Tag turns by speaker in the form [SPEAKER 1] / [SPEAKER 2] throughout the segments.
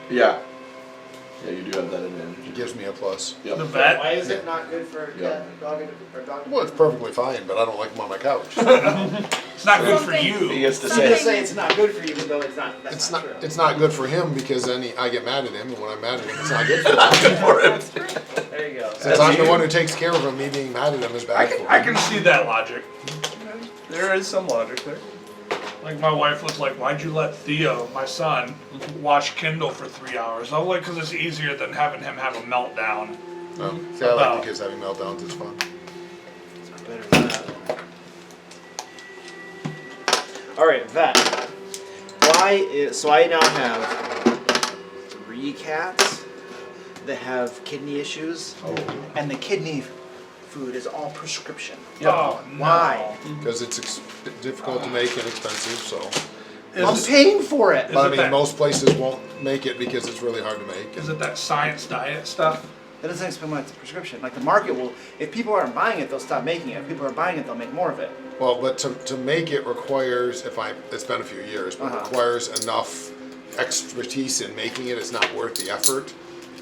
[SPEAKER 1] Yeah. Yeah, you do have that advantage.
[SPEAKER 2] It gives me a plus.
[SPEAKER 1] Yep.
[SPEAKER 3] The vet.
[SPEAKER 4] Why is it not good for a cat, dog, or dog?
[SPEAKER 2] Well, it's perfectly fine, but I don't like them on my couch.
[SPEAKER 3] It's not good for
[SPEAKER 1] He
[SPEAKER 3] you.
[SPEAKER 1] gets to
[SPEAKER 4] You
[SPEAKER 1] say
[SPEAKER 4] just say it's not good for you, even though it's not. That's
[SPEAKER 2] It's
[SPEAKER 4] not
[SPEAKER 2] not.
[SPEAKER 4] true.
[SPEAKER 2] It's not good for him because then I get mad at him, and when I'm mad at him, it's not good for him.
[SPEAKER 4] There you go.
[SPEAKER 2] Since I'm the one who takes care of him, me being mad at him is bad for him.
[SPEAKER 3] I can see that logic.
[SPEAKER 5] There is some logic there.
[SPEAKER 3] Like my wife was like, "Why'd you let Theo, my son, watch Kindle for 3 hours?" I was like, "Because it's easier than having him have a meltdown."
[SPEAKER 2] No. See, I like the kids having meltdowns. It's fun.
[SPEAKER 4] It's better than that. All right, vet. So I now have 3 cats that have kidney issues, and the kidney food is all prescription.
[SPEAKER 3] Oh, no.
[SPEAKER 4] Why?
[SPEAKER 2] Because it's difficult to make and expensive. So,
[SPEAKER 4] I'm paying for it.
[SPEAKER 2] but I
[SPEAKER 3] it
[SPEAKER 2] mean,
[SPEAKER 3] that-
[SPEAKER 2] most places won't make it because it's really hard to make.
[SPEAKER 3] Is it that science diet stuff?
[SPEAKER 4] That doesn't explain why it's a prescription. Like the market will, if people aren't buying it, they'll stop making it. If people are buying it, they'll make more of it.
[SPEAKER 2] Well, but to make it requires, it's been a few years, but requires enough expertise in making it. It's not worth the effort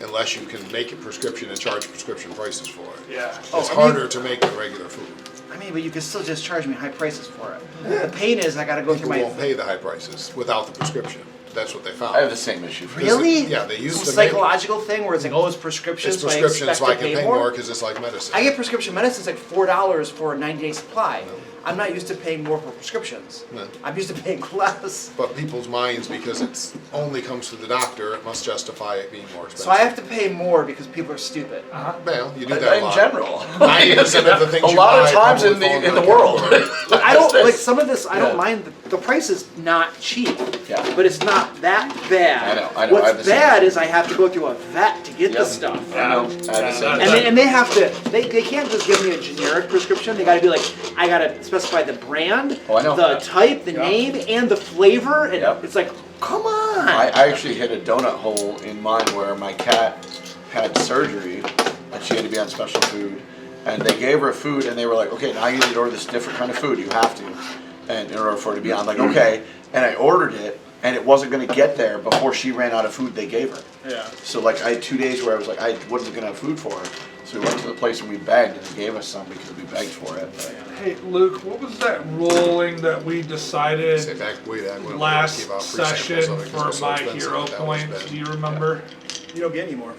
[SPEAKER 2] unless you can make it prescription and charge prescription prices for it.
[SPEAKER 3] Yeah.
[SPEAKER 2] It's harder to make than regular food.
[SPEAKER 4] I mean, but you can still just charge me high prices for it. The pain is I gotta go through
[SPEAKER 2] People
[SPEAKER 4] my...
[SPEAKER 2] won't pay the high prices without the prescription. That's what they found.
[SPEAKER 1] I have the same issue.
[SPEAKER 4] Really?
[SPEAKER 2] Yeah, they used
[SPEAKER 4] Some
[SPEAKER 2] to make
[SPEAKER 4] psychological thing where it's like, oh, it's prescription,
[SPEAKER 2] it's
[SPEAKER 4] so
[SPEAKER 2] prescription,
[SPEAKER 4] I
[SPEAKER 2] so I
[SPEAKER 4] expect
[SPEAKER 2] can
[SPEAKER 4] to
[SPEAKER 2] pay more because it's like medicine.
[SPEAKER 4] I get prescription medicine, it's like $4 for a 90-day supply. I'm not used to paying more for prescriptions.
[SPEAKER 2] No.
[SPEAKER 4] I'm used to paying less.
[SPEAKER 2] But people's minds, because it's only comes to the doctor, it must justify it being more expensive.
[SPEAKER 4] So I have to pay more because people are stupid.
[SPEAKER 2] Well, you do that a
[SPEAKER 1] In
[SPEAKER 2] lot.
[SPEAKER 1] general.
[SPEAKER 2] 90% of the things
[SPEAKER 1] A
[SPEAKER 2] you
[SPEAKER 1] lot of
[SPEAKER 2] buy
[SPEAKER 1] times
[SPEAKER 2] probably fall
[SPEAKER 1] in
[SPEAKER 2] into
[SPEAKER 1] the
[SPEAKER 2] that
[SPEAKER 1] world.
[SPEAKER 2] category.
[SPEAKER 4] But I don't, like some of this, I
[SPEAKER 1] Yeah.
[SPEAKER 4] don't mind, the price is not cheap.
[SPEAKER 1] Yeah.
[SPEAKER 4] But it's not that bad.
[SPEAKER 1] I know, I have
[SPEAKER 4] What's
[SPEAKER 1] the same.
[SPEAKER 4] bad is I have to go through a vet to get the
[SPEAKER 1] Yep.
[SPEAKER 4] stuff.
[SPEAKER 1] I know. I have the same.
[SPEAKER 4] And they have to, they can't just give me a generic prescription. They gotta be like, I gotta specify the brand,
[SPEAKER 1] Oh, I know.
[SPEAKER 4] the type, the name, and the flavor. And
[SPEAKER 1] Yep.
[SPEAKER 4] it's like, come on.
[SPEAKER 1] I actually hit a donut hole in mine where my cat had surgery and she had to be on special food. And they gave her food and they were like, okay, now you need to order this different kind of food. You have to. And in order for it to be on, like, okay. And I ordered it and it wasn't going to get there before she ran out of food they gave her.
[SPEAKER 4] Yeah.
[SPEAKER 1] So like I had 2 days where I was like, I wasn't going to have food for her. So we went to the place and we begged and they gave us some because we begged for it. But,
[SPEAKER 3] Hey, Luke, what was that ruling that we
[SPEAKER 2] Say
[SPEAKER 3] decided
[SPEAKER 2] back way back when we
[SPEAKER 3] last
[SPEAKER 2] gave out free samples
[SPEAKER 3] session
[SPEAKER 2] of it 'cause
[SPEAKER 3] for
[SPEAKER 2] they're so
[SPEAKER 3] my
[SPEAKER 2] expensive
[SPEAKER 3] hero
[SPEAKER 2] that was
[SPEAKER 3] points?
[SPEAKER 2] bad.
[SPEAKER 3] Do you remember?
[SPEAKER 4] You don't get any more.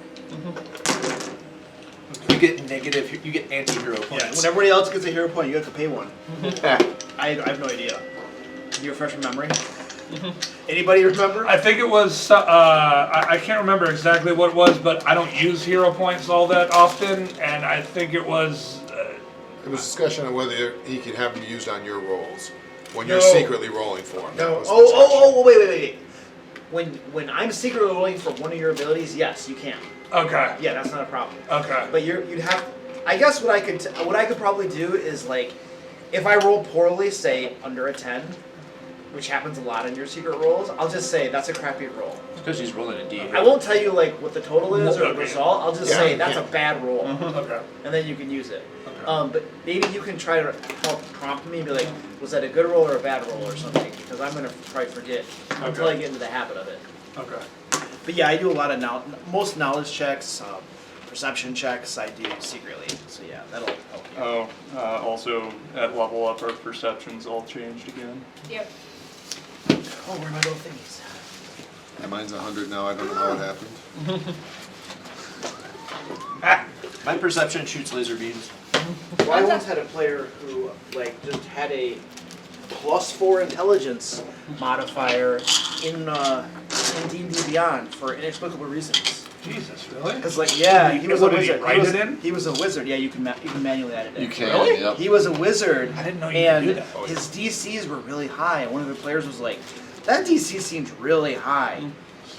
[SPEAKER 5] You get negative, you get anti-hero points.
[SPEAKER 4] Yeah, when everybody else gets a hero point, you have to pay one. I have no idea. Do you refresh your memory? Anybody remember?
[SPEAKER 3] I think it was, I can't remember exactly what it was, but I don't use hero points all that often, and I think it was,
[SPEAKER 2] It was a discussion on whether he could have them used on your rolls when you're
[SPEAKER 4] No.
[SPEAKER 2] secretly rolling for him. That
[SPEAKER 4] No.
[SPEAKER 2] was the discussion.
[SPEAKER 4] Wait. When I'm secretly rolling for one of your abilities, yes, you can.
[SPEAKER 3] okay,
[SPEAKER 4] Yeah, that's not a problem.
[SPEAKER 3] okay.
[SPEAKER 4] But you'd have. I guess what I could probably do is like, if I roll poorly, say under a 10, which happens a lot in your secret rolls, I'll just say that's a crappy roll.
[SPEAKER 5] Because he's rolling a D.
[SPEAKER 4] I won't tell you like what the total is or the
[SPEAKER 3] Okay.
[SPEAKER 4] result. I'll just
[SPEAKER 2] Yeah,
[SPEAKER 4] say
[SPEAKER 2] you
[SPEAKER 4] that's
[SPEAKER 2] can.
[SPEAKER 4] a bad roll,
[SPEAKER 3] Okay.
[SPEAKER 4] and then you can use it.
[SPEAKER 3] Okay.
[SPEAKER 4] But maybe you can try to help prompt me and be like, was that a good roll or a bad roll or something? Because I'm gonna probably forget until I
[SPEAKER 3] Okay.
[SPEAKER 4] get into the habit of it.
[SPEAKER 3] Okay.
[SPEAKER 4] But yeah, I do a lot of most knowledge checks, perception checks. I do secretly. So yeah, that'll help you.
[SPEAKER 6] Also, at level up, our perceptions all changed again.
[SPEAKER 7] Yep.
[SPEAKER 4] Oh, where are my little thingies?
[SPEAKER 2] Yeah, mine's 100 now. I don't know how it happened.
[SPEAKER 5] My perception shoots laser beams.
[SPEAKER 4] Well, I once had a player who like just had a +4 intelligence modifier in D&D Beyond for inexplicable reasons.
[SPEAKER 3] Jesus, really?
[SPEAKER 4] Because like yeah, he was a
[SPEAKER 3] What, did he
[SPEAKER 4] wizard.
[SPEAKER 3] write it in?
[SPEAKER 4] He was a wizard. Yeah, you can manually add it in.
[SPEAKER 1] You can,
[SPEAKER 3] Really?
[SPEAKER 1] yep.
[SPEAKER 4] He was a wizard.
[SPEAKER 3] I didn't know you
[SPEAKER 4] and
[SPEAKER 3] could do that.
[SPEAKER 4] his DCs were really high. And one of the players was like, "That DC seems really high."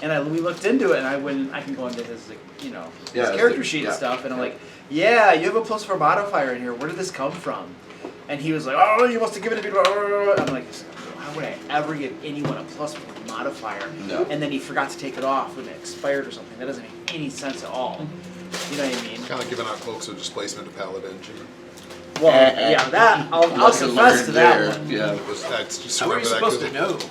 [SPEAKER 4] And we looked into it, and I can go into his like, his
[SPEAKER 1] Yeah,
[SPEAKER 4] character sheet and
[SPEAKER 1] yeah.
[SPEAKER 4] stuff, and I'm like, "Yeah, you have a +4 modifier in here. Where did this come from?" And he was like, "Oh, you must have given it to me." I'm like, "How would I ever give anyone a +4 modifier?"
[SPEAKER 1] No.
[SPEAKER 4] And then he forgot to take it off when it expired or something. That doesn't make any sense at all. You know what I mean?
[SPEAKER 2] Kind of giving out cloaks of displacement to paladins. You know?
[SPEAKER 4] Well, yeah, that I'll
[SPEAKER 1] Lesson
[SPEAKER 4] confess
[SPEAKER 1] learned
[SPEAKER 4] to that
[SPEAKER 1] there.
[SPEAKER 4] one.
[SPEAKER 1] Yeah.
[SPEAKER 2] That's just
[SPEAKER 5] How are you
[SPEAKER 2] remember that
[SPEAKER 5] supposed to
[SPEAKER 2] 'cause
[SPEAKER 5] know?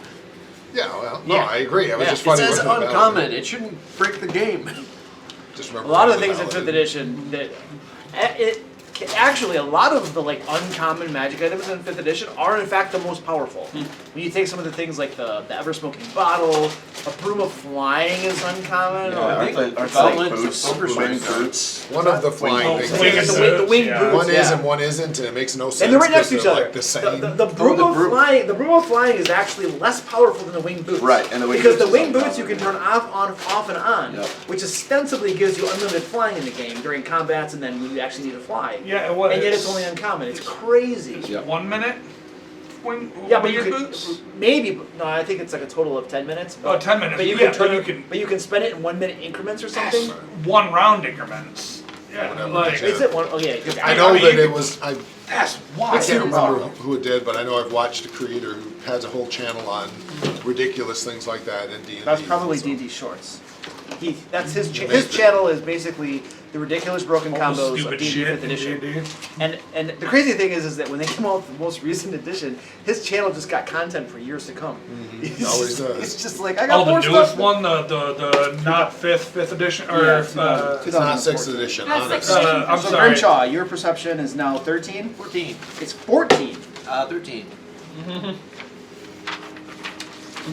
[SPEAKER 2] Yeah, well, no,
[SPEAKER 4] Yeah.
[SPEAKER 2] I agree. I was
[SPEAKER 5] Yeah,
[SPEAKER 2] just
[SPEAKER 5] it
[SPEAKER 2] funny.
[SPEAKER 5] says
[SPEAKER 2] looking at that.
[SPEAKER 5] uncommon. It shouldn't break the game.
[SPEAKER 2] Just
[SPEAKER 4] A
[SPEAKER 2] remember
[SPEAKER 4] lot of the
[SPEAKER 2] reading
[SPEAKER 4] things in
[SPEAKER 2] about
[SPEAKER 4] 5th
[SPEAKER 2] it.
[SPEAKER 4] edition that actually a lot of the like uncommon magic items in 5th edition are in fact the most powerful. When you take some of the things like the ever smoking bottle, a broom of flying is uncommon.
[SPEAKER 1] Yeah,
[SPEAKER 4] or
[SPEAKER 1] aren't
[SPEAKER 4] like,
[SPEAKER 1] they-
[SPEAKER 4] it's
[SPEAKER 1] aren't
[SPEAKER 4] like-
[SPEAKER 1] they boots? Wing boots.
[SPEAKER 2] One of the flying
[SPEAKER 3] Oh,
[SPEAKER 2] things.
[SPEAKER 3] wing
[SPEAKER 2] is-
[SPEAKER 3] boots.
[SPEAKER 4] the wing
[SPEAKER 3] Yeah.
[SPEAKER 4] boots.
[SPEAKER 2] One is
[SPEAKER 4] yeah.
[SPEAKER 2] and one isn't, and it makes no sense.
[SPEAKER 4] And they're right next to
[SPEAKER 2] because
[SPEAKER 4] each
[SPEAKER 2] they're,
[SPEAKER 4] other.
[SPEAKER 2] Like the same.
[SPEAKER 4] The broom
[SPEAKER 1] the
[SPEAKER 4] of
[SPEAKER 1] broom.
[SPEAKER 4] flying, the broom of flying is actually less powerful than the wing boots.
[SPEAKER 1] Right, and the wing
[SPEAKER 4] because
[SPEAKER 1] boots
[SPEAKER 4] the wing
[SPEAKER 1] is
[SPEAKER 4] boots you can
[SPEAKER 1] uncommon.
[SPEAKER 4] turn off and on,
[SPEAKER 1] Yep.
[SPEAKER 4] which ostensibly gives you unlimited flying in the game during combats, and then when you actually need to fly.
[SPEAKER 3] Yeah, it was.
[SPEAKER 4] And yet it's only uncommon. It's crazy.
[SPEAKER 1] Yep.
[SPEAKER 3] 1 minute. When
[SPEAKER 4] Yeah, but
[SPEAKER 3] when
[SPEAKER 4] you
[SPEAKER 3] your
[SPEAKER 4] could
[SPEAKER 3] boots?
[SPEAKER 4] maybe. No, I think it's like a total of 10 minutes.
[SPEAKER 3] Oh, 10 minutes.
[SPEAKER 4] But you
[SPEAKER 3] Yeah,
[SPEAKER 4] can turn
[SPEAKER 3] but you
[SPEAKER 4] it-
[SPEAKER 3] can-
[SPEAKER 4] But you can spend it in 1 minute increments or something.
[SPEAKER 3] 1 round increments. Yeah,
[SPEAKER 2] whatever
[SPEAKER 3] like
[SPEAKER 2] it is.
[SPEAKER 4] Is it one? Oh yeah. 'Cause
[SPEAKER 2] I know
[SPEAKER 3] mean,
[SPEAKER 2] that
[SPEAKER 3] you
[SPEAKER 2] it
[SPEAKER 3] could-
[SPEAKER 2] was.
[SPEAKER 3] that's
[SPEAKER 2] I
[SPEAKER 3] wild.
[SPEAKER 2] can't remember who it did, but I know I've watched a creator who has a whole channel on ridiculous things like that in D&D.
[SPEAKER 4] That's probably
[SPEAKER 2] so-
[SPEAKER 4] D&D Shorts. That's his channel is basically the ridiculous broken
[SPEAKER 3] All the
[SPEAKER 4] combos of
[SPEAKER 3] stupid
[SPEAKER 4] D&D
[SPEAKER 3] shit
[SPEAKER 4] 5th
[SPEAKER 3] in
[SPEAKER 4] edition.
[SPEAKER 3] D&D.
[SPEAKER 4] And the crazy thing is that when they came out with the most recent edition, his channel just got content for years to come.
[SPEAKER 2] It always does.
[SPEAKER 4] It's just like I got
[SPEAKER 3] Oh, the
[SPEAKER 4] more
[SPEAKER 3] newest
[SPEAKER 4] stuff.
[SPEAKER 3] one, the not fifth edition, or
[SPEAKER 4] Yeah,
[SPEAKER 2] It's not 6th
[SPEAKER 4] 2014.
[SPEAKER 2] edition.
[SPEAKER 7] That's
[SPEAKER 2] Honestly.
[SPEAKER 7] 6th edition.
[SPEAKER 3] I'm
[SPEAKER 4] So
[SPEAKER 3] sorry.
[SPEAKER 4] Grimshaw, your perception is now 13.
[SPEAKER 5] 14.
[SPEAKER 4] It's 14.
[SPEAKER 5] 13.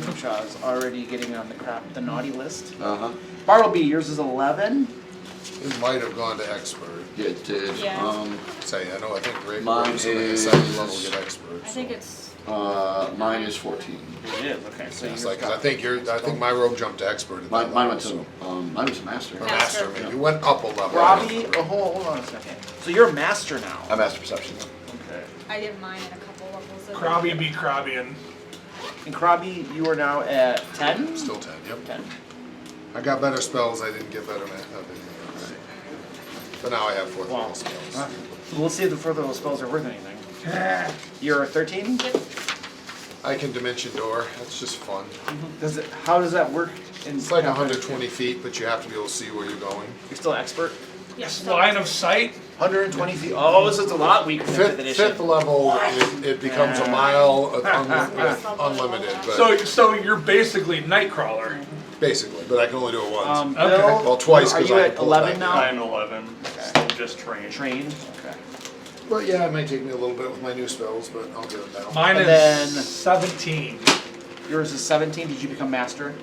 [SPEAKER 4] Grimshaw is already getting on the naughty list.
[SPEAKER 1] Uh-huh.
[SPEAKER 4] Bartleby, yours is 11.
[SPEAKER 2] It might have gone to expert.
[SPEAKER 1] Yeah, it did.
[SPEAKER 7] Yeah.
[SPEAKER 2] Say, I think Rick
[SPEAKER 1] Mine
[SPEAKER 2] or somebody at
[SPEAKER 1] is-
[SPEAKER 2] second level get expert.
[SPEAKER 7] I think it's.
[SPEAKER 1] Mine is 14.
[SPEAKER 4] It is, okay. So
[SPEAKER 2] It's
[SPEAKER 4] you
[SPEAKER 2] like, 'cause I think my robe jumped to expert. At
[SPEAKER 1] Mine,
[SPEAKER 2] that
[SPEAKER 1] mine
[SPEAKER 2] level,
[SPEAKER 1] went to, mine was master.
[SPEAKER 2] Or
[SPEAKER 7] Master.
[SPEAKER 2] master, maybe. You went up a level.
[SPEAKER 4] Robbie, hold on a second. So you're a master now.
[SPEAKER 1] I'm master perception.
[SPEAKER 4] Okay.
[SPEAKER 7] I did mine in a couple levels. Of
[SPEAKER 3] Krabby be Krabbian.
[SPEAKER 4] And Krabby, you are now at 10?
[SPEAKER 2] Still 10, yep.
[SPEAKER 4] 10.
[SPEAKER 2] I got better spells, I didn't get better math. But now I have 4th
[SPEAKER 4] Wow.
[SPEAKER 2] level spells.
[SPEAKER 4] We'll see if the further those spells are worth anything. You're a 13?
[SPEAKER 2] I can dimension door, that's just fun.
[SPEAKER 4] How does that work? In
[SPEAKER 2] It's like
[SPEAKER 4] Pathfinder?
[SPEAKER 2] 120 feet, but you have to be able to see where you're going.
[SPEAKER 4] You're still expert?
[SPEAKER 7] Yes.
[SPEAKER 3] Line of sight.
[SPEAKER 4] 120 feet. Oh, this is a lot weaker than 5th edition.
[SPEAKER 2] Fifth level, it becomes a mile with unlimited, but
[SPEAKER 3] So you're basically Nightcrawler.
[SPEAKER 2] basically, but I can only do it once.
[SPEAKER 3] Okay.
[SPEAKER 4] Bill,
[SPEAKER 2] Well, twice,
[SPEAKER 4] are
[SPEAKER 2] 'cause
[SPEAKER 4] you
[SPEAKER 2] I
[SPEAKER 4] at
[SPEAKER 2] pulled
[SPEAKER 4] 11
[SPEAKER 2] back
[SPEAKER 4] now?
[SPEAKER 6] I'm 11. Still just trained.
[SPEAKER 4] Trained? Okay.
[SPEAKER 2] But yeah, it might take me a little bit with my new spells, but I'll get it down.
[SPEAKER 3] Mine
[SPEAKER 4] And
[SPEAKER 3] is
[SPEAKER 4] then-
[SPEAKER 3] 17.
[SPEAKER 4] Yours is 17. Did you become master?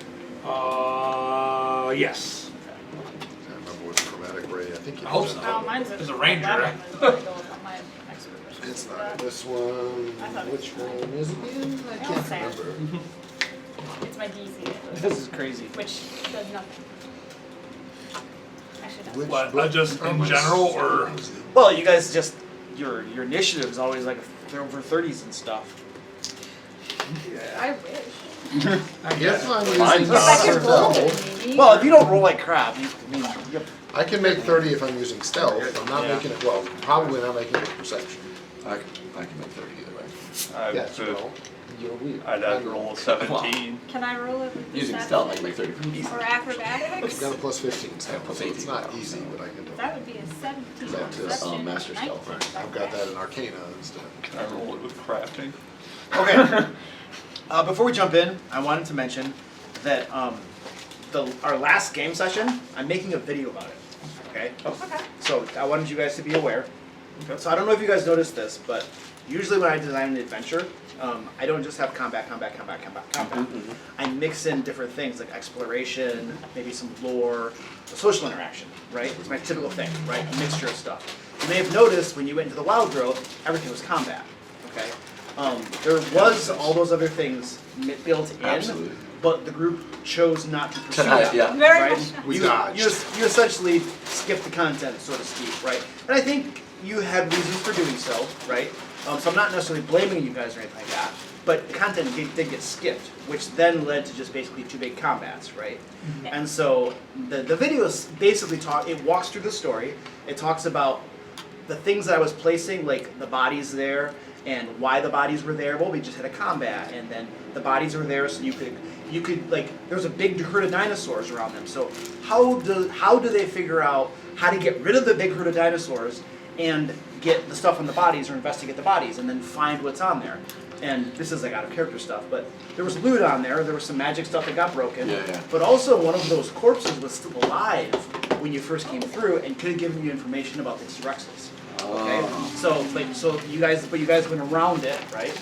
[SPEAKER 3] Yes.
[SPEAKER 2] I can't remember what's chromatic ray, I think you
[SPEAKER 3] I hope
[SPEAKER 2] did.
[SPEAKER 3] so.
[SPEAKER 7] Oh, mine's
[SPEAKER 3] As a ranger.
[SPEAKER 7] 11. My expert version.
[SPEAKER 2] It's not this one,
[SPEAKER 7] I thought it was
[SPEAKER 2] which one is it again? I
[SPEAKER 7] It's
[SPEAKER 2] can't
[SPEAKER 7] sad.
[SPEAKER 2] remember.
[SPEAKER 7] It's my DC,
[SPEAKER 4] This is crazy.
[SPEAKER 7] which does nothing. Actually, no.
[SPEAKER 2] Which
[SPEAKER 3] What,
[SPEAKER 2] book
[SPEAKER 3] just in
[SPEAKER 2] am I
[SPEAKER 3] general, or-
[SPEAKER 2] using?
[SPEAKER 4] Well, you guys just, your initiative is always like they're over 30s and stuff.
[SPEAKER 7] I wish.
[SPEAKER 2] I guess I'm
[SPEAKER 3] Mine's
[SPEAKER 2] using
[SPEAKER 3] not.
[SPEAKER 7] If I could roll
[SPEAKER 2] stealth.
[SPEAKER 7] it, maybe.
[SPEAKER 4] Well, if you don't roll like crap, you
[SPEAKER 2] I can make 30 if I'm using stealth, I'm not
[SPEAKER 4] Yeah.
[SPEAKER 2] making it, well, probably not making it perception.
[SPEAKER 1] I can make 30 either way.
[SPEAKER 2] Yes,
[SPEAKER 6] I'd
[SPEAKER 2] well, you're weird.
[SPEAKER 6] have to roll a 17.
[SPEAKER 7] Can I roll it with
[SPEAKER 1] Using
[SPEAKER 7] deception?
[SPEAKER 1] stealth, I can make 30 from easy.
[SPEAKER 7] Or acrobatics?
[SPEAKER 2] I've got a plus 15 stealth,
[SPEAKER 1] plus
[SPEAKER 2] so it's
[SPEAKER 1] 18,
[SPEAKER 2] not
[SPEAKER 1] so-
[SPEAKER 2] easy, but I can do it.
[SPEAKER 7] That would be a 17.
[SPEAKER 2] That is,
[SPEAKER 7] Deception,
[SPEAKER 1] master stealth,
[SPEAKER 7] 19.
[SPEAKER 2] I've got that in Arcana instead.
[SPEAKER 6] Can I roll it with crafting?
[SPEAKER 4] Okay. Before we jump in, I wanted to mention that our last game session, I'm making a video about it. Okay?
[SPEAKER 7] Okay.
[SPEAKER 4] So I wanted you guys to be aware. So I don't know if you guys noticed this, but usually when I design an adventure, I don't just have combat. I mix in different things like exploration, maybe some lore, social interaction, right? It's my typical thing, right? A mixture of stuff. You may have noticed when you went into the wild growth, everything was combat, okay? There was all those other things built in,
[SPEAKER 1] Absolutely.
[SPEAKER 4] but the group chose not to pursue
[SPEAKER 1] Tonight,
[SPEAKER 4] that.
[SPEAKER 1] yeah.
[SPEAKER 7] Very
[SPEAKER 4] Right?
[SPEAKER 7] much.
[SPEAKER 2] We
[SPEAKER 4] you,
[SPEAKER 2] dodged.
[SPEAKER 4] you essentially skipped the content, so to speak, right? And I think you had reasons for doing so, right? So I'm not necessarily blaming you guys or anything like that, but content did get skipped, which then led to just basically 2 big combats, right? And so the video basically it walks through the story. It talks about the things that I was placing, like the bodies there, and why the bodies were there. Well, we just had a combat, and then the bodies were there, so you could like there was a big herd of dinosaurs around them. So how do they figure out how to get rid of the big herd of dinosaurs and get the stuff on the bodies or investigate the bodies and then find what's on there? and this is like out of character stuff, but there was loot on there. There was some magic stuff that got broken.
[SPEAKER 1] Yeah.
[SPEAKER 4] But also one of those corpses was still alive when you first came through and could have given you information about the T-Rexes. Okay, so you guys went around it, right?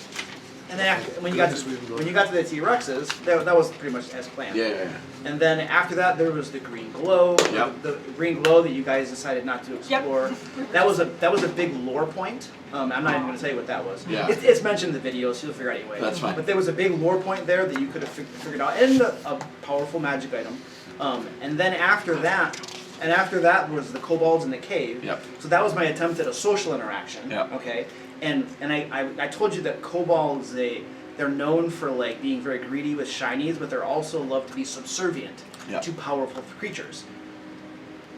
[SPEAKER 4] And then when you got to the T-Rexes, that was pretty much as planned.
[SPEAKER 1] Yeah.
[SPEAKER 4] And then after that, there was the green glow.
[SPEAKER 1] Yep.
[SPEAKER 4] The green glow that you guys decided not to explore. That was a big lore point. I'm not even going to tell you what that was.
[SPEAKER 1] Yeah.
[SPEAKER 4] It's mentioned in the video, so you'll figure out anyway.
[SPEAKER 1] That's fine.
[SPEAKER 4] But there was a big lore point there that you could have figured out, and a powerful magic item. And then after that was the kobolds in the cave.
[SPEAKER 1] Yep.
[SPEAKER 4] So that was my attempt at a social interaction.
[SPEAKER 1] Yep.
[SPEAKER 4] Okay. And I told you that kobolds, they're known for like being very greedy with shinies, but they're also love to be subservient
[SPEAKER 1] Yep.
[SPEAKER 4] to powerful creatures.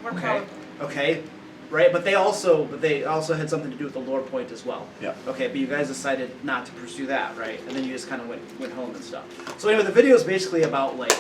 [SPEAKER 7] We're
[SPEAKER 4] Okay.
[SPEAKER 7] proud.
[SPEAKER 4] Okay. Right, but they also had something to do with the lore point as well.
[SPEAKER 1] Yep.
[SPEAKER 4] Okay, but you guys decided not to pursue that, right? And then you just kind of went home and stuff. So anyway, the video is basically about like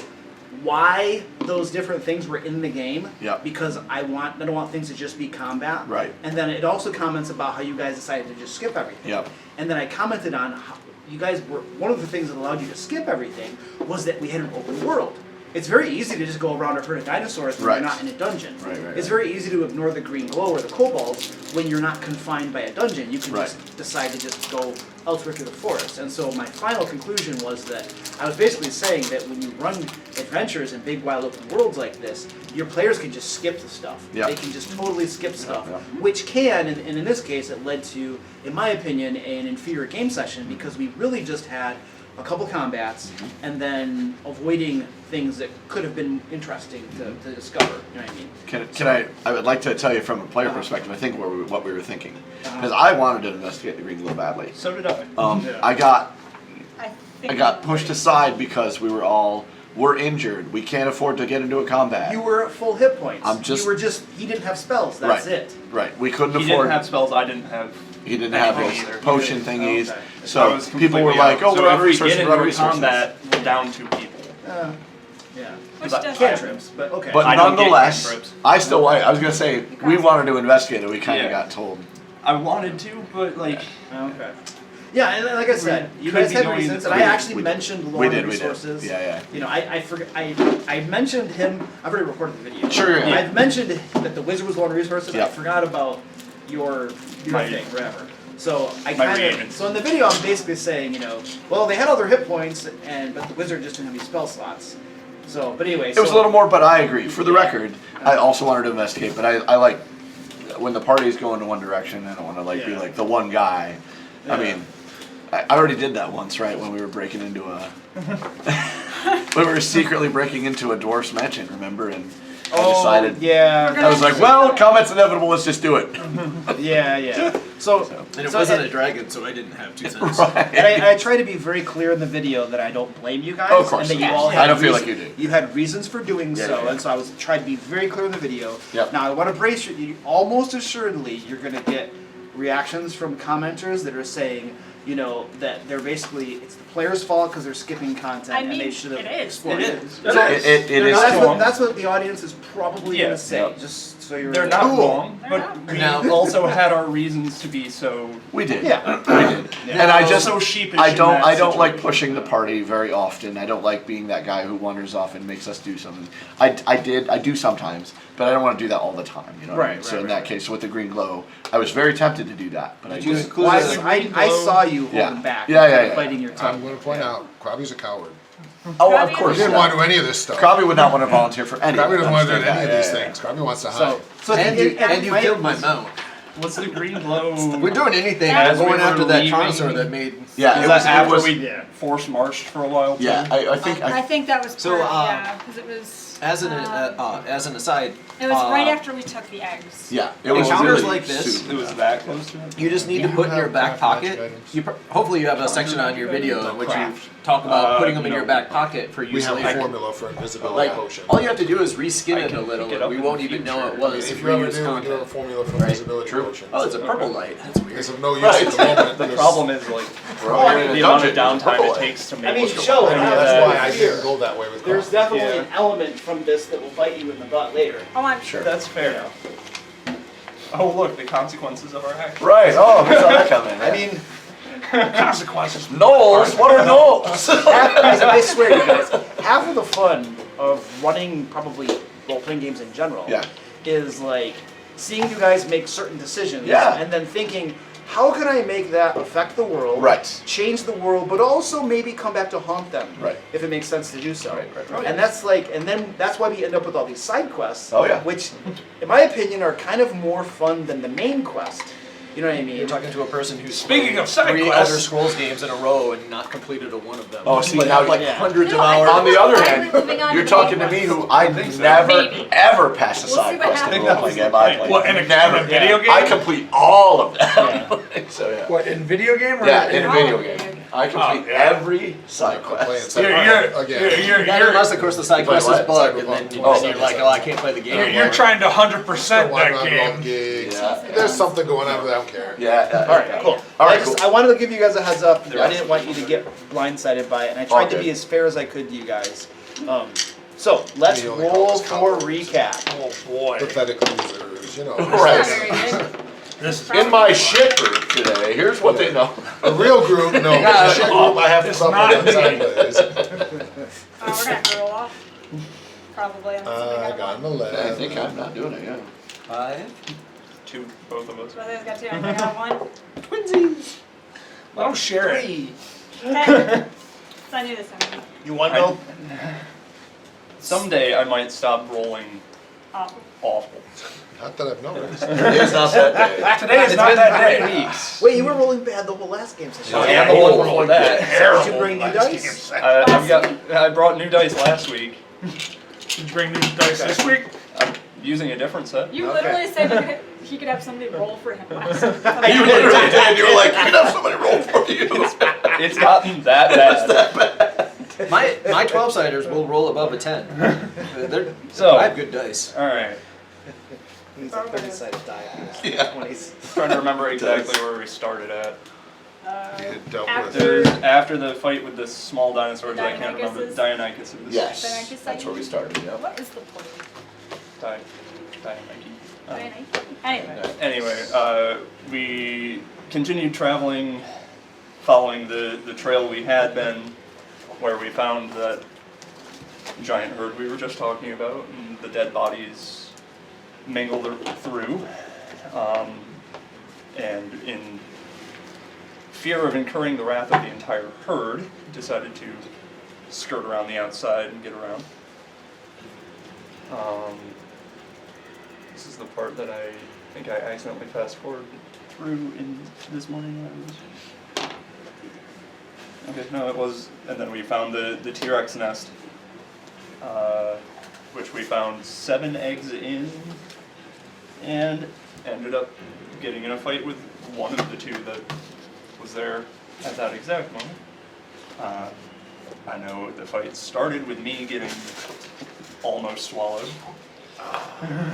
[SPEAKER 4] why those different things were in the game.
[SPEAKER 1] Yep.
[SPEAKER 4] Because I don't want things to just be combat.
[SPEAKER 1] Right.
[SPEAKER 4] And then it also comments about how you guys decided to just skip everything.
[SPEAKER 1] Yep.
[SPEAKER 4] And then I commented on how you guys were, one of the things that allowed you to skip everything was that we had an open world. It's very easy to just go around a herd of dinosaurs when
[SPEAKER 1] Right.
[SPEAKER 4] you're not in a dungeon.
[SPEAKER 1] Right.
[SPEAKER 4] It's very easy to ignore the green glow or the kobolds when you're not confined by a dungeon. You can
[SPEAKER 1] Right.
[SPEAKER 4] just decide to just go elsewhere through the forest. And so my final conclusion was that I was basically saying that when you run adventures in big wild open worlds like this, your players can just skip the stuff.
[SPEAKER 1] Yeah.
[SPEAKER 4] They can just totally skip stuff,
[SPEAKER 1] yeah.
[SPEAKER 4] which can, and in this case, it led to, in my opinion, an inferior game session because we really just had a couple combats and then avoiding things that could have been interesting to discover. You know what I mean?
[SPEAKER 1] Can I would like to tell you from a player perspective, I think what we were thinking. Because I wanted to investigate the green glow badly.
[SPEAKER 6] So did I.
[SPEAKER 1] I got
[SPEAKER 7] I
[SPEAKER 1] pushed aside because we're injured. We can't afford to get into a combat.
[SPEAKER 4] You were at full hit points. He didn't have spells. That's
[SPEAKER 1] Right.
[SPEAKER 4] it.
[SPEAKER 1] Right. We couldn't
[SPEAKER 6] He
[SPEAKER 1] afford.
[SPEAKER 6] didn't have spells. I didn't have.
[SPEAKER 1] He didn't have
[SPEAKER 6] anything
[SPEAKER 1] his
[SPEAKER 6] either.
[SPEAKER 1] potion
[SPEAKER 6] Okay.
[SPEAKER 1] thingies.
[SPEAKER 4] Okay.
[SPEAKER 1] So
[SPEAKER 6] I was
[SPEAKER 1] people were
[SPEAKER 6] completely
[SPEAKER 1] like,
[SPEAKER 6] out.
[SPEAKER 1] "Oh,
[SPEAKER 6] So
[SPEAKER 1] we're out of
[SPEAKER 6] if we
[SPEAKER 1] resources.
[SPEAKER 6] get
[SPEAKER 1] We're out of
[SPEAKER 6] into
[SPEAKER 1] resources."
[SPEAKER 6] combat, we're down 2 people.
[SPEAKER 4] Yeah.
[SPEAKER 7] Which
[SPEAKER 6] But
[SPEAKER 7] does
[SPEAKER 4] Cantrips, but okay.
[SPEAKER 1] But
[SPEAKER 6] I don't get
[SPEAKER 1] nonetheless,
[SPEAKER 6] cantrips.
[SPEAKER 1] I was gonna say we wanted to investigate it. We kind of
[SPEAKER 6] Yeah.
[SPEAKER 1] got told.
[SPEAKER 6] I wanted to, but like,
[SPEAKER 4] Okay. Yeah, and like I said, you
[SPEAKER 6] could
[SPEAKER 4] guys
[SPEAKER 6] be
[SPEAKER 4] had
[SPEAKER 6] doing-
[SPEAKER 4] reasons, and
[SPEAKER 1] we
[SPEAKER 4] I
[SPEAKER 1] did,
[SPEAKER 4] actually
[SPEAKER 1] we did.
[SPEAKER 4] mentioned
[SPEAKER 1] We
[SPEAKER 4] lore
[SPEAKER 1] did.
[SPEAKER 4] and
[SPEAKER 1] We did.
[SPEAKER 4] resources.
[SPEAKER 1] Yeah.
[SPEAKER 4] You know, I forgot. I mentioned him. I've already recorded the video.
[SPEAKER 1] Sure, yeah.
[SPEAKER 4] I've mentioned that the wizard was lore and resources. I
[SPEAKER 1] Yeah.
[SPEAKER 4] forgot about your
[SPEAKER 6] My-
[SPEAKER 4] thing, whatever. So I
[SPEAKER 6] My
[SPEAKER 4] kind of.
[SPEAKER 6] reagents.
[SPEAKER 4] So in the video, I'm basically saying, you know, well, they had all their hit points, but the wizard just didn't have any spell slots. So, but anyway,
[SPEAKER 1] It was a little more, but I agree. For the record, I also wanted to investigate, but I like when the party's going in one direction. I don't want to be
[SPEAKER 4] Yeah.
[SPEAKER 1] like the one guy. I
[SPEAKER 4] Yeah.
[SPEAKER 1] mean, I already did that once, right? When we were breaking into when we were secretly breaking into a dwarf's mansion, remember? And I decided.
[SPEAKER 4] Yeah.
[SPEAKER 1] I was like, well, combat's inevitable. Let's just do it.
[SPEAKER 4] Yeah. So
[SPEAKER 5] And it
[SPEAKER 4] so
[SPEAKER 5] wasn't a dragon, so I didn't have 2 cents.
[SPEAKER 4] And I try to be very clear in the video that I don't blame you guys.
[SPEAKER 1] Oh, of course.
[SPEAKER 4] And that you
[SPEAKER 7] Yeah.
[SPEAKER 4] all had
[SPEAKER 1] I don't feel like
[SPEAKER 4] reason-
[SPEAKER 1] you do.
[SPEAKER 4] You had reasons for doing
[SPEAKER 1] Yeah,
[SPEAKER 4] so,
[SPEAKER 1] yeah.
[SPEAKER 4] and so I was trying to be very clear in the video.
[SPEAKER 1] Yep.
[SPEAKER 4] Now I want to brace you. Almost assuredly, you're going to get reactions from commenters that are saying, you know, that they're basically it's the player's fault because they're skipping content
[SPEAKER 7] I
[SPEAKER 4] and they
[SPEAKER 7] mean,
[SPEAKER 4] should have
[SPEAKER 7] it is.
[SPEAKER 4] explored
[SPEAKER 6] It
[SPEAKER 4] it.
[SPEAKER 6] is.
[SPEAKER 4] So-
[SPEAKER 1] It
[SPEAKER 6] They're
[SPEAKER 1] is.
[SPEAKER 6] not
[SPEAKER 4] that's,
[SPEAKER 6] wrong.
[SPEAKER 4] that's what the audience is probably going
[SPEAKER 6] Yeah.
[SPEAKER 4] to say.
[SPEAKER 1] Yep.
[SPEAKER 4] Just so you're.
[SPEAKER 6] They're not wrong,
[SPEAKER 7] They're
[SPEAKER 6] but
[SPEAKER 7] not.
[SPEAKER 6] we
[SPEAKER 5] Now-
[SPEAKER 6] also had our reasons to be so.
[SPEAKER 1] We did.
[SPEAKER 4] Yeah.
[SPEAKER 1] We did. And I just
[SPEAKER 6] so sheepish.
[SPEAKER 1] I
[SPEAKER 6] in
[SPEAKER 1] don't
[SPEAKER 6] that
[SPEAKER 1] I don't like
[SPEAKER 6] situation.
[SPEAKER 1] pushing the party very often. I don't like being that guy who wanders off and makes us do something. I do sometimes, but I don't want to do that all the time. You know. what I mean?
[SPEAKER 4] Right,
[SPEAKER 1] So
[SPEAKER 4] right,
[SPEAKER 1] in that
[SPEAKER 4] right.
[SPEAKER 1] case, with the green glow, I was very tempted to do that, but I
[SPEAKER 5] Did you
[SPEAKER 1] just.
[SPEAKER 5] include
[SPEAKER 4] Well,
[SPEAKER 5] the
[SPEAKER 4] I
[SPEAKER 5] green
[SPEAKER 4] I
[SPEAKER 5] glow?
[SPEAKER 4] saw you
[SPEAKER 1] Yeah.
[SPEAKER 4] holding back.
[SPEAKER 1] Yeah, yeah, yeah.
[SPEAKER 4] Fighting your
[SPEAKER 2] I'm
[SPEAKER 4] tongue.
[SPEAKER 2] going to point out, Krabby's a coward.
[SPEAKER 1] Oh, of
[SPEAKER 7] Krabby
[SPEAKER 1] course.
[SPEAKER 2] He didn't
[SPEAKER 1] yeah.
[SPEAKER 2] want to do any of this stuff.
[SPEAKER 1] Krabby would not want to volunteer for any.
[SPEAKER 2] Krabby doesn't want to do
[SPEAKER 1] understand
[SPEAKER 2] any of
[SPEAKER 1] that.
[SPEAKER 2] these
[SPEAKER 1] Yeah, yeah,
[SPEAKER 2] things. Krabby wants to hide.
[SPEAKER 4] So
[SPEAKER 5] And you killed my mount.
[SPEAKER 6] What's the green glow?
[SPEAKER 5] We're doing anything.
[SPEAKER 7] As
[SPEAKER 5] We're going
[SPEAKER 6] we were
[SPEAKER 5] after that
[SPEAKER 6] leaving-
[SPEAKER 5] Tronosaur that made.
[SPEAKER 1] Yeah,
[SPEAKER 6] Was
[SPEAKER 1] it
[SPEAKER 6] that
[SPEAKER 1] was. It
[SPEAKER 6] after
[SPEAKER 1] was.
[SPEAKER 6] we
[SPEAKER 4] Yeah.
[SPEAKER 6] force marched for a while?
[SPEAKER 1] Yeah,
[SPEAKER 6] too?
[SPEAKER 1] I think.
[SPEAKER 7] I think that was
[SPEAKER 5] So,
[SPEAKER 7] part, yeah, because it was.
[SPEAKER 5] As an aside,
[SPEAKER 7] It was right after we took the eggs.
[SPEAKER 1] Yeah, it was
[SPEAKER 5] Encounters
[SPEAKER 1] really
[SPEAKER 5] like this.
[SPEAKER 1] super
[SPEAKER 6] It was
[SPEAKER 1] fast.
[SPEAKER 6] that close to it.
[SPEAKER 5] you just need to put in your back pocket. Hopefully you have a section on your video in which you talk about putting them in
[SPEAKER 6] no.
[SPEAKER 5] your back pocket for
[SPEAKER 2] We
[SPEAKER 5] use
[SPEAKER 2] have a
[SPEAKER 5] later.
[SPEAKER 2] formula for invisibility
[SPEAKER 5] Like,
[SPEAKER 2] potion.
[SPEAKER 5] all you have to do is reskin
[SPEAKER 6] I
[SPEAKER 5] it
[SPEAKER 6] can
[SPEAKER 5] a little,
[SPEAKER 6] pick it
[SPEAKER 5] and
[SPEAKER 6] up
[SPEAKER 5] we
[SPEAKER 6] in
[SPEAKER 5] won't
[SPEAKER 6] the
[SPEAKER 5] even know it
[SPEAKER 6] future.
[SPEAKER 5] was
[SPEAKER 2] If you ever
[SPEAKER 5] reused
[SPEAKER 2] do, we do have a
[SPEAKER 5] content.
[SPEAKER 2] formula for
[SPEAKER 5] Right.
[SPEAKER 2] invisibility
[SPEAKER 1] True.
[SPEAKER 2] potion.
[SPEAKER 5] Oh, it's a purple light. That's weird.
[SPEAKER 2] It's of no use at the moment.
[SPEAKER 6] The
[SPEAKER 2] because-
[SPEAKER 6] problem is like
[SPEAKER 1] We're all here in
[SPEAKER 6] the
[SPEAKER 1] a
[SPEAKER 6] amount of
[SPEAKER 1] dungeon.
[SPEAKER 6] downtime
[SPEAKER 1] Purple
[SPEAKER 6] it takes to make.
[SPEAKER 4] I mean,
[SPEAKER 6] it.
[SPEAKER 4] show it.
[SPEAKER 6] Any of
[SPEAKER 2] That's
[SPEAKER 6] that
[SPEAKER 2] why I
[SPEAKER 6] is-
[SPEAKER 2] didn't go that way with
[SPEAKER 4] There's
[SPEAKER 2] Krabby.
[SPEAKER 4] definitely
[SPEAKER 6] Yeah.
[SPEAKER 4] an element from this that will bite you in the butt later.
[SPEAKER 7] Oh, I'm sure.
[SPEAKER 6] That's fair. Oh look, the consequences of our actions.
[SPEAKER 1] Right. Oh, we saw that coming.
[SPEAKER 4] I mean,
[SPEAKER 3] Consequences.
[SPEAKER 1] Gnolls? What are gnolls?
[SPEAKER 4] I swear you guys, half of the fun of running probably role-playing games in general
[SPEAKER 1] Yeah.
[SPEAKER 4] is like seeing you guys make certain decisions
[SPEAKER 1] Yeah.
[SPEAKER 4] and then thinking, how can I make that affect the world,
[SPEAKER 1] Right.
[SPEAKER 4] change the world, but also maybe come back to haunt them,
[SPEAKER 1] Right.
[SPEAKER 4] if it makes sense to do so.
[SPEAKER 1] Right.
[SPEAKER 4] And that's like, and then that's why we end up with all these side quests,
[SPEAKER 1] Oh, yeah.
[SPEAKER 4] which, in my opinion, are kind of more fun than the main quest. You know what I mean?
[SPEAKER 5] You're talking to a person who's
[SPEAKER 3] Speaking of side
[SPEAKER 5] 3
[SPEAKER 3] quests-
[SPEAKER 5] Elder Scrolls games in a row and not completed a one of them.
[SPEAKER 1] Oh, see,
[SPEAKER 5] But
[SPEAKER 1] now
[SPEAKER 5] have, like
[SPEAKER 4] yeah.
[SPEAKER 5] hundreds of
[SPEAKER 7] No, I-
[SPEAKER 5] hours.
[SPEAKER 1] On the other
[SPEAKER 7] I'm moving
[SPEAKER 1] hand,
[SPEAKER 7] on
[SPEAKER 1] you're
[SPEAKER 7] to
[SPEAKER 1] talking
[SPEAKER 7] the
[SPEAKER 1] to me
[SPEAKER 7] main
[SPEAKER 1] who I
[SPEAKER 3] think so.
[SPEAKER 1] never,
[SPEAKER 7] Maybe.
[SPEAKER 1] ever pass a
[SPEAKER 7] We'll
[SPEAKER 1] side
[SPEAKER 7] see what
[SPEAKER 1] quest in a
[SPEAKER 7] happens.
[SPEAKER 1] role-playing game I play.
[SPEAKER 3] What, in a
[SPEAKER 1] Never.
[SPEAKER 3] video game?
[SPEAKER 1] I complete all of them.
[SPEAKER 4] Yeah.
[SPEAKER 1] So, yeah.
[SPEAKER 3] What, in video game or
[SPEAKER 1] Yeah, in a
[SPEAKER 7] Oh,
[SPEAKER 1] video
[SPEAKER 7] okay.
[SPEAKER 1] game. I complete
[SPEAKER 3] Oh, yeah.
[SPEAKER 1] every side
[SPEAKER 2] Playing
[SPEAKER 1] quest.
[SPEAKER 2] Cyberpunk again.
[SPEAKER 5] Yeah, unless of course the side quest is
[SPEAKER 1] what?
[SPEAKER 5] bugged, and then
[SPEAKER 2] Cyberpunk.
[SPEAKER 5] you're like, oh, I can't play the game.
[SPEAKER 3] You're trying to 100%
[SPEAKER 2] Why
[SPEAKER 3] that
[SPEAKER 2] not do all
[SPEAKER 3] game.
[SPEAKER 2] gigs?
[SPEAKER 1] Yeah.
[SPEAKER 2] There's something going on, but I don't care.
[SPEAKER 1] Yeah.
[SPEAKER 4] All right, cool.
[SPEAKER 1] All right,
[SPEAKER 4] I wanted to give you guys a heads up.
[SPEAKER 1] Yeah.
[SPEAKER 4] I didn't want you to get blindsided by it, and I tried to
[SPEAKER 1] good.
[SPEAKER 4] be as fair as I could to you guys. So let's
[SPEAKER 2] We only call
[SPEAKER 4] roll
[SPEAKER 2] this
[SPEAKER 4] for
[SPEAKER 2] cowards.
[SPEAKER 4] recap.
[SPEAKER 3] Oh boy.
[SPEAKER 2] Pathetic losers, you know.
[SPEAKER 1] Right.
[SPEAKER 7] Very good.
[SPEAKER 3] This is
[SPEAKER 1] In my shit group today, here's what they know.
[SPEAKER 2] A real group, no.
[SPEAKER 5] Yeah.
[SPEAKER 2] The shit group, I have to
[SPEAKER 3] It's
[SPEAKER 2] stop
[SPEAKER 3] not
[SPEAKER 2] on
[SPEAKER 3] me.
[SPEAKER 2] sideways.
[SPEAKER 7] We're gonna roll off. Probably. unless we
[SPEAKER 2] I
[SPEAKER 7] got
[SPEAKER 2] got
[SPEAKER 7] one.
[SPEAKER 2] an 11.
[SPEAKER 1] I think I'm not doing it, yeah.
[SPEAKER 5] 5.
[SPEAKER 6] 2, both of us.
[SPEAKER 7] Brothers got two. I got one.
[SPEAKER 5] Twinsies.
[SPEAKER 3] Let them share it.
[SPEAKER 4] 3.
[SPEAKER 7] Okay. So I knew this time.
[SPEAKER 4] You want to go?
[SPEAKER 6] Someday I might stop rolling
[SPEAKER 7] Awful.
[SPEAKER 6] awful.
[SPEAKER 2] Not that I've noticed.
[SPEAKER 1] It's not that day.
[SPEAKER 3] Today is
[SPEAKER 6] It's
[SPEAKER 3] not
[SPEAKER 6] been
[SPEAKER 3] that
[SPEAKER 6] 3
[SPEAKER 3] day.
[SPEAKER 6] weeks.
[SPEAKER 4] Wait, you were rolling bad the whole last game session.
[SPEAKER 6] And the one before that.
[SPEAKER 4] Did you bring new dice?
[SPEAKER 6] I brought new dice last week.
[SPEAKER 3] Did you bring new dice this week?
[SPEAKER 6] I'm using a different set.
[SPEAKER 7] You
[SPEAKER 4] Okay.
[SPEAKER 7] literally said he could have somebody roll for him last week.
[SPEAKER 1] You literally did. You were like, you can have somebody roll for you.
[SPEAKER 6] It's gotten that bad.
[SPEAKER 5] My 12-siders will roll above a 10.
[SPEAKER 6] So-
[SPEAKER 5] I have good dice.
[SPEAKER 6] Alright.
[SPEAKER 4] He's a 30-sided die.
[SPEAKER 1] Yeah.
[SPEAKER 4] 20s.
[SPEAKER 6] Trying to remember exactly where we started at.
[SPEAKER 2] You had dealt with
[SPEAKER 6] It was
[SPEAKER 2] it.
[SPEAKER 6] after the fight with the small dinosaurs that I can't remember.
[SPEAKER 7] Dionychus?
[SPEAKER 6] Dionychus.
[SPEAKER 1] Yes, that's where we started, yeah.
[SPEAKER 7] What is the point?
[SPEAKER 6] Dionychus.
[SPEAKER 7] Anyway.
[SPEAKER 6] Anyway, we continued traveling, following the trail we had been, where we found that giant herd we were just talking about, and the dead bodies mingled through. And in fear of incurring the wrath of the entire herd, decided to skirt around the outside and get around. This is the part that I think I accidentally fast forwarded through in this morning. Okay, no, it was, and then we found the T-Rex nest, which we found 7 eggs in, and ended up getting in a fight with one of the 2 that was there at that exact moment. I know the fight started with me getting almost swallowed.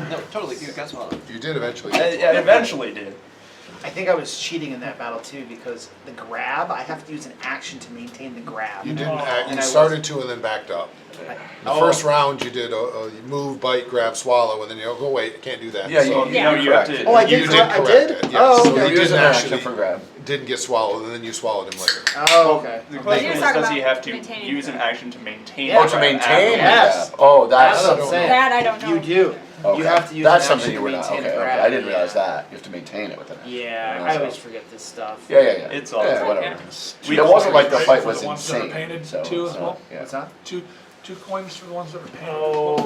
[SPEAKER 5] No, totally. You got swallowed.
[SPEAKER 2] You did eventually.
[SPEAKER 6] It eventually did.
[SPEAKER 4] I think I was cheating in that battle too because the grab, I have to use an action to maintain the grab.
[SPEAKER 2] You didn't.
[SPEAKER 4] And
[SPEAKER 2] You
[SPEAKER 4] I
[SPEAKER 2] started to and then backed up. The first round you did you move, bite, grab, swallow, and then you go, wait, I can't do that.
[SPEAKER 1] Yeah,
[SPEAKER 2] So
[SPEAKER 1] you,
[SPEAKER 7] Yeah.
[SPEAKER 6] You have to.
[SPEAKER 4] Oh, I
[SPEAKER 2] you
[SPEAKER 4] did.
[SPEAKER 2] did
[SPEAKER 4] I
[SPEAKER 2] correct
[SPEAKER 4] did.
[SPEAKER 2] it. Yes.
[SPEAKER 4] Oh,
[SPEAKER 2] So
[SPEAKER 4] okay.
[SPEAKER 2] you
[SPEAKER 1] use
[SPEAKER 2] didn't
[SPEAKER 1] an action
[SPEAKER 2] actually
[SPEAKER 1] for grab.
[SPEAKER 2] didn't get swallowed, and then you swallowed him later.
[SPEAKER 4] Oh, okay.
[SPEAKER 6] The
[SPEAKER 7] You're
[SPEAKER 6] question is,
[SPEAKER 7] talking
[SPEAKER 6] does he
[SPEAKER 7] about
[SPEAKER 6] have to
[SPEAKER 7] maintaining
[SPEAKER 6] use an
[SPEAKER 7] grab.
[SPEAKER 6] action to maintain?
[SPEAKER 4] Yeah.
[SPEAKER 1] Oh, to maintain
[SPEAKER 4] Yes.
[SPEAKER 1] the grab. Oh,
[SPEAKER 4] That's
[SPEAKER 1] that's
[SPEAKER 4] what I'm saying.
[SPEAKER 7] That I don't know.
[SPEAKER 4] You do.
[SPEAKER 1] okay.
[SPEAKER 4] You have to use
[SPEAKER 1] That's
[SPEAKER 4] an
[SPEAKER 1] something
[SPEAKER 4] action
[SPEAKER 1] you
[SPEAKER 4] to
[SPEAKER 1] were not.
[SPEAKER 4] maintain
[SPEAKER 1] Okay,
[SPEAKER 4] the
[SPEAKER 1] okay.
[SPEAKER 4] grab.
[SPEAKER 1] I didn't realize
[SPEAKER 4] Yeah.
[SPEAKER 1] that. You have to maintain it with an action.
[SPEAKER 4] Yeah,
[SPEAKER 1] Yeah,
[SPEAKER 4] I
[SPEAKER 1] so-
[SPEAKER 4] always forget this stuff.
[SPEAKER 1] Yeah.
[SPEAKER 6] It's all
[SPEAKER 1] Yeah,
[SPEAKER 6] good.
[SPEAKER 1] whatever.
[SPEAKER 6] We-
[SPEAKER 1] It wasn't like the
[SPEAKER 3] Right,
[SPEAKER 1] fight
[SPEAKER 3] for
[SPEAKER 1] was
[SPEAKER 3] the ones that are
[SPEAKER 1] insane.
[SPEAKER 3] painted
[SPEAKER 1] so,
[SPEAKER 3] too as
[SPEAKER 1] so,
[SPEAKER 3] well?
[SPEAKER 1] yeah.
[SPEAKER 4] What's that?
[SPEAKER 3] Two coins for the ones that are painted.
[SPEAKER 4] Oh.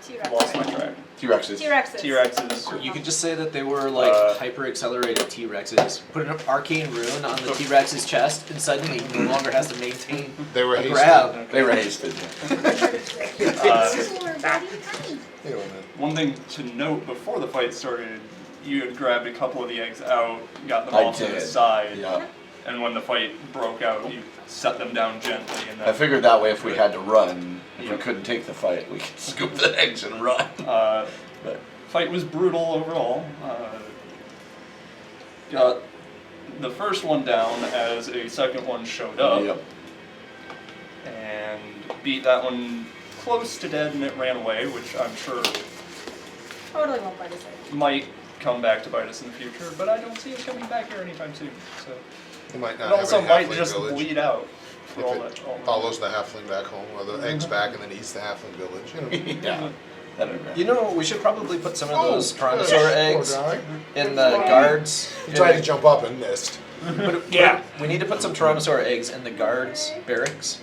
[SPEAKER 7] T-Rex.
[SPEAKER 6] Lost my track.
[SPEAKER 1] T-Rexes.
[SPEAKER 7] T-Rexes.
[SPEAKER 6] T-Rexes.
[SPEAKER 5] You could just say that they were like hyper-accelerated T-Rexes. Put an arcane rune on the T-Rex's chest, and suddenly he no longer has to maintain
[SPEAKER 2] They were
[SPEAKER 5] a
[SPEAKER 2] hasty.
[SPEAKER 5] grab.
[SPEAKER 1] They were hasted.
[SPEAKER 2] You know, man.
[SPEAKER 6] One thing to note before the fight started, you had grabbed a couple of the eggs out, got them
[SPEAKER 1] I
[SPEAKER 6] off to the
[SPEAKER 1] did.
[SPEAKER 6] side,
[SPEAKER 1] Yeah.
[SPEAKER 6] and when the fight broke out, you set them down gently. And
[SPEAKER 1] I
[SPEAKER 6] then,
[SPEAKER 1] figured that way if we had to run, if we
[SPEAKER 6] Yep.
[SPEAKER 1] couldn't take the fight, we could scoop the eggs and run. But
[SPEAKER 6] fight was brutal overall. Got the first one down as a second one showed up,
[SPEAKER 1] yep.
[SPEAKER 6] and beat that one close to dead, and it ran away, which I'm sure
[SPEAKER 7] Totally won't let us say.
[SPEAKER 6] might come back to bite us in the future, but I don't see it coming back here anytime soon. So
[SPEAKER 2] You might
[SPEAKER 6] it
[SPEAKER 2] not have
[SPEAKER 6] also
[SPEAKER 2] a
[SPEAKER 6] might
[SPEAKER 2] halfling
[SPEAKER 6] just
[SPEAKER 2] village.
[SPEAKER 6] bleed out. For all
[SPEAKER 2] If
[SPEAKER 6] that,
[SPEAKER 2] it
[SPEAKER 6] all that.
[SPEAKER 2] follows the halfling back home, or the eggs back and then eats the halfling village.
[SPEAKER 1] Yeah. That'd be
[SPEAKER 5] You know, we should probably put some of those
[SPEAKER 2] Oh,
[SPEAKER 5] Tyrannosaur
[SPEAKER 2] poor
[SPEAKER 5] eggs
[SPEAKER 2] guy.
[SPEAKER 5] in the guards.
[SPEAKER 2] He tried to jump up and missed.
[SPEAKER 3] Yeah,
[SPEAKER 5] We need to put some Tyrannosaur eggs in the guards' barracks.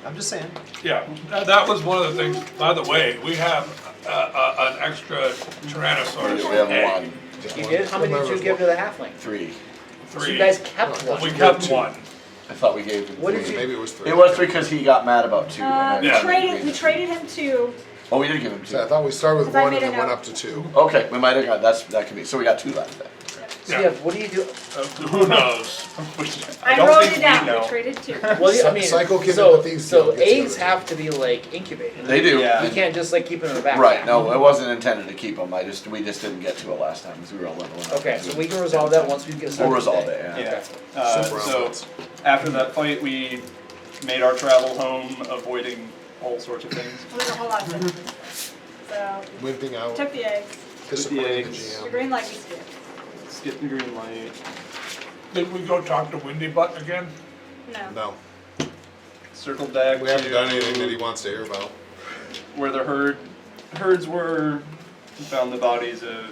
[SPEAKER 5] I'm just saying.
[SPEAKER 3] yeah. That was one of the things, by the way, we have an extra Tyrannosaurus
[SPEAKER 1] We have
[SPEAKER 3] egg.
[SPEAKER 1] one,
[SPEAKER 4] You did? How many did you give to the halfling?
[SPEAKER 1] 3.
[SPEAKER 4] So
[SPEAKER 3] 3.
[SPEAKER 4] you guys kept one.
[SPEAKER 3] We kept one.
[SPEAKER 1] I thought we gave him
[SPEAKER 4] What
[SPEAKER 1] 3.
[SPEAKER 4] did you-
[SPEAKER 2] Maybe it was 3.
[SPEAKER 1] It was 3 because he got mad about 2.
[SPEAKER 7] We
[SPEAKER 3] Yeah.
[SPEAKER 7] traded him 2.
[SPEAKER 1] Oh, we did give him 2.
[SPEAKER 2] So I thought we started with
[SPEAKER 7] Because I
[SPEAKER 2] 1
[SPEAKER 7] made
[SPEAKER 2] and
[SPEAKER 7] a
[SPEAKER 2] then went
[SPEAKER 7] note.
[SPEAKER 2] up to 2.
[SPEAKER 1] Okay, we might have got that can be. So we got 2 left then.
[SPEAKER 4] So yeah, what do you do?
[SPEAKER 3] Who knows?
[SPEAKER 7] I
[SPEAKER 6] don't
[SPEAKER 7] wrote
[SPEAKER 6] think
[SPEAKER 7] it
[SPEAKER 6] we
[SPEAKER 7] down.
[SPEAKER 6] know.
[SPEAKER 7] We traded 2.
[SPEAKER 4] Well, I mean,
[SPEAKER 2] Psycho Kid
[SPEAKER 4] so
[SPEAKER 2] and the Thieves
[SPEAKER 4] so
[SPEAKER 2] Guild gets the
[SPEAKER 4] eggs
[SPEAKER 2] other
[SPEAKER 4] have to be like incubated.
[SPEAKER 1] They do.
[SPEAKER 6] Yeah.
[SPEAKER 4] You can't just like keep them in a backpack.
[SPEAKER 1] Right. No, it wasn't intended to keep them. We just didn't get to it last time because we were all leveling up.
[SPEAKER 4] Okay, so we can resolve that once we get started.
[SPEAKER 1] We'll resolve
[SPEAKER 4] today.
[SPEAKER 1] it. Yeah.
[SPEAKER 6] Yeah.
[SPEAKER 2] Super
[SPEAKER 6] So
[SPEAKER 2] elements.
[SPEAKER 6] after that fight, we made our travel home, avoiding all sorts of things.
[SPEAKER 7] Well, there's a whole lot of things. So,
[SPEAKER 2] Wimping out,
[SPEAKER 7] took the eggs.
[SPEAKER 2] disappointing the
[SPEAKER 6] eggs.
[SPEAKER 7] The
[SPEAKER 2] GM.
[SPEAKER 7] green light we skipped.
[SPEAKER 6] Skip the green light.
[SPEAKER 3] Did we go talk to Windy Butt again?
[SPEAKER 7] No.
[SPEAKER 2] No,
[SPEAKER 6] Circled back
[SPEAKER 2] we haven't
[SPEAKER 6] to
[SPEAKER 2] done anything that he wants to hear about.
[SPEAKER 6] where the herds were. We found the bodies of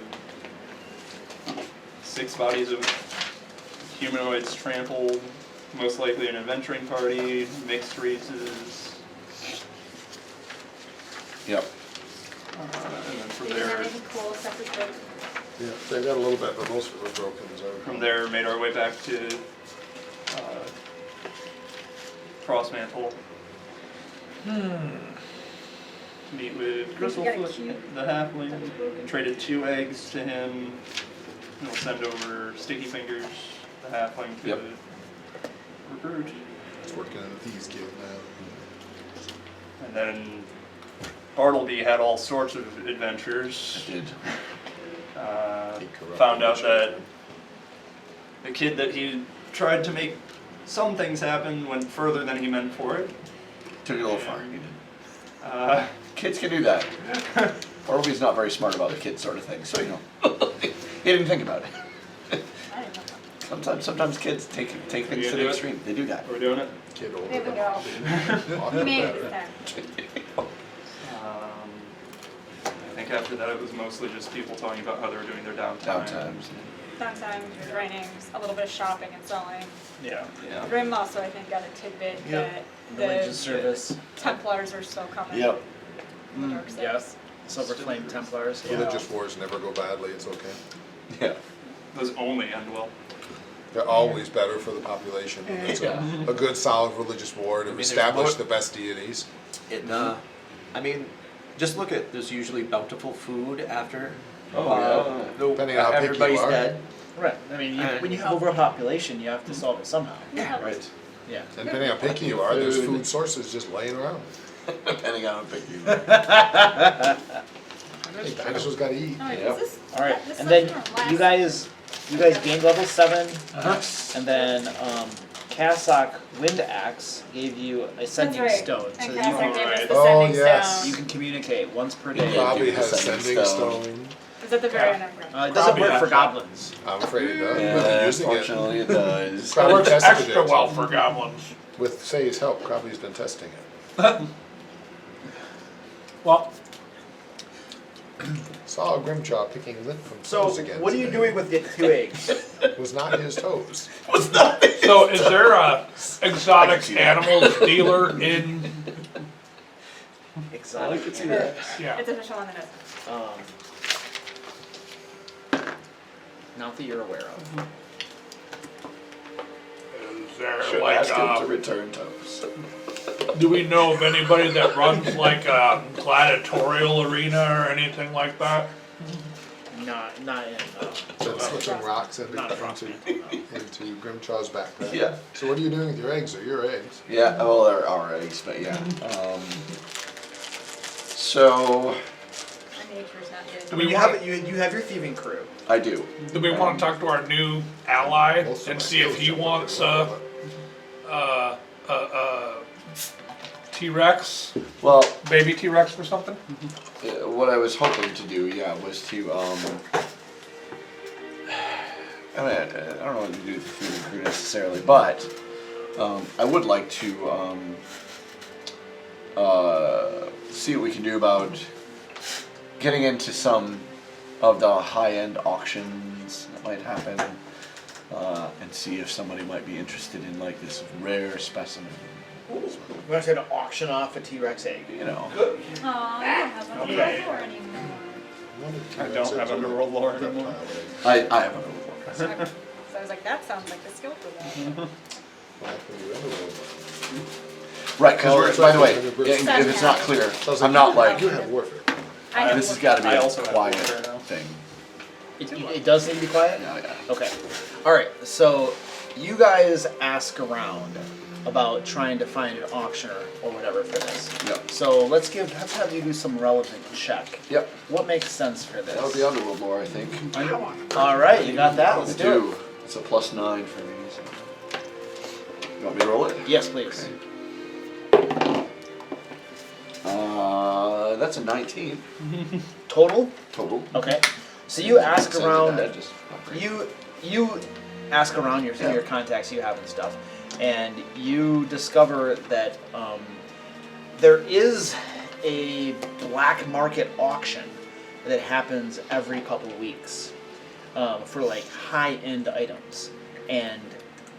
[SPEAKER 6] 6 bodies of humanoids trampled, most likely an adventuring party, mixed races.
[SPEAKER 1] Yep.
[SPEAKER 6] And then from
[SPEAKER 7] We didn't have
[SPEAKER 6] there,
[SPEAKER 7] anything cool except for food.
[SPEAKER 2] Yeah, they got a little bit, but most of it was broken.
[SPEAKER 6] from there made our way back to Frostmantle. Meet with
[SPEAKER 7] Think we got a
[SPEAKER 6] Gristlefoot,
[SPEAKER 7] cue?
[SPEAKER 6] the halfling. Traded 2 eggs to him. We'll send over Sticky Fingers, the halfling, to
[SPEAKER 1] Yep.
[SPEAKER 6] recruit.
[SPEAKER 2] It's working in the Thieves Guild now.
[SPEAKER 6] And then Bartleby had all sorts of adventures.
[SPEAKER 1] Did.
[SPEAKER 6] Found out that the kid that he tried to make some things happen went further than he meant for it.
[SPEAKER 1] Took it a little far. He did. Kids can do that. Orby's not very smart about the kid sort of thing, so you know. He didn't think about it.
[SPEAKER 7] I didn't know that.
[SPEAKER 1] Sometimes kids take things
[SPEAKER 6] You
[SPEAKER 1] to
[SPEAKER 6] do
[SPEAKER 1] the
[SPEAKER 6] it?
[SPEAKER 1] extreme. They do that.
[SPEAKER 6] We're doing it.
[SPEAKER 2] Kid older
[SPEAKER 7] There we
[SPEAKER 2] than
[SPEAKER 7] go.
[SPEAKER 2] Often
[SPEAKER 7] Maybe
[SPEAKER 2] better.
[SPEAKER 7] it's time.
[SPEAKER 6] I think after that it was mostly just people talking about how they were doing their downtime.
[SPEAKER 1] Downtimes.
[SPEAKER 7] Downtime, trainings, a little bit of shopping and selling.
[SPEAKER 6] Yeah.
[SPEAKER 7] Grim also, I think, got a tidbit that
[SPEAKER 4] Religious
[SPEAKER 7] the
[SPEAKER 4] service.
[SPEAKER 7] Templars are still coming.
[SPEAKER 1] Yep.
[SPEAKER 7] In the Dark
[SPEAKER 4] Yep.
[SPEAKER 7] Sides.
[SPEAKER 4] Silver Flame Templars. Yeah.
[SPEAKER 2] Religious wars never go badly, it's okay.
[SPEAKER 1] Yeah.
[SPEAKER 6] Those only end well.
[SPEAKER 2] They're always better for the population. It's a good solid religious war to
[SPEAKER 5] there's
[SPEAKER 2] establish
[SPEAKER 5] more-
[SPEAKER 2] the best deities.
[SPEAKER 5] I mean, just look at, there's usually bountiful food after.
[SPEAKER 2] Depending on how picky you
[SPEAKER 5] everybody's
[SPEAKER 2] are.
[SPEAKER 5] dead.
[SPEAKER 4] Right. I mean,
[SPEAKER 5] And-
[SPEAKER 4] when you have overpopulation, you have to solve it somehow.
[SPEAKER 7] Yeah.
[SPEAKER 1] Right.
[SPEAKER 4] Yeah.
[SPEAKER 2] And depending on how picky you are, there's food sources just laying around.
[SPEAKER 1] Depending on how big you
[SPEAKER 2] Hey, dinosaurs gotta eat.
[SPEAKER 7] Oh, wait,
[SPEAKER 1] Yep.
[SPEAKER 7] is this?
[SPEAKER 4] All right.
[SPEAKER 7] This
[SPEAKER 4] And
[SPEAKER 7] stuff's
[SPEAKER 4] then
[SPEAKER 7] from last-
[SPEAKER 4] you guys gained level 7,
[SPEAKER 1] Uh-huh.
[SPEAKER 4] and then Cassock Wind Axe gave you a sending
[SPEAKER 7] That's right.
[SPEAKER 4] stone, so
[SPEAKER 7] And
[SPEAKER 4] that
[SPEAKER 7] Cassock gave us
[SPEAKER 6] Alright.
[SPEAKER 7] the
[SPEAKER 2] Oh,
[SPEAKER 7] sending
[SPEAKER 2] yes.
[SPEAKER 7] stone.
[SPEAKER 4] you can communicate once per
[SPEAKER 1] Yeah.
[SPEAKER 4] day.
[SPEAKER 2] Probably
[SPEAKER 1] give
[SPEAKER 2] has
[SPEAKER 1] the
[SPEAKER 2] sending
[SPEAKER 1] sending
[SPEAKER 2] stone.
[SPEAKER 7] It's at the very end of it.
[SPEAKER 4] It doesn't
[SPEAKER 3] Probably
[SPEAKER 4] work
[SPEAKER 3] has
[SPEAKER 4] for
[SPEAKER 3] that.
[SPEAKER 4] goblins.
[SPEAKER 2] I'm afraid it does.
[SPEAKER 1] Yeah,
[SPEAKER 2] But they're using it.
[SPEAKER 1] unfortunately it does.
[SPEAKER 3] It
[SPEAKER 2] Probably
[SPEAKER 3] works
[SPEAKER 2] tested
[SPEAKER 3] extra
[SPEAKER 2] it.
[SPEAKER 3] well for goblins.
[SPEAKER 2] With Say's help, Crowley's been testing it.
[SPEAKER 3] Well,
[SPEAKER 2] Saw a Grimjaw picking lint from
[SPEAKER 4] So,
[SPEAKER 2] toes again.
[SPEAKER 4] what are you
[SPEAKER 2] today.
[SPEAKER 4] doing with the 2 eggs?
[SPEAKER 2] It was not his toes.
[SPEAKER 3] so is there a exotic
[SPEAKER 1] see that.
[SPEAKER 3] animals dealer in?
[SPEAKER 4] Exotic.
[SPEAKER 3] Yeah.
[SPEAKER 7] It's official on the note.
[SPEAKER 4] Not that you're aware of.
[SPEAKER 3] Is there
[SPEAKER 1] Should
[SPEAKER 3] like
[SPEAKER 1] ask him to return toes.
[SPEAKER 3] do we know of anybody that runs like a gladiatorial arena or anything like that?
[SPEAKER 4] Not in.
[SPEAKER 2] Been slipping rocks into
[SPEAKER 4] Not a
[SPEAKER 2] Grimjaw's backpack.
[SPEAKER 1] Yeah.
[SPEAKER 2] So what are you doing with your eggs? Are your eggs?
[SPEAKER 1] Yeah, well, they're our eggs, but yeah. So,
[SPEAKER 7] My nature's not good.
[SPEAKER 3] Do
[SPEAKER 4] I mean,
[SPEAKER 3] we
[SPEAKER 4] you
[SPEAKER 3] want?
[SPEAKER 4] have you have your thieving crew.
[SPEAKER 1] I do.
[SPEAKER 3] Do we want to talk to our new ally
[SPEAKER 2] Most of
[SPEAKER 3] and
[SPEAKER 2] my
[SPEAKER 3] see if
[SPEAKER 2] skills
[SPEAKER 3] he
[SPEAKER 2] don't
[SPEAKER 3] wants
[SPEAKER 2] work well,
[SPEAKER 3] T-Rex,
[SPEAKER 1] Well,
[SPEAKER 3] baby T-Rex or something?
[SPEAKER 1] what I was hoping to do, yeah, was to I mean, I don't know what to do with the food and crew necessarily, but I would like to see what we can do about getting into some of the high-end auctions that might happen, and see if somebody might be interested in like this rare specimen.
[SPEAKER 4] We're gonna try to auction off a T-Rex egg.
[SPEAKER 1] You know.
[SPEAKER 7] Aw, you don't have one of
[SPEAKER 4] Okay.
[SPEAKER 7] those for anymore.
[SPEAKER 6] I don't have Underworld lore anymore.
[SPEAKER 1] I have a little more.
[SPEAKER 7] So I was like, that sounds like the skill for that.
[SPEAKER 1] Right, because
[SPEAKER 2] Oh,
[SPEAKER 1] we're,
[SPEAKER 2] that's
[SPEAKER 1] by the way,
[SPEAKER 2] right,
[SPEAKER 1] if it's not clear,
[SPEAKER 2] Sounds
[SPEAKER 1] I'm not like,
[SPEAKER 2] You have warfare.
[SPEAKER 7] I have
[SPEAKER 1] this has
[SPEAKER 7] one.
[SPEAKER 1] got to be
[SPEAKER 6] I
[SPEAKER 1] a
[SPEAKER 6] also have
[SPEAKER 1] quiet
[SPEAKER 6] warfare now.
[SPEAKER 1] thing.
[SPEAKER 4] It does need to be quiet?
[SPEAKER 1] Yeah, yeah.
[SPEAKER 4] Okay. Alright, so you guys ask around about trying to find an auctioneer or whatever for this.
[SPEAKER 1] Yep.
[SPEAKER 4] So let's have you do some relevant check.
[SPEAKER 1] Yep.
[SPEAKER 4] What makes sense for this?
[SPEAKER 1] That would be Underworld lore, I think.
[SPEAKER 4] Alright, you got that? Let's do it.
[SPEAKER 1] It's a +9 for me. So. You want me to roll it?
[SPEAKER 4] Yes, please.
[SPEAKER 1] That's a 19
[SPEAKER 4] Total?
[SPEAKER 1] total.
[SPEAKER 4] Okay. So you ask
[SPEAKER 1] Besides
[SPEAKER 4] around
[SPEAKER 1] that, just not great.
[SPEAKER 4] you ask around your contacts you have and stuff, and you discover that there is a black market auction that happens every couple of weeks for like high-end items, and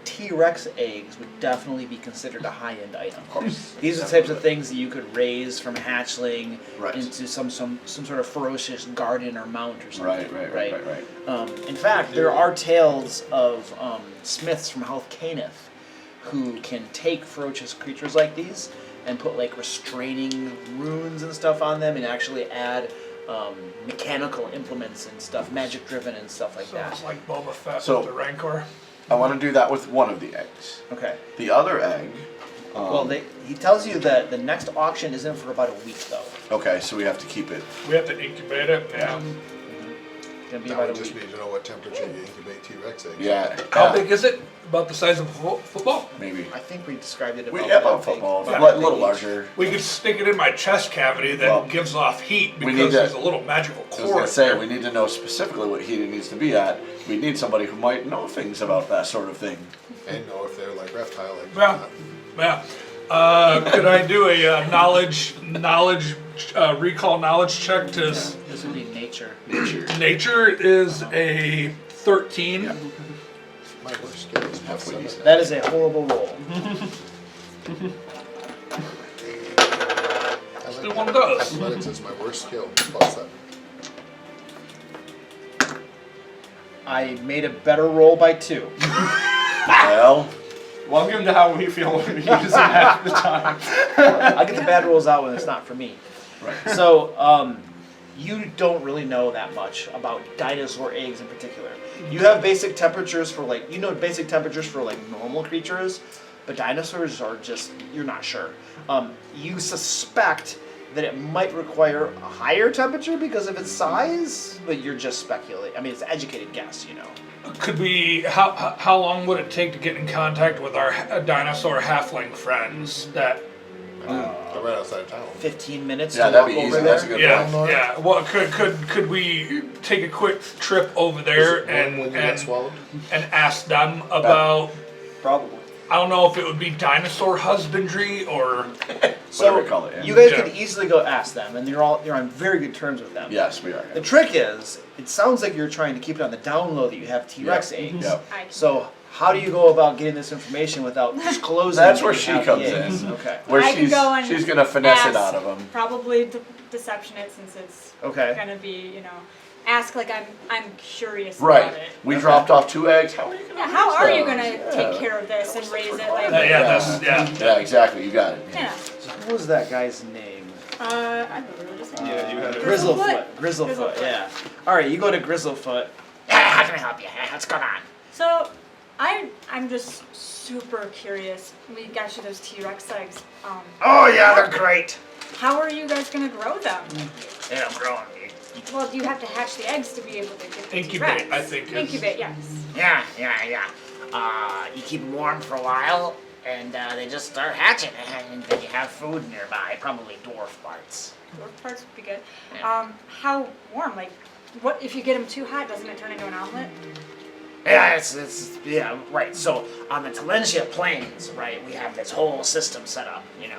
[SPEAKER 4] T-Rex eggs would definitely be considered a high-end item.
[SPEAKER 1] Of course.
[SPEAKER 4] These are the types of things that you could raise from hatchling
[SPEAKER 1] Right.
[SPEAKER 4] into some sort of ferocious garden or mount or something.
[SPEAKER 1] Right.
[SPEAKER 4] In fact, there are tales of smiths from House Kundarak who can take ferocious creatures like these and put like restraining runes and stuff on them and actually add mechanical implements and stuff, magic driven and stuff like
[SPEAKER 3] So
[SPEAKER 4] that.
[SPEAKER 3] it's like Boba Fett
[SPEAKER 1] So-
[SPEAKER 3] with the Rancor.
[SPEAKER 1] I want to do that with one of the eggs.
[SPEAKER 4] Okay.
[SPEAKER 1] The other egg.
[SPEAKER 4] Well, he tells you that the next auction isn't for about a week though.
[SPEAKER 1] Okay, so we have to keep it.
[SPEAKER 3] We have to incubate it. Yeah.
[SPEAKER 4] It's gonna be
[SPEAKER 2] That
[SPEAKER 4] about
[SPEAKER 2] would
[SPEAKER 4] a
[SPEAKER 2] just
[SPEAKER 4] week.
[SPEAKER 2] need to know what temperature you incubate T-Rex eggs.
[SPEAKER 1] Yeah.
[SPEAKER 3] How big is it? About the size of a football?
[SPEAKER 1] Maybe.
[SPEAKER 4] I think we described it
[SPEAKER 1] We
[SPEAKER 4] about
[SPEAKER 1] have
[SPEAKER 4] that
[SPEAKER 1] a
[SPEAKER 4] big.
[SPEAKER 1] football,
[SPEAKER 3] Yeah.
[SPEAKER 1] a little larger.
[SPEAKER 3] We could stick it in my chest cavity that
[SPEAKER 1] Well,
[SPEAKER 3] gives off heat
[SPEAKER 1] we need
[SPEAKER 3] because
[SPEAKER 1] to-
[SPEAKER 3] there's a little magical
[SPEAKER 1] I was
[SPEAKER 3] core.
[SPEAKER 1] gonna
[SPEAKER 3] in
[SPEAKER 1] say
[SPEAKER 3] there.
[SPEAKER 1] we need to know specifically what heat it needs to be at. We need somebody who might know things about that sort of thing.
[SPEAKER 2] And know if they're like reptile eggs. or
[SPEAKER 3] Yeah.
[SPEAKER 2] not.
[SPEAKER 3] Yeah. Could I do a recall knowledge check to
[SPEAKER 4] This would be nature.
[SPEAKER 3] nature is a 13.
[SPEAKER 1] Yeah.
[SPEAKER 2] My worst skill is
[SPEAKER 1] Halfway
[SPEAKER 2] +7.
[SPEAKER 1] decent.
[SPEAKER 4] That is a horrible roll.
[SPEAKER 3] Still one of those.
[SPEAKER 2] Athletics is my worst skill. +7.
[SPEAKER 4] I made a better roll by 2.
[SPEAKER 1] Well,
[SPEAKER 6] Welcome to how we feel when we use it half the time.
[SPEAKER 4] I get the bad rolls out when it's not for me.
[SPEAKER 1] right.
[SPEAKER 4] So, you don't really know that much about dinosaur eggs in particular. You have basic temperatures for like, basic temperatures for like normal creatures, but dinosaurs are just, you're not sure. You suspect that it might require a higher temperature because of its size, but you're just speculating. I mean, it's an educated guess, you know.
[SPEAKER 3] Could we? How long would it take to get in contact with our dinosaur halfling friends? That
[SPEAKER 2] They're right outside of town.
[SPEAKER 4] 15 minutes
[SPEAKER 1] Yeah,
[SPEAKER 4] to
[SPEAKER 1] that'd
[SPEAKER 4] walk
[SPEAKER 1] be
[SPEAKER 4] over
[SPEAKER 1] easy.
[SPEAKER 4] there.
[SPEAKER 1] That's a good
[SPEAKER 3] yeah,
[SPEAKER 1] point.
[SPEAKER 3] yeah. Well, could we take a quick trip over there
[SPEAKER 2] Was it warm when you got swallowed?
[SPEAKER 3] and ask them about?
[SPEAKER 6] Probably.
[SPEAKER 3] I don't know if it would be dinosaur husbandry or.
[SPEAKER 4] So
[SPEAKER 1] Whatever you call it, yeah.
[SPEAKER 4] you guys
[SPEAKER 3] Yeah.
[SPEAKER 4] could easily go ask them, and you're on very good terms with them.
[SPEAKER 1] Yes, we are.
[SPEAKER 4] The trick is, it sounds like you're trying to keep it on the down low that you have T-Rex
[SPEAKER 1] Yep.
[SPEAKER 4] eggs.
[SPEAKER 1] Yep.
[SPEAKER 4] So how do you go about getting this information without disclosing?
[SPEAKER 1] That's
[SPEAKER 4] that
[SPEAKER 1] where
[SPEAKER 4] you
[SPEAKER 1] she
[SPEAKER 4] have
[SPEAKER 1] comes
[SPEAKER 4] the eggs?
[SPEAKER 1] in.
[SPEAKER 4] Okay.
[SPEAKER 1] Where
[SPEAKER 7] I can go and
[SPEAKER 1] she's gonna finesse it
[SPEAKER 7] ask,
[SPEAKER 1] out of them.
[SPEAKER 7] Probably deception it since it's
[SPEAKER 4] Okay.
[SPEAKER 7] gonna be, ask like I'm curious
[SPEAKER 1] Right.
[SPEAKER 7] about it.
[SPEAKER 1] We dropped off 2 eggs. How are you gonna?
[SPEAKER 7] Yeah, how
[SPEAKER 1] raise
[SPEAKER 7] are you
[SPEAKER 1] those?
[SPEAKER 7] gonna
[SPEAKER 1] Yeah.
[SPEAKER 7] take care of this and raise it like?
[SPEAKER 1] Yeah, exactly. You got it.
[SPEAKER 7] Yeah.
[SPEAKER 4] What was that guy's name?
[SPEAKER 7] I really just.
[SPEAKER 6] Yeah, you had it.
[SPEAKER 4] Grizzlefoot. Grizzlefoot. Yeah. All right, you go to Grizzlefoot. How can I help you? What's going on?
[SPEAKER 7] So, I'm just super curious. We got you those T-Rex eggs.
[SPEAKER 4] Oh yeah, they're great.
[SPEAKER 7] How are you guys gonna grow them?
[SPEAKER 4] They don't grow on me.
[SPEAKER 7] Well, you have to hatch the eggs to be able to get the
[SPEAKER 3] Incubate,
[SPEAKER 7] T-Rex.
[SPEAKER 3] I think is-
[SPEAKER 7] Incubate, yes.
[SPEAKER 8] Yeah. You keep them warm for a while, and they just start hatching, and then you have food nearby, probably dwarf parts.
[SPEAKER 7] Dwarf parts would be good.
[SPEAKER 8] Yeah.
[SPEAKER 7] How warm? Like, what if you get them too hot? Doesn't it turn into an omelet?
[SPEAKER 8] Yeah, it's yeah, right. So on the Talentia plains, right, we have this whole system set up, you know.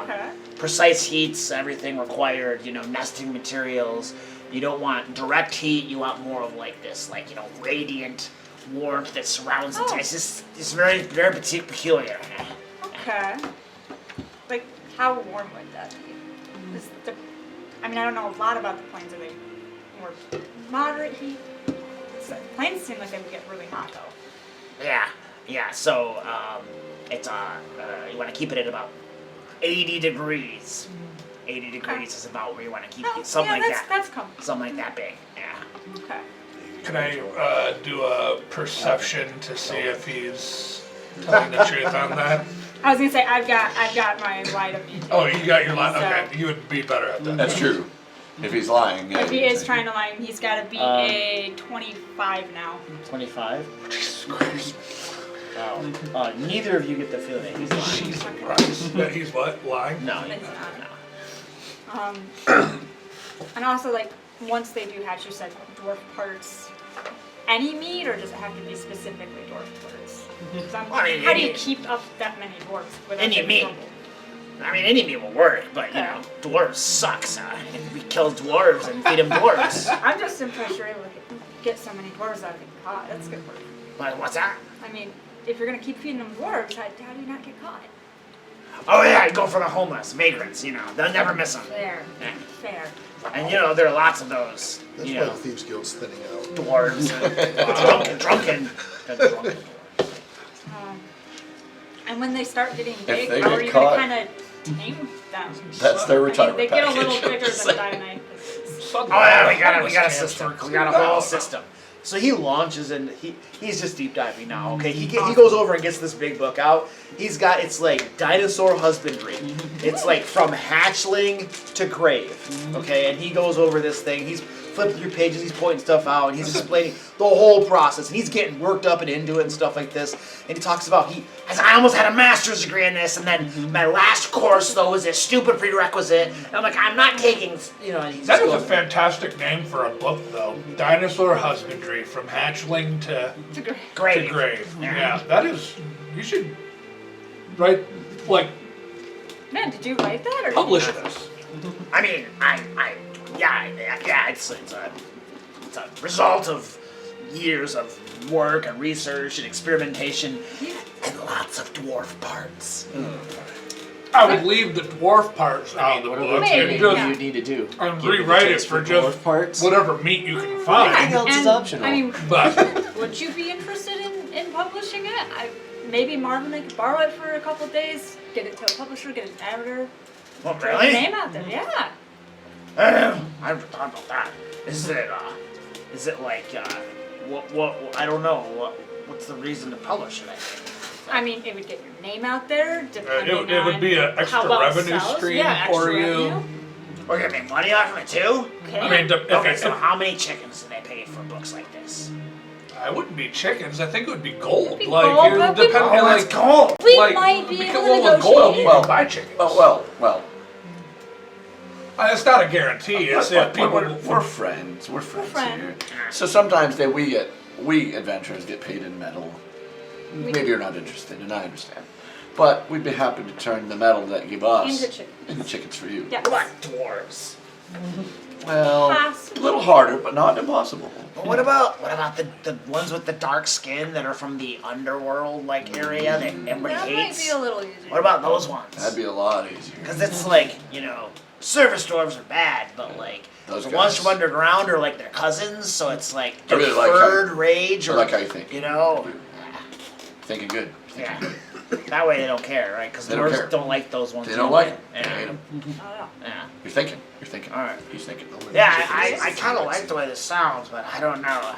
[SPEAKER 7] Okay.
[SPEAKER 8] Precise heats, everything required, you know, nesting materials. You don't want direct heat, you want more of like this, like, you know, radiant warmth that surrounds the tent. It's very, very peculiar.
[SPEAKER 7] Okay. Like, how warm would that be? I mean, I don't know a lot about the plains. Are they more moderate heat? The plains seem like they would get really hot, though.
[SPEAKER 8] Yeah. So, it's you want to keep it at about 80 degrees. 80 degrees is about where you want to keep it. Something like that.
[SPEAKER 7] That's comfortable.
[SPEAKER 8] Something like that big. Yeah.
[SPEAKER 7] Okay.
[SPEAKER 3] Can I do a perception to see if he's telling the truth on that?
[SPEAKER 7] I was gonna say I've got my light of me.
[SPEAKER 3] Oh, you got your line.
[SPEAKER 7] So-
[SPEAKER 3] Okay, you would be better at that.
[SPEAKER 1] That's true. If he's lying, yeah.
[SPEAKER 7] If he
[SPEAKER 1] you'd
[SPEAKER 7] is
[SPEAKER 1] say-
[SPEAKER 7] trying to lie, he's got to be a 25 now.
[SPEAKER 8] 25.
[SPEAKER 3] Jesus Christ.
[SPEAKER 8] Wow. Neither of you get the feeling that he's lying.
[SPEAKER 3] Jesus Christ. That he's what? Lying?
[SPEAKER 8] No,
[SPEAKER 7] It's
[SPEAKER 8] he's
[SPEAKER 7] not.
[SPEAKER 8] no.
[SPEAKER 7] And also, like, once they do hatch, you said dwarf parts. Any meat, or does it have to be specifically dwarf parts? 'Cause
[SPEAKER 8] I mean,
[SPEAKER 7] how do you
[SPEAKER 8] any-
[SPEAKER 7] keep up that many dwarves without
[SPEAKER 8] Any
[SPEAKER 7] getting
[SPEAKER 8] meat.
[SPEAKER 7] trouble?
[SPEAKER 8] I mean, any meat will work, but you know, dwarves suck. So we kill dwarves and feed them dwarves.
[SPEAKER 7] I'm just impressed you're able to get so many dwarves out of the pot. That's good work.
[SPEAKER 8] But what's that?
[SPEAKER 7] I mean, if you're gonna keep feeding them dwarves, how do you not get caught?
[SPEAKER 8] Oh yeah, I go for the homeless, vagrants. You know, they'll never miss them.
[SPEAKER 7] Fair.
[SPEAKER 8] Yeah.
[SPEAKER 7] Fair.
[SPEAKER 8] And you know, there are lots of those.
[SPEAKER 2] That's
[SPEAKER 8] You
[SPEAKER 2] why
[SPEAKER 8] know,
[SPEAKER 2] the Thieves Guild's thinning out.
[SPEAKER 8] dwarves, and drunken.
[SPEAKER 7] And when they start getting
[SPEAKER 1] If
[SPEAKER 7] big,
[SPEAKER 1] they
[SPEAKER 7] how
[SPEAKER 1] get
[SPEAKER 7] are you
[SPEAKER 1] caught-
[SPEAKER 7] gonna kind of tame them?
[SPEAKER 1] That's their
[SPEAKER 7] I mean,
[SPEAKER 1] retirement
[SPEAKER 7] they get a
[SPEAKER 1] package.
[SPEAKER 7] little bigger
[SPEAKER 1] Just
[SPEAKER 7] than
[SPEAKER 1] saying.
[SPEAKER 7] Dynamite.
[SPEAKER 8] Oh yeah, we got a system. We got a whole system. So he launches and he's just deep diving now. Okay, he goes over and gets this big book out. It's like dinosaur husbandry. It's like from hatchling to grave. Okay, and he goes over this thing. He's flipping through pages. He's pointing stuff out and he's explaining the whole process. And he's getting worked up and into it and stuff like this. And he talks about I almost had a master's degree in this, and then my last course though was this stupid prerequisite. And I'm like, I'm not taking, you know. And he's
[SPEAKER 3] That
[SPEAKER 8] just
[SPEAKER 3] is a
[SPEAKER 8] going,
[SPEAKER 3] fantastic name for a book, though. Dinosaur Husbandry, from hatchling to
[SPEAKER 8] grave.
[SPEAKER 3] grave. Yeah, that is. You should write, like,
[SPEAKER 7] Man, did you write that or
[SPEAKER 3] publish
[SPEAKER 7] did you not?
[SPEAKER 3] this.
[SPEAKER 8] I mean, yeah, it's a result of years of work and research and experimentation and lots of dwarf parts.
[SPEAKER 3] I would leave the dwarf parts out of the
[SPEAKER 5] What
[SPEAKER 3] book
[SPEAKER 5] other
[SPEAKER 7] Maybe,
[SPEAKER 3] and
[SPEAKER 5] training
[SPEAKER 3] just
[SPEAKER 5] do you need to do?
[SPEAKER 3] and
[SPEAKER 5] Give me the
[SPEAKER 3] rewrite it
[SPEAKER 5] taste
[SPEAKER 3] for
[SPEAKER 5] dwarf
[SPEAKER 3] just
[SPEAKER 5] parts.
[SPEAKER 3] whatever meat you can
[SPEAKER 5] Everything
[SPEAKER 3] find.
[SPEAKER 5] else is optional.
[SPEAKER 7] I mean,
[SPEAKER 3] But
[SPEAKER 7] would you be interested in publishing it? Maybe Marvin could borrow it for a couple of days, get it to a publisher, get an editor,
[SPEAKER 8] Well,
[SPEAKER 7] throw your
[SPEAKER 8] really?
[SPEAKER 7] name out there. Yeah.
[SPEAKER 8] I haven't thought about that. Is it like, what, I don't know, what's the reason to publish it, I think?
[SPEAKER 7] I mean, it would get your name out there, depending
[SPEAKER 3] it would
[SPEAKER 7] on
[SPEAKER 3] be an
[SPEAKER 7] how
[SPEAKER 3] extra
[SPEAKER 7] well it
[SPEAKER 3] revenue
[SPEAKER 7] sells.
[SPEAKER 3] stream
[SPEAKER 7] Yeah,
[SPEAKER 3] for
[SPEAKER 7] extra
[SPEAKER 3] you.
[SPEAKER 7] revenue.
[SPEAKER 8] We're gonna make money off of it too?
[SPEAKER 7] Okay.
[SPEAKER 3] I mean,
[SPEAKER 8] Okay, so how many chickens do they pay for books like this?
[SPEAKER 3] I wouldn't be chickens. I think it would be gold.
[SPEAKER 7] Be
[SPEAKER 3] Like
[SPEAKER 7] gold,
[SPEAKER 3] it would
[SPEAKER 7] but we-
[SPEAKER 3] depend.
[SPEAKER 8] Oh,
[SPEAKER 3] Like
[SPEAKER 8] that's gold!
[SPEAKER 7] we
[SPEAKER 3] like,
[SPEAKER 7] might be
[SPEAKER 3] because,
[SPEAKER 7] able to
[SPEAKER 3] well, with
[SPEAKER 7] negotiate.
[SPEAKER 3] gold, you can buy chickens.
[SPEAKER 1] Well.
[SPEAKER 3] It's not a guarantee. It's if people.
[SPEAKER 1] We're friends. We're friends
[SPEAKER 7] friends.
[SPEAKER 1] here. So sometimes we adventurers get paid in metal. Maybe you're not interested, and I understand. But we'd be happy to turn the metal that you give us
[SPEAKER 7] Into chickens.
[SPEAKER 1] into chickens for you.
[SPEAKER 7] Yeah.
[SPEAKER 8] What dwarves?
[SPEAKER 1] Well,
[SPEAKER 7] Possibly.
[SPEAKER 1] a little harder, but not impossible.
[SPEAKER 8] But what about the ones with the dark skin that are from the underworld like area that everybody
[SPEAKER 7] That might
[SPEAKER 8] hates?
[SPEAKER 7] be a little easier.
[SPEAKER 8] What about those ones?
[SPEAKER 1] That'd be a lot easier.
[SPEAKER 8] Because it's like, you know, service dwarves are bad, but like
[SPEAKER 1] Those
[SPEAKER 8] the
[SPEAKER 1] guys.
[SPEAKER 8] ones from underground are like their cousins, so it's like
[SPEAKER 1] I really like how-
[SPEAKER 8] third rage
[SPEAKER 1] I
[SPEAKER 8] or
[SPEAKER 1] like how you think.
[SPEAKER 8] you know,
[SPEAKER 1] Thinking good.
[SPEAKER 8] yeah. That way they don't care, right? Because
[SPEAKER 1] They don't care.
[SPEAKER 8] dwarves don't like those ones.
[SPEAKER 1] They don't like it. They
[SPEAKER 8] Yeah.
[SPEAKER 1] hate 'em.
[SPEAKER 7] Oh,
[SPEAKER 8] Yeah.
[SPEAKER 1] You're thinking. All
[SPEAKER 8] Alright.
[SPEAKER 1] He's thinking.
[SPEAKER 8] Yeah, I kind of like the way this sounds, but I don't know.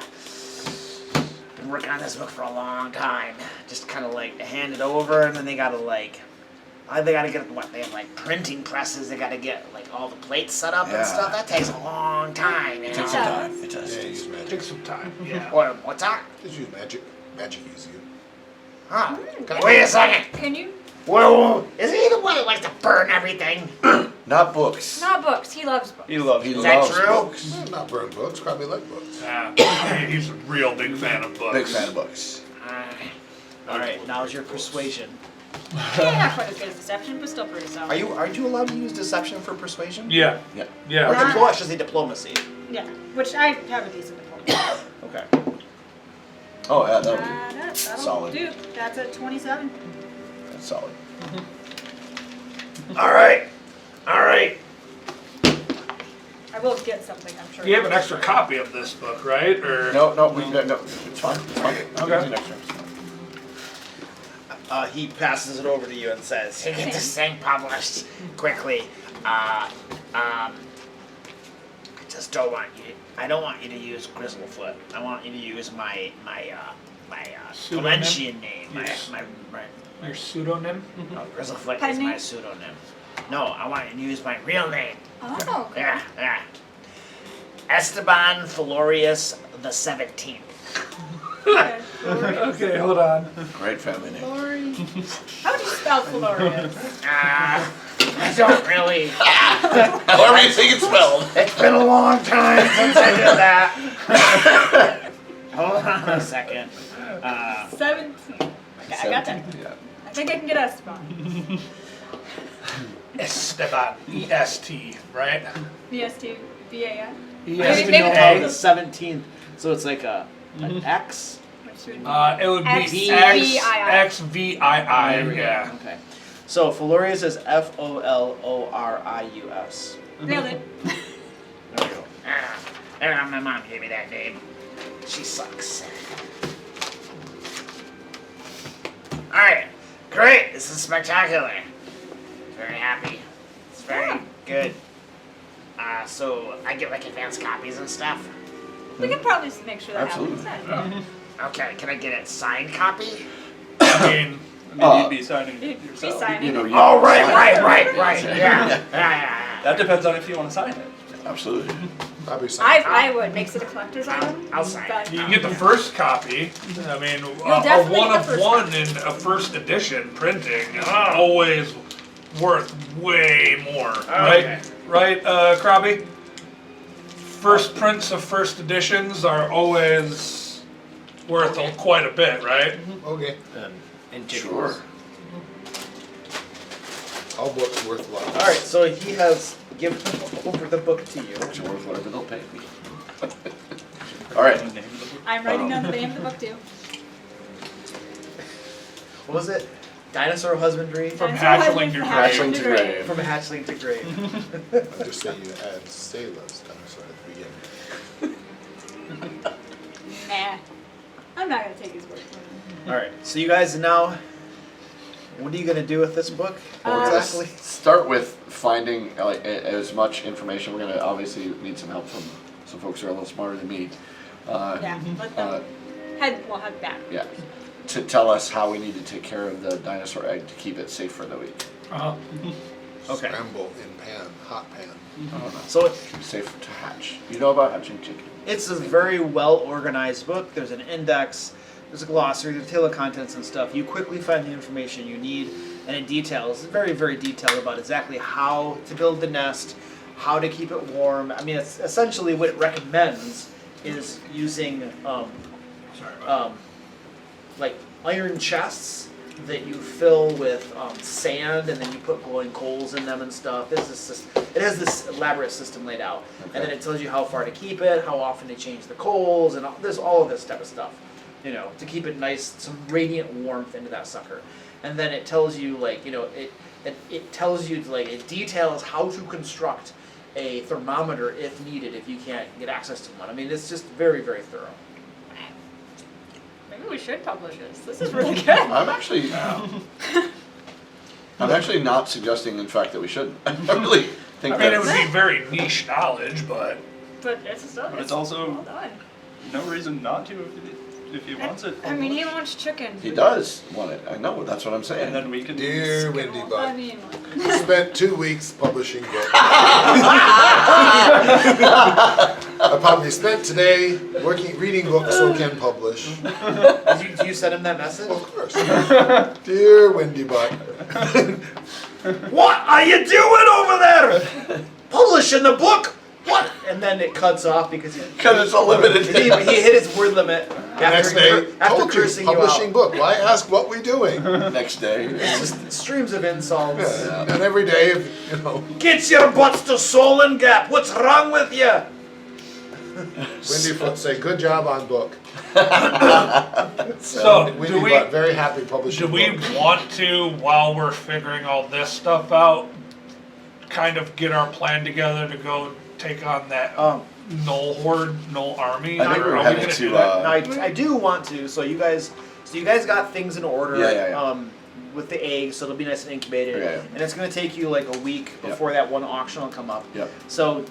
[SPEAKER 8] Been working on this book for a long time. Just kind of like hand it over, and then they gotta they gotta get what? They have like printing presses. They gotta get like all the plates set up
[SPEAKER 1] Yeah.
[SPEAKER 8] and stuff. That takes a long time. You
[SPEAKER 1] It
[SPEAKER 8] know?
[SPEAKER 1] takes some time. It does.
[SPEAKER 2] Yeah, use magic.
[SPEAKER 3] Take some time. Yeah.
[SPEAKER 8] What's that?
[SPEAKER 2] Just use magic. Magic use you.
[SPEAKER 8] Huh? Wait a second.
[SPEAKER 7] Can you
[SPEAKER 8] Well, is he the one that likes to burn everything?
[SPEAKER 1] Not books.
[SPEAKER 7] Not books. He loves books.
[SPEAKER 6] He loves
[SPEAKER 1] He
[SPEAKER 6] books.
[SPEAKER 8] that
[SPEAKER 1] loves
[SPEAKER 8] true?
[SPEAKER 1] books.
[SPEAKER 2] Not burn books, probably like books.
[SPEAKER 3] Yeah, he's a real big fan of books.
[SPEAKER 1] Big fan of books.
[SPEAKER 8] All right, now's your persuasion.
[SPEAKER 7] Yeah, not quite as good as deception, but still pretty solid.
[SPEAKER 8] Aren't you allowed to use deception for persuasion?
[SPEAKER 3] Yeah,
[SPEAKER 1] Yeah.
[SPEAKER 8] Or
[SPEAKER 3] yeah.
[SPEAKER 8] I should say diplomacy.
[SPEAKER 7] Yeah, which I have a decent diplomacy.
[SPEAKER 8] Okay.
[SPEAKER 1] Oh yeah, that'll be
[SPEAKER 7] That'll
[SPEAKER 1] solid.
[SPEAKER 7] do. That's a 27.
[SPEAKER 1] that's solid.
[SPEAKER 8] All right.
[SPEAKER 7] I will get something, I'm sure.
[SPEAKER 3] You have an extra copy of this book, right? Or
[SPEAKER 1] No, it's fine. It's fine.
[SPEAKER 3] Okay.
[SPEAKER 1] Next time.
[SPEAKER 8] He passes it over to you and says, "To get this thing published quickly, I just don't want you. I don't want you to use Grizzlefoot. I want you to use my
[SPEAKER 3] Pseudonym?
[SPEAKER 8] Valencian name.
[SPEAKER 3] Yes.
[SPEAKER 8] My
[SPEAKER 3] your pseudonym?
[SPEAKER 8] no, Grizzlefoot
[SPEAKER 7] Pen
[SPEAKER 8] is my
[SPEAKER 7] name?
[SPEAKER 8] pseudonym. No, I want you to use my real name.
[SPEAKER 7] Oh, okay.
[SPEAKER 8] Yeah. Esteban Felorius the 17th.
[SPEAKER 7] Okay.
[SPEAKER 3] Okay, hold on.
[SPEAKER 1] Great family name.
[SPEAKER 7] Lori. How would you spell Florian?
[SPEAKER 8] I don't really.
[SPEAKER 1] However you think it's spelled.
[SPEAKER 8] It's been a long time since I did that. Hold on a second.
[SPEAKER 7] 17. Okay, I got that.
[SPEAKER 1] Yeah.
[SPEAKER 7] I think I can get Esteban.
[SPEAKER 3] Esteban. E-S-T, right?
[SPEAKER 7] B-S-T-B-A-N.
[SPEAKER 3] E-S-T.
[SPEAKER 7] Maybe
[SPEAKER 8] A,
[SPEAKER 7] that's
[SPEAKER 8] 17th. So it's like an X.
[SPEAKER 7] Which would be
[SPEAKER 3] It would be
[SPEAKER 7] X-V-I-I.
[SPEAKER 3] X-V-I-I,
[SPEAKER 8] There we go.
[SPEAKER 3] yeah.
[SPEAKER 8] Okay. So Felorius is Folorius.
[SPEAKER 7] Nailed it.
[SPEAKER 8] There we go. My mom gave me that name. She sucks. Alright. Great. This is spectacular. Very happy. It's very good. So I get like advanced copies and stuff.
[SPEAKER 7] We can probably make sure that
[SPEAKER 1] Absolutely.
[SPEAKER 7] happens.
[SPEAKER 8] Okay, can I get a signed copy?
[SPEAKER 3] I mean,
[SPEAKER 6] You'd be signing it
[SPEAKER 7] You'd be
[SPEAKER 6] yourself.
[SPEAKER 7] signing.
[SPEAKER 1] You know, you
[SPEAKER 8] Oh, right. Yeah.
[SPEAKER 6] That depends on if you want to sign it.
[SPEAKER 1] Absolutely.
[SPEAKER 2] Probably something.
[SPEAKER 7] I would. Makes it a collector's item.
[SPEAKER 8] I'll sign
[SPEAKER 7] but-
[SPEAKER 8] it.
[SPEAKER 3] you can get the first copy. I mean, a
[SPEAKER 7] definitely
[SPEAKER 3] one
[SPEAKER 7] get
[SPEAKER 3] of
[SPEAKER 7] the first
[SPEAKER 3] one in a first edition printing is always worth way more,
[SPEAKER 8] Okay.
[SPEAKER 3] right? Right, Krabby? First prints of first editions are always worth quite a bit, right?
[SPEAKER 2] Okay.
[SPEAKER 5] And
[SPEAKER 1] Sure.
[SPEAKER 2] All books worth a lot.
[SPEAKER 8] Alright, so he has given over the book to you.
[SPEAKER 1] Books are worth whatever they'll pay me. All right.
[SPEAKER 6] The name of the book.
[SPEAKER 7] I'm writing down the name of the book too.
[SPEAKER 8] What was it? Dinosaur husbandry?
[SPEAKER 3] From
[SPEAKER 7] Dinosaur
[SPEAKER 3] hatchling to
[SPEAKER 7] husband,
[SPEAKER 1] Hatchling to
[SPEAKER 7] grave.
[SPEAKER 1] grave.
[SPEAKER 8] From hatchling to grave.
[SPEAKER 2] I'm just saying you add Sayla's dinosaur at the beginning.
[SPEAKER 7] Nah. I'm not gonna take his word for it.
[SPEAKER 8] Alright, so you guys now, what are you going to do with this book?
[SPEAKER 1] We're gonna
[SPEAKER 8] Exactly.
[SPEAKER 1] start with finding like as much information. We're gonna obviously need some help from some folks who are a little smarter than me.
[SPEAKER 7] Yeah, let them head back.
[SPEAKER 1] Yeah. To tell us how we need to take care of the dinosaur egg to keep it safe for the week.
[SPEAKER 8] Okay.
[SPEAKER 2] Scramble in pan, hot pan.
[SPEAKER 8] So
[SPEAKER 1] Safe to hatch. You know about hatching chicken?
[SPEAKER 8] it's a very well organized book. There's an index, there's a glossary, there's a table of contents and stuff. You quickly find the information you need, and it details, very, very detailed about exactly how to build the nest, how to keep it warm. I mean, it's essentially what it recommends is using like iron chests that you fill with sand, and then you put glowing coals in them and stuff. It has this elaborate system laid out, and then it tells you how far to keep it, how often to change the coals, and there's all of this type of stuff, you know, to keep it nice, some radiant warmth into that sucker. And then it tells you, like, you know, it tells you, like, it details how to construct a thermometer if needed, if you can't get access to one. I mean, it's just very, very thorough.
[SPEAKER 7] Maybe we should publish this. This is really good.
[SPEAKER 1] I'm actually not suggesting, in fact, that we shouldn't. I really think
[SPEAKER 3] I mean, it
[SPEAKER 1] that
[SPEAKER 3] would be very niche knowledge, but
[SPEAKER 7] But it's still
[SPEAKER 6] But it's also
[SPEAKER 7] well done.
[SPEAKER 6] no reason not to if he wants it.
[SPEAKER 7] I mean, he wants chicken.
[SPEAKER 1] he does want it. I know. That's what I'm saying.
[SPEAKER 6] And then we can.
[SPEAKER 2] Dear Windy
[SPEAKER 7] I
[SPEAKER 2] Bug,
[SPEAKER 7] mean,
[SPEAKER 2] spent 2 weeks publishing books. I probably spent today reading books so can publish.
[SPEAKER 8] Do you send him that message?
[SPEAKER 2] Of course. Dear Windy Bug,
[SPEAKER 8] What are you doing over there? Publishing the book? What? And then it cuts off because
[SPEAKER 1] it's a limited.
[SPEAKER 8] he hit his word limit
[SPEAKER 2] Next day,
[SPEAKER 8] after
[SPEAKER 2] told you,
[SPEAKER 8] cursing you
[SPEAKER 2] publishing
[SPEAKER 8] out.
[SPEAKER 2] book. Why ask what we doing?
[SPEAKER 1] Next day.
[SPEAKER 8] It's just streams of insults.
[SPEAKER 2] And every day, you know,
[SPEAKER 8] Get your butts to Solon Gap. What's wrong with you?
[SPEAKER 2] Windy Foot say, good job on book.
[SPEAKER 3] So,
[SPEAKER 2] Windy
[SPEAKER 3] do we,
[SPEAKER 2] Butt, very happy publishing
[SPEAKER 3] do we
[SPEAKER 2] book.
[SPEAKER 3] want to, while we're figuring all this stuff out, kind of get our plan together to go take on that gnoll horde, gnoll army?
[SPEAKER 1] I think
[SPEAKER 3] or
[SPEAKER 1] we're
[SPEAKER 3] are we
[SPEAKER 1] headed
[SPEAKER 3] gonna
[SPEAKER 1] to,
[SPEAKER 3] do that?
[SPEAKER 8] Now, I do want to. So you guys got things in order.
[SPEAKER 1] Yeah.
[SPEAKER 8] With the eggs, so it'll be nice and incubated.
[SPEAKER 1] Yeah.
[SPEAKER 8] And it's gonna take you like a week before that one auction will come up.
[SPEAKER 1] Yep.
[SPEAKER 8] So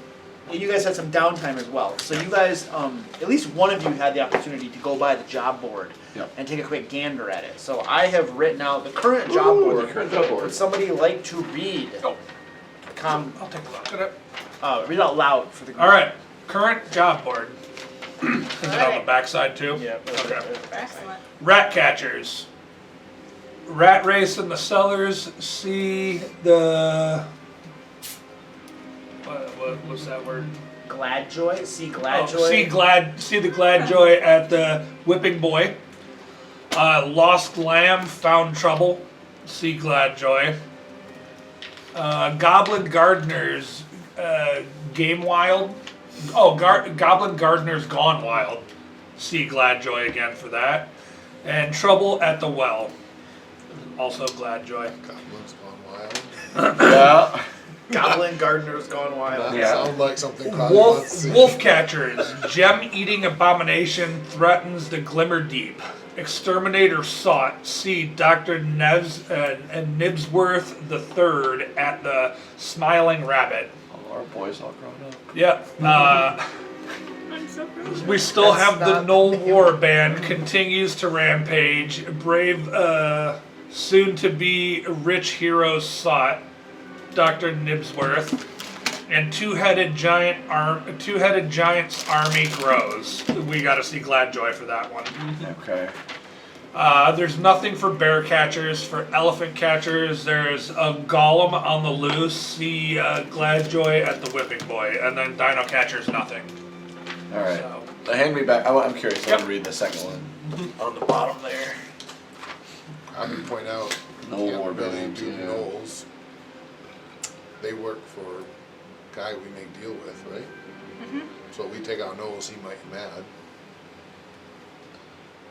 [SPEAKER 8] you guys had some downtime as well. So you guys, at least one of you had the opportunity to go by the job board
[SPEAKER 1] Yep.
[SPEAKER 8] and take a quick gander at it. So I have written out the current job board.
[SPEAKER 1] current job board.
[SPEAKER 8] Would somebody like to read?
[SPEAKER 3] Oh.
[SPEAKER 8] I'll
[SPEAKER 3] take a look at it.
[SPEAKER 8] read it out loud for the group.
[SPEAKER 3] All right, current job board. Is it on the backside too?
[SPEAKER 8] Yeah.
[SPEAKER 3] Okay.
[SPEAKER 7] Excellent.
[SPEAKER 3] Rat catchers. Rat race in the cellars. See the. What was that word?
[SPEAKER 8] Gladjoy. See
[SPEAKER 3] Oh,
[SPEAKER 8] Gladjoy.
[SPEAKER 3] see the Gladjoy at the Whipping Boy. Lost lamb found trouble. See Gladjoy. Goblin gardeners game wild. Oh, Goblin gardeners gone wild. See Gladjoy again for that. And trouble at the well. Also Gladjoy.
[SPEAKER 2] Goblin's gone wild.
[SPEAKER 1] Yeah.
[SPEAKER 8] Goblin gardeners gone wild.
[SPEAKER 2] That
[SPEAKER 1] Yeah.
[SPEAKER 2] sounds like something Cloudy wants to see.
[SPEAKER 3] Wolf catchers. Gem-eating abomination threatens the Glimmer Deep. Exterminator sought. See Dr. Nibsworth III at the Smiling Rabbit.
[SPEAKER 1] Oh, our boys all grown up.
[SPEAKER 3] Yep.
[SPEAKER 7] I'm so proud.
[SPEAKER 3] We still
[SPEAKER 8] That's
[SPEAKER 3] have the
[SPEAKER 8] not
[SPEAKER 3] Gnoll War Band continues to rampage. Brave, soon-to-be rich heroes sought. Dr. Nibsworth. And two-headed giant's army grows. We got to see Gladjoy for that one.
[SPEAKER 1] Okay.
[SPEAKER 3] There's nothing for bear catchers. For elephant catchers, there's a golem on the loose. See Gladjoy at the Whipping Boy, and then dino catchers, nothing.
[SPEAKER 1] All right.
[SPEAKER 3] So,
[SPEAKER 1] Hand me back. I'm curious. I
[SPEAKER 3] Yep.
[SPEAKER 1] want to read the second one on the bottom there.
[SPEAKER 2] I can point out,
[SPEAKER 1] No
[SPEAKER 2] yeah,
[SPEAKER 1] more
[SPEAKER 2] really
[SPEAKER 1] buildings.
[SPEAKER 2] do
[SPEAKER 1] Yeah.
[SPEAKER 2] gnolls. They work for a guy we make deal with, right? So if we take out gnolls, he might be mad.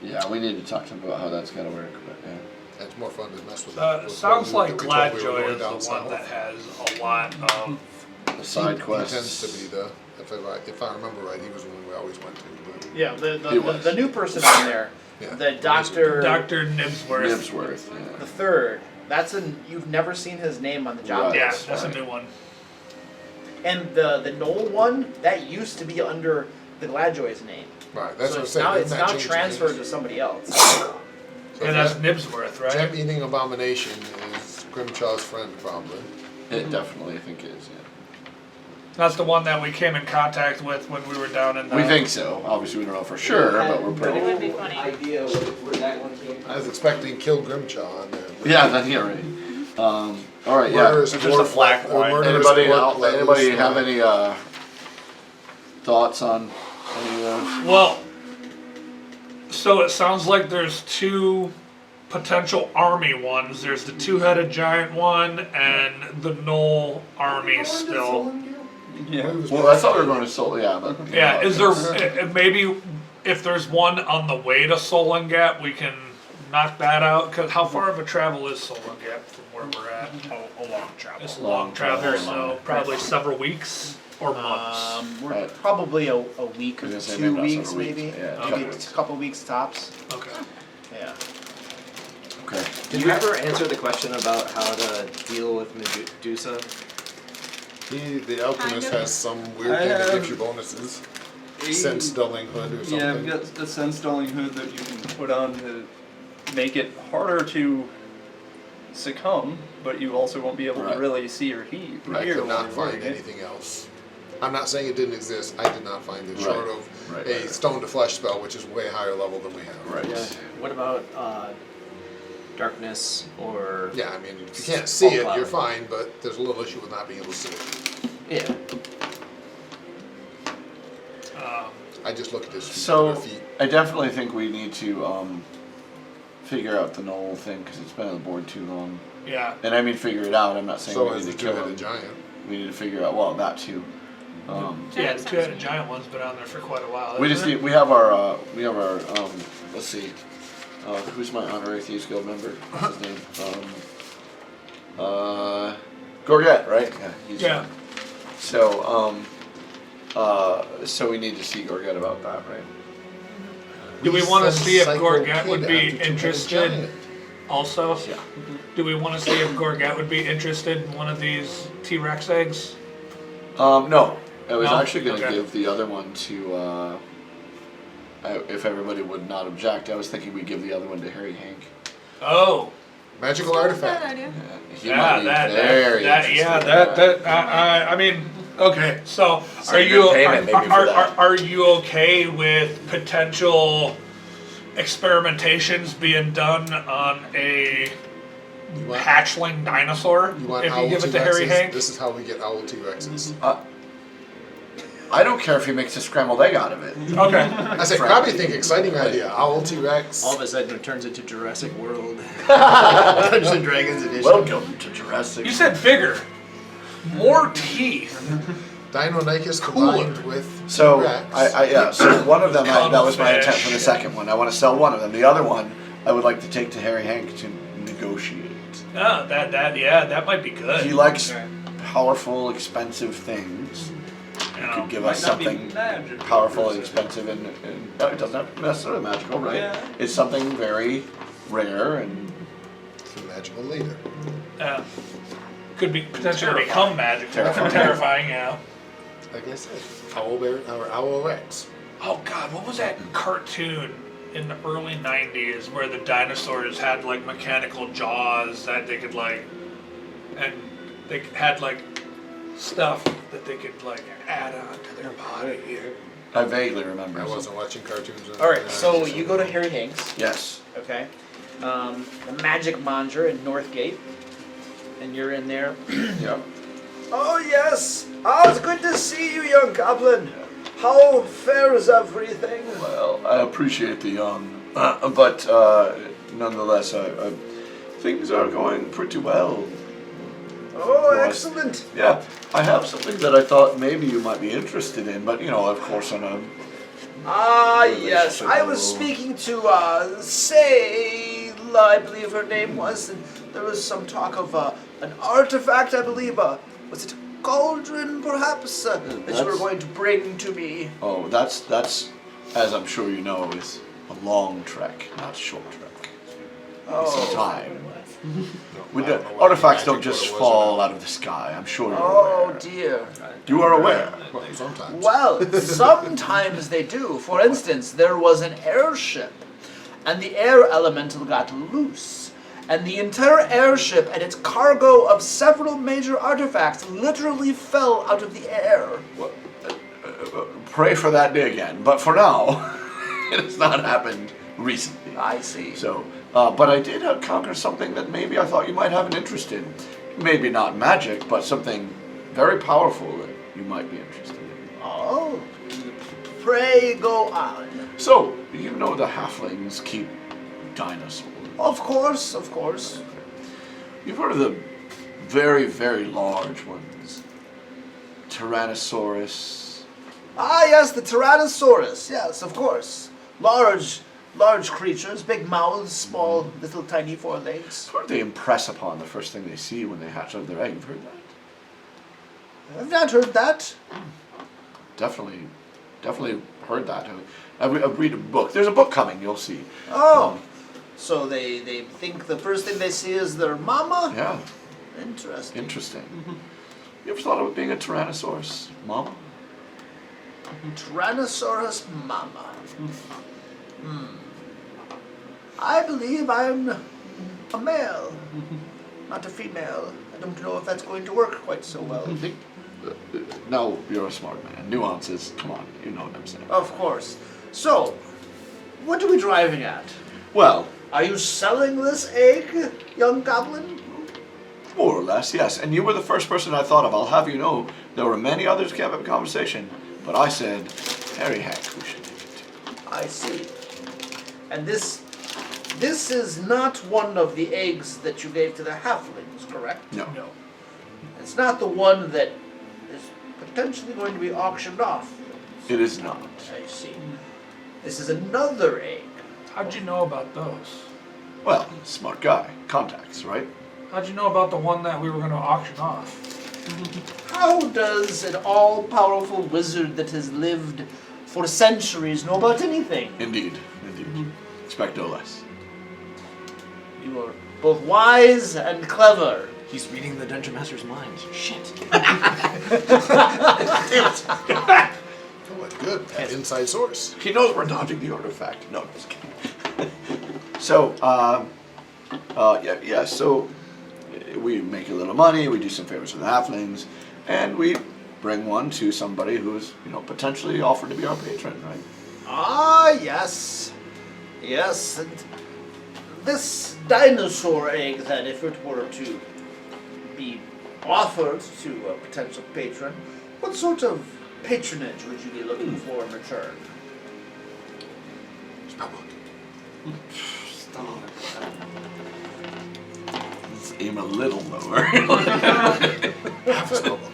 [SPEAKER 1] Yeah, we need to talk to him about how that's gonna work. But yeah.
[SPEAKER 2] It's more fun to mess with.
[SPEAKER 3] sounds like
[SPEAKER 2] we told we were
[SPEAKER 3] Gladjoy
[SPEAKER 2] going
[SPEAKER 3] is the
[SPEAKER 2] down
[SPEAKER 3] one
[SPEAKER 2] south.
[SPEAKER 3] that has a lot of.
[SPEAKER 1] The side
[SPEAKER 2] He
[SPEAKER 1] quests.
[SPEAKER 2] tends to be the, if I remember right, he was the one we always went to. But
[SPEAKER 8] Yeah,
[SPEAKER 1] He was.
[SPEAKER 8] the new person on there,
[SPEAKER 2] Yeah.
[SPEAKER 8] the Dr.
[SPEAKER 3] Dr. Nibsworth.
[SPEAKER 1] Nibsworth.
[SPEAKER 8] the
[SPEAKER 1] Yeah.
[SPEAKER 8] third. You've never seen his name on the job.
[SPEAKER 1] Right.
[SPEAKER 3] Yeah, that's a new one.
[SPEAKER 8] And the Knoll one, that used to be under the Gladjoy's name.
[SPEAKER 2] Right, that's
[SPEAKER 8] So
[SPEAKER 2] what I'm
[SPEAKER 8] it's
[SPEAKER 2] saying.
[SPEAKER 8] now
[SPEAKER 2] didn't
[SPEAKER 8] it's
[SPEAKER 2] that
[SPEAKER 8] now
[SPEAKER 2] change
[SPEAKER 8] transferred to
[SPEAKER 2] names?
[SPEAKER 8] somebody else.
[SPEAKER 2] So
[SPEAKER 3] And that's
[SPEAKER 2] that
[SPEAKER 3] Nibsworth, right?
[SPEAKER 2] gem-eating abomination is Grimshaw's friend, probably.
[SPEAKER 1] It definitely, I think, is. Yeah.
[SPEAKER 3] That's the one that we came in contact with when we were down in the.
[SPEAKER 1] We think so. Obviously, we don't know for sure, but we're
[SPEAKER 7] It
[SPEAKER 1] pretty.
[SPEAKER 7] would be funny.
[SPEAKER 5] Idea where that one came from.
[SPEAKER 2] I was expecting Kill Grimshaw on there.
[SPEAKER 1] Yeah, then yeah, right. All right, yeah.
[SPEAKER 2] Murderous
[SPEAKER 3] Just a
[SPEAKER 2] dwarf,
[SPEAKER 3] flag line.
[SPEAKER 2] murderous
[SPEAKER 1] Anybody
[SPEAKER 2] dwarf
[SPEAKER 1] else?
[SPEAKER 2] let
[SPEAKER 1] Anybody
[SPEAKER 2] loose
[SPEAKER 1] have
[SPEAKER 2] line.
[SPEAKER 1] any thoughts on any of those?
[SPEAKER 3] Well, so it sounds like there's two potential army ones. There's the two-headed giant one and the Gnoll army still.
[SPEAKER 6] Yeah.
[SPEAKER 1] Well, I thought we were going to Soul. Yeah, but
[SPEAKER 3] Yeah, is there maybe if there's one on the way to Solon Gap, we can knock that out? Cause how far of a travel is Solon Gap from where we're at?
[SPEAKER 8] A long travel.
[SPEAKER 3] It's a long travel, so probably several weeks or months.
[SPEAKER 8] We're
[SPEAKER 1] Right.
[SPEAKER 8] probably a week,
[SPEAKER 1] I was gonna say
[SPEAKER 8] 2
[SPEAKER 1] maybe not
[SPEAKER 8] weeks,
[SPEAKER 1] several weeks.
[SPEAKER 8] maybe.
[SPEAKER 1] Yeah,
[SPEAKER 8] Maybe
[SPEAKER 1] couple
[SPEAKER 8] a couple weeks tops.
[SPEAKER 3] Okay.
[SPEAKER 8] Yeah.
[SPEAKER 1] okay.
[SPEAKER 5] Did you ever answer the question about how to deal with Medusa?
[SPEAKER 2] The alchemist
[SPEAKER 7] Kind of.
[SPEAKER 2] has some weird
[SPEAKER 6] I
[SPEAKER 2] thing that
[SPEAKER 6] have
[SPEAKER 2] gives you bonuses. Sense dulling hood or something.
[SPEAKER 6] Yeah, I've got the sense dulling hood that you can put on to make it harder to succumb, but you also won't be able
[SPEAKER 1] Right.
[SPEAKER 6] to really see or
[SPEAKER 2] I
[SPEAKER 6] hear
[SPEAKER 2] could
[SPEAKER 6] when
[SPEAKER 2] not
[SPEAKER 6] you're
[SPEAKER 2] find
[SPEAKER 6] reading it.
[SPEAKER 2] anything else. I'm not saying it didn't exist. I did not find it,
[SPEAKER 1] Right.
[SPEAKER 2] short of
[SPEAKER 1] Right,
[SPEAKER 2] a stone to flesh spell, which is way higher level than we have.
[SPEAKER 1] Right.
[SPEAKER 5] Yeah. What about darkness or
[SPEAKER 2] Yeah, I mean, if you can't see it,
[SPEAKER 5] cloud.
[SPEAKER 2] you're fine, but there's a little issue with not being able to see it.
[SPEAKER 5] yeah.
[SPEAKER 2] I just look at his feet.
[SPEAKER 1] So
[SPEAKER 2] their feet.
[SPEAKER 1] I definitely think we need to figure out the gnoll thing because it's been on the board too long.
[SPEAKER 3] Yeah.
[SPEAKER 1] And I mean figure it out. I'm not saying
[SPEAKER 2] So
[SPEAKER 1] we
[SPEAKER 2] is
[SPEAKER 1] need
[SPEAKER 2] the
[SPEAKER 1] to kill
[SPEAKER 2] two-headed
[SPEAKER 1] him.
[SPEAKER 2] giant.
[SPEAKER 1] We need to figure out that too.
[SPEAKER 3] Yeah, the two-headed giant one's been on there for quite a while.
[SPEAKER 1] We
[SPEAKER 3] isn't
[SPEAKER 1] just
[SPEAKER 3] it?
[SPEAKER 1] need, we have our let's see, who's my honorary Thieves Guild member? What's his name? Gorget, right? Yeah. He's
[SPEAKER 3] Yeah.
[SPEAKER 1] So so we need to see Gorget about that, right?
[SPEAKER 3] Do we want to
[SPEAKER 2] Send
[SPEAKER 3] see if
[SPEAKER 2] Psycho
[SPEAKER 3] Gorget
[SPEAKER 2] Kid
[SPEAKER 3] would
[SPEAKER 2] after
[SPEAKER 3] be
[SPEAKER 2] two-headed
[SPEAKER 3] interested
[SPEAKER 2] giant.
[SPEAKER 3] also?
[SPEAKER 1] Yeah.
[SPEAKER 3] Do we want to see if Gorget would be interested in one of these T-Rex eggs?
[SPEAKER 1] No. I was
[SPEAKER 3] No?
[SPEAKER 1] actually going to
[SPEAKER 3] Okay.
[SPEAKER 1] give the other one to, if everybody would not object, I was thinking we'd give the other one to Harry Hank.
[SPEAKER 3] Oh.
[SPEAKER 2] Magical
[SPEAKER 7] Bad
[SPEAKER 2] artifact.
[SPEAKER 7] idea.
[SPEAKER 1] He
[SPEAKER 3] Yeah,
[SPEAKER 1] might be very interested in
[SPEAKER 3] I mean, okay, so
[SPEAKER 1] Some
[SPEAKER 3] are
[SPEAKER 1] good
[SPEAKER 3] you
[SPEAKER 1] payment maybe for that.
[SPEAKER 3] are you okay with potential experimentations being done on a
[SPEAKER 2] You want,
[SPEAKER 3] hatchling dinosaur
[SPEAKER 2] you want
[SPEAKER 3] if
[SPEAKER 2] owl
[SPEAKER 3] you give it to Harry
[SPEAKER 2] T-Rexes?
[SPEAKER 3] Hank?
[SPEAKER 2] This is how we get owl T-Rexes.
[SPEAKER 1] I don't care if he makes a scrambled egg out of it.
[SPEAKER 3] Okay.
[SPEAKER 2] I say, probably think exciting idea. Owl T-Rex.
[SPEAKER 5] All of a sudden it turns into Jurassic World. Dungeons and Dragons edition.
[SPEAKER 1] Welcome to Jurassic.
[SPEAKER 3] You said bigger. More teeth.
[SPEAKER 2] Deinonychus
[SPEAKER 3] Cooler.
[SPEAKER 2] combined with
[SPEAKER 1] So
[SPEAKER 2] T-Rex.
[SPEAKER 1] yeah. So one of them that was my intent for the
[SPEAKER 3] Cuttlefish.
[SPEAKER 1] second one. I want to sell one of them. The other one I would like to take to Harry Hank to negotiate.
[SPEAKER 3] Oh, that might be good.
[SPEAKER 1] He likes powerful, expensive things.
[SPEAKER 3] You know.
[SPEAKER 1] Could give
[SPEAKER 6] Might
[SPEAKER 1] us
[SPEAKER 6] not be
[SPEAKER 1] something
[SPEAKER 6] magical,
[SPEAKER 1] powerful
[SPEAKER 6] per
[SPEAKER 1] and
[SPEAKER 6] se.
[SPEAKER 1] expensive, and no, it doesn't have to be necessarily magical, right?
[SPEAKER 6] Yeah.
[SPEAKER 1] It's something very rare and
[SPEAKER 2] The magical leader.
[SPEAKER 3] Could be potentially
[SPEAKER 1] Terrifying.
[SPEAKER 3] become magical. Terrifying, yeah.
[SPEAKER 2] Like I said, Owl Bear or Owl Rex.
[SPEAKER 3] Oh God, what was that cartoon in the early '90s where the dinosaurs had like mechanical jaws that they could like, and they had like stuff that they could like add on to their body.
[SPEAKER 1] I vaguely remember.
[SPEAKER 2] I wasn't watching cartoons.
[SPEAKER 8] All right, so you go to Harry Hanks,
[SPEAKER 1] Yes.
[SPEAKER 8] okay? The Magic Manger in Northgate, and you're in there.
[SPEAKER 1] Yeah.
[SPEAKER 4] Oh yes! Oh, it's good to see you, young goblin. How fares everything?
[SPEAKER 1] Well, I appreciate the young, but nonetheless, things are going pretty well.
[SPEAKER 4] Oh,
[SPEAKER 1] Right.
[SPEAKER 4] excellent.
[SPEAKER 1] Yeah, I have something that I thought maybe you might be interested in, but you know, of course, on a
[SPEAKER 4] Ah, yes. I was
[SPEAKER 1] Relationship.
[SPEAKER 4] speaking to, say, I believe her name was, and there was some talk of an artifact, I believe. Was it a cauldron, perhaps, that you were
[SPEAKER 1] That's-
[SPEAKER 4] going to bring to me?
[SPEAKER 1] Oh, that's as I'm sure you know, is a long trek, not a short trek. Some time.
[SPEAKER 2] I don't know what
[SPEAKER 1] Artifacts
[SPEAKER 2] magic
[SPEAKER 1] don't just
[SPEAKER 2] what it was
[SPEAKER 1] fall out of the sky. I'm sure you're
[SPEAKER 4] Oh,
[SPEAKER 1] aware.
[SPEAKER 4] dear.
[SPEAKER 1] You are aware.
[SPEAKER 2] Well, sometimes.
[SPEAKER 4] Well, sometimes they do. For instance, there was an airship, and the air elemental got loose, and the entire airship and its cargo of several major artifacts literally fell out of the air.
[SPEAKER 1] Pray for that day again. But for now, it has not happened recently.
[SPEAKER 4] I see.
[SPEAKER 1] So, but I did conquer something that maybe I thought you might have an interest in. Maybe not magic, but something very powerful that you might be interested in.
[SPEAKER 4] Oh, pray go on.
[SPEAKER 1] So, you know the halflings keep dinosaurs.
[SPEAKER 4] Of course, of course.
[SPEAKER 1] You've heard of the very, very large ones. Tyrannosaurus.
[SPEAKER 4] Ah, yes, the Tyrannosaurus. Yes, of course. Large creatures, big mouths, small, little tiny forelegs.
[SPEAKER 1] What do they impress upon the first thing they see when they hatch out of their egg? You've heard that?
[SPEAKER 4] I've not heard that.
[SPEAKER 1] Definitely heard that. I read a book. There's a book coming, you'll see.
[SPEAKER 4] Oh, so they think the first thing they see is their mama?
[SPEAKER 1] Yeah,
[SPEAKER 4] Interesting.
[SPEAKER 1] interesting. You ever thought about being a Tyrannosaurus mama?
[SPEAKER 4] Tyrannosaurus mama. I believe I'm a male, not a female. I don't know if that's going to work quite so well.
[SPEAKER 1] I think, now you're a smart man. Nuances, come on, you know what I'm saying.
[SPEAKER 4] Of course. So, what are we driving at?
[SPEAKER 1] Well,
[SPEAKER 8] Are you selling this egg, young goblin?
[SPEAKER 1] More or less, yes. And you were the first person I thought of. I'll have you know, there were many others who came up in conversation, but I said, Harry Hank, who should take it to.
[SPEAKER 8] I see. And this is not one of the eggs that you gave to the halflings, correct?
[SPEAKER 1] No.
[SPEAKER 3] No.
[SPEAKER 8] It's not the one that is potentially going to be auctioned off.
[SPEAKER 1] It is not.
[SPEAKER 8] I see. This is another egg.
[SPEAKER 3] How'd you know about those?
[SPEAKER 1] Well, smart guy. Contacts, right?
[SPEAKER 3] How'd you know about the one that we were going to auction off?
[SPEAKER 8] How does an all-powerful wizard that has lived for centuries know about anything?
[SPEAKER 1] Indeed. Expect no less.
[SPEAKER 8] You are both wise and clever.
[SPEAKER 5] He's reading the Dungeon Master's mind. Shit.
[SPEAKER 2] Oh, good. Inside source.
[SPEAKER 1] He knows we're dodging the artifact. No, just kidding. So, so we make a little money, we do some favors for the halflings, and we bring one to somebody who's, potentially offered to be our patron, right?
[SPEAKER 8] Ah, yes. Yes, and this dinosaur egg, then, if it were to be offered to a potential patron, what sort of patronage would you be looking for in return?
[SPEAKER 1] Let's aim a little lower.
[SPEAKER 2] Half a spellbook.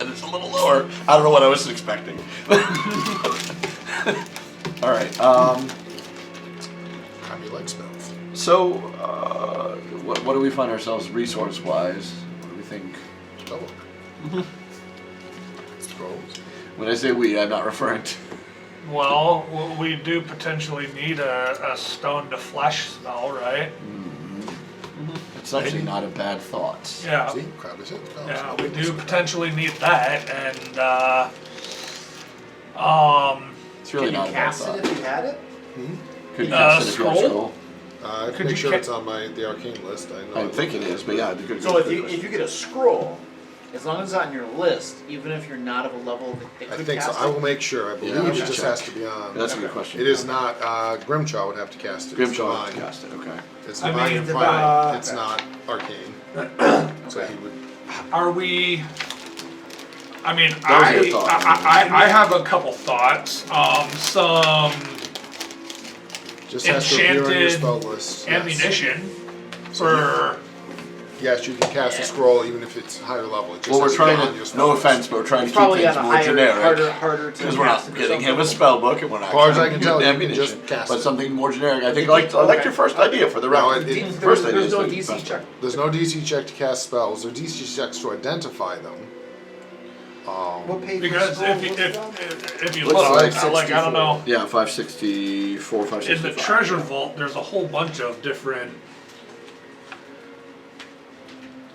[SPEAKER 1] And it's a little lower. I don't know what I was expecting. All right.
[SPEAKER 2] How do you like spells?
[SPEAKER 1] So, what do we find ourselves resource-wise? What do we think?
[SPEAKER 2] Spellbook. Scrolls.
[SPEAKER 1] When I say we, I'm not referring to.
[SPEAKER 3] Well, we do potentially need a stone to flesh spell, right?
[SPEAKER 1] It's actually not a bad thought.
[SPEAKER 3] Yeah.
[SPEAKER 2] See? Crowd is it. Spells.
[SPEAKER 3] Yeah, we do potentially need that, and
[SPEAKER 1] It's really
[SPEAKER 8] Can
[SPEAKER 1] not
[SPEAKER 8] you
[SPEAKER 1] a bad
[SPEAKER 8] cast
[SPEAKER 1] thought.
[SPEAKER 8] it if you had it?
[SPEAKER 1] Could cast it if you have
[SPEAKER 3] scroll?
[SPEAKER 1] scroll.
[SPEAKER 2] I can
[SPEAKER 3] Could
[SPEAKER 2] make
[SPEAKER 3] you
[SPEAKER 2] sure
[SPEAKER 3] ca-
[SPEAKER 2] it's on the arcane list. I know.
[SPEAKER 1] I think it is, but yeah, the good.
[SPEAKER 8] So if you get a scroll, as long as it's on your list, even if you're not of a level that
[SPEAKER 2] I
[SPEAKER 8] could
[SPEAKER 2] think so.
[SPEAKER 8] cast
[SPEAKER 2] I will
[SPEAKER 8] it,
[SPEAKER 2] make sure. I believe
[SPEAKER 1] Yeah,
[SPEAKER 2] it
[SPEAKER 1] okay.
[SPEAKER 2] just has to be on.
[SPEAKER 1] That's a good question.
[SPEAKER 2] It is not. Grimchaw would have to cast it. It's
[SPEAKER 1] Grimchaw
[SPEAKER 2] divine.
[SPEAKER 1] cast it. Okay.
[SPEAKER 2] It's
[SPEAKER 3] I
[SPEAKER 2] divine
[SPEAKER 3] mean,
[SPEAKER 2] and
[SPEAKER 8] divine-
[SPEAKER 2] fine. It's not arcane. So he would.
[SPEAKER 3] are we? I mean,
[SPEAKER 1] That was your thought.
[SPEAKER 3] I have a couple thoughts. Some
[SPEAKER 2] Just has to appear on your
[SPEAKER 3] Enchanted
[SPEAKER 2] spell list. Yes.
[SPEAKER 3] ammunition for.
[SPEAKER 2] Yes, you can cast a scroll even if it's higher level. It just
[SPEAKER 1] Well, we're
[SPEAKER 2] has to be
[SPEAKER 1] trying
[SPEAKER 2] on
[SPEAKER 1] to.
[SPEAKER 2] your spell
[SPEAKER 1] No
[SPEAKER 2] list.
[SPEAKER 1] offense, but we're trying to
[SPEAKER 8] it's
[SPEAKER 1] keep
[SPEAKER 8] probably
[SPEAKER 1] things
[SPEAKER 8] on a
[SPEAKER 1] more
[SPEAKER 8] higher,
[SPEAKER 1] generic.
[SPEAKER 8] harder to
[SPEAKER 1] Because we're
[SPEAKER 8] cast
[SPEAKER 1] not
[SPEAKER 8] it or
[SPEAKER 1] getting him a
[SPEAKER 8] something.
[SPEAKER 1] spell book, and we're not.
[SPEAKER 2] As far as I
[SPEAKER 1] trying
[SPEAKER 2] can
[SPEAKER 1] to
[SPEAKER 2] tell,
[SPEAKER 1] do
[SPEAKER 2] you can
[SPEAKER 1] ammunition,
[SPEAKER 2] just cast
[SPEAKER 1] but
[SPEAKER 2] it.
[SPEAKER 1] something more generic. I think I like your first idea for the
[SPEAKER 2] No,
[SPEAKER 1] record.
[SPEAKER 2] it-
[SPEAKER 1] First idea
[SPEAKER 8] There's
[SPEAKER 1] is
[SPEAKER 8] no
[SPEAKER 1] the
[SPEAKER 8] DC
[SPEAKER 1] best
[SPEAKER 8] check.
[SPEAKER 2] There's no DC check to cast spells. There's DC checks to identify them.
[SPEAKER 8] What page
[SPEAKER 3] Because
[SPEAKER 8] was
[SPEAKER 3] if you
[SPEAKER 1] Looks
[SPEAKER 3] look,
[SPEAKER 1] like
[SPEAKER 3] like I don't know,
[SPEAKER 1] Yeah, 564,
[SPEAKER 3] in
[SPEAKER 1] 565.
[SPEAKER 3] the treasure vault, there's a whole bunch of different.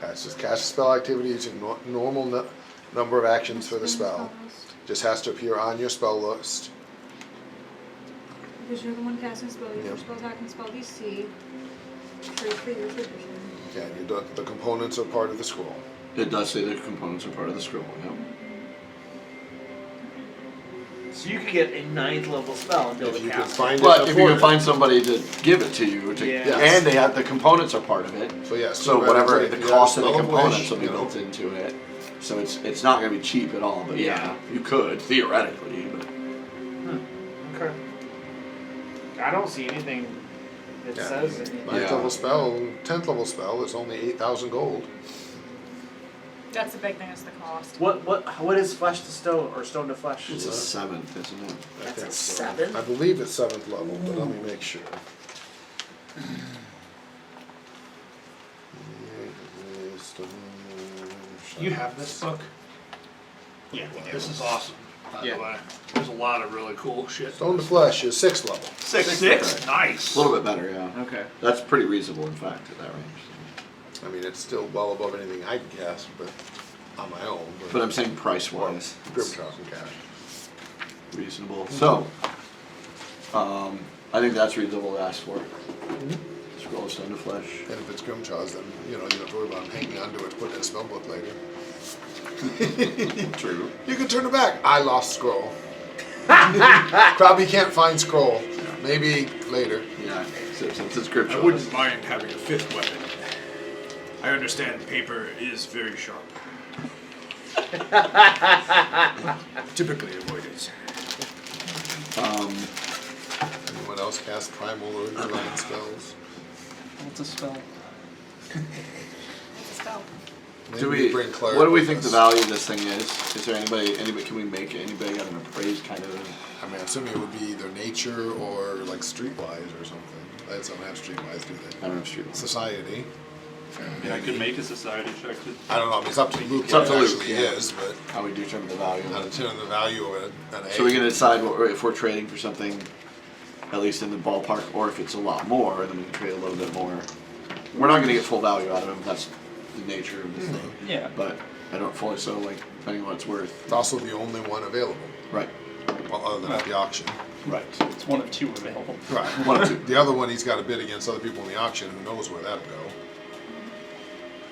[SPEAKER 2] It's just cast a spell activity using normal number of actions for the spell. Just has to appear on your spell list.
[SPEAKER 9] Because you're the one casting spell,
[SPEAKER 2] Yep.
[SPEAKER 9] your spell attack and spell DC. For your tradition.
[SPEAKER 2] Yeah, the components are part of the scroll.
[SPEAKER 1] It does say the components are part of the scroll. Yeah.
[SPEAKER 8] So you could get a 9th level spell and build
[SPEAKER 2] If
[SPEAKER 8] a
[SPEAKER 2] you can
[SPEAKER 8] cast.
[SPEAKER 2] find
[SPEAKER 1] But
[SPEAKER 2] it
[SPEAKER 1] if you can
[SPEAKER 2] affordable.
[SPEAKER 1] find somebody to give it to you,
[SPEAKER 8] Yeah.
[SPEAKER 1] and they have the components are part of it.
[SPEAKER 2] So yes.
[SPEAKER 1] So
[SPEAKER 2] right,
[SPEAKER 1] whatever
[SPEAKER 2] if
[SPEAKER 1] the
[SPEAKER 2] you have
[SPEAKER 1] cost of the
[SPEAKER 2] spell
[SPEAKER 1] components
[SPEAKER 2] wish,
[SPEAKER 1] will be
[SPEAKER 2] you know,
[SPEAKER 1] built into it. So it's not going to be cheap at all. But yeah, you could theoretically. But
[SPEAKER 8] Okay. I don't see anything that
[SPEAKER 2] Yeah.
[SPEAKER 8] says anything.
[SPEAKER 2] 9th
[SPEAKER 1] Yeah.
[SPEAKER 2] level spell, 10th level spell is only 8,000 gold.
[SPEAKER 7] That's the big thing, is the cost.
[SPEAKER 8] What is flesh to stone or stone to flesh?
[SPEAKER 1] it's a 7th, isn't it?
[SPEAKER 2] I
[SPEAKER 8] That's
[SPEAKER 2] think
[SPEAKER 8] a
[SPEAKER 2] so.
[SPEAKER 8] 7?
[SPEAKER 2] I believe it's 7th level, but let me make sure.
[SPEAKER 3] You have this book?
[SPEAKER 8] Yeah.
[SPEAKER 3] This is awesome. By the way, there's a lot of really cool shit.
[SPEAKER 2] Stone to flesh is 6th level.
[SPEAKER 3] Six,
[SPEAKER 1] Okay.
[SPEAKER 3] nice.
[SPEAKER 1] A little bit better, yeah.
[SPEAKER 8] Okay.
[SPEAKER 1] That's pretty reasonable, in fact, at that range.
[SPEAKER 2] I mean, it's still well above anything I can cast, but on my own.
[SPEAKER 1] But I'm saying price-wise,
[SPEAKER 2] Grimchaw can cast.
[SPEAKER 1] reasonable. So, I think that's reasonable to ask for. Scroll of Stone to Flesh.
[SPEAKER 2] And if it's Grimchaw's, then you don't have to worry about hanging onto it, putting it in a spell book later.
[SPEAKER 1] True.
[SPEAKER 2] You can turn it back. I lost scroll. Probably can't find scroll. maybe later.
[SPEAKER 1] Yeah, since it's scripture.
[SPEAKER 10] I wouldn't mind having a fifth weapon. I understand paper is very sharp. Typically avoided.
[SPEAKER 2] Anyone else cast primal or divine spells?
[SPEAKER 6] What's a spell?
[SPEAKER 7] It's a spell.
[SPEAKER 2] Maybe
[SPEAKER 1] Do we?
[SPEAKER 2] bring cleric
[SPEAKER 1] What do we
[SPEAKER 2] with
[SPEAKER 1] think
[SPEAKER 2] us.
[SPEAKER 1] the value of this thing is? Is there anybody? Can we make anybody got an appraised kind of?
[SPEAKER 2] I mean, I'm assuming it would be either nature or like streetwise or something. They don't have streetwise, do
[SPEAKER 1] I
[SPEAKER 2] they?
[SPEAKER 1] don't know, street.
[SPEAKER 2] Society.
[SPEAKER 6] Yeah, I could make a society check to.
[SPEAKER 2] I don't know. I mean, it's up to Luke.
[SPEAKER 1] It's up
[SPEAKER 2] what
[SPEAKER 1] to
[SPEAKER 2] it
[SPEAKER 1] Luke,
[SPEAKER 2] actually
[SPEAKER 1] yeah.
[SPEAKER 2] is, but
[SPEAKER 1] How we determine the value?
[SPEAKER 2] not determine the value of an
[SPEAKER 1] So we're
[SPEAKER 2] egg.
[SPEAKER 1] gonna decide if we're trading for something, at least in the ballpark, or if it's a lot more, then we can trade a little bit more. We're not gonna get full value out of them. That's the nature of this thing.
[SPEAKER 6] Yeah.
[SPEAKER 1] But I don't fully so like depending on what it's worth.
[SPEAKER 2] It's also the only one available.
[SPEAKER 1] Right.
[SPEAKER 2] Well, other than at the auction.
[SPEAKER 1] Right.
[SPEAKER 6] It's one of two available.
[SPEAKER 2] Right.
[SPEAKER 1] One of two.
[SPEAKER 2] The other one, he's got to bid against other people in the auction. Who knows where that'll go?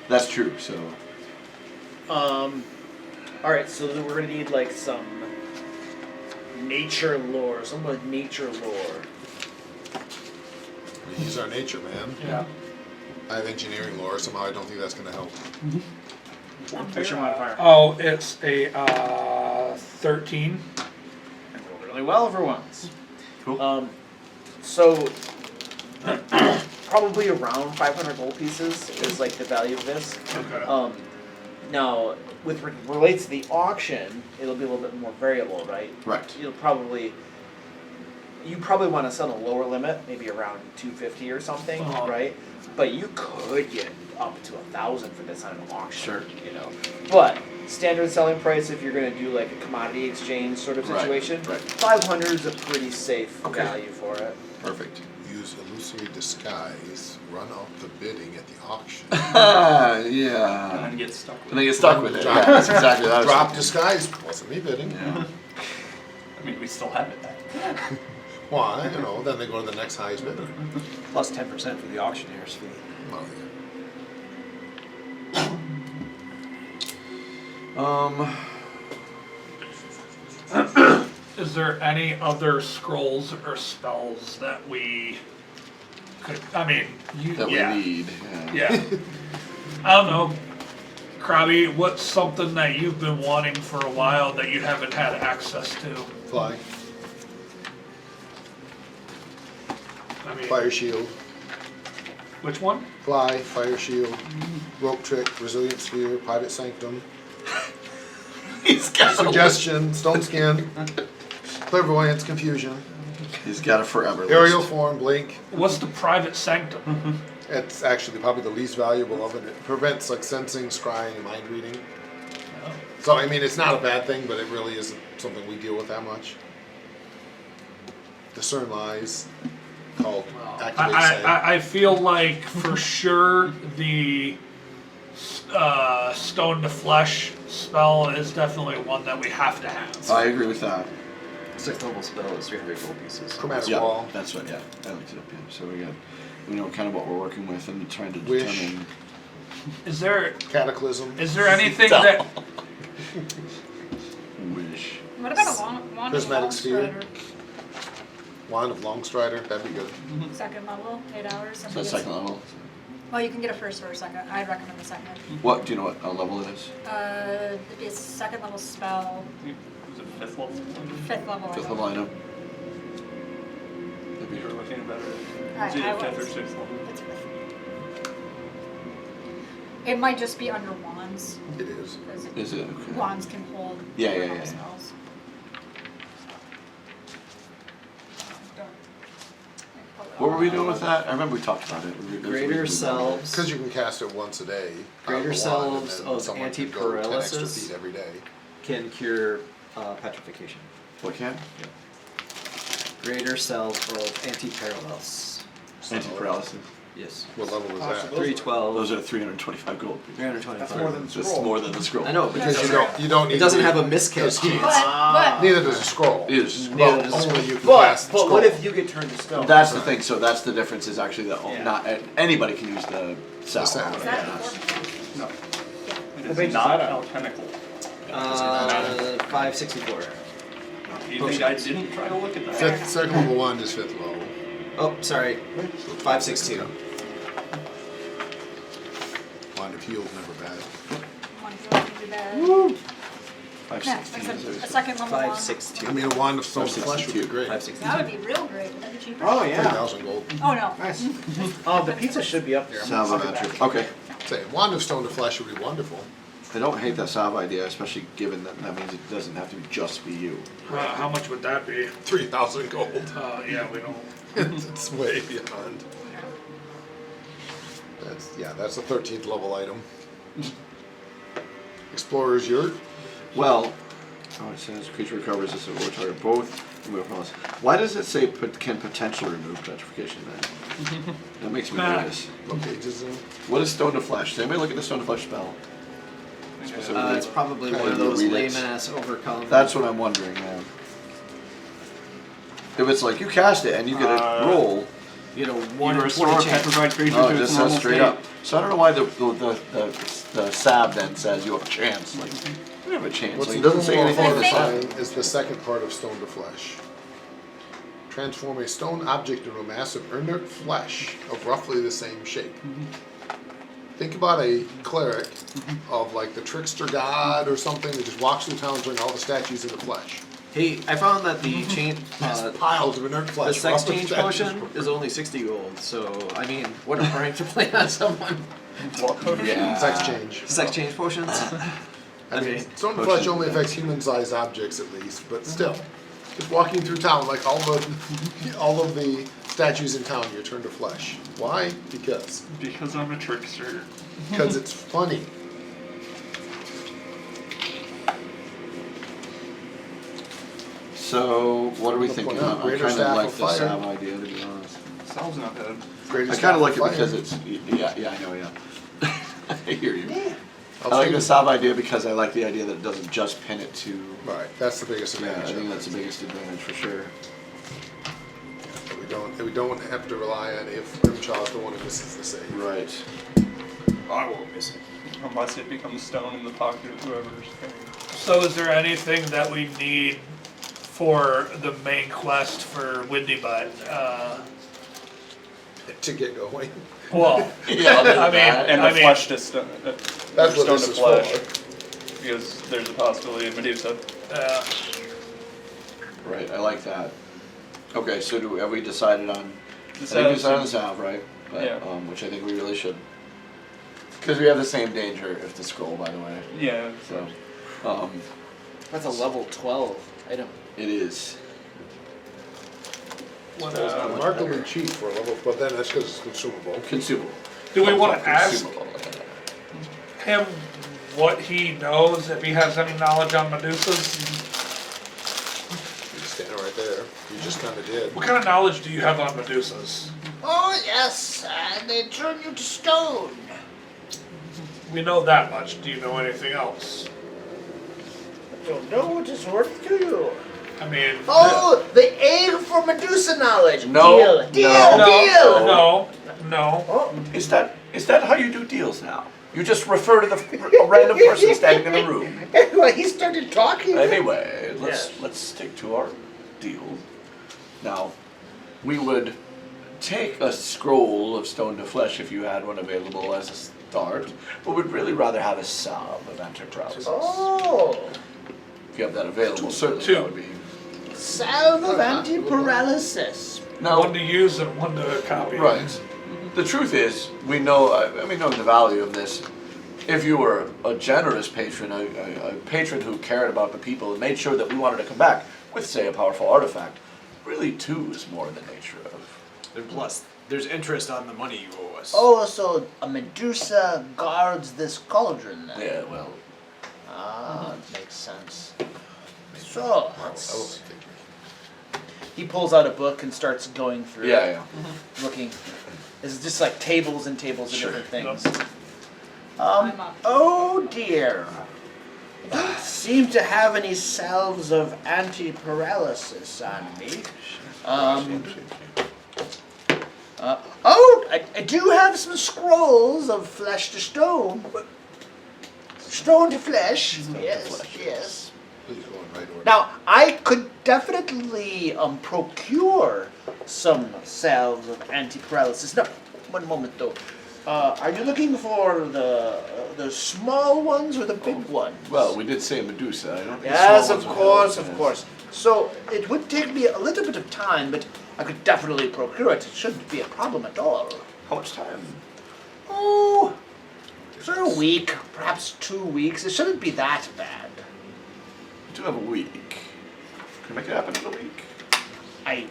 [SPEAKER 1] That's true. So
[SPEAKER 8] Alright, so then we're gonna need like some nature lore, some like nature lore.
[SPEAKER 2] He's our nature man.
[SPEAKER 3] Yeah.
[SPEAKER 2] I have engineering lore. Somehow I don't think that's going to help.
[SPEAKER 8] What's your modifier?
[SPEAKER 3] Oh, it's a 13.
[SPEAKER 8] I rolled really well for once.
[SPEAKER 1] cool.
[SPEAKER 8] So probably around 500 gold pieces is like the value of this.
[SPEAKER 3] Okay.
[SPEAKER 8] Now, with relates to the auction, it'll be a little bit more variable, right?
[SPEAKER 1] Right.
[SPEAKER 8] You probably want to set a lower limit, maybe around 250 or something,
[SPEAKER 3] Uh-huh.
[SPEAKER 8] right? But you could get up to 1,000 for this on an auction.
[SPEAKER 1] Sure.
[SPEAKER 8] You know, but standard selling price if you're going to do like a commodity exchange sort of
[SPEAKER 1] Right,
[SPEAKER 8] situation,
[SPEAKER 1] right.
[SPEAKER 8] 500 is a pretty safe
[SPEAKER 1] Okay.
[SPEAKER 8] value for it.
[SPEAKER 1] Perfect.
[SPEAKER 2] Use illusory disguise. Run up the bidding at the auction.
[SPEAKER 1] Yeah.
[SPEAKER 6] And then get stuck with
[SPEAKER 1] And they get stuck with it. Yeah, that's exactly what I was
[SPEAKER 2] Drop
[SPEAKER 1] thinking.
[SPEAKER 2] disguise. Wasn't me bidding.
[SPEAKER 1] Yeah.
[SPEAKER 6] I mean, we still have it then.
[SPEAKER 2] Why? You know, then they go to the next highest bidder.
[SPEAKER 5] Plus 10% for the auctioneer's fee.
[SPEAKER 2] Well,
[SPEAKER 3] Is there any other scrolls or spells that we could? I mean,
[SPEAKER 1] That
[SPEAKER 3] yeah,
[SPEAKER 1] we need.
[SPEAKER 3] yeah. I don't know, Krabby. What's something that you've been wanting for a while that you haven't had access to?
[SPEAKER 2] Fly.
[SPEAKER 3] I mean,
[SPEAKER 2] Fire shield.
[SPEAKER 3] which one?
[SPEAKER 2] Fly. Fire shield. Rope trick. Resilient sphere. Private sanctum.
[SPEAKER 1] He's got
[SPEAKER 2] Suggestion. Stone skin. Clairvoyance. Confusion.
[SPEAKER 1] He's got a forever list.
[SPEAKER 2] Aerial form. Blink.
[SPEAKER 3] What's the private sanctum?
[SPEAKER 2] It's actually probably the least valuable of it. It prevents like sensing, scrying, and mind reading. So I mean, it's not a bad thing, but it really isn't something we deal with that much. Discern lies. Called activate sight.
[SPEAKER 3] I feel like for sure the stone to flesh spell is definitely one that we have to have.
[SPEAKER 1] I agree with that.
[SPEAKER 5] 6th level spell is 300 gold pieces.
[SPEAKER 2] Chromatic
[SPEAKER 1] Yeah,
[SPEAKER 2] wall.
[SPEAKER 1] that's what. Yeah, I looked it up. Yeah. So we know kind of what we're working with and trying to
[SPEAKER 2] Wish.
[SPEAKER 1] determine.
[SPEAKER 3] Is there
[SPEAKER 2] Cataclysm.
[SPEAKER 3] anything that
[SPEAKER 1] Wish.
[SPEAKER 7] What about a wand of
[SPEAKER 2] Prismatic
[SPEAKER 7] long
[SPEAKER 2] sphere.
[SPEAKER 7] strider?
[SPEAKER 2] Wand of Longstrider. That'd be good.
[SPEAKER 7] Second level, 8 hours.
[SPEAKER 1] So
[SPEAKER 7] somebody
[SPEAKER 1] that's
[SPEAKER 7] gets-
[SPEAKER 1] second level.
[SPEAKER 7] Well, you can get a first or a second. I'd recommend the second.
[SPEAKER 1] What do you know? What level it is?
[SPEAKER 7] It's second level spell,
[SPEAKER 6] Was it 5th level?
[SPEAKER 7] fifth level. I
[SPEAKER 1] Fifth
[SPEAKER 7] think.
[SPEAKER 1] level. I know. That'd be
[SPEAKER 6] You're looking better.
[SPEAKER 7] I-
[SPEAKER 6] Is it
[SPEAKER 7] I
[SPEAKER 6] 5th or
[SPEAKER 7] was.
[SPEAKER 6] 6th level?
[SPEAKER 7] It's fifth. It might just be under wands,
[SPEAKER 2] It is.
[SPEAKER 7] because
[SPEAKER 1] Is it? Okay.
[SPEAKER 7] wands can hold
[SPEAKER 1] Yeah,
[SPEAKER 7] different
[SPEAKER 1] yeah,
[SPEAKER 7] level
[SPEAKER 1] yeah.
[SPEAKER 7] spells.
[SPEAKER 1] What were we doing with that? I remember we talked about it.
[SPEAKER 5] Greater selves.
[SPEAKER 2] Because you can cast it once a day.
[SPEAKER 5] Greater
[SPEAKER 2] out of the wand, and
[SPEAKER 5] selves
[SPEAKER 2] then
[SPEAKER 5] of
[SPEAKER 2] someone can go 10 extra
[SPEAKER 5] anti-paralysis.
[SPEAKER 2] feet every day.
[SPEAKER 5] Can cure petrification.
[SPEAKER 1] What can?
[SPEAKER 5] Greater selves of anti-paralysis.
[SPEAKER 1] Anti-paralysis.
[SPEAKER 5] Yes.
[SPEAKER 2] What level is that?
[SPEAKER 5] 312.
[SPEAKER 1] Those are 325 gold.
[SPEAKER 5] 325.
[SPEAKER 8] That's more than the
[SPEAKER 1] That's
[SPEAKER 8] scroll.
[SPEAKER 1] more than the scroll.
[SPEAKER 5] I know,
[SPEAKER 2] Because
[SPEAKER 5] because
[SPEAKER 2] you don't need.
[SPEAKER 5] it doesn't
[SPEAKER 2] to
[SPEAKER 5] have a
[SPEAKER 2] read
[SPEAKER 5] miscast
[SPEAKER 2] those
[SPEAKER 5] chance.
[SPEAKER 7] But
[SPEAKER 2] Neither does a scroll.
[SPEAKER 1] It is.
[SPEAKER 2] Well,
[SPEAKER 5] does a
[SPEAKER 2] only you can
[SPEAKER 8] But
[SPEAKER 2] cast the scroll.
[SPEAKER 8] what if you get turned to stone?
[SPEAKER 1] That's the thing. So that's the difference. Is actually that
[SPEAKER 8] Yeah.
[SPEAKER 1] not anybody can use the salve.
[SPEAKER 2] salve.
[SPEAKER 7] is that
[SPEAKER 1] Yeah.
[SPEAKER 7] before?
[SPEAKER 6] No.
[SPEAKER 8] What
[SPEAKER 6] It
[SPEAKER 8] page
[SPEAKER 6] is
[SPEAKER 8] is
[SPEAKER 6] not
[SPEAKER 8] that on?
[SPEAKER 6] alchemical.
[SPEAKER 5] 564.
[SPEAKER 6] Do you think I didn't try to look at that?
[SPEAKER 2] Second level wand is 5th level.
[SPEAKER 5] Oh, sorry. 562.
[SPEAKER 2] Wand of heal's never bad.
[SPEAKER 7] One feels too bad. Yeah, that's a second level one.
[SPEAKER 5] 562.
[SPEAKER 2] I mean, a wand of stone flesh would be great.
[SPEAKER 5] 562.
[SPEAKER 7] That would be real great. Would that be cheaper?
[SPEAKER 8] Oh yeah.
[SPEAKER 2] 3,000 gold.
[SPEAKER 7] Oh no.
[SPEAKER 8] Nice. Oh, the pizza should be up there. I'm gonna send it back.
[SPEAKER 1] Okay.
[SPEAKER 2] Say, wand of stone to flesh would be wonderful.
[SPEAKER 1] I don't hate that salve idea, especially given that that means it doesn't have to just be you.
[SPEAKER 3] How much would that be?
[SPEAKER 2] 3,000 gold.
[SPEAKER 3] Yeah, we don't.
[SPEAKER 2] It's way beyond. That's a 13th level item. Explorer's Yurt.
[SPEAKER 1] Well, oh, it says creature recovers this over target both. Why does it say can potentially remove petrification then? That makes me nervous.
[SPEAKER 2] What page is it?
[SPEAKER 1] What is stone to flesh? Does anybody look at the stone to flesh spell?
[SPEAKER 5] It's probably one of
[SPEAKER 1] Can you
[SPEAKER 5] those
[SPEAKER 1] read it?
[SPEAKER 5] lame ass overcome.
[SPEAKER 1] That's what I'm wondering now. If it's like you cast it and you get a roll,
[SPEAKER 5] You know,
[SPEAKER 6] You
[SPEAKER 5] 1 in
[SPEAKER 6] restore
[SPEAKER 5] 20
[SPEAKER 6] a
[SPEAKER 5] chance.
[SPEAKER 6] petrified creature
[SPEAKER 1] no,
[SPEAKER 6] to
[SPEAKER 1] it
[SPEAKER 6] its
[SPEAKER 1] just
[SPEAKER 6] normal
[SPEAKER 1] says straight
[SPEAKER 6] state.
[SPEAKER 1] up. So I don't know why the sab then says you have a chance. Like you have a chance.
[SPEAKER 2] What's
[SPEAKER 1] Like, it doesn't say anything in the
[SPEAKER 2] horrifying
[SPEAKER 1] sab.
[SPEAKER 2] is the second part of stone to flesh. Transform a stone object into a mass of inert flesh of roughly the same shape. Think about a cleric of like the trickster god or something that just walks through town turning all the statues into flesh.
[SPEAKER 5] Hey, I found that the change,
[SPEAKER 2] Piles of inert
[SPEAKER 5] the
[SPEAKER 2] flesh.
[SPEAKER 5] sex
[SPEAKER 2] roughly
[SPEAKER 5] change
[SPEAKER 2] statues.
[SPEAKER 5] potion is only 60 gold. So I mean, what a prank to play on someone.
[SPEAKER 1] Yeah.
[SPEAKER 2] Sex change.
[SPEAKER 5] Sex change potions.
[SPEAKER 2] I mean,
[SPEAKER 5] Okay.
[SPEAKER 2] stone to flesh only affects human-sized objects at least, but still, just walking through town like all of the statues in town, you turn to flesh. Why? Because
[SPEAKER 6] I'm a trickster.
[SPEAKER 2] it's funny.
[SPEAKER 1] So what are we
[SPEAKER 2] Look
[SPEAKER 1] thinking?
[SPEAKER 2] one up.
[SPEAKER 1] I
[SPEAKER 2] Greater
[SPEAKER 1] kind of
[SPEAKER 2] staff
[SPEAKER 1] like
[SPEAKER 2] of
[SPEAKER 1] the
[SPEAKER 2] fire.
[SPEAKER 1] sab idea, to be honest.
[SPEAKER 6] Sounds not bad.
[SPEAKER 2] Greatest
[SPEAKER 1] I kind of
[SPEAKER 2] staff
[SPEAKER 1] like it
[SPEAKER 2] fire.
[SPEAKER 1] because it's yeah, I know, yeah. I hear you.
[SPEAKER 2] I'll
[SPEAKER 1] I like
[SPEAKER 2] take
[SPEAKER 1] the
[SPEAKER 2] it.
[SPEAKER 1] sab idea because I like the idea that it doesn't just pin it to.
[SPEAKER 2] Right, that's the biggest
[SPEAKER 1] Yeah, I
[SPEAKER 2] advantage.
[SPEAKER 1] think
[SPEAKER 2] of
[SPEAKER 1] that's the biggest advantage for sure.
[SPEAKER 2] it. We don't have to rely on if Grimchaw's the one who misses the save.
[SPEAKER 1] Right.
[SPEAKER 10] I won't miss it.
[SPEAKER 6] Unless it becomes stone in the pocket of whoever's carrying it.
[SPEAKER 3] So is there anything that we need for the main quest for Windy Butt?
[SPEAKER 2] To get going.
[SPEAKER 3] Well,
[SPEAKER 1] Yeah,
[SPEAKER 3] I mean,
[SPEAKER 6] And the flesh to stone.
[SPEAKER 2] That's what
[SPEAKER 6] stone
[SPEAKER 2] this
[SPEAKER 6] to
[SPEAKER 2] is
[SPEAKER 6] flesh.
[SPEAKER 2] for.
[SPEAKER 6] Because there's a possibility of Medusa.
[SPEAKER 1] Right, I like that. Okay, so have we decided on?
[SPEAKER 6] The
[SPEAKER 1] I think we
[SPEAKER 6] salve
[SPEAKER 1] decided on the
[SPEAKER 6] seems-
[SPEAKER 1] salve, right? But,
[SPEAKER 6] Yeah.
[SPEAKER 1] which I think we really should. Because we have the same danger if the scroll, by the way.
[SPEAKER 6] Yeah.
[SPEAKER 1] So,
[SPEAKER 5] That's a level 12 item.
[SPEAKER 1] it is.
[SPEAKER 2] Remarkably cheap for a level, but then that's because it's consumable.
[SPEAKER 1] Consumable.
[SPEAKER 3] do we want to ask
[SPEAKER 1] Consumable.
[SPEAKER 3] him what he knows, if he has any knowledge on Medusas?
[SPEAKER 2] You're standing right there. You just kind of did.
[SPEAKER 3] What kind of knowledge do you have on Medusas?
[SPEAKER 8] Oh yes, they turn you to stone.
[SPEAKER 3] We know that much. Do you know anything else?
[SPEAKER 8] Don't know what is worth to you.
[SPEAKER 3] I mean,
[SPEAKER 8] Oh, the egg for Medusa knowledge.
[SPEAKER 1] No,
[SPEAKER 8] Deal,
[SPEAKER 1] no,
[SPEAKER 8] deal.
[SPEAKER 3] no.
[SPEAKER 8] Oh,
[SPEAKER 1] Is that how you do deals now? You just refer to a random person standing in the room.
[SPEAKER 8] anyway, he started talking.
[SPEAKER 1] Anyway, let's stick to our deal. Now, we would take a scroll of stone to flesh if you had one available as a start, but we'd really rather have a salve of anti-paralysis.
[SPEAKER 8] Oh,
[SPEAKER 1] If you have that available, certainly
[SPEAKER 3] Two.
[SPEAKER 1] that would be.
[SPEAKER 8] salve of anti-paralysis.
[SPEAKER 1] Now,
[SPEAKER 3] One to use and one to copy.
[SPEAKER 1] right. The truth is, we know. I mean, know the value of this. If you were a generous patron, a patron who cared about the people and made sure that we wanted to come back with, say, a powerful artifact, really, two is more in the nature of.
[SPEAKER 10] And plus, there's interest on the money you owe us.
[SPEAKER 8] Oh, so a Medusa guards this cauldron then?
[SPEAKER 1] Yeah, well,
[SPEAKER 8] Ah, that makes sense. So,
[SPEAKER 2] I was thinking.
[SPEAKER 8] he pulls out a book and starts going through it,
[SPEAKER 1] yeah.
[SPEAKER 8] looking. It's just like tables and tables of
[SPEAKER 1] Sure.
[SPEAKER 8] different things.
[SPEAKER 7] I'm up.
[SPEAKER 8] Oh dear. I don't seem to have any salves of anti-paralysis on me. I do have some scrolls of flesh to stone. Stone to flesh. Yes, yes.
[SPEAKER 2] Please go in right order.
[SPEAKER 8] Now, I could definitely procure some salves of anti-paralysis. Now, one moment though. Are you looking for the small ones or the big ones?
[SPEAKER 1] Well, we did say Medusa. I don't think
[SPEAKER 8] Yes,
[SPEAKER 1] small
[SPEAKER 8] of
[SPEAKER 1] ones
[SPEAKER 8] course,
[SPEAKER 1] are
[SPEAKER 8] of course. So it would take me a little bit of time, but I could definitely procure it. It shouldn't be a problem at all.
[SPEAKER 1] How much time?
[SPEAKER 8] Oh, for a week, perhaps 2 weeks. It shouldn't be that bad.
[SPEAKER 1] We do have a week. Can we make it happen in a week?
[SPEAKER 8] I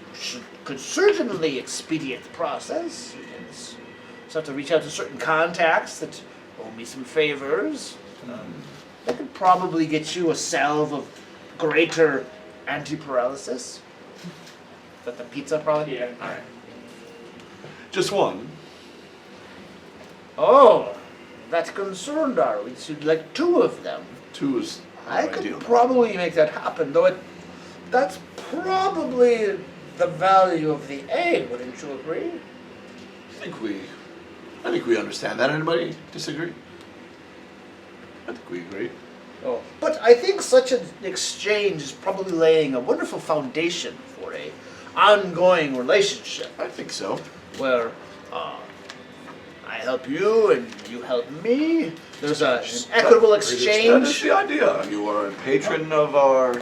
[SPEAKER 8] could certainly expedite the process. Just have to reach out to certain contacts that owe me some favors. I could probably get you a salve of greater anti-paralysis. Is that the pizza probably?
[SPEAKER 3] Yeah.
[SPEAKER 8] Alright.
[SPEAKER 1] Just one.
[SPEAKER 8] Oh, that concerned are we? So you'd like 2 of them.
[SPEAKER 1] 2 is
[SPEAKER 8] I
[SPEAKER 1] not
[SPEAKER 8] could
[SPEAKER 1] ideal.
[SPEAKER 8] probably make that happen, though that's probably the value of the egg, wouldn't you agree?
[SPEAKER 1] I think we understand that. Anybody disagree? I think we agree.
[SPEAKER 8] Oh, but I think such an exchange is probably laying a wonderful foundation for a ongoing relationship
[SPEAKER 1] I think so.
[SPEAKER 8] where I help you and you help me. There's an equitable
[SPEAKER 1] That is
[SPEAKER 8] exchange.
[SPEAKER 1] the idea. You are a patron of our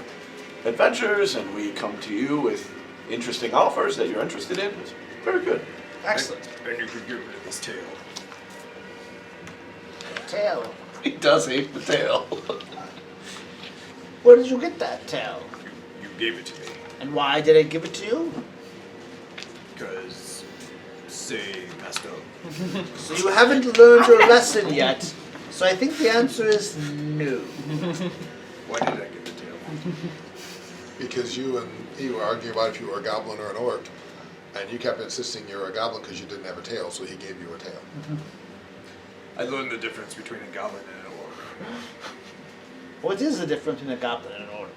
[SPEAKER 1] adventures, and we come to you with interesting offers that you're interested in. It's very good.
[SPEAKER 8] Excellent.
[SPEAKER 10] And you could get rid of this tail.
[SPEAKER 8] Tail.
[SPEAKER 1] He does hate the tail.
[SPEAKER 8] Where did you get that tail?
[SPEAKER 10] You gave it to me.
[SPEAKER 8] And why did I give it to you?
[SPEAKER 10] Because say messed up.
[SPEAKER 8] So you haven't learned your lesson yet. So I think the answer is no.
[SPEAKER 10] Why did I give the tail?
[SPEAKER 2] Because you and he were arguing about if you were a goblin or an orc, and you kept insisting you were a goblin because you didn't have a tail, so he gave you a tail.
[SPEAKER 10] I learned the difference between a goblin and an orc.
[SPEAKER 8] What is the difference between a goblin and an orc?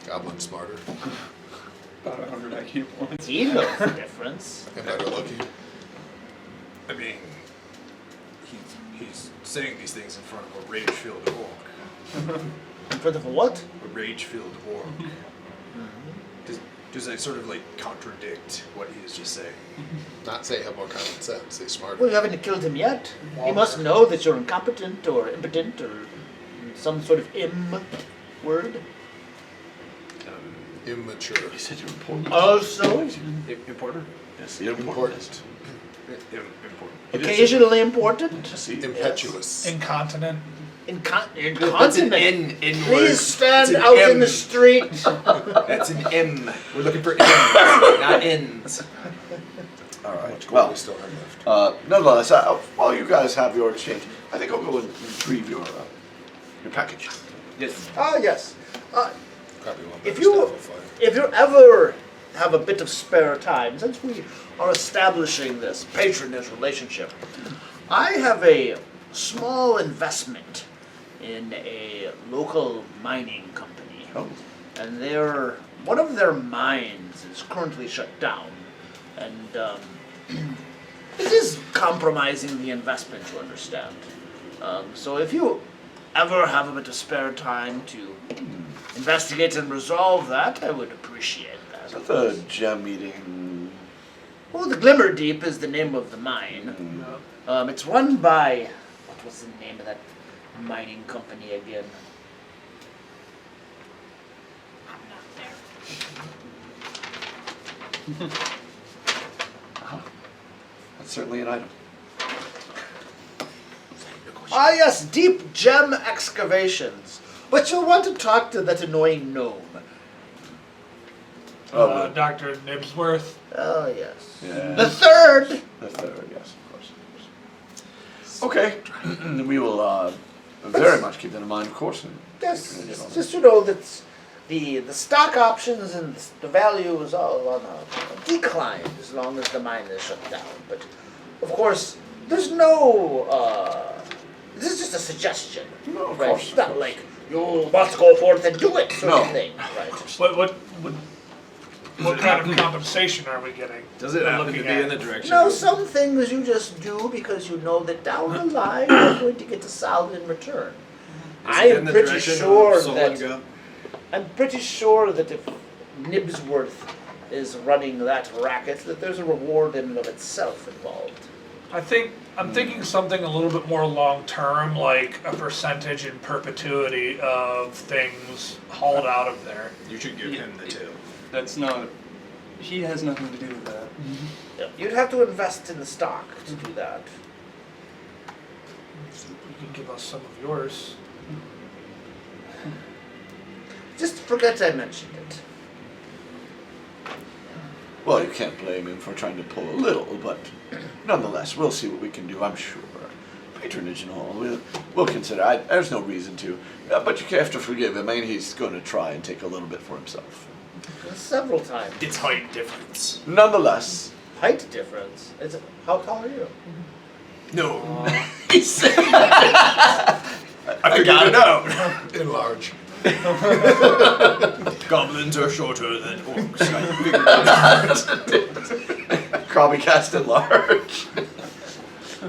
[SPEAKER 2] Goblin smarter
[SPEAKER 6] About 100 IQ points.
[SPEAKER 8] He knows the difference.
[SPEAKER 2] and better looking.
[SPEAKER 10] I mean, he's saying these things in front of a rage-filled orc.
[SPEAKER 8] In front of a what?
[SPEAKER 10] A rage-filled orc. Does that sort of like contradict what he was just saying?
[SPEAKER 2] Not say have more common sense, say smarter.
[SPEAKER 8] Well, you haven't killed him yet. He must know that you're incompetent or impotent or some sort of word.
[SPEAKER 2] Immature.
[SPEAKER 1] You said you're important.
[SPEAKER 8] Also,
[SPEAKER 10] Important?
[SPEAKER 1] Yes, you're important.
[SPEAKER 2] Important.
[SPEAKER 10] Important.
[SPEAKER 8] occasionally important.
[SPEAKER 1] See,
[SPEAKER 2] Impetuous.
[SPEAKER 3] Incontinent.
[SPEAKER 10] That's an
[SPEAKER 8] Incontinent.
[SPEAKER 10] N word.
[SPEAKER 8] Please stand
[SPEAKER 10] It's an
[SPEAKER 8] out
[SPEAKER 10] M.
[SPEAKER 8] in the street.
[SPEAKER 10] That's an M. We're looking for M's, not N's.
[SPEAKER 1] all right.
[SPEAKER 2] Much gold
[SPEAKER 1] Well,
[SPEAKER 2] we still have left.
[SPEAKER 1] nonetheless, while you guys have your exchange, I think I'll go and retrieve your package.
[SPEAKER 10] Yes.
[SPEAKER 8] Yes.
[SPEAKER 2] Probably one
[SPEAKER 8] If
[SPEAKER 2] better
[SPEAKER 8] you
[SPEAKER 2] staff of fire.
[SPEAKER 8] if you ever have a bit of spare time, since we are establishing this patronage relationship, I have a small investment in a local mining company.
[SPEAKER 1] Oh.
[SPEAKER 8] And one of their mines is currently shut down. And it is compromising the investment, you understand. So if you ever have a bit of spare time to investigate and resolve that, I would appreciate that.
[SPEAKER 1] Is that the gem eating?
[SPEAKER 8] Well, the Glimmer Deep is the name of the mine. It's run by, what was the name of that mining company again?
[SPEAKER 7] I'm not there.
[SPEAKER 1] That's certainly an item.
[SPEAKER 8] Ah yes, Deep Gem Excavations. But you'll want to talk to that annoying gnome.
[SPEAKER 3] Dr. Nibsworth.
[SPEAKER 8] Oh yes.
[SPEAKER 1] Yeah.
[SPEAKER 8] The third!
[SPEAKER 1] The third, yes, of course. Okay, we will very much keep that in mind, of course. And
[SPEAKER 8] Yes,
[SPEAKER 1] patronage on
[SPEAKER 8] just to know that the stock options and the value is all on a decline as long as the mine is shut down. But of course, there's no. This is just a suggestion.
[SPEAKER 1] No, of
[SPEAKER 8] right?
[SPEAKER 1] course,
[SPEAKER 8] It's
[SPEAKER 1] of
[SPEAKER 8] not
[SPEAKER 1] course.
[SPEAKER 8] like you must go forth and do it sort
[SPEAKER 1] No.
[SPEAKER 8] of thing. Right.
[SPEAKER 3] What kind of compensation are we getting?
[SPEAKER 5] Does it
[SPEAKER 3] We're
[SPEAKER 5] happen to
[SPEAKER 3] looking
[SPEAKER 5] be
[SPEAKER 3] at?
[SPEAKER 5] in the direction?
[SPEAKER 8] No, some things you just do because you know that down the line you're going to get a solid in return. I
[SPEAKER 5] Is it in
[SPEAKER 8] am
[SPEAKER 5] the
[SPEAKER 8] pretty
[SPEAKER 5] direction of
[SPEAKER 8] sure
[SPEAKER 5] Solon
[SPEAKER 8] that.
[SPEAKER 5] go?
[SPEAKER 8] I'm pretty sure that if Nibsworth is running that racket, that there's a reward in and of itself involved.
[SPEAKER 3] I'm thinking something a little bit more long term, like a percentage in perpetuity of things hauled out of there.
[SPEAKER 10] You should give him the 2.
[SPEAKER 6] That's not. He has nothing to do with that.
[SPEAKER 8] Yeah, you'd have to invest in the stock to do that.
[SPEAKER 3] You can give us some of yours.
[SPEAKER 8] Just forget I mentioned it.
[SPEAKER 1] Well, you can't blame him for trying to pull a little, but nonetheless, we'll see what we can do, I'm sure. Patronage and all, we'll consider. There's no reason to. But you have to forgive him. I mean, he's going to try and take a little bit for himself.
[SPEAKER 8] Several times.
[SPEAKER 10] It's height difference.
[SPEAKER 1] Nonetheless.
[SPEAKER 8] Height difference. How tall are you?
[SPEAKER 10] No.
[SPEAKER 1] He said
[SPEAKER 10] I figured it out.
[SPEAKER 2] Enlarge.
[SPEAKER 10] Goblins are shorter than orcs. I figured it out.
[SPEAKER 1] Crobby cast at large.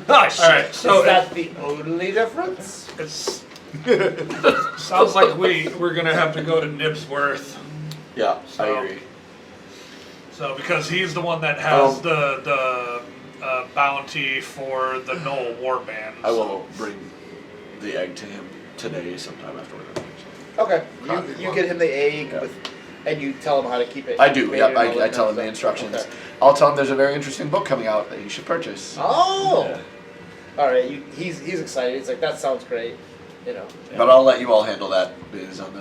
[SPEAKER 10] Ah, shit.
[SPEAKER 3] Alright, so
[SPEAKER 8] Is that the only difference?
[SPEAKER 3] it's sounds like we're gonna have to go to Nibsworth.
[SPEAKER 1] Yeah,
[SPEAKER 3] So-
[SPEAKER 1] I agree.
[SPEAKER 3] So because he's the one that has
[SPEAKER 1] Um,
[SPEAKER 3] the bounty for the Gnoll warband.
[SPEAKER 1] I will bring the egg to him today sometime after we're done.
[SPEAKER 8] Okay.
[SPEAKER 2] Copy
[SPEAKER 8] You
[SPEAKER 2] one.
[SPEAKER 8] get him the egg
[SPEAKER 1] Yeah.
[SPEAKER 8] and you tell him how to keep it.
[SPEAKER 1] I do,
[SPEAKER 8] incubated
[SPEAKER 1] yep,
[SPEAKER 8] and all
[SPEAKER 1] I
[SPEAKER 8] that
[SPEAKER 1] tell him
[SPEAKER 8] kind
[SPEAKER 1] the
[SPEAKER 8] of
[SPEAKER 1] instructions.
[SPEAKER 8] stuff. Okay.
[SPEAKER 1] I'll tell him there's a very interesting book coming out that he should purchase.
[SPEAKER 8] Oh!
[SPEAKER 1] Yeah.
[SPEAKER 8] Alright, he's excited. He's like, that sounds great. You know.
[SPEAKER 1] But I'll let you all handle that biz on the...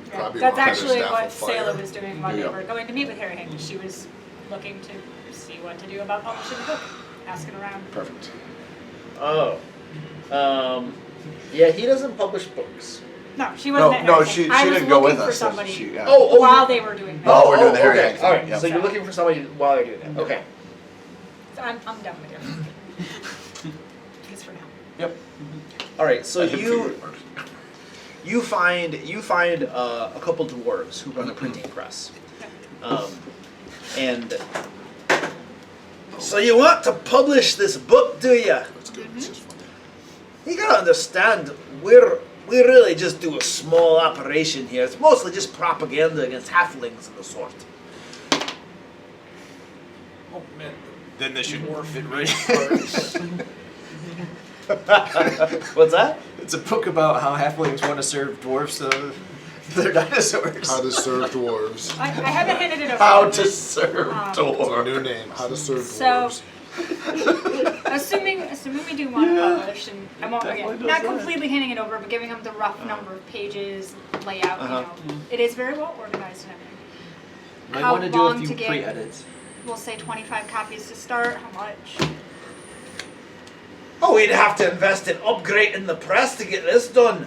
[SPEAKER 7] Yeah,
[SPEAKER 2] Probably
[SPEAKER 7] that's
[SPEAKER 2] won't have
[SPEAKER 7] actually
[SPEAKER 2] his staff
[SPEAKER 7] what
[SPEAKER 2] on fire.
[SPEAKER 7] Sayla was doing while we
[SPEAKER 1] Yeah.
[SPEAKER 7] were going to meet with Harry. She was looking to see what to do about publishing the book, asking around.
[SPEAKER 1] Perfect.
[SPEAKER 8] Oh. Yeah, he doesn't publish books.
[SPEAKER 7] No, she wasn't. at
[SPEAKER 1] No,
[SPEAKER 7] Harry's.
[SPEAKER 1] she
[SPEAKER 7] I was
[SPEAKER 1] didn't go with
[SPEAKER 7] looking for
[SPEAKER 1] us.
[SPEAKER 7] somebody
[SPEAKER 1] Yeah.
[SPEAKER 8] Oh,
[SPEAKER 7] while they were doing that.
[SPEAKER 1] Oh, we're doing the Harry
[SPEAKER 8] okay.
[SPEAKER 1] Hank thing,
[SPEAKER 8] Alright,
[SPEAKER 1] yep.
[SPEAKER 8] so you're looking for somebody while they're doing that. Okay.
[SPEAKER 7] So I'm done with you. Just for now.
[SPEAKER 1] Yep.
[SPEAKER 8] Alright, so
[SPEAKER 1] I can figure it out.
[SPEAKER 8] you find a couple dwarves who run a printing press. And so you want to publish this book, do you?
[SPEAKER 2] That's good. It's just funny.
[SPEAKER 8] You gotta understand, we really just do a small operation here. It's mostly just propaganda against halflings and the sort.
[SPEAKER 3] Oh man.
[SPEAKER 10] Then they should morph it right.
[SPEAKER 8] What's that?
[SPEAKER 5] It's a book about how halflings want to serve dwarves to their dinosaurs.
[SPEAKER 2] How to serve dwarves.
[SPEAKER 7] I haven't handed it over.
[SPEAKER 1] How to serve
[SPEAKER 2] It's a
[SPEAKER 1] door.
[SPEAKER 2] new name. How to serve
[SPEAKER 7] So-
[SPEAKER 2] dwarves.
[SPEAKER 7] Assuming we do want to publish, and I won't
[SPEAKER 5] definitely
[SPEAKER 7] again,
[SPEAKER 5] does
[SPEAKER 7] not
[SPEAKER 5] that.
[SPEAKER 7] completely handing it over, but giving them the rough number of pages, layout. You know, it is very well organized and everything.
[SPEAKER 5] Might
[SPEAKER 7] How
[SPEAKER 5] want to do a
[SPEAKER 7] long
[SPEAKER 5] few
[SPEAKER 7] to get-
[SPEAKER 5] pre-edits.
[SPEAKER 7] We'll say 25 copies to start. How much?
[SPEAKER 8] Oh, we'd have to invest in upgrading the press to get this done.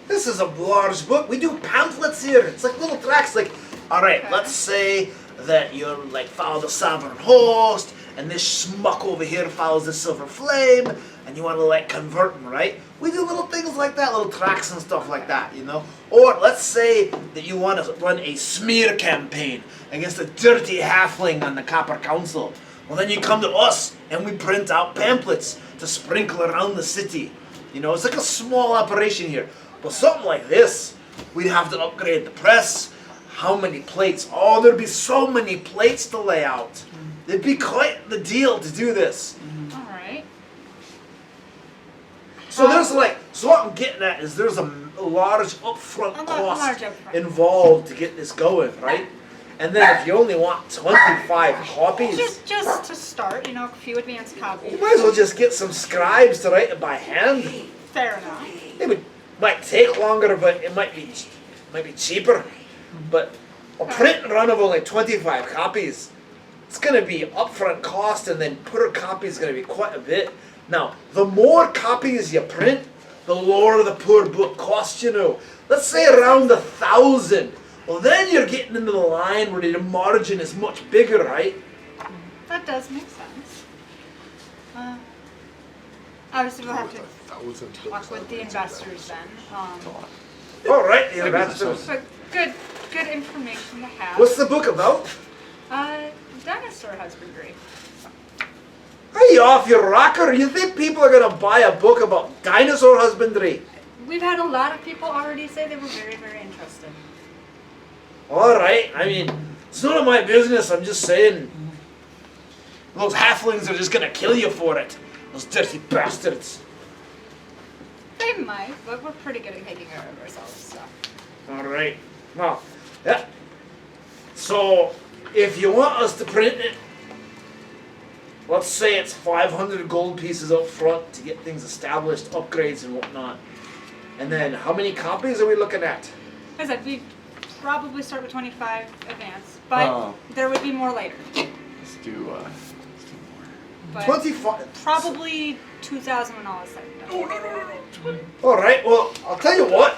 [SPEAKER 8] This is a large book. We do pamphlets here. It's like little tracts. Like, all right,
[SPEAKER 7] Okay.
[SPEAKER 8] let's say that you're like follow the sovereign host, and this schmuck over here follows the silver flame, and you want to like convert them, right? We do little things like that, little tracks and stuff like that, you know. Or let's say that you want to run a smear campaign against a dirty halfling on the Copper Council. Well, then you come to us, and we print out pamphlets to sprinkle around the city. You know, it's like a small operation here. But something like this, we'd have to upgrade the press. How many plates? Oh, there'd be so many plates to lay out. It'd be quite the deal to do this.
[SPEAKER 7] All right.
[SPEAKER 8] So there's like, so what I'm getting at is there's a large upfront
[SPEAKER 7] A
[SPEAKER 8] cost
[SPEAKER 7] large upfront.
[SPEAKER 8] involved to get this going, right? And then if you only want 25 copies,
[SPEAKER 7] Just to start, you know, a few advanced copies.
[SPEAKER 8] you might as well just get some scribes to write it by hand.
[SPEAKER 7] Fair enough.
[SPEAKER 8] It might take longer, but it might be cheaper. But a print run of only 25 copies, it's going to be upfront cost, and then per copy is going to be quite a bit. Now, the more copies you print, the lower the poor book costs, you know. Let's say around 1,000. Well, then you're getting into the line where the margin is much bigger, right?
[SPEAKER 7] That does make sense. Obviously, we'll have to
[SPEAKER 2] 1,000
[SPEAKER 7] talk with the investors then.
[SPEAKER 8] All right, the investors.
[SPEAKER 7] But good information to have.
[SPEAKER 8] What's the book about?
[SPEAKER 7] Dinosaur husbandry.
[SPEAKER 8] Are you off your rocker? You think people are going to buy a book about dinosaur husbandry?
[SPEAKER 7] We've had a lot of people already say they were very, very interested.
[SPEAKER 8] All right. I mean, it's none of my business. I'm just saying. Those halflings are just gonna kill you for it. Those dirty bastards.
[SPEAKER 7] They might, but we're pretty good at taking care of ourselves, so.
[SPEAKER 8] All right. Well, yeah. So, if you want us to print it, let's say it's 500 gold pieces up front to get things established, upgrades and whatnot. And then, how many copies are we looking at?
[SPEAKER 7] Like I said, we probably start with 25 advance, but there would be more later.
[SPEAKER 1] Let's do more.
[SPEAKER 7] But
[SPEAKER 8] 25.
[SPEAKER 7] probably 2,000 when all is said and done.
[SPEAKER 8] All right. Well, I'll tell you what.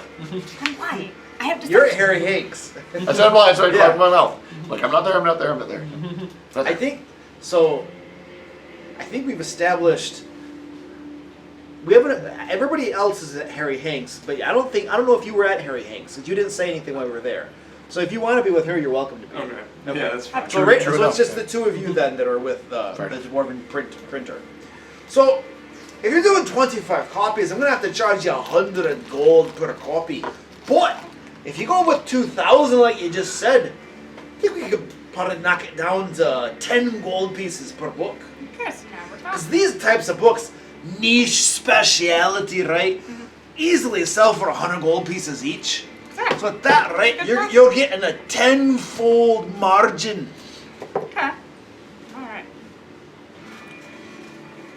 [SPEAKER 7] I'm lying. I have to.
[SPEAKER 8] You're Harry Hanks.
[SPEAKER 1] I said blind, so I
[SPEAKER 8] Yeah.
[SPEAKER 1] cracked my mouth. Like, I'm not there, I'm not there, I'm not there. Not
[SPEAKER 8] I
[SPEAKER 1] there.
[SPEAKER 8] think so. I think we've established. We haven't. Everybody else is at Harry Hanks, but I don't know if you were at Harry Hanks because you didn't say anything while we were there. So if you want to be with her, you're welcome to be.
[SPEAKER 6] Okay. Yeah, that's fine.
[SPEAKER 8] So, right,
[SPEAKER 1] True
[SPEAKER 8] so it's
[SPEAKER 1] enough.
[SPEAKER 8] just the two of you then that are with the
[SPEAKER 1] Fair enough.
[SPEAKER 8] dwarven printer. So if you're doing 25 copies, I'm gonna have to charge you 100 gold per copy. But if you go with 2,000, like you just said, I think we could probably knock it down to 10 gold pieces per book.
[SPEAKER 7] Yes, now we're
[SPEAKER 8] Because
[SPEAKER 7] talking.
[SPEAKER 8] these types of books, niche speciality, right? Easily sell for 100 gold pieces each.
[SPEAKER 7] Exactly.
[SPEAKER 8] So at that, right,
[SPEAKER 7] Good
[SPEAKER 8] you're,
[SPEAKER 7] point.
[SPEAKER 8] you're getting a 10-fold margin.
[SPEAKER 7] Okay. Alright.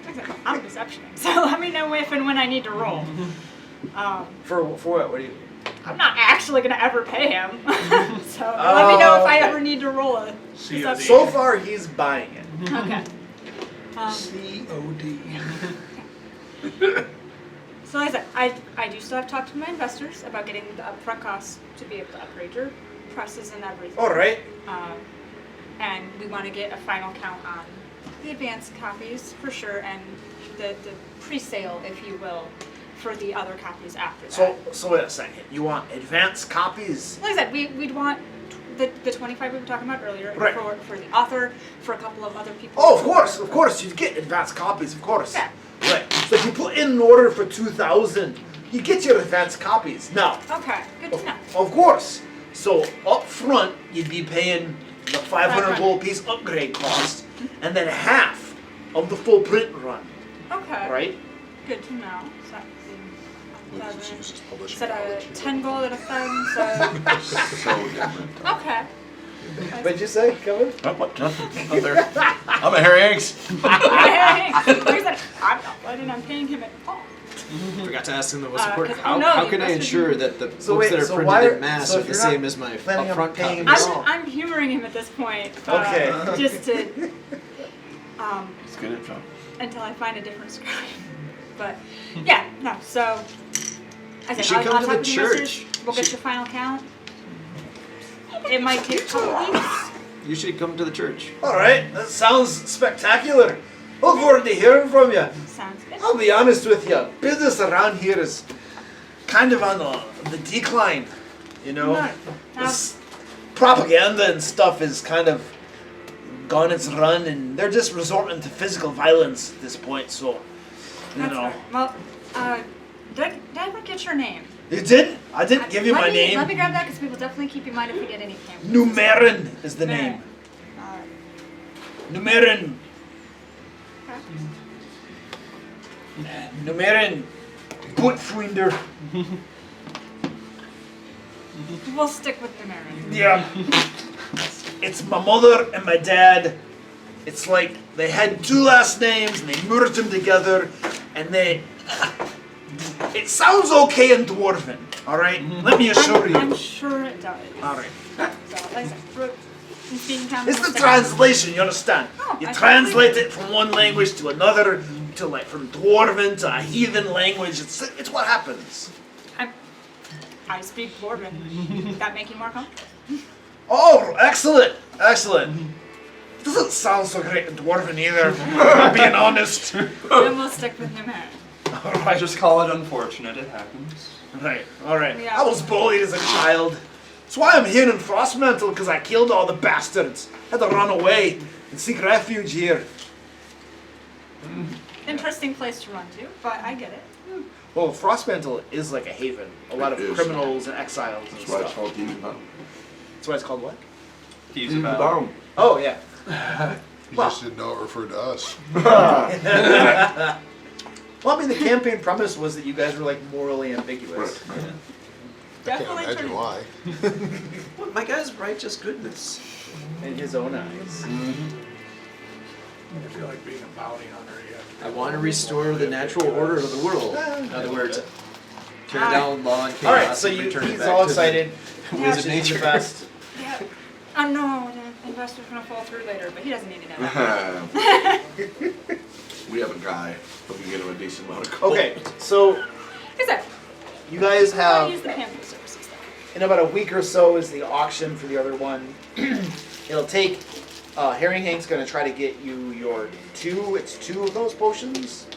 [SPEAKER 7] Like I said, I'm deceptioning, so let me know if and when I need to roll.
[SPEAKER 8] For what? What do you...
[SPEAKER 7] I'm not actually gonna ever pay him. So let me know if I
[SPEAKER 8] okay.
[SPEAKER 7] ever need to roll a
[SPEAKER 3] COD.
[SPEAKER 7] deception.
[SPEAKER 8] So far, he's buying it.
[SPEAKER 7] Okay.
[SPEAKER 3] COD.
[SPEAKER 7] So like I said, I do still have to talk to my investors about getting the upfront costs to be able to upgrade your presses and everything.
[SPEAKER 8] All right.
[SPEAKER 7] And we want to get a final count on the advanced copies for sure, and the pre-sale, if you will, for the other copies after that.
[SPEAKER 8] So wait a second. You want advanced copies?
[SPEAKER 7] Like I said, we'd want the 25 we were talking about earlier
[SPEAKER 8] Right.
[SPEAKER 7] for the author, for a couple of other people.
[SPEAKER 8] Oh, of course. You get advanced copies, of course.
[SPEAKER 7] Yeah.
[SPEAKER 8] Right. So if you put in an order for 2,000, you get your advanced copies. Now,
[SPEAKER 7] Okay, good to know.
[SPEAKER 8] of course. So up front, you'd be paying the 500
[SPEAKER 7] 500.
[SPEAKER 8] gold piece upgrade cost, and then half of the full print run.
[SPEAKER 7] Okay.
[SPEAKER 8] Right?
[SPEAKER 7] Good to know. So,
[SPEAKER 2] Let's use this publishing
[SPEAKER 7] Said
[SPEAKER 2] knowledge.
[SPEAKER 7] 10 gold at 1,000, so
[SPEAKER 1] So different.
[SPEAKER 7] okay.
[SPEAKER 8] What'd you say, Kevin?
[SPEAKER 1] Oh, what? Nothing. Not there. I'm a Harry Hanks.
[SPEAKER 7] Hey, like I said, I'm not planning on paying him at all.
[SPEAKER 5] Forgot to ask him the most important.
[SPEAKER 7] 'cause-
[SPEAKER 5] How,
[SPEAKER 7] oh, no,
[SPEAKER 5] how
[SPEAKER 7] the
[SPEAKER 5] can I
[SPEAKER 7] investors
[SPEAKER 5] ensure
[SPEAKER 7] need-
[SPEAKER 5] that the
[SPEAKER 8] So
[SPEAKER 5] books
[SPEAKER 8] wait,
[SPEAKER 5] that are
[SPEAKER 8] so
[SPEAKER 5] printed
[SPEAKER 8] why
[SPEAKER 5] in
[SPEAKER 8] are-
[SPEAKER 5] mass
[SPEAKER 8] so
[SPEAKER 5] are
[SPEAKER 8] if
[SPEAKER 5] the
[SPEAKER 8] you're not
[SPEAKER 5] same as my
[SPEAKER 8] planning on
[SPEAKER 5] upfront
[SPEAKER 8] paying
[SPEAKER 5] copies?
[SPEAKER 8] him-
[SPEAKER 7] I'm humoring him at this point.
[SPEAKER 8] Okay.
[SPEAKER 7] Just to
[SPEAKER 1] It's good info.
[SPEAKER 7] until I find a different scribe. But yeah, no. So I said,
[SPEAKER 5] should
[SPEAKER 7] I'll
[SPEAKER 5] come to
[SPEAKER 7] talk
[SPEAKER 5] the
[SPEAKER 7] with the investors.
[SPEAKER 5] church.
[SPEAKER 7] We'll get your final count. It might take a couple weeks.
[SPEAKER 5] You should come to the church.
[SPEAKER 8] All right. That sounds spectacular. Look forward to hearing from you.
[SPEAKER 7] Sounds good.
[SPEAKER 8] I'll be honest with you. Business around here is kind of on the decline. You know,
[SPEAKER 7] No.
[SPEAKER 8] this propaganda and stuff is kind of gone its run, and they're just resorting to physical violence at this point. So, you
[SPEAKER 7] That's
[SPEAKER 8] know,
[SPEAKER 7] fair. Well, did I ever get your name?
[SPEAKER 8] you didn't. I didn't give you
[SPEAKER 7] Let
[SPEAKER 8] my
[SPEAKER 7] me-
[SPEAKER 8] name.
[SPEAKER 7] Let me grab that because we will definitely keep in mind if we get any payments.
[SPEAKER 8] Numerin is the name.
[SPEAKER 7] Alright.
[SPEAKER 8] Numerin.
[SPEAKER 7] Okay.
[SPEAKER 8] Numerin. Pathfinder.
[SPEAKER 7] We'll stick with the Mror.
[SPEAKER 8] Yeah. It's my mother and my dad. It's like they had two last names and they merged them together, and they. It sounds okay in dwarven, all right? Let me assure you.
[SPEAKER 7] I'm sure it does.
[SPEAKER 8] All right.
[SPEAKER 7] So, like I said, in speaking terms,
[SPEAKER 8] It's
[SPEAKER 7] we'll
[SPEAKER 8] the
[SPEAKER 7] stick
[SPEAKER 8] translation, you understand?
[SPEAKER 7] Oh,
[SPEAKER 8] You
[SPEAKER 7] I
[SPEAKER 8] translate
[SPEAKER 7] totally-
[SPEAKER 8] it from one language to another, to like from dwarven to a heathen language. It's what happens.
[SPEAKER 7] I speak Dwarven. Would that make you more comfortable?
[SPEAKER 8] Oh, excellent, excellent. Doesn't sound so great in dwarven either. I'm being honest.
[SPEAKER 7] Then we'll stick with Mror.
[SPEAKER 8] All
[SPEAKER 6] I
[SPEAKER 8] right.
[SPEAKER 6] just call it unfortunate. It happens.
[SPEAKER 8] Right, alright.
[SPEAKER 7] Yeah.
[SPEAKER 8] I was bullied as a child. That's why I'm here in Frostmantle, because I killed all the bastards. Had to run away and seek refuge here.
[SPEAKER 7] Interesting place to run to, but I get it.
[SPEAKER 8] Well, Frostmantle is like a haven. A lot of
[SPEAKER 1] It is.
[SPEAKER 8] criminals and exiles and
[SPEAKER 1] That's why it's
[SPEAKER 8] stuff.
[SPEAKER 1] called Thieves Abound.
[SPEAKER 8] That's why it's called what?
[SPEAKER 6] Thieves Abound.
[SPEAKER 8] Oh yeah.
[SPEAKER 2] You
[SPEAKER 8] Well.
[SPEAKER 2] just didn't know it referred to us.
[SPEAKER 8] Well, I mean, the campaign premise was that you guys were like morally ambiguous.
[SPEAKER 2] I can't
[SPEAKER 7] Definitely
[SPEAKER 2] imagine
[SPEAKER 7] true.
[SPEAKER 2] why.
[SPEAKER 5] Well, my guy's righteous goodness.
[SPEAKER 8] In his own eyes.
[SPEAKER 3] I feel like being a bounty hunter.
[SPEAKER 5] I want to restore the natural order of the world. In other words, tear down law and chaos.
[SPEAKER 8] All right, so
[SPEAKER 5] and return it
[SPEAKER 8] he's
[SPEAKER 5] back
[SPEAKER 8] all
[SPEAKER 5] to the
[SPEAKER 8] excited.
[SPEAKER 5] Whiz
[SPEAKER 8] Which
[SPEAKER 5] of
[SPEAKER 8] is
[SPEAKER 5] nature.
[SPEAKER 8] the best.
[SPEAKER 7] Yeah. I know the investor's gonna fall through later, but he doesn't need to know.
[SPEAKER 1] We have a guy who can get him a decent amount of gold.
[SPEAKER 8] Okay, so
[SPEAKER 7] Exactly.
[SPEAKER 8] you guys
[SPEAKER 7] I'll use
[SPEAKER 8] have
[SPEAKER 7] the pamphlet services though.
[SPEAKER 8] in about a week or so is the auction for the other one. It'll take. Harry Hank's gonna try to get you your two. It's two of those potions.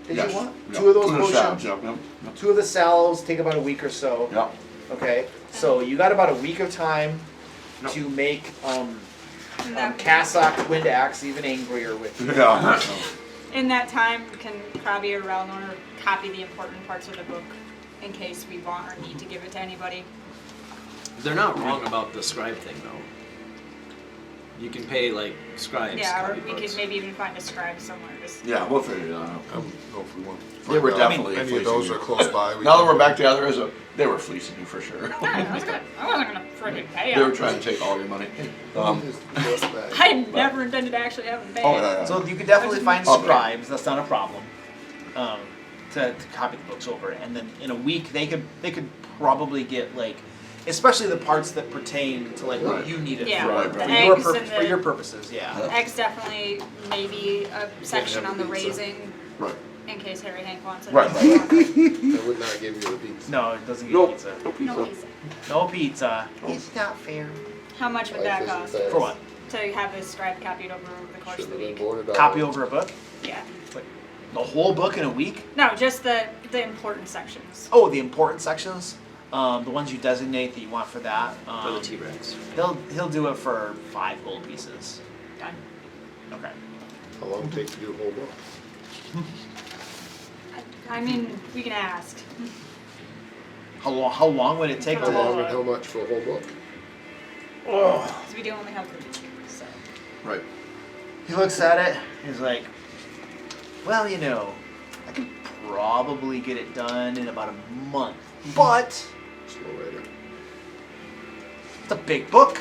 [SPEAKER 8] Did
[SPEAKER 1] Yes.
[SPEAKER 8] you want
[SPEAKER 1] Yeah.
[SPEAKER 8] two of those
[SPEAKER 1] Two
[SPEAKER 8] potions?
[SPEAKER 1] salves, yep, yep, yep.
[SPEAKER 8] Two of the salves take about a week or so.
[SPEAKER 1] Yep.
[SPEAKER 8] Okay, so you got about a week of time
[SPEAKER 1] Yep.
[SPEAKER 8] to make
[SPEAKER 7] And that-
[SPEAKER 8] Cassock Wind Axe even angrier with you.
[SPEAKER 1] Yeah.
[SPEAKER 7] In that time, can Krabi or Ralnor copy the important parts of the book in case we want or need to give it to anybody?
[SPEAKER 5] They're not wrong about the scribe thing, though. You can pay like scribes.
[SPEAKER 7] Yeah, or
[SPEAKER 5] copy
[SPEAKER 7] we
[SPEAKER 5] books.
[SPEAKER 7] could maybe even find a scribe somewhere. Just
[SPEAKER 1] Yeah, we'll figure it out.
[SPEAKER 2] I don't know if we want.
[SPEAKER 1] They were
[SPEAKER 2] find out
[SPEAKER 1] definitely
[SPEAKER 2] Any of
[SPEAKER 1] fleecing
[SPEAKER 2] those
[SPEAKER 1] you.
[SPEAKER 2] are close by.
[SPEAKER 1] Now that we're back together, they were fleecing you for sure.
[SPEAKER 7] I wasn't gonna friggin' pay
[SPEAKER 1] They were
[SPEAKER 7] him.
[SPEAKER 1] trying to take all your money.
[SPEAKER 7] I never intended to actually have him pay.
[SPEAKER 1] Oh, yeah, yeah.
[SPEAKER 8] So you could definitely find
[SPEAKER 1] Okay.
[SPEAKER 8] scribes. That's not a problem. To copy the books over, and then in a week they could probably get like, especially the parts that pertain to like what
[SPEAKER 1] Right.
[SPEAKER 8] you need it
[SPEAKER 7] Yeah,
[SPEAKER 8] for,
[SPEAKER 1] Right,
[SPEAKER 7] the
[SPEAKER 1] right.
[SPEAKER 7] eggs and
[SPEAKER 8] for your
[SPEAKER 7] the
[SPEAKER 8] purposes. Yeah.
[SPEAKER 7] eggs definitely maybe a section
[SPEAKER 2] have
[SPEAKER 7] on the
[SPEAKER 2] pizza.
[SPEAKER 7] raising
[SPEAKER 1] Right.
[SPEAKER 7] in case Harry Hank wants it.
[SPEAKER 1] Right.
[SPEAKER 2] I would not give you the pizza.
[SPEAKER 8] No, it doesn't get
[SPEAKER 1] Nope.
[SPEAKER 8] pizza.
[SPEAKER 1] No pizza.
[SPEAKER 7] No pizza.
[SPEAKER 8] No pizza. It's not fair.
[SPEAKER 7] How much would that
[SPEAKER 2] Life isn't
[SPEAKER 7] cost
[SPEAKER 2] fair.
[SPEAKER 8] For what?
[SPEAKER 7] to have this scribe copied over the course
[SPEAKER 2] Should
[SPEAKER 7] of
[SPEAKER 2] have
[SPEAKER 7] the
[SPEAKER 2] been
[SPEAKER 7] week?
[SPEAKER 2] born a dog.
[SPEAKER 8] Copy over a book?
[SPEAKER 7] Yeah.
[SPEAKER 8] The whole book in a week?
[SPEAKER 7] No, just the important sections.
[SPEAKER 8] Oh, the important sections. The ones you designate that you want for that.
[SPEAKER 5] For the T-Rex.
[SPEAKER 8] He'll do it for 5 gold pieces.
[SPEAKER 7] Done.
[SPEAKER 8] Okay.
[SPEAKER 2] How long would it take to do a whole book?
[SPEAKER 7] I mean, we can ask.
[SPEAKER 8] How long would it take
[SPEAKER 2] How
[SPEAKER 8] to?
[SPEAKER 2] long and how much for a whole book?
[SPEAKER 7] Because we do only have the week. So.
[SPEAKER 1] Right.
[SPEAKER 8] He looks at it. He's like, well, you know, I could probably get it done in about a month, but
[SPEAKER 2] Slow writer.
[SPEAKER 8] it's a big book.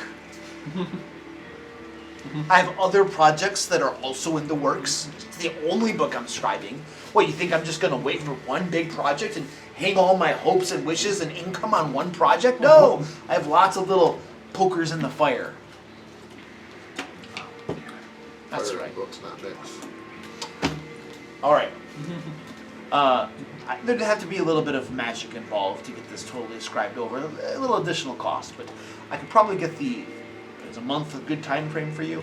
[SPEAKER 8] I have other projects that are also in the works. It's the only book I'm scribing. What, you think I'm just gonna wait for one big project and hang all my hopes and wishes and income on one project? No! I have lots of little pokers in the fire. That's
[SPEAKER 2] Fire
[SPEAKER 8] right.
[SPEAKER 2] Books, not mix.
[SPEAKER 8] Alright. There'd have to be a little bit of magic involved to get this totally scribed over. A little additional cost, but I could probably get is a month a good time frame for you?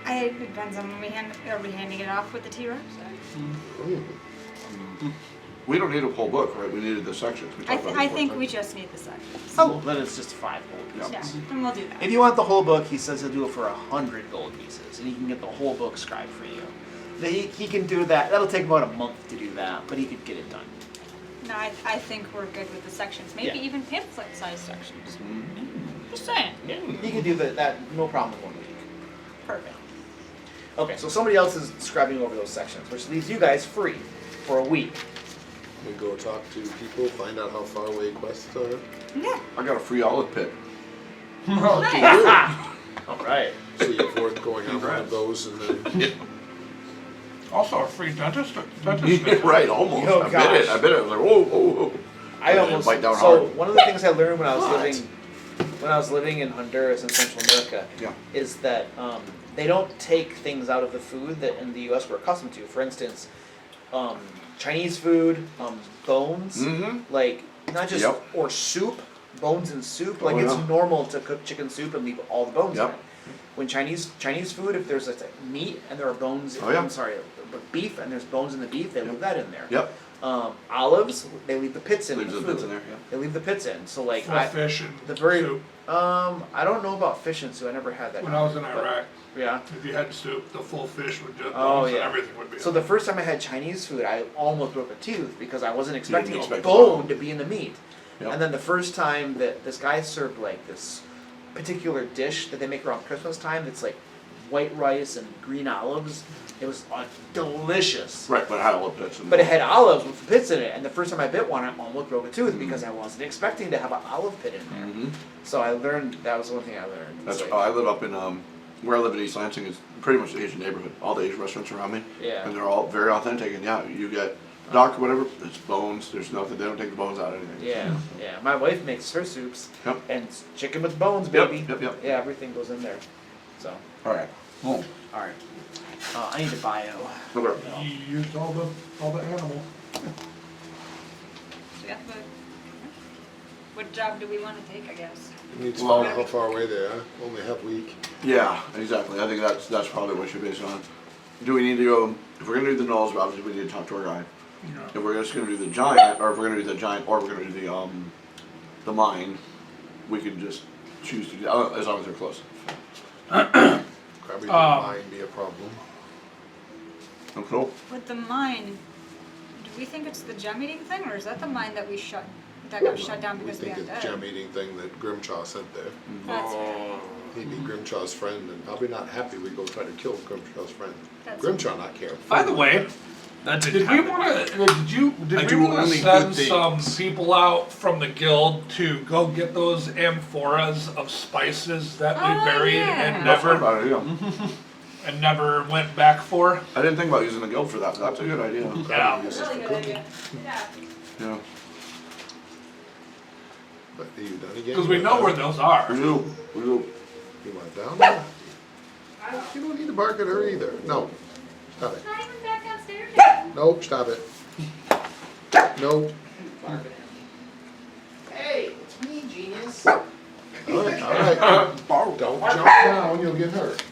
[SPEAKER 7] It depends on when are we handing it off with the T-Rex?
[SPEAKER 1] We don't need a whole book, right? We needed the sections. We talked about
[SPEAKER 7] I
[SPEAKER 1] before,
[SPEAKER 7] think
[SPEAKER 1] right?
[SPEAKER 7] we just need the sections.
[SPEAKER 8] Oh, then it's just 5 gold pieces.
[SPEAKER 7] Yeah, and we'll do that.
[SPEAKER 8] If you want the whole book, he says he'll do it for 100 gold pieces, and he can get the whole book scribed for you. He can do that. That'll take about a month to do that, but he could get it done.
[SPEAKER 7] No, I think we're good with the sections. Maybe
[SPEAKER 8] Yeah.
[SPEAKER 7] even pamphlet-sized sections. Just saying.
[SPEAKER 8] Yeah, he can do that. No problem with 1 week.
[SPEAKER 7] Perfect.
[SPEAKER 8] Okay, so somebody else is scribing over those sections, which leaves you guys free for a week.
[SPEAKER 2] We go talk to people, find out how far away quests are.
[SPEAKER 7] Yeah.
[SPEAKER 1] I got a free olive pit.
[SPEAKER 8] All right.
[SPEAKER 2] So you're forth going on one of those and then
[SPEAKER 3] Also, a free dentist.
[SPEAKER 1] Right, almost.
[SPEAKER 8] Oh,
[SPEAKER 1] I bit it.
[SPEAKER 8] gosh.
[SPEAKER 1] I bit it. I was like, whoa, whoa, whoa.
[SPEAKER 8] I
[SPEAKER 1] And
[SPEAKER 8] almost
[SPEAKER 1] bite down
[SPEAKER 8] so
[SPEAKER 1] hard.
[SPEAKER 8] one of the things I learned when I was
[SPEAKER 1] What?
[SPEAKER 8] living in Honduras and Central America
[SPEAKER 1] Yeah.
[SPEAKER 8] is that they don't take things out of the food that in the U.S. we're accustomed to. For instance, Chinese food, bones,
[SPEAKER 1] Mm-hmm.
[SPEAKER 8] like not just
[SPEAKER 1] Yep.
[SPEAKER 8] or soup, bones in soup. Like
[SPEAKER 1] Oh,
[SPEAKER 8] it's
[SPEAKER 1] yeah.
[SPEAKER 8] normal to cook chicken soup and leave all the bones in
[SPEAKER 1] Yep.
[SPEAKER 8] it. When Chinese food, if there's meat and there are bones,
[SPEAKER 1] Oh, yeah.
[SPEAKER 8] I'm sorry, beef and there's bones in the beef, they leave that in there.
[SPEAKER 1] Yep.
[SPEAKER 8] Olives, they leave the pits in
[SPEAKER 1] Leaves
[SPEAKER 8] the
[SPEAKER 1] the
[SPEAKER 8] food.
[SPEAKER 1] bits in there, yeah.
[SPEAKER 8] They leave the pits in. So like
[SPEAKER 3] For fish and
[SPEAKER 8] the very
[SPEAKER 3] soup.
[SPEAKER 8] I don't know about fish and soup. I never had that.
[SPEAKER 3] When I was in
[SPEAKER 8] but-
[SPEAKER 3] Iraq,
[SPEAKER 8] Yeah.
[SPEAKER 3] if you had soup, the full fish would just
[SPEAKER 8] Oh,
[SPEAKER 3] bones
[SPEAKER 8] yeah.
[SPEAKER 3] and everything would be.
[SPEAKER 8] So
[SPEAKER 3] in
[SPEAKER 8] the
[SPEAKER 3] it.
[SPEAKER 8] first time I had Chinese food, I almost broke a tooth because I wasn't expecting a
[SPEAKER 1] expect
[SPEAKER 8] bone to be in the meat.
[SPEAKER 1] Yep.
[SPEAKER 8] And then the first time that this guy served like this particular dish that they make around Christmas time, that's like white rice and green olives. It was delicious.
[SPEAKER 1] Right, but it had a little bits.
[SPEAKER 8] But it had olives with pits in it, and the first time I bit one, I almost broke a tooth because I wasn't expecting to have an olive pit in there.
[SPEAKER 1] Mm-hmm.
[SPEAKER 8] So I learned, that was one thing I learned.
[SPEAKER 1] That's.
[SPEAKER 8] It's
[SPEAKER 1] I live up in where I live in East Lansing is pretty much the Asian neighborhood. All the Asian restaurants around me.
[SPEAKER 8] Yeah.
[SPEAKER 1] And they're all very authentic. And yeah, you get duck or whatever. It's bones. There's nothing. They don't take the bones out of anything.
[SPEAKER 8] Yeah, yeah. My wife makes her soups,
[SPEAKER 1] Yep.
[SPEAKER 8] and it's chicken with bones,
[SPEAKER 1] Yep,
[SPEAKER 8] baby.
[SPEAKER 1] yep.
[SPEAKER 8] Yeah, everything goes in there. So,
[SPEAKER 1] All right. Boom.
[SPEAKER 8] all right. I need a bio.
[SPEAKER 1] Okay.
[SPEAKER 3] You used all the animal.
[SPEAKER 7] Yeah, but what job do we want to take, I guess?
[SPEAKER 2] We need to
[SPEAKER 1] Well-
[SPEAKER 2] find out how far away they are. Only half week.
[SPEAKER 1] Yeah, exactly. I think that's probably what we should base it on. Do we need to go? If we're gonna do the gnolls, obviously we need to talk to our guy. If we're just gonna do the giant, or if we're gonna do the giant, or we're gonna do the mine, we can just choose to do as long as they're close.
[SPEAKER 2] Probably might be a problem.
[SPEAKER 1] Oh, cool.
[SPEAKER 7] With the mine, do we think it's the gem eating thing, or is that the mine that that got shut down
[SPEAKER 2] We
[SPEAKER 7] because we
[SPEAKER 2] think
[SPEAKER 7] had
[SPEAKER 2] it's
[SPEAKER 7] dead?
[SPEAKER 2] gem eating thing that Grimshaw said there.
[SPEAKER 7] That's fair.
[SPEAKER 2] He'd be Grimshaw's friend, and probably not happy we go try to kill Grimshaw's friend.
[SPEAKER 7] That's
[SPEAKER 2] Grimshaw not care.
[SPEAKER 3] By the way,
[SPEAKER 10] That
[SPEAKER 3] did
[SPEAKER 10] didn't
[SPEAKER 3] we
[SPEAKER 10] happen.
[SPEAKER 3] want to? Did
[SPEAKER 10] I
[SPEAKER 3] we
[SPEAKER 10] do
[SPEAKER 3] want to
[SPEAKER 10] only
[SPEAKER 3] send
[SPEAKER 10] good
[SPEAKER 3] some
[SPEAKER 10] things.
[SPEAKER 3] people out from the guild to go get those amphoras of spices that we
[SPEAKER 7] Oh,
[SPEAKER 3] buried
[SPEAKER 7] yeah.
[SPEAKER 3] and
[SPEAKER 1] That's
[SPEAKER 3] never
[SPEAKER 1] about it, yeah.
[SPEAKER 3] and never went back for?
[SPEAKER 1] I didn't think about using the guild for that, but that's a good idea.
[SPEAKER 3] Yeah.
[SPEAKER 7] Really good idea. Yeah.
[SPEAKER 1] Yeah.
[SPEAKER 2] But are you done again?
[SPEAKER 3] Because we know where those are.
[SPEAKER 1] We do.
[SPEAKER 2] You went down there? You don't need to bark at her either. No. Stop it.
[SPEAKER 7] Not even back downstairs yet.
[SPEAKER 2] Nope, stop it. Nope.
[SPEAKER 8] Hey, it's me, genius.
[SPEAKER 2] Alright, alright. Don't jump down, you'll get hurt.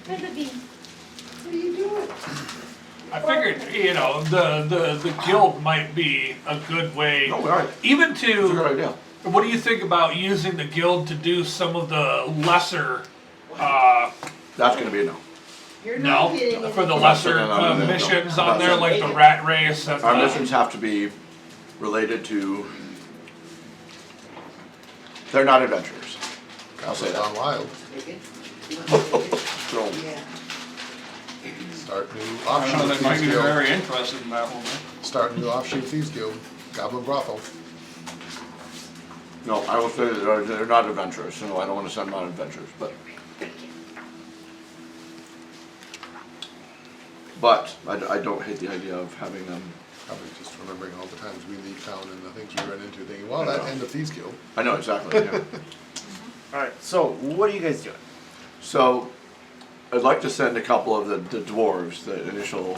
[SPEAKER 7] Where's the bean?
[SPEAKER 8] What are you doing?
[SPEAKER 3] I figured, the guild might be a good way,
[SPEAKER 1] No, right.
[SPEAKER 3] even
[SPEAKER 1] It's a good
[SPEAKER 3] to.
[SPEAKER 1] idea.
[SPEAKER 3] What do you think about using the guild to do some of the lesser?
[SPEAKER 1] That's gonna be a no.
[SPEAKER 9] You're not
[SPEAKER 3] No,
[SPEAKER 9] getting
[SPEAKER 3] for the
[SPEAKER 9] anything.
[SPEAKER 3] lesser
[SPEAKER 1] No.
[SPEAKER 3] missions
[SPEAKER 1] No.
[SPEAKER 3] on there, like the rat race and
[SPEAKER 1] Our
[SPEAKER 3] the-
[SPEAKER 1] missions have to be related to. They're not adventurers. I'll say
[SPEAKER 2] Gone
[SPEAKER 1] that.
[SPEAKER 2] wild.
[SPEAKER 1] So,
[SPEAKER 2] Start new
[SPEAKER 6] I don't know,
[SPEAKER 2] offshoot
[SPEAKER 6] they might
[SPEAKER 2] thieves
[SPEAKER 6] be
[SPEAKER 2] guild.
[SPEAKER 6] very interested in that one.
[SPEAKER 2] Start new offshoot thieves guild. Goblin brothel.
[SPEAKER 1] no, I will say that they're not adventurers, so no, I don't wanna send them on adventures, but. But I don't hate the idea of having them.
[SPEAKER 2] Probably just remembering all the times we leave town and the things we run into, thinking, well, that end of thieves guild.
[SPEAKER 1] I know exactly. Yeah.
[SPEAKER 8] Alright, so what are you guys doing?
[SPEAKER 1] So, I'd like to send a couple of the dwarves, the initial,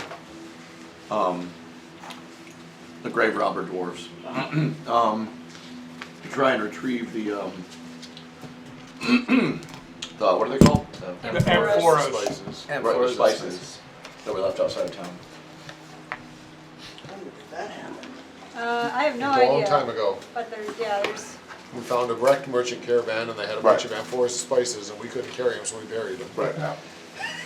[SPEAKER 1] the grave robber dwarves, to try and retrieve the what are they called?
[SPEAKER 3] the amphoras.
[SPEAKER 2] Spices.
[SPEAKER 1] Right, the spices that we left outside of town.
[SPEAKER 7] I have no
[SPEAKER 2] A long
[SPEAKER 7] idea.
[SPEAKER 2] time ago.
[SPEAKER 7] But there's.
[SPEAKER 2] We found a wrecked merchant caravan and they had a bunch
[SPEAKER 1] Right.
[SPEAKER 2] of amphoras of spices and we couldn't carry them, so we buried them.
[SPEAKER 1] Right.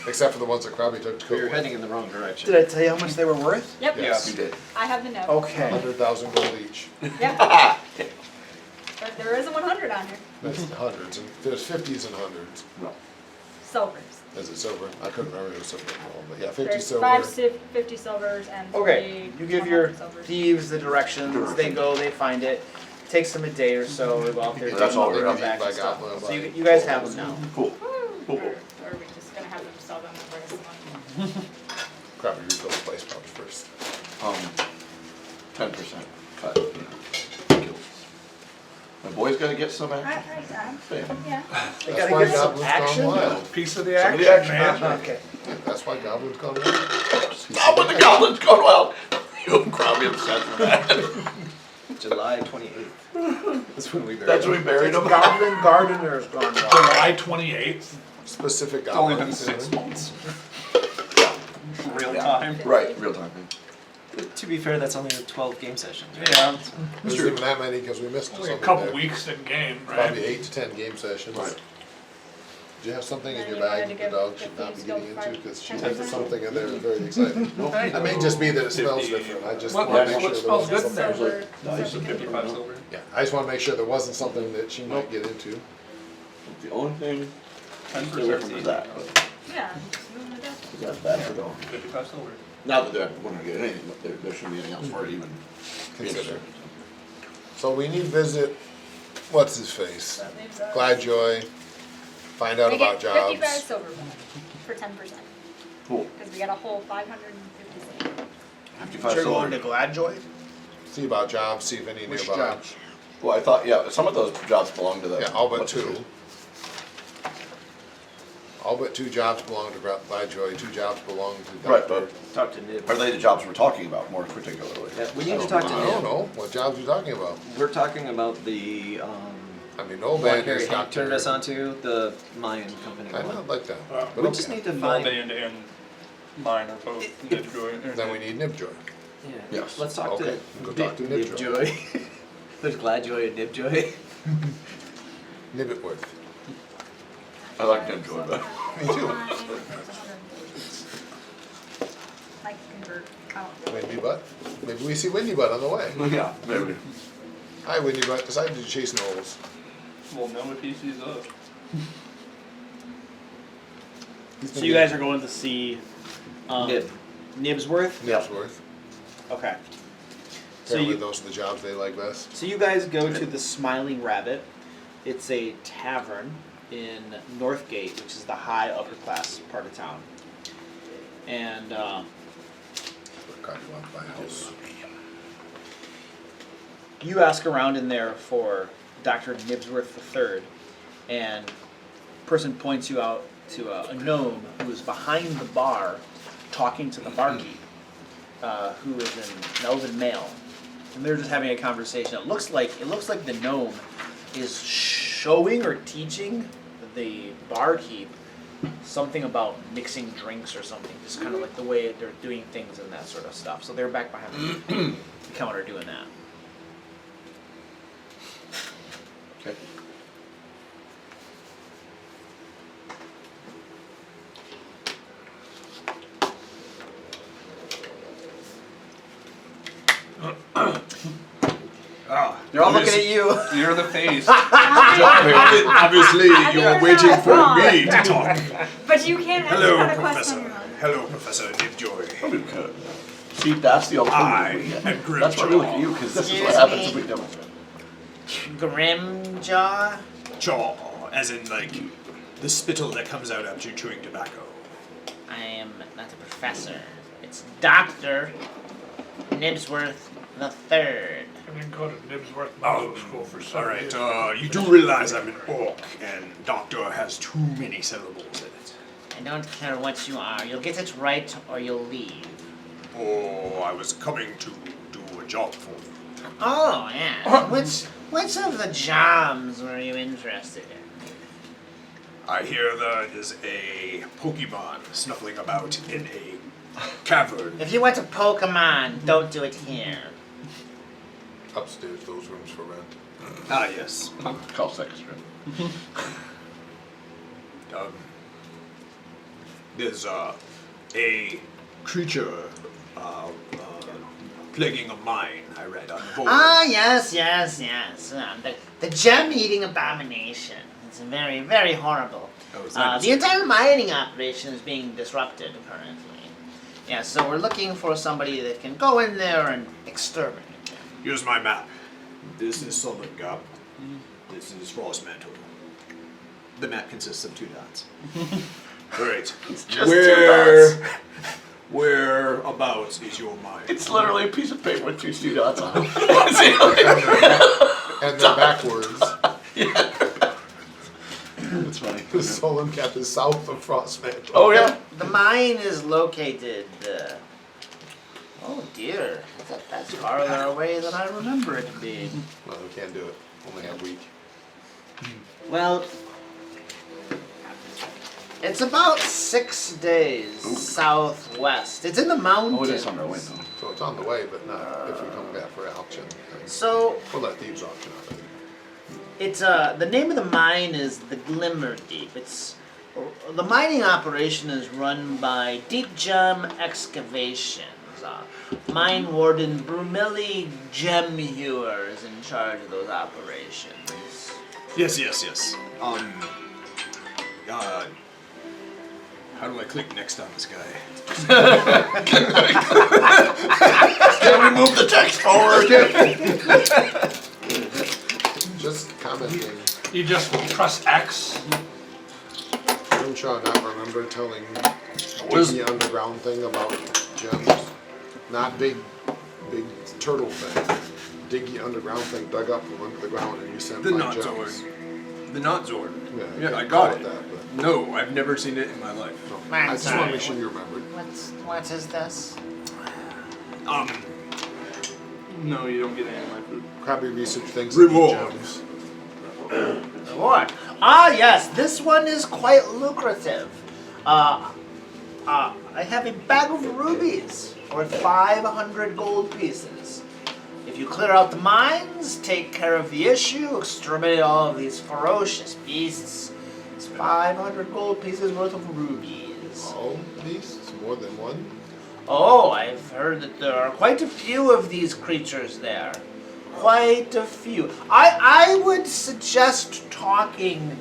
[SPEAKER 2] Except for the ones that Krabby took to cook
[SPEAKER 5] You're
[SPEAKER 2] with.
[SPEAKER 5] heading in the wrong direction.
[SPEAKER 8] Did I tell you how much they were worth?
[SPEAKER 7] Yep.
[SPEAKER 2] Yes.
[SPEAKER 1] You did.
[SPEAKER 7] I have the note.
[SPEAKER 8] Okay.
[SPEAKER 2] 100,000 gold each.
[SPEAKER 7] Yep. But there is a 100 on here.
[SPEAKER 2] That's the hundreds, and there's 50s and hundreds.
[SPEAKER 1] No.
[SPEAKER 7] Silvers.
[SPEAKER 2] Is it silver? I couldn't remember if it was silver or gold, but yeah, 50
[SPEAKER 7] There's
[SPEAKER 2] silver.
[SPEAKER 7] 50 silvers and
[SPEAKER 8] Okay,
[SPEAKER 7] 3
[SPEAKER 8] you give your
[SPEAKER 7] 100 silvers.
[SPEAKER 8] thieves the directions, they go, they find it. Takes them a day or so, they go out there,
[SPEAKER 1] That's
[SPEAKER 8] take
[SPEAKER 1] all
[SPEAKER 8] them,
[SPEAKER 1] we're
[SPEAKER 8] come
[SPEAKER 1] up
[SPEAKER 8] back
[SPEAKER 2] by
[SPEAKER 8] and stuff.
[SPEAKER 2] goblin,
[SPEAKER 8] So
[SPEAKER 2] by-
[SPEAKER 8] you guys have them now.
[SPEAKER 1] Cool.
[SPEAKER 7] Woo!
[SPEAKER 1] Cool.
[SPEAKER 7] Or are we just gonna have them sell them the rest of the month?
[SPEAKER 2] Krabby refill the spice pouch first.
[SPEAKER 1] 10% cut. Kills. My boy's gotta get some action.
[SPEAKER 7] Yeah.
[SPEAKER 8] They
[SPEAKER 2] That's
[SPEAKER 8] gotta
[SPEAKER 2] why
[SPEAKER 8] get some
[SPEAKER 2] goblins
[SPEAKER 8] action.
[SPEAKER 2] gone wild.
[SPEAKER 3] Piece of the
[SPEAKER 1] Some of
[SPEAKER 3] action,
[SPEAKER 1] the action,
[SPEAKER 3] man.
[SPEAKER 1] man.
[SPEAKER 8] Okay.
[SPEAKER 2] That's why goblins gone wild.
[SPEAKER 1] Stop with the goblins going wild. You and Crowley upset for that.
[SPEAKER 5] July 28th. That's when we buried
[SPEAKER 1] That's when we buried him.
[SPEAKER 8] Goblin gardeners gone wild.
[SPEAKER 3] July 28th.
[SPEAKER 2] Specific
[SPEAKER 6] It's only
[SPEAKER 2] goblins.
[SPEAKER 6] been 6 months. Real
[SPEAKER 1] Yeah.
[SPEAKER 6] time.
[SPEAKER 1] Right, real time.
[SPEAKER 5] To be fair, that's only 12 game sessions. Right?
[SPEAKER 6] Yeah.
[SPEAKER 2] There's even that many because we missed
[SPEAKER 3] Only a
[SPEAKER 2] something
[SPEAKER 3] couple
[SPEAKER 2] there.
[SPEAKER 3] weeks in game,
[SPEAKER 2] Probably
[SPEAKER 3] right?
[SPEAKER 2] 8 to 10 game sessions.
[SPEAKER 1] Right.
[SPEAKER 2] Do you have something in
[SPEAKER 7] Then
[SPEAKER 2] your
[SPEAKER 7] you wanted
[SPEAKER 2] bag
[SPEAKER 7] to
[SPEAKER 2] the
[SPEAKER 7] give
[SPEAKER 2] dog
[SPEAKER 7] the
[SPEAKER 2] should not be
[SPEAKER 7] thieves
[SPEAKER 2] getting
[SPEAKER 7] guild
[SPEAKER 2] into? Because she
[SPEAKER 7] 10%?
[SPEAKER 2] has something in there that's very exciting.
[SPEAKER 3] Okay.
[SPEAKER 2] It may just be that it smells different. I just
[SPEAKER 3] What-
[SPEAKER 2] want to make
[SPEAKER 3] what
[SPEAKER 2] sure
[SPEAKER 3] smells
[SPEAKER 2] there's
[SPEAKER 3] good in there?
[SPEAKER 2] something.
[SPEAKER 7] Silver.
[SPEAKER 1] Nice and
[SPEAKER 6] 55 silver.
[SPEAKER 2] Yeah, I just wanna make sure there wasn't something that she might get into.
[SPEAKER 1] The only thing
[SPEAKER 6] 10
[SPEAKER 1] stay away from is that.
[SPEAKER 7] Yeah. just move it up.
[SPEAKER 1] Because that's bad for going.
[SPEAKER 6] 55 silver.
[SPEAKER 1] Not that they're going to get anything, but there shouldn't be anything else for it even.
[SPEAKER 2] Consider. So we need to visit, what's his face?
[SPEAKER 7] That leaves us.
[SPEAKER 2] Gladjoy, find out
[SPEAKER 7] They
[SPEAKER 2] about
[SPEAKER 7] get 55
[SPEAKER 2] jobs.
[SPEAKER 7] silver back for 10%.
[SPEAKER 1] Cool.
[SPEAKER 7] Because we got a whole 550 silver.
[SPEAKER 1] 55
[SPEAKER 8] You're going to
[SPEAKER 1] silver.
[SPEAKER 8] Gladjoy?
[SPEAKER 2] See about jobs, see if any
[SPEAKER 8] Which
[SPEAKER 2] nearby.
[SPEAKER 8] jobs?
[SPEAKER 1] Well, I thought, yeah, some of those jobs belong to the.
[SPEAKER 2] Yeah, all but
[SPEAKER 1] what's it
[SPEAKER 2] two.
[SPEAKER 1] called?
[SPEAKER 2] All but 2 jobs belong to Gladjoy, 2 jobs belong to
[SPEAKER 1] Right,
[SPEAKER 2] Dr.
[SPEAKER 1] but
[SPEAKER 5] Talk to Nib.
[SPEAKER 1] are they the jobs we're talking about more particularly?
[SPEAKER 5] Yeah, we need to talk to
[SPEAKER 2] I don't
[SPEAKER 5] Nib.
[SPEAKER 2] know, what jobs are you talking about?
[SPEAKER 5] We're talking about the
[SPEAKER 2] I mean, no
[SPEAKER 5] one
[SPEAKER 2] band
[SPEAKER 5] Harry
[SPEAKER 2] is
[SPEAKER 5] Hank
[SPEAKER 2] Dr.
[SPEAKER 5] turned us onto, the Mayan company
[SPEAKER 2] I
[SPEAKER 5] one.
[SPEAKER 2] don't like that. But
[SPEAKER 5] We just
[SPEAKER 2] okay.
[SPEAKER 5] need to
[SPEAKER 6] Null
[SPEAKER 5] find.
[SPEAKER 6] band and mine are both Nibjoy.
[SPEAKER 2] Then we need Nibjoy.
[SPEAKER 5] Yeah.
[SPEAKER 1] Yes.
[SPEAKER 5] Let's talk
[SPEAKER 2] Okay,
[SPEAKER 5] to
[SPEAKER 2] go talk to Nibjoy.
[SPEAKER 5] Nibjoy. There's Gladjoy and Nibjoy.
[SPEAKER 2] Nibbitworth.
[SPEAKER 1] I like to enjoy that.
[SPEAKER 2] Me too.
[SPEAKER 7] Like convert out.
[SPEAKER 2] Windy Butt. Maybe we see Windy Butt on the way.
[SPEAKER 1] Yeah, maybe.
[SPEAKER 2] Hi, Windy Butt. Decided to chase gnolls.
[SPEAKER 6] Well, no if he sees us.
[SPEAKER 8] So you guys are going to see
[SPEAKER 5] Nib.
[SPEAKER 8] Nibsworth?
[SPEAKER 2] Nibsworth.
[SPEAKER 8] Okay. So
[SPEAKER 2] Apparently
[SPEAKER 8] you,
[SPEAKER 2] those are the jobs they like best.
[SPEAKER 8] so you guys go to the Smiling Rabbit. It's a tavern in Northgate, which is the high upper class part of town. And
[SPEAKER 2] God, you want to buy a house.
[SPEAKER 8] you ask around in there for Dr. Nibsworth III, and person points you out to a gnome who is behind the bar talking to the barkeep, who is an elven male. And they're just having a conversation. It looks like the gnome is showing or teaching the barkeep something about mixing drinks or something, just kind of like the way they're doing things and that sort of stuff. So they're back behind the counter doing that.
[SPEAKER 1] Okay.
[SPEAKER 10] Ah,
[SPEAKER 5] They're all looking at you.
[SPEAKER 6] You're the face.
[SPEAKER 10] Obviously, you're waiting for me to talk.
[SPEAKER 7] But you can't answer
[SPEAKER 10] Hello,
[SPEAKER 7] that question on
[SPEAKER 10] Professor.
[SPEAKER 7] your own.
[SPEAKER 10] Hello, Professor Nibjoy.
[SPEAKER 1] See, that's the ultimate.
[SPEAKER 10] I
[SPEAKER 1] Yeah.
[SPEAKER 10] am Grimjaw.
[SPEAKER 1] That's what really for you, because this is what
[SPEAKER 8] Excuse
[SPEAKER 1] happens
[SPEAKER 8] me?
[SPEAKER 1] if we demonstrate.
[SPEAKER 8] Grimjaw?
[SPEAKER 10] Jaw, as in like the spittle that comes out after chewing tobacco.
[SPEAKER 8] I am not a professor. It's Dr. Nibsworth the Third.
[SPEAKER 3] I didn't go to Nibsworth Medical School for some
[SPEAKER 10] All right.
[SPEAKER 3] reason.
[SPEAKER 10] You do realize I'm an orc, and doctor has too many syllables in it.
[SPEAKER 8] I don't care what you are. You'll get it right or you'll leave.
[SPEAKER 10] Oh, I was coming to do a job for you.
[SPEAKER 8] Oh, yeah. Which of the jobs were you interested in?
[SPEAKER 10] I hear there is a Pokemon snuffling about in a cavern.
[SPEAKER 8] If you want a Pokemon, don't do it here.
[SPEAKER 2] Upstairs, those rooms for rent.
[SPEAKER 10] Ah, yes.
[SPEAKER 1] Call second strip.
[SPEAKER 10] There's a creature plaguing a mine, I read on the board.
[SPEAKER 8] Ah, yes. The gem-eating abomination. It's very, very horrible.
[SPEAKER 10] Oh, is that
[SPEAKER 8] The entire mining operation is being disrupted currently. Yeah, so we're looking for somebody that can go in there and exterminate them.
[SPEAKER 10] Here's my map. This is Southern Gap. This is Frostmantle. The map consists of 2 dots. Great.
[SPEAKER 1] It's just 2 dots.
[SPEAKER 10] Whereabouts is your mine?
[SPEAKER 1] It's literally a piece of paper with 2 dots on it.
[SPEAKER 2] And they're backwards.
[SPEAKER 1] It's funny.
[SPEAKER 2] The Solemn Cap is south of Frostmantle.
[SPEAKER 1] Oh yeah.
[SPEAKER 8] The mine is located. Oh dear, that's farther away than I remember it being.
[SPEAKER 2] No, we can't do it. Only have week.
[SPEAKER 8] Well, it's about 6 days southwest. It's in the mountains.
[SPEAKER 1] Oh, it is on our way though.
[SPEAKER 2] So it's on the way, but not if we come back for auction.
[SPEAKER 8] So
[SPEAKER 2] We'll let Thieves auction out.
[SPEAKER 8] it's the name of the mine is the Glimmer Deep. The mining operation is run by Deep Gem Excavations. Mine Warden Brumilli Gemhewer is in charge of those operations.
[SPEAKER 10] Yes. How do I click next on this guy?
[SPEAKER 1] Can we move the text forward?
[SPEAKER 2] Just commenting.
[SPEAKER 3] You just press X.
[SPEAKER 2] I'm sure I not remember telling
[SPEAKER 1] Was-
[SPEAKER 2] the underground thing about gems. Not big turtle thing. Diggy underground thing dug up from under the ground and you sent
[SPEAKER 10] The
[SPEAKER 2] my
[SPEAKER 10] Not
[SPEAKER 2] gems.
[SPEAKER 10] Zord. The Not Zord.
[SPEAKER 2] Yeah,
[SPEAKER 10] I
[SPEAKER 2] you
[SPEAKER 10] got
[SPEAKER 2] call
[SPEAKER 10] it.
[SPEAKER 2] that, but
[SPEAKER 10] No, I've never seen it in my life.
[SPEAKER 2] I just want to make sure you remembered.
[SPEAKER 8] What is this?
[SPEAKER 6] No, you don't get any of my food.
[SPEAKER 2] Probably research things that need
[SPEAKER 10] Reward.
[SPEAKER 2] gems.
[SPEAKER 8] Reward. Ah, yes, this one is quite lucrative. I have a bag of rubies worth 500 gold pieces. If you clear out the mines, take care of the issue, exterminate all of these ferocious beasts, it's 500 gold pieces worth of rubies.
[SPEAKER 2] All beasts? More than one?
[SPEAKER 8] Oh, I've heard that there are quite a few of these creatures there. Quite a few. I would suggest talking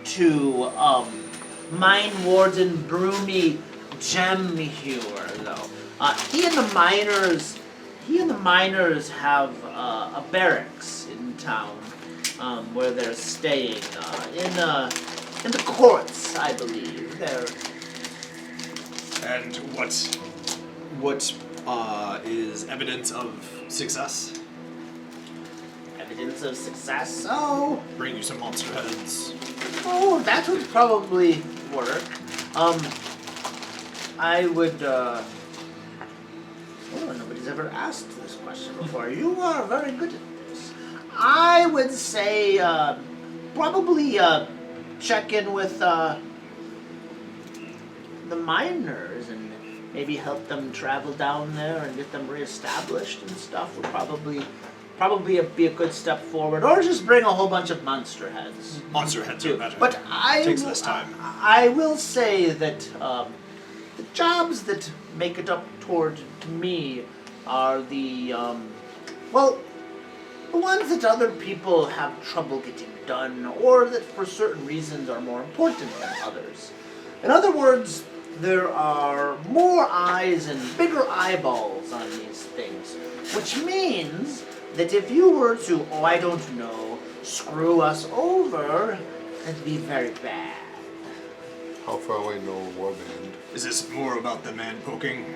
[SPEAKER 8] to Mine Warden Broomy Gemhewer, though. He and the miners have a barracks in town where they're staying in the courts, I believe. They're
[SPEAKER 10] And what is evidence of success?
[SPEAKER 8] evidence of success. Oh,
[SPEAKER 10] Bring you some monster heads.
[SPEAKER 8] that would probably work. I would. Oh, nobody's ever asked this question before. You are very good at this. I would say probably check in with the miners and maybe help them travel down there and get them reestablished and stuff would probably be a good step forward. Or just bring a whole bunch of monster heads.
[SPEAKER 10] Monster heads are better.
[SPEAKER 8] But
[SPEAKER 10] Takes less time.
[SPEAKER 8] I will say that the jobs that make it up toward me are the ones that other people have trouble getting done, or that for certain reasons are more important than others. In other words, there are more eyes and bigger eyeballs on these things, which means that if you were to, I don't know, screw us over, that'd be very bad.
[SPEAKER 2] How far away no warband?
[SPEAKER 10] Is this more about the man poking?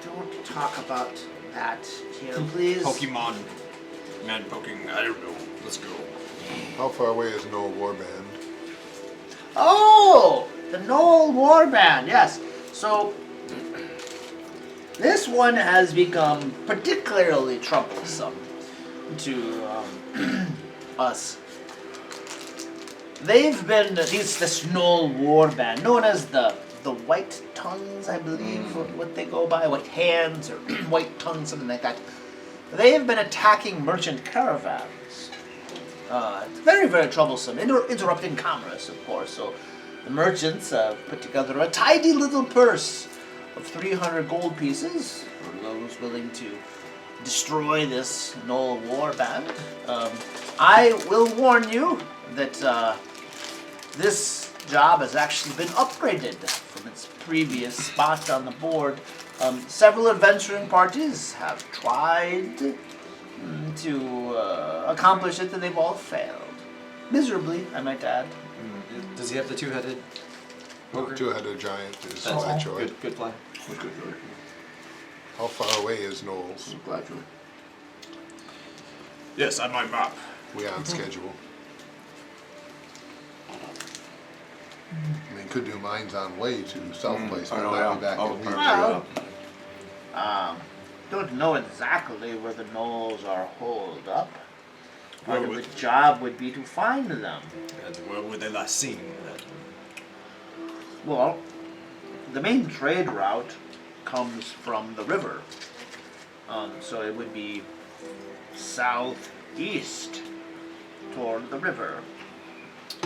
[SPEAKER 8] Don't talk about that here, please.
[SPEAKER 10] Pokemon man poking, I don't know. Let's go.
[SPEAKER 2] How far away is no warband?
[SPEAKER 8] Oh, the Gnoll Warband, yes. So, this one has become particularly troublesome to us. They've been, this Gnoll Warband, known as the White Tongues, I believe, what they go by, White Hands or White Tongues, something like that. They have been attacking merchant caravans. It's very, very troublesome, interrupting commerce, of course. So the merchants put together a tidy little purse of 300 gold pieces for those willing to destroy this Gnoll Warband. I will warn you that this job has actually been upgraded from its previous spot on the board. Several adventuring parties have tried to accomplish it, and they've all failed. Miserably, I might add.
[SPEAKER 5] Does he have the two-headed ogre?
[SPEAKER 2] Two-headed giant is
[SPEAKER 5] That's
[SPEAKER 2] Gladjoy.
[SPEAKER 5] good plan.
[SPEAKER 2] How far away is Knowles?
[SPEAKER 1] Gladjoy.
[SPEAKER 10] Yes, on my map.
[SPEAKER 2] We on schedule. I mean, could do mines on way to South Place,
[SPEAKER 1] I
[SPEAKER 2] but
[SPEAKER 1] know,
[SPEAKER 2] might
[SPEAKER 1] yeah.
[SPEAKER 2] be back
[SPEAKER 1] Oh,
[SPEAKER 2] in
[SPEAKER 1] perfect.
[SPEAKER 2] Leeds.
[SPEAKER 8] Don't know exactly where the gnolls are holed up. Part
[SPEAKER 10] Well,
[SPEAKER 8] of the job would be to find them.
[SPEAKER 10] And where were they last seen?
[SPEAKER 8] Well, the main trade route comes from the river. So it would be southeast toward the river.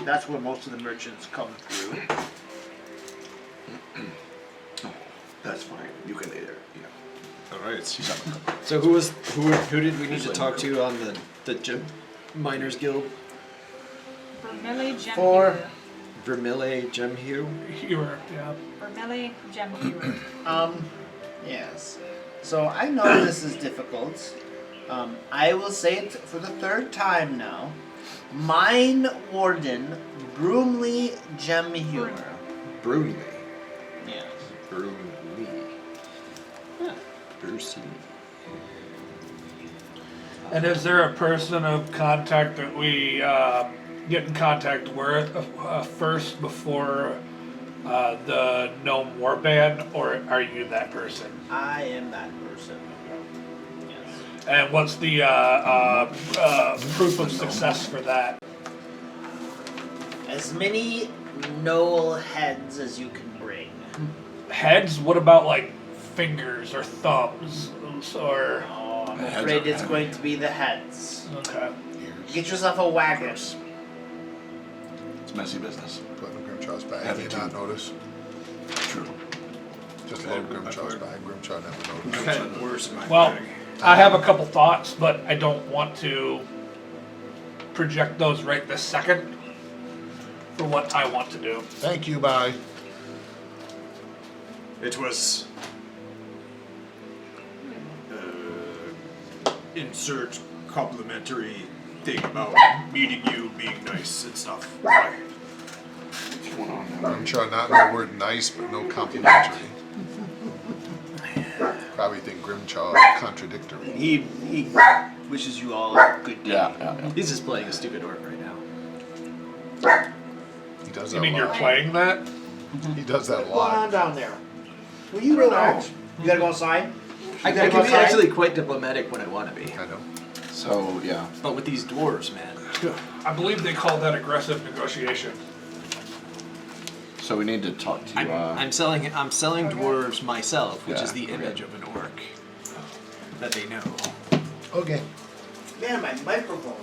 [SPEAKER 8] That's where most of the merchants come through.
[SPEAKER 1] That's fine. You can lay there. Yeah.
[SPEAKER 10] Alright.
[SPEAKER 5] So who did we need to talk to on the gem miners guild?
[SPEAKER 7] Vermilly Gem
[SPEAKER 8] For-
[SPEAKER 7] Hewer.
[SPEAKER 5] Vermille Gem Hue?
[SPEAKER 3] Hewer, yeah.
[SPEAKER 7] Vermilly Gem Hewer.
[SPEAKER 8] Yes. So I know this is difficult. I will say it for the third time now. Mine Warden Broomley Gem Hewer.
[SPEAKER 5] Brunley.
[SPEAKER 8] Yes.
[SPEAKER 5] Brunley. Bruce Lee.
[SPEAKER 3] And is there a person of contact that we get in contact with first before the gnome warband, or are you that person?
[SPEAKER 8] I am that person. Yes.
[SPEAKER 3] And what's the proof of success for that?
[SPEAKER 8] As many gnoll heads as you can bring.
[SPEAKER 3] Heads? What about like fingers or thumbs or?
[SPEAKER 8] Oh, I'm
[SPEAKER 1] heads
[SPEAKER 8] afraid
[SPEAKER 1] are
[SPEAKER 8] it's
[SPEAKER 1] heavy.
[SPEAKER 8] going to be the heads.
[SPEAKER 3] Okay.
[SPEAKER 8] Get yourself a wagon.
[SPEAKER 1] It's messy business.
[SPEAKER 2] Put in Grimshaw's bag.
[SPEAKER 1] Heavy
[SPEAKER 2] Did you not
[SPEAKER 1] too.
[SPEAKER 2] notice?
[SPEAKER 1] True.
[SPEAKER 2] Just load Grimshaw's bag. Grimshaw never noticed.
[SPEAKER 10] Kind of worse in my
[SPEAKER 3] Well,
[SPEAKER 10] bag.
[SPEAKER 3] I have a couple thoughts, but I don't want to project those right this second for what I want to do.
[SPEAKER 2] Thank you, bye.
[SPEAKER 10] It was insert complimentary thing about meeting you, being nice and stuff. Why?
[SPEAKER 1] What's going on now?
[SPEAKER 2] Grimshaw not know the word nice, but no complimentary. Probably think Grimshaw contradictory.
[SPEAKER 8] He wishes you all a good day.
[SPEAKER 1] Yeah.
[SPEAKER 5] He's just playing a stupid orc right now.
[SPEAKER 2] He does
[SPEAKER 3] You
[SPEAKER 2] that
[SPEAKER 3] mean
[SPEAKER 2] a
[SPEAKER 3] you're
[SPEAKER 2] lot.
[SPEAKER 3] playing that?
[SPEAKER 2] He does that a
[SPEAKER 8] What's going on
[SPEAKER 2] lot.
[SPEAKER 8] down there? Will you relax? You gotta go outside?
[SPEAKER 5] I
[SPEAKER 8] gotta go
[SPEAKER 5] can be
[SPEAKER 8] outside?
[SPEAKER 5] actually quite diplomatic when I want to be.
[SPEAKER 2] I know.
[SPEAKER 1] So yeah.
[SPEAKER 5] But with these dwarves, man.
[SPEAKER 3] I believe they call that aggressive negotiation.
[SPEAKER 1] So we need to talk to.
[SPEAKER 5] I'm selling dwarves myself, which
[SPEAKER 1] Yeah,
[SPEAKER 5] is the
[SPEAKER 1] okay.
[SPEAKER 5] image of an orc that they know.
[SPEAKER 2] Okay.
[SPEAKER 8] Man, my microphone.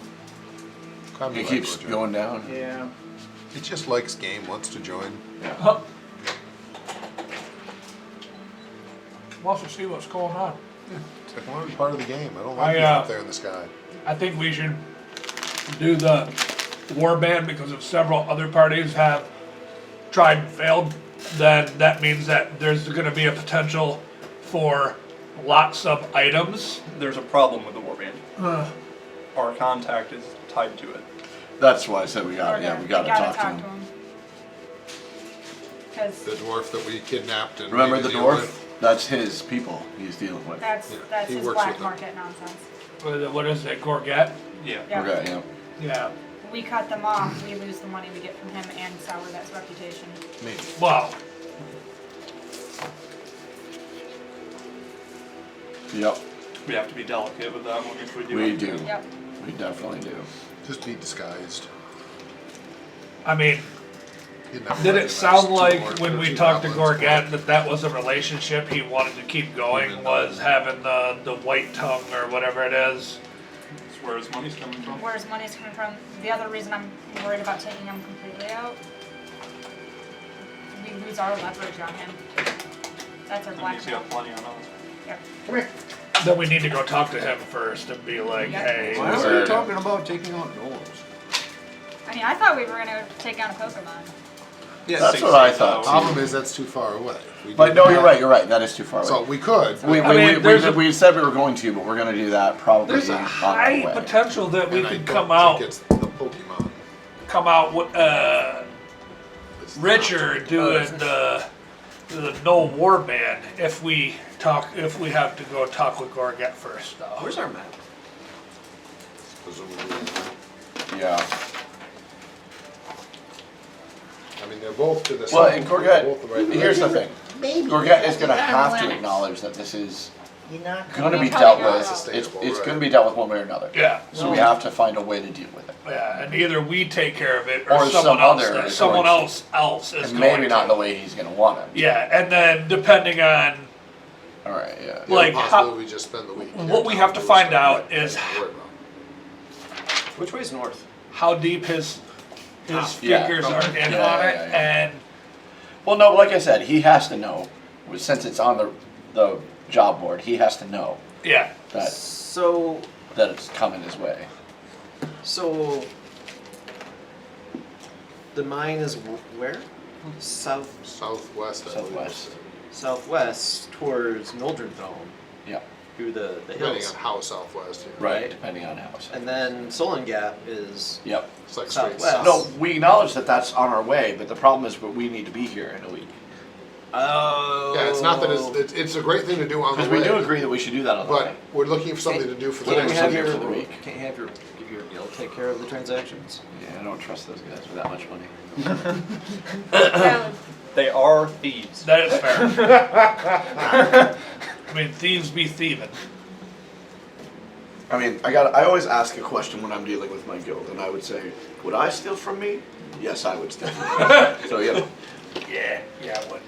[SPEAKER 2] Probably
[SPEAKER 1] It
[SPEAKER 2] like
[SPEAKER 1] keeps
[SPEAKER 2] Roger.
[SPEAKER 1] going down.
[SPEAKER 8] Yeah.
[SPEAKER 2] He just likes game, wants to join.
[SPEAKER 3] Huh. Wants to see what's going on.
[SPEAKER 2] I want to be part of the game. I don't
[SPEAKER 3] I,
[SPEAKER 2] like being up there in the sky.
[SPEAKER 3] I think we should do the warband because if several other parties have tried and failed, then that means that there's going to be a potential for lots of items.
[SPEAKER 6] There's a problem with the warband.
[SPEAKER 3] Uh,
[SPEAKER 6] Our contact is tied to it.
[SPEAKER 1] That's why I said we got. Yeah, we got to talk to him.
[SPEAKER 7] Because
[SPEAKER 2] The dwarf that we kidnapped and
[SPEAKER 1] Remember
[SPEAKER 2] made
[SPEAKER 1] the
[SPEAKER 2] a deal
[SPEAKER 1] dwarf?
[SPEAKER 2] with.
[SPEAKER 1] That's his people. He's dealing with.
[SPEAKER 7] that's
[SPEAKER 2] Yeah, he
[SPEAKER 7] his
[SPEAKER 2] works
[SPEAKER 7] black
[SPEAKER 2] with them.
[SPEAKER 7] market nonsense.
[SPEAKER 3] what is it, Gorget?
[SPEAKER 6] Yeah.
[SPEAKER 7] Yeah.
[SPEAKER 1] Okay. Yeah.
[SPEAKER 3] Yeah.
[SPEAKER 7] We cut them off, we lose the money we get from him and sour that's reputation.
[SPEAKER 2] Maybe.
[SPEAKER 3] Wow.
[SPEAKER 1] Yep.
[SPEAKER 6] We have to be delicate with that one if we do.
[SPEAKER 1] We
[SPEAKER 6] it.
[SPEAKER 1] do.
[SPEAKER 7] Yep.
[SPEAKER 1] We definitely do.
[SPEAKER 2] Just be disguised.
[SPEAKER 3] I mean,
[SPEAKER 2] You'd never
[SPEAKER 3] did it
[SPEAKER 2] recognize
[SPEAKER 3] sound
[SPEAKER 2] two
[SPEAKER 3] like
[SPEAKER 2] orcs
[SPEAKER 3] when
[SPEAKER 2] or
[SPEAKER 3] we
[SPEAKER 2] two
[SPEAKER 3] talked to
[SPEAKER 2] goblins.
[SPEAKER 3] Gorget that was a relationship he wanted to keep going, was having the white tongue or whatever it is?
[SPEAKER 6] That's where his money's coming from.
[SPEAKER 7] Where his money's coming from, the other reason I'm worried about taking him completely out, we lose our leverage on him. That's our
[SPEAKER 6] That
[SPEAKER 7] black
[SPEAKER 6] means you have plenty on us.
[SPEAKER 7] Yep.
[SPEAKER 8] Come here.
[SPEAKER 3] Then we need to go talk to him first and be like,
[SPEAKER 7] Yeah.
[SPEAKER 3] hey.
[SPEAKER 10] Why
[SPEAKER 1] Where-
[SPEAKER 10] are we talking about taking on gnolls?
[SPEAKER 7] I mean, I thought we were gonna take down a Pokemon.
[SPEAKER 6] Yeah,
[SPEAKER 1] That's what I thought, too.
[SPEAKER 2] Problem is that's too far away. We
[SPEAKER 1] But
[SPEAKER 2] did
[SPEAKER 1] no,
[SPEAKER 2] that.
[SPEAKER 1] you're right. You're right. That is too far
[SPEAKER 2] So
[SPEAKER 1] away.
[SPEAKER 2] we could.
[SPEAKER 3] I mean, there's a-
[SPEAKER 1] We said we were going to, but we're going to do that probably
[SPEAKER 3] There's a
[SPEAKER 1] on our
[SPEAKER 3] high
[SPEAKER 1] way.
[SPEAKER 3] potential that we
[SPEAKER 2] and I
[SPEAKER 3] could
[SPEAKER 2] don't
[SPEAKER 3] come
[SPEAKER 2] think
[SPEAKER 3] out
[SPEAKER 2] It's the Pokemon.
[SPEAKER 3] with
[SPEAKER 2] It's
[SPEAKER 3] Richard
[SPEAKER 2] not.
[SPEAKER 3] doing the no warband if we have to go talk with Gorget first though.
[SPEAKER 5] Where's our map?
[SPEAKER 2] Presumably.
[SPEAKER 1] Yeah.
[SPEAKER 2] I mean, they're both to the
[SPEAKER 1] Well,
[SPEAKER 2] side.
[SPEAKER 1] and
[SPEAKER 2] They're
[SPEAKER 1] Gorget,
[SPEAKER 2] both the right
[SPEAKER 1] here's the
[SPEAKER 2] direction.
[SPEAKER 1] thing. Gorget is going to have to acknowledge that this is
[SPEAKER 8] You're not
[SPEAKER 1] going to be
[SPEAKER 7] Coming
[SPEAKER 1] dealt
[SPEAKER 7] out.
[SPEAKER 1] with. It's
[SPEAKER 2] Sustainable,
[SPEAKER 1] going to
[SPEAKER 2] right.
[SPEAKER 1] be dealt with one way or another.
[SPEAKER 3] Yeah.
[SPEAKER 1] So we have to find a way to deal with it.
[SPEAKER 3] Yeah, and either we take care of it or,
[SPEAKER 1] Or
[SPEAKER 3] someone
[SPEAKER 1] some
[SPEAKER 3] else
[SPEAKER 1] other
[SPEAKER 3] does.
[SPEAKER 1] is
[SPEAKER 3] Someone
[SPEAKER 1] going to.
[SPEAKER 3] else is
[SPEAKER 1] And
[SPEAKER 3] going
[SPEAKER 1] maybe
[SPEAKER 3] to.
[SPEAKER 1] not the way he's going to want it.
[SPEAKER 3] Yeah, and then depending on
[SPEAKER 1] All right. Yeah.
[SPEAKER 2] The
[SPEAKER 3] like
[SPEAKER 2] other
[SPEAKER 3] how,
[SPEAKER 2] possibility, we just spend the week.
[SPEAKER 3] what we have to find out is
[SPEAKER 5] Which way's north?
[SPEAKER 3] how deep his
[SPEAKER 1] Yeah.
[SPEAKER 3] fingers are in
[SPEAKER 1] Yeah,
[SPEAKER 3] on it,
[SPEAKER 1] yeah.
[SPEAKER 3] and
[SPEAKER 1] Well, no, like I said, he has to know, since it's on the job board. He has to know
[SPEAKER 3] Yeah.
[SPEAKER 1] that
[SPEAKER 5] So
[SPEAKER 1] it's coming his way.
[SPEAKER 5] So the mine is where?
[SPEAKER 2] Southwest, I believe.
[SPEAKER 1] Southwest.
[SPEAKER 5] Southwest towards Mildred Dome
[SPEAKER 1] Yep.
[SPEAKER 5] through the
[SPEAKER 2] Depending
[SPEAKER 5] hills.
[SPEAKER 2] on how southwest. Yeah.
[SPEAKER 1] Right. Depending on house.
[SPEAKER 5] And then Solon Gap is
[SPEAKER 1] Yep.
[SPEAKER 2] It's like straight
[SPEAKER 5] Southwest.
[SPEAKER 2] south.
[SPEAKER 1] No, we acknowledge that that's on our way, but the problem is, we need to be here in a week.
[SPEAKER 5] oh
[SPEAKER 2] Yeah, it's not that it's a great thing to do on the
[SPEAKER 1] Because
[SPEAKER 2] way.
[SPEAKER 1] we do agree that we should do that on the
[SPEAKER 2] But
[SPEAKER 1] way.
[SPEAKER 2] we're looking for something to do for the
[SPEAKER 1] Can't
[SPEAKER 2] next
[SPEAKER 1] we have
[SPEAKER 2] year.
[SPEAKER 1] your- for the week.
[SPEAKER 5] Can't you have your guild take care of the transactions?
[SPEAKER 1] Yeah, I don't trust those guys with that much money.
[SPEAKER 7] Valid.
[SPEAKER 6] They are thieves.
[SPEAKER 3] That is fair. I mean, thieves be thieving.
[SPEAKER 1] I mean, I always ask a question when I'm dealing with my guild, and I would say, would I steal from me? Yes, I would steal from me. So, you know,
[SPEAKER 3] Yeah, I would.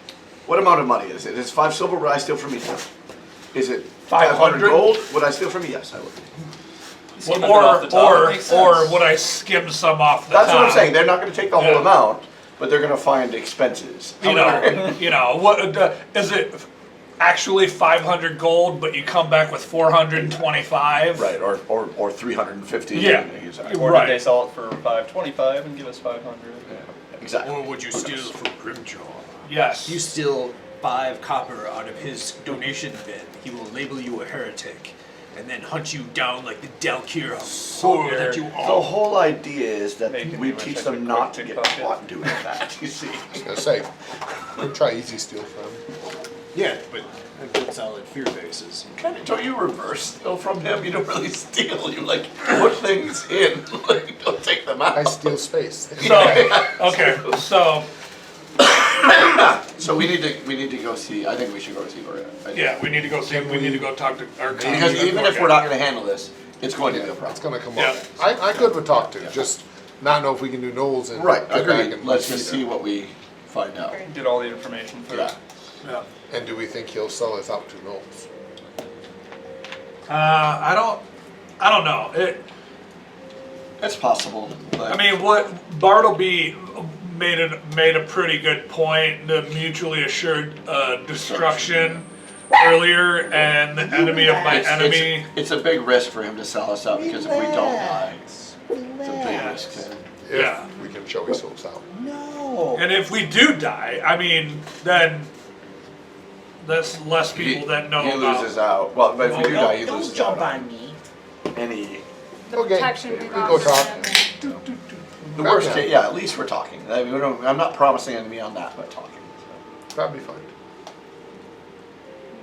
[SPEAKER 1] what amount of money is it? Is it 5 silver? Would I steal from you? No. Is it
[SPEAKER 3] 500
[SPEAKER 1] 500 gold? Would I steal from you? Yes, I would.
[SPEAKER 6] Skimming it off the top, it makes sense.
[SPEAKER 3] Or would I skim some off the top?
[SPEAKER 1] That's what I'm saying. They're not going to take the whole
[SPEAKER 3] Yeah.
[SPEAKER 1] amount, but they're going to find expenses.
[SPEAKER 3] You know, what is it? Actually, 500 gold, but you come back with 425.
[SPEAKER 1] Right, or 350.
[SPEAKER 3] Yeah.
[SPEAKER 1] Exactly.
[SPEAKER 6] Or
[SPEAKER 3] Right.
[SPEAKER 6] did they sell it for 525 and give us 500?
[SPEAKER 1] Exactly.
[SPEAKER 10] Or would you steal from Grimjaw?
[SPEAKER 3] Yes.
[SPEAKER 5] You steal 5 copper out of his donation bin. He will label you a heretic, and then hunt you down like the Dalkir whore that you
[SPEAKER 1] The
[SPEAKER 5] are.
[SPEAKER 1] whole idea is that
[SPEAKER 6] Making
[SPEAKER 1] we
[SPEAKER 6] me wish
[SPEAKER 1] teach
[SPEAKER 6] I
[SPEAKER 1] them
[SPEAKER 6] could
[SPEAKER 1] not
[SPEAKER 6] quick
[SPEAKER 1] to get
[SPEAKER 6] pickpocket.
[SPEAKER 1] caught doing that, you see.
[SPEAKER 2] I was gonna say, we'll try easy steal from.
[SPEAKER 10] Yeah, but a good solid fear bases.
[SPEAKER 1] Don't you reverse steal from him? You don't really steal. You like put things in. Like, don't take them
[SPEAKER 2] I
[SPEAKER 1] out.
[SPEAKER 2] steal space.
[SPEAKER 3] So, okay, so,
[SPEAKER 1] So we need to go see. I think we should go see Gloria.
[SPEAKER 3] yeah, we need to go see, we need to go talk to our
[SPEAKER 1] Because even if we're not going to handle this, it's going to be a
[SPEAKER 2] It's
[SPEAKER 1] problem.
[SPEAKER 2] gonna come
[SPEAKER 3] Yeah.
[SPEAKER 2] up. I could would talk to, just not know if we can do Knowles and
[SPEAKER 1] Right.
[SPEAKER 2] get back
[SPEAKER 1] Agreed.
[SPEAKER 2] and
[SPEAKER 1] Let's
[SPEAKER 2] see
[SPEAKER 1] just
[SPEAKER 2] them.
[SPEAKER 1] see what we find out.
[SPEAKER 6] Get all the information first.
[SPEAKER 1] Yeah.
[SPEAKER 3] yeah.
[SPEAKER 2] And do we think he'll sell us out to Knowles?
[SPEAKER 3] I don't know.
[SPEAKER 1] It's possible. But
[SPEAKER 3] I mean, what Bartleby made a pretty good point. The mutually assured destruction earlier, and the enemy of my enemy.
[SPEAKER 1] It's a big risk for him to sell us out because if we don't die, it's a big risk.
[SPEAKER 2] If
[SPEAKER 3] Yeah.
[SPEAKER 2] we can show his hopes out.
[SPEAKER 3] And if we do die, I mean, then there's less people that know
[SPEAKER 1] He
[SPEAKER 3] about.
[SPEAKER 1] loses out. Well, but if we do die, he
[SPEAKER 8] Don't
[SPEAKER 1] loses
[SPEAKER 8] jump
[SPEAKER 1] out
[SPEAKER 8] on me.
[SPEAKER 1] any.
[SPEAKER 7] The
[SPEAKER 2] Okay,
[SPEAKER 7] protection
[SPEAKER 2] we
[SPEAKER 7] we've
[SPEAKER 2] go
[SPEAKER 7] offered
[SPEAKER 2] talk.
[SPEAKER 7] them.
[SPEAKER 1] The worst
[SPEAKER 2] Okay.
[SPEAKER 1] case, yeah. At least we're talking. I mean, I'm not promising anything on that, but talking.
[SPEAKER 2] That'd be fine.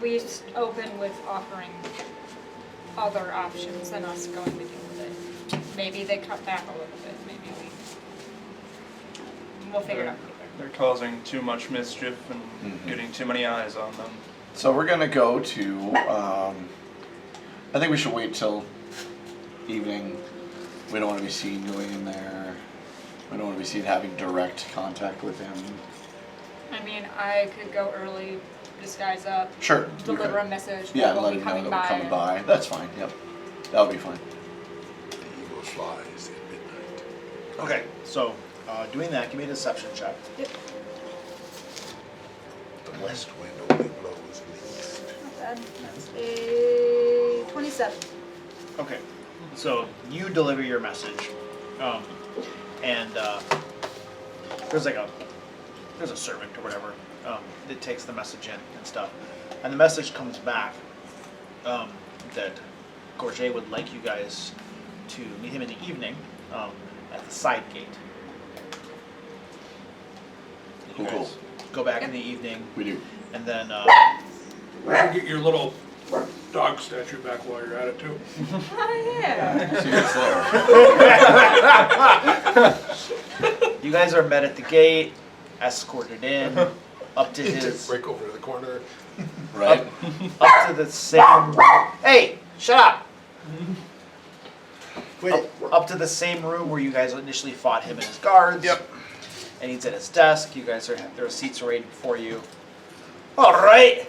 [SPEAKER 7] We just open with offering other options than us going to deal with it. Maybe they cut back a little bit, maybe we'll figure it out later.
[SPEAKER 6] They're causing too much mischief and getting too many eyes on them.
[SPEAKER 1] So we're gonna go to. I think we should wait till evening. We don't want to be seen going in there. We don't want to be seen having direct contact with him.
[SPEAKER 7] I mean, I could go early, disguise up,
[SPEAKER 1] Sure. you
[SPEAKER 7] deliver
[SPEAKER 1] could.
[SPEAKER 7] a message.
[SPEAKER 1] Yeah,
[SPEAKER 7] we'll
[SPEAKER 1] let
[SPEAKER 7] be
[SPEAKER 1] him know
[SPEAKER 7] coming
[SPEAKER 1] that we're coming
[SPEAKER 7] by.
[SPEAKER 1] by. That's fine. Yep. That would be fine.
[SPEAKER 2] The eagle flies at midnight.
[SPEAKER 8] Okay, so doing that, give me a deception check.
[SPEAKER 7] Yep,
[SPEAKER 2] The west wind only blows in the east.
[SPEAKER 7] not bad. That's a 27.
[SPEAKER 8] Okay, so you deliver your message, and there's a servant or whatever that takes the message in and stuff, and the message comes back that Gorget would like you guys to meet him in the evening at the side gate. You
[SPEAKER 1] Cool.
[SPEAKER 8] guys go back in the evening,
[SPEAKER 1] We do.
[SPEAKER 8] and then
[SPEAKER 3] You should get your little dog statue back while you're at it too.
[SPEAKER 7] Oh, yeah.
[SPEAKER 1] See what's there.
[SPEAKER 8] you guys are met at the gate, escorted in, up to his.
[SPEAKER 2] Break over to the corner.
[SPEAKER 1] Right.
[SPEAKER 8] Up to the same. Hey, shut up! Up to the same room where you guys initially fought him and his guards.
[SPEAKER 1] Yep.
[SPEAKER 8] And he's at his desk. You guys are there are seats waiting for you. All right.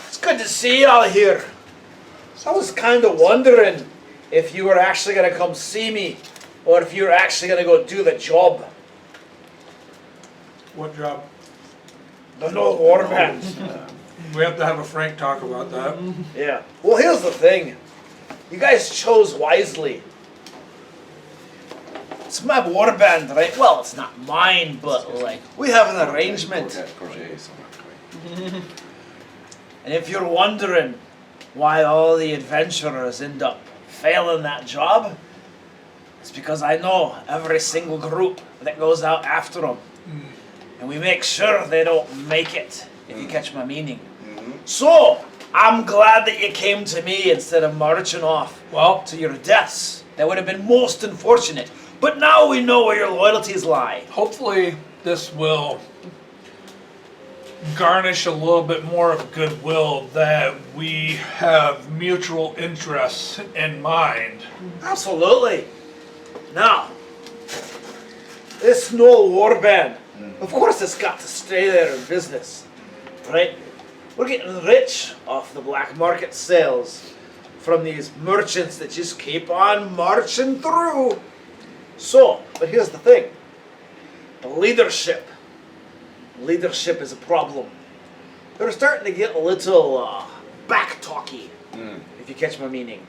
[SPEAKER 8] It's good to see y'all here. So I was kind of wondering if you were actually gonna come see me, or if you were actually gonna go do the job.
[SPEAKER 3] What job?
[SPEAKER 8] The no war man.
[SPEAKER 3] We have to have a frank talk about that.
[SPEAKER 8] Yeah. Well, here's the thing. You guys chose wisely. It's my warband, right? Well, it's not mine, but like we have an arrangement. And if you're wondering why all the adventurers end up failing that job, it's because I know every single group that goes out after them. And we make sure they don't make it, if you catch my meaning. So, I'm glad that you came to me instead of marching off to your deaths. That would have been most unfortunate. But now we know where your loyalties lie.
[SPEAKER 3] Hopefully, this will garnish a little bit more of goodwill that we have mutual interests in mind.
[SPEAKER 8] Absolutely. Now, this Gnoll warband, of course it's got to stay there in business, right? We're getting rich off the black market sales from these merchants that just keep on marching through. So, but here's the thing. The leadership is a problem. They're starting to get a little back-talky, if you catch my meaning.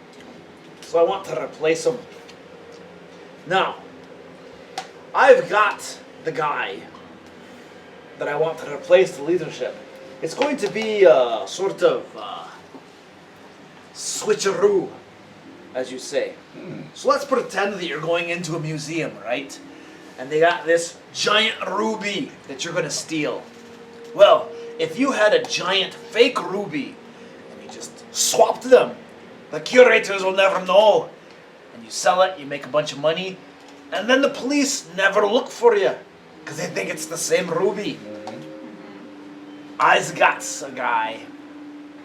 [SPEAKER 8] So I want to replace them. Now, I've got the guy that I want to replace the leadership. It's going to be a sort of switcheroo, as you say. So let's pretend that you're going into a museum, right? And they got this giant ruby that you're going to steal. Well, if you had a giant fake ruby and you just swapped them, the curators will never know. And you sell it, you make a bunch of money, and then the police never look for you because they think it's the same ruby. I've got a guy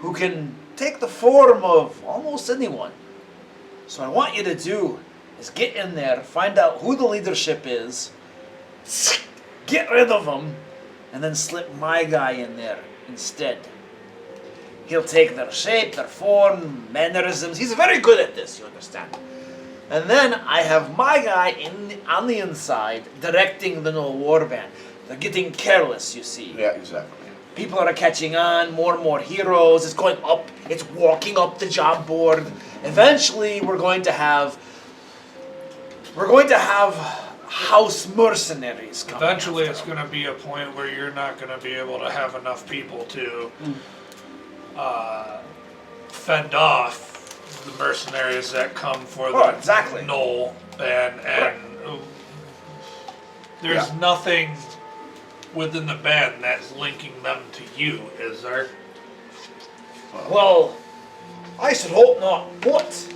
[SPEAKER 8] who can take the form of almost anyone. So what I want you to do is get in there, find out who the leadership is, get rid of them, and then slip my guy in there instead. He'll take their shape, their form, mannerisms. He's very good at this, you understand. And then I have my guy on the inside directing the Gnoll warband. They're getting careless, you see.
[SPEAKER 1] Yeah, exactly.
[SPEAKER 8] People are catching on, more and more heroes. It's going up, it's walking up the job board. Eventually, we're going to have house mercenaries coming.
[SPEAKER 3] Eventually, it's going to be a point where you're not going to be able to have enough people to fend off the mercenaries that come for the Gnoll, and there's nothing within the band that's linking them to you, is there?
[SPEAKER 8] Well, I should hope not, but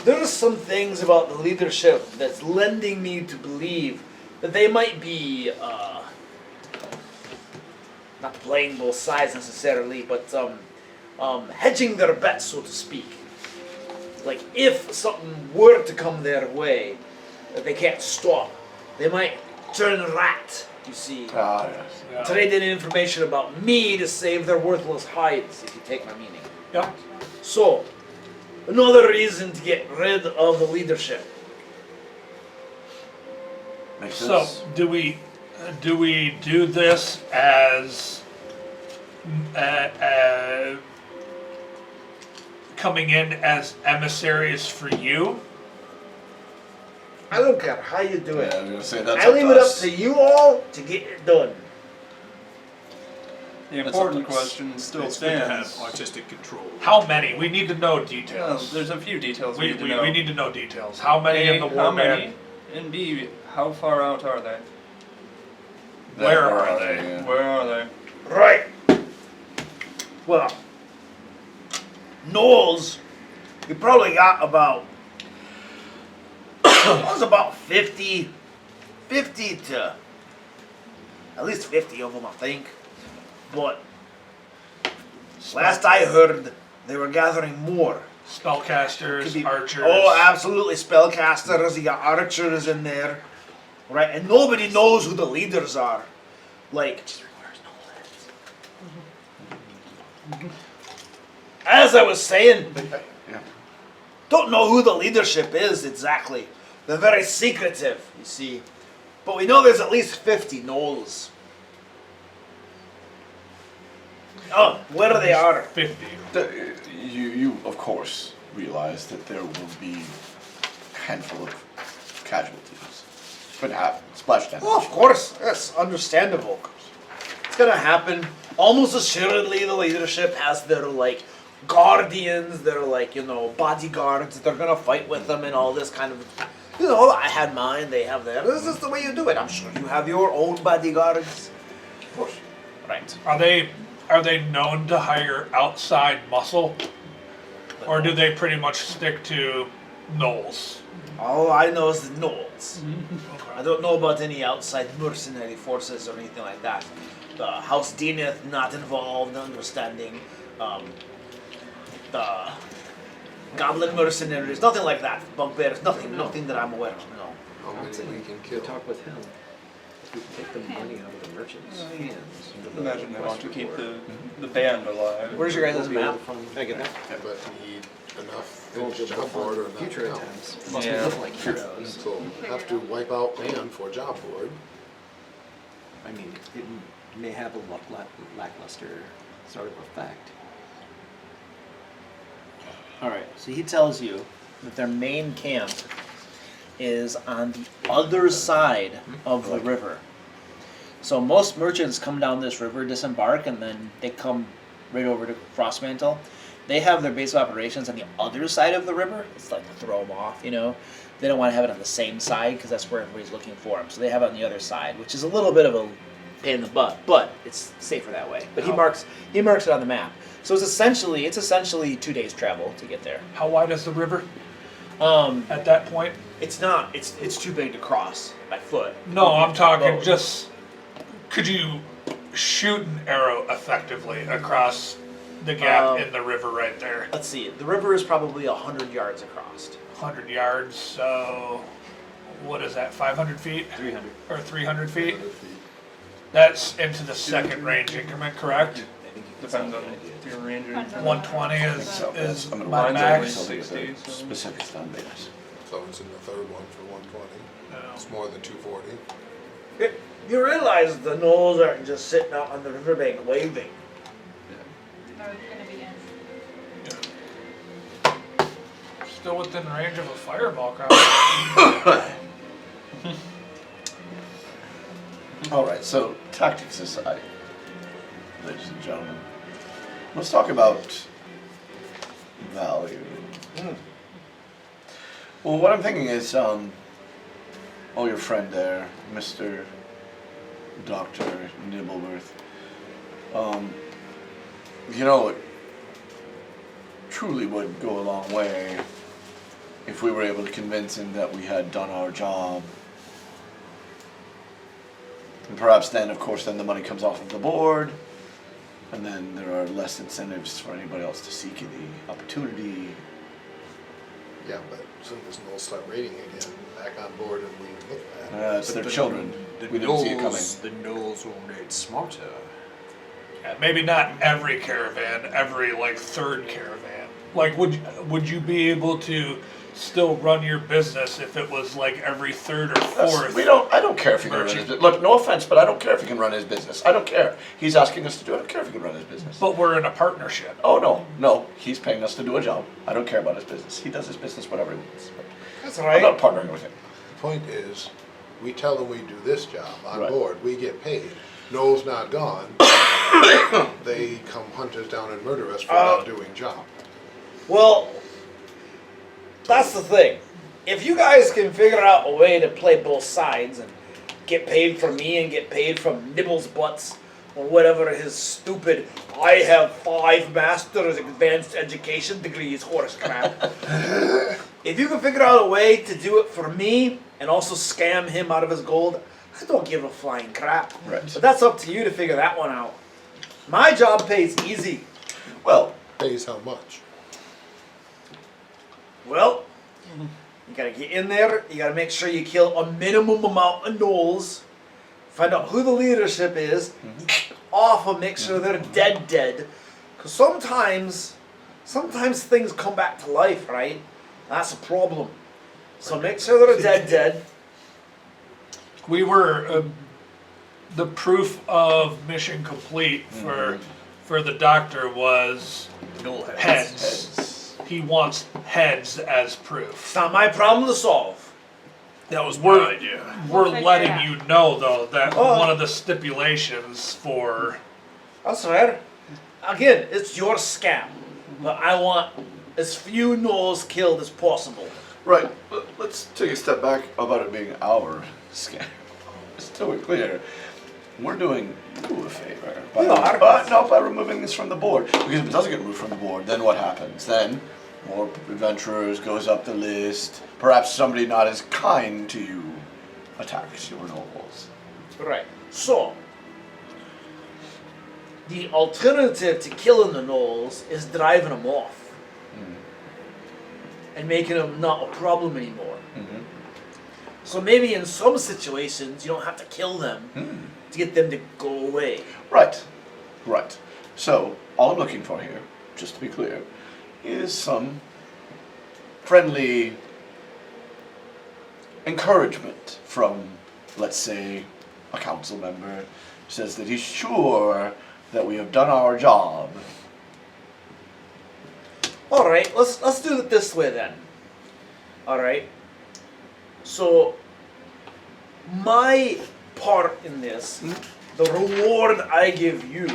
[SPEAKER 8] there's some things about the leadership that's lending me to believe that they might be, not playing both sides necessarily, but hedging their bets, so to speak. Like, if something were to come their way that they can't stop, they might turn rat, you see.
[SPEAKER 1] Yes.
[SPEAKER 3] Yeah.
[SPEAKER 8] Trade in information about me to save their worthless hides, if you take my meaning.
[SPEAKER 3] Yeah.
[SPEAKER 8] So, another reason to get rid of the leadership.
[SPEAKER 1] Makes
[SPEAKER 3] So,
[SPEAKER 1] sense.
[SPEAKER 3] do we do this as coming in as emissaries for you?
[SPEAKER 8] I don't care how you do it.
[SPEAKER 1] Yeah, I was gonna say that's
[SPEAKER 8] I leave it up
[SPEAKER 1] us.
[SPEAKER 8] to you all to get it done.
[SPEAKER 6] The important question still
[SPEAKER 10] It's good to have
[SPEAKER 6] stands.
[SPEAKER 10] autistic control.
[SPEAKER 3] How many? We need to know
[SPEAKER 6] Well,
[SPEAKER 3] details.
[SPEAKER 6] there's a few details we
[SPEAKER 3] We
[SPEAKER 6] need to know.
[SPEAKER 3] need to know details. How many
[SPEAKER 6] A,
[SPEAKER 3] in the
[SPEAKER 6] how
[SPEAKER 3] warband?
[SPEAKER 6] many? And B, how far out are they?
[SPEAKER 3] Where are they?
[SPEAKER 1] Yeah.
[SPEAKER 6] Where are they?
[SPEAKER 8] Right. Well, gnolls, you probably got about, it was about 50 to, at least 50 of them, I think. But last I heard, they were gathering more.
[SPEAKER 3] Spellcasters, archers.
[SPEAKER 8] Oh, absolutely, spellcasters. You got archers in there, right? And nobody knows who the leaders are. Like, as I was saying,
[SPEAKER 1] Yeah.
[SPEAKER 8] don't know who the leadership is exactly. They're very secretive, you see. But we know there's at least 50 gnolls. Oh, where they are.
[SPEAKER 3] 50.
[SPEAKER 1] You of course realize that there will be a handful of casualties. Could happen. Splash damage.
[SPEAKER 8] Oh, of course. That's understandable. It's gonna happen. Almost assuredly, the leadership has their, like, guardians, their, like, you know, bodyguards. They're gonna fight with them and all this kind of... You know, I had mine, they have theirs. This is the way you do it. I'm sure you have your own bodyguards. Of course. Right.
[SPEAKER 3] Are they known to hire outside muscle? Or do they pretty much stick to gnolls?
[SPEAKER 8] All I know is the gnolls. I don't know about any outside mercenary forces or anything like that. The House Deaneth not involved, understanding. The Goblin mercenaries, nothing like that. Bugbears, nothing that I'm aware of. No.
[SPEAKER 2] How many we can
[SPEAKER 10] We
[SPEAKER 2] kill?
[SPEAKER 10] talk with him. We can take the money out of the merchants' hands.
[SPEAKER 6] Imagine they want to keep the band alive.
[SPEAKER 8] Where's your guys' map?
[SPEAKER 10] I get that.
[SPEAKER 2] But need enough
[SPEAKER 10] We'll
[SPEAKER 2] finished
[SPEAKER 10] go
[SPEAKER 2] job board or
[SPEAKER 10] for
[SPEAKER 2] not
[SPEAKER 10] future
[SPEAKER 2] count.
[SPEAKER 10] attempts. Must
[SPEAKER 6] Yeah.
[SPEAKER 10] look like heroes.
[SPEAKER 2] So have to wipe out man for job board.
[SPEAKER 10] I mean, it may have a lackluster sort of effect.
[SPEAKER 8] Alright, so he tells you that their main camp is on the other side of the river. So most merchants come down this river, disembark, and then they come right over to Frostmantle. They have their base of operations on the other side of the river. It's like to throw them off, you know. They don't want to have it on the same side because that's where everybody's looking for them. So they have it on the other side, which is a little bit of a pain in the butt, but it's safer that way. But he marks it on the map. So it's essentially 2 days travel to get there.
[SPEAKER 3] How wide is the river
[SPEAKER 8] Um,
[SPEAKER 3] at that point?
[SPEAKER 8] it's not. It's too big to cross by foot.
[SPEAKER 3] No, I'm talking
[SPEAKER 8] Boat.
[SPEAKER 3] just... Could you shoot an arrow effectively across the gap in the river right there?
[SPEAKER 8] Let's see. The river is probably 100 yards across.
[SPEAKER 3] 100 yards, so... What is that, 500 feet?
[SPEAKER 10] 300.
[SPEAKER 3] Or 300 feet? That's into the second range increment, correct?
[SPEAKER 6] Depends on your ranger.
[SPEAKER 3] 120 is
[SPEAKER 1] I'm gonna
[SPEAKER 3] my
[SPEAKER 6] Mine's
[SPEAKER 3] max.
[SPEAKER 6] only
[SPEAKER 1] I'll take the
[SPEAKER 6] 60, so-
[SPEAKER 1] specifics down there.
[SPEAKER 2] So it's in the third one for 120. It's more than 240.
[SPEAKER 8] You realize the gnolls aren't just sitting out on the riverbank waving.
[SPEAKER 7] They're gonna be in.
[SPEAKER 3] Still within range of a fireball crowd.
[SPEAKER 1] Alright, so tactics aside, ladies and gentlemen, let's talk about value. Well, what I'm thinking is, your friend there, Mr. Dr. Nibbleworth, it truly would go a long way if we were able to convince him that we had done our job. And perhaps then, of course, then the money comes off of the board, and then there are less incentives for anybody else to seek the opportunity.
[SPEAKER 2] Yeah, but as soon as gnolls start raiding again, back on board and we look at it.
[SPEAKER 1] It's their children. We didn't see it coming.
[SPEAKER 10] The gnolls will raid smarter.
[SPEAKER 3] Yeah, maybe not every caravan, every third caravan. Like, would you be able to still run your business if it was every third or fourth?
[SPEAKER 1] I don't care if he can run his business. Look, no offense, but I don't care if he can run his business. I don't care. He's asking us to do it. I don't care if he can run his business.
[SPEAKER 3] But we're in a partnership.
[SPEAKER 1] Oh, no. He's paying us to do a job. I don't care about his business. He does his business whatever he wants.
[SPEAKER 8] That's
[SPEAKER 1] I'm not partnering with him.
[SPEAKER 2] The point is, we tell them we do this job on
[SPEAKER 1] Right.
[SPEAKER 2] board, we get paid. Gnolls not gone, they come hunt us down and murder us for not doing job.
[SPEAKER 8] Well, that's the thing. If you guys can figure out a way to play both sides and get paid from me and get paid from Nibbles Butts or whatever his stupid I have 5 master's advanced education degrees horse crap. If you can figure out a way to do it for me and also scam him out of his gold, I don't give a flying crap.
[SPEAKER 1] Right.
[SPEAKER 8] But that's up to you to figure that one out. My job pays easy.
[SPEAKER 1] Well,
[SPEAKER 2] Pays how much?
[SPEAKER 8] Well, you gotta get in there, you gotta make sure you kill a minimum amount of gnolls, find out who the leadership is, off and make sure they're dead. Because sometimes things come back to life, right? That's a problem. So make sure they're dead.
[SPEAKER 3] We were the proof of mission complete for for the doctor was
[SPEAKER 5] Gnoll heads.
[SPEAKER 3] heads. He wants heads as proof.
[SPEAKER 8] It's not my problem to solve.
[SPEAKER 5] That was my idea.
[SPEAKER 3] We're
[SPEAKER 7] figure it
[SPEAKER 3] letting
[SPEAKER 7] out.
[SPEAKER 3] you know, though, that
[SPEAKER 8] Oh.
[SPEAKER 3] one of the stipulations for...
[SPEAKER 8] That's fair. Again, it's your scam. But I want as few gnolls killed as possible.
[SPEAKER 1] Right. Let's take a step back about it being our scam. Just so we're clear. We're doing you a favor.
[SPEAKER 8] We are.
[SPEAKER 1] By removing this from the board. Because if it doesn't get removed from the board, then what happens? Then more adventurers goes up the list. Perhaps somebody not as kind to you attacks your nobles.
[SPEAKER 8] Right. So, the alternative to killing the gnolls is driving them off. And making them not a problem anymore.
[SPEAKER 1] Mm-hmm.
[SPEAKER 8] So maybe in some situations you don't have to kill them to get them to go away.
[SPEAKER 1] Right. Right. So, all I'm looking for here, just to be clear, is some friendly encouragement from, let's say, a council member who says that he's sure that we have done our job.
[SPEAKER 8] All right, let's do it this way then. All right. So my part in this, the reward I give you,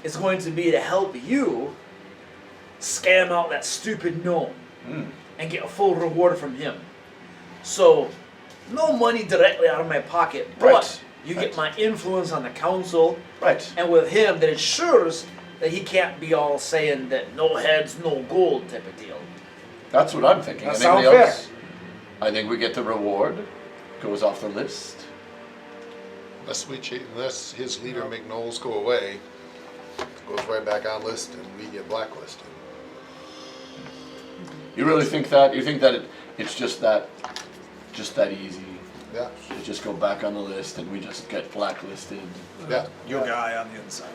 [SPEAKER 8] is going to be to help you scam out that stupid gnome and get a full reward from him. So no money directly out of my pocket, but
[SPEAKER 1] Right.
[SPEAKER 8] you get my influence on the council,
[SPEAKER 1] Right.
[SPEAKER 8] and with him that ensures that he can't be all saying that no heads, no gold type of deal.
[SPEAKER 1] That's what I'm thinking.
[SPEAKER 8] That
[SPEAKER 1] Anybody
[SPEAKER 8] sound fair?
[SPEAKER 1] else? I think we get the reward, goes off the list.
[SPEAKER 2] Unless his leader make gnolls go away, goes right back on list and we get blacklisted.
[SPEAKER 1] You really think that? You think that it's just that easy?
[SPEAKER 2] Yeah.
[SPEAKER 1] To just go back on the list and we just get blacklisted?
[SPEAKER 2] Yeah.
[SPEAKER 10] Your guy on the inside.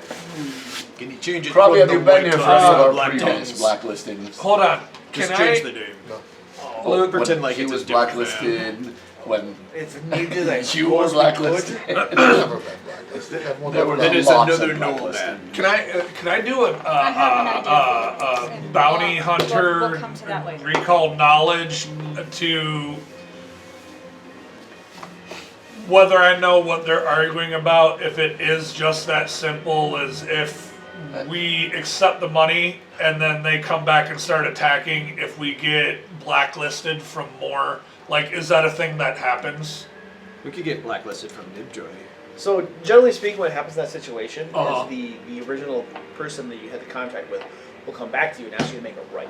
[SPEAKER 10] Can you change it?
[SPEAKER 1] Probably
[SPEAKER 10] from
[SPEAKER 1] have you
[SPEAKER 10] the
[SPEAKER 1] been
[SPEAKER 10] white
[SPEAKER 1] here for
[SPEAKER 10] tongues
[SPEAKER 1] any
[SPEAKER 10] to
[SPEAKER 1] of
[SPEAKER 10] the
[SPEAKER 1] our
[SPEAKER 10] black
[SPEAKER 1] previous
[SPEAKER 10] tongues?
[SPEAKER 1] blacklistings?
[SPEAKER 3] Hold on.
[SPEAKER 10] Just
[SPEAKER 3] Can
[SPEAKER 10] change
[SPEAKER 3] I...
[SPEAKER 10] the name.
[SPEAKER 2] No.
[SPEAKER 1] Well,
[SPEAKER 10] Pretend
[SPEAKER 1] when
[SPEAKER 10] like
[SPEAKER 1] he
[SPEAKER 10] it's
[SPEAKER 1] was
[SPEAKER 10] a different
[SPEAKER 1] blacklisted, when
[SPEAKER 8] If needed, I
[SPEAKER 1] you were blacklisted.
[SPEAKER 2] Never been blacklisted. Everyone
[SPEAKER 1] There were
[SPEAKER 2] never
[SPEAKER 10] Then it's
[SPEAKER 1] lots of
[SPEAKER 10] another Gnoll
[SPEAKER 1] blacklisted.
[SPEAKER 10] then.
[SPEAKER 3] Can I do
[SPEAKER 7] I have an idea for this, and
[SPEAKER 3] bounty
[SPEAKER 7] we'll
[SPEAKER 3] hunter
[SPEAKER 7] come to that later.
[SPEAKER 3] recall knowledge to whether I know what they're arguing about? If it is just that simple as if we accept the money and then they come back and start attacking if we get blacklisted from more, like, is that a thing that happens?
[SPEAKER 10] We could get blacklisted from Nibjoy.
[SPEAKER 8] So generally speaking, what happens in that situation
[SPEAKER 3] Uh-huh.
[SPEAKER 8] is the original person that you had the contract with will come back to you and ask you to make it right.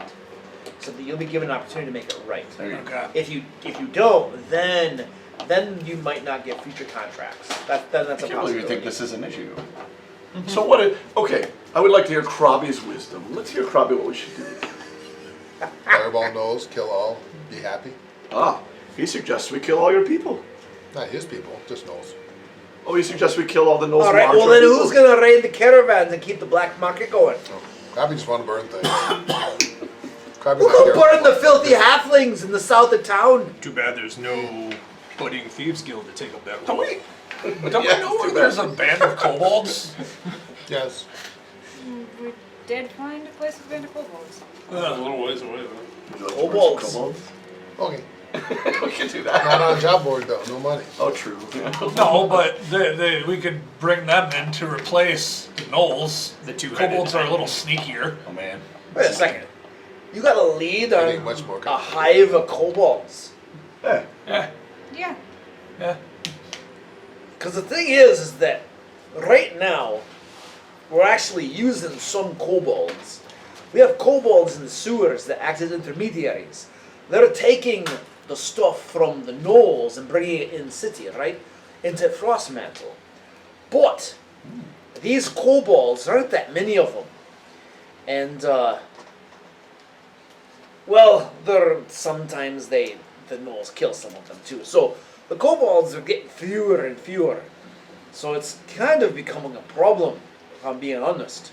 [SPEAKER 8] So that you'll be given an opportunity to make it right.
[SPEAKER 1] There you go.
[SPEAKER 3] Okay.
[SPEAKER 8] If you don't, then you might not get future contracts. That's
[SPEAKER 1] I
[SPEAKER 8] a
[SPEAKER 1] can't believe
[SPEAKER 8] possibility.
[SPEAKER 1] you think this is an issue. So okay, I would like to hear Krabby's wisdom. Let's hear Krabby what we should do.
[SPEAKER 2] Fireball gnolls, kill all, be happy.
[SPEAKER 1] He suggests we kill all your people.
[SPEAKER 2] Not his people, just gnolls.
[SPEAKER 1] Oh, he suggests we kill all the gnolls.
[SPEAKER 8] All right. Well, then who's gonna raid the caravans and keep the black market going?
[SPEAKER 2] Krabby just want to burn things. Krabby's
[SPEAKER 8] We'll
[SPEAKER 2] not
[SPEAKER 8] go
[SPEAKER 2] careful
[SPEAKER 8] burn the
[SPEAKER 2] about
[SPEAKER 8] filthy
[SPEAKER 2] that.
[SPEAKER 8] halflings in the south of town.
[SPEAKER 5] Too bad there's no budding thieves guild to take up that
[SPEAKER 3] Don't
[SPEAKER 5] role.
[SPEAKER 3] we know where there's a band of kobolds?
[SPEAKER 2] Yes.
[SPEAKER 7] We did find a place with band of kobolds.
[SPEAKER 5] A little ways away though.
[SPEAKER 8] Kobolds.
[SPEAKER 2] Okay.
[SPEAKER 1] We can do
[SPEAKER 2] Not
[SPEAKER 1] that.
[SPEAKER 2] on job board though, no money.
[SPEAKER 1] Oh, true.
[SPEAKER 3] No, but we could bring them in to replace the gnolls.
[SPEAKER 5] The two-headed
[SPEAKER 3] Kobolds are a little
[SPEAKER 5] thing.
[SPEAKER 3] sneakier.
[SPEAKER 1] Oh man.
[SPEAKER 8] Wait a second. You got a lead
[SPEAKER 2] I think
[SPEAKER 8] on
[SPEAKER 2] much more
[SPEAKER 8] a
[SPEAKER 2] complicated.
[SPEAKER 8] hive of kobolds.
[SPEAKER 1] Yeah.
[SPEAKER 3] Yeah,
[SPEAKER 7] Yeah.
[SPEAKER 3] yeah.
[SPEAKER 8] Because the thing is that right now, we're actually using some kobolds. We have kobolds in the sewers that act as intermediaries. They're taking the stuff from the gnolls and bringing it in city, right? Into Frostmantle. But these kobolds, there aren't that many of them. And, well, sometimes the gnolls kill some of them too. So the kobolds are getting fewer and fewer. So it's kind of becoming a problem, if I'm being honest.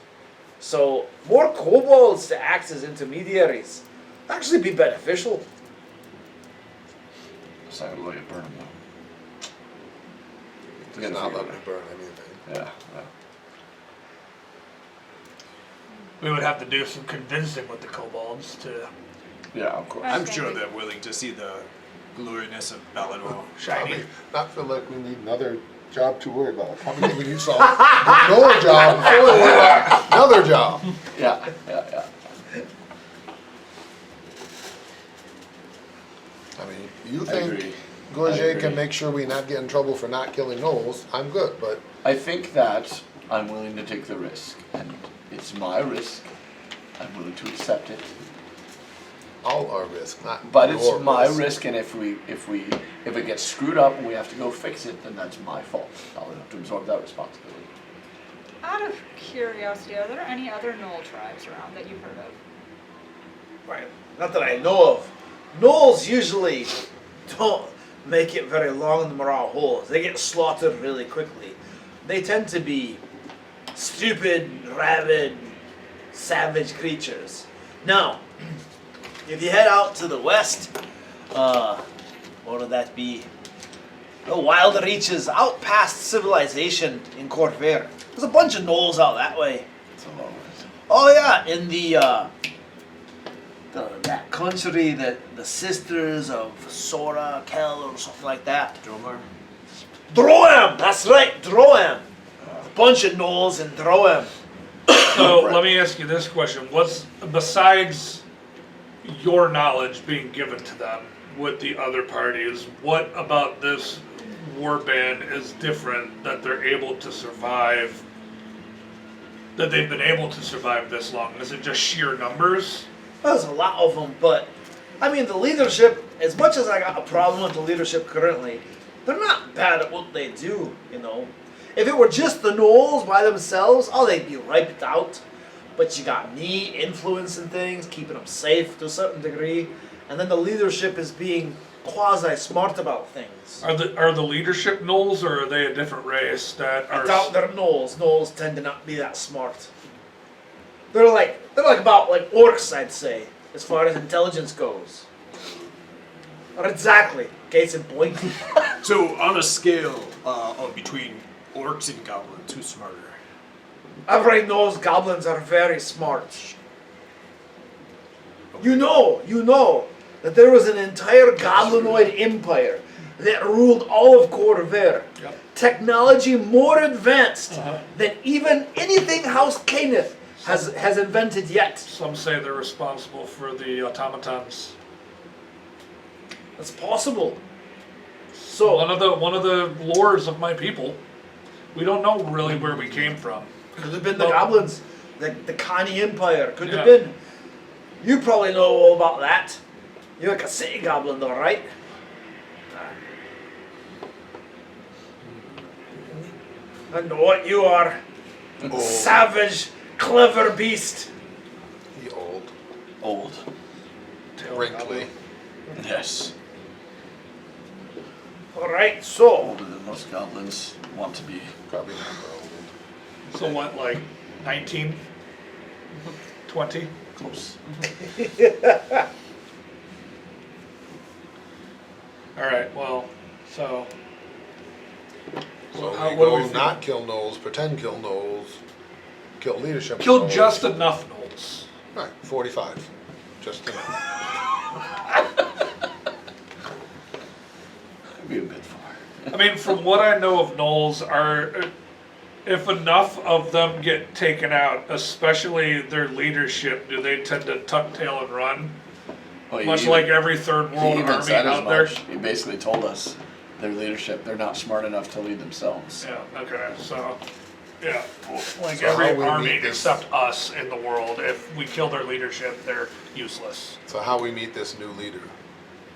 [SPEAKER 8] So more kobolds to act as intermediaries would actually be beneficial.
[SPEAKER 1] So I'm going to burn them though.
[SPEAKER 2] Does not let me burn anything.
[SPEAKER 1] Yeah.
[SPEAKER 3] we would have to do some convincing with the kobolds to
[SPEAKER 1] Yeah, of course.
[SPEAKER 10] I'm
[SPEAKER 7] Okay.
[SPEAKER 10] sure they're willing to see the gloriness of Balinor.
[SPEAKER 3] shiny.
[SPEAKER 2] Not feel like we need another job to worry about. Probably we need solve no job before we worry about another job.
[SPEAKER 1] Yeah, yeah, yeah.
[SPEAKER 2] I mean, you
[SPEAKER 1] I
[SPEAKER 2] think
[SPEAKER 1] agree. I
[SPEAKER 2] Gorget
[SPEAKER 1] agree.
[SPEAKER 2] can make sure we not get in trouble for not killing gnolls, I'm good, but
[SPEAKER 1] I think that I'm willing to take the risk, and it's my risk. I'm willing to accept it.
[SPEAKER 2] all our risk, not
[SPEAKER 1] But it's
[SPEAKER 2] your
[SPEAKER 1] my risk, and if it gets screwed up and we have to go fix it, then that's my fault. I'll have to absorb that responsibility.
[SPEAKER 7] Out of curiosity, are there any other gnoll tribes around that you've heard of?
[SPEAKER 8] Right. Not that I know of. Gnolls usually don't make it very long in the Mror Holds. They get slaughtered really quickly. They tend to be stupid, rabid, savage creatures. Now, if you head out to the west, what would that be? The wild reaches out past civilization in Corvair. There's a bunch of gnolls out that way.
[SPEAKER 1] It's a long risk.
[SPEAKER 8] Oh yeah, in that country that the sisters of Sora, Kel, or something like that.
[SPEAKER 10] Dromar?
[SPEAKER 8] Droam! That's right, Droam! A bunch of gnolls in Droam.
[SPEAKER 3] So let me ask you this question: what's besides your knowledge being given to them with the other parties? What about this warband is different that they're able to survive? That they've been able to survive this long? Is it just sheer numbers?
[SPEAKER 8] There's a lot of them, but I mean the leadership. As much as I got a problem with the leadership currently, they're not bad at what they do. You know, if it were just the gnolls by themselves, oh, they'd be wiped out. But you got me influencing things, keeping them safe to a certain degree, and then the leadership is being quasi-smart about things.
[SPEAKER 3] Are the leadership gnolls, or are they a different race that
[SPEAKER 8] I
[SPEAKER 3] are?
[SPEAKER 8] doubt they're gnolls. Gnolls tend to not be that smart. They're like about like orcs, I'd say, as far as intelligence goes. Or exactly. Case in point.
[SPEAKER 10] So, on a scale of between orcs and goblins, who's smarter?
[SPEAKER 8] Everybody knows goblins are very smart. You know that there was an entire goblinoid empire that ruled all of Corvair.
[SPEAKER 3] Yep.
[SPEAKER 8] Technology more advanced
[SPEAKER 3] Uh-huh.
[SPEAKER 8] than even anything House Kenneth has invented yet.
[SPEAKER 3] Some say they're responsible for the automatons.
[SPEAKER 8] That's possible. So
[SPEAKER 3] One of the lores of my people. We don't know really where we came from.
[SPEAKER 8] could have been the
[SPEAKER 3] Well-
[SPEAKER 8] goblins, the Connie Empire. Could have
[SPEAKER 3] Yeah.
[SPEAKER 8] been. You probably know all about that. You're like a city goblin, though, right? I know what you are.
[SPEAKER 2] old.
[SPEAKER 8] Savage, clever beast.
[SPEAKER 2] He old,
[SPEAKER 1] Old.
[SPEAKER 2] wrinkly.
[SPEAKER 1] Yes.
[SPEAKER 8] All right, so
[SPEAKER 1] Older than most goblins want to be.
[SPEAKER 2] Probably not old.
[SPEAKER 3] So what, like 19? 20?
[SPEAKER 1] Close.
[SPEAKER 3] Alright, well, so
[SPEAKER 2] So
[SPEAKER 3] How-
[SPEAKER 2] we
[SPEAKER 3] what do
[SPEAKER 2] go
[SPEAKER 3] we think?
[SPEAKER 2] not kill gnolls, pretend kill gnolls, kill leadership.
[SPEAKER 3] kill
[SPEAKER 2] gnolls.
[SPEAKER 3] just enough gnolls.
[SPEAKER 2] Right, 45. Just enough.
[SPEAKER 1] Could be a bit far.
[SPEAKER 3] I mean, from what I know of gnolls, are if enough of them get taken out, especially their leadership, do they tend to tuck tail and run?
[SPEAKER 1] Well, he
[SPEAKER 3] Much
[SPEAKER 1] even-
[SPEAKER 3] like every third
[SPEAKER 1] he
[SPEAKER 3] world
[SPEAKER 1] even
[SPEAKER 3] army
[SPEAKER 1] said as
[SPEAKER 3] out there.
[SPEAKER 1] much. He basically told us their leadership, they're not smart enough to lead themselves.
[SPEAKER 3] Yeah, okay, so, yeah, like
[SPEAKER 2] So
[SPEAKER 3] every
[SPEAKER 2] how we
[SPEAKER 3] army
[SPEAKER 2] meet this-
[SPEAKER 3] except us in the world, if we kill their leadership, they're useless.
[SPEAKER 2] So how we meet this new leader?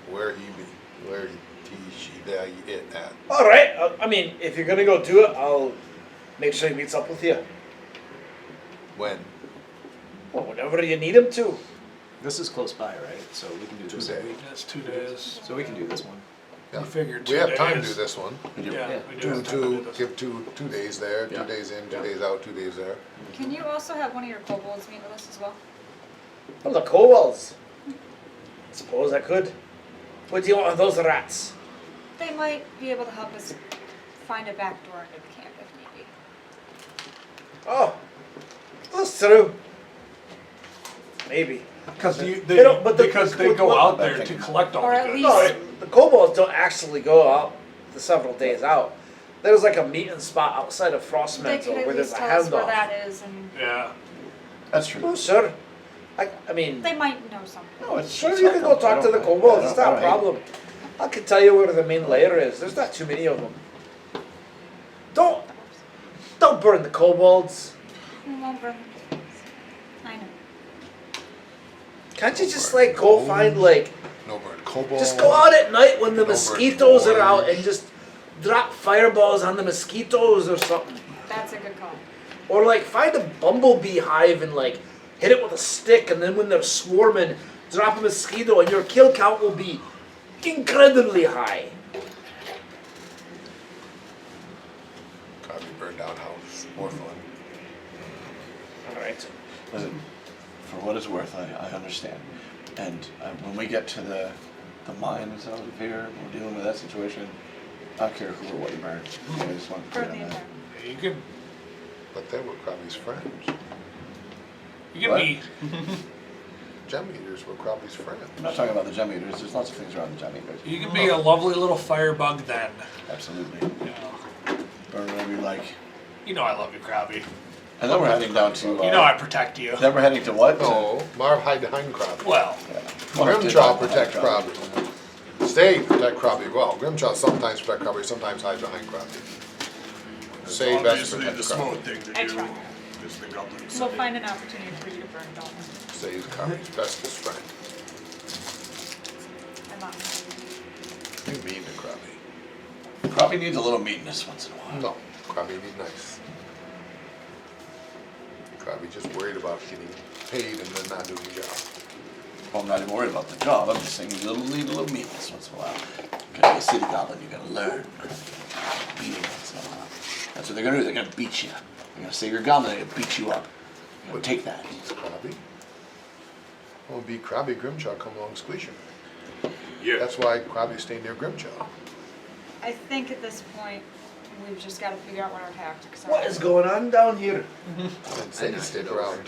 [SPEAKER 2] Where he be? Where he, she, there, it at?
[SPEAKER 8] all right. I mean, if you're gonna go do it, I'll make sure he meets up with you.
[SPEAKER 2] When?
[SPEAKER 8] Well, whenever you need him to.
[SPEAKER 10] This is close by, right? So we can do this.
[SPEAKER 2] Tuesday.
[SPEAKER 3] That's 2 days.
[SPEAKER 10] So we can do this one.
[SPEAKER 2] Yeah.
[SPEAKER 3] We figured
[SPEAKER 2] We
[SPEAKER 3] 2
[SPEAKER 2] have time to
[SPEAKER 3] days.
[SPEAKER 2] do this one.
[SPEAKER 1] We do.
[SPEAKER 3] Yeah,
[SPEAKER 10] Yeah.
[SPEAKER 3] we do
[SPEAKER 2] Two,
[SPEAKER 3] have time to do
[SPEAKER 2] two,
[SPEAKER 3] this.
[SPEAKER 2] give 2 days there,
[SPEAKER 1] Yeah.
[SPEAKER 2] 2 days in, 2
[SPEAKER 10] Yeah.
[SPEAKER 2] days out, 2 days there.
[SPEAKER 7] Can you also have one of your kobolds meet with us as well?
[SPEAKER 8] Oh, the kobolds. Suppose I could. What do you want with those rats?
[SPEAKER 7] They might be able to help us find a back door into the camp if need be.
[SPEAKER 8] Oh, that's true. maybe.
[SPEAKER 3] Because they
[SPEAKER 8] don't- but the-
[SPEAKER 3] because they go
[SPEAKER 8] what-
[SPEAKER 3] out there to collect all
[SPEAKER 7] Or
[SPEAKER 3] the
[SPEAKER 7] at
[SPEAKER 3] goods,
[SPEAKER 7] least-
[SPEAKER 3] right?
[SPEAKER 8] The kobolds don't actually go out the several days out. There's like a meeting spot outside of
[SPEAKER 7] They could
[SPEAKER 8] Frostmantle
[SPEAKER 7] at
[SPEAKER 8] where there's
[SPEAKER 7] least
[SPEAKER 8] a
[SPEAKER 7] tell us where
[SPEAKER 8] handoff.
[SPEAKER 7] that is, and
[SPEAKER 3] Yeah.
[SPEAKER 1] That's true.
[SPEAKER 8] Oh, sure. I mean,
[SPEAKER 7] they might know something.
[SPEAKER 1] No, it's
[SPEAKER 8] sure
[SPEAKER 1] it's
[SPEAKER 8] you can go
[SPEAKER 1] helpful.
[SPEAKER 8] talk to the
[SPEAKER 1] I don't-
[SPEAKER 8] kobolds.
[SPEAKER 1] I
[SPEAKER 8] It's
[SPEAKER 1] don't-
[SPEAKER 8] not a
[SPEAKER 1] I don't hate
[SPEAKER 8] problem. I can tell you where the main lair is. There's not too many of them. Don't burn the kobolds.
[SPEAKER 7] We won't burn them. I know.
[SPEAKER 8] Can't you just like go find like
[SPEAKER 2] No burn kobold.
[SPEAKER 8] just go out at night when the
[SPEAKER 2] No burn
[SPEAKER 8] mosquitoes are out
[SPEAKER 2] boys.
[SPEAKER 8] and just drop fireballs on the mosquitoes or something.
[SPEAKER 7] That's a good call.
[SPEAKER 8] Or like find a bumblebee hive and like hit it with a stick, and then when they're swarming, drop a mosquito and your kill count will be incredibly high.
[SPEAKER 2] Probably burned down house. More fun.
[SPEAKER 8] Alright.
[SPEAKER 1] Listen, for what it's worth, I understand. And when we get to the mines out of here, we're dealing with that situation, I don't care who or what you burn. I just want to put
[SPEAKER 7] Burn
[SPEAKER 1] it
[SPEAKER 7] the
[SPEAKER 1] on that.
[SPEAKER 7] entire.
[SPEAKER 3] You can
[SPEAKER 2] But they were Krabby's friends.
[SPEAKER 1] What?
[SPEAKER 3] be
[SPEAKER 2] Gem eaters were Krabby's friends.
[SPEAKER 1] I'm not talking about the gem eaters. There's lots of things around the gem eaters.
[SPEAKER 3] you can be a lovely little firebug then.
[SPEAKER 1] Absolutely.
[SPEAKER 3] You know,
[SPEAKER 1] Burn whatever you like.
[SPEAKER 3] you know I love you, Krabby.
[SPEAKER 1] And then we're heading down to.
[SPEAKER 3] You know I protect you.
[SPEAKER 1] Then we're heading to what?
[SPEAKER 2] No, Marv hide behind Krabby.
[SPEAKER 3] Well,
[SPEAKER 1] Yeah.
[SPEAKER 2] Grimjaw protect Krabby. Stay protect Krabby well. Grimjaw sometimes protect Krabby, sometimes hide behind Krabby. Say best protect Krabby.
[SPEAKER 6] thing
[SPEAKER 7] I
[SPEAKER 6] to do
[SPEAKER 7] try.
[SPEAKER 6] is the goblin
[SPEAKER 7] We'll find an opportunity for you to burn it all.
[SPEAKER 2] Say he's Krabby's bestest friend.
[SPEAKER 7] I'm not.
[SPEAKER 2] You mean to Krabby.
[SPEAKER 1] Probably needs a little meanness once in a while.
[SPEAKER 2] No, Krabby need nice. Krabby just worried about getting paid and then not doing the job.
[SPEAKER 1] Well, I'm not even worried about the job. I'm just saying you need a little meanness once in a while. You gotta be a city goblin. You gotta learn. Beating once in a while. That's what they're gonna do. They're gonna beat you. They're gonna say you're a goblin. They're gonna beat you up. You gotta take that.
[SPEAKER 2] It's Krabby. Well, be Krabby, Grimjaw come along squeezing.
[SPEAKER 6] Yeah.
[SPEAKER 2] That's why Krabby stayed near Grimjaw.
[SPEAKER 7] I think at this point, we've just got to figure out what our tactics are.
[SPEAKER 8] What is going on down here?
[SPEAKER 2] And say to stick around.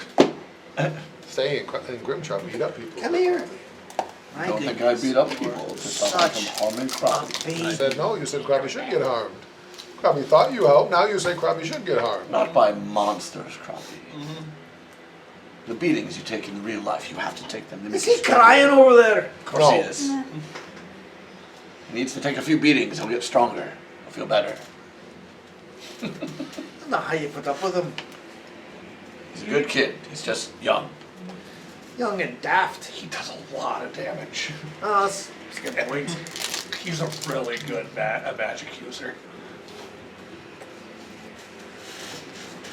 [SPEAKER 2] Stay in Grimjaw, beat up people.
[SPEAKER 8] Come here. My
[SPEAKER 1] Don't think
[SPEAKER 8] goodness.
[SPEAKER 1] I beat up people. Just thought I'm
[SPEAKER 8] Such
[SPEAKER 1] harming Krabby.
[SPEAKER 2] You said no, you said Krabby should get harmed. Krabby thought you helped, now you say Krabby should get harmed.
[SPEAKER 1] Not by monsters, Krabby. The beatings you take in real life, you have to take them. They
[SPEAKER 8] Is
[SPEAKER 1] make you
[SPEAKER 8] he
[SPEAKER 1] stronger.
[SPEAKER 8] crying over there?
[SPEAKER 1] Of course he
[SPEAKER 2] No.
[SPEAKER 1] is. He needs to take a few beatings. He'll get stronger. He'll feel better.
[SPEAKER 8] That's not how you put up with him.
[SPEAKER 1] He's a good kid. He's just young.
[SPEAKER 8] Young and daft.
[SPEAKER 3] he does a lot of damage.
[SPEAKER 8] Oh, that's a good point.
[SPEAKER 3] He's a really good a magic user.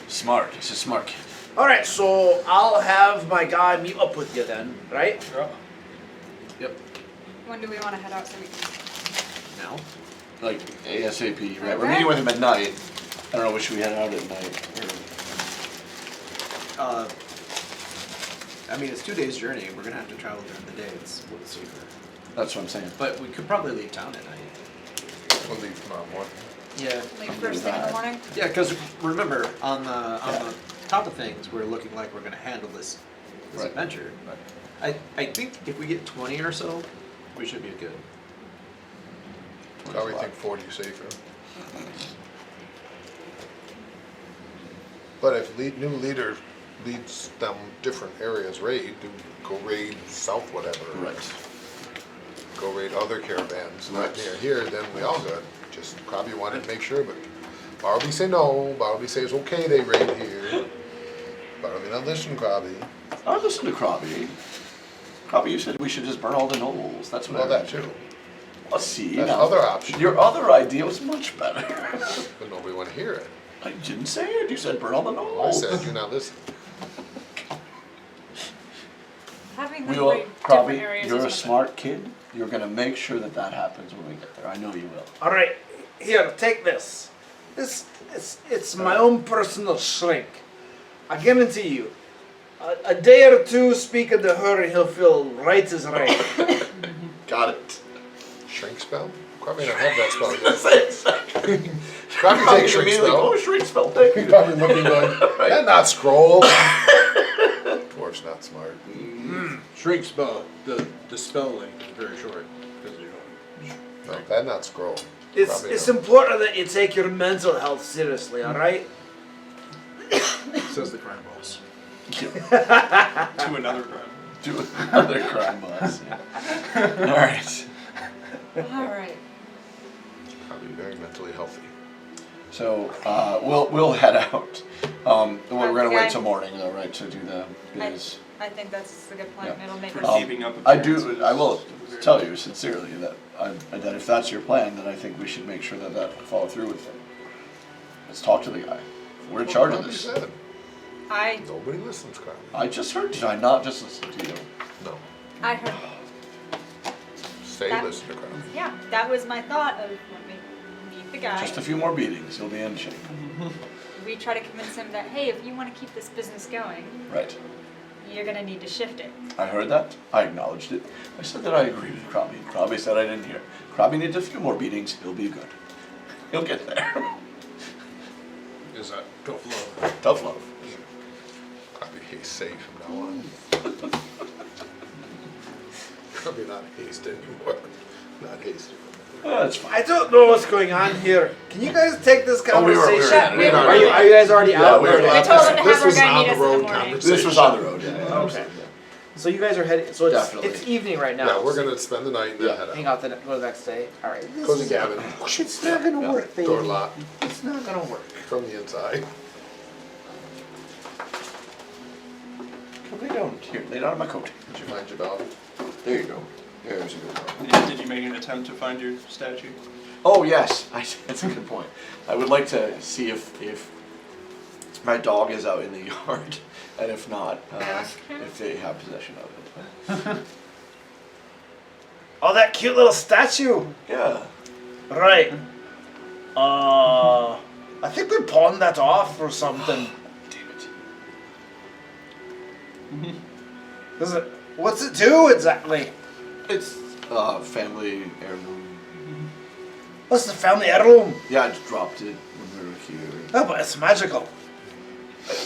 [SPEAKER 1] Smart. He's a smart kid.
[SPEAKER 8] Alright, so I'll have my guy meet up with you then, right?
[SPEAKER 1] Yep.
[SPEAKER 7] When do we want to head out so we can?
[SPEAKER 1] Now? Like ASAP, right? We're
[SPEAKER 7] Okay.
[SPEAKER 1] meeting with him at night. I don't know, should we head out at night?
[SPEAKER 10] I mean, it's 2 days journey. We're gonna have to travel during the day. It's a little safer.
[SPEAKER 1] That's what I'm saying.
[SPEAKER 10] But we could probably leave town at night.
[SPEAKER 2] We'll leave tomorrow morning.
[SPEAKER 10] Yeah.
[SPEAKER 7] Like first thing in the morning?
[SPEAKER 10] Yeah, because remember, on the top of things, we're looking like we're gonna handle this
[SPEAKER 1] Right.
[SPEAKER 10] adventure.
[SPEAKER 1] Right.
[SPEAKER 10] I think if we get 20 or so, we should be good.
[SPEAKER 2] Probably think 40 safer. But if new leader leads them different areas raid, go raid south whatever.
[SPEAKER 1] Right.
[SPEAKER 2] Go raid other caravans, not
[SPEAKER 1] Right.
[SPEAKER 2] near here, then we all good. Just probably wanted to make sure, but Bartleby say no, Bartleby say it's okay they raid here. Bartleby not listen, Krabby.
[SPEAKER 1] I listen to Krabby. Krabby, you said we should just burn all the gnolls. That's what
[SPEAKER 2] Well,
[SPEAKER 1] I
[SPEAKER 2] that too.
[SPEAKER 1] Well, see,
[SPEAKER 2] That's
[SPEAKER 1] now,
[SPEAKER 2] other option.
[SPEAKER 1] Your other idea was much better.
[SPEAKER 2] But nobody want to hear it.
[SPEAKER 1] I didn't say it. You said burn all the gnolls.
[SPEAKER 2] I said you're not listening.
[SPEAKER 7] Having
[SPEAKER 1] We
[SPEAKER 7] them
[SPEAKER 1] will,
[SPEAKER 7] raid different
[SPEAKER 1] Krabby,
[SPEAKER 7] areas
[SPEAKER 1] you're
[SPEAKER 7] is
[SPEAKER 1] a
[SPEAKER 7] what-
[SPEAKER 1] smart kid. You're gonna make sure that that happens when we get there. I know you will.
[SPEAKER 8] Alright, here, take this. It's my own personal shrink. I guarantee you, a day or two, speak in the hurry, he'll feel right as rain.
[SPEAKER 1] Got it.
[SPEAKER 2] Shrink spell? Krabby don't have that spell yet.
[SPEAKER 1] Say exactly.
[SPEAKER 2] Krabby takes shrink
[SPEAKER 1] immediately,
[SPEAKER 2] spell.
[SPEAKER 1] oh, shrink spell, thank you.
[SPEAKER 2] Probably looking like,
[SPEAKER 1] Right.
[SPEAKER 2] and not scroll. Dwarf's not smart.
[SPEAKER 10] Shrink spell, the spell length is very short. Because you don't.
[SPEAKER 2] No, that not scroll.
[SPEAKER 8] It's important that you take your mental health seriously, alright?
[SPEAKER 10] Says the crime boss.
[SPEAKER 6] To another crime.
[SPEAKER 1] Do another crime boss. Alright.
[SPEAKER 9] Alright.
[SPEAKER 2] Probably very mentally healthy.
[SPEAKER 1] So we'll head out. We're gonna wait
[SPEAKER 7] Okay.
[SPEAKER 1] till morning though, right, to do the biz.
[SPEAKER 7] I think that's a good plan.
[SPEAKER 1] Yeah.
[SPEAKER 7] It'll make
[SPEAKER 6] For
[SPEAKER 7] us.
[SPEAKER 6] keeping up
[SPEAKER 1] I
[SPEAKER 6] appearances.
[SPEAKER 1] will tell you sincerely that that if that's your plan, then I think we should make sure that follow through with it. Let's talk to the guy. We're in charge of
[SPEAKER 2] Crabby
[SPEAKER 1] this.
[SPEAKER 2] said.
[SPEAKER 7] I
[SPEAKER 2] Nobody listens, Crabby.
[SPEAKER 1] I just heard. Did I not just listen to you?
[SPEAKER 2] No.
[SPEAKER 7] heard.
[SPEAKER 2] Say
[SPEAKER 7] That-
[SPEAKER 2] listen to Crabby.
[SPEAKER 7] Yeah, that was my thought of when we meet the guy.
[SPEAKER 1] Just a few more beatings, you'll be in shape.
[SPEAKER 7] We try to convince him that hey, if you want to keep this business going,
[SPEAKER 1] Right.
[SPEAKER 7] you're gonna need to shift it.
[SPEAKER 1] I heard that. I acknowledged it. I said that I agreed with Krabby. Krabby said I didn't hear. Krabby needs a few more beatings. He'll be good. He'll get there.
[SPEAKER 10] Is that tough love?
[SPEAKER 1] Tough love.
[SPEAKER 2] Crabby hates safe from now on. Crabby not haste anymore. Not haste.
[SPEAKER 1] That's fine.
[SPEAKER 8] I don't know what's going on here. Can you guys take this
[SPEAKER 1] Oh, we were-
[SPEAKER 8] conversation?
[SPEAKER 7] we were-
[SPEAKER 8] Are you guys already
[SPEAKER 1] Yeah,
[SPEAKER 8] out?
[SPEAKER 1] we were-
[SPEAKER 7] I told him to
[SPEAKER 2] This
[SPEAKER 7] have our
[SPEAKER 2] was
[SPEAKER 7] guy
[SPEAKER 2] on
[SPEAKER 7] meet
[SPEAKER 2] the
[SPEAKER 7] us in
[SPEAKER 2] road
[SPEAKER 7] the morning.
[SPEAKER 2] conversation.
[SPEAKER 1] This was on the road, yeah.
[SPEAKER 8] Okay. So you guys are heading. So it's
[SPEAKER 1] Definitely.
[SPEAKER 8] evening right now.
[SPEAKER 2] Yeah, we're gonna spend the night and then
[SPEAKER 1] Yeah.
[SPEAKER 2] head
[SPEAKER 8] hang
[SPEAKER 2] out.
[SPEAKER 8] out. Go the next day. All right.
[SPEAKER 2] Cozy cabin.
[SPEAKER 8] It's not gonna work, baby.
[SPEAKER 2] Door lock
[SPEAKER 8] It's not gonna work.
[SPEAKER 2] from the inside.
[SPEAKER 1] Come lay down here. Lay down on my coat.
[SPEAKER 2] Did you find your dog?
[SPEAKER 1] There you go. There's a good dog.
[SPEAKER 6] Did you make an attempt to find your statue?
[SPEAKER 1] Oh yes, that's a good point. I would like to see if my dog is out in the yard, and if not, if they have possession of it.
[SPEAKER 8] Oh, that cute little statue.
[SPEAKER 1] Yeah.
[SPEAKER 8] Right. I think we pawned that off or something.
[SPEAKER 1] Damn it.
[SPEAKER 8] Does it? What's it do exactly?
[SPEAKER 1] It's family heirloom.
[SPEAKER 8] What's the family heirloom?
[SPEAKER 1] Yeah, I just dropped it when we were here.
[SPEAKER 8] Oh, but it's magical.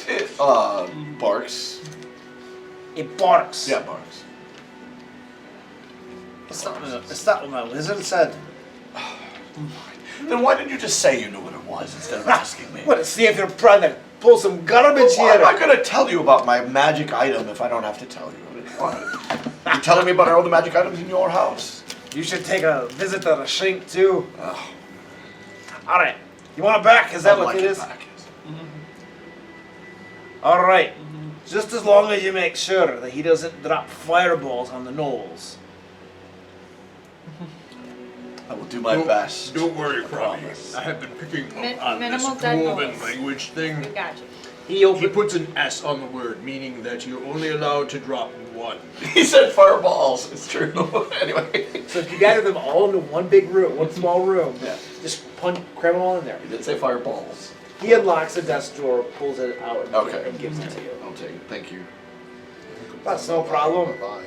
[SPEAKER 1] It barks.
[SPEAKER 8] It barks.
[SPEAKER 1] Yeah, barks.
[SPEAKER 8] It's not what my wizard said.
[SPEAKER 1] Then why didn't you just say you knew what it was instead of asking me?
[SPEAKER 8] Well, see if you're trying to pull some garbage
[SPEAKER 1] Why am I
[SPEAKER 8] here.
[SPEAKER 1] gonna tell you about my magic item if I don't have to tell you? Why? You telling me about all the magic items in your house?
[SPEAKER 8] You should take a visit to the shrink too.
[SPEAKER 1] Oh,
[SPEAKER 8] All right. You want it back? Is that
[SPEAKER 1] I'd
[SPEAKER 8] what
[SPEAKER 1] like
[SPEAKER 8] it is?
[SPEAKER 1] back.
[SPEAKER 8] All right. Just as long as you make sure that he doesn't drop fireballs on the gnolls.
[SPEAKER 1] I will do my best.
[SPEAKER 10] Don't worry,
[SPEAKER 1] I
[SPEAKER 10] Crabby.
[SPEAKER 1] promise.
[SPEAKER 10] I have been picking
[SPEAKER 7] Min-
[SPEAKER 10] up on this
[SPEAKER 7] minimal dead
[SPEAKER 10] dwarven
[SPEAKER 7] gnolls.
[SPEAKER 10] language thing.
[SPEAKER 7] We got you.
[SPEAKER 10] He puts an S on the word, meaning that you're only allowed to drop one.
[SPEAKER 1] He said fireballs. It's true. Anyway.
[SPEAKER 8] So if you gather them all into one big room, one small room,
[SPEAKER 1] Yeah.
[SPEAKER 8] just cram them all in there.
[SPEAKER 1] He did say fireballs.
[SPEAKER 8] He unlocks the desk drawer, pulls it out, and,
[SPEAKER 1] Okay.
[SPEAKER 8] and gives it to you.
[SPEAKER 1] I'll take it. Thank you.
[SPEAKER 8] That's no problem.
[SPEAKER 2] Bye.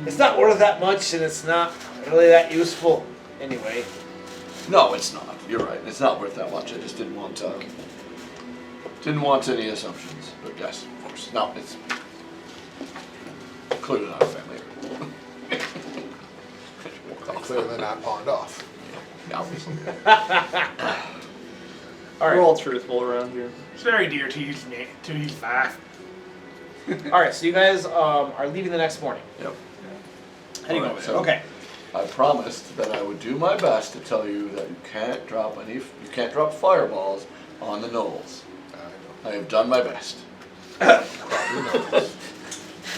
[SPEAKER 8] It's not worth that much, and it's not really that useful anyway.
[SPEAKER 1] No, it's not. You're right. It's not worth that much. I just didn't want any assumptions. But yes, of course. No, it's clearly not a family.
[SPEAKER 2] Clearly not pawned off.
[SPEAKER 1] No.
[SPEAKER 8] All
[SPEAKER 6] We're
[SPEAKER 8] right.
[SPEAKER 6] all truthful around here.
[SPEAKER 3] It's very dear to his life.
[SPEAKER 8] All right. So you guys are leaving the next morning.
[SPEAKER 1] Yep.
[SPEAKER 8] Heading
[SPEAKER 1] All right,
[SPEAKER 8] over there.
[SPEAKER 1] so-
[SPEAKER 8] Okay.
[SPEAKER 1] I promised that I would do my best to tell you that you can't drop fireballs on the gnolls. I have done my best.
[SPEAKER 2] Crabby knows.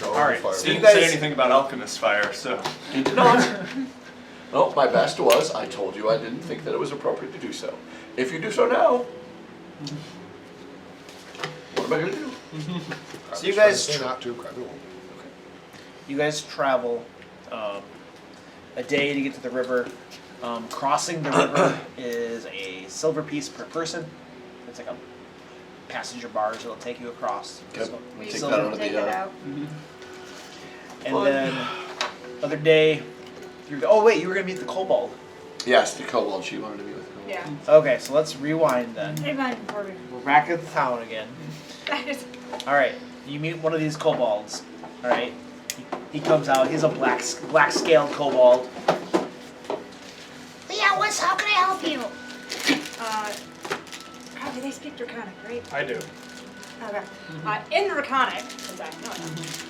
[SPEAKER 2] No
[SPEAKER 8] All right,
[SPEAKER 2] fire.
[SPEAKER 8] so
[SPEAKER 6] Didn't
[SPEAKER 8] you guys-
[SPEAKER 6] say anything about alchemist fire, so
[SPEAKER 1] He did not. No, my best was I told you I didn't think that it was appropriate to do so. If you do so now, what am I going to do?
[SPEAKER 8] So you
[SPEAKER 2] Crabby's
[SPEAKER 8] guys
[SPEAKER 2] trying to say not to. Crabby won't.
[SPEAKER 8] You guys travel a day to get to the river. Crossing the river is a silver piece per person. It's like a passenger barge that'll take you across.
[SPEAKER 1] Okay,
[SPEAKER 8] So,
[SPEAKER 1] we
[SPEAKER 7] We
[SPEAKER 1] take
[SPEAKER 8] silver.
[SPEAKER 1] that out of
[SPEAKER 7] take
[SPEAKER 1] the.
[SPEAKER 7] it out.
[SPEAKER 8] And then other day, oh wait, you were gonna meet the kobold.
[SPEAKER 1] Yes, the kobold. She wanted to be with the kobold.
[SPEAKER 7] Yeah.
[SPEAKER 8] Okay, so let's rewind then.
[SPEAKER 7] Hey, man, Corbin.
[SPEAKER 8] We're back at the town again. All right, You meet one of these kobolds. All right. He comes out. He's a black scaled kobold.
[SPEAKER 11] Yeah, how can I help you?
[SPEAKER 7] God, do they speak Draconic, right?
[SPEAKER 3] I do.
[SPEAKER 7] Okay. In Draconic, because I know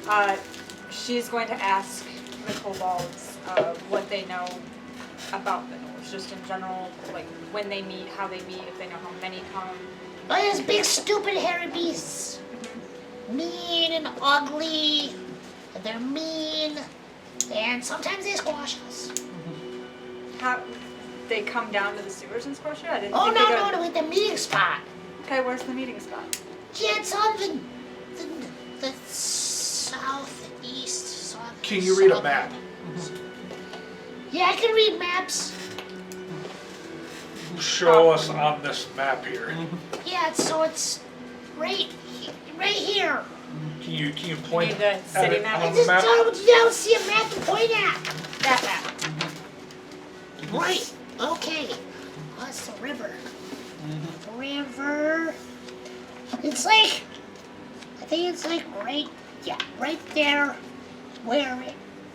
[SPEAKER 7] that, she's going to ask the kobolds what they know about the gnolls, just in general, like when they meet, how they meet, if they know how many come.
[SPEAKER 11] Oh, those big, stupid, hairy beasts. Mean and ugly. And they're mean. And sometimes they squash us.
[SPEAKER 7] How they come down to the sewers and squash you? I didn't.
[SPEAKER 11] Oh,
[SPEAKER 7] think
[SPEAKER 11] no,
[SPEAKER 7] they got...
[SPEAKER 11] no, with the meeting spot.
[SPEAKER 7] Okay, where's the meeting spot?
[SPEAKER 11] Yeah, it's on the southeast.
[SPEAKER 3] Can you read a map?
[SPEAKER 11] Yeah, I can read maps.
[SPEAKER 3] Show us on this map here.
[SPEAKER 11] Yeah, it's right here.
[SPEAKER 3] Can you
[SPEAKER 7] You
[SPEAKER 3] point
[SPEAKER 7] need the city
[SPEAKER 3] at it
[SPEAKER 7] map?
[SPEAKER 3] on
[SPEAKER 11] I
[SPEAKER 3] the
[SPEAKER 11] just
[SPEAKER 3] map?
[SPEAKER 11] don't see a map to point at.
[SPEAKER 7] That map.
[SPEAKER 11] Right. Okay. Oh, it's the river. The river. It's like, I think it's like right there where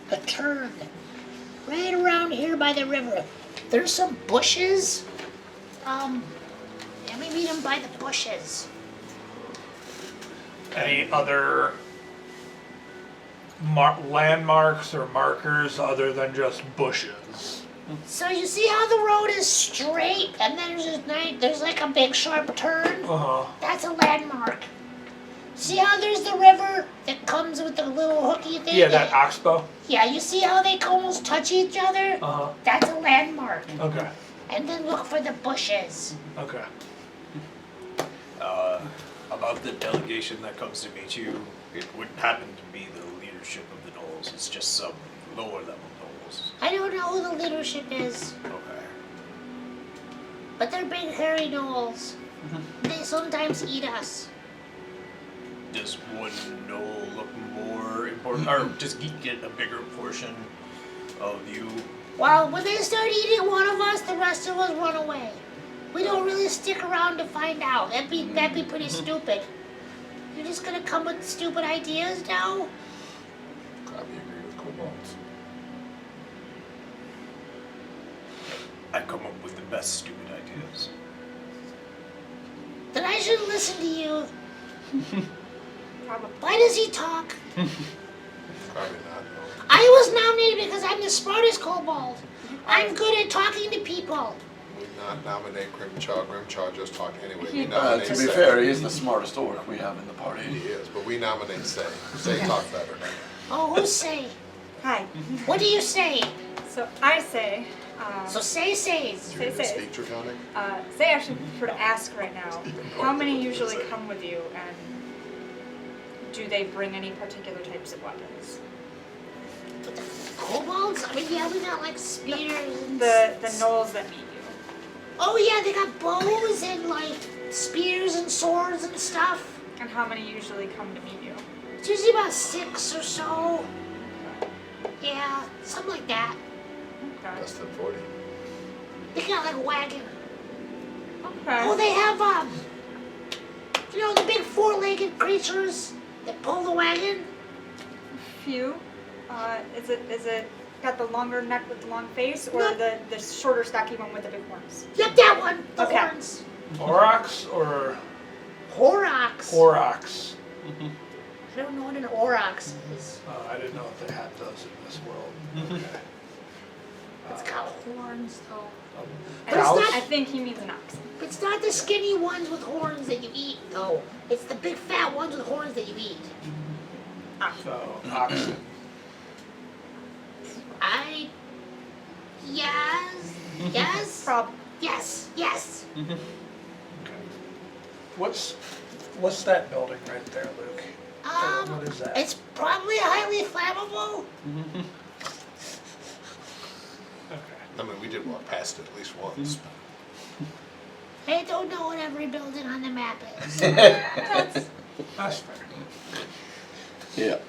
[SPEAKER 11] the turn. Right around here by the river. There's some bushes. Let me meet them by the bushes.
[SPEAKER 3] Any other landmarks or markers other than just bushes?
[SPEAKER 11] So you see how the road is straight and then there's like a big sharp turn?
[SPEAKER 3] Uh-huh.
[SPEAKER 11] That's a landmark. See how there's the river that comes with the little hooky thing?
[SPEAKER 3] Yeah, that oxbow?
[SPEAKER 11] Yeah, you see how they almost touch each other?
[SPEAKER 3] Uh-huh.
[SPEAKER 11] That's a landmark.
[SPEAKER 3] Okay.
[SPEAKER 11] And then look for the bushes.
[SPEAKER 3] Okay.
[SPEAKER 10] About the delegation that comes to meet you, it wouldn't happen to be the leadership of the gnolls. It's just some lower level gnolls.
[SPEAKER 11] I don't know who the leadership is,
[SPEAKER 10] Okay.
[SPEAKER 11] but they're big hairy gnolls. They sometimes eat us.
[SPEAKER 10] Does one gnoll look more important, or just get a bigger portion of you?
[SPEAKER 11] Well, when they start eating one of us, the rest of us run away. We don't really stick around to find out. That'd be pretty stupid. You're just gonna come with stupid ideas now?
[SPEAKER 2] Probably agree with kobolds.
[SPEAKER 10] I come up with the best stupid ideas.
[SPEAKER 11] Then I should listen to you.
[SPEAKER 7] Probably.
[SPEAKER 11] Why does he talk?
[SPEAKER 2] Probably not, no.
[SPEAKER 11] I was nominated because I'm the smartest kobold. I'm good at talking to people.
[SPEAKER 2] We not nominate Grimchaw. Grimchaw just talked anyway. We
[SPEAKER 7] To
[SPEAKER 2] nominate
[SPEAKER 1] To be
[SPEAKER 2] Say.
[SPEAKER 1] fair, he is the smartest orc we have in the party.
[SPEAKER 2] He is, but we nominate Say. Say talk better.
[SPEAKER 11] Oh, who's say?
[SPEAKER 7] Hi.
[SPEAKER 11] What do you say?
[SPEAKER 7] So I say.
[SPEAKER 11] So say says.
[SPEAKER 2] Do you even
[SPEAKER 7] Say.
[SPEAKER 2] speak Draconic?
[SPEAKER 7] Say actually prefer to ask right now. How many usually come with you, and do they bring any particular types of weapons?
[SPEAKER 11] Kobolds? I mean, yeah, we got like spears and...
[SPEAKER 7] The gnolls that meet you.
[SPEAKER 11] Oh yeah, they got bows and like spears and swords and stuff.
[SPEAKER 7] And how many usually come to meet you?
[SPEAKER 11] It's usually about 6 or so. Yeah, something like that.
[SPEAKER 7] Okay.
[SPEAKER 2] Less than 40.
[SPEAKER 11] They got like a wagon.
[SPEAKER 7] Okay.
[SPEAKER 11] Oh, they have you know, the big 4-legged creatures that pull the wagon.
[SPEAKER 7] Few. Is it got the longer neck with the long face, or
[SPEAKER 11] No.
[SPEAKER 7] the shorter stocky one with the big horns?
[SPEAKER 11] Yep, that one. The
[SPEAKER 7] Okay.
[SPEAKER 11] horns.
[SPEAKER 3] Aurochs or
[SPEAKER 11] Aurochs.
[SPEAKER 3] Aurochs?
[SPEAKER 11] I don't know what an aurochs is.
[SPEAKER 3] I didn't know if they had those in this world. Okay.
[SPEAKER 11] It's got horns though.
[SPEAKER 7] And
[SPEAKER 11] it's
[SPEAKER 3] Cows?
[SPEAKER 11] not-
[SPEAKER 7] I think he means an ox.
[SPEAKER 11] It's not the skinny ones with horns that you eat though. It's the big fat ones with horns that you eat.
[SPEAKER 3] So, oxen.
[SPEAKER 11] Yes.
[SPEAKER 7] Problem.
[SPEAKER 11] Yes. Yes.
[SPEAKER 3] Okay. What's that building right there, Luke? What is that?
[SPEAKER 11] It's probably highly flammable.
[SPEAKER 3] Okay.
[SPEAKER 2] I mean, we did walk past it at least once.
[SPEAKER 11] I don't know what every building on the map is.
[SPEAKER 3] That's fair.
[SPEAKER 1] Yeah.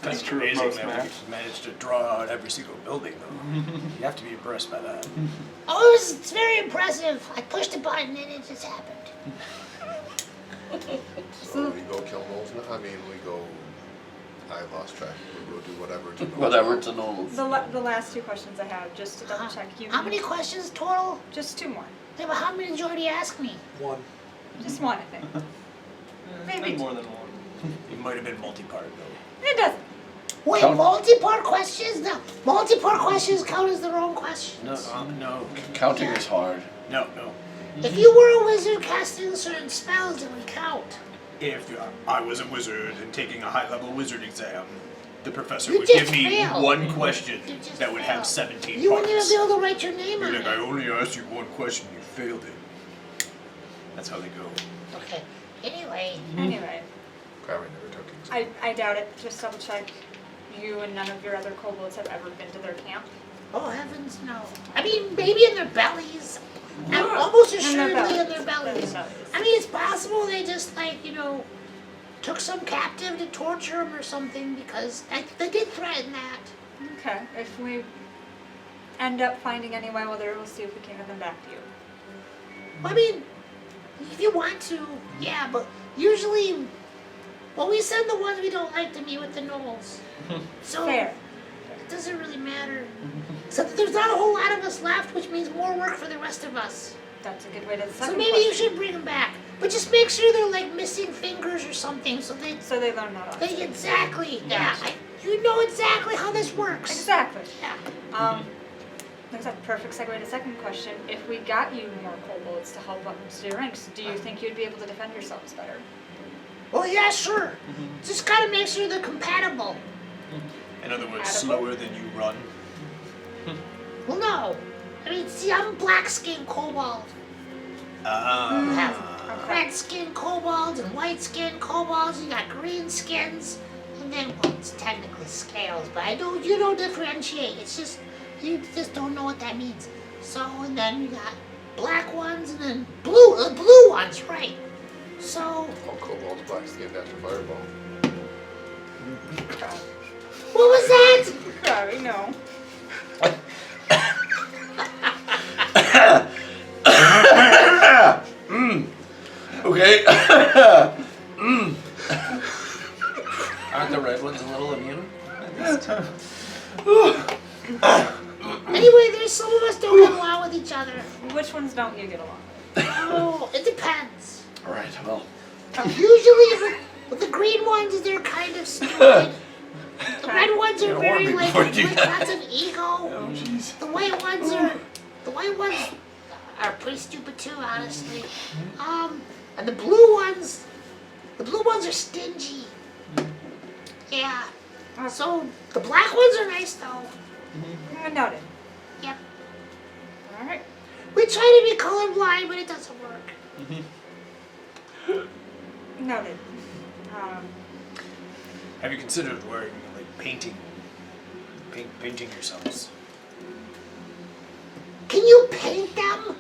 [SPEAKER 10] That's
[SPEAKER 6] true of
[SPEAKER 10] amazing
[SPEAKER 6] most
[SPEAKER 10] that
[SPEAKER 6] maps.
[SPEAKER 10] we managed to draw out every single building, though. You have to be impressed by that.
[SPEAKER 11] Oh, it's very impressive. I pushed a button and it just happened.
[SPEAKER 2] So we go kill gnolls now? I mean, we go, I lost track, we go do whatever to gnolls.
[SPEAKER 1] Whatever to gnolls.
[SPEAKER 7] The last two questions I have, just to double check.
[SPEAKER 11] How many questions total?
[SPEAKER 7] Just two more.
[SPEAKER 11] Yeah, but how many did you already ask me?
[SPEAKER 6] One.
[SPEAKER 7] Just one, I think. Maybe
[SPEAKER 6] More than one.
[SPEAKER 5] It might have been multi-part though.
[SPEAKER 7] It doesn't.
[SPEAKER 11] Wait,
[SPEAKER 1] Count-
[SPEAKER 11] multi-part questions? No, multi-part questions count as their own questions.
[SPEAKER 5] No.
[SPEAKER 1] Counting is hard.
[SPEAKER 5] No.
[SPEAKER 11] If you were a wizard casting certain spells, it would count.
[SPEAKER 5] If I was a wizard and taking a high-level wizard exam, the professor
[SPEAKER 11] You
[SPEAKER 5] would
[SPEAKER 11] just
[SPEAKER 5] give me
[SPEAKER 11] failed.
[SPEAKER 5] one question
[SPEAKER 11] You just
[SPEAKER 5] that would
[SPEAKER 11] failed.
[SPEAKER 5] have 17
[SPEAKER 11] You
[SPEAKER 5] parts.
[SPEAKER 11] wouldn't even be able to write your name
[SPEAKER 5] You're
[SPEAKER 11] on
[SPEAKER 5] like, I
[SPEAKER 11] it.
[SPEAKER 5] only asked you one question, you failed it. That's how they go.
[SPEAKER 11] Okay. Anyway,
[SPEAKER 7] Anyway,
[SPEAKER 2] Probably never took exam.
[SPEAKER 7] I doubt it. Just double check. You and none of your other kobolds have ever been to their camp.
[SPEAKER 11] oh heavens no. I mean, maybe in their bellies. I'm almost
[SPEAKER 7] In their
[SPEAKER 11] assuredly
[SPEAKER 7] bellies.
[SPEAKER 11] in their bellies. I mean, it's possible they just took some captive to torture them or something because they did threaten that.
[SPEAKER 7] Okay. If we end up finding any way, we'll see if we can get them back to you.
[SPEAKER 11] I mean, if you want to, yeah, but usually, well, we send the ones we don't like to meet with the gnolls. So
[SPEAKER 7] Fair.
[SPEAKER 11] it doesn't really matter. Except there's not a whole lot of us left, which means more work for the rest of us.
[SPEAKER 7] That's a good way to.
[SPEAKER 11] So maybe you should bring them back, but just make sure they're like missing fingers or something, so they
[SPEAKER 7] learn that.
[SPEAKER 11] exactly. Yeah, you know exactly how this works.
[SPEAKER 7] Exactly.
[SPEAKER 11] Yeah.
[SPEAKER 7] That's a perfect segue to the second question. If we got you more kobolds to help up to your ranks, do you think you'd be able to defend yourselves better?
[SPEAKER 11] Well, yeah, sure. Just gotta make sure they're compatible.
[SPEAKER 5] In other words,
[SPEAKER 7] Compatible?
[SPEAKER 5] slower than you run.
[SPEAKER 11] Well, no. I mean, see, I'm black-skinned kobold. You have red-skinned kobolds and white-skinned kobolds. You got green skins, and then well, it's technically scales, but you don't differentiate. It's just you just don't know what that means. So, and then you got black ones, and then blue ones, right? So,
[SPEAKER 2] All kobolds black skinned after fireball.
[SPEAKER 11] what was that?
[SPEAKER 7] Sorry, no.
[SPEAKER 1] Okay.
[SPEAKER 5] Aren't the red ones a little immune?
[SPEAKER 11] Anyway, there's some of us don't get along with each other.
[SPEAKER 7] Which ones don't you get along with?
[SPEAKER 11] Oh, it depends.
[SPEAKER 1] All right. Well.
[SPEAKER 11] Usually, with the green ones, they're kind of stupid. The red ones are very like lots of ego.
[SPEAKER 1] Oh jeez.
[SPEAKER 11] The white ones are pretty stupid too, honestly. And the blue ones are stingy. Yeah. So the black ones are nice though.
[SPEAKER 7] Noted.
[SPEAKER 11] Yep.
[SPEAKER 7] All right.
[SPEAKER 11] We try to be colorblind, but it doesn't work.
[SPEAKER 7] Noted.
[SPEAKER 5] Have you considered wearing, like, painting yourselves?
[SPEAKER 11] Can you paint them?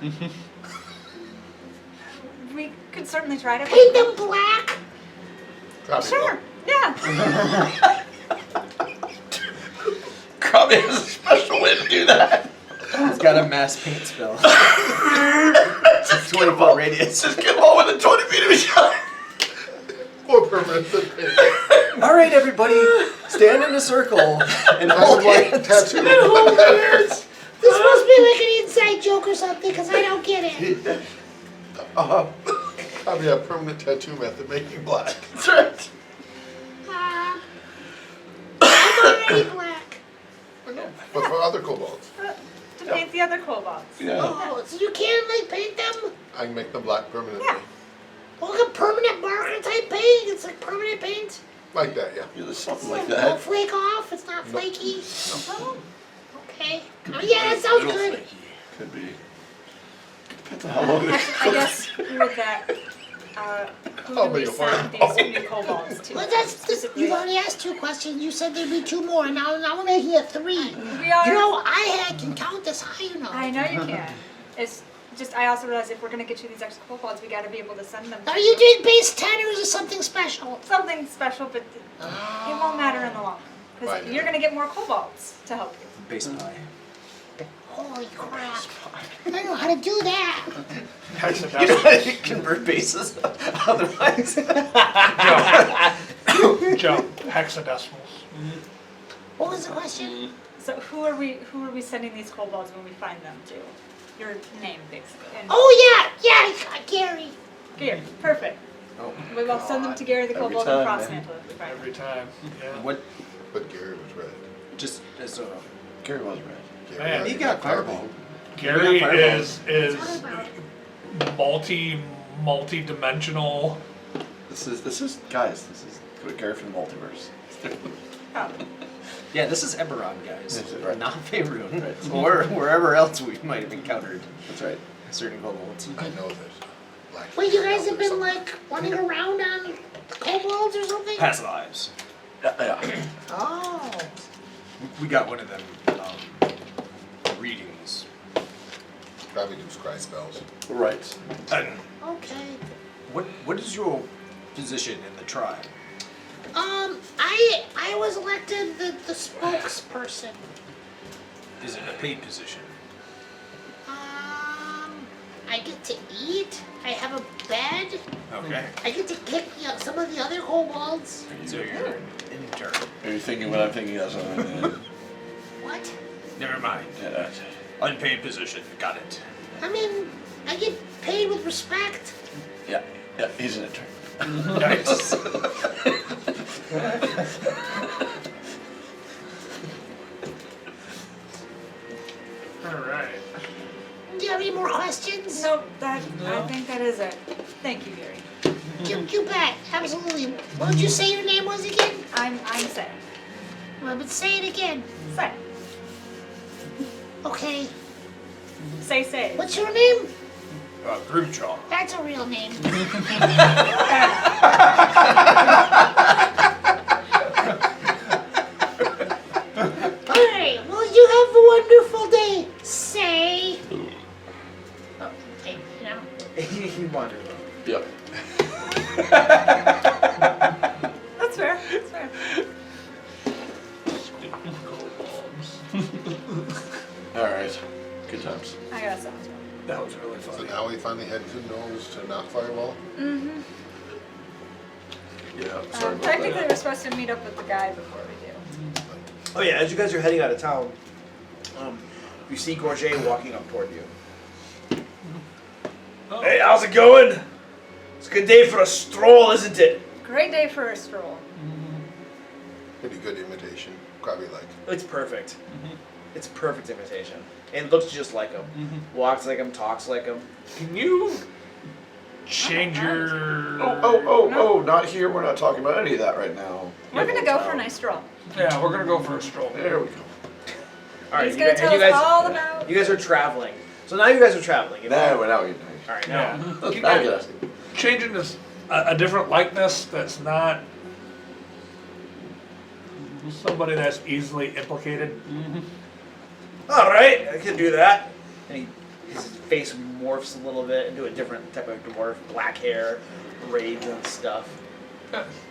[SPEAKER 7] We could certainly try to
[SPEAKER 11] Paint them black?
[SPEAKER 2] Probably
[SPEAKER 7] Sure. Yeah.
[SPEAKER 1] Krabi has a special way to do that.
[SPEAKER 4] He's got a mass paint spell. It's a 20-foot radius.
[SPEAKER 1] Just get all within 20 feet of each other.
[SPEAKER 2] More permanent than paint.
[SPEAKER 4] All right, everybody, stand in a circle and
[SPEAKER 2] I
[SPEAKER 4] hold
[SPEAKER 2] would like
[SPEAKER 4] hands.
[SPEAKER 2] tattoo.
[SPEAKER 11] This must be like an inside joke or something, because I don't get it.
[SPEAKER 2] Probably a permanent tattoo method making black.
[SPEAKER 1] That's right.
[SPEAKER 11] I'm already black.
[SPEAKER 2] But for other kobolds,
[SPEAKER 7] To paint the other kobolds.
[SPEAKER 1] Yeah.
[SPEAKER 11] Oh, so you can't like paint them?
[SPEAKER 2] I can make them black permanently.
[SPEAKER 7] Yeah.
[SPEAKER 11] Well, like a permanent marker type paint. It's like permanent paint.
[SPEAKER 2] Like that, yeah.
[SPEAKER 1] Yeah, there's something like
[SPEAKER 11] Won't
[SPEAKER 1] that.
[SPEAKER 11] flake off. It's not flaky.
[SPEAKER 7] Oh,
[SPEAKER 11] Okay. Oh, yeah, that sounds
[SPEAKER 1] Little
[SPEAKER 11] good.
[SPEAKER 1] flaky. Could be. Depends on how long it
[SPEAKER 7] I guess with that, who do we
[SPEAKER 2] you'll
[SPEAKER 7] send
[SPEAKER 2] find
[SPEAKER 7] these new kobolds to?
[SPEAKER 11] Well, that's
[SPEAKER 7] specifically?
[SPEAKER 11] you've already asked 2 questions. You said there'd be 2 more, and now we're making it 3.
[SPEAKER 7] We
[SPEAKER 11] You
[SPEAKER 7] are.
[SPEAKER 11] know, I can count this high, you know.
[SPEAKER 7] I know you can. It's just I also realize if we're gonna get you these extra kobolds, we gotta be able to send them.
[SPEAKER 11] Are you doing base 10 or is it something special?
[SPEAKER 7] Something special, but it won't matter in the long run because
[SPEAKER 2] Right.
[SPEAKER 7] you're gonna get more kobolds to help you.
[SPEAKER 5] Base pie.
[SPEAKER 11] Holy crap. And know how to do that.
[SPEAKER 10] You know how to convert bases otherwise.
[SPEAKER 3] Joe, hexadecimals.
[SPEAKER 11] What was the question?
[SPEAKER 7] So who are we sending these kobolds when we find them to? Your name, basically. And
[SPEAKER 11] Oh yeah, Gary.
[SPEAKER 7] Gary, perfect.
[SPEAKER 10] Oh,
[SPEAKER 7] We will send them to Gary the
[SPEAKER 1] Every
[SPEAKER 7] kobold and
[SPEAKER 1] time,
[SPEAKER 7] Frostmantle if we find them.
[SPEAKER 3] Every time. Yeah.
[SPEAKER 10] what?
[SPEAKER 2] But Gary was red.
[SPEAKER 10] Just as a.
[SPEAKER 1] Gary was red.
[SPEAKER 2] Gary
[SPEAKER 3] Man,
[SPEAKER 2] already
[SPEAKER 10] he got fireball.
[SPEAKER 3] Gary
[SPEAKER 10] Fireball.
[SPEAKER 3] is
[SPEAKER 11] Talk about
[SPEAKER 3] multi-dimensional.
[SPEAKER 1] This is guys. This is Gary from the multiverse.
[SPEAKER 7] Oh,
[SPEAKER 10] Yeah, this is Eberron, guys.
[SPEAKER 1] This is right.
[SPEAKER 10] Not Faerun. Or wherever else we might have encountered
[SPEAKER 1] That's right.
[SPEAKER 10] certain kobolds.
[SPEAKER 2] I know that. Black
[SPEAKER 11] Wait, you guys have
[SPEAKER 2] there's
[SPEAKER 11] been
[SPEAKER 2] something.
[SPEAKER 11] like running around on kobolds or something?
[SPEAKER 10] Past lives.
[SPEAKER 1] Yeah.
[SPEAKER 11] Oh.
[SPEAKER 10] We got one of them readings.
[SPEAKER 2] Probably do scry spells.
[SPEAKER 1] Right.
[SPEAKER 10] And
[SPEAKER 11] Okay.
[SPEAKER 10] what is your position in the tribe?
[SPEAKER 11] I was elected the spokesperson.
[SPEAKER 10] Is it a paid position?
[SPEAKER 11] I get to eat. I have a bed.
[SPEAKER 10] Okay.
[SPEAKER 11] I get to kick some of the other kobolds.
[SPEAKER 10] So you're an intern.
[SPEAKER 1] Are you thinking what I'm thinking? That's
[SPEAKER 11] What?
[SPEAKER 10] Never mind.
[SPEAKER 1] yeah.
[SPEAKER 10] Unpaid position. Got it.
[SPEAKER 11] I mean, I get paid with respect.
[SPEAKER 1] Yeah. He's an intern.
[SPEAKER 3] Nice. All right.
[SPEAKER 11] Do you have any more questions?
[SPEAKER 7] no, I think that is it. Thank you, Gary.
[SPEAKER 11] You bet. Absolutely. What did you say your name was again?
[SPEAKER 7] I'm set.
[SPEAKER 11] Well, but say it again.
[SPEAKER 7] Set.
[SPEAKER 11] Okay.
[SPEAKER 7] Say.
[SPEAKER 11] What's your name?
[SPEAKER 10] Grimjaw.
[SPEAKER 11] That's a real name. Alright, well, you have a wonderful day. Say. Oh, okay, you know.
[SPEAKER 8] He wandered.
[SPEAKER 1] Yep.
[SPEAKER 7] That's fair. That's fair.
[SPEAKER 1] All right. Good times.
[SPEAKER 7] I got something.
[SPEAKER 3] That was really
[SPEAKER 2] So
[SPEAKER 3] funny.
[SPEAKER 2] now we finally had two gnolls to knock fireball.
[SPEAKER 7] Mm-hmm.
[SPEAKER 1] Yeah. Sorry about
[SPEAKER 7] Technically,
[SPEAKER 1] that.
[SPEAKER 7] we're supposed to meet up with the guy before we do.
[SPEAKER 8] Oh yeah, as you guys are heading out of town, you see Gorget walking up toward you.
[SPEAKER 3] Oh.
[SPEAKER 8] Hey, how's it going? It's a good day for a stroll, isn't it?
[SPEAKER 7] Great day for a stroll.
[SPEAKER 2] Pretty good imitation. Probably like.
[SPEAKER 8] It's perfect. It's perfect imitation. And looks just like him. Walks like him, talks like him.
[SPEAKER 3] Can you change your?
[SPEAKER 1] Oh! Not here. We're not talking about any of that right now.
[SPEAKER 7] We're gonna go for a nice stroll.
[SPEAKER 3] Yeah, we're gonna go for a stroll.
[SPEAKER 1] There we go.
[SPEAKER 8] Alright,
[SPEAKER 7] He's gonna tell us all about.
[SPEAKER 8] you guys are traveling. So now you guys are traveling.
[SPEAKER 1] Now we're nice.
[SPEAKER 8] Alright, now.
[SPEAKER 3] Yeah.
[SPEAKER 1] I get us.
[SPEAKER 3] Changing this a different likeness that's not somebody that's easily implicated.
[SPEAKER 8] Alright, I can do that. And his face morphs a little bit into a different type of dwarf. Black hair, braids and stuff.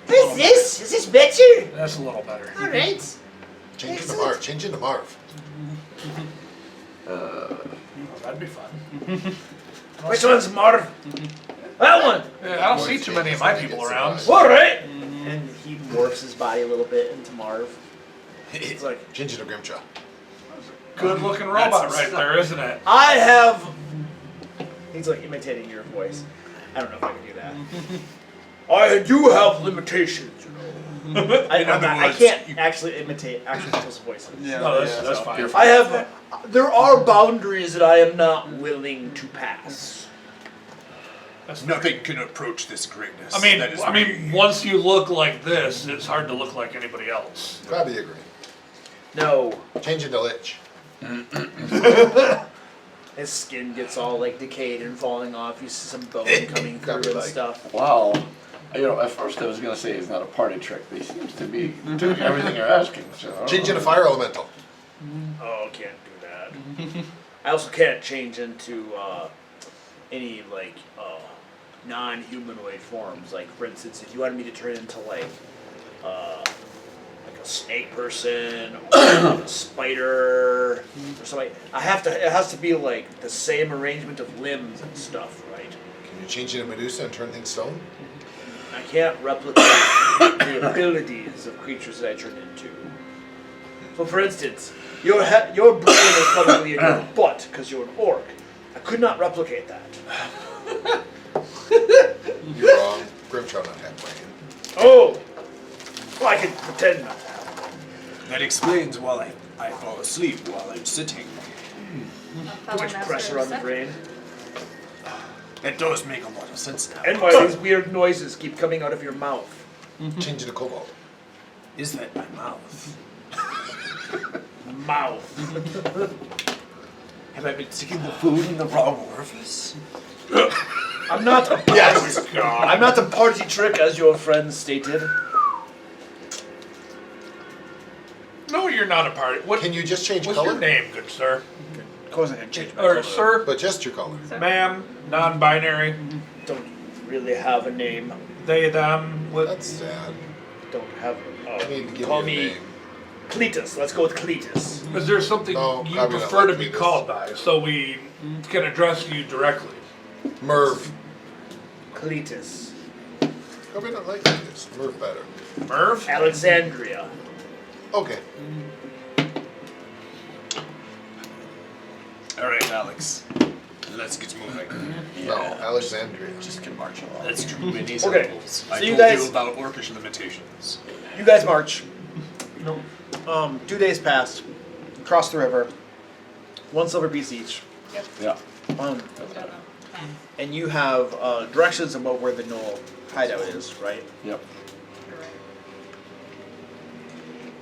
[SPEAKER 11] Who's this? Is this better?
[SPEAKER 3] That's a little better.
[SPEAKER 11] Alright.
[SPEAKER 2] Change into
[SPEAKER 11] Excellent.
[SPEAKER 2] Marv. Change into Marv.
[SPEAKER 3] Oh, that'd be fun.
[SPEAKER 8] Which one's Marv? That one!
[SPEAKER 3] Yeah, I don't see too many of my people around.
[SPEAKER 8] Alright! And he morphs his body a little bit into Marv. It's like,
[SPEAKER 2] Change into Grimjaw.
[SPEAKER 3] Good looking robot right there, isn't it?
[SPEAKER 8] I have. He's like imitating your voice. I don't know if I can do that. I do have limitations, you know. I can't actually imitate actual people's voices.
[SPEAKER 3] No, that's fine.
[SPEAKER 8] I have. There are boundaries that I am not willing to pass.
[SPEAKER 10] Nothing can approach this greatness.
[SPEAKER 3] I mean,
[SPEAKER 10] That is
[SPEAKER 3] once you look like this, it's hard to look like anybody else.
[SPEAKER 2] Probably agree.
[SPEAKER 8] No.
[SPEAKER 2] Change into Lich.
[SPEAKER 8] His skin gets all like decayed and falling off. You see some bone coming through
[SPEAKER 2] Probably
[SPEAKER 8] and
[SPEAKER 2] like-
[SPEAKER 8] stuff.
[SPEAKER 1] Wow. At first I was gonna say it's not a party trick, but he seems to be doing everything you're asking. So I don't
[SPEAKER 2] Change
[SPEAKER 1] know.
[SPEAKER 2] into Fire Elemental.
[SPEAKER 8] Oh, can't do that. I also can't change into any like non-humanoid forms. Like for instance, if you wanted me to turn into like a snake person or a spider or something. It has to be like the same arrangement of limbs and stuff, right?
[SPEAKER 2] Can you change into Medusa and turn things stone?
[SPEAKER 8] I can't replicate the abilities of creatures that I turn into. So, for instance, your brain is probably in your butt because you're an orc. I could not replicate that.
[SPEAKER 2] You're wrong. Grimshaw not have brain.
[SPEAKER 8] Oh! Well, I can pretend not to have it.
[SPEAKER 10] That explains why I fall asleep while I'm sitting.
[SPEAKER 8] Too much pressure on the brain.
[SPEAKER 10] It does make a lot of sense now.
[SPEAKER 8] And why these weird noises keep coming out of your mouth.
[SPEAKER 2] Change into Cobalt.
[SPEAKER 10] Is that my mouth?
[SPEAKER 8] Mouth.
[SPEAKER 10] Have I been sticking the food in the wrong orifice?
[SPEAKER 8] I'm not a party. I'm not a party trick, as your friend stated.
[SPEAKER 3] No, you're not a party. What?
[SPEAKER 2] Can you just change
[SPEAKER 3] What's
[SPEAKER 2] color?
[SPEAKER 3] your name, good sir?
[SPEAKER 8] Of course, I can change my
[SPEAKER 3] Or
[SPEAKER 8] color.
[SPEAKER 3] sir,
[SPEAKER 2] But just your color.
[SPEAKER 3] ma'am, non-binary,
[SPEAKER 8] Don't really have a name.
[SPEAKER 3] they, them. What?
[SPEAKER 2] That's sad.
[SPEAKER 8] Don't have.
[SPEAKER 2] I need to give
[SPEAKER 8] Call
[SPEAKER 2] you a
[SPEAKER 8] me
[SPEAKER 2] name.
[SPEAKER 8] Cletus. Let's go with Cletus.
[SPEAKER 3] Is there something
[SPEAKER 2] No,
[SPEAKER 3] you
[SPEAKER 2] probably not
[SPEAKER 3] prefer to
[SPEAKER 2] like
[SPEAKER 3] be
[SPEAKER 2] this.
[SPEAKER 3] called by, so we can address you directly?
[SPEAKER 2] Merv.
[SPEAKER 8] Cletus.
[SPEAKER 2] Probably not like this. Merv better.
[SPEAKER 3] Merv?
[SPEAKER 8] Alexandria.
[SPEAKER 2] Okay.
[SPEAKER 10] All right, Alex. Let's get moving.
[SPEAKER 2] No, Alexandria.
[SPEAKER 1] Just can march along.
[SPEAKER 10] That's true in these
[SPEAKER 8] Okay,
[SPEAKER 10] levels.
[SPEAKER 8] so
[SPEAKER 10] I
[SPEAKER 8] you
[SPEAKER 10] told
[SPEAKER 8] guys-
[SPEAKER 10] you about orcish limitations.
[SPEAKER 8] You guys march. 2 days passed. Cross the river. 1 silver piece each.
[SPEAKER 1] Yeah.
[SPEAKER 8] And you have directions about where the gnoll hideout is, right?
[SPEAKER 1] Yep.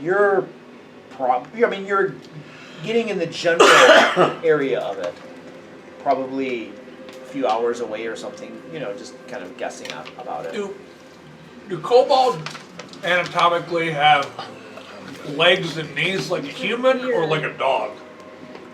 [SPEAKER 8] You're you're getting in the general area of it. Probably a few hours away or something, just kind of guessing about it.
[SPEAKER 3] Do kobold anatomically have legs and knees like a human or like a dog?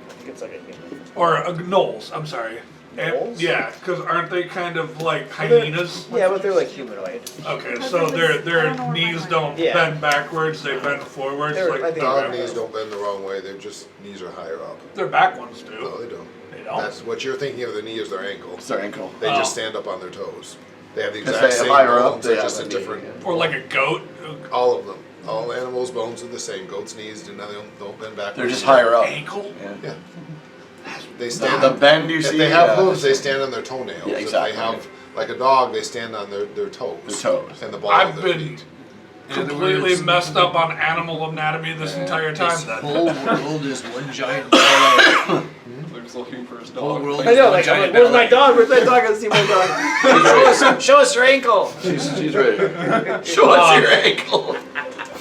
[SPEAKER 8] I think it's like a human.
[SPEAKER 3] Or a gnolls, I'm sorry.
[SPEAKER 8] Gnolls?
[SPEAKER 3] Yeah, because aren't they kind of like hyenas?
[SPEAKER 8] Yeah, but they're like humanoid.
[SPEAKER 3] Okay, so their knees don't
[SPEAKER 8] Yeah.
[SPEAKER 3] bend backwards, they bend forwards.
[SPEAKER 8] They're-
[SPEAKER 3] Like
[SPEAKER 8] I think-
[SPEAKER 2] Dog
[SPEAKER 3] okay.
[SPEAKER 2] knees don't bend the wrong way. They're just knees are higher up.
[SPEAKER 3] Their back ones
[SPEAKER 2] No,
[SPEAKER 3] do.
[SPEAKER 2] they don't.
[SPEAKER 3] They don't?
[SPEAKER 2] That's what you're thinking of. The knee is their ankle.
[SPEAKER 1] It's their ankle.
[SPEAKER 2] They
[SPEAKER 3] Oh.
[SPEAKER 2] just stand up on their toes. They have the
[SPEAKER 1] 'Cause
[SPEAKER 2] exact
[SPEAKER 1] they
[SPEAKER 2] same
[SPEAKER 1] higher up,
[SPEAKER 2] bones.
[SPEAKER 1] they
[SPEAKER 2] They're
[SPEAKER 1] have
[SPEAKER 2] just
[SPEAKER 1] a
[SPEAKER 2] a
[SPEAKER 1] knee,
[SPEAKER 2] different.
[SPEAKER 1] yeah.
[SPEAKER 3] Or like a goat.
[SPEAKER 2] All of them. All animals' bones are the same. Goats' knees do not don't bend backwards.
[SPEAKER 1] They're just higher up.
[SPEAKER 3] Ankle?
[SPEAKER 1] Yeah.
[SPEAKER 2] Yeah. They stand.
[SPEAKER 1] The bend you
[SPEAKER 2] if
[SPEAKER 1] see.
[SPEAKER 2] they have
[SPEAKER 1] yeah.
[SPEAKER 2] hooves, they stand on their toenails.
[SPEAKER 1] Yeah, exactly.
[SPEAKER 2] If they have like a dog, they stand on their toes.
[SPEAKER 1] Their toes.
[SPEAKER 2] And the ball of
[SPEAKER 3] I've
[SPEAKER 2] their
[SPEAKER 3] been
[SPEAKER 2] feet.
[SPEAKER 3] completely messed up on animal anatomy this entire time
[SPEAKER 10] This
[SPEAKER 3] then.
[SPEAKER 10] whole world is one giant ballet.
[SPEAKER 6] Luke's looking for his
[SPEAKER 10] Whole
[SPEAKER 6] dog.
[SPEAKER 10] world
[SPEAKER 8] I
[SPEAKER 10] is
[SPEAKER 8] know,
[SPEAKER 10] one
[SPEAKER 8] like, I'm
[SPEAKER 10] giant
[SPEAKER 8] like, where's my
[SPEAKER 10] ballet.
[SPEAKER 8] dog? Where's my dog? I don't see my dog. show us your ankle.
[SPEAKER 1] She's ready. Show us your ankle.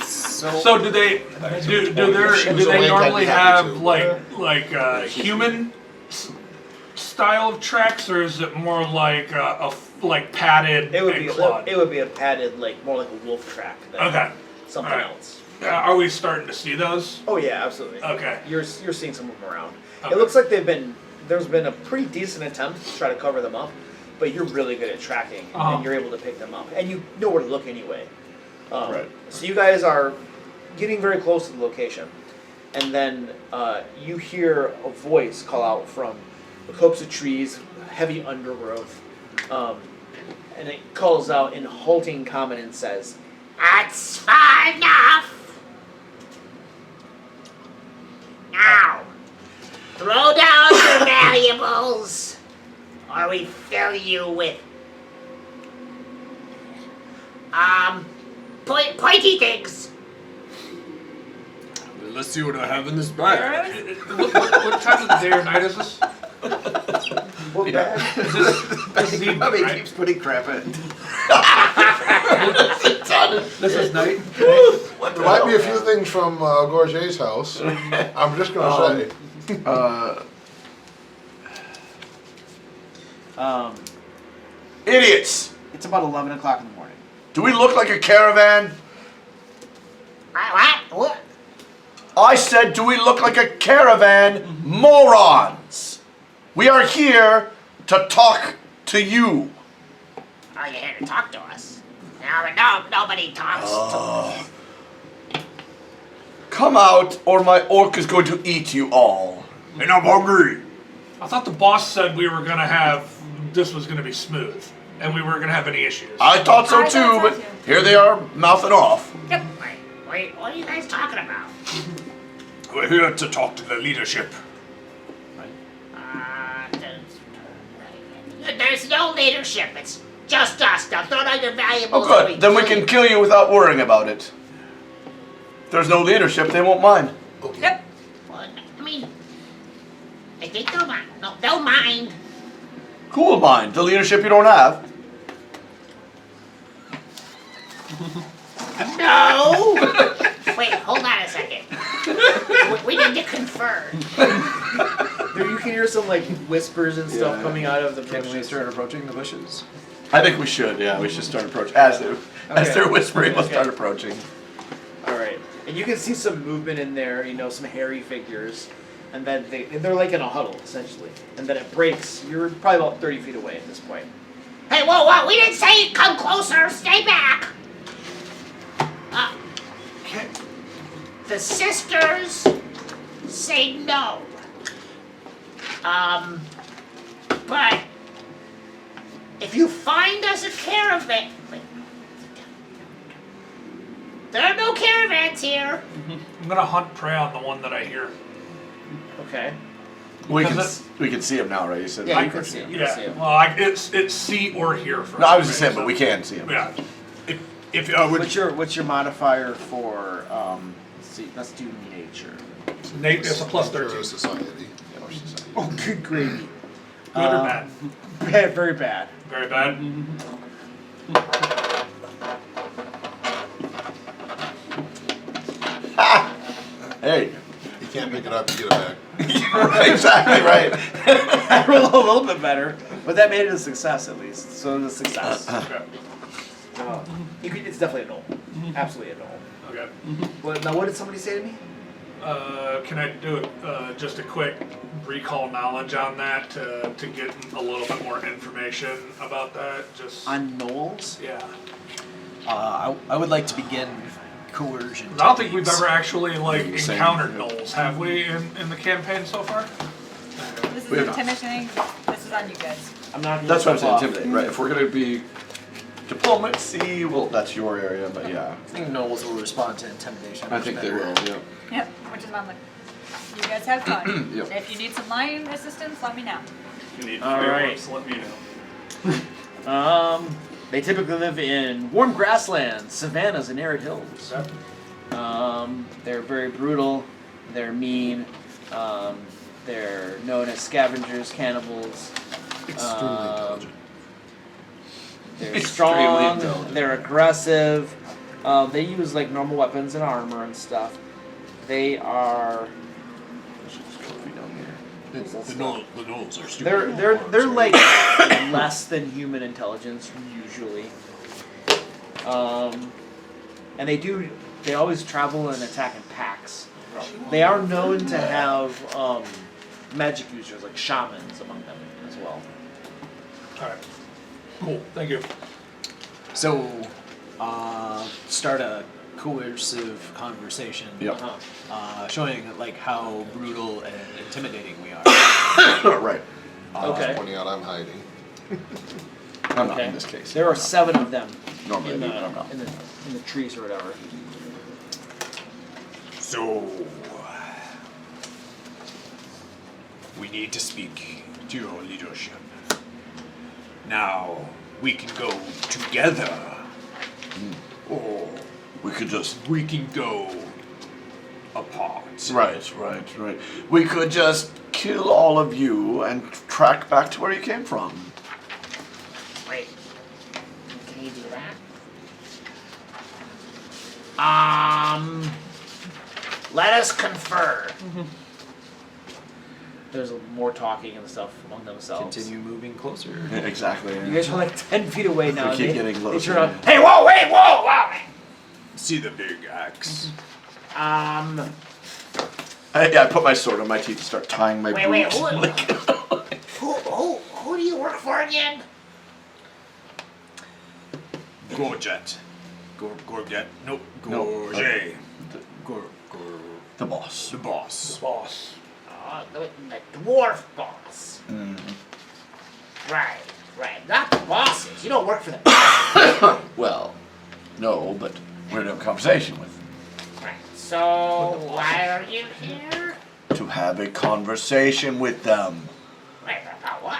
[SPEAKER 3] So do they do
[SPEAKER 2] She was
[SPEAKER 3] they
[SPEAKER 2] awake, I'd
[SPEAKER 3] normally
[SPEAKER 2] be happy
[SPEAKER 3] have
[SPEAKER 2] to.
[SPEAKER 3] like human style of tracks, or is it more like like padded
[SPEAKER 8] It would
[SPEAKER 3] and
[SPEAKER 8] be
[SPEAKER 3] clawed?
[SPEAKER 8] it would be a padded, like more like a wolf track than
[SPEAKER 3] Okay.
[SPEAKER 8] something
[SPEAKER 3] Alright.
[SPEAKER 8] else.
[SPEAKER 3] Are we starting to see those?
[SPEAKER 8] Oh yeah, absolutely.
[SPEAKER 3] Okay.
[SPEAKER 8] You're seeing some of them around.
[SPEAKER 3] Okay.
[SPEAKER 8] It looks like there's been a pretty decent attempt to try to cover them up, but you're really good at tracking
[SPEAKER 3] Uh-huh.
[SPEAKER 8] and you're able to pick them up, and you know where to look anyway.
[SPEAKER 1] Right.
[SPEAKER 8] So you guys are getting very close to the location, and then you hear a voice call out from the copse of trees, heavy undergrowth, and it calls out in halting common and says,
[SPEAKER 11] That's far enough. Now, throw down your valuables, or we fill you with pointy things.
[SPEAKER 10] Well, let's see what I have in this bag.
[SPEAKER 3] What time of the day or night is this?
[SPEAKER 8] "What bag?"
[SPEAKER 3] Is this
[SPEAKER 1] He
[SPEAKER 3] evening,
[SPEAKER 1] probably
[SPEAKER 3] right?
[SPEAKER 1] keeps putting crap in.
[SPEAKER 3] This is night.
[SPEAKER 2] There might be a few things from Gorget's house. I'm just gonna say.
[SPEAKER 1] Idiots!
[SPEAKER 8] It's about 11 o'clock in the morning.
[SPEAKER 1] Do we look like a caravan?
[SPEAKER 11] What?
[SPEAKER 1] I said, do we look like a caravan? Morons! We are here to talk to you.
[SPEAKER 11] Are you here to talk to us? No, nobody talks.
[SPEAKER 1] Come out, or my orc is going to eat you all.
[SPEAKER 10] And I'm hungry.
[SPEAKER 3] I thought the boss said we were gonna have, this was gonna be smooth, and we weren't gonna have any issues.
[SPEAKER 1] I thought so
[SPEAKER 7] I
[SPEAKER 1] too,
[SPEAKER 7] thought so
[SPEAKER 1] but
[SPEAKER 7] too.
[SPEAKER 1] here they are, mouthing off.
[SPEAKER 7] Yep.
[SPEAKER 11] Wait, what are you guys talking about?
[SPEAKER 10] We're here to talk to the leadership.
[SPEAKER 11] There's no leadership. It's just us. Now throw down your valuables.
[SPEAKER 1] Oh,
[SPEAKER 11] and
[SPEAKER 1] good. Then we
[SPEAKER 11] kill
[SPEAKER 1] can kill you without worrying about it. If there's no leadership, they won't mind.
[SPEAKER 7] Yep.
[SPEAKER 11] Well, I mean, I think they'll mind. No, they'll mind.
[SPEAKER 1] Who will mind? The leadership you don't have.
[SPEAKER 11] No. Wait, hold on a second. We need to confer.
[SPEAKER 8] There, you can hear some like whispers and stuff
[SPEAKER 1] Yeah.
[SPEAKER 8] coming out of the
[SPEAKER 10] Can we
[SPEAKER 8] bushes.
[SPEAKER 10] start approaching the bushes?
[SPEAKER 1] I think we should, yeah. We should start approaching. As they're whispering, we'll start approaching.
[SPEAKER 8] All right, and you can see some movement in there. You know, some hairy figures, and then they're like in a huddle essentially. And then it breaks. You're probably about 30 feet away at this point.
[SPEAKER 11] Hey, whoa! We didn't say come closer. Stay back. The sisters say no. But if you find us a caravan, there are no caravans here.
[SPEAKER 3] I'm gonna hunt prey on the one that I hear.
[SPEAKER 8] Okay.
[SPEAKER 1] We
[SPEAKER 3] Because
[SPEAKER 1] can see him now, right? You said
[SPEAKER 8] Yeah,
[SPEAKER 1] that.
[SPEAKER 8] you can see him. You can see
[SPEAKER 3] Yeah,
[SPEAKER 8] him.
[SPEAKER 3] well, it's see or hear from.
[SPEAKER 1] No, I was just saying, but we can see him.
[SPEAKER 3] Yeah.
[SPEAKER 10] If
[SPEAKER 8] What's your modifier for? Let's see. Let's do nature.
[SPEAKER 3] Nate, it's a plus
[SPEAKER 2] Nature
[SPEAKER 3] 13.
[SPEAKER 2] Society.
[SPEAKER 8] Oh, good gravy.
[SPEAKER 3] Good or bad?
[SPEAKER 8] Bad, very bad.
[SPEAKER 3] Very bad.
[SPEAKER 1] Hey.
[SPEAKER 2] You can't pick it up, you get it back.
[SPEAKER 1] Exactly right.
[SPEAKER 8] I rolled a little bit better, but that made it a success at least. So it was a success.
[SPEAKER 3] Okay.
[SPEAKER 8] It's definitely a null. Absolutely a null.
[SPEAKER 3] Okay.
[SPEAKER 8] Now, what did somebody say to me?
[SPEAKER 3] Can I do just a quick recall knowledge on that to get a little bit more information about that? Just
[SPEAKER 8] On gnolls?
[SPEAKER 3] yeah.
[SPEAKER 5] I would like to begin coercion.
[SPEAKER 3] I don't think we've
[SPEAKER 5] techniques.
[SPEAKER 3] ever actually like
[SPEAKER 1] Same.
[SPEAKER 3] encountered gnolls, have we, in the campaign so far?
[SPEAKER 7] This is
[SPEAKER 1] We have not.
[SPEAKER 7] intimidating. This is on you guys.
[SPEAKER 8] I'm not.
[SPEAKER 1] That's what I'm saying,
[SPEAKER 8] off.
[SPEAKER 1] intimidate, right? If we're gonna be diplomacy, well, that's your area, but yeah.
[SPEAKER 5] I think gnolls will respond to intimidation.
[SPEAKER 1] I think they will, yeah.
[SPEAKER 7] Yep. Which is on the. You guys have fun.
[SPEAKER 1] Yep.
[SPEAKER 7] If you need some line assistance, let me know.
[SPEAKER 6] If you need
[SPEAKER 8] All
[SPEAKER 6] fireworks, let me know.
[SPEAKER 8] They typically live in warm grasslands, savannas, and arid hills. They're very brutal. They're mean. They're known as scavengers, cannibals.
[SPEAKER 2] Extremely intelligent.
[SPEAKER 8] They're
[SPEAKER 1] Extremely
[SPEAKER 8] strong.
[SPEAKER 1] intelligent.
[SPEAKER 8] They're aggressive. They use like normal weapons and armor and stuff. They are.
[SPEAKER 10] The gnolls are stupid.
[SPEAKER 8] They're like less than human intelligence usually. And they always travel and attack in packs. They are known to have magic users like shamans among them as well.
[SPEAKER 3] Alright. Cool. Thank you.
[SPEAKER 5] So, start a coercive conversation.
[SPEAKER 1] Yep.
[SPEAKER 5] Showing like how brutal and intimidating we are.
[SPEAKER 1] Right.
[SPEAKER 8] Okay.
[SPEAKER 2] Pointing out I'm hiding.
[SPEAKER 1] I'm not
[SPEAKER 8] Okay.
[SPEAKER 1] in this case.
[SPEAKER 8] There are 7 of them
[SPEAKER 1] Normally,
[SPEAKER 8] in
[SPEAKER 1] I'm not.
[SPEAKER 8] the trees or whatever.
[SPEAKER 10] So we need to speak to your leadership. Now we can go together, or
[SPEAKER 1] We could just.
[SPEAKER 10] we can go apart.
[SPEAKER 1] Right. We could just kill all of you and track back to where you came from.
[SPEAKER 11] Wait. Can you do that? Let us confer.
[SPEAKER 8] There's more talking and stuff among themselves.
[SPEAKER 5] Continue moving closer.
[SPEAKER 1] Yeah, exactly.
[SPEAKER 8] You guys are like 10 feet away now.
[SPEAKER 1] We keep
[SPEAKER 8] They-
[SPEAKER 1] getting
[SPEAKER 8] they
[SPEAKER 1] closer,
[SPEAKER 8] turn around,
[SPEAKER 1] yeah.
[SPEAKER 8] Hey, whoa, wait, whoa, wow.
[SPEAKER 10] See the big axe.
[SPEAKER 1] I put my sword on my teeth and start tying my
[SPEAKER 11] Wait,
[SPEAKER 1] boots.
[SPEAKER 11] who do you work for again?
[SPEAKER 10] Gorget. Gorget. No,
[SPEAKER 1] No,
[SPEAKER 10] Gorget.
[SPEAKER 1] The boss.
[SPEAKER 10] The boss.
[SPEAKER 3] Boss.
[SPEAKER 11] The dwarf boss. Right. Not the bosses. You don't work for them.
[SPEAKER 1] Well, no, but we're in a conversation with them.
[SPEAKER 11] Right. So why are you here?
[SPEAKER 1] To have a conversation with them.
[SPEAKER 11] Right, about what?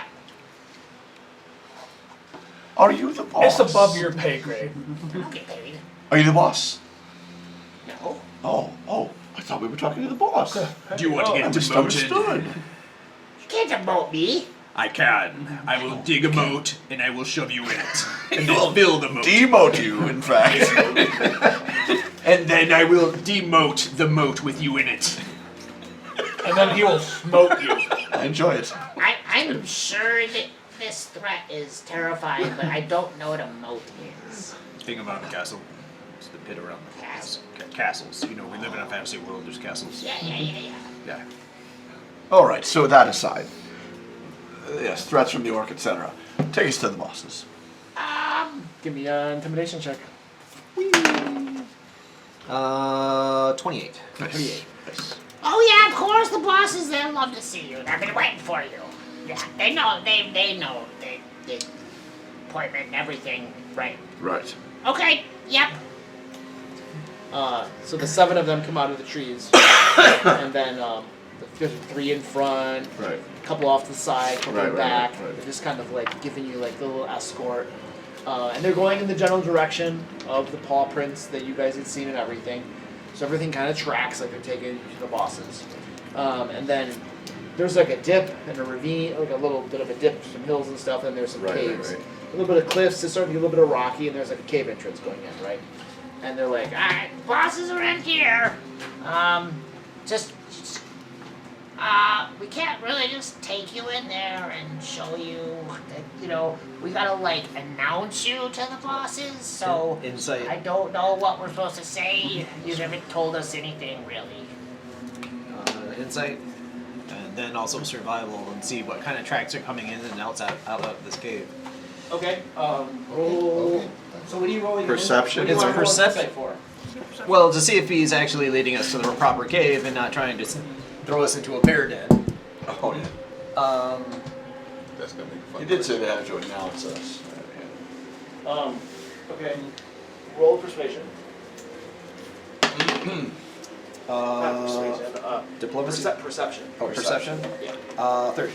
[SPEAKER 1] Are you the boss?
[SPEAKER 3] It's above your pay grade.
[SPEAKER 11] I don't get paid.
[SPEAKER 1] Are you the boss?
[SPEAKER 11] No.
[SPEAKER 1] Oh, I thought we were talking to the boss.
[SPEAKER 10] Do you want to
[SPEAKER 1] I
[SPEAKER 10] get
[SPEAKER 1] misunderstood.
[SPEAKER 10] demoted?
[SPEAKER 11] You can't demote me.
[SPEAKER 10] I can. I will dig a moat and I will shove you in it. And then fill the moat.
[SPEAKER 1] Demote you, in fact.
[SPEAKER 10] And then I will demote the moat with you in it.
[SPEAKER 3] And then he will smoke you.
[SPEAKER 1] I enjoy it.
[SPEAKER 11] I'm sure that this threat is terrifying, but I don't know what a moat is.
[SPEAKER 10] Think about the castle. It's the pit around the
[SPEAKER 11] Castle.
[SPEAKER 10] castles. You know, we live in a fantasy world. There's castles.
[SPEAKER 11] Yeah.
[SPEAKER 10] Yeah.
[SPEAKER 1] All right, so that aside. Yes, threats from the orc, etc. Take us to the bosses.
[SPEAKER 8] Give me an intimidation check.
[SPEAKER 10] 28.
[SPEAKER 1] Nice.
[SPEAKER 11] Oh yeah, of course the bosses, they'll love to see you. They've been waiting for you. Yeah, they know, they know, they appointment and everything, right?
[SPEAKER 1] Right.
[SPEAKER 11] Okay, yep.
[SPEAKER 8] So the 7 of them come out of the trees, and then there's 3 in front,
[SPEAKER 1] Right.
[SPEAKER 8] a couple off to the side, a couple
[SPEAKER 1] Right,
[SPEAKER 8] in the back.
[SPEAKER 1] right.
[SPEAKER 8] They're just kind of like giving you like the little escort, and they're going in the general direction of the paw prints that you guys had seen and everything. So everything kind of tracks like they're taking you to the bosses, and then there's like a dip and a ravine, like a little bit of a dip, some hills and stuff, and there's some caves.
[SPEAKER 1] Right.
[SPEAKER 8] A little bit of cliffs, it's starting to get a little bit of rocky, and there's like a cave entrance going in, right? And they're like,
[SPEAKER 11] Alright, bosses are in here. We can't really just take you in there and show you that, we gotta like announce you to the bosses, so
[SPEAKER 10] Insight.
[SPEAKER 11] I don't know what we're supposed to say. You haven't told us anything really.
[SPEAKER 10] Insight. And then also survival and see what kind of tracks are coming in and out of this cave.
[SPEAKER 8] okay, roll. So what are you rolling?
[SPEAKER 1] Perception.
[SPEAKER 8] What do you
[SPEAKER 10] It's
[SPEAKER 8] want to roll
[SPEAKER 10] perception.
[SPEAKER 8] insight for?
[SPEAKER 10] Well, to see if he's actually leading us to the proper cave and not trying to throw us into a bear den.
[SPEAKER 1] Oh, yeah.
[SPEAKER 2] That's gonna be fun.
[SPEAKER 1] You did say they have to announce us.
[SPEAKER 8] Okay. Roll persuasion. Not persuasion.
[SPEAKER 10] Diplomacy?
[SPEAKER 8] Perception.
[SPEAKER 10] Oh, perception?
[SPEAKER 8] Yeah.
[SPEAKER 10] 30.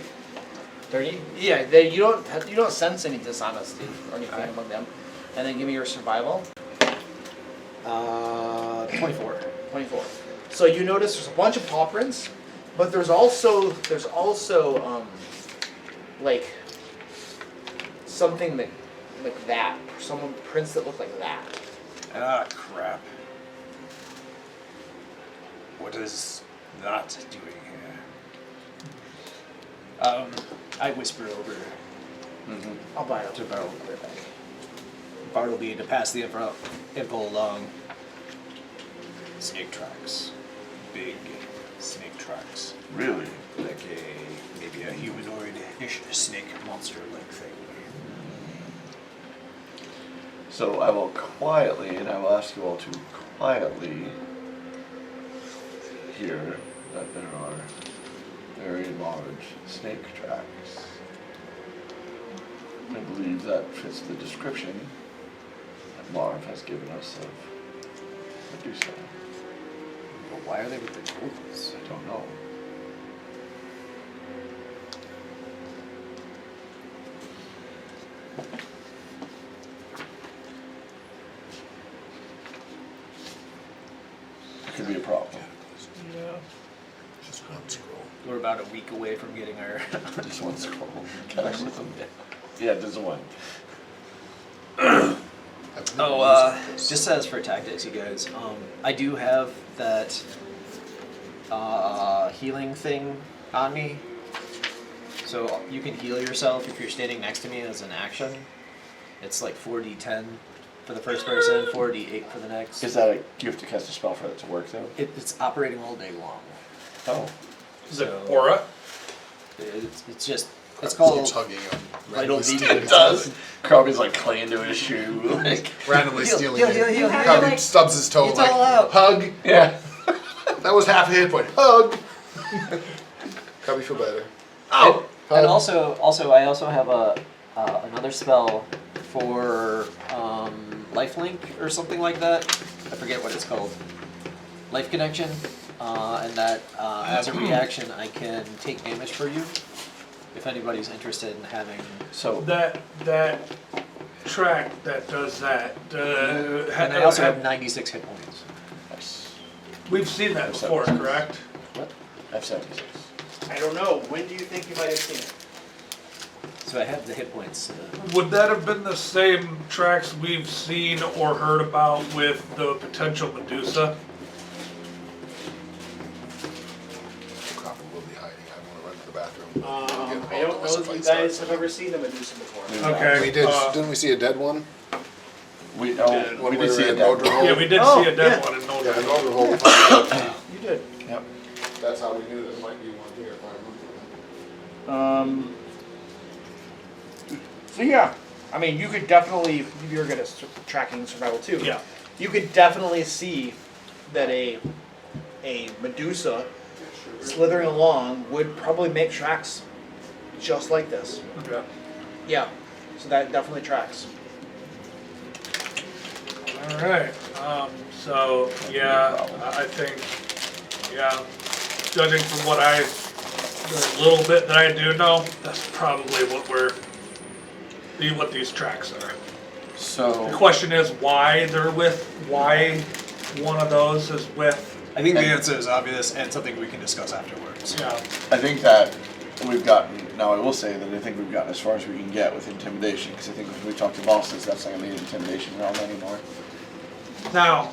[SPEAKER 8] 30? Yeah, you don't sense any dishonesty or anything among them. And then give me your survival.
[SPEAKER 10] 24.
[SPEAKER 8] 24. So you notice there's a bunch of paw prints, but there's also like something like that. Someone prints that look like that.
[SPEAKER 5] Ah, crap. What is that doing here? I whisper over
[SPEAKER 8] I'll buy it.
[SPEAKER 5] to Barrel.
[SPEAKER 10] Bartleby to pass the info along.
[SPEAKER 5] Snake tracks. Big snake tracks.
[SPEAKER 1] Really?
[SPEAKER 5] Like maybe a humanoid-ish snake monster-like thing.
[SPEAKER 1] So I will quietly, and I will ask you all to quietly hear that there are very large snake tracks. I believe that fits the description that Marv has given us of Medusa.
[SPEAKER 5] But why are they with the gnolls?
[SPEAKER 1] I don't know. It could be a problem.
[SPEAKER 3] Yeah.
[SPEAKER 2] Just one scroll.
[SPEAKER 10] We're about a week away from getting our.
[SPEAKER 1] Just one scroll. Yeah, just one.
[SPEAKER 10] Just as for tactics, you guys, I do have that healing thing on me. So you can heal yourself if you're standing next to me as an action. It's like 4d10 for the first person, 4d8 for the next.
[SPEAKER 1] Is that you have to cast a spell for that to work though?
[SPEAKER 10] It's operating all day long.
[SPEAKER 1] Oh.
[SPEAKER 3] Is it aura?
[SPEAKER 10] It's just, it's
[SPEAKER 2] Keeps
[SPEAKER 10] called
[SPEAKER 2] hugging him.
[SPEAKER 10] Vital
[SPEAKER 2] randomly
[SPEAKER 10] Demon.
[SPEAKER 1] It does. Kirby's like clanging to his shoe. Like,
[SPEAKER 2] Randomly
[SPEAKER 10] Heal,
[SPEAKER 2] stealing
[SPEAKER 10] heal,
[SPEAKER 2] it.
[SPEAKER 10] heal, heal,
[SPEAKER 2] Kirby
[SPEAKER 10] heal.
[SPEAKER 2] stubs his toe
[SPEAKER 10] It's
[SPEAKER 2] like,
[SPEAKER 10] all out.
[SPEAKER 2] hug.
[SPEAKER 1] yeah.
[SPEAKER 2] That was half a hit point. Hug. Help me feel better.
[SPEAKER 10] Oh, and
[SPEAKER 2] Hug.
[SPEAKER 10] also, I also have another spell for lifelink or something like that. I forget what it's called. Life connection, and that as a reaction, I can take damage for you. If anybody's interested in having.
[SPEAKER 1] So
[SPEAKER 3] That track that does that.
[SPEAKER 10] And I also have 96 hit points.
[SPEAKER 3] We've seen that before, correct?
[SPEAKER 1] what? I have 76.
[SPEAKER 8] I don't know. When do you think you might have seen it?
[SPEAKER 10] So I have the hit points.
[SPEAKER 3] Would that have been the same tracks we've seen or heard about with the potential Medusa?
[SPEAKER 2] Copper will be hiding. I want to run to the bathroom.
[SPEAKER 8] I don't know if you guys have ever seen a Medusa before.
[SPEAKER 3] Okay.
[SPEAKER 2] We did. Didn't we see a dead one?
[SPEAKER 1] We
[SPEAKER 2] When
[SPEAKER 1] we
[SPEAKER 2] we
[SPEAKER 1] did
[SPEAKER 2] were
[SPEAKER 1] see a
[SPEAKER 2] at
[SPEAKER 1] dead
[SPEAKER 2] Nodra
[SPEAKER 1] one.
[SPEAKER 2] Hole?
[SPEAKER 3] Yeah, we did
[SPEAKER 8] Oh,
[SPEAKER 3] see a dead
[SPEAKER 8] yeah.
[SPEAKER 3] one in Nodra.
[SPEAKER 2] Yeah, Nodra Hole. we found out.
[SPEAKER 8] You did.
[SPEAKER 1] Yep.
[SPEAKER 2] That's how we knew there might be one here, if I remember.
[SPEAKER 8] So yeah, I mean, you could definitely, you're good at tracking survival too.
[SPEAKER 3] Yeah.
[SPEAKER 8] You could definitely see that a Medusa slithering along would probably make tracks just like this.
[SPEAKER 3] Yeah.
[SPEAKER 8] Yeah. So that definitely tracks.
[SPEAKER 3] All right. So yeah, I think judging from the little bit that I do know, that's probably what these tracks are.
[SPEAKER 1] So
[SPEAKER 3] The question is why why one of those is with.
[SPEAKER 5] I think the answer is obvious and something we can discuss afterwards.
[SPEAKER 3] Yeah.
[SPEAKER 1] I think that we've gotten. Now I will say that I think we've gotten as far as we can get with intimidation, because I think when we talk to bosses, that's not going to be an intimidation realm anymore.
[SPEAKER 3] Now,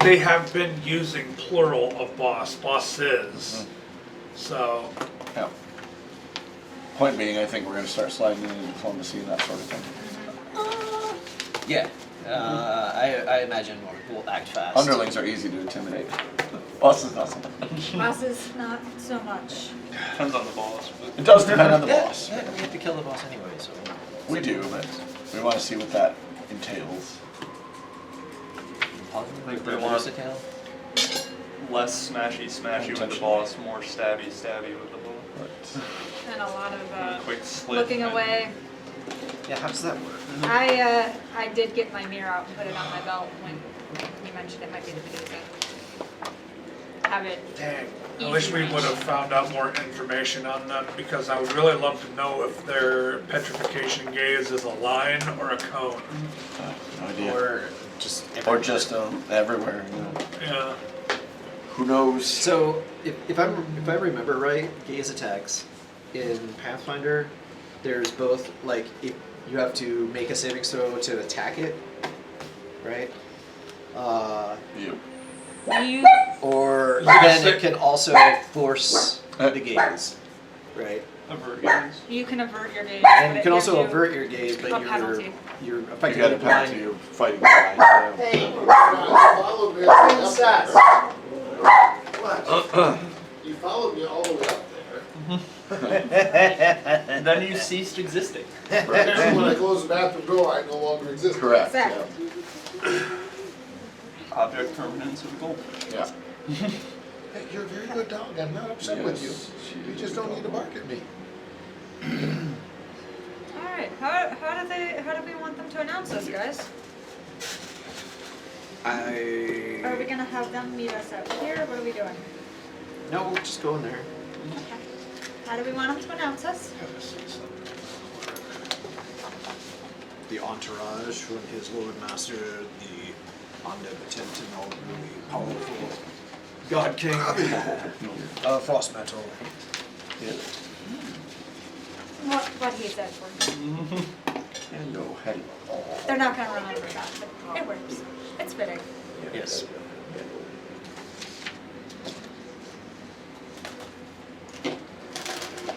[SPEAKER 3] they have been using plural of bosses. So,
[SPEAKER 1] Yeah. Point being, I think we're going to start sliding into diplomacy and that sort of thing.
[SPEAKER 10] Yeah, I imagine we'll act fast.
[SPEAKER 1] Underlings are easy to intimidate. Bosses not so much.
[SPEAKER 7] Bosses, not so much.
[SPEAKER 6] Depends on the boss. But
[SPEAKER 1] It does depend on the
[SPEAKER 10] Yeah,
[SPEAKER 1] boss.
[SPEAKER 10] yeah, we have to kill the boss anyway, so.
[SPEAKER 1] We do, but we want to see what that entails.
[SPEAKER 6] Like
[SPEAKER 10] The
[SPEAKER 6] they want
[SPEAKER 10] Medusa tail?
[SPEAKER 6] less smashy with the boss, more stabby with the boss.
[SPEAKER 7] And a lot of
[SPEAKER 6] Quick slit.
[SPEAKER 7] looking away.
[SPEAKER 10] Yeah, how does that work?
[SPEAKER 7] I did get my mirror out and put it on my belt when you mentioned it might be the Medusa. Have it.
[SPEAKER 3] dang. I
[SPEAKER 7] Easy
[SPEAKER 3] wish we
[SPEAKER 7] reach.
[SPEAKER 3] would have found out more information on them, because I would really love to know if their petrification gaze is a line or a cone.
[SPEAKER 1] No idea.
[SPEAKER 10] Or just
[SPEAKER 1] Or just everywhere. You know.
[SPEAKER 3] Yeah.
[SPEAKER 1] Who knows?
[SPEAKER 10] So, if I remember right, gaze attacks in Pathfinder, there's both, like, if you have to make a saving throw to attack it, right?
[SPEAKER 1] You.
[SPEAKER 7] You
[SPEAKER 10] Or
[SPEAKER 3] Yes.
[SPEAKER 10] then it can also force the gaze, right?
[SPEAKER 6] Avert gaze.
[SPEAKER 7] you can avert your gaze.
[SPEAKER 10] And
[SPEAKER 7] but
[SPEAKER 10] you can
[SPEAKER 7] it
[SPEAKER 10] also
[SPEAKER 7] gives you
[SPEAKER 10] avert your gaze, but
[SPEAKER 7] a penalty.
[SPEAKER 10] you're
[SPEAKER 1] You
[SPEAKER 10] effectively
[SPEAKER 1] got a
[SPEAKER 10] blind.
[SPEAKER 1] penalty of fighting blind. So.
[SPEAKER 8] Hey,
[SPEAKER 2] Follow me.
[SPEAKER 8] princess.
[SPEAKER 2] What? You followed me all the way up there.
[SPEAKER 6] And then you ceased existing.
[SPEAKER 2] Right. When I close the bathroom door, I no longer exist.
[SPEAKER 1] Correct.
[SPEAKER 7] Exactly.
[SPEAKER 6] Object permanence of the goal.
[SPEAKER 1] Yeah.
[SPEAKER 2] Hey, you're a very good dog. I'm not upset with you. You just don't need to bark at me.
[SPEAKER 7] All right. How do we want them to announce us, guys? Are we gonna have them meet us out here? What are we doing?
[SPEAKER 10] No, we'll just go in there.
[SPEAKER 7] Okay. How do we want them to announce us?
[SPEAKER 5] The entourage from his Lord Master, the omnipotent and all really powerful God King, Frostmantle.
[SPEAKER 7] What he said for me.
[SPEAKER 1] Hello, hello.
[SPEAKER 7] They're not gonna remember that, but it works. It's fitting.
[SPEAKER 10] Yes.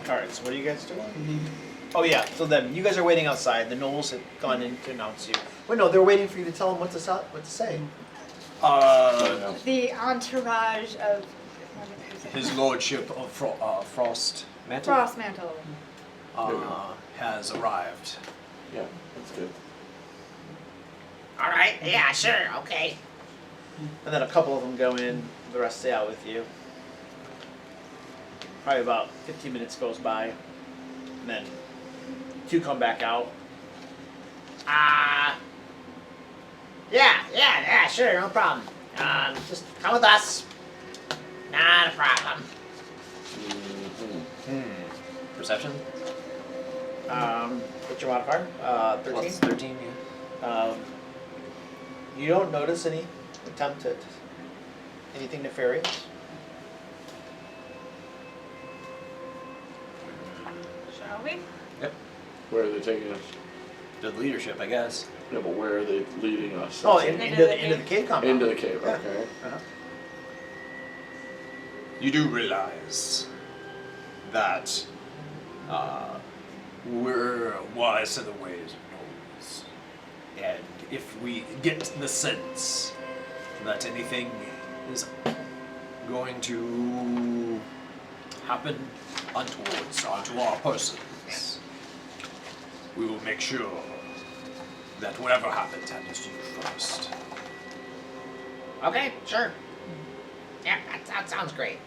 [SPEAKER 8] Alright, so what are you guys doing? Oh yeah, so then you guys are waiting outside. The gnolls have gone in to announce you. Wait, no, they're waiting for you to tell them what to say.
[SPEAKER 7] The entourage of
[SPEAKER 5] His Lordship of Frostmantle
[SPEAKER 7] Frostmantle.
[SPEAKER 5] has arrived.
[SPEAKER 1] Yeah, that's good.
[SPEAKER 11] All right. Yeah, sure. Okay.
[SPEAKER 8] and then a couple of them go in. The rest stay out with you. Probably about 15 minutes goes by, and then 2 come back out. Yeah, sure, no problem. Just come with us. Not a problem.
[SPEAKER 10] Perception?
[SPEAKER 8] What's your modifier? 13?
[SPEAKER 10] Plus 13, yeah.
[SPEAKER 8] You don't notice any attempt at anything nefarious?
[SPEAKER 7] Shall we?
[SPEAKER 10] Yep.
[SPEAKER 1] Where are they taking us?
[SPEAKER 10] The leadership, I guess.
[SPEAKER 1] Yeah, but where are they leading us?
[SPEAKER 8] Oh,
[SPEAKER 1] That's
[SPEAKER 8] into the cave compound.
[SPEAKER 1] into the cave.
[SPEAKER 8] Yeah.
[SPEAKER 1] Okay.
[SPEAKER 8] Uh-huh.
[SPEAKER 5] You do realize that we're wise to the ways of gnolls. And if we get the sense that anything is going to happen untowards onto our persons, we will make sure that whatever happens happens to you first.
[SPEAKER 11] Okay, sure. Yeah, that sounds great.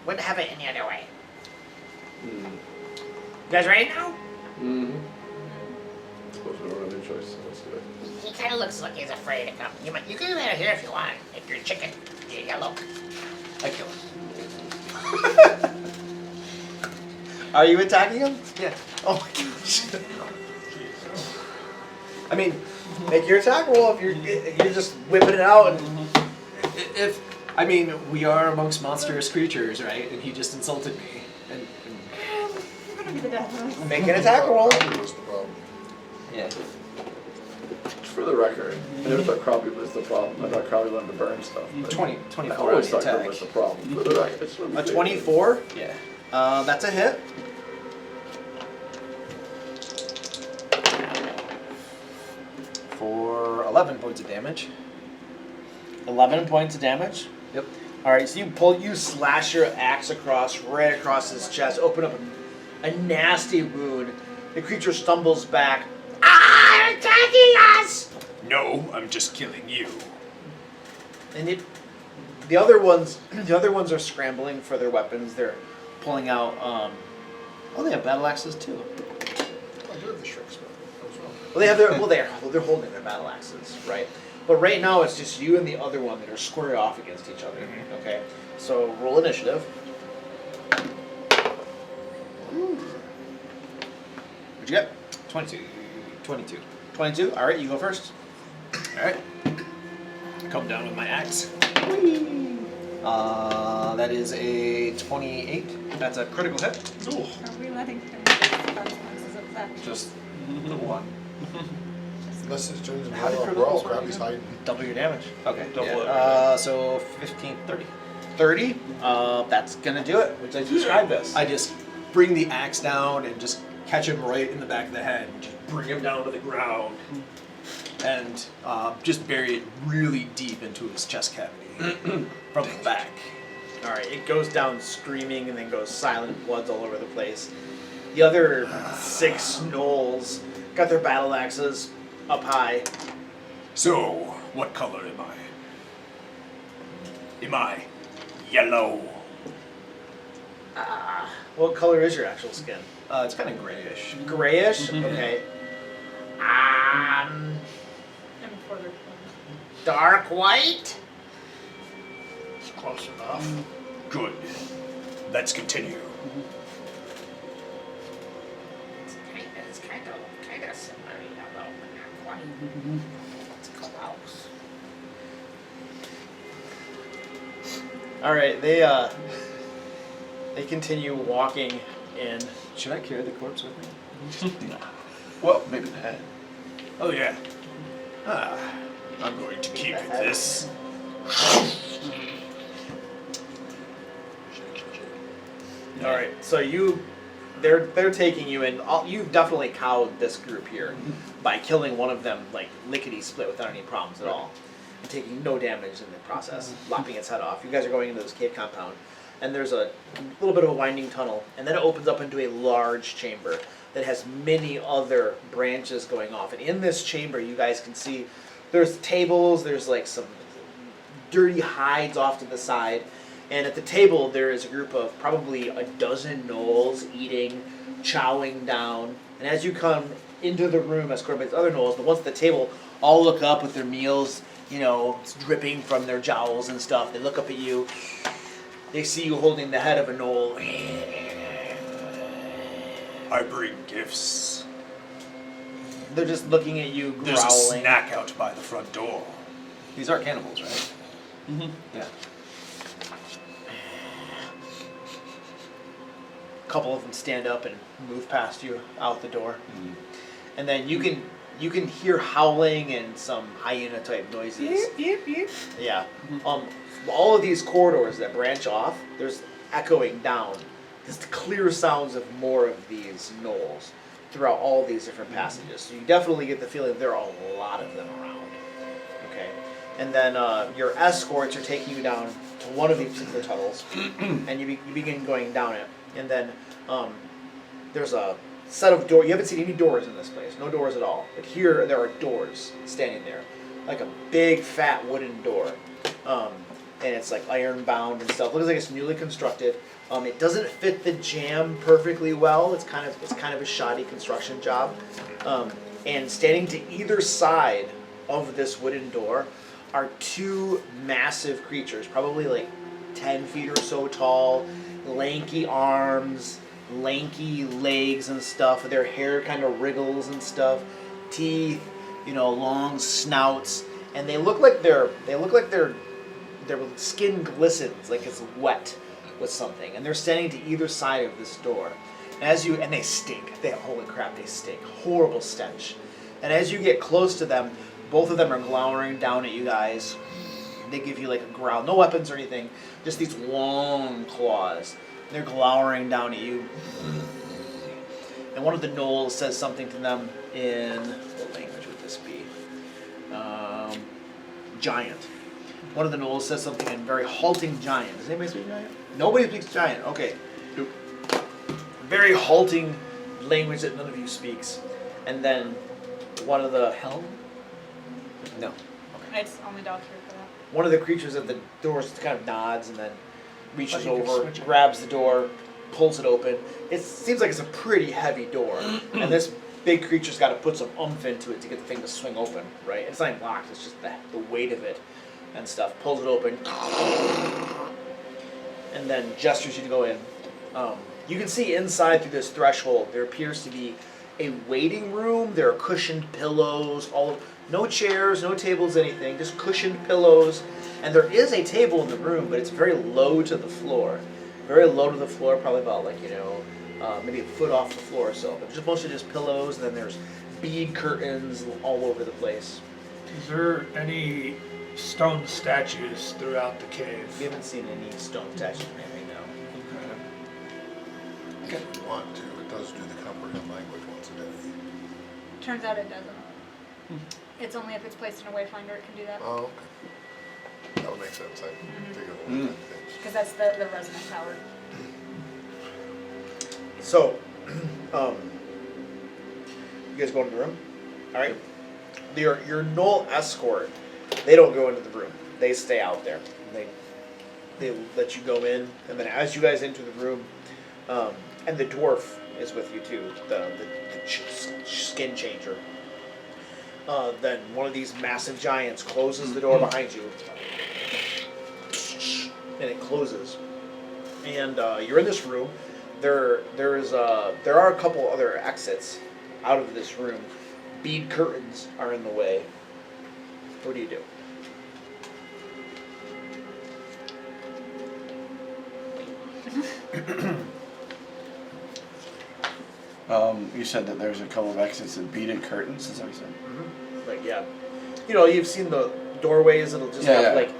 [SPEAKER 11] Wouldn't have it any other way. You guys ready now?
[SPEAKER 1] Mm-hmm. Suppose we don't have any choice, so let's do it.
[SPEAKER 11] He kind of looks like he's afraid to come. You can come out here if you want. If you're chicken, you're yellow.
[SPEAKER 10] I kill him.
[SPEAKER 8] Are you attacking him?
[SPEAKER 10] Yeah.
[SPEAKER 8] Oh my gosh.
[SPEAKER 10] I mean,
[SPEAKER 8] Make your attack roll if you're just whipping it out. And
[SPEAKER 10] we are amongst monstrous creatures, right? And he just insulted me. And
[SPEAKER 7] I'm gonna be the death of us.
[SPEAKER 8] make an attack roll.
[SPEAKER 2] What's the problem?
[SPEAKER 10] yeah.
[SPEAKER 1] For the record, I never thought Crappie was the problem. I thought Crappie wanted to burn stuff. but
[SPEAKER 10] 20,
[SPEAKER 1] I
[SPEAKER 10] 24 on
[SPEAKER 1] always
[SPEAKER 10] the
[SPEAKER 1] thought that
[SPEAKER 10] attack.
[SPEAKER 1] was the problem. For the record, I just wanted to
[SPEAKER 8] A
[SPEAKER 1] say-
[SPEAKER 8] 24.
[SPEAKER 10] Yeah.
[SPEAKER 8] That's a hit.
[SPEAKER 10] For 11 points of damage.
[SPEAKER 8] 11 points of damage.
[SPEAKER 10] Yep.
[SPEAKER 8] All right, so you slash your axe right across his chest, open up a nasty wound. The creature stumbles back.
[SPEAKER 11] Ah, attacking us!
[SPEAKER 5] No, I'm just killing you.
[SPEAKER 8] And the other ones are scrambling for their weapons. They're pulling out. Oh, they have battle axes too.
[SPEAKER 2] I do have the Shrek spell. What's wrong?
[SPEAKER 8] Well, they're holding their battle axes, right? But right now it's just you and the other one that are square off against each other. Okay, so roll initiative. What'd you get?
[SPEAKER 10] 22. 22.
[SPEAKER 8] 22. All right, you go first.
[SPEAKER 10] Alright. I come down with my axe. That is a 28.
[SPEAKER 8] That's a critical hit.
[SPEAKER 7] Are we letting him get consequences of that?
[SPEAKER 10] Just the one.
[SPEAKER 2] Unless it turns into
[SPEAKER 10] How did
[SPEAKER 2] a
[SPEAKER 10] critical
[SPEAKER 2] brawl,
[SPEAKER 10] sword
[SPEAKER 2] Crappie's hiding.
[SPEAKER 8] Double your damage.
[SPEAKER 10] Okay.
[SPEAKER 6] Double it.
[SPEAKER 10] So 15, 30.
[SPEAKER 8] 30. That's gonna do it. Would you like to describe this?
[SPEAKER 10] I just bring the axe down and just catch him right in the back of the head and just bring him down to the ground and just bury it really deep into his chest cavity from the back.
[SPEAKER 8] All right, it goes down screaming and then goes silent. Blood's all over the place. The other 6 gnolls got their battle axes up high.
[SPEAKER 5] So, what color am I? Am I yellow?
[SPEAKER 8] What color is your actual skin?
[SPEAKER 10] It's kind of grayish.
[SPEAKER 8] Grayish. Okay.
[SPEAKER 7] And for their
[SPEAKER 11] Dark white?
[SPEAKER 3] It's close enough.
[SPEAKER 5] Good. Let's continue.
[SPEAKER 11] It's kind of similar, yellow, but not quite. It's close.
[SPEAKER 8] All right, they continue walking in.
[SPEAKER 10] Should I carry the corpse with me?
[SPEAKER 1] Well, maybe the head.
[SPEAKER 5] Oh yeah. I'm going to keep this.
[SPEAKER 8] All right, so they're taking you in. You've definitely cowed this group here by killing one of them, like lickety split without any problems at all, and taking no damage in the process, lopping its head off. You guys are going into this cave compound, and there's a little bit of a winding tunnel, and then it opens up into a large chamber that has many other branches going off. And in this chamber, you guys can see there's tables, there's like some dirty hides off to the side. And at the table, there is a group of probably a dozen gnolls eating, chowing down. And as you come into the room, escorted by the other gnolls, the ones at the table all look up with their meals, you know, dripping from their jowls and stuff. They look up at you. They see you holding the head of a gnoll.
[SPEAKER 5] I bring gifts.
[SPEAKER 8] They're just looking at you, growling.
[SPEAKER 5] There's a snack out by the front door.
[SPEAKER 10] These are cannibals, right?
[SPEAKER 6] Mm-hmm.
[SPEAKER 10] Yeah.
[SPEAKER 8] A couple of them stand up and move past you out the door. And then you can hear howling and some hyena type noises. Yeah. All of these corridors that branch off, there's echoing down. There's clear sounds of more of these gnolls throughout all these different passages. So you definitely get the feeling there are a lot of them around. Okay. And then your escorts are taking you down to one of these particular tunnels, and you begin going down it. And then there's a set of doors. You haven't seen any doors in this place. No doors at all. But here there are doors standing there. Like a big fat wooden door. And it's like iron bound and stuff. Looks like it's newly constructed. It doesn't fit the jam perfectly well. It's kind of a shoddy construction job. And standing to either side of this wooden door are two massive creatures, probably like 10 feet or so tall, lanky arms, lanky legs and stuff. Their hair kind of wriggles and stuff. Teeth, long snouts, and they look like their skin glistens like it's wet with something. And they're standing to either side of this door. And they stink. Holy crap, they stink. Horrible stench. And as you get close to them, both of them are glowering down at you guys. They give you like a growl. No weapons or anything. Just these long claws. They're glowering down at you. And one of the gnolls says something to them in... What language would this be? Giant. One of the gnolls says something in very halting giant. Does anybody speak giant? Nobody speaks giant. Okay. Very halting language that none of you speaks. And then one of the...
[SPEAKER 10] Helm? No.
[SPEAKER 7] It's only dog here for that.
[SPEAKER 8] One of the creatures at the door kind of nods and then reaches
[SPEAKER 3] Oh, you can
[SPEAKER 8] over,
[SPEAKER 3] switch it.
[SPEAKER 8] grabs the door, pulls it open. It seems like it's a pretty heavy door. And this big creature's got to put some oomph into it to get the thing to swing open, right? It's not even locked, it's just the weight of it and stuff. Pulls it open. And then gestures you to go in. You can see inside through this threshold, there appears to be a waiting room. There are cushioned pillows, no chairs, no tables, anything, just cushioned pillows. And there is a table in the room, but it's very low to the floor. Very low to the floor, probably about maybe a foot off the floor or so. But just mostly just pillows, and then there's bead curtains all over the place.
[SPEAKER 3] Is there any stone statues throughout the cave?
[SPEAKER 8] We haven't seen any stone statues or anything now.
[SPEAKER 2] If you want to, it does do the comprehend language once a day.
[SPEAKER 7] Turns out it doesn't. It's only if it's placed in a wayfinder it can do that.
[SPEAKER 2] Oh, okay. That would make sense. I figured all kinds of things.
[SPEAKER 7] Because that's the resonant power.
[SPEAKER 8] So, you guys go into the room? Alright. Your gnoll escort, they don't go into the room. They stay out there. They let you go in, and then as you guys enter the room, and the dwarf is with you too, the skin changer. Then one of these massive giants closes the door behind you, and it closes. And you're in this room. There are a couple other exits out of this room. Bead curtains are in the way. What do you do?
[SPEAKER 1] You said that there's a couple of exits and beaded curtains. Is that what you said?
[SPEAKER 8] Like, yeah. You've seen the doorways that'll just have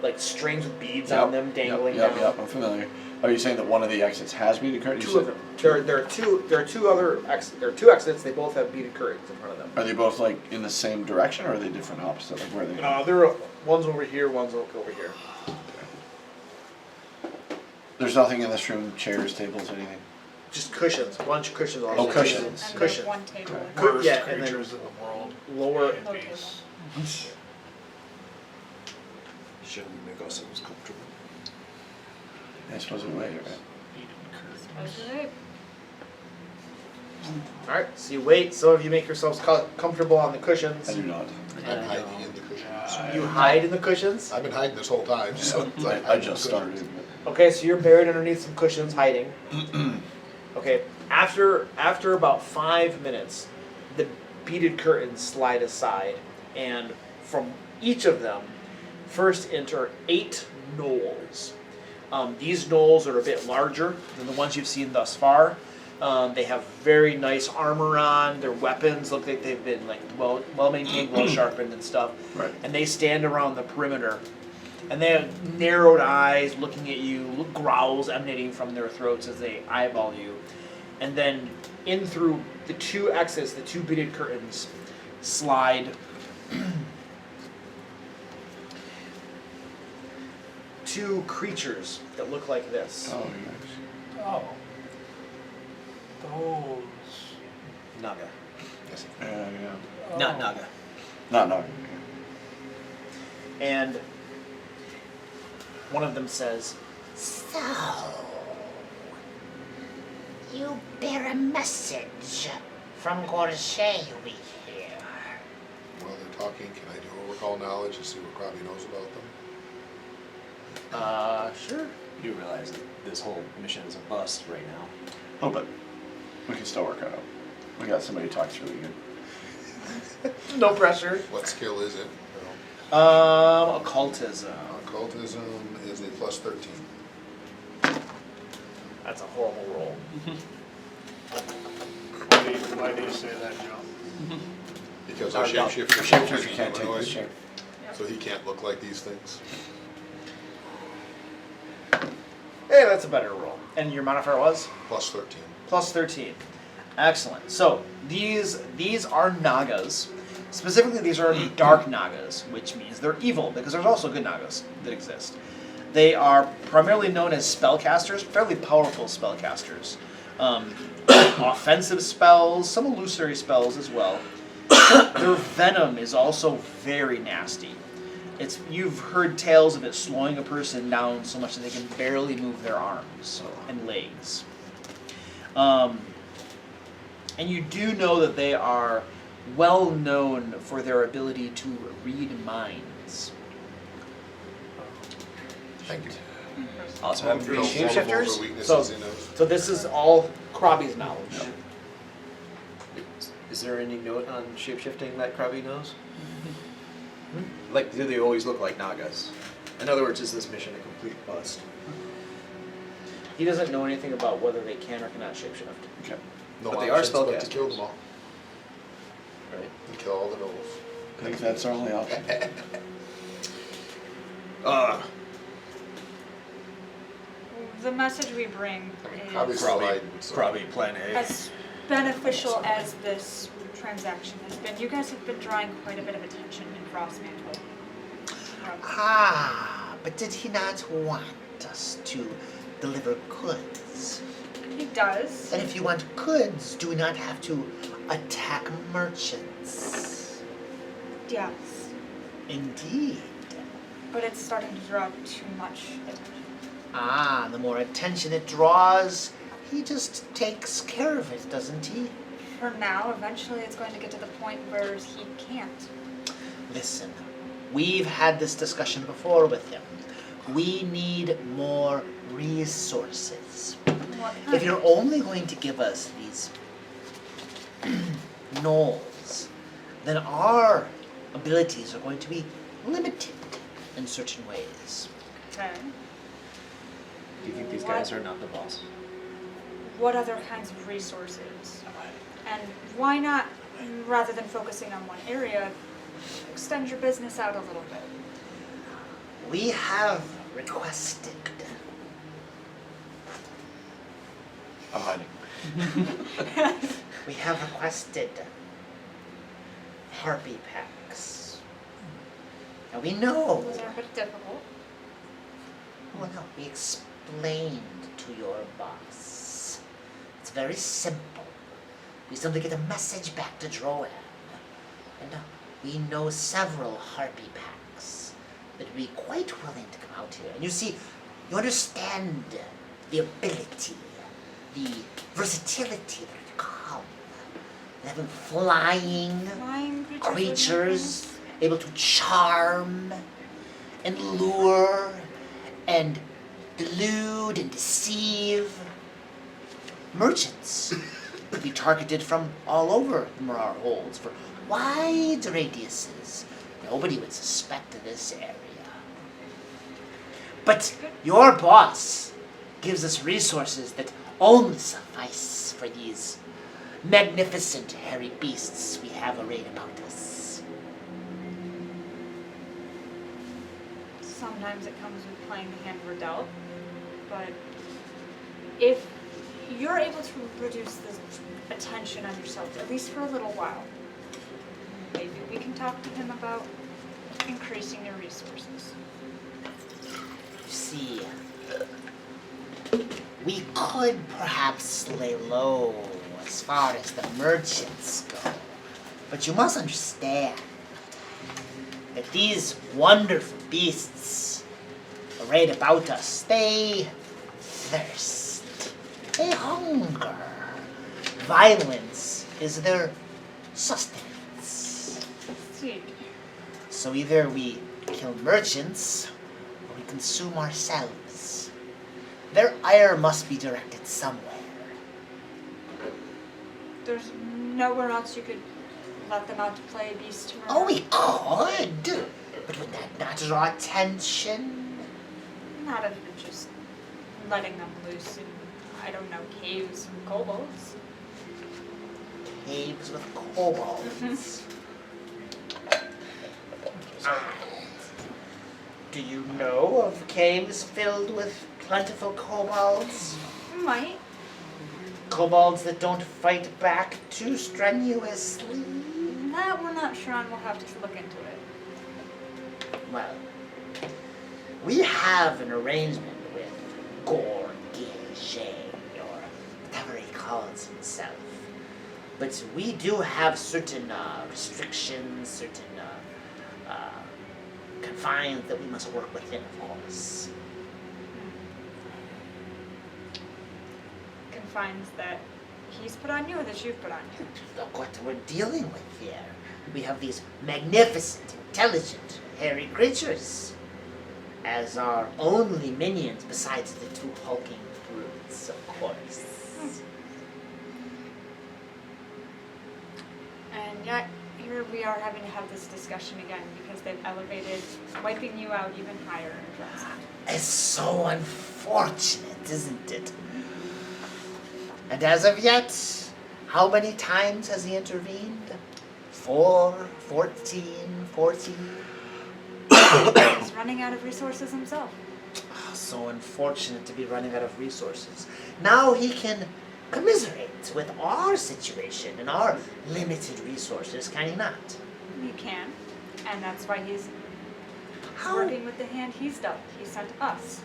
[SPEAKER 8] like strings with beads on them dangling down.
[SPEAKER 1] Yep, I'm familiar. Are you saying that one of the exits has beaded curtains?
[SPEAKER 8] Two of them. There are two other exits. There are two exits. They both have beaded curtains in front of them.
[SPEAKER 1] Are they both like in the same direction, or are they different opposite? Like where are they?
[SPEAKER 8] There are one's over here, one's over here.
[SPEAKER 1] There's nothing in this room, chairs, tables, anything.
[SPEAKER 8] Just cushions, a bunch of cushions on
[SPEAKER 1] Oh,
[SPEAKER 8] the
[SPEAKER 1] cushions.
[SPEAKER 8] tables.
[SPEAKER 7] And
[SPEAKER 8] Cushions.
[SPEAKER 7] there's one table.
[SPEAKER 3] Worst
[SPEAKER 8] Yeah, and then
[SPEAKER 3] creatures in the world.
[SPEAKER 8] Lower.
[SPEAKER 7] No table.
[SPEAKER 5] Shall we make ourselves comfortable?
[SPEAKER 1] I suppose we wait, right?
[SPEAKER 7] Okay.
[SPEAKER 8] Alright, so you wait. Some of you make yourselves comfortable on the cushions.
[SPEAKER 1] I do not.
[SPEAKER 2] I'm hiding in the cushions.
[SPEAKER 8] You hide in the cushions.
[SPEAKER 2] I've been hiding this whole time, so it's like
[SPEAKER 1] I just started.
[SPEAKER 8] Okay, so you're buried underneath some cushions, hiding. Okay, after about 5 minutes, the beaded curtains slide aside, and from each of them, first enter 8 gnolls. These gnolls are a bit larger than the ones you've seen thus far. They have very nice armor on. Their weapons look like they've been like well maintained, well sharpened and stuff.
[SPEAKER 1] Right.
[SPEAKER 8] And they stand around the perimeter. And they have narrowed eyes looking at you, growls emanating from their throats as they eyeball you. And then in through the 2 exits, the 2 beaded curtains, slide 2 creatures that look like this.
[SPEAKER 1] Oh, nice.
[SPEAKER 3] Oh. Those.
[SPEAKER 5] Naga.
[SPEAKER 1] Yeah.
[SPEAKER 5] Not Naga.
[SPEAKER 1] Not.
[SPEAKER 8] And one of them says,
[SPEAKER 11] So, you bear a message from Gorget, we hear.
[SPEAKER 2] While they're talking, can I do a recall knowledge and see what Robbie knows about them?
[SPEAKER 8] Sure.
[SPEAKER 5] You realize that this whole mission is a bust right now.
[SPEAKER 1] Oh, but we can still work it out. We got somebody who talks really good.
[SPEAKER 8] No pressure.
[SPEAKER 2] What skill is it?
[SPEAKER 8] Occultism.
[SPEAKER 2] Occultism is a plus 13.
[SPEAKER 8] That's a horrible roll.
[SPEAKER 3] Why do you say that, John?
[SPEAKER 2] Because
[SPEAKER 1] Our
[SPEAKER 2] a shapeshifter
[SPEAKER 1] shapeshifter
[SPEAKER 2] is
[SPEAKER 1] can't take
[SPEAKER 2] humanoid,
[SPEAKER 1] this shape.
[SPEAKER 2] so he can't look like these things.
[SPEAKER 8] Hey, that's a better roll. And your modifier was?
[SPEAKER 2] Plus 13.
[SPEAKER 8] Plus 13. Excellent. So, these are Nagas. Specifically, these are dark Nagas, which means they're evil, because there's also good Nagas that exist. They are primarily known as spellcasters, fairly powerful spellcasters. Offensive spells, some illusory spells as well. Their venom is also very nasty. You've heard tales of it slowing a person down so much that they can barely move their arms and legs. And you do know that they are well known for their ability to read minds.
[SPEAKER 2] Thank you.
[SPEAKER 5] Also have
[SPEAKER 2] You know,
[SPEAKER 8] shapeshifters?
[SPEAKER 2] vulnerable weaknesses
[SPEAKER 8] So-
[SPEAKER 2] in those.
[SPEAKER 8] So this is all Krabby's knowledge.
[SPEAKER 5] Is there any note on shapeshifting that Krabi knows? Like, do they always look like Nagas? In other words, is this mission a complete bust?
[SPEAKER 8] He doesn't know anything about whether they can or cannot shapeshift.
[SPEAKER 1] Okay.
[SPEAKER 2] No
[SPEAKER 5] But they are
[SPEAKER 2] options but to
[SPEAKER 5] spellcasters.
[SPEAKER 2] kill them all.
[SPEAKER 5] Right.
[SPEAKER 2] And kill all the gnolls.
[SPEAKER 1] I think that's our only option.
[SPEAKER 7] The message we bring
[SPEAKER 2] I mean, Krabby's
[SPEAKER 7] is
[SPEAKER 2] still hiding, so.
[SPEAKER 5] Probably plan A.
[SPEAKER 7] as beneficial as this transaction has been. You guys have been drawing quite a bit of attention in Frostmantle.
[SPEAKER 11] Ah, but did he not want us to deliver goods?
[SPEAKER 7] He does.
[SPEAKER 11] And if you want goods, do we not have to attack merchants?
[SPEAKER 7] Yes.
[SPEAKER 11] Indeed.
[SPEAKER 7] But it's starting to draw too much attention.
[SPEAKER 11] Ah, the more attention it draws, he just takes care of it, doesn't he?
[SPEAKER 7] For now, eventually it's going to get to the point where he can't.
[SPEAKER 11] Listen, we've had this discussion before with him. We need more resources.
[SPEAKER 7] What
[SPEAKER 11] If you're only going to give us these gnolls, then our abilities are going to be limited in certain ways.
[SPEAKER 7] Okay.
[SPEAKER 5] Do you think these guys are not the boss?
[SPEAKER 7] What other kinds of resources? And why not, rather than focusing on one area, extend your business out a little bit?
[SPEAKER 11] We have requested
[SPEAKER 1] I'm hiding.
[SPEAKER 11] we have requested harpy packs. Now we know.
[SPEAKER 7] Those are a bit difficult.
[SPEAKER 11] Well, no, we explained to your boss. It's very simple. We simply get a message back to Droan. And we know several harpy packs that would be quite willing to come out here. And you see, you understand the ability, the versatility that would come. Having flying
[SPEAKER 7] Flying
[SPEAKER 11] creatures, able to charm and lure and delude and deceive. Merchants could be targeted from all over the Mror Holds for wide radiuses. Nobody would suspect this area. But your boss gives us resources that only suffice for these magnificent hairy beasts we have arrayed about us.
[SPEAKER 7] Sometimes it comes with playing the hand we're dealt, but if you're able to reduce the attention on yourself, at least for a little while, maybe we can talk to him about increasing your resources.
[SPEAKER 11] You see, we could perhaps lay low as far as the merchants go, but you must understand that these wonderful beasts arrayed about us, they thirst, they hunger. Violence is their sustenance.
[SPEAKER 7] See,
[SPEAKER 11] So either we kill merchants, or we consume ourselves. Their ire must be directed somewhere.
[SPEAKER 7] there's nowhere else you could let them out to play beast tomorrow.
[SPEAKER 11] Oh, we could! But would that not draw attention?
[SPEAKER 7] Not if you're just letting them loose in, I don't know, caves and kobolds.
[SPEAKER 11] Caves with kobolds. Do you know of caves filled with plentiful kobolds?
[SPEAKER 7] Might.
[SPEAKER 11] Kobolds that don't fight back too strenuously?
[SPEAKER 7] That we're not sure on. We'll have to look into it.
[SPEAKER 11] Well, we have an arrangement with Gorgije, or whatever he calls himself. But we do have certain restrictions, certain confines that we must work within, of course.
[SPEAKER 7] Confines that he's put on you or that you've put on you.
[SPEAKER 11] Look what we're dealing with here. We have these magnificent, intelligent, hairy creatures as our only minions besides the two hulking brutes, of course.
[SPEAKER 7] And yet, here we are having to have this discussion again because they've elevated wiping you out even higher in trust.
[SPEAKER 11] It's so unfortunate, isn't it? And as of yet, how many times has he intervened? 4, 14, 14?
[SPEAKER 7] He's running out of resources himself.
[SPEAKER 11] Oh, so unfortunate to be running out of resources. Now he can commiserate with our situation and our limited resources, can he not?
[SPEAKER 7] You can. And that's why he's
[SPEAKER 11] How?
[SPEAKER 7] working with the hand he's dealt. He sent us.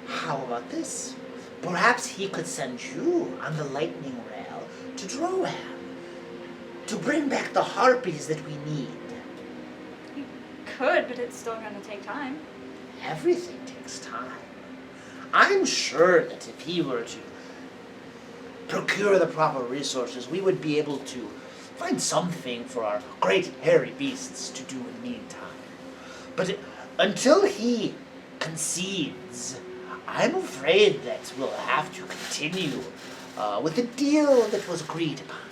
[SPEAKER 11] How about this? Perhaps he could send you on the lightning rail to Droham to bring back the harpies that we need.
[SPEAKER 7] He could, but it's still going to take time.
[SPEAKER 11] Everything takes time. I'm sure that if he were to procure the proper resources, we would be able to find something for our great hairy beasts to do in the meantime. But until he concedes, I'm afraid that we'll have to continue with the deal that was agreed upon.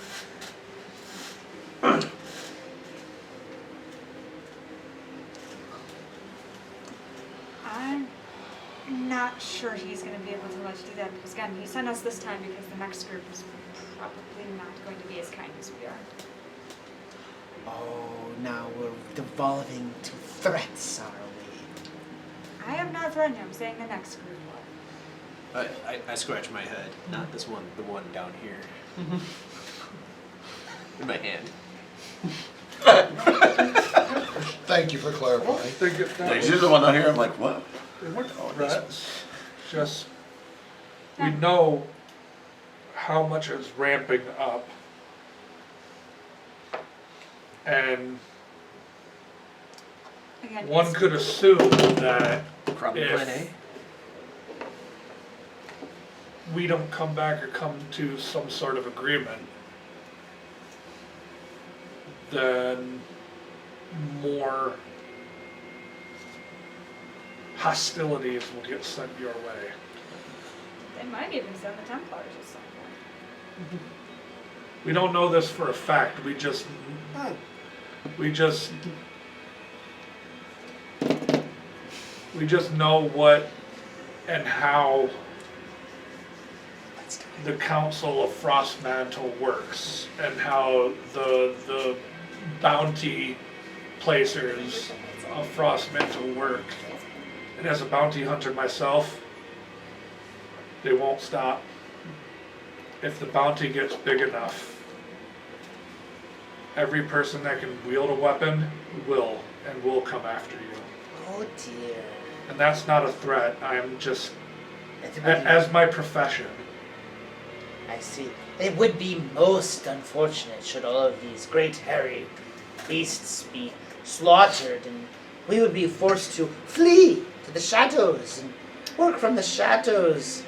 [SPEAKER 7] I'm not sure he's going to be able to let you do that because, again, he sent us this time because the next group is probably not going to be as kind as we are.
[SPEAKER 11] Oh, now we're devolving to threats, are we?
[SPEAKER 7] I am not threatening you. I'm saying the next group will.
[SPEAKER 5] I scratch my head. Not this one, the one down here. In my hand.
[SPEAKER 2] Thank you for clarifying.
[SPEAKER 3] Think it down.
[SPEAKER 1] You're the one down here. I'm like, what?
[SPEAKER 3] They weren't threats. Just we know how much is ramping up, and
[SPEAKER 7] Again, again.
[SPEAKER 3] one could assume that
[SPEAKER 10] Probably
[SPEAKER 3] if
[SPEAKER 10] plan A.
[SPEAKER 3] we don't come back or come to some sort of agreement, then more hostilities will get sent your way.
[SPEAKER 7] They might even send the Templars at some point.
[SPEAKER 3] We don't know this for a fact. We just know what and how the Council of Frostmantle works and how the bounty placers of Frostmantle work. And as a bounty hunter myself, they won't stop. If the bounty gets big enough, every person that can wield a weapon will come after you.
[SPEAKER 11] Oh dear.
[SPEAKER 3] And that's not a threat. I am just,
[SPEAKER 11] It would be-
[SPEAKER 3] as my profession.
[SPEAKER 11] I see. It would be most unfortunate should all of these great hairy beasts be slaughtered, and we would be forced to flee to the shadows and work from the shadows.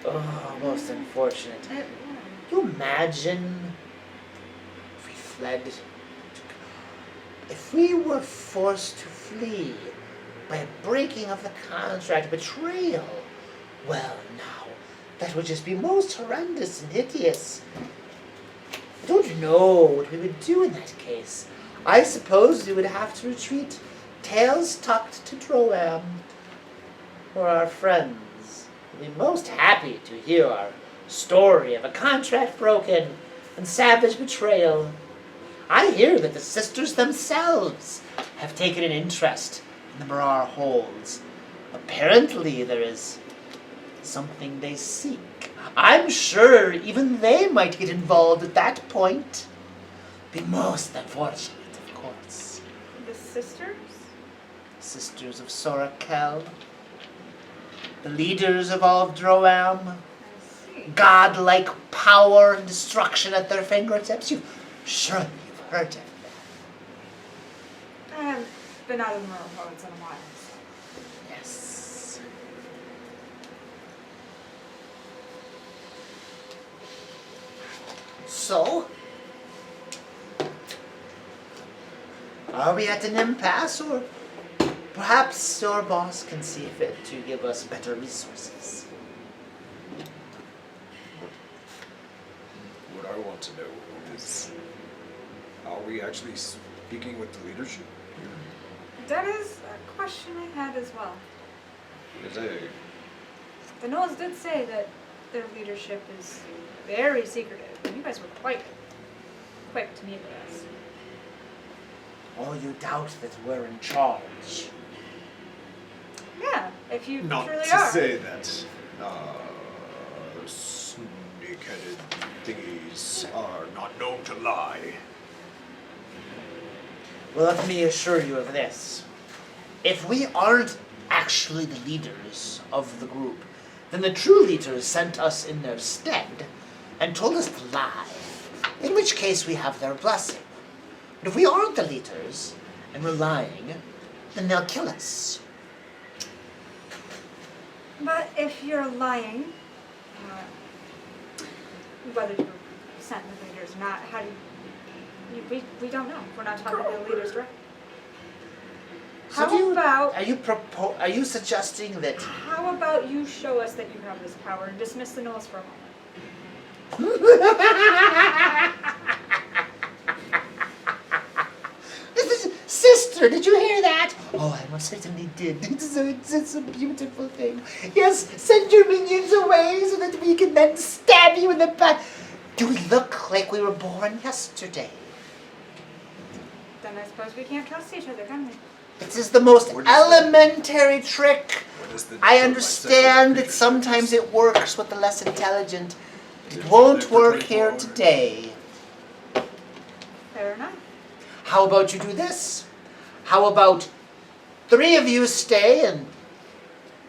[SPEAKER 11] Oh, most unfortunate. Can you imagine if we fled? If we were forced to flee by a breaking of the contract, betrayal, well, now, that would just be most horrendous and hideous. I don't know what we would do in that case. I suppose we would have to retreat, tails tucked to Droam, where our friends will be most happy to hear our story of a contract broken and savage betrayal. I hear that the sisters themselves have taken an interest in the Mror Holds. Apparently there is something they seek. I'm sure even they might get involved at that point. Be most unfortunate, of course.
[SPEAKER 7] The sisters?
[SPEAKER 11] Sisters of Sorakel, the leaders of all of Droam,
[SPEAKER 7] I see.
[SPEAKER 11] godlike power and destruction at their fingertips. Surely you've heard of them.
[SPEAKER 7] I haven't been out of the Mror Holds in a while.
[SPEAKER 11] Yes. So, are we at an impasse, or perhaps your boss can see fit to give us better resources?
[SPEAKER 5] What I want to know is, are we actually speaking with the leadership?
[SPEAKER 7] That is a question I had as well.
[SPEAKER 5] Is it?
[SPEAKER 7] The gnolls did say that their leadership is very secretive, and you guys were quite quick to meet with us.
[SPEAKER 11] Oh, you doubt that we're in charge?
[SPEAKER 7] Yeah, if you
[SPEAKER 5] Not
[SPEAKER 7] truly
[SPEAKER 5] to
[SPEAKER 7] are.
[SPEAKER 5] say that snake-headed thingies are not known to lie.
[SPEAKER 11] Well, let me assure you of this. If we aren't actually the leaders of the group, then the true leaders sent us in their stead and told us to lie, in which case we have their blessing. But if we aren't the leaders and we're lying, then they'll kill us.
[SPEAKER 7] But if you're lying, whether you sent the leaders or not, how do we don't know. We're not talking to the leaders directly.
[SPEAKER 11] So
[SPEAKER 7] How about
[SPEAKER 11] are you suggesting that
[SPEAKER 7] how about you show us that you have this power and dismiss the gnolls for a moment?
[SPEAKER 11] Sister, did you hear that? Oh, I most certainly did. It's a beautiful thing. Yes, send your minions away so that we can then stab you in the back. Do we look like we were born yesterday?
[SPEAKER 7] Then I suppose we can't trust each other, can we?
[SPEAKER 11] This is the most
[SPEAKER 5] What is
[SPEAKER 11] elementary trick.
[SPEAKER 5] What is the
[SPEAKER 11] I
[SPEAKER 5] difference
[SPEAKER 11] understand
[SPEAKER 5] by
[SPEAKER 11] that sometimes it works with the less intelligent. It
[SPEAKER 5] There's
[SPEAKER 11] won't
[SPEAKER 5] different
[SPEAKER 11] work
[SPEAKER 5] people
[SPEAKER 11] here
[SPEAKER 5] over.
[SPEAKER 11] today.
[SPEAKER 7] Fair enough.
[SPEAKER 11] How about you do this? How about 3 of you stay and...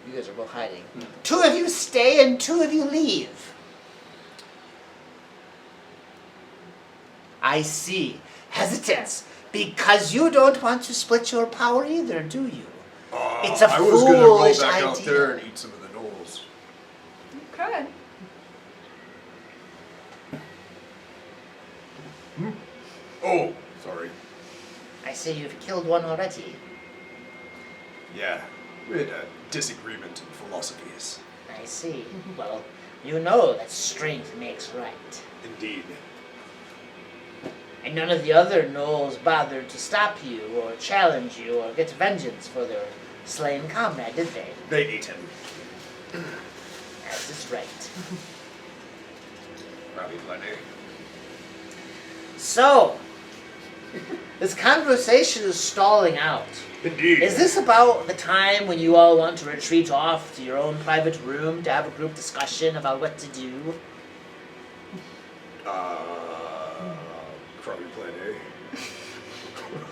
[SPEAKER 11] You guys are both hiding. 2 of you stay and 2 of you leave. I see. Hesitance.
[SPEAKER 8] Because you don't want to split your power either, do you? It's a
[SPEAKER 5] I was gonna go
[SPEAKER 8] foolish
[SPEAKER 5] back out
[SPEAKER 8] idea.
[SPEAKER 5] there and eat some of the gnolls.
[SPEAKER 7] You could.
[SPEAKER 5] Oh, sorry.
[SPEAKER 11] I say you've killed one already.
[SPEAKER 5] Yeah, we had a disagreement in philosophies.
[SPEAKER 11] I see. Well, you know that strength makes right.
[SPEAKER 5] Indeed.
[SPEAKER 11] And none of the other gnolls bothered to stop you or challenge you or get vengeance for their slain comrade, did they?
[SPEAKER 5] They ate him.
[SPEAKER 11] As is right.
[SPEAKER 5] Robbie plenty.
[SPEAKER 8] So, this conversation is stalling out.
[SPEAKER 5] Indeed.
[SPEAKER 8] Is this about the time when you all want to retreat off to your own private room to have a group discussion about what to do?
[SPEAKER 5] Robbie plenty.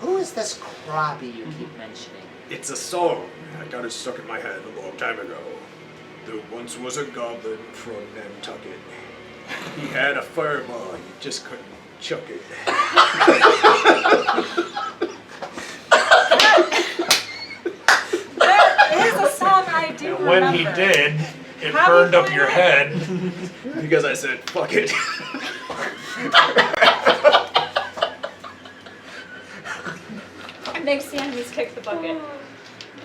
[SPEAKER 8] Who is this Krabby you keep mentioning?
[SPEAKER 5] It's a song. I got it stuck in my head a long time ago. There once was a goblin from Nantucket. He had a fireball, you just couldn't chuck it.
[SPEAKER 7] There is a song I do
[SPEAKER 3] And when
[SPEAKER 7] remember.
[SPEAKER 3] he did, it
[SPEAKER 7] How
[SPEAKER 3] burned
[SPEAKER 7] we
[SPEAKER 3] up your head.
[SPEAKER 5] Because I said, fuck it.
[SPEAKER 7] Makes the enemies kick the bucket.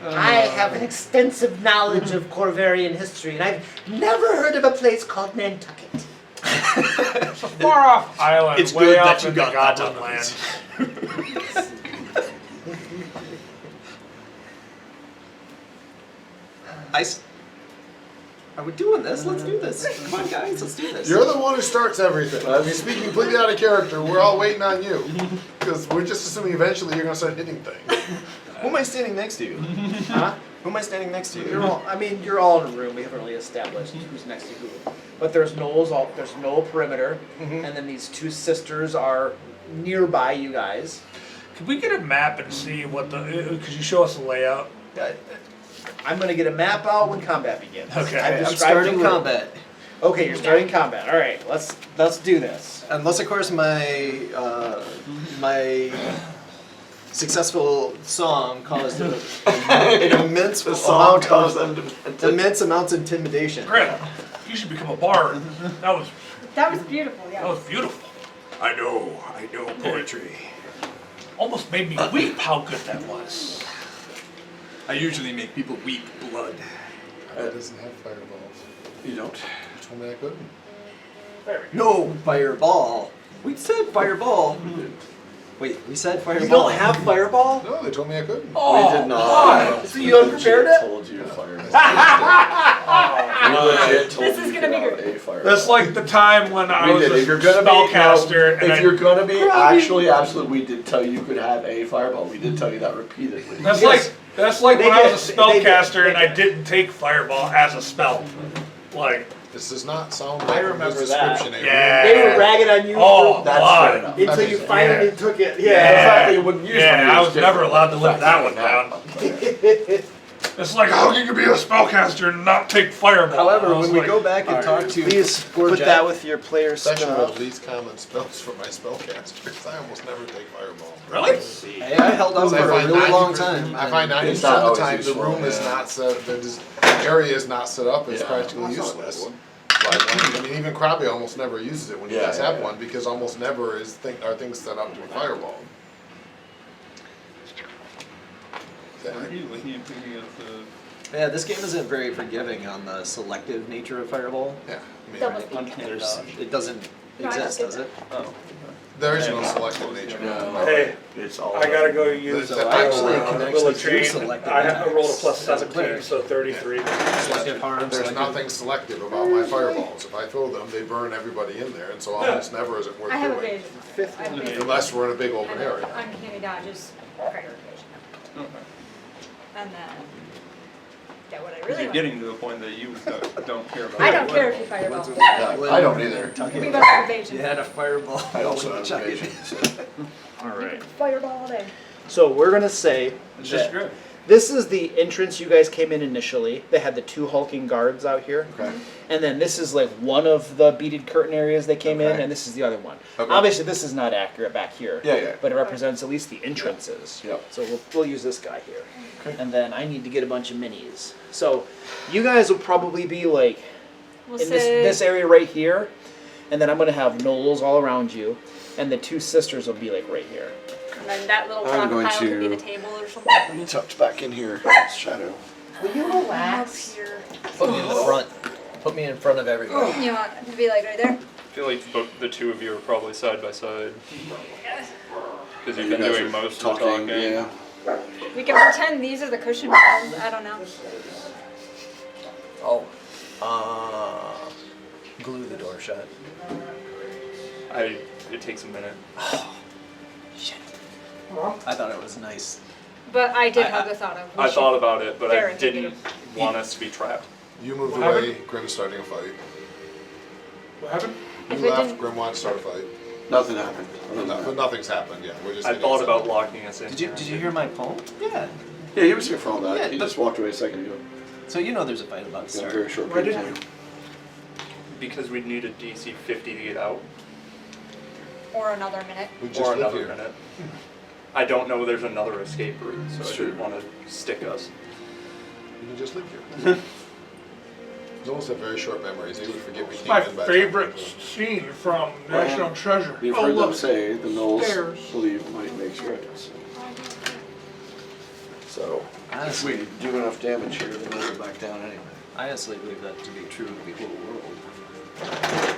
[SPEAKER 8] I have an extensive knowledge of Corvarian history, and I've never heard of a place called Nantucket.
[SPEAKER 3] It's a far off island,
[SPEAKER 5] It's
[SPEAKER 3] way
[SPEAKER 5] good
[SPEAKER 3] up
[SPEAKER 5] that you
[SPEAKER 3] in the
[SPEAKER 5] got that
[SPEAKER 3] Goblin
[SPEAKER 5] out of
[SPEAKER 3] land.
[SPEAKER 10] Are we doing this? Let's do this. Come on, guys, let's do this.
[SPEAKER 2] You're the one who starts everything. I mean, speaking completely out of character, we're all waiting on you. Because we're just assuming eventually you're going to start hitting things.
[SPEAKER 5] Who am I standing next to you?
[SPEAKER 8] Huh?
[SPEAKER 5] Who am I standing next to
[SPEAKER 8] You're
[SPEAKER 5] you?
[SPEAKER 8] all, I mean, you're all in a room. We haven't really established who's next to who. But there's gnolls all. There's no perimeter, and then these two sisters are nearby you guys.
[SPEAKER 3] Could we get a map and see what the? Could you show us the layout?
[SPEAKER 8] I'm gonna get a map out when combat begins.
[SPEAKER 3] Okay,
[SPEAKER 8] I've
[SPEAKER 10] I'm
[SPEAKER 8] described
[SPEAKER 10] starting
[SPEAKER 8] the room.
[SPEAKER 10] combat.
[SPEAKER 8] Okay, you're starting combat. All right, let's do this.
[SPEAKER 10] Unless, of course, my my successful song caused an immense amount of immense amounts of intimidation.
[SPEAKER 3] Great. You should become a bard.
[SPEAKER 7] That was beautiful, yeah.
[SPEAKER 3] That was beautiful.
[SPEAKER 5] I know poetry.
[SPEAKER 3] Almost made me weep how good that was.
[SPEAKER 5] I usually make people weep blood.
[SPEAKER 2] It doesn't have fireballs.
[SPEAKER 1] You don't.
[SPEAKER 2] You told me I couldn't.
[SPEAKER 10] No fireball. We said fireball. Wait, we said fireball.
[SPEAKER 8] You don't have fireball?
[SPEAKER 2] No, they told me I couldn't.
[SPEAKER 3] Oh,
[SPEAKER 1] We did not.
[SPEAKER 8] So you unprepared
[SPEAKER 1] legit
[SPEAKER 8] it?
[SPEAKER 1] told you fireball. We legit told
[SPEAKER 7] This
[SPEAKER 1] you
[SPEAKER 7] is
[SPEAKER 1] you
[SPEAKER 7] gonna
[SPEAKER 1] could
[SPEAKER 7] be
[SPEAKER 1] have
[SPEAKER 7] good.
[SPEAKER 1] a fireball.
[SPEAKER 3] That's like the time when I
[SPEAKER 1] We
[SPEAKER 3] was
[SPEAKER 1] did.
[SPEAKER 3] a
[SPEAKER 1] If you're gonna
[SPEAKER 3] spellcaster
[SPEAKER 1] be,
[SPEAKER 3] and
[SPEAKER 1] if you're gonna be
[SPEAKER 8] Robbie.
[SPEAKER 1] actually absolute, we did tell you could have a fireball. We did tell you that repeatedly.
[SPEAKER 3] That's
[SPEAKER 8] Yes.
[SPEAKER 3] like
[SPEAKER 8] They
[SPEAKER 3] when I
[SPEAKER 8] did.
[SPEAKER 3] was a
[SPEAKER 8] They did.
[SPEAKER 3] spellcaster and
[SPEAKER 8] They
[SPEAKER 3] I didn't take fireball as a spell. Like,
[SPEAKER 2] This does not sound
[SPEAKER 8] I
[SPEAKER 2] like
[SPEAKER 8] remember
[SPEAKER 2] this
[SPEAKER 8] that.
[SPEAKER 2] description.
[SPEAKER 3] Yeah.
[SPEAKER 8] They were ragging on you
[SPEAKER 3] oh,
[SPEAKER 1] That's
[SPEAKER 3] God.
[SPEAKER 1] fair enough.
[SPEAKER 8] until
[SPEAKER 1] That
[SPEAKER 8] you
[SPEAKER 1] makes
[SPEAKER 8] finally
[SPEAKER 3] Yeah.
[SPEAKER 8] took it.
[SPEAKER 1] Yeah,
[SPEAKER 8] Yeah.
[SPEAKER 1] the fact that you wouldn't use
[SPEAKER 3] Yeah,
[SPEAKER 1] one
[SPEAKER 3] I
[SPEAKER 1] is
[SPEAKER 3] was never
[SPEAKER 1] different.
[SPEAKER 3] allowed to
[SPEAKER 1] The
[SPEAKER 3] live
[SPEAKER 1] fact
[SPEAKER 3] that
[SPEAKER 1] you
[SPEAKER 3] one down. It's like, how can you be a spellcaster and not take fireball?
[SPEAKER 10] However,
[SPEAKER 3] I was
[SPEAKER 10] when we
[SPEAKER 3] like,
[SPEAKER 10] go back and talk to
[SPEAKER 4] Please
[SPEAKER 10] poor
[SPEAKER 4] put
[SPEAKER 10] Jack,
[SPEAKER 4] that with your player
[SPEAKER 2] It's actually one of
[SPEAKER 4] stuff.
[SPEAKER 2] the least common spells for my spellcasters. I almost never take fireball.
[SPEAKER 3] Really?
[SPEAKER 10] hey, I held out
[SPEAKER 2] Because
[SPEAKER 10] for a really long time.
[SPEAKER 2] I find 90%
[SPEAKER 1] It's not
[SPEAKER 2] of the
[SPEAKER 1] always
[SPEAKER 2] time the
[SPEAKER 1] useful,
[SPEAKER 2] room is
[SPEAKER 1] yeah.
[SPEAKER 2] not set, the area is not set up, it's
[SPEAKER 1] Yeah.
[SPEAKER 2] practically
[SPEAKER 1] That's not a bad
[SPEAKER 2] useless.
[SPEAKER 1] one.
[SPEAKER 2] Like, I mean, even Krabby almost never uses it when you
[SPEAKER 1] Yeah,
[SPEAKER 2] guys
[SPEAKER 1] yeah,
[SPEAKER 2] have
[SPEAKER 1] yeah.
[SPEAKER 2] one, because almost never are things set up to a fireball.
[SPEAKER 6] Are you looking at thinking of the
[SPEAKER 10] Yeah, this game isn't very forgiving on the selective nature of fireball.
[SPEAKER 2] Yeah, I mean,
[SPEAKER 7] Double speed.
[SPEAKER 6] uncanny
[SPEAKER 10] There's,
[SPEAKER 6] dodge?
[SPEAKER 10] it doesn't
[SPEAKER 7] No, I
[SPEAKER 10] exist,
[SPEAKER 7] don't
[SPEAKER 10] does it?
[SPEAKER 6] Oh.
[SPEAKER 2] there is no selective nature.
[SPEAKER 1] No,
[SPEAKER 3] Hey,
[SPEAKER 1] it's all
[SPEAKER 3] I gotta go use
[SPEAKER 2] So
[SPEAKER 10] actually
[SPEAKER 3] uh,
[SPEAKER 10] can
[SPEAKER 3] Will
[SPEAKER 10] actually
[SPEAKER 3] of Chain.
[SPEAKER 10] do selective
[SPEAKER 3] I rolled a
[SPEAKER 10] attacks
[SPEAKER 3] plus
[SPEAKER 10] as a
[SPEAKER 3] 17,
[SPEAKER 10] cleric.
[SPEAKER 3] so 33.
[SPEAKER 10] Selective harm,
[SPEAKER 2] There's
[SPEAKER 10] selective-
[SPEAKER 2] nothing selective about my fireballs. If I throw them, they burn everybody in there, and so almost never is it worth
[SPEAKER 7] I have
[SPEAKER 2] doing.
[SPEAKER 7] evasion. I have evasion.
[SPEAKER 2] Unless we're in a big open
[SPEAKER 7] And
[SPEAKER 2] area.
[SPEAKER 7] uncanny dodges, greater evasion.
[SPEAKER 6] Okay.
[SPEAKER 7] And then, yeah, what I
[SPEAKER 6] Because
[SPEAKER 7] really
[SPEAKER 6] you're
[SPEAKER 7] want.
[SPEAKER 6] getting to the point that you don't care about
[SPEAKER 7] I don't care if you fireball.
[SPEAKER 1] Yeah, I don't either.
[SPEAKER 7] We go for evasion.
[SPEAKER 10] You had a fireball.
[SPEAKER 1] I also have
[SPEAKER 10] Chuck it.
[SPEAKER 1] evasion. So.
[SPEAKER 4] All right.
[SPEAKER 7] Fireball all day.
[SPEAKER 4] So we're gonna say
[SPEAKER 3] It's just
[SPEAKER 4] that
[SPEAKER 3] good.
[SPEAKER 8] This is the entrance you guys came in initially. They had the 2 hulking guards out here.
[SPEAKER 1] Okay.
[SPEAKER 8] And then this is like one of the beaded curtain areas they came in,
[SPEAKER 1] Okay.
[SPEAKER 8] and this is the other one.
[SPEAKER 1] Okay.
[SPEAKER 8] Obviously, this is not accurate back here.
[SPEAKER 1] Yeah.
[SPEAKER 8] But it represents at least the entrances.
[SPEAKER 1] Yep.
[SPEAKER 8] So we'll use this guy here.
[SPEAKER 1] Okay.
[SPEAKER 8] And then I need to get a bunch of minis. So you guys will probably be like
[SPEAKER 7] We'll
[SPEAKER 8] in
[SPEAKER 7] say
[SPEAKER 8] this area right here. And then I'm going to have gnolls all around you. And the 2 sisters will be like right here.
[SPEAKER 7] and then that little
[SPEAKER 1] I'm
[SPEAKER 7] rock
[SPEAKER 1] going
[SPEAKER 7] pile could be
[SPEAKER 1] to-
[SPEAKER 7] the table or something.
[SPEAKER 1] Tucked back in here. Shadow.
[SPEAKER 8] Will you relax?
[SPEAKER 7] Up here.
[SPEAKER 10] Put me in the front. Put me in front of everybody.
[SPEAKER 7] You want to be like right there?
[SPEAKER 6] I feel like the 2 of you are probably side by side because you've
[SPEAKER 1] You
[SPEAKER 6] been
[SPEAKER 1] guys
[SPEAKER 6] doing
[SPEAKER 1] are
[SPEAKER 6] most of the talking.
[SPEAKER 1] Yeah.
[SPEAKER 7] We can pretend these are the cushion piles. I don't know.
[SPEAKER 10] Oh. Glue the door shut.
[SPEAKER 6] It takes a minute.
[SPEAKER 10] Shit. I thought it was nice.
[SPEAKER 7] But I did
[SPEAKER 6] I-
[SPEAKER 7] have the thought of. we
[SPEAKER 6] I
[SPEAKER 7] should-
[SPEAKER 6] thought about it, but I
[SPEAKER 7] Very
[SPEAKER 6] didn't
[SPEAKER 7] indicative.
[SPEAKER 6] want us to be trapped.
[SPEAKER 2] You moved
[SPEAKER 3] What
[SPEAKER 2] away, Grim's starting a fight.
[SPEAKER 3] What happened?
[SPEAKER 2] You
[SPEAKER 7] If it
[SPEAKER 2] left,
[SPEAKER 7] didn't-
[SPEAKER 2] Grim wanted to start a fight.
[SPEAKER 1] Nothing happened.
[SPEAKER 2] But nothing's happened yet. We're just
[SPEAKER 6] I
[SPEAKER 2] getting
[SPEAKER 6] thought
[SPEAKER 2] inside.
[SPEAKER 6] about locking us in.
[SPEAKER 10] Did you hear my poem? Yeah.
[SPEAKER 1] Yeah, he was here for all that.
[SPEAKER 10] Yeah,
[SPEAKER 1] he
[SPEAKER 10] but-
[SPEAKER 1] just walked away a second ago.
[SPEAKER 10] So you know there's a fight about to
[SPEAKER 1] In a
[SPEAKER 10] start.
[SPEAKER 1] very short
[SPEAKER 3] Why
[SPEAKER 1] period of
[SPEAKER 3] didn't
[SPEAKER 1] time.
[SPEAKER 6] Because we'd need a DC 50 to get out,
[SPEAKER 7] Or another minute.
[SPEAKER 2] We just
[SPEAKER 6] or
[SPEAKER 2] live
[SPEAKER 6] another
[SPEAKER 2] here.
[SPEAKER 6] minute. I don't know there's another escape route, so
[SPEAKER 1] It's
[SPEAKER 6] I
[SPEAKER 1] true.
[SPEAKER 6] didn't want to stick us.
[SPEAKER 2] You can just live here. Gnolls have very short memories. They would forget we
[SPEAKER 3] It's
[SPEAKER 2] came
[SPEAKER 3] my
[SPEAKER 2] in by
[SPEAKER 3] favorite
[SPEAKER 2] time.
[SPEAKER 3] scene from
[SPEAKER 1] Well,
[SPEAKER 3] National Treasure.
[SPEAKER 1] We've
[SPEAKER 3] Oh,
[SPEAKER 1] heard them
[SPEAKER 3] look.
[SPEAKER 1] say the gnolls
[SPEAKER 3] Stairs.
[SPEAKER 1] believe might makes right. So if
[SPEAKER 10] Honestly,
[SPEAKER 1] we do enough damage here, the gnolls will back down anyway.
[SPEAKER 10] I honestly believe that to be true of the whole world.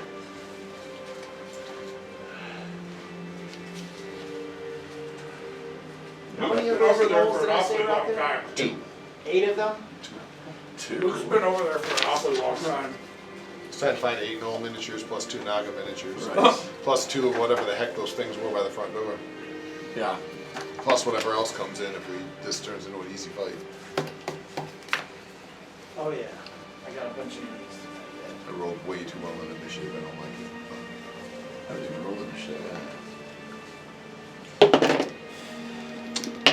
[SPEAKER 8] How many
[SPEAKER 3] Been
[SPEAKER 8] of those
[SPEAKER 3] over there
[SPEAKER 8] gnolls
[SPEAKER 3] for
[SPEAKER 8] did
[SPEAKER 3] an
[SPEAKER 8] I say
[SPEAKER 3] awfully
[SPEAKER 8] were out
[SPEAKER 3] long
[SPEAKER 8] there?
[SPEAKER 3] time.
[SPEAKER 8] 8 of them?
[SPEAKER 3] Luke's been over there for an awfully long time.
[SPEAKER 2] It's trying to find 8 Gnoll miniatures plus 2 Naga miniatures.
[SPEAKER 1] Right.
[SPEAKER 2] Plus 2 of whatever the heck those things were by the front door.
[SPEAKER 1] Yeah.
[SPEAKER 2] Plus whatever else comes in if this turns into an easy fight.
[SPEAKER 8] Oh yeah. I got a bunch of minis.
[SPEAKER 2] I rolled way too well in initiative. I don't like it.
[SPEAKER 1] I was even rolling shit.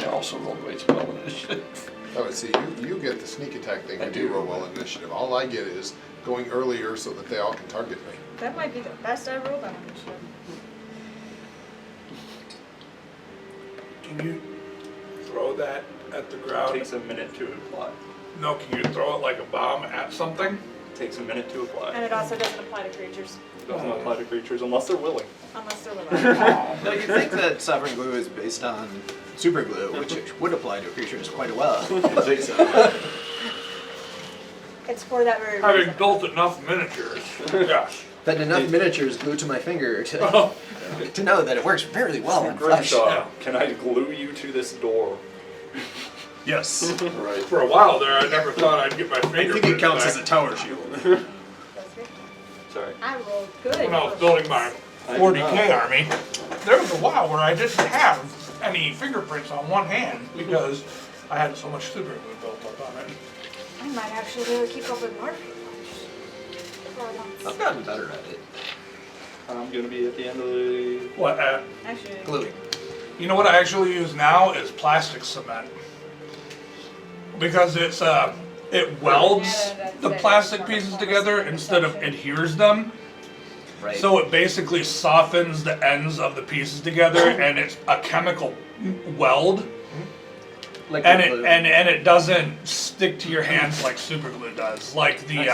[SPEAKER 1] I also rolled way too well in this shit.
[SPEAKER 2] Oh, but see, you get the sneak attack thing.
[SPEAKER 1] I
[SPEAKER 2] You do
[SPEAKER 1] do.
[SPEAKER 2] roll well in initiative. All I get is going earlier so that they all can target me.
[SPEAKER 7] That might be the best I've rolled on this show.
[SPEAKER 3] Can you throw that at the
[SPEAKER 6] It
[SPEAKER 3] ground?
[SPEAKER 6] takes a minute to apply.
[SPEAKER 3] No, can you throw it like a bomb at something?
[SPEAKER 6] It takes a minute to apply.
[SPEAKER 7] And it also doesn't apply to creatures,
[SPEAKER 6] It doesn't apply to creatures unless they're willing.
[SPEAKER 7] unless they're willing.
[SPEAKER 10] No, you'd think that sovereign glue is based on super glue, which would apply to creatures quite well.
[SPEAKER 1] I think so.
[SPEAKER 7] It's for that very
[SPEAKER 3] Having
[SPEAKER 7] reason.
[SPEAKER 3] built enough miniatures, yes.
[SPEAKER 10] But enough miniatures glued to my finger to know that it works very well on flesh.
[SPEAKER 6] Grimshaw, can I glue you to this door?
[SPEAKER 3] Yes.
[SPEAKER 1] Right.
[SPEAKER 3] For a while there, I never thought I'd get my
[SPEAKER 10] I
[SPEAKER 3] finger.
[SPEAKER 10] think it counts as a tower shield.
[SPEAKER 6] Sorry.
[SPEAKER 7] I rolled good.
[SPEAKER 3] When I was building my 40K army, there was a while where I didn't have any fingerprints on one hand because I had so much super glue built up on it.
[SPEAKER 7] I might actually be able to keep up with Mark. For once.
[SPEAKER 10] I've gotten better at it.
[SPEAKER 6] I'm gonna be at the end of the.
[SPEAKER 3] What?
[SPEAKER 7] Actually,
[SPEAKER 10] Gluing.
[SPEAKER 3] You know what I actually use now is plastic cement because it's it welds the plastic pieces together instead of adheres them.
[SPEAKER 10] Right.
[SPEAKER 3] So it basically softens the ends of the pieces together, and it's a chemical weld,
[SPEAKER 10] like
[SPEAKER 3] and
[SPEAKER 10] glue.
[SPEAKER 3] it doesn't stick to your hands like super glue does. Like the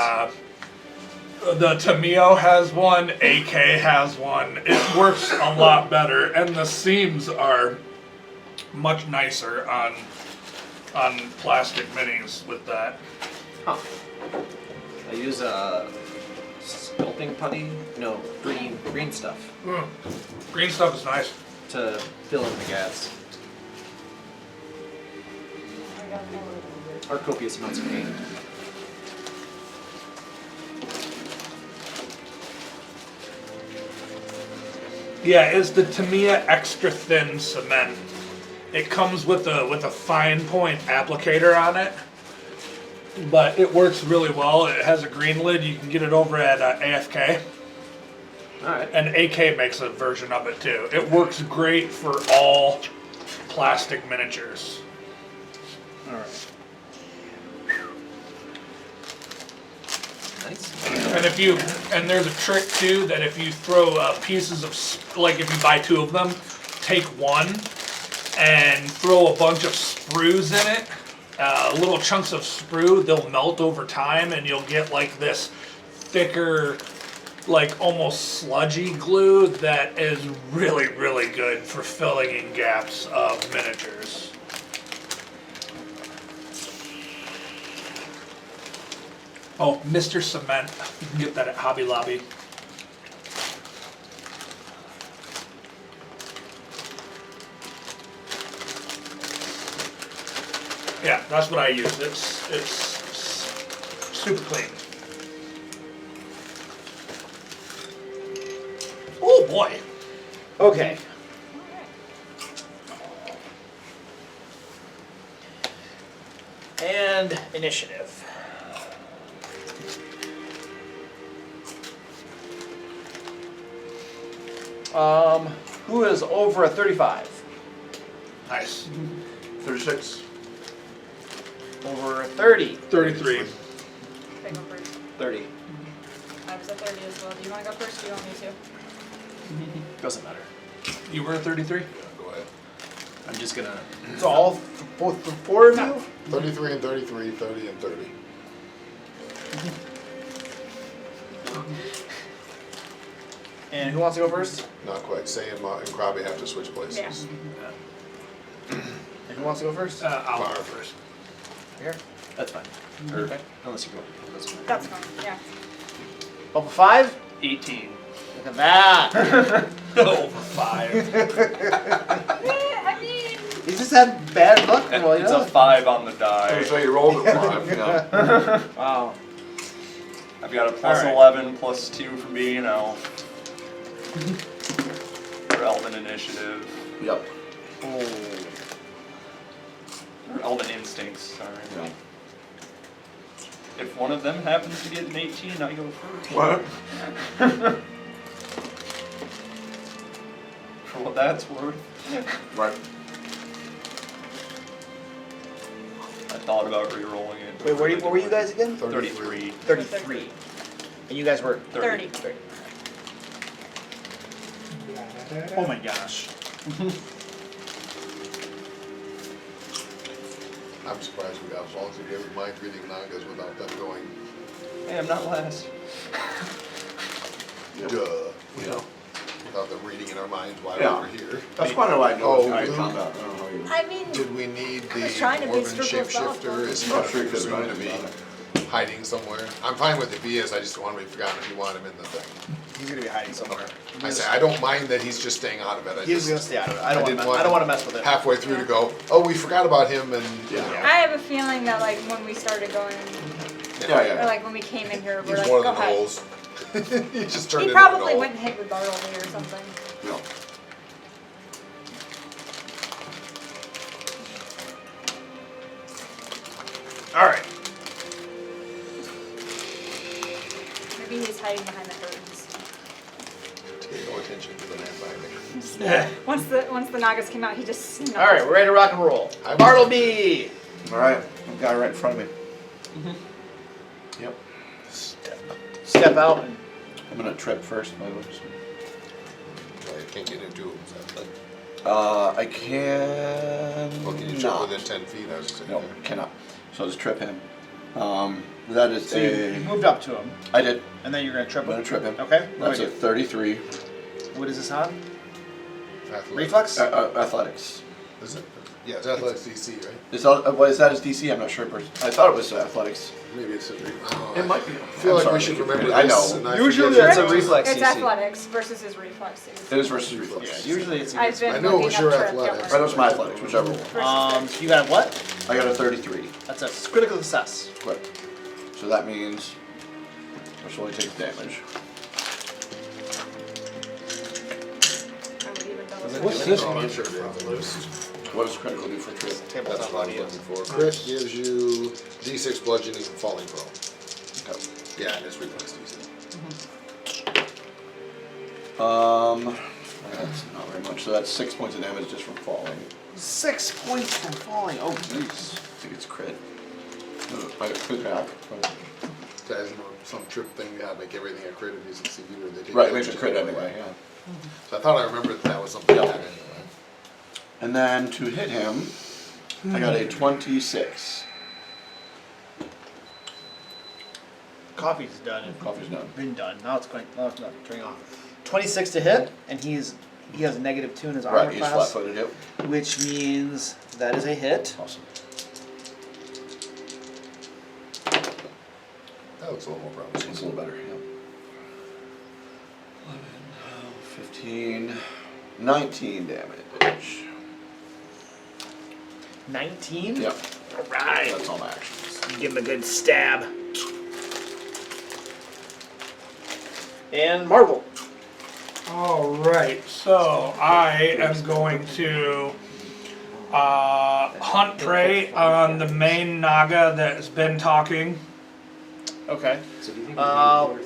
[SPEAKER 3] Tamio has one, AK has one. It works a lot better, and the seams are much nicer on plastic minis with that.
[SPEAKER 10] Huh. I use sculpting putty, no, green stuff
[SPEAKER 3] Green stuff is nice.
[SPEAKER 10] to fill in the gaps. Or copious amounts of paint.
[SPEAKER 3] Yeah, it's the Tamiya extra thin cement. It comes with a fine point applicator on it, but it works really well. It has a green lid. You can get it over at AFK,
[SPEAKER 10] Alright.
[SPEAKER 3] and AK makes a version of it too. It works great for all plastic miniatures.
[SPEAKER 4] Alright.
[SPEAKER 5] Nice.
[SPEAKER 3] And there's a trick too, that if you throw pieces of, like if you buy 2 of them, take one and throw a bunch of sprues in it, little chunks of sprue, they'll melt over time and you'll get like this thicker, like almost sludgy glue that is really, really good for filling in gaps of miniatures. Oh, Mr. Cement. You can get that at Hobby Lobby. Yeah, that's what I use. It's super clean. Oh boy.
[SPEAKER 4] Okay. And initiative. Who is over a 35?
[SPEAKER 3] Nice.
[SPEAKER 1] 36.
[SPEAKER 4] Over a 30?
[SPEAKER 3] 33.
[SPEAKER 7] Okay, go first.
[SPEAKER 4] 30.
[SPEAKER 7] I was at 30 as well. Do you want to go first or do you want me to?
[SPEAKER 5] Doesn't matter.
[SPEAKER 3] You were at 33?
[SPEAKER 2] Go ahead.
[SPEAKER 5] I'm just gonna.
[SPEAKER 4] So all both 4 of you?
[SPEAKER 2] 33 and 33, 30 and 30.
[SPEAKER 4] And who wants to go first?
[SPEAKER 2] Not quite. Sam and Krabby have to switch places.
[SPEAKER 7] Yeah.
[SPEAKER 4] And who wants to go first?
[SPEAKER 3] I'll
[SPEAKER 2] Fire
[SPEAKER 3] go
[SPEAKER 2] first.
[SPEAKER 4] Here.
[SPEAKER 5] That's fine. Or, unless you go. Doesn't matter.
[SPEAKER 7] That's fine, yeah.
[SPEAKER 4] Over 5?
[SPEAKER 6] 18.
[SPEAKER 4] Look at that.
[SPEAKER 3] Over 5.
[SPEAKER 7] I mean,
[SPEAKER 4] He's just had bad luck. Well,
[SPEAKER 6] It's a 5 on the die.
[SPEAKER 1] So you rolled a 5, yeah.
[SPEAKER 4] Wow.
[SPEAKER 6] I've got a plus
[SPEAKER 4] All right.
[SPEAKER 6] 11, plus 2 for being an elf. For Elven Initiative.
[SPEAKER 1] Yep.
[SPEAKER 6] Or Elven Instincts, sorry.
[SPEAKER 1] Yeah.
[SPEAKER 6] If one of them happens to get an 18, I go first.
[SPEAKER 1] What?
[SPEAKER 6] For what that's worth.
[SPEAKER 1] Right.
[SPEAKER 6] I thought about re-rolling it.
[SPEAKER 4] Wait, what were you guys again?
[SPEAKER 6] 33.
[SPEAKER 4] 33. And you guys were
[SPEAKER 7] 30.
[SPEAKER 4] 30. Oh my gosh.
[SPEAKER 2] I'm surprised we got as long as we did with mind reading Nagas without them going,
[SPEAKER 6] Hey, I'm not last.
[SPEAKER 2] duh.
[SPEAKER 1] Yeah.
[SPEAKER 2] Without them reading in our minds why
[SPEAKER 1] Yeah.
[SPEAKER 2] we're here.
[SPEAKER 1] That's kind of why I know
[SPEAKER 2] Oh,
[SPEAKER 1] I
[SPEAKER 2] Luke.
[SPEAKER 1] found out. I don't know you.
[SPEAKER 7] I mean,
[SPEAKER 2] Did we need the
[SPEAKER 7] was trying to be
[SPEAKER 2] Dwarven
[SPEAKER 7] stripped of
[SPEAKER 2] shapeshifter? Is he
[SPEAKER 1] I'm not sure you could
[SPEAKER 2] presumed to
[SPEAKER 1] have
[SPEAKER 2] be
[SPEAKER 1] done
[SPEAKER 2] hiding somewhere? I'm fine with it be as I just don't want to be forgotten if you want him in the thing.
[SPEAKER 4] He's gonna be hiding somewhere.
[SPEAKER 2] I say, I don't mind that he's just staying out of it. I
[SPEAKER 4] He's gonna
[SPEAKER 2] just
[SPEAKER 4] stay out of it. I don't
[SPEAKER 2] didn't
[SPEAKER 4] want to mess with him.
[SPEAKER 2] halfway through to go, oh, we forgot about him and, you know.
[SPEAKER 7] I have a feeling that like when we started going,
[SPEAKER 1] Yeah,
[SPEAKER 7] or
[SPEAKER 1] yeah.
[SPEAKER 7] like when we came in here, we're
[SPEAKER 2] He's
[SPEAKER 7] like,
[SPEAKER 2] one
[SPEAKER 7] go
[SPEAKER 2] of the
[SPEAKER 7] ahead.
[SPEAKER 2] gnolls. He just turned
[SPEAKER 7] He
[SPEAKER 2] into a
[SPEAKER 7] probably
[SPEAKER 2] gnoll.
[SPEAKER 7] went and hid with Bartleby or something.
[SPEAKER 1] No.
[SPEAKER 4] Alright.
[SPEAKER 7] Maybe he's hiding behind the curtains.
[SPEAKER 2] Pay no attention to the man behind me.
[SPEAKER 7] Once the Nagas came out, he just snuck.
[SPEAKER 4] Alright, we're ready to rock and roll.
[SPEAKER 2] I'm-
[SPEAKER 4] Bartleby!
[SPEAKER 1] Alright, the guy right in front of me. Yep.
[SPEAKER 4] Step out and
[SPEAKER 1] I'm gonna trip first, by the way.
[SPEAKER 2] I can't get into him. So
[SPEAKER 1] I can.
[SPEAKER 2] well, can you
[SPEAKER 1] not.
[SPEAKER 2] jump within 10 feet? I was saying.
[SPEAKER 1] No, cannot. So I'll just trip him. That is
[SPEAKER 4] so you moved up to him,
[SPEAKER 1] I did.
[SPEAKER 4] and then you're gonna trip
[SPEAKER 1] I'm
[SPEAKER 4] him.
[SPEAKER 1] gonna trip him.
[SPEAKER 4] Okay.
[SPEAKER 1] That's
[SPEAKER 4] What
[SPEAKER 1] a
[SPEAKER 4] do
[SPEAKER 1] 33.
[SPEAKER 4] What is this on?
[SPEAKER 2] Athletics.
[SPEAKER 4] Reflex?
[SPEAKER 1] Athletics.
[SPEAKER 2] Is it? Yeah, it's athletics DC, right?
[SPEAKER 1] What is that as DC? I'm not sure. I thought it was athletics.
[SPEAKER 2] Maybe it's a
[SPEAKER 1] It might be.
[SPEAKER 2] I feel like we should remember this.
[SPEAKER 1] I know.
[SPEAKER 2] and I
[SPEAKER 5] Usually
[SPEAKER 2] forget
[SPEAKER 5] that's
[SPEAKER 2] it.
[SPEAKER 5] a reflex
[SPEAKER 7] It's
[SPEAKER 5] DC.
[SPEAKER 7] athletics versus his reflexes.
[SPEAKER 1] It is versus reflex.
[SPEAKER 4] Usually it's
[SPEAKER 7] I've been
[SPEAKER 2] I know it
[SPEAKER 7] looking
[SPEAKER 2] was
[SPEAKER 7] up
[SPEAKER 2] your
[SPEAKER 7] trip,
[SPEAKER 2] athletics.
[SPEAKER 7] don't
[SPEAKER 1] Right,
[SPEAKER 7] worry.
[SPEAKER 1] that's my athletics, whichever one.
[SPEAKER 7] Versus
[SPEAKER 4] you got a what?
[SPEAKER 1] I got a 33.
[SPEAKER 4] That's a critical success.
[SPEAKER 1] Quick. So that means which only takes damage.
[SPEAKER 7] I would even double check.
[SPEAKER 1] What's this?
[SPEAKER 2] Oh, I'm sure they have the list.
[SPEAKER 1] What does critical do for trip?
[SPEAKER 4] Tabletop
[SPEAKER 2] That's what I was
[SPEAKER 4] audience.
[SPEAKER 2] looking for. Crit gives you D6 bludgeoning from falling prone.
[SPEAKER 1] Okay.
[SPEAKER 2] Yeah, and it's reflex DC.
[SPEAKER 1] That's not very damage, so that's 6 points of damage just from falling.
[SPEAKER 10] 6 points from falling. Oh, jeez.
[SPEAKER 1] I think it's crit. I could have.
[SPEAKER 2] Guys, you know, some trip thing you had, make everything a crit if you succeed, or they take
[SPEAKER 1] Right, it
[SPEAKER 2] damage
[SPEAKER 1] makes a crit
[SPEAKER 2] anyway.
[SPEAKER 1] anyway, yeah.
[SPEAKER 2] So I thought I remembered that was something
[SPEAKER 1] Yeah.
[SPEAKER 2] like that anyway.
[SPEAKER 1] And then to hit him, I got a 26.
[SPEAKER 8] Coffee's done.
[SPEAKER 1] Coffee's done.
[SPEAKER 8] Been done. Now it's going. Now it's not turning off. 26 to hit, and he has -2 in his armor
[SPEAKER 1] Right, he's
[SPEAKER 8] class,
[SPEAKER 1] flat-footed, yep.
[SPEAKER 8] which means that is a hit.
[SPEAKER 1] Awesome.
[SPEAKER 2] That looks a little more promising.
[SPEAKER 1] It's a little better, yeah. 11, 15, 19 damage.
[SPEAKER 8] 19.
[SPEAKER 1] Yep,
[SPEAKER 8] All right.
[SPEAKER 1] that's all my actions.
[SPEAKER 8] Give him a good stab. And Marvel.
[SPEAKER 3] Alright, so I am going to hunt prey on the main Naga that's been talking.
[SPEAKER 8] Okay.
[SPEAKER 10] So do you think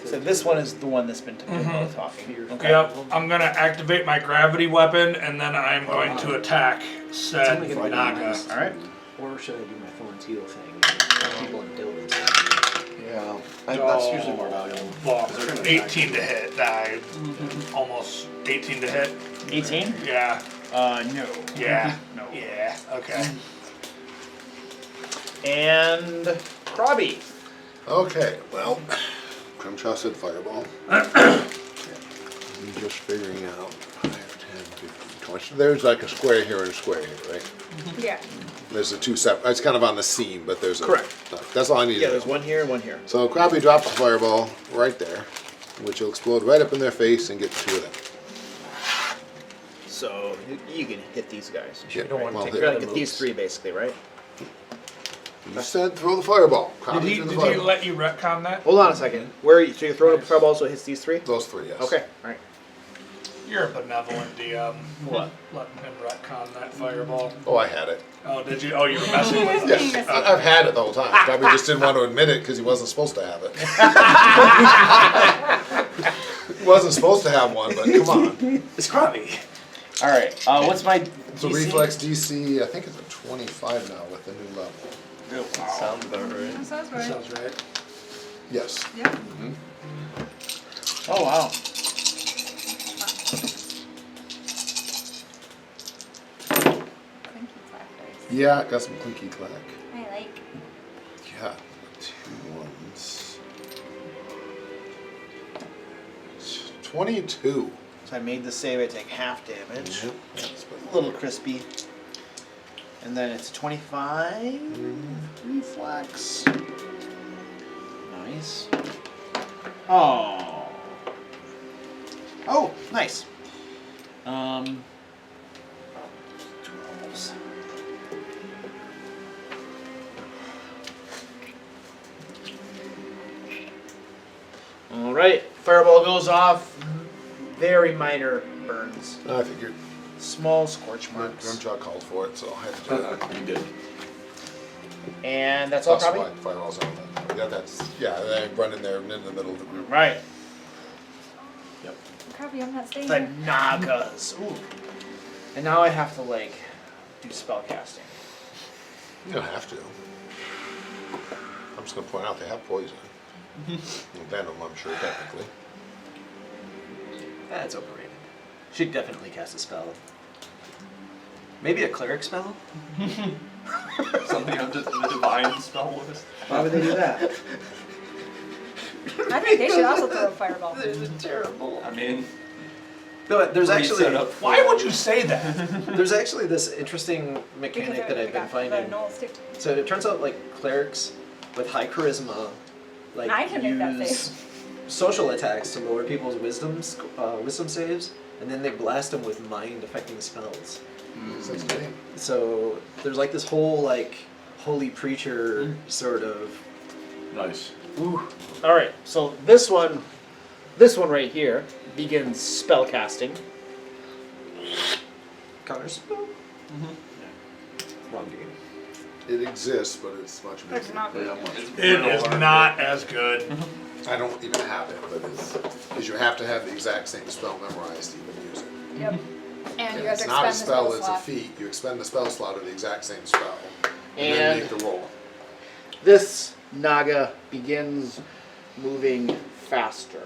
[SPEAKER 8] So this one is the one that's been talking. Okay.
[SPEAKER 3] Yep, I'm gonna activate my gravity weapon and then I'm going to attack said
[SPEAKER 10] It's only gonna be
[SPEAKER 3] Naga.
[SPEAKER 10] minus
[SPEAKER 8] All right.
[SPEAKER 10] Or should I do my Thorn's Heel thing? People in buildings.
[SPEAKER 1] Yeah, that's usually more valuable.
[SPEAKER 3] Well, 18 to hit. Almost 18 to hit.
[SPEAKER 8] 18.
[SPEAKER 3] Yeah.
[SPEAKER 8] No.
[SPEAKER 3] Yeah.
[SPEAKER 8] No.
[SPEAKER 3] Yeah. Okay.
[SPEAKER 8] And Krabby.
[SPEAKER 2] Okay, well, Crimshaw said fireball. I'm just figuring out 5, 10, 15, 20. There's like a square here and a square here, right?
[SPEAKER 7] Yeah.
[SPEAKER 2] There's the two separate, it's kind of on the seam, but there's a.
[SPEAKER 8] Correct.
[SPEAKER 2] That's all I need
[SPEAKER 8] Yeah,
[SPEAKER 2] to
[SPEAKER 8] there's
[SPEAKER 2] know.
[SPEAKER 8] one here and one here.
[SPEAKER 2] So Krabby drops the fireball right there, which will explode right up in their face and get 2 of them.
[SPEAKER 8] So you can hit these guys.
[SPEAKER 2] Yeah,
[SPEAKER 10] don't want to
[SPEAKER 2] well,
[SPEAKER 10] take
[SPEAKER 8] You're
[SPEAKER 2] they-
[SPEAKER 8] gonna get these 3 basically, right?
[SPEAKER 2] You said throw the fireball.
[SPEAKER 3] Did
[SPEAKER 2] Krabby
[SPEAKER 3] he
[SPEAKER 2] threw the
[SPEAKER 3] did he
[SPEAKER 2] fireball.
[SPEAKER 8] Oh.
[SPEAKER 3] let you retcon that?
[SPEAKER 8] Hold on a second. Where are you? So you're throwing a fireball so it hits these 3?
[SPEAKER 2] Those 3, yes.
[SPEAKER 8] Okay. All right.
[SPEAKER 3] You're a benevolent DM.
[SPEAKER 8] What?
[SPEAKER 3] Letting him retcon that fireball.
[SPEAKER 2] Oh, I had it.
[SPEAKER 3] Oh, did you? Oh, you were messing with us.
[SPEAKER 2] Yes, I've had it the whole time. Krabby just didn't want to admit it because he wasn't supposed to have it. He wasn't supposed to have one, but come on.
[SPEAKER 3] It's Krabby.
[SPEAKER 8] All right. What's my
[SPEAKER 2] So
[SPEAKER 8] DC?
[SPEAKER 2] reflex DC, I think it's a 25 now with the new level.
[SPEAKER 6] Sounds about right.
[SPEAKER 9] That sounds right.
[SPEAKER 3] Sounds right.
[SPEAKER 2] Yes.
[SPEAKER 9] Yeah.
[SPEAKER 8] Oh wow.
[SPEAKER 7] Clinky clackers.
[SPEAKER 2] Yeah, got some clinky clack.
[SPEAKER 7] I like.
[SPEAKER 2] Yeah, 2 ones. 22.
[SPEAKER 8] So I made the save. I take half damage.
[SPEAKER 2] Yep.
[SPEAKER 8] A little crispy. And then it's 25 reflex. Nice. Oh. Oh, nice. 12s. All right, fireball goes off. Very minor burns,
[SPEAKER 2] I figured.
[SPEAKER 8] small scorch marks,
[SPEAKER 2] Grimjaw called for it, so I had to do it.
[SPEAKER 1] You did.
[SPEAKER 8] and that's all.
[SPEAKER 2] That's
[SPEAKER 8] Probably.
[SPEAKER 2] why firewalls on that. Yeah, that's, yeah, they run in there in the middle of the group.
[SPEAKER 8] Right.
[SPEAKER 7] Krabby, I'm not staying
[SPEAKER 8] The
[SPEAKER 7] here.
[SPEAKER 8] Nagas. Ooh. And now I have to like do spell casting.
[SPEAKER 2] You don't have to. I'm just gonna point out they have poison. Venom, I'm sure, technically.
[SPEAKER 10] That's overrated. Should definitely cast a spell. Maybe a cleric spell?
[SPEAKER 6] Something on just the divine spell list.
[SPEAKER 8] Why would they do that?
[SPEAKER 7] I think they should also throw a fireball.
[SPEAKER 10] This is terrible.
[SPEAKER 6] I mean,
[SPEAKER 10] No, there's
[SPEAKER 6] Reset
[SPEAKER 10] actually
[SPEAKER 6] up.
[SPEAKER 3] Why would you say that?
[SPEAKER 10] there's actually this interesting
[SPEAKER 7] Because
[SPEAKER 10] mechanic
[SPEAKER 7] I
[SPEAKER 10] that I've been
[SPEAKER 7] forgot
[SPEAKER 10] finding.
[SPEAKER 7] The gnolls too.
[SPEAKER 10] So it turns out like clerics with high charisma, like
[SPEAKER 7] I can make that
[SPEAKER 10] use social attacks to lower people's wisdom saves, and then they blast them with mind affecting spells. So there's like this whole like holy preacher sort of.
[SPEAKER 1] Nice.
[SPEAKER 8] Ooh. All right. So this one right here begins spell casting.
[SPEAKER 10] Counter spell? Wrong game.
[SPEAKER 2] It exists, but it's much better.
[SPEAKER 7] It's not good.
[SPEAKER 3] It is not as good.
[SPEAKER 2] I don't even have it, but it's, because you have to have the exact same spell memorized to even use it.
[SPEAKER 7] Yep. And you have
[SPEAKER 2] It's
[SPEAKER 7] to
[SPEAKER 2] not a
[SPEAKER 7] expend the
[SPEAKER 2] spell,
[SPEAKER 7] spell
[SPEAKER 2] it's a
[SPEAKER 7] slot.
[SPEAKER 2] feat. You expend the spell slot of the exact same spell. And then
[SPEAKER 8] And
[SPEAKER 2] make the roll.
[SPEAKER 8] this Naga begins moving faster.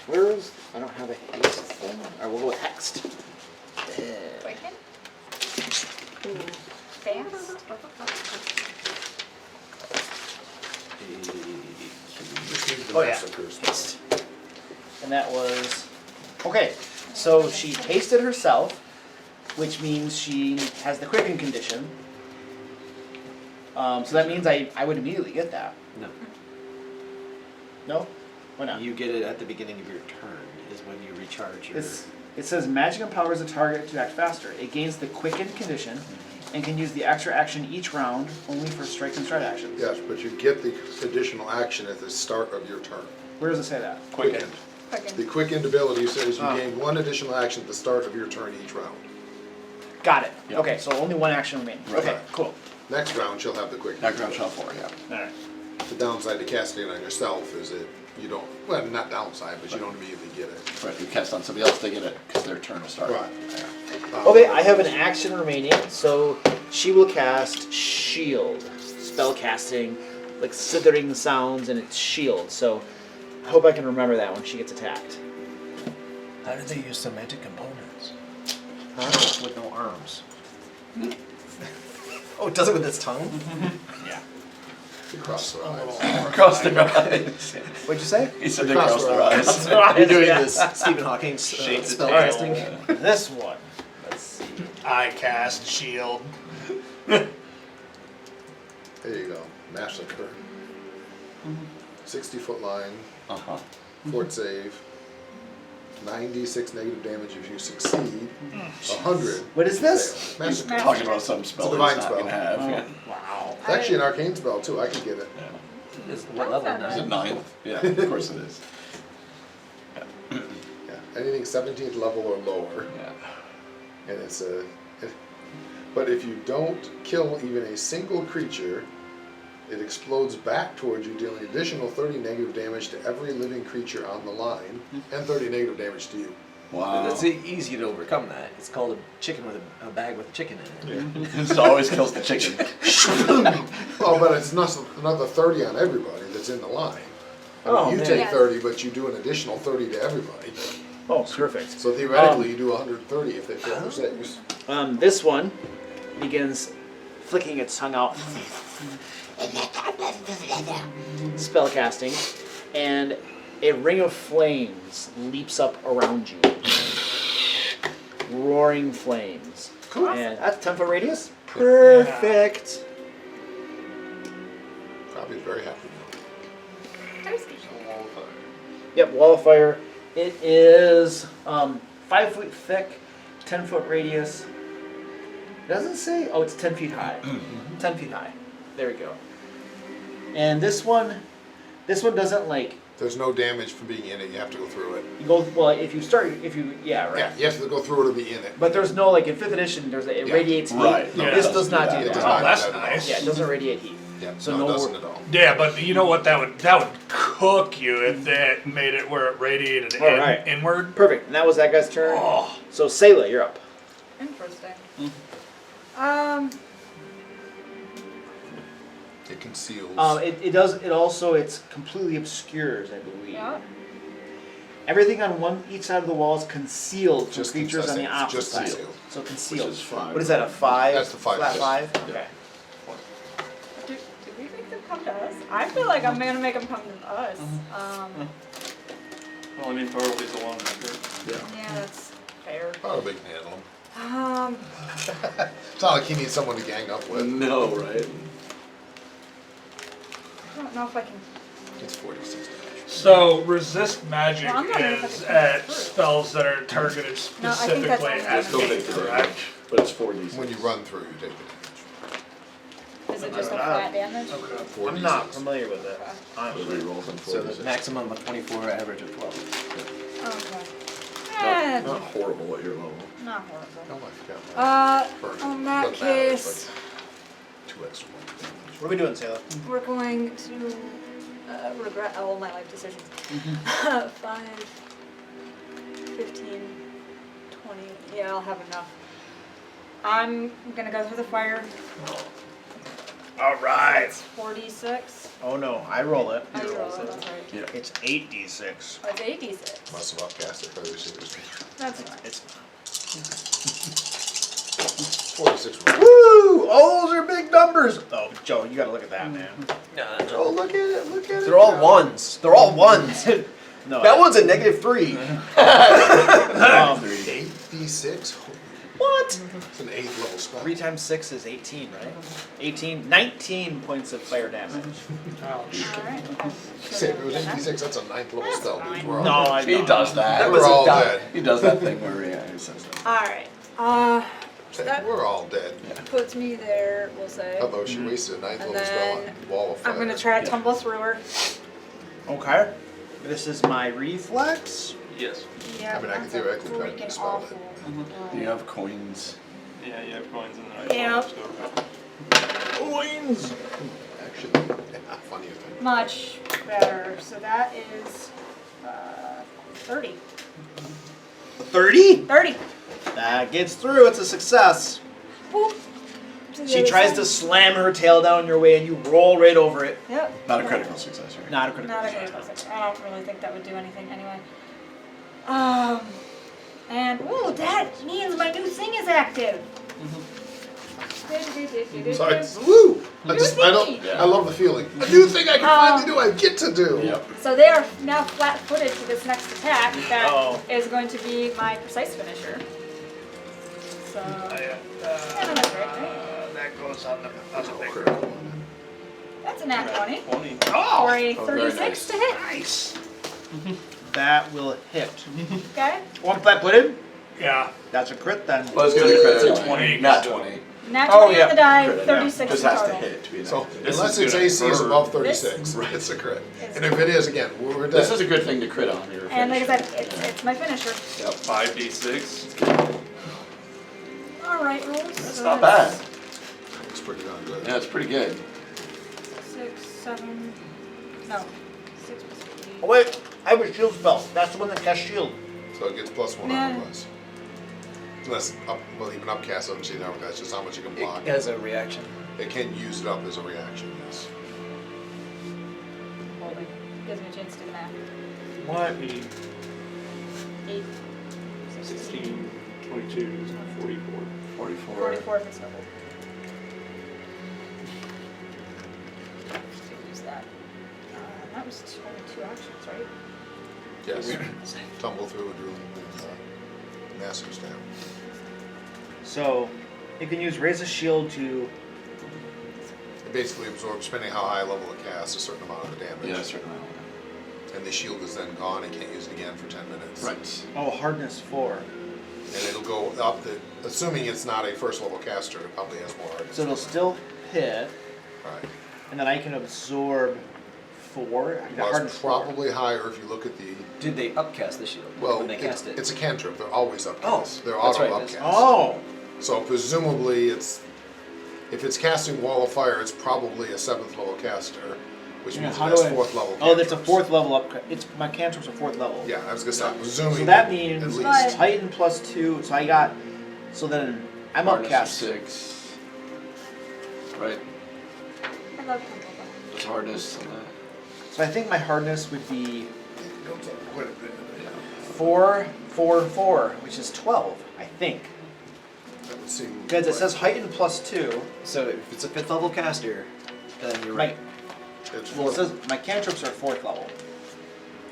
[SPEAKER 8] Where is? I don't have a haste thing. Alright, we'll go with hexed.
[SPEAKER 7] Quicken? Fast?
[SPEAKER 2] Just need the
[SPEAKER 8] Oh, yeah.
[SPEAKER 2] massacre spell.
[SPEAKER 8] And that was okay. So she hasted herself, which means she has the quicken condition. So that means I would immediately get that.
[SPEAKER 10] No.
[SPEAKER 8] No? Why not?
[SPEAKER 10] You get it at the beginning of your turn, is when you recharge your.
[SPEAKER 8] It says magic empowers the target to act faster. It gains the quicken condition and can use the extra action each round only for strike and stride actions.
[SPEAKER 2] Yes, but you get the additional action at the start of your turn.
[SPEAKER 8] Where does it say that?
[SPEAKER 2] Quickened.
[SPEAKER 7] Quicken.
[SPEAKER 2] The quickened ability says you
[SPEAKER 8] Oh.
[SPEAKER 2] gain one additional action at the start of your turn each round.
[SPEAKER 8] Got it.
[SPEAKER 10] Yep.
[SPEAKER 8] Okay, so only one action remaining.
[SPEAKER 10] Right.
[SPEAKER 8] Okay, cool.
[SPEAKER 2] Next round she'll have the quickened.
[SPEAKER 1] Background shuffle, yeah.
[SPEAKER 8] Alright.
[SPEAKER 2] The downside to casting it on yourself is that you don't, well, not downside, but you don't immediately get it.
[SPEAKER 1] Right, you cast on somebody else, they get it, because their turn will start.
[SPEAKER 2] Right.
[SPEAKER 8] Okay, I have an action remaining, so she will cast Shield. Spell casting, like slithering sounds, and it's shield. So I hope I can remember that when she gets attacked.
[SPEAKER 5] How do they use somatic components?
[SPEAKER 10] With no arms.
[SPEAKER 5] Oh, it does it with its tongue?
[SPEAKER 8] Yeah.
[SPEAKER 2] Across the eyes.
[SPEAKER 1] Across the eyes.
[SPEAKER 8] What'd you say?
[SPEAKER 1] He said they
[SPEAKER 2] Across
[SPEAKER 1] crossed
[SPEAKER 2] their
[SPEAKER 1] their
[SPEAKER 2] eyes.
[SPEAKER 1] eyes.
[SPEAKER 5] You're doing
[SPEAKER 8] Yeah.
[SPEAKER 5] this Stephen Hawking spell
[SPEAKER 8] Alright.
[SPEAKER 5] casting.
[SPEAKER 8] This one. Let's see.
[SPEAKER 3] I cast shield.
[SPEAKER 2] There you go. Massacre. 60-foot line.
[SPEAKER 1] Uh-huh.
[SPEAKER 2] Fort save. 96 negative damage if you succeed. 100.
[SPEAKER 8] What is this?
[SPEAKER 2] Fail. Massacre.
[SPEAKER 1] Talking about some spell
[SPEAKER 2] It's a
[SPEAKER 1] that
[SPEAKER 2] divine
[SPEAKER 1] he's not
[SPEAKER 2] spell.
[SPEAKER 1] gonna have. Yeah.
[SPEAKER 8] Wow.
[SPEAKER 2] It's actually an arcane spell too. I can get it.
[SPEAKER 10] Is what level
[SPEAKER 1] Is
[SPEAKER 10] now?
[SPEAKER 1] it 9th? Yeah, of course it is.
[SPEAKER 2] Yeah. Anything 17th level or lower.
[SPEAKER 1] Yeah.
[SPEAKER 2] And it's a. But if you don't kill even a single creature, it explodes back towards you, dealing additional 30 negative damage to every living creature on the line, and 30 negative damage to you.
[SPEAKER 1] Wow.
[SPEAKER 10] It's easy to overcome that. It's called a chicken with a bag with chicken in it.
[SPEAKER 1] It always kills the chicken.
[SPEAKER 2] Oh, but it's not another 30 on everybody that's in the line. I mean,
[SPEAKER 8] Oh,
[SPEAKER 2] you
[SPEAKER 8] man.
[SPEAKER 2] take
[SPEAKER 7] Yes.
[SPEAKER 2] 30, but you do an additional 30 to everybody.
[SPEAKER 8] Oh, perfect.
[SPEAKER 2] So theoretically, you do 130 if they fail their saves.
[SPEAKER 8] This one begins flicking its tongue out, spell casting, and a ring of flames leaps up around you. Roaring flames.
[SPEAKER 2] Cool.
[SPEAKER 8] And that's 10-foot radius. Perfect.
[SPEAKER 2] Probably very happy.
[SPEAKER 8] Yep, wall of fire. It is 5 foot thick, 10-foot radius. It doesn't say. Oh, it's 10 feet high. 10 feet high. There we go. And this one doesn't like.
[SPEAKER 2] There's no damage from being in it. You have to go through it.
[SPEAKER 8] You go well if you yeah right.
[SPEAKER 2] Yeah, you have to go through it to be in it.
[SPEAKER 8] But there's no like in 5th edition. It
[SPEAKER 2] Yeah.
[SPEAKER 8] radiates heat.
[SPEAKER 1] Right.
[SPEAKER 3] No,
[SPEAKER 8] This
[SPEAKER 3] it
[SPEAKER 8] does not do
[SPEAKER 2] It
[SPEAKER 8] that.
[SPEAKER 2] does
[SPEAKER 3] Oh,
[SPEAKER 2] not do
[SPEAKER 3] that's
[SPEAKER 2] that at all.
[SPEAKER 3] nice.
[SPEAKER 8] Yeah, it doesn't radiate heat.
[SPEAKER 2] Yeah,
[SPEAKER 8] So
[SPEAKER 2] no,
[SPEAKER 8] no
[SPEAKER 2] it doesn't
[SPEAKER 8] wor-
[SPEAKER 2] at all.
[SPEAKER 3] Yeah, but you know what? That would cook you if that made it where it radiated
[SPEAKER 8] All right.
[SPEAKER 3] inward.
[SPEAKER 8] Perfect. And that was that guy's turn.
[SPEAKER 3] Oh.
[SPEAKER 8] So Sayla, you're up.
[SPEAKER 7] Interesting.
[SPEAKER 2] It conceals.
[SPEAKER 8] It does. It also it's completely obscures, I believe.
[SPEAKER 7] Yeah.
[SPEAKER 8] Everything on each side of the wall is concealed from
[SPEAKER 2] Just
[SPEAKER 8] creatures on the
[SPEAKER 2] concealed.
[SPEAKER 8] opposite
[SPEAKER 2] Just
[SPEAKER 8] side.
[SPEAKER 2] concealed.
[SPEAKER 8] So concealed.
[SPEAKER 1] Which is 5.
[SPEAKER 8] What is that? A 5?
[SPEAKER 2] That's the 5,
[SPEAKER 8] Flat
[SPEAKER 2] yes.
[SPEAKER 8] 5.
[SPEAKER 2] Yeah.
[SPEAKER 8] Okay.
[SPEAKER 7] Did we make them come to us? I feel like I'm gonna make them come to us.
[SPEAKER 6] Well, I mean, Thorolby's the one after.
[SPEAKER 7] Yeah, that's fair.
[SPEAKER 2] Probably can handle him. It's not like he needs someone to gang up with.
[SPEAKER 1] No, right?
[SPEAKER 7] I don't know if I can.
[SPEAKER 2] It's 46 damage.
[SPEAKER 3] So resist magic
[SPEAKER 7] Well, I'm not even
[SPEAKER 3] is
[SPEAKER 7] fucking
[SPEAKER 3] at
[SPEAKER 7] through.
[SPEAKER 3] spells that are targeted
[SPEAKER 7] No, I think that's
[SPEAKER 3] specifically
[SPEAKER 7] only
[SPEAKER 3] at
[SPEAKER 7] gonna
[SPEAKER 3] the
[SPEAKER 7] take
[SPEAKER 1] three.
[SPEAKER 3] correct?
[SPEAKER 1] But it's 4d6.
[SPEAKER 2] When you run through, you take the
[SPEAKER 7] Is it just a flat damage?
[SPEAKER 2] damage.
[SPEAKER 3] Okay.
[SPEAKER 2] 4d6.
[SPEAKER 8] I'm not familiar with it.
[SPEAKER 1] So
[SPEAKER 8] Honestly.
[SPEAKER 1] we roll from
[SPEAKER 10] So
[SPEAKER 1] 4d6.
[SPEAKER 10] the maximum of 24, average of 12.
[SPEAKER 7] Okay.
[SPEAKER 1] Not horrible at your level.
[SPEAKER 7] Not horrible.
[SPEAKER 2] Oh, I forgot.
[SPEAKER 7] On
[SPEAKER 2] Doesn't
[SPEAKER 7] that
[SPEAKER 2] matter,
[SPEAKER 7] case,
[SPEAKER 2] it's like 2 extra points of damage.
[SPEAKER 8] What are we doing, Sayla?
[SPEAKER 7] we're going to regret all my life decisions. 5, 15, 20. Yeah, I'll have enough. I'm gonna go through the fire.
[SPEAKER 8] All right.
[SPEAKER 7] It's 46.
[SPEAKER 8] Oh no, I roll it.
[SPEAKER 7] Oh, you roll it, that's right.
[SPEAKER 1] Yeah.
[SPEAKER 8] It's 8d6.
[SPEAKER 7] Oh, it's 86.
[SPEAKER 2] Must have upcast it for the secret.
[SPEAKER 7] That's fine.
[SPEAKER 8] It's
[SPEAKER 2] 46.
[SPEAKER 8] woo! Oh, those are big numbers. Oh, Joe, you gotta look at that, man.
[SPEAKER 10] Oh,
[SPEAKER 2] Look at it, look at it.
[SPEAKER 10] they're all ones. They're all ones.
[SPEAKER 8] No.
[SPEAKER 10] That one's a -3.
[SPEAKER 2] 8d6?
[SPEAKER 8] What?
[SPEAKER 2] It's an 8th level spell.
[SPEAKER 8] 3 times 6 is 18, right? 19 points of fire damage.
[SPEAKER 7] Alright.
[SPEAKER 2] Say, if it was 8d6, that's a 9th level spell, dude. We're all
[SPEAKER 8] No,
[SPEAKER 2] dead.
[SPEAKER 8] I
[SPEAKER 1] He does that.
[SPEAKER 2] We're all dead.
[SPEAKER 1] He does that thing where he says that.
[SPEAKER 7] Alright. That
[SPEAKER 2] We're all dead.
[SPEAKER 7] puts me there, we'll say.
[SPEAKER 2] Although she wasted a 9th
[SPEAKER 7] And
[SPEAKER 2] level spell
[SPEAKER 7] then
[SPEAKER 2] on Wall of Fire.
[SPEAKER 7] I'm gonna try to tumble through her.
[SPEAKER 8] Okay. This is my reflex.
[SPEAKER 6] Yes.
[SPEAKER 7] Yeah,
[SPEAKER 2] I mean, I can
[SPEAKER 7] that's
[SPEAKER 2] theoretically try to
[SPEAKER 7] freaking
[SPEAKER 2] dispel
[SPEAKER 7] awful.
[SPEAKER 1] Do you have coins?
[SPEAKER 6] Yeah, you have coins in the
[SPEAKER 7] Yeah.
[SPEAKER 8] Coins.
[SPEAKER 2] Actually, yeah, funny thing.
[SPEAKER 7] Much better. So that is 30.
[SPEAKER 8] 30?
[SPEAKER 7] 30.
[SPEAKER 8] That gets through. It's a success.
[SPEAKER 7] Boop. To the
[SPEAKER 8] She
[SPEAKER 7] other
[SPEAKER 8] tries
[SPEAKER 7] side.
[SPEAKER 8] to slam her tail down your way, and you roll right over it.
[SPEAKER 7] Yep.
[SPEAKER 1] Not a critical success, right?
[SPEAKER 8] Not a critical.
[SPEAKER 7] Not a critical success. I don't really think that would do anything anyway. And ooh, that means my new thing is active.
[SPEAKER 2] Sorry. Woo! I love the feeling. A new thing I can finally do, I get to do.
[SPEAKER 1] Yep.
[SPEAKER 7] So they are now flat-footed for this next attack. That is
[SPEAKER 8] Uh-oh.
[SPEAKER 7] going to be my precise finisher. So yeah, that's great, right?
[SPEAKER 3] That goes on the
[SPEAKER 2] Critical.
[SPEAKER 7] That's a nat 20
[SPEAKER 6] 20.
[SPEAKER 7] for a
[SPEAKER 1] Oh, very
[SPEAKER 7] 36
[SPEAKER 1] nice.
[SPEAKER 7] to hit.
[SPEAKER 8] Nice. That will hit.
[SPEAKER 7] Okay.
[SPEAKER 8] One flat-footed.
[SPEAKER 3] Yeah.
[SPEAKER 8] That's a crit then.
[SPEAKER 1] Well, it's gonna be credit.
[SPEAKER 3] It's a 20.
[SPEAKER 1] Not 20.
[SPEAKER 7] Nat
[SPEAKER 8] Oh,
[SPEAKER 7] 20
[SPEAKER 8] yeah.
[SPEAKER 7] on the die,
[SPEAKER 1] Crit,
[SPEAKER 7] 36
[SPEAKER 1] Just
[SPEAKER 7] in
[SPEAKER 1] has to
[SPEAKER 7] total.
[SPEAKER 1] hit to be an
[SPEAKER 2] So,
[SPEAKER 1] active.
[SPEAKER 6] This
[SPEAKER 2] unless
[SPEAKER 6] is
[SPEAKER 2] its
[SPEAKER 6] gonna
[SPEAKER 2] AC is
[SPEAKER 6] hurt.
[SPEAKER 2] above 36, it's a crit. And if it is, again, we're dead.
[SPEAKER 1] This is a good thing to crit on your
[SPEAKER 7] And like I
[SPEAKER 1] finisher.
[SPEAKER 7] said, it's my finisher.
[SPEAKER 1] Yep.
[SPEAKER 6] 5d6.
[SPEAKER 7] All right, rolls.
[SPEAKER 1] That's not bad.
[SPEAKER 2] It's pretty darn good.
[SPEAKER 1] Yeah, it's pretty good.
[SPEAKER 7] 6, 7, no, 6 plus 3.
[SPEAKER 8] Oh wait, I have a shield spell. That's the one that casts shield.
[SPEAKER 2] So it gets +1
[SPEAKER 7] Yeah.
[SPEAKER 2] on plus. Unless, even upcast doesn't see that, that's just how much you can block.
[SPEAKER 10] It has a reaction.
[SPEAKER 2] It can use it up as a reaction, yes.
[SPEAKER 7] Holding. Gives me a chance to do the math.
[SPEAKER 8] What?
[SPEAKER 7] 8,
[SPEAKER 6] 16, 22, 44.
[SPEAKER 1] 44.
[SPEAKER 7] 44 if it's double. Just use that. That was only 2 actions, right?
[SPEAKER 2] Yes. Tumble through and do massive stab.
[SPEAKER 8] So, you can use Raise a Shield to.
[SPEAKER 2] It basically absorbs, depending how high level it casts, a certain amount of the damage.
[SPEAKER 1] Yeah, certainly.
[SPEAKER 2] And the shield is then gone and can't use it again for 10 minutes.
[SPEAKER 1] Right.
[SPEAKER 8] Oh, hardness 4.
[SPEAKER 2] And it'll go up the, assuming it's not a first level caster, it probably has more hardness.
[SPEAKER 8] So it'll still hit,
[SPEAKER 2] Right.
[SPEAKER 8] and then I can absorb 4. I got
[SPEAKER 2] Well,
[SPEAKER 8] hardness
[SPEAKER 2] it's
[SPEAKER 8] 4.
[SPEAKER 2] probably higher if you look at the,
[SPEAKER 10] Did they upcast the shield
[SPEAKER 2] well,
[SPEAKER 10] when they cast it?
[SPEAKER 2] it's a cantrip, they're always upcast.
[SPEAKER 10] Oh,
[SPEAKER 2] They're
[SPEAKER 10] that's
[SPEAKER 2] auto
[SPEAKER 10] right,
[SPEAKER 2] upcast.
[SPEAKER 10] that's-
[SPEAKER 8] Oh!
[SPEAKER 2] So presumably it's, if it's casting Wall of Fire, it's probably a 7th level caster, which
[SPEAKER 8] Yeah,
[SPEAKER 2] means it
[SPEAKER 8] how
[SPEAKER 2] has
[SPEAKER 8] do I-
[SPEAKER 2] 4th level
[SPEAKER 8] Oh, that's a
[SPEAKER 2] cantrips.
[SPEAKER 8] 4th level up. It's my cantrips are 4th level.
[SPEAKER 2] Yeah, I was gonna say, I'm assuming.
[SPEAKER 8] So that
[SPEAKER 2] at
[SPEAKER 8] means
[SPEAKER 2] least.
[SPEAKER 8] Titan +2. So I got. So then I'm
[SPEAKER 1] Hardness
[SPEAKER 8] upcast.
[SPEAKER 1] is 6. Right.
[SPEAKER 7] I love Tumble.
[SPEAKER 1] There's hardness on that.
[SPEAKER 8] So I think my hardness would be
[SPEAKER 2] It goes up quite a bit.
[SPEAKER 8] 4, 4, 4, which is 12. I think.
[SPEAKER 2] That would seem.
[SPEAKER 8] Because it
[SPEAKER 2] right.
[SPEAKER 8] says heightened +2.
[SPEAKER 10] So if it's a 5th level caster, then you're
[SPEAKER 8] My,
[SPEAKER 10] right.
[SPEAKER 2] It's
[SPEAKER 8] well, it
[SPEAKER 2] 4th.
[SPEAKER 8] says my cantrips are 4th level.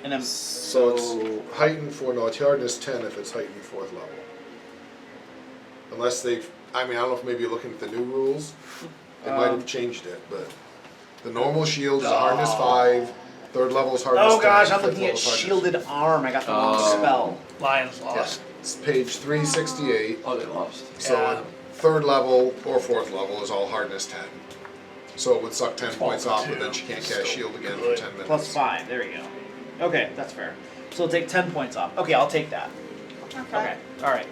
[SPEAKER 8] And I'm.
[SPEAKER 2] So it's heightened for, no, it's hardness 10 if it's heightened 4th level. Unless they've, I mean, I don't know if maybe you're looking at the new rules. They might have changed it, but the normal shield is a hardness 5, 3rd level is hardness 10.
[SPEAKER 8] Oh gosh, I'm
[SPEAKER 2] 5th
[SPEAKER 8] looking
[SPEAKER 2] level
[SPEAKER 8] at
[SPEAKER 2] is hardness-
[SPEAKER 8] shielded arm. I got the wrong
[SPEAKER 1] Oh.
[SPEAKER 8] spell.
[SPEAKER 3] Lions
[SPEAKER 2] Yeah,
[SPEAKER 3] lost.
[SPEAKER 2] it's page 368.
[SPEAKER 1] Oh, they lost.
[SPEAKER 2] So
[SPEAKER 3] Yeah.
[SPEAKER 2] at 3rd level or 4th level is all hardness 10. So it would suck 10 points off, but then she can't cast shield again for 10 minutes.
[SPEAKER 8] +5. There you go. Okay, that's fair. So it'll take 10 points off. Okay, I'll take that. Okay. All right.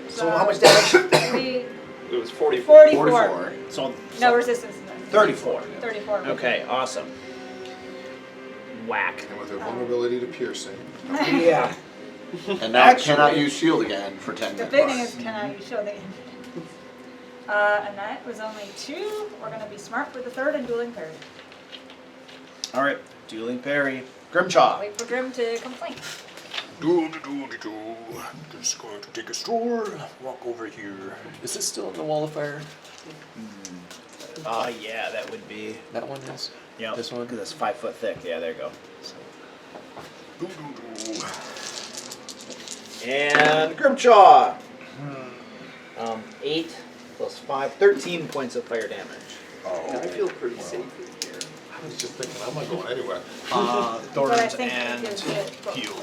[SPEAKER 8] So how much damage?
[SPEAKER 7] We,
[SPEAKER 6] It was 44.
[SPEAKER 7] 44.
[SPEAKER 8] So
[SPEAKER 7] No resistance.
[SPEAKER 8] 34.
[SPEAKER 7] 34.
[SPEAKER 8] Okay, awesome. Whack.
[SPEAKER 2] And with her vulnerability to piercing.
[SPEAKER 8] Yeah.
[SPEAKER 1] And now cannot use shield again for 10
[SPEAKER 7] The
[SPEAKER 1] minutes.
[SPEAKER 7] big thing is, can I show the and that was only 2. We're gonna be smart for the 3rd and dueling parry.
[SPEAKER 8] All right, dueling parry. Grimchaw.
[SPEAKER 7] Wait for Grim to complain.
[SPEAKER 5] Just going to take a stroll, walk over here.
[SPEAKER 10] Is this still in the wall of fire?
[SPEAKER 8] Yeah, that would be.
[SPEAKER 10] That one is?
[SPEAKER 8] Yeah,
[SPEAKER 10] This one?
[SPEAKER 8] because it's 5 foot thick. Yeah, there you go. And Grimchaw. 8 plus 5, 13 points of fire damage.
[SPEAKER 10] I feel pretty safe in here.
[SPEAKER 2] I was just thinking, I'm not going anywhere.
[SPEAKER 7] But I
[SPEAKER 5] Thorns
[SPEAKER 7] think
[SPEAKER 5] and
[SPEAKER 7] it gives it both.
[SPEAKER 5] heal.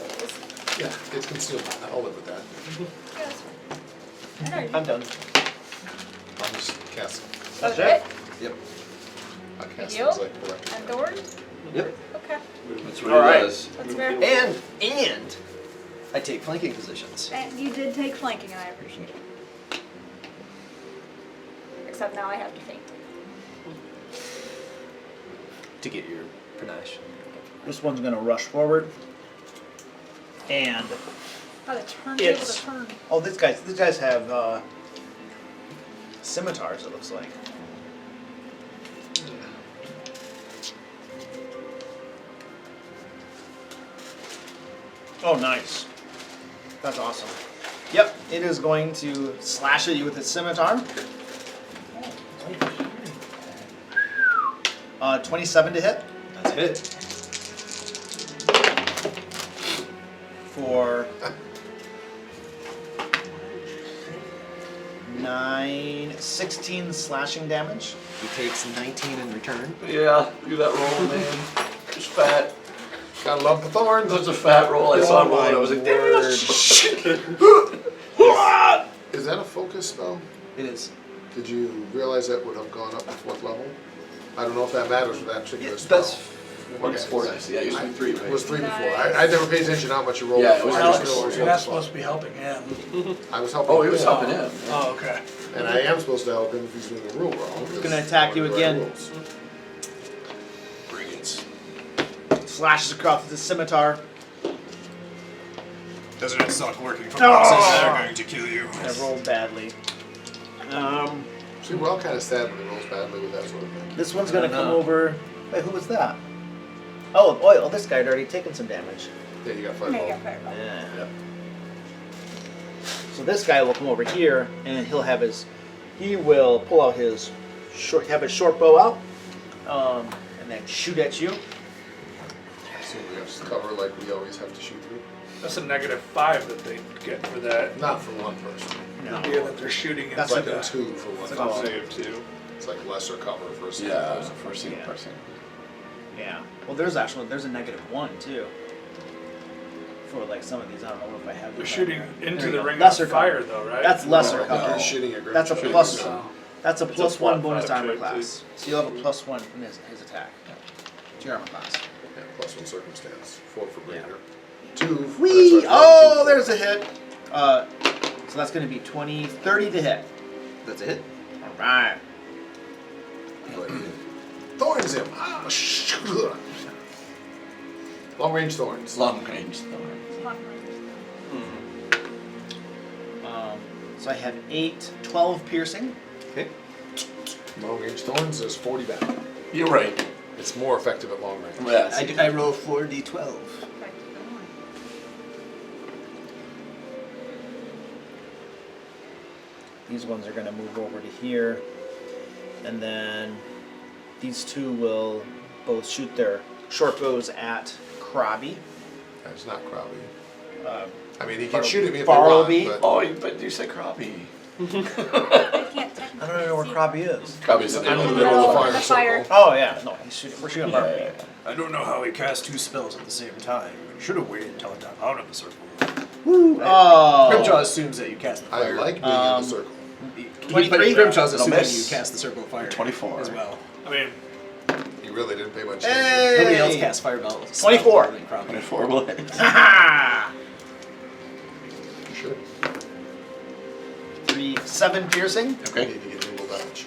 [SPEAKER 2] Yeah, it's concealed. I'll live with that.
[SPEAKER 7] Yeah, that's fine. I know
[SPEAKER 8] I'm done.
[SPEAKER 2] I'll just cast.
[SPEAKER 7] That's it?
[SPEAKER 10] Yep.
[SPEAKER 2] I'll cast
[SPEAKER 7] Heal?
[SPEAKER 2] things like correct.
[SPEAKER 7] And Thorns?
[SPEAKER 10] Yep.
[SPEAKER 7] Okay,
[SPEAKER 1] That's what
[SPEAKER 8] All
[SPEAKER 1] he
[SPEAKER 8] right.
[SPEAKER 1] does.
[SPEAKER 7] that's fair.
[SPEAKER 10] And I take flanking positions.
[SPEAKER 7] And you did take flanking, and I appreciate it. Except now I have to faint.
[SPEAKER 10] To get your panache.
[SPEAKER 8] This one's gonna rush forward. And
[SPEAKER 7] Oh, the turn
[SPEAKER 8] It's-
[SPEAKER 7] table to turn.
[SPEAKER 8] oh, these guys have scimitars. It looks like. Oh, nice. That's awesome. Yep, it is going to slash at you with its scimitar. 27 to hit.
[SPEAKER 10] That's a hit.
[SPEAKER 8] For 16 slashing damage.
[SPEAKER 10] He takes 19 in return.
[SPEAKER 1] Yeah, do that roll, man. It's fat.
[SPEAKER 2] Gotta love the thorns.
[SPEAKER 1] That's a fat roll. I saw it roll and I was like, damn.
[SPEAKER 2] Is that a focus spell?
[SPEAKER 10] It is.
[SPEAKER 2] Did you realize that would have gone up to 4th level? I don't know if that matters with that particular spell.
[SPEAKER 10] That's
[SPEAKER 1] It's 4 dice. Yeah, it used to be 3, right?
[SPEAKER 2] It was 3 before.
[SPEAKER 7] Nice.
[SPEAKER 2] I never paid attention to how much you rolled
[SPEAKER 1] Yeah, it
[SPEAKER 2] before.
[SPEAKER 1] was
[SPEAKER 2] I just
[SPEAKER 1] Alex.
[SPEAKER 2] knew it was
[SPEAKER 3] You're
[SPEAKER 2] a
[SPEAKER 3] not
[SPEAKER 2] focus
[SPEAKER 3] supposed
[SPEAKER 2] spell.
[SPEAKER 3] to be helping him.
[SPEAKER 2] I was helping
[SPEAKER 1] Oh, he was
[SPEAKER 2] him.
[SPEAKER 1] helping him.
[SPEAKER 3] Oh, okay.
[SPEAKER 2] And I am supposed to help him if he's doing the rule wrong.
[SPEAKER 8] He's gonna attack you again.
[SPEAKER 1] Bring it.
[SPEAKER 8] Slashes across with the scimitar.
[SPEAKER 5] Doesn't it suck working for
[SPEAKER 8] No!
[SPEAKER 5] bosses that are going to kill you?
[SPEAKER 8] I rolled badly.
[SPEAKER 2] See, we're all kind of sad when he rolls badly with that sort of thing.
[SPEAKER 8] This one's gonna come over. Wait, who was that? Oh, Oil. This guy had already taken some damage.
[SPEAKER 2] Yeah, you got
[SPEAKER 7] Maybe
[SPEAKER 2] 5
[SPEAKER 7] I
[SPEAKER 2] roll.
[SPEAKER 7] fireball.
[SPEAKER 8] Yeah. So this guy will come over here, and he will pull out his short bow out, and then shoot at you.
[SPEAKER 2] So we have to cover like we always have to shoot through.
[SPEAKER 3] That's a -5 that they get for that.
[SPEAKER 2] Not for one person.
[SPEAKER 8] No.
[SPEAKER 3] idea that they're shooting
[SPEAKER 8] That's
[SPEAKER 2] It's like
[SPEAKER 3] into
[SPEAKER 2] a 2 for one
[SPEAKER 8] Oh.
[SPEAKER 2] person.
[SPEAKER 3] save too.
[SPEAKER 2] It's like lesser cover for a single
[SPEAKER 1] Yeah,
[SPEAKER 2] person.
[SPEAKER 1] for a single
[SPEAKER 8] Yeah.
[SPEAKER 1] person.
[SPEAKER 8] Yeah. Well, there's a -1 too. For like some of these, I don't know if I have.
[SPEAKER 3] They're
[SPEAKER 8] this
[SPEAKER 3] shooting
[SPEAKER 8] on there.
[SPEAKER 3] into
[SPEAKER 8] There
[SPEAKER 3] the
[SPEAKER 8] you go.
[SPEAKER 3] ring
[SPEAKER 8] Lesser
[SPEAKER 3] of fire,
[SPEAKER 8] cover.
[SPEAKER 3] though, right?
[SPEAKER 8] That's lesser
[SPEAKER 2] No,
[SPEAKER 8] cover.
[SPEAKER 2] he's shooting at
[SPEAKER 8] That's a
[SPEAKER 2] shooting
[SPEAKER 8] plus.
[SPEAKER 2] at gun.
[SPEAKER 8] That's a
[SPEAKER 3] It's a
[SPEAKER 8] +1
[SPEAKER 3] flat
[SPEAKER 8] bonus to
[SPEAKER 3] five
[SPEAKER 8] armor
[SPEAKER 3] check,
[SPEAKER 8] class. So you'll have a +1 in his attack. To your armor class.
[SPEAKER 2] Yeah, +1 circumstance. 4 for
[SPEAKER 8] Yeah.
[SPEAKER 2] greater. 2.
[SPEAKER 8] Whee! Oh, there's a hit. So that's going to be 30 to hit.
[SPEAKER 10] That's a hit.
[SPEAKER 8] All right.
[SPEAKER 2] Thorns him. Ah, long range thorns.
[SPEAKER 1] Long range.
[SPEAKER 8] So I have 8, 12 piercing.
[SPEAKER 10] Okay.
[SPEAKER 2] Long range thorns is 40 back.
[SPEAKER 1] You're right.
[SPEAKER 2] It's more effective at long range.
[SPEAKER 1] Yes.
[SPEAKER 10] I roll 4d12.
[SPEAKER 8] These ones are going to move over to here. And then these two will both shoot their short bows at Krabby.
[SPEAKER 2] It's not Krabby.
[SPEAKER 8] Uh,
[SPEAKER 2] I mean, he can shoot at me if
[SPEAKER 8] Bartleby.
[SPEAKER 2] they want, but
[SPEAKER 1] Oh, but you said crappie.
[SPEAKER 7] I can't technically
[SPEAKER 8] I don't know where
[SPEAKER 7] see.
[SPEAKER 8] Krabby is.
[SPEAKER 1] Krabby's in the
[SPEAKER 2] I'm in the
[SPEAKER 1] middle
[SPEAKER 2] middle
[SPEAKER 1] of
[SPEAKER 2] of
[SPEAKER 1] the
[SPEAKER 2] the
[SPEAKER 1] fire.
[SPEAKER 2] fire
[SPEAKER 7] The fire.
[SPEAKER 2] circle.
[SPEAKER 8] Oh yeah, no, we're shooting Bartleby.
[SPEAKER 5] I don't know how he cast 2 spells at the same time. You should have waited until I got out of the circle.
[SPEAKER 8] Oh.
[SPEAKER 10] Grimjaw assumes that you cast the
[SPEAKER 2] I
[SPEAKER 10] fire.
[SPEAKER 2] like being in the circle.
[SPEAKER 8] 23?
[SPEAKER 10] Grimjaw's assuming
[SPEAKER 1] miss.
[SPEAKER 10] you cast the circle of fire
[SPEAKER 1] 24.
[SPEAKER 10] as well.
[SPEAKER 3] I mean,
[SPEAKER 2] He really didn't pay much
[SPEAKER 8] Hey!
[SPEAKER 10] Nobody else casts fireball.
[SPEAKER 8] 24.
[SPEAKER 10] Other than Krabby.
[SPEAKER 1] 24 bullets.
[SPEAKER 8] Ha
[SPEAKER 2] You should.
[SPEAKER 8] 7 piercing.
[SPEAKER 2] I
[SPEAKER 1] Okay.
[SPEAKER 2] need to get nimble dodge.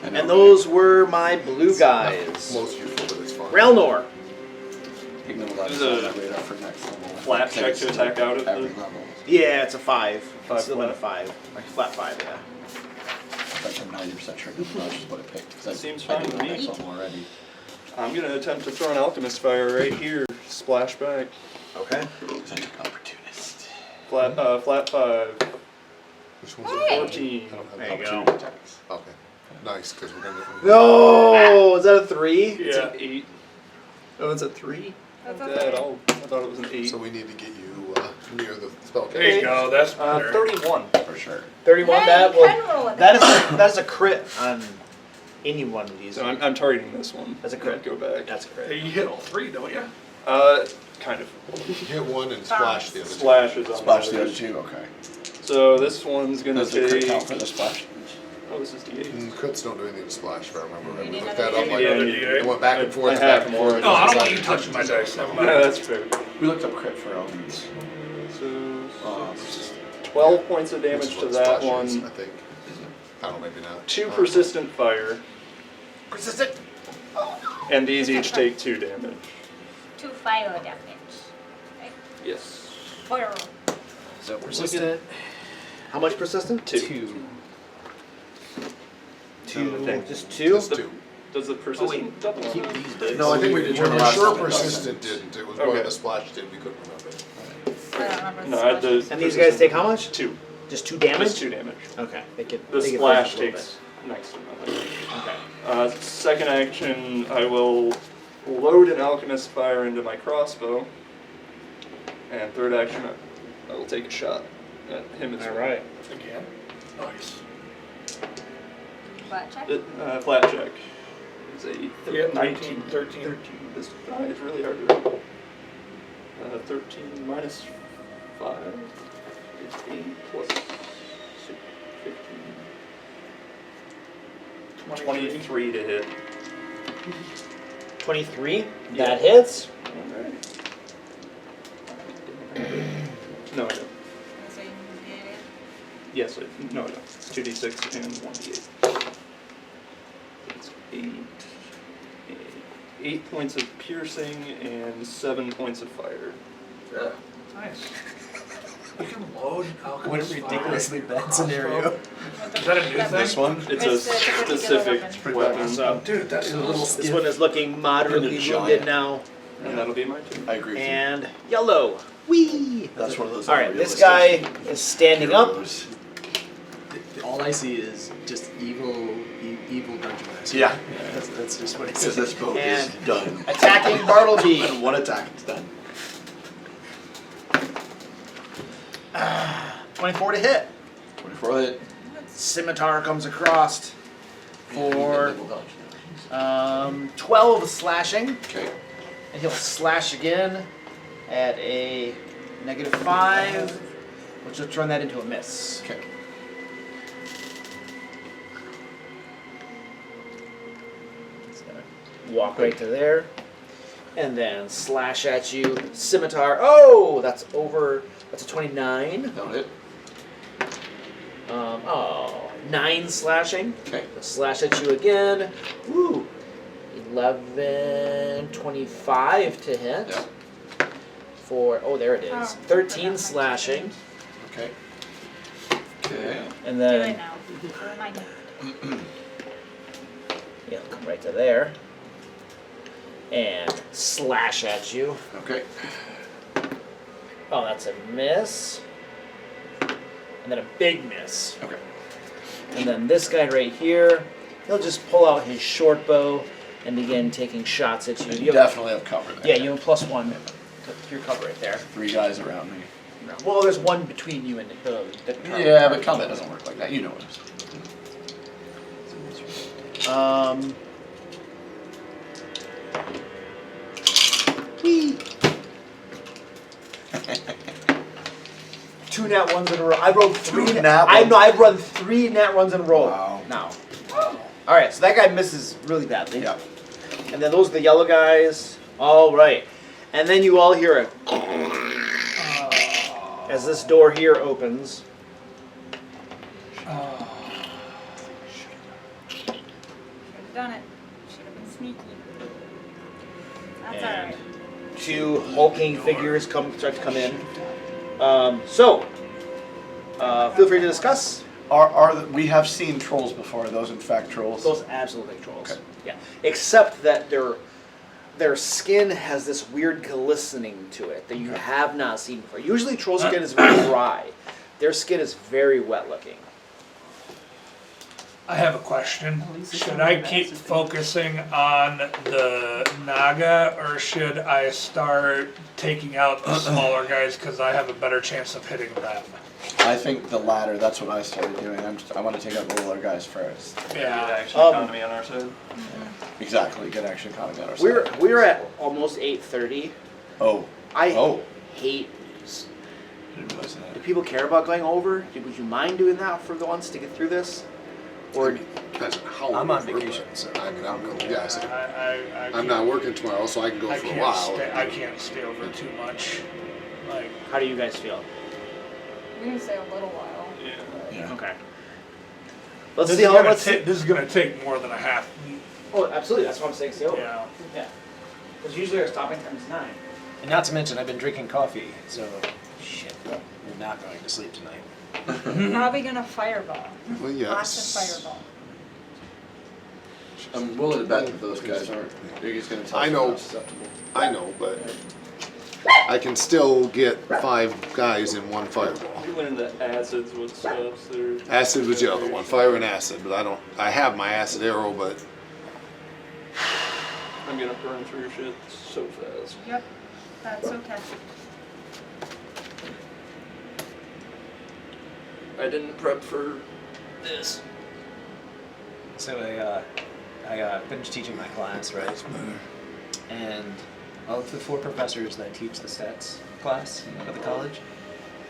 [SPEAKER 1] I know,
[SPEAKER 8] And those were my blue guys.
[SPEAKER 2] Most useful, but it's fun.
[SPEAKER 8] Relnor.
[SPEAKER 1] Ignore on
[SPEAKER 6] Is
[SPEAKER 1] the
[SPEAKER 6] it a
[SPEAKER 1] radar for next level.
[SPEAKER 6] flat check to attack out of
[SPEAKER 1] every
[SPEAKER 6] the-
[SPEAKER 1] level.
[SPEAKER 4] Yeah, it's a 5.
[SPEAKER 6] Five
[SPEAKER 4] It's still been a
[SPEAKER 6] flat.
[SPEAKER 4] 5. Like flat 5, yeah.
[SPEAKER 1] In fact, I'm 90% sure that's just what I picked. 'Cause
[SPEAKER 6] Seems
[SPEAKER 1] I
[SPEAKER 6] fine
[SPEAKER 1] did
[SPEAKER 6] with
[SPEAKER 1] the
[SPEAKER 6] me.
[SPEAKER 1] next level already.
[SPEAKER 6] I'm gonna attempt to throw an alchemist fire right here. Splash back.
[SPEAKER 4] Okay.
[SPEAKER 1] Because I took opportunist.
[SPEAKER 6] Flat 5.
[SPEAKER 2] Which one's
[SPEAKER 7] Hey.
[SPEAKER 6] 14.
[SPEAKER 2] I don't have
[SPEAKER 4] There you go.
[SPEAKER 1] Opportunity attacks.
[SPEAKER 2] Okay. Nice, because we're gonna.
[SPEAKER 4] No! Is that a 3?
[SPEAKER 6] It's an 8. Oh, it's a 3?
[SPEAKER 7] That's
[SPEAKER 6] Not
[SPEAKER 7] a
[SPEAKER 6] bad at
[SPEAKER 7] 3.
[SPEAKER 6] all. I thought it was an 8.
[SPEAKER 2] So we need to get you near the spell
[SPEAKER 3] There you go. That's better.
[SPEAKER 6] 31.
[SPEAKER 1] For sure.
[SPEAKER 4] 31,
[SPEAKER 7] Hey,
[SPEAKER 4] that
[SPEAKER 7] you
[SPEAKER 4] will.
[SPEAKER 7] can roll it.
[SPEAKER 4] That is a crit on any one of these.
[SPEAKER 6] So I'm targeting this one.
[SPEAKER 4] That's a crit.
[SPEAKER 6] Go back.
[SPEAKER 4] That's a crit.
[SPEAKER 3] Hey, you hit all 3, don't you?
[SPEAKER 6] Kind of.
[SPEAKER 2] Hit one and splash the other two.
[SPEAKER 6] Splashes on
[SPEAKER 1] Splash the other
[SPEAKER 6] others.
[SPEAKER 1] 2, okay.
[SPEAKER 6] So this one's gonna
[SPEAKER 1] Does the crit
[SPEAKER 6] take.
[SPEAKER 1] count for the splash?
[SPEAKER 6] Oh, this is D8.
[SPEAKER 2] Crits don't do anything to splash, if I remember right. We
[SPEAKER 7] need
[SPEAKER 2] looked
[SPEAKER 7] another
[SPEAKER 2] that up.
[SPEAKER 7] D8.
[SPEAKER 2] Like,
[SPEAKER 6] Yeah,
[SPEAKER 2] it went back and forth,
[SPEAKER 6] I
[SPEAKER 2] back
[SPEAKER 6] have
[SPEAKER 2] and
[SPEAKER 6] more.
[SPEAKER 2] forth.
[SPEAKER 3] No, I don't want
[SPEAKER 2] Decided
[SPEAKER 3] you touching my dice. Never
[SPEAKER 6] Yeah,
[SPEAKER 3] mind.
[SPEAKER 6] that's fair.
[SPEAKER 1] We looked up crit for elements.
[SPEAKER 6] So 12 points of
[SPEAKER 2] Which
[SPEAKER 6] damage
[SPEAKER 2] is
[SPEAKER 6] to
[SPEAKER 2] what
[SPEAKER 6] that
[SPEAKER 2] splash is,
[SPEAKER 6] one.
[SPEAKER 2] I think. I don't know, maybe not.
[SPEAKER 6] 2 persistent fire,
[SPEAKER 4] Persistent.
[SPEAKER 6] and these each take 2 damage.
[SPEAKER 7] 2 fire damage. Right?
[SPEAKER 6] Yes.
[SPEAKER 7] Fire.
[SPEAKER 10] So persistent.
[SPEAKER 4] How much persistent?
[SPEAKER 6] 2.
[SPEAKER 4] 2. Just 2?
[SPEAKER 6] Does the persistent double?
[SPEAKER 10] Keep these dice.
[SPEAKER 1] No, I think we
[SPEAKER 2] We're
[SPEAKER 1] determined last
[SPEAKER 2] sure
[SPEAKER 1] time it doesn't.
[SPEAKER 2] persistent didn't. It was one
[SPEAKER 6] Okay.
[SPEAKER 2] of the splash did. We couldn't remember.
[SPEAKER 7] I don't remember the
[SPEAKER 6] No, I had the.
[SPEAKER 7] spell.
[SPEAKER 4] And these guys take how much?
[SPEAKER 6] 2.
[SPEAKER 4] Just 2 damage?
[SPEAKER 6] Just 2 damage.
[SPEAKER 4] Okay. They get,
[SPEAKER 6] The
[SPEAKER 4] they get
[SPEAKER 6] splash
[SPEAKER 4] a little
[SPEAKER 6] takes next to nothing.
[SPEAKER 4] bit. Okay.
[SPEAKER 6] Second action, I will load an alchemist fire into my crossbow. And third action, I will take a shot at him as well.
[SPEAKER 4] Alright.
[SPEAKER 3] Again. Nice.
[SPEAKER 7] Flat check.
[SPEAKER 6] Flat check. It's a
[SPEAKER 3] Yeah, 19, 13.
[SPEAKER 6] 13. This die is really hard to roll. 13 minus 5 is 8 plus 6, 15. 23 to hit.
[SPEAKER 4] 23.
[SPEAKER 6] Yeah.
[SPEAKER 4] That hits.
[SPEAKER 6] Alright. No, I don't.
[SPEAKER 7] So you get it.
[SPEAKER 6] Yes, no, I don't. 2d6 and 1d8. It's 8 points of piercing and 7 points of fire.
[SPEAKER 3] Yeah. Nice. You can load alchemist
[SPEAKER 10] What a ridiculously bad scenario.
[SPEAKER 3] Is that a new thing?
[SPEAKER 1] This one?
[SPEAKER 6] It's
[SPEAKER 7] It's
[SPEAKER 6] a
[SPEAKER 7] a particular
[SPEAKER 6] specific
[SPEAKER 7] weapon.
[SPEAKER 6] weapon,
[SPEAKER 1] So,
[SPEAKER 3] Dude, that is a little
[SPEAKER 4] This one is looking moderately
[SPEAKER 1] Giant.
[SPEAKER 4] wounded now.
[SPEAKER 6] and that'll be my turn.
[SPEAKER 1] I agree with you.
[SPEAKER 4] And yellow. Whee!
[SPEAKER 1] That's one of those.
[SPEAKER 4] Alright, this
[SPEAKER 1] unrealistic
[SPEAKER 4] guy is standing up.
[SPEAKER 1] heroes.
[SPEAKER 10] All I see is just evil dungeon master.
[SPEAKER 1] Yeah.
[SPEAKER 10] That's just what it
[SPEAKER 1] Because
[SPEAKER 10] is.
[SPEAKER 1] this boat is
[SPEAKER 4] And-
[SPEAKER 1] done.
[SPEAKER 4] Attacking Bartleby.
[SPEAKER 1] In one attack, it's done.
[SPEAKER 4] 24 to hit.
[SPEAKER 1] 24 hit.
[SPEAKER 4] Scimitar comes across for
[SPEAKER 1] Level dodge.
[SPEAKER 4] 12 slashing.
[SPEAKER 1] Okay.
[SPEAKER 4] And he'll slash again at a -5, which will turn that into a miss.
[SPEAKER 1] Okay.
[SPEAKER 4] He's gonna walk right to there. And then slash at you. Scimitar. Oh, that's over. That's a 29.
[SPEAKER 1] That'll hit.
[SPEAKER 4] 9 slashing.
[SPEAKER 1] Okay.
[SPEAKER 4] Slash at you again. Woo. 11, 25 to hit.
[SPEAKER 1] Yeah.
[SPEAKER 4] For, oh, there it is.
[SPEAKER 7] Oh,
[SPEAKER 4] 13 slashing.
[SPEAKER 1] Okay. Okay.
[SPEAKER 4] And
[SPEAKER 7] Do it
[SPEAKER 4] then,
[SPEAKER 7] now. Remind me.
[SPEAKER 4] yeah, come right to there. And slash at you.
[SPEAKER 1] Okay.
[SPEAKER 4] Oh, that's a miss. And then a big miss.
[SPEAKER 1] Okay.
[SPEAKER 4] And then this guy right here, he'll just pull out his short bow and begin taking shots at you.
[SPEAKER 1] You
[SPEAKER 4] You have-
[SPEAKER 1] definitely have cover there.
[SPEAKER 4] yeah, you have a +1 to your cover right there.
[SPEAKER 1] 3 guys around me.
[SPEAKER 4] Well, there's one between you and the
[SPEAKER 1] Yeah, but combat doesn't work like that. You know it.
[SPEAKER 4] Whee! 2 nat ones in a row. I rolled 3
[SPEAKER 1] Two
[SPEAKER 4] nat
[SPEAKER 1] nat
[SPEAKER 4] I
[SPEAKER 1] ones?
[SPEAKER 4] know, I've run 3 nat ones in a row.
[SPEAKER 1] Wow.
[SPEAKER 4] Now. Alright, so that guy misses really badly.
[SPEAKER 1] Yeah.
[SPEAKER 4] And then those are the yellow guys. Alright. And then you all hear it. As this door here opens.
[SPEAKER 7] Should have done it. Should have been sneaky. That's
[SPEAKER 4] And
[SPEAKER 7] alright.
[SPEAKER 8] two hulking figures start to come in. Feel free to discuss.
[SPEAKER 1] We have seen trolls before. Are those in fact trolls?
[SPEAKER 8] Those absolutely trolls.
[SPEAKER 1] Okay.
[SPEAKER 8] Yeah. Except that their skin has this weird glistening to it that you have not seen before. Usually trolls' skin is very dry. Their skin is very wet looking.
[SPEAKER 3] I have a question. Should I keep focusing on the Naga, or should I start taking out the smaller guys because I have a better chance of hitting them?
[SPEAKER 1] I think the latter. That's what I started doing. I want to take out the littler guys first.
[SPEAKER 6] Get
[SPEAKER 3] Yeah.
[SPEAKER 6] action economy on our side.
[SPEAKER 1] Exactly. Get action economy on our side.
[SPEAKER 8] We're at almost 8:30.
[SPEAKER 1] Oh.
[SPEAKER 8] I
[SPEAKER 1] Oh.
[SPEAKER 8] hate.
[SPEAKER 1] I didn't realize that.
[SPEAKER 8] Do people care about going over? Would you mind doing that for the ones to get through this? Or
[SPEAKER 2] Depends on how
[SPEAKER 5] I'm
[SPEAKER 2] long
[SPEAKER 5] on
[SPEAKER 2] we work,
[SPEAKER 5] vacation,
[SPEAKER 2] but,
[SPEAKER 5] so
[SPEAKER 2] I mean, I'm going. Yeah, so
[SPEAKER 3] I
[SPEAKER 2] I'm not working tomorrow, so I can go
[SPEAKER 3] I
[SPEAKER 2] for a
[SPEAKER 3] can't
[SPEAKER 2] while.
[SPEAKER 3] I can't stay over too much. Like,
[SPEAKER 8] how do you guys feel?
[SPEAKER 7] We can stay a little while.
[SPEAKER 1] Yeah.
[SPEAKER 8] Okay. Let's
[SPEAKER 3] this
[SPEAKER 8] see
[SPEAKER 3] is
[SPEAKER 8] how.
[SPEAKER 3] gonna
[SPEAKER 8] Let's.
[SPEAKER 3] this is gonna take more than a half.
[SPEAKER 8] Oh, absolutely. That's what I'm saying. Stay over.
[SPEAKER 3] Yeah.
[SPEAKER 8] Yeah. Because usually our stopping time is 9.
[SPEAKER 5] And not to mention, I've been drinking coffee, so shit, we're not going to sleep tonight.
[SPEAKER 7] Probably gonna fireball.
[SPEAKER 2] Well,
[SPEAKER 7] Lots of
[SPEAKER 2] yes.
[SPEAKER 7] fireball.
[SPEAKER 1] I'm willing to bet that those guys aren't. You're just going to tell us
[SPEAKER 2] I
[SPEAKER 1] they're
[SPEAKER 2] know.
[SPEAKER 1] not susceptible.
[SPEAKER 2] I know, but I can still get 5 guys in one fireball.
[SPEAKER 6] You went into acids with stuff. So
[SPEAKER 2] Acid was the other one, fire and acid, but I have my acid arrow, but
[SPEAKER 6] I'm gonna burn through shit so fast.
[SPEAKER 7] Yep, that's okay.
[SPEAKER 6] I didn't prep for this.
[SPEAKER 5] So I finished teaching my class, right? And of the 4 professors that teach the stats class at the college,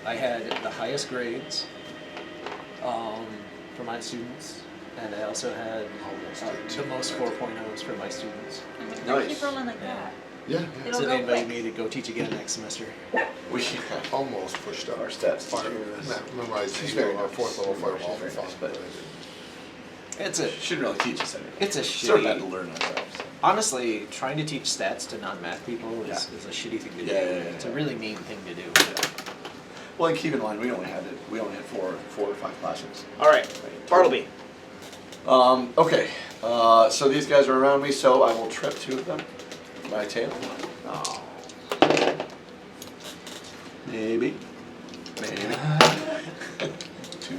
[SPEAKER 5] I had the highest grades for my students, and I also had the most 4.0s for my students.
[SPEAKER 1] Nice.
[SPEAKER 7] Keep rolling like that.
[SPEAKER 2] yeah,
[SPEAKER 7] It'll
[SPEAKER 5] So
[SPEAKER 7] go
[SPEAKER 5] they invited
[SPEAKER 7] quick.
[SPEAKER 5] me to go teach again next semester.
[SPEAKER 1] We
[SPEAKER 2] almost pushed up.
[SPEAKER 1] our stats.
[SPEAKER 2] Fire, memorized
[SPEAKER 1] She's very
[SPEAKER 2] our
[SPEAKER 1] nice.
[SPEAKER 2] 4th level
[SPEAKER 1] She's
[SPEAKER 2] fireball.
[SPEAKER 1] very nice, but
[SPEAKER 5] It's a
[SPEAKER 1] shouldn't really teach us anything.
[SPEAKER 5] it's a
[SPEAKER 1] Sort of had
[SPEAKER 5] shitty.
[SPEAKER 1] to learn ourselves.
[SPEAKER 5] Honestly, trying to teach stats to non-math people is a shitty thing to do.
[SPEAKER 1] Yeah.
[SPEAKER 5] It's a really mean thing to do.
[SPEAKER 1] Well, and keep in mind, we only had 4 or 5 classes.
[SPEAKER 8] All right. Bartleby.
[SPEAKER 1] Okay. So these guys are around me, so I will trip 2 of them. My tail.
[SPEAKER 8] Oh.
[SPEAKER 1] Maybe. 2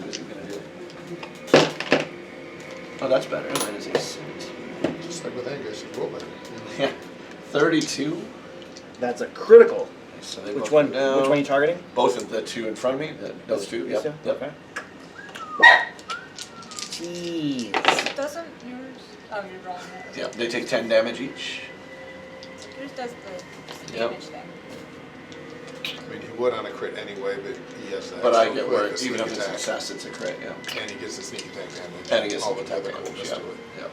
[SPEAKER 1] isn't gonna do it. Oh, that's better. That is a 6.
[SPEAKER 2] Just like with Angus, you roll better.
[SPEAKER 1] Yeah. 32.
[SPEAKER 8] That's a critical.
[SPEAKER 1] So they
[SPEAKER 8] Which
[SPEAKER 1] both
[SPEAKER 8] one?
[SPEAKER 1] go down.
[SPEAKER 8] Which one are you targeting?
[SPEAKER 1] Both of the 2 in front of me. Those 2.
[SPEAKER 8] These
[SPEAKER 1] Yep.
[SPEAKER 8] two?
[SPEAKER 1] Yep.
[SPEAKER 8] Okay. Jeez.
[SPEAKER 7] Doesn't yours? Oh, you're rolling it.
[SPEAKER 1] Yep. They take 10 damage each.
[SPEAKER 7] Yours does the
[SPEAKER 1] Yep.
[SPEAKER 7] damage thing.
[SPEAKER 2] I mean, he would on a crit anyway, but he has that.
[SPEAKER 1] But I
[SPEAKER 2] extra
[SPEAKER 1] get where
[SPEAKER 2] quick
[SPEAKER 1] even if
[SPEAKER 2] sneak
[SPEAKER 1] it's a
[SPEAKER 2] attack.
[SPEAKER 1] success, it's a crit. Yeah.
[SPEAKER 2] And he gets the sneak attack damage.
[SPEAKER 1] And he gets
[SPEAKER 2] all
[SPEAKER 1] the
[SPEAKER 2] the
[SPEAKER 1] attack
[SPEAKER 2] other
[SPEAKER 1] damage.
[SPEAKER 2] coolness
[SPEAKER 1] Yep.
[SPEAKER 2] to it.
[SPEAKER 1] Yep.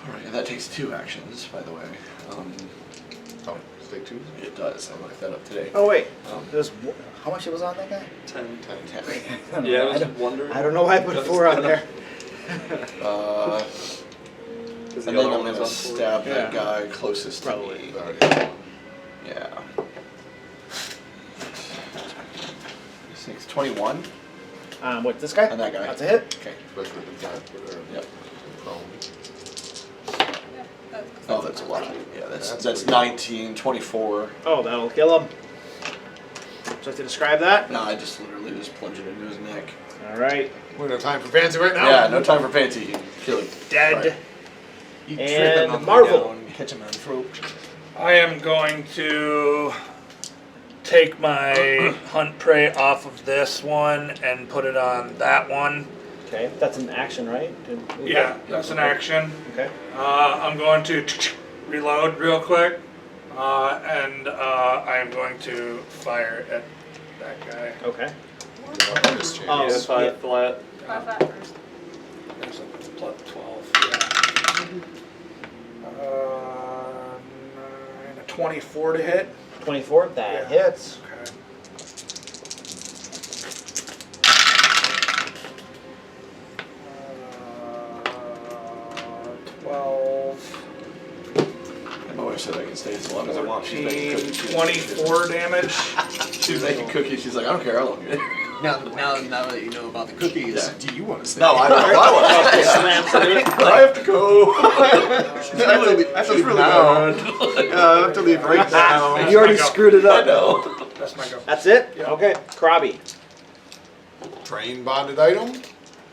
[SPEAKER 1] All right, and that takes 2 actions, by the way.
[SPEAKER 2] Oh, stay 2?
[SPEAKER 1] It does. I looked that up today.
[SPEAKER 8] Oh wait.
[SPEAKER 1] Um,
[SPEAKER 8] There's how much it was on that guy?
[SPEAKER 6] 10.
[SPEAKER 1] 10.
[SPEAKER 6] Yeah, I was
[SPEAKER 8] I don't,
[SPEAKER 6] wondering.
[SPEAKER 8] I don't know why I put
[SPEAKER 6] That's
[SPEAKER 8] 4 on
[SPEAKER 6] kinda-
[SPEAKER 8] there.
[SPEAKER 6] Because the
[SPEAKER 1] And then
[SPEAKER 6] other
[SPEAKER 1] I'm
[SPEAKER 6] one was
[SPEAKER 1] gonna
[SPEAKER 6] on 4.
[SPEAKER 1] stab that
[SPEAKER 8] Yeah.
[SPEAKER 1] guy closest to
[SPEAKER 8] Probably.
[SPEAKER 1] me.
[SPEAKER 2] Already.
[SPEAKER 1] Yeah. 6, 21
[SPEAKER 8] What, this guy?
[SPEAKER 1] on that guy.
[SPEAKER 8] That's a hit.
[SPEAKER 1] Okay.
[SPEAKER 2] Especially with the guy with her
[SPEAKER 1] Yep.
[SPEAKER 2] prone.
[SPEAKER 7] Yeah,
[SPEAKER 1] Oh, that's a lot. Yeah, that's
[SPEAKER 2] That's pretty
[SPEAKER 1] 19, 24.
[SPEAKER 8] Oh, that'll kill him. So I have to describe that?
[SPEAKER 1] No, I just literally just plunge it into his neck.
[SPEAKER 8] Alright.
[SPEAKER 2] We don't have time for fancy right now.
[SPEAKER 1] Yeah, no time for fancy. Kill him.
[SPEAKER 8] Dead.
[SPEAKER 1] Right.
[SPEAKER 5] You
[SPEAKER 8] And
[SPEAKER 5] trip him on the way
[SPEAKER 8] Marvel.
[SPEAKER 5] down, catch him on the throat.
[SPEAKER 3] I am going to take my hunt prey off of this one and put it on that one.
[SPEAKER 8] Okay, that's an action, right? To move
[SPEAKER 3] Yeah,
[SPEAKER 8] that?
[SPEAKER 3] that's an action.
[SPEAKER 8] Okay.
[SPEAKER 3] I'm going to reload real quick, and I am going to fire at that guy.
[SPEAKER 8] Okay.
[SPEAKER 2] Bonus chance.
[SPEAKER 8] Oh,
[SPEAKER 6] Yeah, 5
[SPEAKER 8] yeah.
[SPEAKER 6] flat.
[SPEAKER 7] Off that first.
[SPEAKER 3] There's a plus 12. Yeah. 9, a 24 to hit.
[SPEAKER 8] 24, that
[SPEAKER 3] Yeah.
[SPEAKER 8] hits.
[SPEAKER 3] Okay. 12.
[SPEAKER 1] And my wife said I can stays one as I want. She's making cookies.
[SPEAKER 3] 24 damage.
[SPEAKER 1] She's making cookies. She's like, I don't care how long it is.
[SPEAKER 10] Now that you know about the cookies,
[SPEAKER 1] Yeah.
[SPEAKER 10] do you want to stay?
[SPEAKER 1] No, I don't. I have to go. She's really bad. I have to leave right now.
[SPEAKER 4] You already screwed it
[SPEAKER 1] I
[SPEAKER 4] up.
[SPEAKER 1] know.
[SPEAKER 3] That's my go.
[SPEAKER 4] That's it? Okay. Krabby.
[SPEAKER 2] Train bonded item,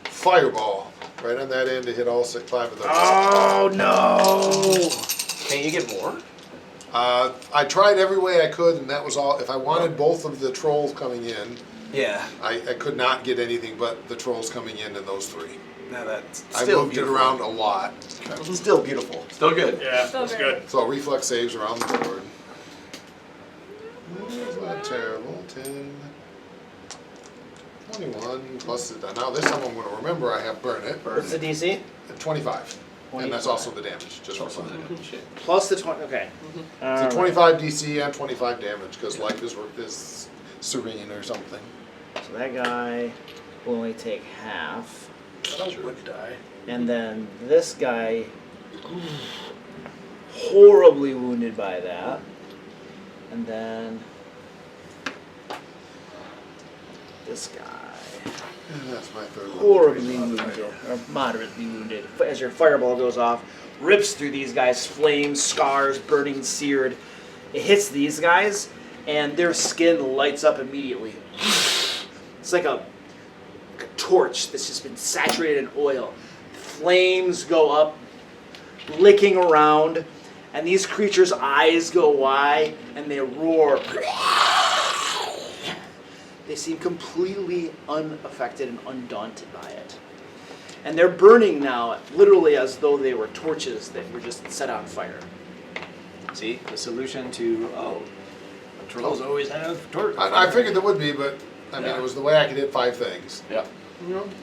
[SPEAKER 2] fireball. Right on that end to hit all 5 of those.
[SPEAKER 4] Oh no!
[SPEAKER 5] Can't you get more?
[SPEAKER 2] I tried every way I could, and that was all. If I wanted both of the trolls coming in,
[SPEAKER 5] Yeah.
[SPEAKER 2] I could not get anything but the trolls coming in and those 3.
[SPEAKER 5] No, that's
[SPEAKER 2] I
[SPEAKER 5] still
[SPEAKER 2] moved it
[SPEAKER 5] beautiful.
[SPEAKER 2] around a lot.
[SPEAKER 5] Still beautiful.
[SPEAKER 1] Still good.
[SPEAKER 3] Yeah,
[SPEAKER 7] Still
[SPEAKER 3] that's
[SPEAKER 7] very
[SPEAKER 3] good.
[SPEAKER 2] So reflex saves around the board. It's not terrible. 10, 21 plus the. Now this time I'm going to remember I have burn it.
[SPEAKER 4] What's the DC?
[SPEAKER 2] 25. And that's also the damage, just for fun.
[SPEAKER 4] Plus the 20. Okay.
[SPEAKER 2] So 25 DC and 25 damage because life is serene or something.
[SPEAKER 4] So that guy will only take half.
[SPEAKER 3] Would die.
[SPEAKER 4] And then this guy, horribly wounded by that. And then this guy,
[SPEAKER 2] And that's my third one.
[SPEAKER 4] horribly wounded, or moderately wounded. As your fireball goes off, rips through these guys, flames, scars, burning, seared. It hits these guys, and their skin lights up immediately. It's like a torch that's just been saturated in oil. Flames go up, licking around, and these creatures' eyes go wide and they roar. They seem completely unaffected and undaunted by it. And they're burning now, literally as though they were torches that were just set on fire.
[SPEAKER 10] See, the solution to trolls always have torch.
[SPEAKER 2] I figured there would be, but I mean,
[SPEAKER 1] Yeah.
[SPEAKER 2] it was the way I could hit 5 things
[SPEAKER 1] Yeah.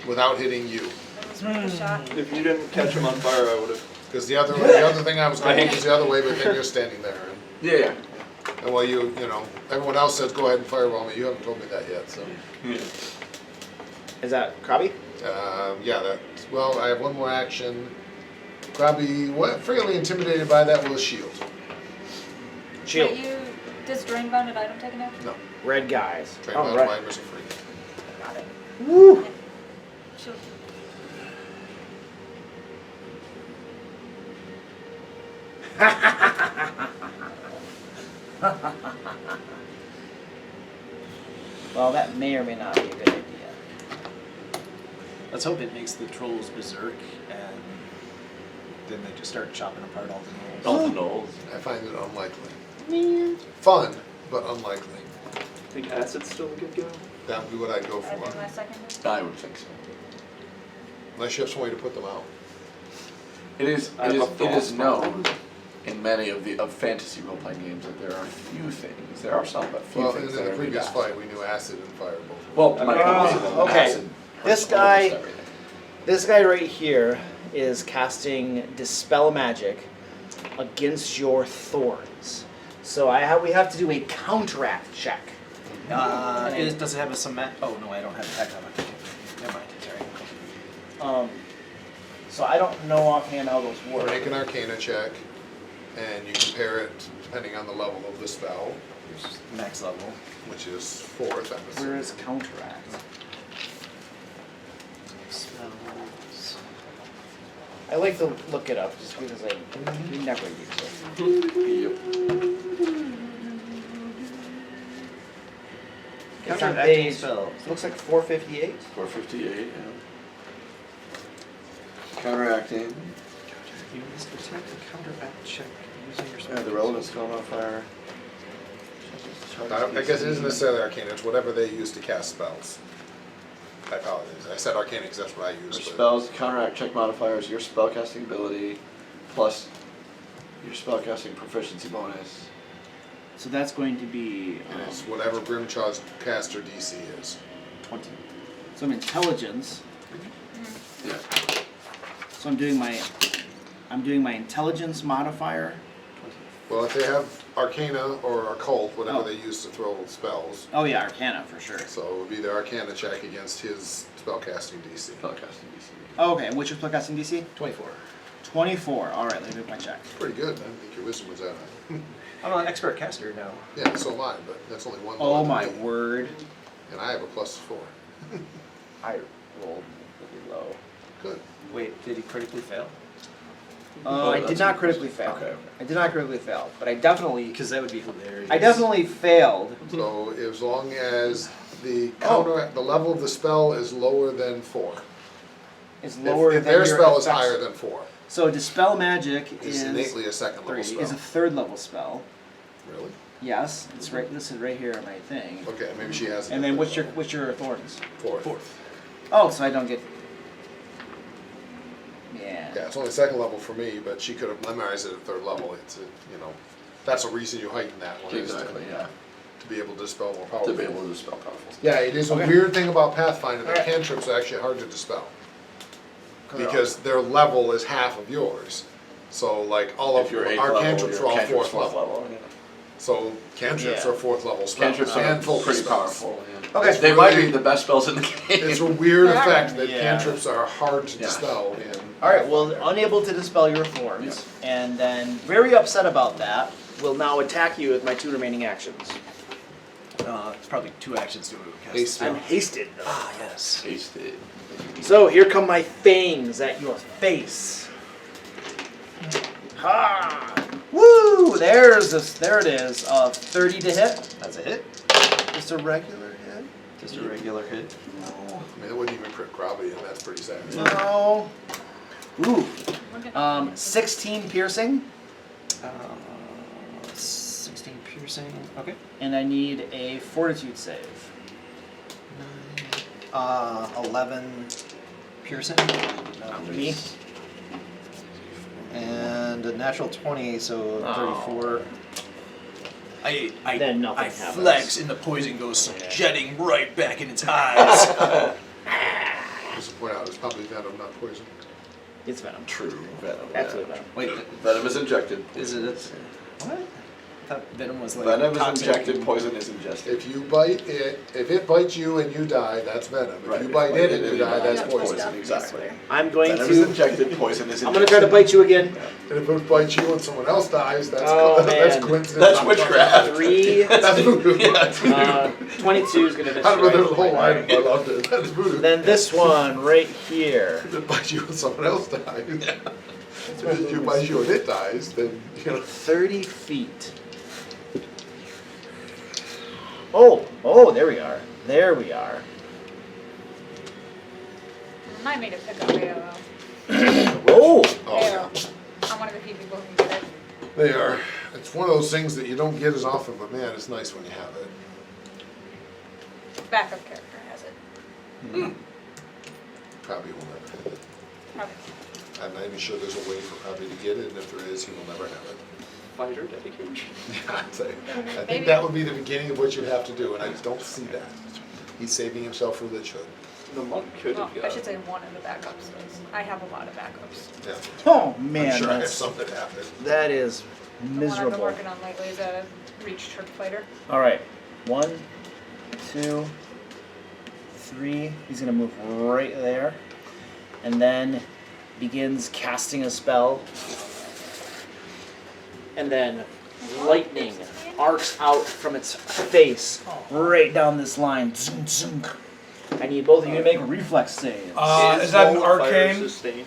[SPEAKER 2] without hitting you.
[SPEAKER 7] That was worth a shot.
[SPEAKER 6] If you didn't catch him on fire, I would have.
[SPEAKER 2] Because the other thing I was going to do was the other way, but then you're standing there.
[SPEAKER 1] Yeah.
[SPEAKER 2] And well, you know, everyone else says go ahead and fireball me. You haven't told me that yet, so.
[SPEAKER 4] Is that Krabby?
[SPEAKER 2] Yeah, well, I have one more action. Probably fairly intimidated by that will shield.
[SPEAKER 4] Shield.
[SPEAKER 7] Wait, does drain bounded item take an action?
[SPEAKER 2] No,
[SPEAKER 4] Red guys.
[SPEAKER 2] train
[SPEAKER 4] All
[SPEAKER 2] by
[SPEAKER 4] right.
[SPEAKER 2] line are free.
[SPEAKER 4] Got it. Woo!
[SPEAKER 7] Shield.
[SPEAKER 4] Well, that may or may not be a good idea.
[SPEAKER 10] Let's hope it makes the trolls berserk, and then they just start chopping apart all the
[SPEAKER 1] All
[SPEAKER 10] gnolls.
[SPEAKER 1] the gnolls.
[SPEAKER 2] I find it unlikely. Fun, but unlikely.
[SPEAKER 6] Think acid's still a good go?
[SPEAKER 2] That would be what I'd go
[SPEAKER 7] I did
[SPEAKER 2] for.
[SPEAKER 7] my second.
[SPEAKER 1] I would think so.
[SPEAKER 2] Unless you have some way to put them out.
[SPEAKER 1] It is
[SPEAKER 6] I have a
[SPEAKER 1] it is
[SPEAKER 6] Frostmantle.
[SPEAKER 1] known in many of fantasy role playing games that there are few things. There are some, but few
[SPEAKER 2] Well, in
[SPEAKER 1] things
[SPEAKER 2] the
[SPEAKER 1] that are
[SPEAKER 2] previous
[SPEAKER 1] bad.
[SPEAKER 2] fight, we knew acid and fireball.
[SPEAKER 1] Well, my
[SPEAKER 4] okay.
[SPEAKER 1] acid
[SPEAKER 4] This
[SPEAKER 1] hurts
[SPEAKER 4] guy-
[SPEAKER 1] almost everything.
[SPEAKER 4] This guy right here is casting Dispel Magic against your thorns. So we have to do a counteract check.
[SPEAKER 10] Does it have a cement? Oh no, I don't have attack on it. Never mind. Sorry.
[SPEAKER 4] So I don't know offhand how those work.
[SPEAKER 2] Make an Arcana check, and you compare it depending on the level of the spell,
[SPEAKER 10] Max level.
[SPEAKER 2] which is 4th. I'm
[SPEAKER 4] Where
[SPEAKER 2] assuming.
[SPEAKER 4] is counteract?
[SPEAKER 10] Spells.
[SPEAKER 4] I like to look it up just because I never use it.
[SPEAKER 1] Yep.
[SPEAKER 4] It's on
[SPEAKER 10] Counteracting
[SPEAKER 4] page.
[SPEAKER 10] spells.
[SPEAKER 4] Looks like 458.
[SPEAKER 1] 458. Yeah. Counteracting.
[SPEAKER 10] You must attack a counteract check using your spell.
[SPEAKER 1] Yeah, the relevant spell modifier.
[SPEAKER 2] I guess it isn't necessarily Arcana, it's whatever they use to cast spells. I apologize. I said Arcana because that's what I use.
[SPEAKER 1] Your
[SPEAKER 2] but-
[SPEAKER 1] spells, counteract check modifiers, your spellcasting ability, plus your spellcasting proficiency bonus.
[SPEAKER 4] So that's going to be.
[SPEAKER 2] And it's whatever Grimchaw's caster DC is.
[SPEAKER 10] 20.
[SPEAKER 4] Some intelligence.
[SPEAKER 1] Yeah.
[SPEAKER 4] So I'm doing my intelligence modifier.
[SPEAKER 2] Well, if they have Arcana or Occult, whatever
[SPEAKER 4] Oh.
[SPEAKER 2] they use to throw spells,
[SPEAKER 4] Oh yeah, Arcana for sure.
[SPEAKER 2] so it would be their Arcana check against his spellcasting DC.
[SPEAKER 1] Spellcasting DC.
[SPEAKER 4] Oh, okay, and what's your spellcasting DC?
[SPEAKER 10] 24.
[SPEAKER 4] 24. All right, let me make my check.
[SPEAKER 2] Pretty good. I didn't think your wisdom was that high.
[SPEAKER 5] I'm an expert caster now.
[SPEAKER 2] Yeah, so am I, but that's only one.
[SPEAKER 8] Oh
[SPEAKER 2] lower than
[SPEAKER 8] my
[SPEAKER 2] me.
[SPEAKER 8] word.
[SPEAKER 2] And I have a +4.
[SPEAKER 8] I rolled really low.
[SPEAKER 2] Good.
[SPEAKER 5] Wait, did he critically fail?
[SPEAKER 8] I did
[SPEAKER 1] that's
[SPEAKER 8] not
[SPEAKER 1] good.
[SPEAKER 8] critically fail.
[SPEAKER 1] Okay.
[SPEAKER 8] I did not critically fail, but I definitely
[SPEAKER 5] Because that would be hilarious.
[SPEAKER 8] failed.
[SPEAKER 2] So as long as the counter, the level of the spell is lower than 4.
[SPEAKER 8] It's lower
[SPEAKER 2] if
[SPEAKER 8] than
[SPEAKER 2] their
[SPEAKER 8] your
[SPEAKER 2] spell is
[SPEAKER 8] effects.
[SPEAKER 2] higher than 4,
[SPEAKER 8] So Dispel Magic
[SPEAKER 2] it's
[SPEAKER 8] is
[SPEAKER 2] innately a second level spell.
[SPEAKER 8] is a third level spell.
[SPEAKER 2] Really?
[SPEAKER 8] Yes, it's right listed right here on my thing.
[SPEAKER 2] Okay, maybe she has. it
[SPEAKER 8] And
[SPEAKER 2] at
[SPEAKER 8] then
[SPEAKER 2] third
[SPEAKER 8] what's your
[SPEAKER 2] level.
[SPEAKER 8] thorns?
[SPEAKER 2] Fourth.
[SPEAKER 8] Oh, so I don't get. Yeah.
[SPEAKER 2] Yeah, it's only second level for me, but she could have memorized it at third level. It's that's a reason you heighten that one. is
[SPEAKER 1] Exactly, yeah.
[SPEAKER 2] To be able to dispel more
[SPEAKER 1] To
[SPEAKER 2] powerful.
[SPEAKER 1] be able to dispel powerful.
[SPEAKER 2] Yeah, it is a
[SPEAKER 8] Okay.
[SPEAKER 2] weird thing about Pathfinder that
[SPEAKER 8] Alright.
[SPEAKER 2] cantrips are actually hard to dispel. Because their level is half of yours. So like all
[SPEAKER 1] If
[SPEAKER 2] of
[SPEAKER 1] you're 8th
[SPEAKER 2] our
[SPEAKER 1] level,
[SPEAKER 2] cantrips
[SPEAKER 1] your
[SPEAKER 2] are all
[SPEAKER 1] cantrip's
[SPEAKER 2] 4th level.
[SPEAKER 1] yeah.
[SPEAKER 2] So cantrips
[SPEAKER 8] Yeah.
[SPEAKER 2] are 4th level spells.
[SPEAKER 1] Cantrips
[SPEAKER 2] and
[SPEAKER 1] are
[SPEAKER 2] focus
[SPEAKER 1] pretty
[SPEAKER 2] spells.
[SPEAKER 1] powerful. Yeah.
[SPEAKER 8] Okay.
[SPEAKER 1] They might
[SPEAKER 2] really-
[SPEAKER 1] be the best spells in the game.
[SPEAKER 2] It's a weird
[SPEAKER 7] They are.
[SPEAKER 2] effect that
[SPEAKER 8] Yeah.
[SPEAKER 2] cantrips are hard to
[SPEAKER 1] Yeah.
[SPEAKER 2] dispel in.
[SPEAKER 8] Alright, well, unable to dispel your thorns, and then very upset about that, will now attack you with my 2 remaining actions.
[SPEAKER 5] It's probably 2 actions to cast.
[SPEAKER 2] Haste.
[SPEAKER 8] I'm hasted.
[SPEAKER 5] Ah, yes.
[SPEAKER 1] Tasted.
[SPEAKER 8] So here come my fangs at your face. Ha! Woo! There it is. 30 to hit.
[SPEAKER 5] That's a hit.
[SPEAKER 8] Just a regular hit.
[SPEAKER 5] Just a regular hit.
[SPEAKER 2] I mean, it wouldn't even crit gravity, and that's pretty sad.
[SPEAKER 8] No. Ooh.
[SPEAKER 7] Look at
[SPEAKER 8] 16 piercing,
[SPEAKER 5] 16 piercing. Okay.
[SPEAKER 8] and I need a fortitude save.
[SPEAKER 5] 11 piercing.
[SPEAKER 8] Me.
[SPEAKER 5] And a natural 20, so 34. I
[SPEAKER 8] Then nothing
[SPEAKER 5] I
[SPEAKER 8] happens.
[SPEAKER 5] flex and the poison goes jetting right back in its eyes.
[SPEAKER 2] Just to point out, it's probably venom, not poison.
[SPEAKER 8] It's venom.
[SPEAKER 1] True. Venom.
[SPEAKER 8] Absolutely
[SPEAKER 1] yeah.
[SPEAKER 8] venom.
[SPEAKER 5] Wait,
[SPEAKER 1] Venom is injected.
[SPEAKER 5] is it? What? I thought venom was like
[SPEAKER 1] Venom is
[SPEAKER 5] toxic.
[SPEAKER 1] injected, poison is ingested.
[SPEAKER 2] If you bite it, if it bites you and you die, that's venom. If
[SPEAKER 1] Right,
[SPEAKER 2] you
[SPEAKER 1] if
[SPEAKER 2] bite
[SPEAKER 1] you
[SPEAKER 2] it
[SPEAKER 1] bite
[SPEAKER 2] and
[SPEAKER 1] it
[SPEAKER 2] you
[SPEAKER 1] and
[SPEAKER 2] die,
[SPEAKER 1] you
[SPEAKER 2] that's
[SPEAKER 1] die,
[SPEAKER 2] poison.
[SPEAKER 1] poison, exactly.
[SPEAKER 8] I'm going
[SPEAKER 1] Venom is
[SPEAKER 8] to.
[SPEAKER 1] injected, poison is ingested.
[SPEAKER 8] I'm gonna try to bite you again.
[SPEAKER 2] And if it bites you and someone else dies, that's
[SPEAKER 8] Oh,
[SPEAKER 2] that's
[SPEAKER 8] man.
[SPEAKER 2] coincidence.
[SPEAKER 1] That's
[SPEAKER 2] not
[SPEAKER 1] witchcraft.
[SPEAKER 8] 3.
[SPEAKER 2] That's voodoo.
[SPEAKER 1] Yeah,
[SPEAKER 8] 22 is gonna
[SPEAKER 2] I don't know, there's a
[SPEAKER 8] destroy.
[SPEAKER 2] whole line, but I loved it. That's voodoo.
[SPEAKER 8] Then this one right here.
[SPEAKER 2] If it bites you and someone else dies, if you bite you and it dies, then
[SPEAKER 8] 30 feet. Oh, there we are. There we are.
[SPEAKER 7] I made it pick up AOL.
[SPEAKER 8] Oh!
[SPEAKER 2] Oh, yeah.
[SPEAKER 7] AOL. I'm one of the few people who can get it.
[SPEAKER 2] They are. It's one of those things that you don't get as often, but man, it's nice when you have it.
[SPEAKER 7] Backup character has it.
[SPEAKER 2] Probably will never have it.
[SPEAKER 7] Probably.
[SPEAKER 2] I'm not even sure there's a way for Probably to get it, and if there is, he will never have it.
[SPEAKER 10] Fighter dedication.
[SPEAKER 2] I'd say. I
[SPEAKER 7] Maybe.
[SPEAKER 2] think that would be the beginning of what you'd have to do, and I just don't see that. He's saving himself for the should.
[SPEAKER 10] The monk could
[SPEAKER 7] Well,
[SPEAKER 10] have
[SPEAKER 7] I
[SPEAKER 10] got
[SPEAKER 7] should say one of the backups. I have a lot of backups.
[SPEAKER 2] Yeah.
[SPEAKER 8] Oh
[SPEAKER 2] I'm
[SPEAKER 8] man,
[SPEAKER 2] sure I have
[SPEAKER 8] that's,
[SPEAKER 2] some that happen.
[SPEAKER 8] that is
[SPEAKER 7] The one I've been
[SPEAKER 8] miserable.
[SPEAKER 7] working on lately is a reach trick fighter.
[SPEAKER 8] Alright. 1, 2, 3. He's gonna move right there. And then begins casting a spell. And then lightning arcs out from its face right down this line. Zoom, zoom. I need both of you to make reflex saves.
[SPEAKER 3] Is that an arcane?
[SPEAKER 10] Sustain?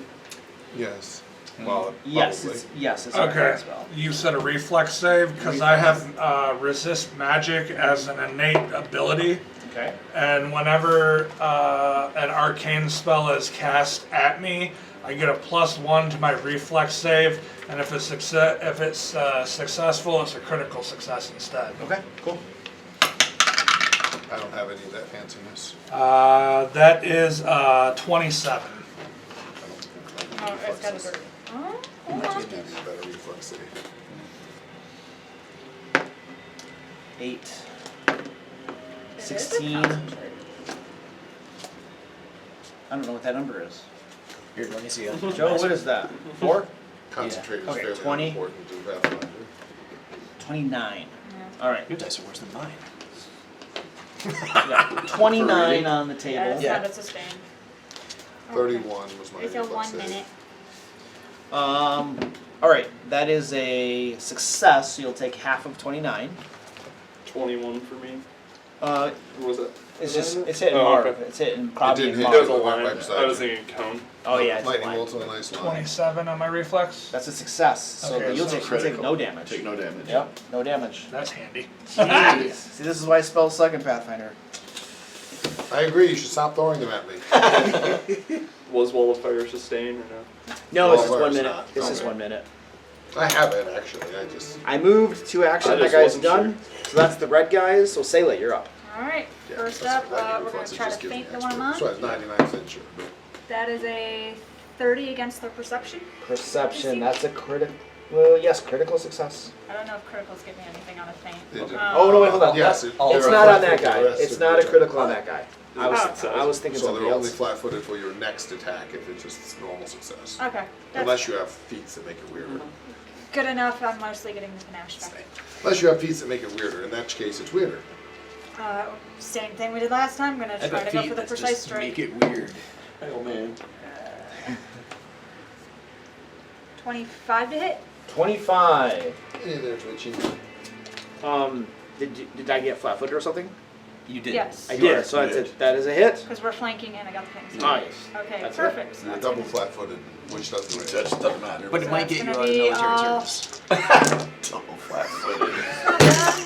[SPEAKER 2] Yes. Well,
[SPEAKER 8] yes,
[SPEAKER 2] probably.
[SPEAKER 8] it's an arcane
[SPEAKER 3] Okay.
[SPEAKER 8] spell.
[SPEAKER 3] You said a reflex save because I have resist magic as an innate ability,
[SPEAKER 8] Okay.
[SPEAKER 3] and whenever an arcane spell is cast at me, I get a +1 to my reflex save, and if it's successful, it's a critical success instead.
[SPEAKER 8] Okay, cool.
[SPEAKER 2] I don't have any of that fanciness.
[SPEAKER 3] That is 27.
[SPEAKER 7] Oh, it's got a bird. Oh, hold on.
[SPEAKER 2] Give me a better reflex save.
[SPEAKER 8] 8.
[SPEAKER 7] It is a
[SPEAKER 8] 16.
[SPEAKER 7] concentrate.
[SPEAKER 8] I don't know what that number is.
[SPEAKER 5] Here, let me see.
[SPEAKER 8] Joe, what is that? 4?
[SPEAKER 2] Concentrate is
[SPEAKER 8] Okay,
[SPEAKER 2] fairly
[SPEAKER 8] 20.
[SPEAKER 2] important to Pathfinder.
[SPEAKER 8] 29.
[SPEAKER 7] Yeah.
[SPEAKER 8] Alright.
[SPEAKER 5] Your dice are worse than mine.
[SPEAKER 8] Yeah, 29 on the
[SPEAKER 7] Yeah,
[SPEAKER 8] table.
[SPEAKER 7] it's not a sustain.
[SPEAKER 2] 31 was my
[SPEAKER 9] It's a
[SPEAKER 2] reflex
[SPEAKER 9] 1
[SPEAKER 2] save.
[SPEAKER 9] minute.
[SPEAKER 8] All right, that is a success. So you'll take half of 29.
[SPEAKER 6] 21 for me.
[SPEAKER 8] Uh,
[SPEAKER 6] What was it?
[SPEAKER 8] it's hitting
[SPEAKER 6] Oh,
[SPEAKER 8] Marv.
[SPEAKER 6] okay.
[SPEAKER 8] It's hitting probably
[SPEAKER 2] didn't hit
[SPEAKER 8] Marv.
[SPEAKER 6] There was a
[SPEAKER 2] Right
[SPEAKER 6] line.
[SPEAKER 2] website.
[SPEAKER 6] I was thinking cone.
[SPEAKER 8] Oh yeah, it's a
[SPEAKER 2] Lightning
[SPEAKER 8] line.
[SPEAKER 2] bolt's a nice line.
[SPEAKER 3] 27 on my reflex.
[SPEAKER 8] That's a success. So
[SPEAKER 3] Okay,
[SPEAKER 8] you'll
[SPEAKER 3] so
[SPEAKER 8] take
[SPEAKER 1] critical.
[SPEAKER 8] no damage.
[SPEAKER 1] Take no damage.
[SPEAKER 8] Yep, no damage.
[SPEAKER 3] That's handy.
[SPEAKER 8] Jeez. See, this is why spells suck in Pathfinder.
[SPEAKER 2] I agree, you should stop throwing them at me.
[SPEAKER 6] Was Wall of Fire sustain or no?
[SPEAKER 8] No,
[SPEAKER 2] Well,
[SPEAKER 8] it's just
[SPEAKER 2] where
[SPEAKER 8] 1
[SPEAKER 2] it's
[SPEAKER 8] minute.
[SPEAKER 2] not.
[SPEAKER 8] It's just
[SPEAKER 2] Okay.
[SPEAKER 8] 1 minute.
[SPEAKER 2] I have it, actually,
[SPEAKER 8] I moved 2 action.
[SPEAKER 6] I
[SPEAKER 8] That
[SPEAKER 6] just
[SPEAKER 8] guy's
[SPEAKER 6] wasn't
[SPEAKER 8] done. So that's the red guys. So Sayla, you're up.
[SPEAKER 7] Alright,
[SPEAKER 2] Yeah,
[SPEAKER 7] first
[SPEAKER 2] that's
[SPEAKER 7] up,
[SPEAKER 2] what lightning
[SPEAKER 7] we're going
[SPEAKER 2] reflex,
[SPEAKER 7] to
[SPEAKER 2] it
[SPEAKER 7] try to
[SPEAKER 2] just gives me
[SPEAKER 7] feint the one I'm
[SPEAKER 2] extra.
[SPEAKER 7] on.
[SPEAKER 2] So it's 99% sure.
[SPEAKER 7] That is a 30 against their perception.
[SPEAKER 8] Perception. That's a critical. Well, yes, critical success.
[SPEAKER 7] I don't know if criticals give me anything on a feint.
[SPEAKER 2] It did.
[SPEAKER 8] Oh no, wait, hold on.
[SPEAKER 2] Yes,
[SPEAKER 8] it's
[SPEAKER 2] they're
[SPEAKER 8] not on
[SPEAKER 2] flat-footed
[SPEAKER 8] that
[SPEAKER 2] for the
[SPEAKER 8] guy.
[SPEAKER 2] rest
[SPEAKER 8] It's
[SPEAKER 2] of
[SPEAKER 8] not
[SPEAKER 2] the
[SPEAKER 8] a critical on that guy. I
[SPEAKER 7] Oh.
[SPEAKER 8] was thinking
[SPEAKER 2] So
[SPEAKER 8] something
[SPEAKER 2] they're only
[SPEAKER 8] else.
[SPEAKER 2] flat-footed for your next attack if it's just normal success.
[SPEAKER 7] Okay, that's
[SPEAKER 2] Unless you have feats that make it weirder.
[SPEAKER 7] good enough. I'm mostly getting the panache back.
[SPEAKER 2] Unless you have feats that make it weirder. In that case, it's weirder.
[SPEAKER 7] Same thing we did last time. I'm gonna
[SPEAKER 5] I
[SPEAKER 7] try
[SPEAKER 5] have
[SPEAKER 7] to
[SPEAKER 5] a
[SPEAKER 7] go
[SPEAKER 5] feat
[SPEAKER 7] for the
[SPEAKER 5] that's
[SPEAKER 7] precise
[SPEAKER 5] just
[SPEAKER 7] strike.
[SPEAKER 5] make it weird.
[SPEAKER 1] Oh man.
[SPEAKER 7] 25 to hit.
[SPEAKER 8] 25.
[SPEAKER 2] Hey there, Twitchy.
[SPEAKER 8] Did I get flat-footed or something?
[SPEAKER 5] You did.
[SPEAKER 7] Yes.
[SPEAKER 8] I
[SPEAKER 1] You
[SPEAKER 8] did.
[SPEAKER 1] are.
[SPEAKER 8] So
[SPEAKER 1] You
[SPEAKER 8] that's
[SPEAKER 1] did.
[SPEAKER 8] that is a hit.
[SPEAKER 7] Because we're flanking and I got the things.
[SPEAKER 8] Nice.
[SPEAKER 7] Okay,
[SPEAKER 8] That's
[SPEAKER 7] perfect.
[SPEAKER 2] You're double flat-footed, which doesn't really
[SPEAKER 1] That just doesn't matter.
[SPEAKER 5] But it
[SPEAKER 7] So
[SPEAKER 5] might
[SPEAKER 7] that's
[SPEAKER 5] get you
[SPEAKER 7] gonna
[SPEAKER 5] out of
[SPEAKER 7] be,
[SPEAKER 5] military service.
[SPEAKER 1] double flat-footed.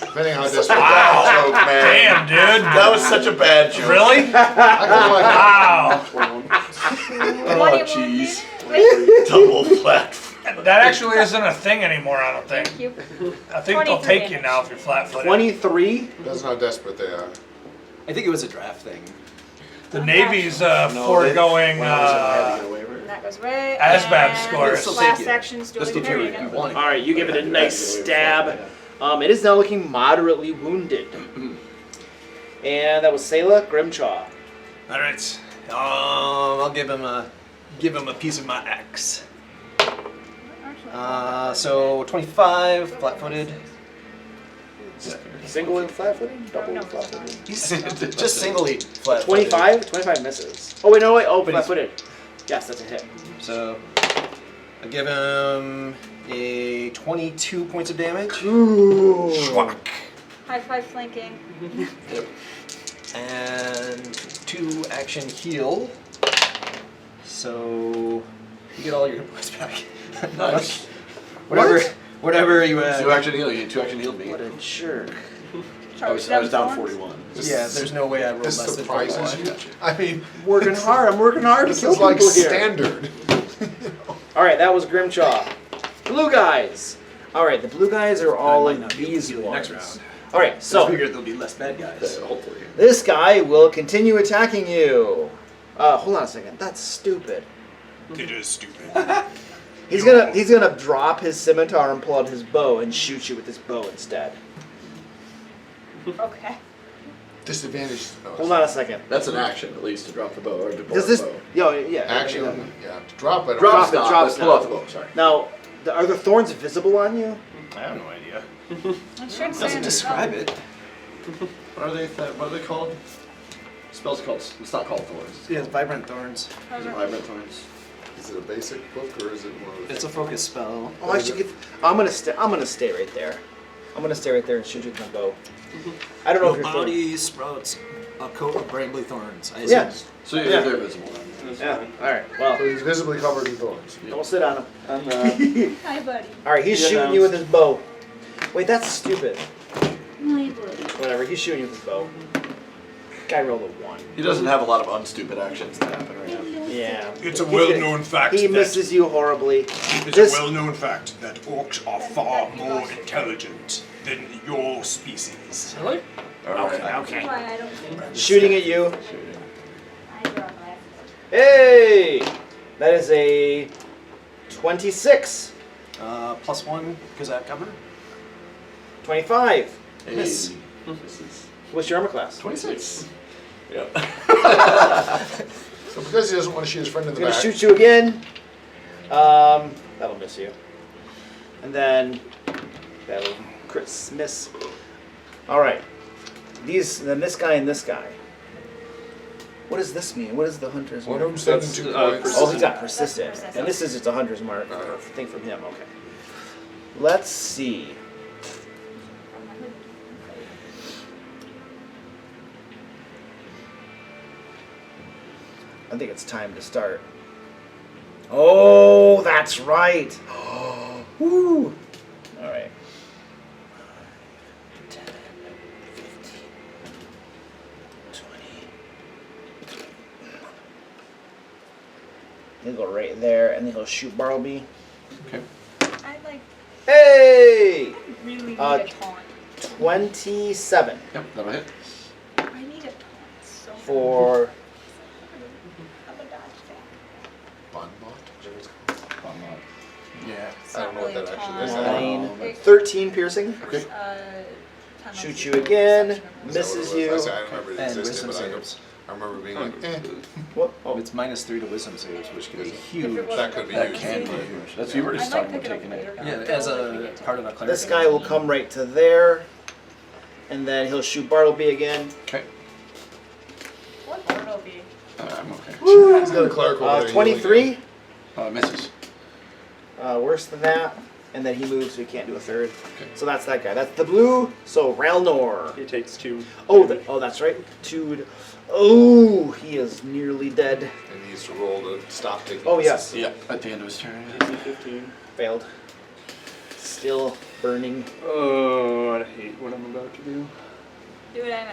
[SPEAKER 2] Depending on how desperate.
[SPEAKER 3] Wow.
[SPEAKER 1] Joke, man.
[SPEAKER 3] Damn, dude.
[SPEAKER 1] That was such a bad joke.
[SPEAKER 3] Really?
[SPEAKER 2] I kinda like
[SPEAKER 3] Wow.
[SPEAKER 1] Oh jeez. Double flat.
[SPEAKER 3] That actually isn't a thing anymore, I don't think.
[SPEAKER 7] Thank you.
[SPEAKER 3] I think they'll
[SPEAKER 7] 23
[SPEAKER 3] take you now if you're flat-footed.
[SPEAKER 8] 23.
[SPEAKER 2] it. Depends on how desperate they are.
[SPEAKER 5] I think it was a draft thing.
[SPEAKER 3] The Navy's foregoing
[SPEAKER 1] When I was in, I had to get a waiver.
[SPEAKER 7] And that goes away.
[SPEAKER 3] ASVAB
[SPEAKER 7] and
[SPEAKER 3] scores.
[SPEAKER 5] They'll
[SPEAKER 7] Last
[SPEAKER 5] take you.
[SPEAKER 7] action's
[SPEAKER 5] Just
[SPEAKER 7] duly
[SPEAKER 5] deter
[SPEAKER 7] parry
[SPEAKER 5] if you
[SPEAKER 7] again.
[SPEAKER 5] want it.
[SPEAKER 8] All right, you give it a nice stab. It is now looking moderately wounded. And that was Sayla Grimchaw.
[SPEAKER 5] All right. I'll give him a piece of my axe. So 25, flat-footed.
[SPEAKER 8] Single and flat-footed? Double
[SPEAKER 7] No,
[SPEAKER 8] and flat-footed?
[SPEAKER 5] He's just singly flat-footed.
[SPEAKER 8] 25? 25 misses. Oh, wait, no, wait. Oh,
[SPEAKER 5] But he's-
[SPEAKER 8] flat-footed. Yes, that's a hit.
[SPEAKER 5] So I give him a 22 points of damage.
[SPEAKER 8] Ooh.
[SPEAKER 7] High five flanking.
[SPEAKER 5] Yep. And 2 action heal. So you get all your hit points back.
[SPEAKER 1] Nice.
[SPEAKER 5] Whatever you had.
[SPEAKER 1] 2 action heal. You 2 action healed me.
[SPEAKER 8] What a jerk.
[SPEAKER 1] I was down 41.
[SPEAKER 5] Yeah, there's no way I rolled
[SPEAKER 2] This
[SPEAKER 5] less than
[SPEAKER 2] surprises
[SPEAKER 5] 41.
[SPEAKER 2] you. I mean,
[SPEAKER 8] Working hard. I'm working hard to
[SPEAKER 2] this
[SPEAKER 8] kill
[SPEAKER 2] is like
[SPEAKER 8] people here.
[SPEAKER 2] standard.
[SPEAKER 8] All right, that was Grimchaw. Blue guys. All right, the blue guys are all
[SPEAKER 5] might
[SPEAKER 8] in
[SPEAKER 5] not be able to
[SPEAKER 8] these
[SPEAKER 5] heal you next
[SPEAKER 8] ones.
[SPEAKER 5] round.
[SPEAKER 8] All right,
[SPEAKER 5] So I
[SPEAKER 8] so
[SPEAKER 5] figured there'll be less bad guys.
[SPEAKER 1] Hopefully.
[SPEAKER 8] this guy will continue attacking you. Hold on a second. That's stupid.
[SPEAKER 3] It is stupid.
[SPEAKER 8] He's gonna drop his scimitar and pull out his bow and shoot you with his bow instead.
[SPEAKER 7] Okay.
[SPEAKER 2] Disadvantage.
[SPEAKER 8] Hold on a second.
[SPEAKER 1] That's an action, at least, to drop the bow or to pull
[SPEAKER 8] Does
[SPEAKER 1] the
[SPEAKER 8] this?
[SPEAKER 1] bow.
[SPEAKER 8] Yo, yeah.
[SPEAKER 2] Action, yeah. Drop it.
[SPEAKER 1] Drop
[SPEAKER 8] it,
[SPEAKER 1] stop,
[SPEAKER 8] drop
[SPEAKER 1] but
[SPEAKER 8] stop.
[SPEAKER 1] pull out the bow, sorry.
[SPEAKER 8] Now, are the thorns visible on you?
[SPEAKER 5] I have no idea.
[SPEAKER 7] It should say
[SPEAKER 5] Doesn't
[SPEAKER 7] in the
[SPEAKER 5] describe
[SPEAKER 7] spell.
[SPEAKER 5] it.
[SPEAKER 1] What are they called? Spell's called, it's not called thorns.
[SPEAKER 5] Yeah, it's vibrant thorns.
[SPEAKER 1] Is it vibrant thorns?
[SPEAKER 2] Is it a basic book or is it one of the?
[SPEAKER 5] It's a focus spell.
[SPEAKER 8] Oh, I should get. I'm gonna stay right there. I'm gonna stay right there and shoot you with my bow. I don't know if
[SPEAKER 5] Your
[SPEAKER 8] you're thorn-
[SPEAKER 5] body sprouts a coat of brambly thorns. I
[SPEAKER 8] Yeah.
[SPEAKER 5] assume.
[SPEAKER 1] So
[SPEAKER 8] Yeah.
[SPEAKER 1] they're visible.
[SPEAKER 8] Yeah. All right. Well,
[SPEAKER 2] So he's visibly covered in thorns.
[SPEAKER 8] don't sit on him.
[SPEAKER 7] Hi, buddy.
[SPEAKER 8] All right, he's
[SPEAKER 6] Yeah,
[SPEAKER 8] shooting
[SPEAKER 6] no.
[SPEAKER 8] you with his bow. Wait, that's stupid.
[SPEAKER 7] Hi, buddy.
[SPEAKER 8] Whatever. He's shooting you with his bow. Guy rolled a 1.
[SPEAKER 1] He doesn't have a lot of unstupid actions that happen right now.
[SPEAKER 8] Yeah.
[SPEAKER 3] It's a
[SPEAKER 8] He's gonna-
[SPEAKER 3] well-known fact
[SPEAKER 8] He
[SPEAKER 3] that
[SPEAKER 8] misses you horribly.
[SPEAKER 3] it's
[SPEAKER 8] This-
[SPEAKER 3] a well-known fact that orcs are far more intelligent than your species.
[SPEAKER 5] Really?
[SPEAKER 1] Alright.
[SPEAKER 8] Okay.
[SPEAKER 7] Why I don't think
[SPEAKER 8] Shooting at you.
[SPEAKER 7] I draw glasses.
[SPEAKER 8] Hey! That is a 26.
[SPEAKER 5] +1 because I have cover.
[SPEAKER 8] 25.
[SPEAKER 1] Hey.
[SPEAKER 5] Miss.
[SPEAKER 1] This is
[SPEAKER 8] What's your armor class?
[SPEAKER 1] 26. Yep.
[SPEAKER 2] So because he doesn't want to shoot his friend in
[SPEAKER 8] I'm
[SPEAKER 2] the
[SPEAKER 8] gonna
[SPEAKER 2] back.
[SPEAKER 8] shoot you again. That'll miss you. And then that'll miss. All right. Then this guy and this guy. What does this mean? What is the hunter's
[SPEAKER 2] One
[SPEAKER 8] mark?
[SPEAKER 2] of them's taking
[SPEAKER 6] That's,
[SPEAKER 2] 2
[SPEAKER 6] uh,
[SPEAKER 2] points.
[SPEAKER 8] Oh, he's got persistent.
[SPEAKER 7] Persistent.
[SPEAKER 8] And this is just a hunter's mark thing from him. Okay. Let's see. I think it's time to start. Oh, that's right. Woo. All right. 10, 15, 20. He'll go right there, and then he'll shoot Bartleby.
[SPEAKER 1] Okay.
[SPEAKER 7] I like
[SPEAKER 8] Hey!
[SPEAKER 7] really need
[SPEAKER 8] Uh,
[SPEAKER 7] a taunt.
[SPEAKER 8] 27
[SPEAKER 1] Yep, that'll hit.
[SPEAKER 7] I need a taunt so bad.
[SPEAKER 8] for
[SPEAKER 7] I'm a dodge fan.
[SPEAKER 2] Bonbot?
[SPEAKER 1] Yeah.
[SPEAKER 7] It's
[SPEAKER 2] I don't
[SPEAKER 7] not
[SPEAKER 2] know what
[SPEAKER 7] really
[SPEAKER 2] that
[SPEAKER 7] a
[SPEAKER 2] actually is.
[SPEAKER 7] taunt.
[SPEAKER 8] 9, 13 piercing.
[SPEAKER 1] Okay.
[SPEAKER 7] Penalty
[SPEAKER 8] Shoot you again.
[SPEAKER 7] section of
[SPEAKER 2] Is that
[SPEAKER 8] Misses
[SPEAKER 2] what it was?
[SPEAKER 8] you.
[SPEAKER 2] I remember it
[SPEAKER 10] And
[SPEAKER 2] existed,
[SPEAKER 10] wisdom
[SPEAKER 2] but
[SPEAKER 10] saves.
[SPEAKER 2] I remember being like, eh.
[SPEAKER 8] What? Oh,
[SPEAKER 10] It's -3 to wisdom saves, which can be
[SPEAKER 2] Is it?
[SPEAKER 10] huge.
[SPEAKER 2] That could be
[SPEAKER 10] That
[SPEAKER 2] used.
[SPEAKER 10] can be huge. That's you were just
[SPEAKER 7] I might
[SPEAKER 10] talking about
[SPEAKER 7] pick it up
[SPEAKER 10] taking it.
[SPEAKER 7] later.
[SPEAKER 10] Yeah, as a part of a cleric.
[SPEAKER 8] this guy will come right to there, and then he'll shoot Bartleby again.
[SPEAKER 1] Okay.
[SPEAKER 7] What Bartleby?
[SPEAKER 1] I'm okay.
[SPEAKER 2] He's got a cleric over there.
[SPEAKER 8] 23,
[SPEAKER 1] Misses.
[SPEAKER 8] worse than that, and then he moves, so he can't do a third.
[SPEAKER 1] Okay.
[SPEAKER 8] So that's that guy. That's the blue. So Ralnor.
[SPEAKER 6] He takes 2.
[SPEAKER 8] Oh, that's right. Oh, he is nearly dead.
[SPEAKER 2] And he needs to roll to stop taking.
[SPEAKER 8] Oh yes,
[SPEAKER 1] Yep. At the end of his turn.
[SPEAKER 6] DC 15.
[SPEAKER 8] failed. Still burning.
[SPEAKER 6] Oh, I hate what I'm about to do.
[SPEAKER 7] Do it, Anna.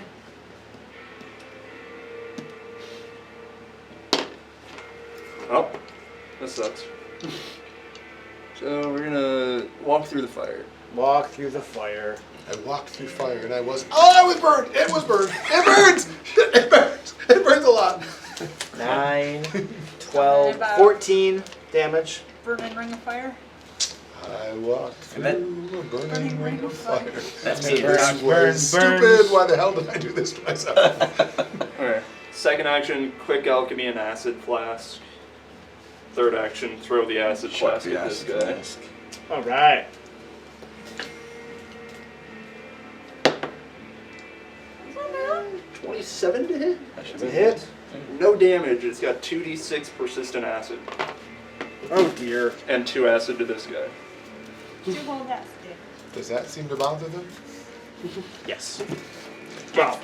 [SPEAKER 6] Oh, that sucks. So we're gonna walk through the fire.
[SPEAKER 8] Walk through the fire.
[SPEAKER 2] I walked through fire and I was. Oh, I was burned! It was burned! It burns! It burns! It burns a lot!
[SPEAKER 8] 9, 12,
[SPEAKER 7] About-
[SPEAKER 8] 14 damage.
[SPEAKER 7] Burning ring of fire.
[SPEAKER 2] I walked through
[SPEAKER 10] And
[SPEAKER 2] a burning ring of fire.
[SPEAKER 10] That's
[SPEAKER 2] And
[SPEAKER 10] me.
[SPEAKER 2] this was stupid. Why the hell did I do this to myself?
[SPEAKER 6] Okay. Second action, quick alchemy and acid flask. Third action, throw the acid
[SPEAKER 1] Chuck
[SPEAKER 6] flask
[SPEAKER 1] the
[SPEAKER 6] at this
[SPEAKER 1] acid
[SPEAKER 6] guy.
[SPEAKER 1] flask.
[SPEAKER 8] All right.
[SPEAKER 7] Is that bad?
[SPEAKER 6] 27 to hit?
[SPEAKER 1] That should
[SPEAKER 8] It's a
[SPEAKER 1] be
[SPEAKER 8] hit.
[SPEAKER 6] No damage. It's got 2d6 persistent acid.
[SPEAKER 8] Oh dear.
[SPEAKER 6] And 2 acid to this guy.
[SPEAKER 7] 2 whole deaths, dude.
[SPEAKER 2] Does that seem to bother them?
[SPEAKER 8] Yes. Well,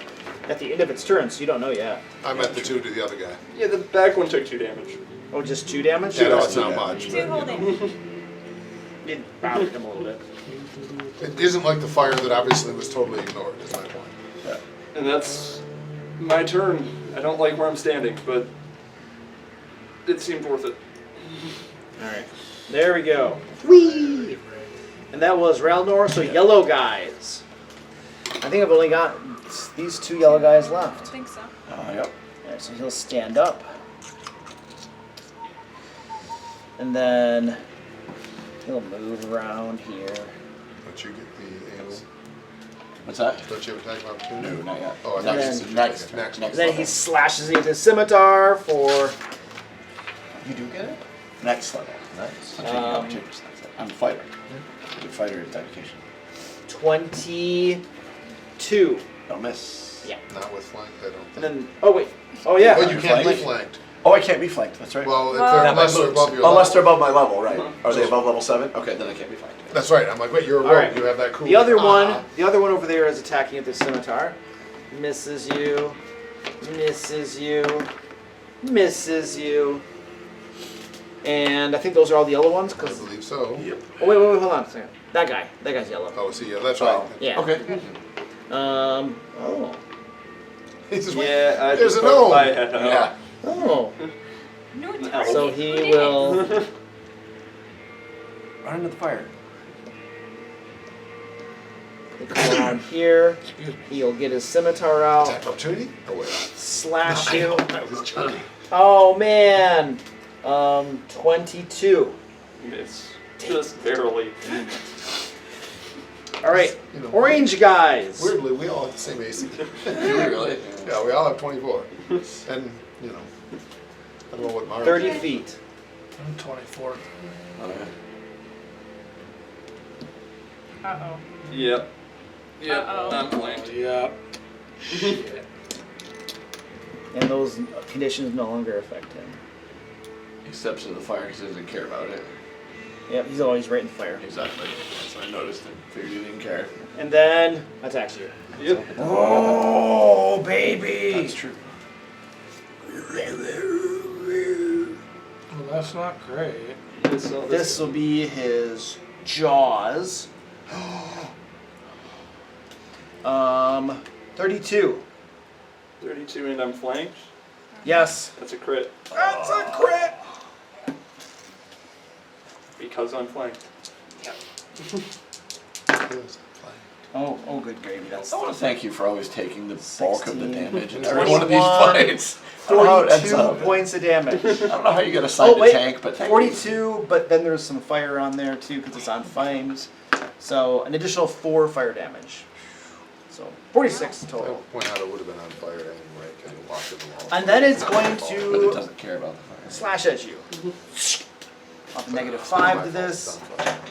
[SPEAKER 8] at the end of its turn, so you don't know yet.
[SPEAKER 2] I'm at the 2 to the other guy.
[SPEAKER 6] Yeah, the back one took 2 damage.
[SPEAKER 8] Oh, just 2 damage?
[SPEAKER 2] Yeah, no,
[SPEAKER 1] that's
[SPEAKER 2] it's not
[SPEAKER 1] two
[SPEAKER 2] much.
[SPEAKER 7] 2
[SPEAKER 2] but,
[SPEAKER 7] whole
[SPEAKER 2] you know.
[SPEAKER 7] damage.
[SPEAKER 8] It bothered him a little bit.
[SPEAKER 2] It isn't like the fire that obviously was totally ignored, is my point.
[SPEAKER 6] And that's my turn. I don't like where I'm standing, but it seemed worth it.
[SPEAKER 8] Alright. There we go. Whee! And that was Ralnor, so yellow guys. I think I've only got these 2 yellow guys
[SPEAKER 7] I
[SPEAKER 8] left.
[SPEAKER 7] think so.
[SPEAKER 1] Yep.
[SPEAKER 8] Alright, so he'll stand up. And then he'll move around here.
[SPEAKER 2] Don't you get the ale?
[SPEAKER 1] What's that?
[SPEAKER 2] Don't you have attack of opportunity?
[SPEAKER 1] No, not yet.
[SPEAKER 2] Oh, I
[SPEAKER 1] Next,
[SPEAKER 2] thought you
[SPEAKER 8] then-
[SPEAKER 2] said
[SPEAKER 1] next,
[SPEAKER 2] next.
[SPEAKER 1] next.
[SPEAKER 8] And then he slashes you with his scimitar for
[SPEAKER 10] You do get it?
[SPEAKER 1] Next level.
[SPEAKER 10] Nice.
[SPEAKER 1] I'm taking opportunities. That's it. I'm a fighter. I'm a fighter of dedication.
[SPEAKER 8] 22.
[SPEAKER 1] Don't miss.
[SPEAKER 8] Yeah.
[SPEAKER 2] Not with flank, I don't
[SPEAKER 8] And
[SPEAKER 2] think.
[SPEAKER 8] then, oh wait. Oh yeah.
[SPEAKER 2] Oh, you can't be
[SPEAKER 1] Flank?
[SPEAKER 2] flanked.
[SPEAKER 1] Oh, I can't be flanked. That's right.
[SPEAKER 2] Well, if
[SPEAKER 7] Well-
[SPEAKER 2] they're
[SPEAKER 7] Not
[SPEAKER 2] unless they're above your
[SPEAKER 1] Unless they're
[SPEAKER 2] level.
[SPEAKER 1] above my level, right? Are they above level 7? Okay, then I can't be flanked.
[SPEAKER 2] That's right. I'm like, wait, you're a rogue.
[SPEAKER 8] Alright.
[SPEAKER 2] You have that cool.
[SPEAKER 8] The other
[SPEAKER 2] Ah.
[SPEAKER 8] one over there is attacking with the scimitar. Misses you. Misses you. Misses you. And I think those are all the yellow ones.
[SPEAKER 2] I
[SPEAKER 8] 'Cause-
[SPEAKER 2] believe so.
[SPEAKER 8] oh wait, hold on a second. That guy. That guy's yellow.
[SPEAKER 2] Oh, see, yeah, that's right.
[SPEAKER 8] Yeah.
[SPEAKER 1] Okay.
[SPEAKER 8] Oh.
[SPEAKER 2] He says,
[SPEAKER 6] Yeah, I
[SPEAKER 2] there's
[SPEAKER 6] just
[SPEAKER 2] a
[SPEAKER 6] put
[SPEAKER 2] gnome.
[SPEAKER 6] my head out.
[SPEAKER 1] Yeah.
[SPEAKER 8] Oh.
[SPEAKER 7] No, it's
[SPEAKER 8] So
[SPEAKER 7] right.
[SPEAKER 8] he
[SPEAKER 7] Who did it?
[SPEAKER 8] will.
[SPEAKER 10] Run into the fire.
[SPEAKER 8] Come around here. He'll get his scimitar out.
[SPEAKER 2] Attack opportunity? Oh, wait.
[SPEAKER 8] Slash
[SPEAKER 2] I
[SPEAKER 8] you.
[SPEAKER 2] know, I was joking.
[SPEAKER 8] Oh man. 22.
[SPEAKER 6] Miss. Just barely.
[SPEAKER 8] All right.
[SPEAKER 2] You know,
[SPEAKER 8] Orange guys.
[SPEAKER 2] Weirdly, we all have the same AC.
[SPEAKER 1] Really?
[SPEAKER 2] Yeah, we all have 24. And, you know, I don't know what Mara
[SPEAKER 8] 30 feet.
[SPEAKER 3] I'm 24.
[SPEAKER 1] Oh, yeah.
[SPEAKER 7] Uh-oh.
[SPEAKER 6] Yep. Yep.
[SPEAKER 7] Uh-oh.
[SPEAKER 6] I'm flanked.
[SPEAKER 3] Yeah.
[SPEAKER 8] And those conditions no longer affect him.
[SPEAKER 1] Except for the fire, because he doesn't care about it.
[SPEAKER 8] Yep, he's always right in the fire.
[SPEAKER 1] Exactly. That's what I noticed and figured you didn't care.
[SPEAKER 8] And then attacks you.
[SPEAKER 5] Yep.
[SPEAKER 8] Oh, baby!
[SPEAKER 1] That's true.
[SPEAKER 3] Well, that's not great.
[SPEAKER 8] This will be his jaws. 32.
[SPEAKER 6] 32 and I'm flanked.
[SPEAKER 8] Yes.
[SPEAKER 6] That's a crit.
[SPEAKER 8] That's a crit!
[SPEAKER 6] Because I'm flanked.
[SPEAKER 8] Oh, good gravy. That's
[SPEAKER 1] I want to thank you for always taking the bulk of the
[SPEAKER 8] 16,
[SPEAKER 1] damage in every one of these
[SPEAKER 8] 21,
[SPEAKER 1] fights. I don't know how it ends
[SPEAKER 8] 42
[SPEAKER 1] up.
[SPEAKER 8] points of damage.
[SPEAKER 1] I don't know how you get assigned to tank, but thank you.
[SPEAKER 8] 42, but then there's some fire on there too because it's on flames. So an additional 4 fire damage. So 46
[SPEAKER 2] I
[SPEAKER 8] total.
[SPEAKER 2] would point out it would have been on fire anyway, kind of locked in the wall.
[SPEAKER 8] And then it's going
[SPEAKER 1] But it
[SPEAKER 8] to
[SPEAKER 1] doesn't care about the fire.
[SPEAKER 8] slash at you. Up a -5 to this,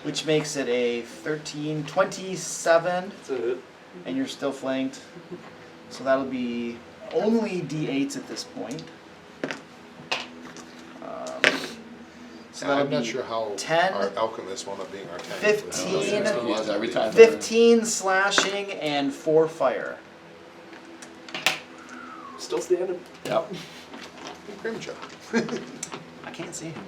[SPEAKER 8] which makes it a 13, 27,
[SPEAKER 6] That's it.
[SPEAKER 8] and you're still flanked. So that'll be only D8s at this point. So that'll
[SPEAKER 2] I'm not
[SPEAKER 8] be
[SPEAKER 2] sure how
[SPEAKER 8] 10,
[SPEAKER 2] our alchemists wound up being our tank.
[SPEAKER 8] 15,
[SPEAKER 1] It was every time.
[SPEAKER 8] 15 slashing and 4 fire.
[SPEAKER 6] Still standing.
[SPEAKER 1] Yep.
[SPEAKER 2] Grim job.
[SPEAKER 8] I can't see him.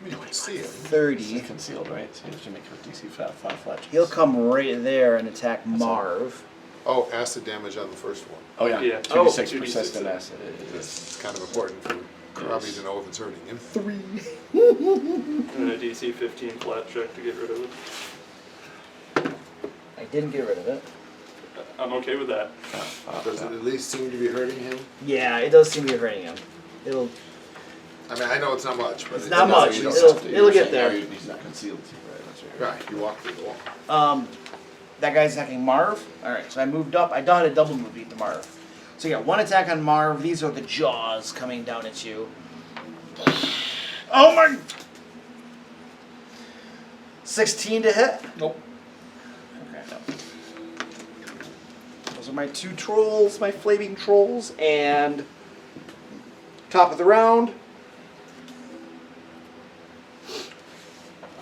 [SPEAKER 2] You don't see it.
[SPEAKER 8] 30.
[SPEAKER 1] He's concealed, right? So you have to make a DC 5 flat.
[SPEAKER 8] He'll come right there and attack Marv.
[SPEAKER 2] Oh, acid damage on the first one.
[SPEAKER 1] Oh yeah.
[SPEAKER 6] Yeah.
[SPEAKER 1] 2d6
[SPEAKER 6] 2d6.
[SPEAKER 1] persistent acid.
[SPEAKER 2] It's kind of important for Robbie to know if it's hurting him.
[SPEAKER 8] 3.
[SPEAKER 6] And a DC 15 flat check to get rid of it.
[SPEAKER 8] I didn't get rid of it.
[SPEAKER 6] I'm okay with that.
[SPEAKER 2] Does it at least seem to be hurting him?
[SPEAKER 8] Yeah, it does seem to be hurting him. It'll.
[SPEAKER 2] I mean, I know it's not much, but
[SPEAKER 8] It's not much.
[SPEAKER 1] You don't
[SPEAKER 8] It'll-
[SPEAKER 1] have to-
[SPEAKER 8] it'll
[SPEAKER 1] you're
[SPEAKER 8] get
[SPEAKER 1] saying,
[SPEAKER 8] there.
[SPEAKER 1] oh, he's not concealed, right? That's right.
[SPEAKER 2] Right, you walk through the wall.
[SPEAKER 8] That guy's attacking Marv. Alright, so I moved up. I had a double move beat the Marv. So you got 1 attack on Marv. These are the jaws coming down at you. Oh my! 16 to hit.
[SPEAKER 3] Nope.
[SPEAKER 8] Okay, no. Those are my 2 trolls, my flaming trolls, and top of the round.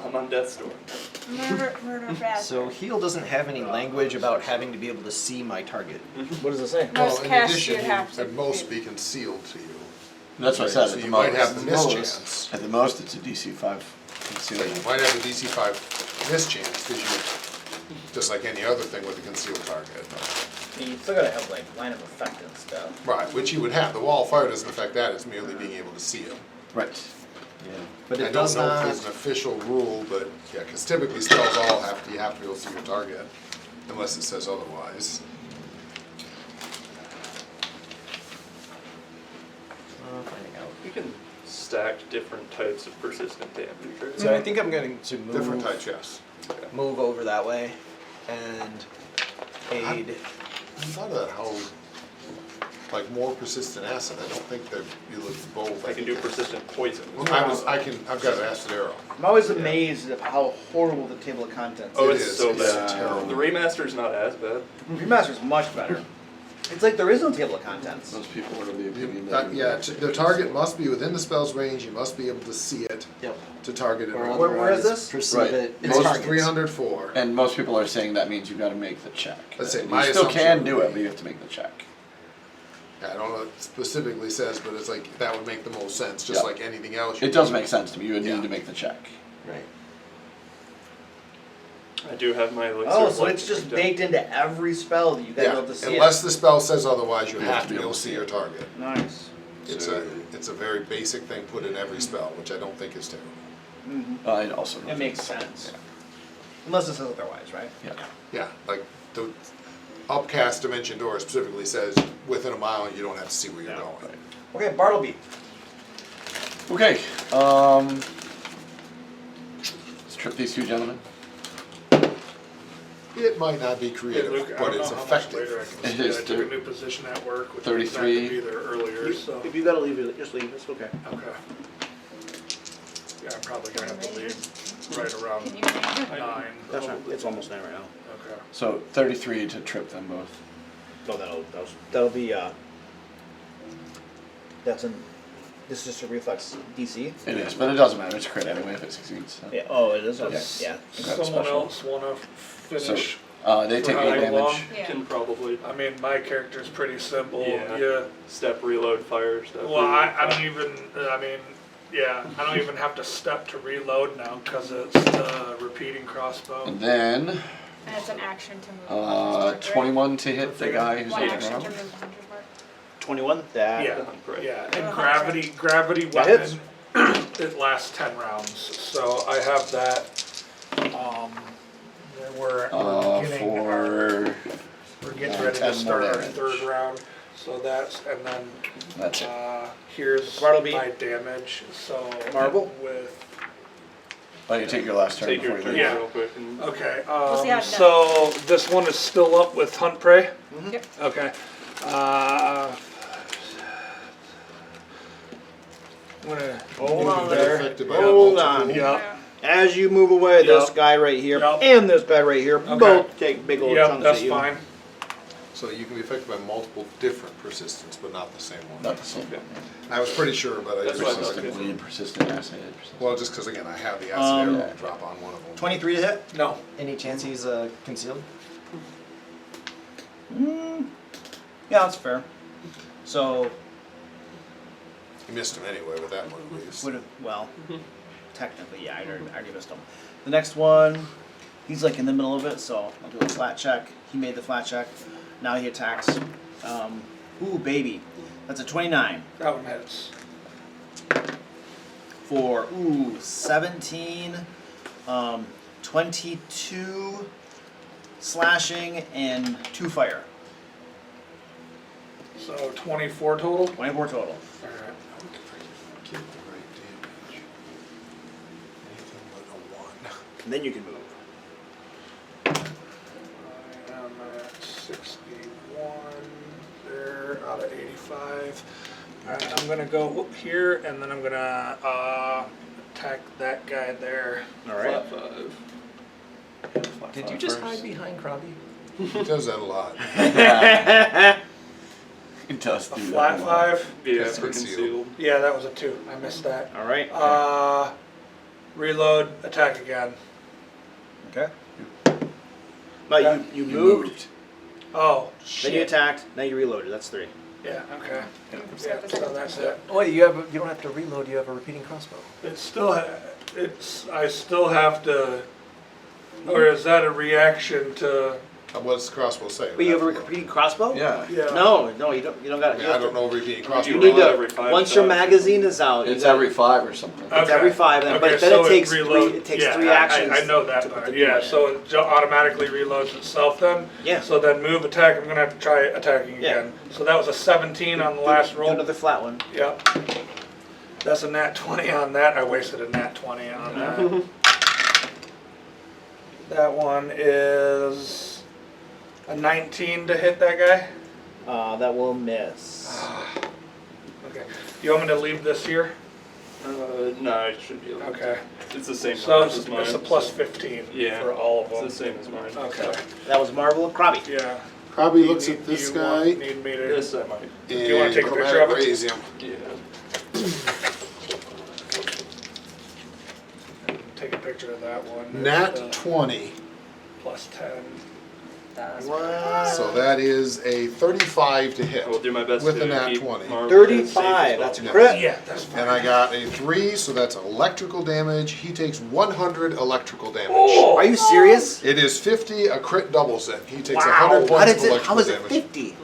[SPEAKER 6] I'm on death's door.
[SPEAKER 7] Murder fast.
[SPEAKER 10] So heal doesn't have any language about having to be able to see my target.
[SPEAKER 8] What does it say?
[SPEAKER 7] Most
[SPEAKER 2] Well, in
[SPEAKER 7] casts
[SPEAKER 2] addition,
[SPEAKER 7] you'd have to
[SPEAKER 2] at most be concealed to you.
[SPEAKER 1] That's what I said.
[SPEAKER 2] So
[SPEAKER 1] At the
[SPEAKER 2] you might
[SPEAKER 1] most.
[SPEAKER 2] have the mischance.
[SPEAKER 1] At the most, it's a DC 5
[SPEAKER 2] But
[SPEAKER 1] concealment.
[SPEAKER 2] you might have the DC 5 mischance, because you, just like any other thing with a concealed target.
[SPEAKER 8] You still gotta have like line of effect and stuff.
[SPEAKER 2] Right, which you would have. The wall of fire doesn't affect that, it's merely being able to see him.
[SPEAKER 1] Right.
[SPEAKER 10] Yeah. But
[SPEAKER 2] I
[SPEAKER 10] it
[SPEAKER 2] don't
[SPEAKER 10] does
[SPEAKER 2] know if
[SPEAKER 10] not.
[SPEAKER 2] there's an official rule, but yeah, because typically spells all you have to be able to see your target, unless it says otherwise.
[SPEAKER 10] Finding out.
[SPEAKER 6] You can stack different types of persistent damage, right?
[SPEAKER 10] So I think I'm going to
[SPEAKER 2] Different types, yes.
[SPEAKER 10] move over that way and aid.
[SPEAKER 2] I thought of that, how, like, more persistent acid, I don't think that you look at both.
[SPEAKER 6] I can do persistent poison.
[SPEAKER 2] Well, I've got an acid arrow.
[SPEAKER 8] I'm always amazed at how horrible the table of contents
[SPEAKER 6] Oh,
[SPEAKER 8] is.
[SPEAKER 6] it's so
[SPEAKER 2] It's
[SPEAKER 6] bad.
[SPEAKER 2] terrible.
[SPEAKER 6] The remaster's not as bad.
[SPEAKER 8] Remaster's much better. It's like there is no table of contents.
[SPEAKER 1] Most people are of the opinion that.
[SPEAKER 2] Yeah, the target must be within the spell's range, you must be able to see it
[SPEAKER 10] Yep.
[SPEAKER 2] to target it.
[SPEAKER 10] Or
[SPEAKER 8] Where is
[SPEAKER 10] otherwise
[SPEAKER 8] this?
[SPEAKER 10] Perceive
[SPEAKER 1] Right.
[SPEAKER 10] it.
[SPEAKER 1] Most
[SPEAKER 10] It's targets.
[SPEAKER 2] 304.
[SPEAKER 1] And most people are saying that means you've got to make the check.
[SPEAKER 2] Let's say
[SPEAKER 1] you
[SPEAKER 2] my
[SPEAKER 1] still
[SPEAKER 2] assumption
[SPEAKER 1] can
[SPEAKER 2] would
[SPEAKER 1] do it,
[SPEAKER 2] be-
[SPEAKER 1] but you have to make the check.
[SPEAKER 2] Yeah, I don't know what it specifically says, but it's like, that would make the most sense, just
[SPEAKER 1] Yeah.
[SPEAKER 2] like anything else.
[SPEAKER 1] It does make sense to me. You would
[SPEAKER 2] Yeah.
[SPEAKER 1] need to make the check.
[SPEAKER 10] Right.
[SPEAKER 6] I do have my elixir.
[SPEAKER 8] Oh,
[SPEAKER 6] of
[SPEAKER 8] so
[SPEAKER 6] life
[SPEAKER 8] it's just
[SPEAKER 6] picked up.
[SPEAKER 8] baked into every spell that you gotta
[SPEAKER 2] Yeah,
[SPEAKER 8] be able to see
[SPEAKER 2] unless the spell says otherwise, you
[SPEAKER 1] You
[SPEAKER 2] have to be able to see your target.
[SPEAKER 8] it. Nice.
[SPEAKER 2] It's a very basic thing put in every spell, which I don't think is terrible.
[SPEAKER 1] I also.
[SPEAKER 8] It makes sense. Unless it says otherwise, right?
[SPEAKER 1] Yeah.
[SPEAKER 2] Yeah, like the upcast dimension door specifically says within a mile you don't have to see where you're going.
[SPEAKER 8] Okay, Bartleby.
[SPEAKER 1] Okay. Let's trip these two gentlemen.
[SPEAKER 2] It might not be
[SPEAKER 3] Hey,
[SPEAKER 2] creative,
[SPEAKER 3] Luke, I
[SPEAKER 2] but
[SPEAKER 3] don't
[SPEAKER 2] it's
[SPEAKER 3] know how much
[SPEAKER 2] effective.
[SPEAKER 3] later I can
[SPEAKER 1] It
[SPEAKER 3] see.
[SPEAKER 1] is
[SPEAKER 3] I took a new position at work, which
[SPEAKER 1] 33.
[SPEAKER 3] was be there earlier, so.
[SPEAKER 8] If you gotta leave it, just leave. It's okay.
[SPEAKER 3] Okay. Yeah, I'm probably gonna have to leave right around
[SPEAKER 7] Can you read it?
[SPEAKER 3] 9.
[SPEAKER 8] That's right. It's almost 9 right now.
[SPEAKER 3] Okay.
[SPEAKER 1] So 33 to trip them both.
[SPEAKER 4] No, that'll be this is just a reflex DC.
[SPEAKER 1] It is, but it doesn't matter. It's a crit anyway if it succeeds. So.
[SPEAKER 4] Yeah. Oh, it is. Okay.
[SPEAKER 3] Does
[SPEAKER 4] Yeah.
[SPEAKER 3] someone else want to finish?
[SPEAKER 1] They take
[SPEAKER 3] for
[SPEAKER 1] 8
[SPEAKER 3] how
[SPEAKER 1] damage.
[SPEAKER 3] long?
[SPEAKER 7] Yeah.
[SPEAKER 6] Can probably
[SPEAKER 3] I mean, my character's pretty simple.
[SPEAKER 6] Yeah. step, reload, fire, step.
[SPEAKER 3] Well,
[SPEAKER 6] reload,
[SPEAKER 3] I don't even. I mean, yeah, I don't even have to step to reload now because it's the repeating crossbow.
[SPEAKER 1] And then
[SPEAKER 7] And it's an action to move. 100, right?
[SPEAKER 1] 21 to hit the guy who's
[SPEAKER 7] One
[SPEAKER 1] on the
[SPEAKER 7] action to
[SPEAKER 1] ground.
[SPEAKER 7] move 100 mark.
[SPEAKER 4] 21. That.
[SPEAKER 3] Yeah,
[SPEAKER 6] Right.
[SPEAKER 3] yeah,
[SPEAKER 7] The
[SPEAKER 3] and
[SPEAKER 7] hunter.
[SPEAKER 3] gravity
[SPEAKER 4] That hits.
[SPEAKER 3] weapon. It lasts 10 rounds, so I have that. We're getting
[SPEAKER 1] For
[SPEAKER 3] we're getting ready to
[SPEAKER 1] 10 more
[SPEAKER 3] start our
[SPEAKER 1] damage.
[SPEAKER 3] 3rd round. So that's and then
[SPEAKER 1] That's it.
[SPEAKER 3] here's
[SPEAKER 4] Bartleby.
[SPEAKER 3] my damage. So
[SPEAKER 4] Marble.
[SPEAKER 3] with
[SPEAKER 1] Oh, you take your last turn
[SPEAKER 6] Take your
[SPEAKER 1] before
[SPEAKER 6] turn
[SPEAKER 1] you
[SPEAKER 3] Yeah.
[SPEAKER 1] leave.
[SPEAKER 6] real quick. And
[SPEAKER 3] okay.
[SPEAKER 7] We'll see how it does.
[SPEAKER 3] So this one is still up with hunt prey.
[SPEAKER 7] Yep.
[SPEAKER 3] Okay. I'm gonna
[SPEAKER 4] Hold on
[SPEAKER 2] They're
[SPEAKER 4] there.
[SPEAKER 2] affected by
[SPEAKER 4] Hold
[SPEAKER 2] multiple-
[SPEAKER 4] on.
[SPEAKER 3] yeah.
[SPEAKER 4] As you move away, this
[SPEAKER 3] Yup.
[SPEAKER 4] guy right here
[SPEAKER 3] Yup.
[SPEAKER 4] and this guy right here
[SPEAKER 3] Okay.
[SPEAKER 4] both take big old
[SPEAKER 3] Yep,
[SPEAKER 4] chunks
[SPEAKER 3] that's
[SPEAKER 4] at you.
[SPEAKER 3] fine.
[SPEAKER 2] So you can be affected by multiple different persistence, but not the same one.
[SPEAKER 1] Not the same.
[SPEAKER 2] I was pretty sure, but I
[SPEAKER 6] That's
[SPEAKER 2] just
[SPEAKER 6] what I thought.
[SPEAKER 1] Persistent bleed, persistent acid.
[SPEAKER 2] well, just because again, I have the acid arrow drop on one of them.
[SPEAKER 4] 23 to hit.
[SPEAKER 3] No.
[SPEAKER 10] Any chance he's concealed?
[SPEAKER 4] Yeah, that's fair. So
[SPEAKER 2] You missed him anyway with that one at least.
[SPEAKER 4] would have technically, yeah, I already missed him. The next one, he's like in the middle of it, so I'll do a flat check. He made the flat check. Now he attacks. Ooh, baby, that's a 29
[SPEAKER 3] That one hits.
[SPEAKER 4] for 17, 22 slashing and 2 fire.
[SPEAKER 3] So 24 total.
[SPEAKER 4] 24 total.
[SPEAKER 3] Alright.
[SPEAKER 2] Get the right damage. Anything but a 1.
[SPEAKER 4] And then you can move.
[SPEAKER 3] I am at 61 there out of 85. Alright, I'm gonna go up here and then I'm gonna attack that guy there.
[SPEAKER 4] All right.
[SPEAKER 6] flat 5.
[SPEAKER 10] Did you just hide behind Krabby?
[SPEAKER 2] He does that a lot.
[SPEAKER 1] It does
[SPEAKER 3] A
[SPEAKER 1] do
[SPEAKER 3] flat
[SPEAKER 1] that.
[SPEAKER 3] 5.
[SPEAKER 6] Yeah,
[SPEAKER 2] That's
[SPEAKER 6] for
[SPEAKER 2] concealed.
[SPEAKER 6] concealed.
[SPEAKER 3] Yeah, that was a 2. I missed that.
[SPEAKER 4] All right.
[SPEAKER 3] Reload, attack again.
[SPEAKER 4] Okay. But you moved,
[SPEAKER 3] Oh,
[SPEAKER 4] then you
[SPEAKER 3] shit.
[SPEAKER 4] attacked, now you reloaded. That's 3.
[SPEAKER 3] Yeah, okay.
[SPEAKER 7] You can
[SPEAKER 3] Yeah,
[SPEAKER 7] step a
[SPEAKER 3] so
[SPEAKER 7] second
[SPEAKER 3] that's
[SPEAKER 7] time.
[SPEAKER 3] it.
[SPEAKER 10] Oh, wait, you don't have to reload. You have a repeating crossbow.
[SPEAKER 3] It's still, I still have to, or is that a reaction to,
[SPEAKER 2] What's the crossbow say?
[SPEAKER 4] But you have a repeating crossbow?
[SPEAKER 1] Yeah.
[SPEAKER 3] yeah.
[SPEAKER 4] No, you don't got
[SPEAKER 2] I
[SPEAKER 4] it.
[SPEAKER 2] mean, I don't know repeating crossbow.
[SPEAKER 4] You need
[SPEAKER 6] roll
[SPEAKER 4] to
[SPEAKER 6] every 5
[SPEAKER 4] once your
[SPEAKER 6] times.
[SPEAKER 4] magazine is out.
[SPEAKER 1] It's
[SPEAKER 4] you gotta-
[SPEAKER 1] every 5 or something.
[SPEAKER 4] It's every 5, then, but then
[SPEAKER 3] so
[SPEAKER 4] it takes
[SPEAKER 3] reload-
[SPEAKER 4] 3. It takes
[SPEAKER 3] yeah,
[SPEAKER 4] 3 actions.
[SPEAKER 3] I know that
[SPEAKER 4] to put
[SPEAKER 3] part.
[SPEAKER 4] the
[SPEAKER 3] Yeah,
[SPEAKER 4] unit in.
[SPEAKER 3] so it automatically reloads itself then.
[SPEAKER 4] Yeah.
[SPEAKER 3] So then move attack. I'm gonna have to try attacking
[SPEAKER 4] Yeah.
[SPEAKER 3] again. So that was a 17 on the last
[SPEAKER 4] Do
[SPEAKER 3] roll.
[SPEAKER 4] another flat one.
[SPEAKER 3] Yep. That's a nat 20 on that. I wasted a nat 20 on that. That one is a 19 to hit that guy.
[SPEAKER 4] That will miss.
[SPEAKER 3] Okay. You want me to leave this here?
[SPEAKER 6] No, it should be. Able to.
[SPEAKER 3] Okay.
[SPEAKER 6] It's the same
[SPEAKER 3] So
[SPEAKER 6] number
[SPEAKER 3] it's,
[SPEAKER 6] as mine.
[SPEAKER 3] it's a plus
[SPEAKER 6] so-
[SPEAKER 3] 15
[SPEAKER 6] Yeah.
[SPEAKER 3] for all of
[SPEAKER 6] It's
[SPEAKER 3] them.
[SPEAKER 6] the same as mine.
[SPEAKER 3] Okay.
[SPEAKER 4] That was Marvel Krabby.
[SPEAKER 3] Yeah.
[SPEAKER 2] Probably
[SPEAKER 3] Do
[SPEAKER 2] looks
[SPEAKER 3] you-
[SPEAKER 2] at this
[SPEAKER 3] do you want-
[SPEAKER 2] guy
[SPEAKER 3] Need me to?
[SPEAKER 6] This I might.
[SPEAKER 2] and
[SPEAKER 3] you wanna take a picture of it?
[SPEAKER 2] raise him.
[SPEAKER 6] Yeah.
[SPEAKER 3] Take a picture of that one.
[SPEAKER 2] Nat
[SPEAKER 3] It's,
[SPEAKER 2] 20.
[SPEAKER 3] plus 10.
[SPEAKER 2] So that is a 35 to hit.
[SPEAKER 6] I will do my best
[SPEAKER 2] With
[SPEAKER 6] to
[SPEAKER 2] a nat
[SPEAKER 6] keep
[SPEAKER 2] 20.
[SPEAKER 6] Marvel
[SPEAKER 4] 35, that's a
[SPEAKER 6] safe as
[SPEAKER 4] crit.
[SPEAKER 3] Yeah, that's fine.
[SPEAKER 2] And I got a 3, so that's electrical damage. He takes 100 electrical damage.
[SPEAKER 3] Oh!
[SPEAKER 4] Are you serious?
[SPEAKER 2] It is 50, a crit doubles it. He takes
[SPEAKER 3] Wow.
[SPEAKER 2] 100
[SPEAKER 4] How
[SPEAKER 2] points
[SPEAKER 4] did
[SPEAKER 2] of
[SPEAKER 4] it?
[SPEAKER 2] electrical
[SPEAKER 4] How is it
[SPEAKER 2] damage.
[SPEAKER 4] 50?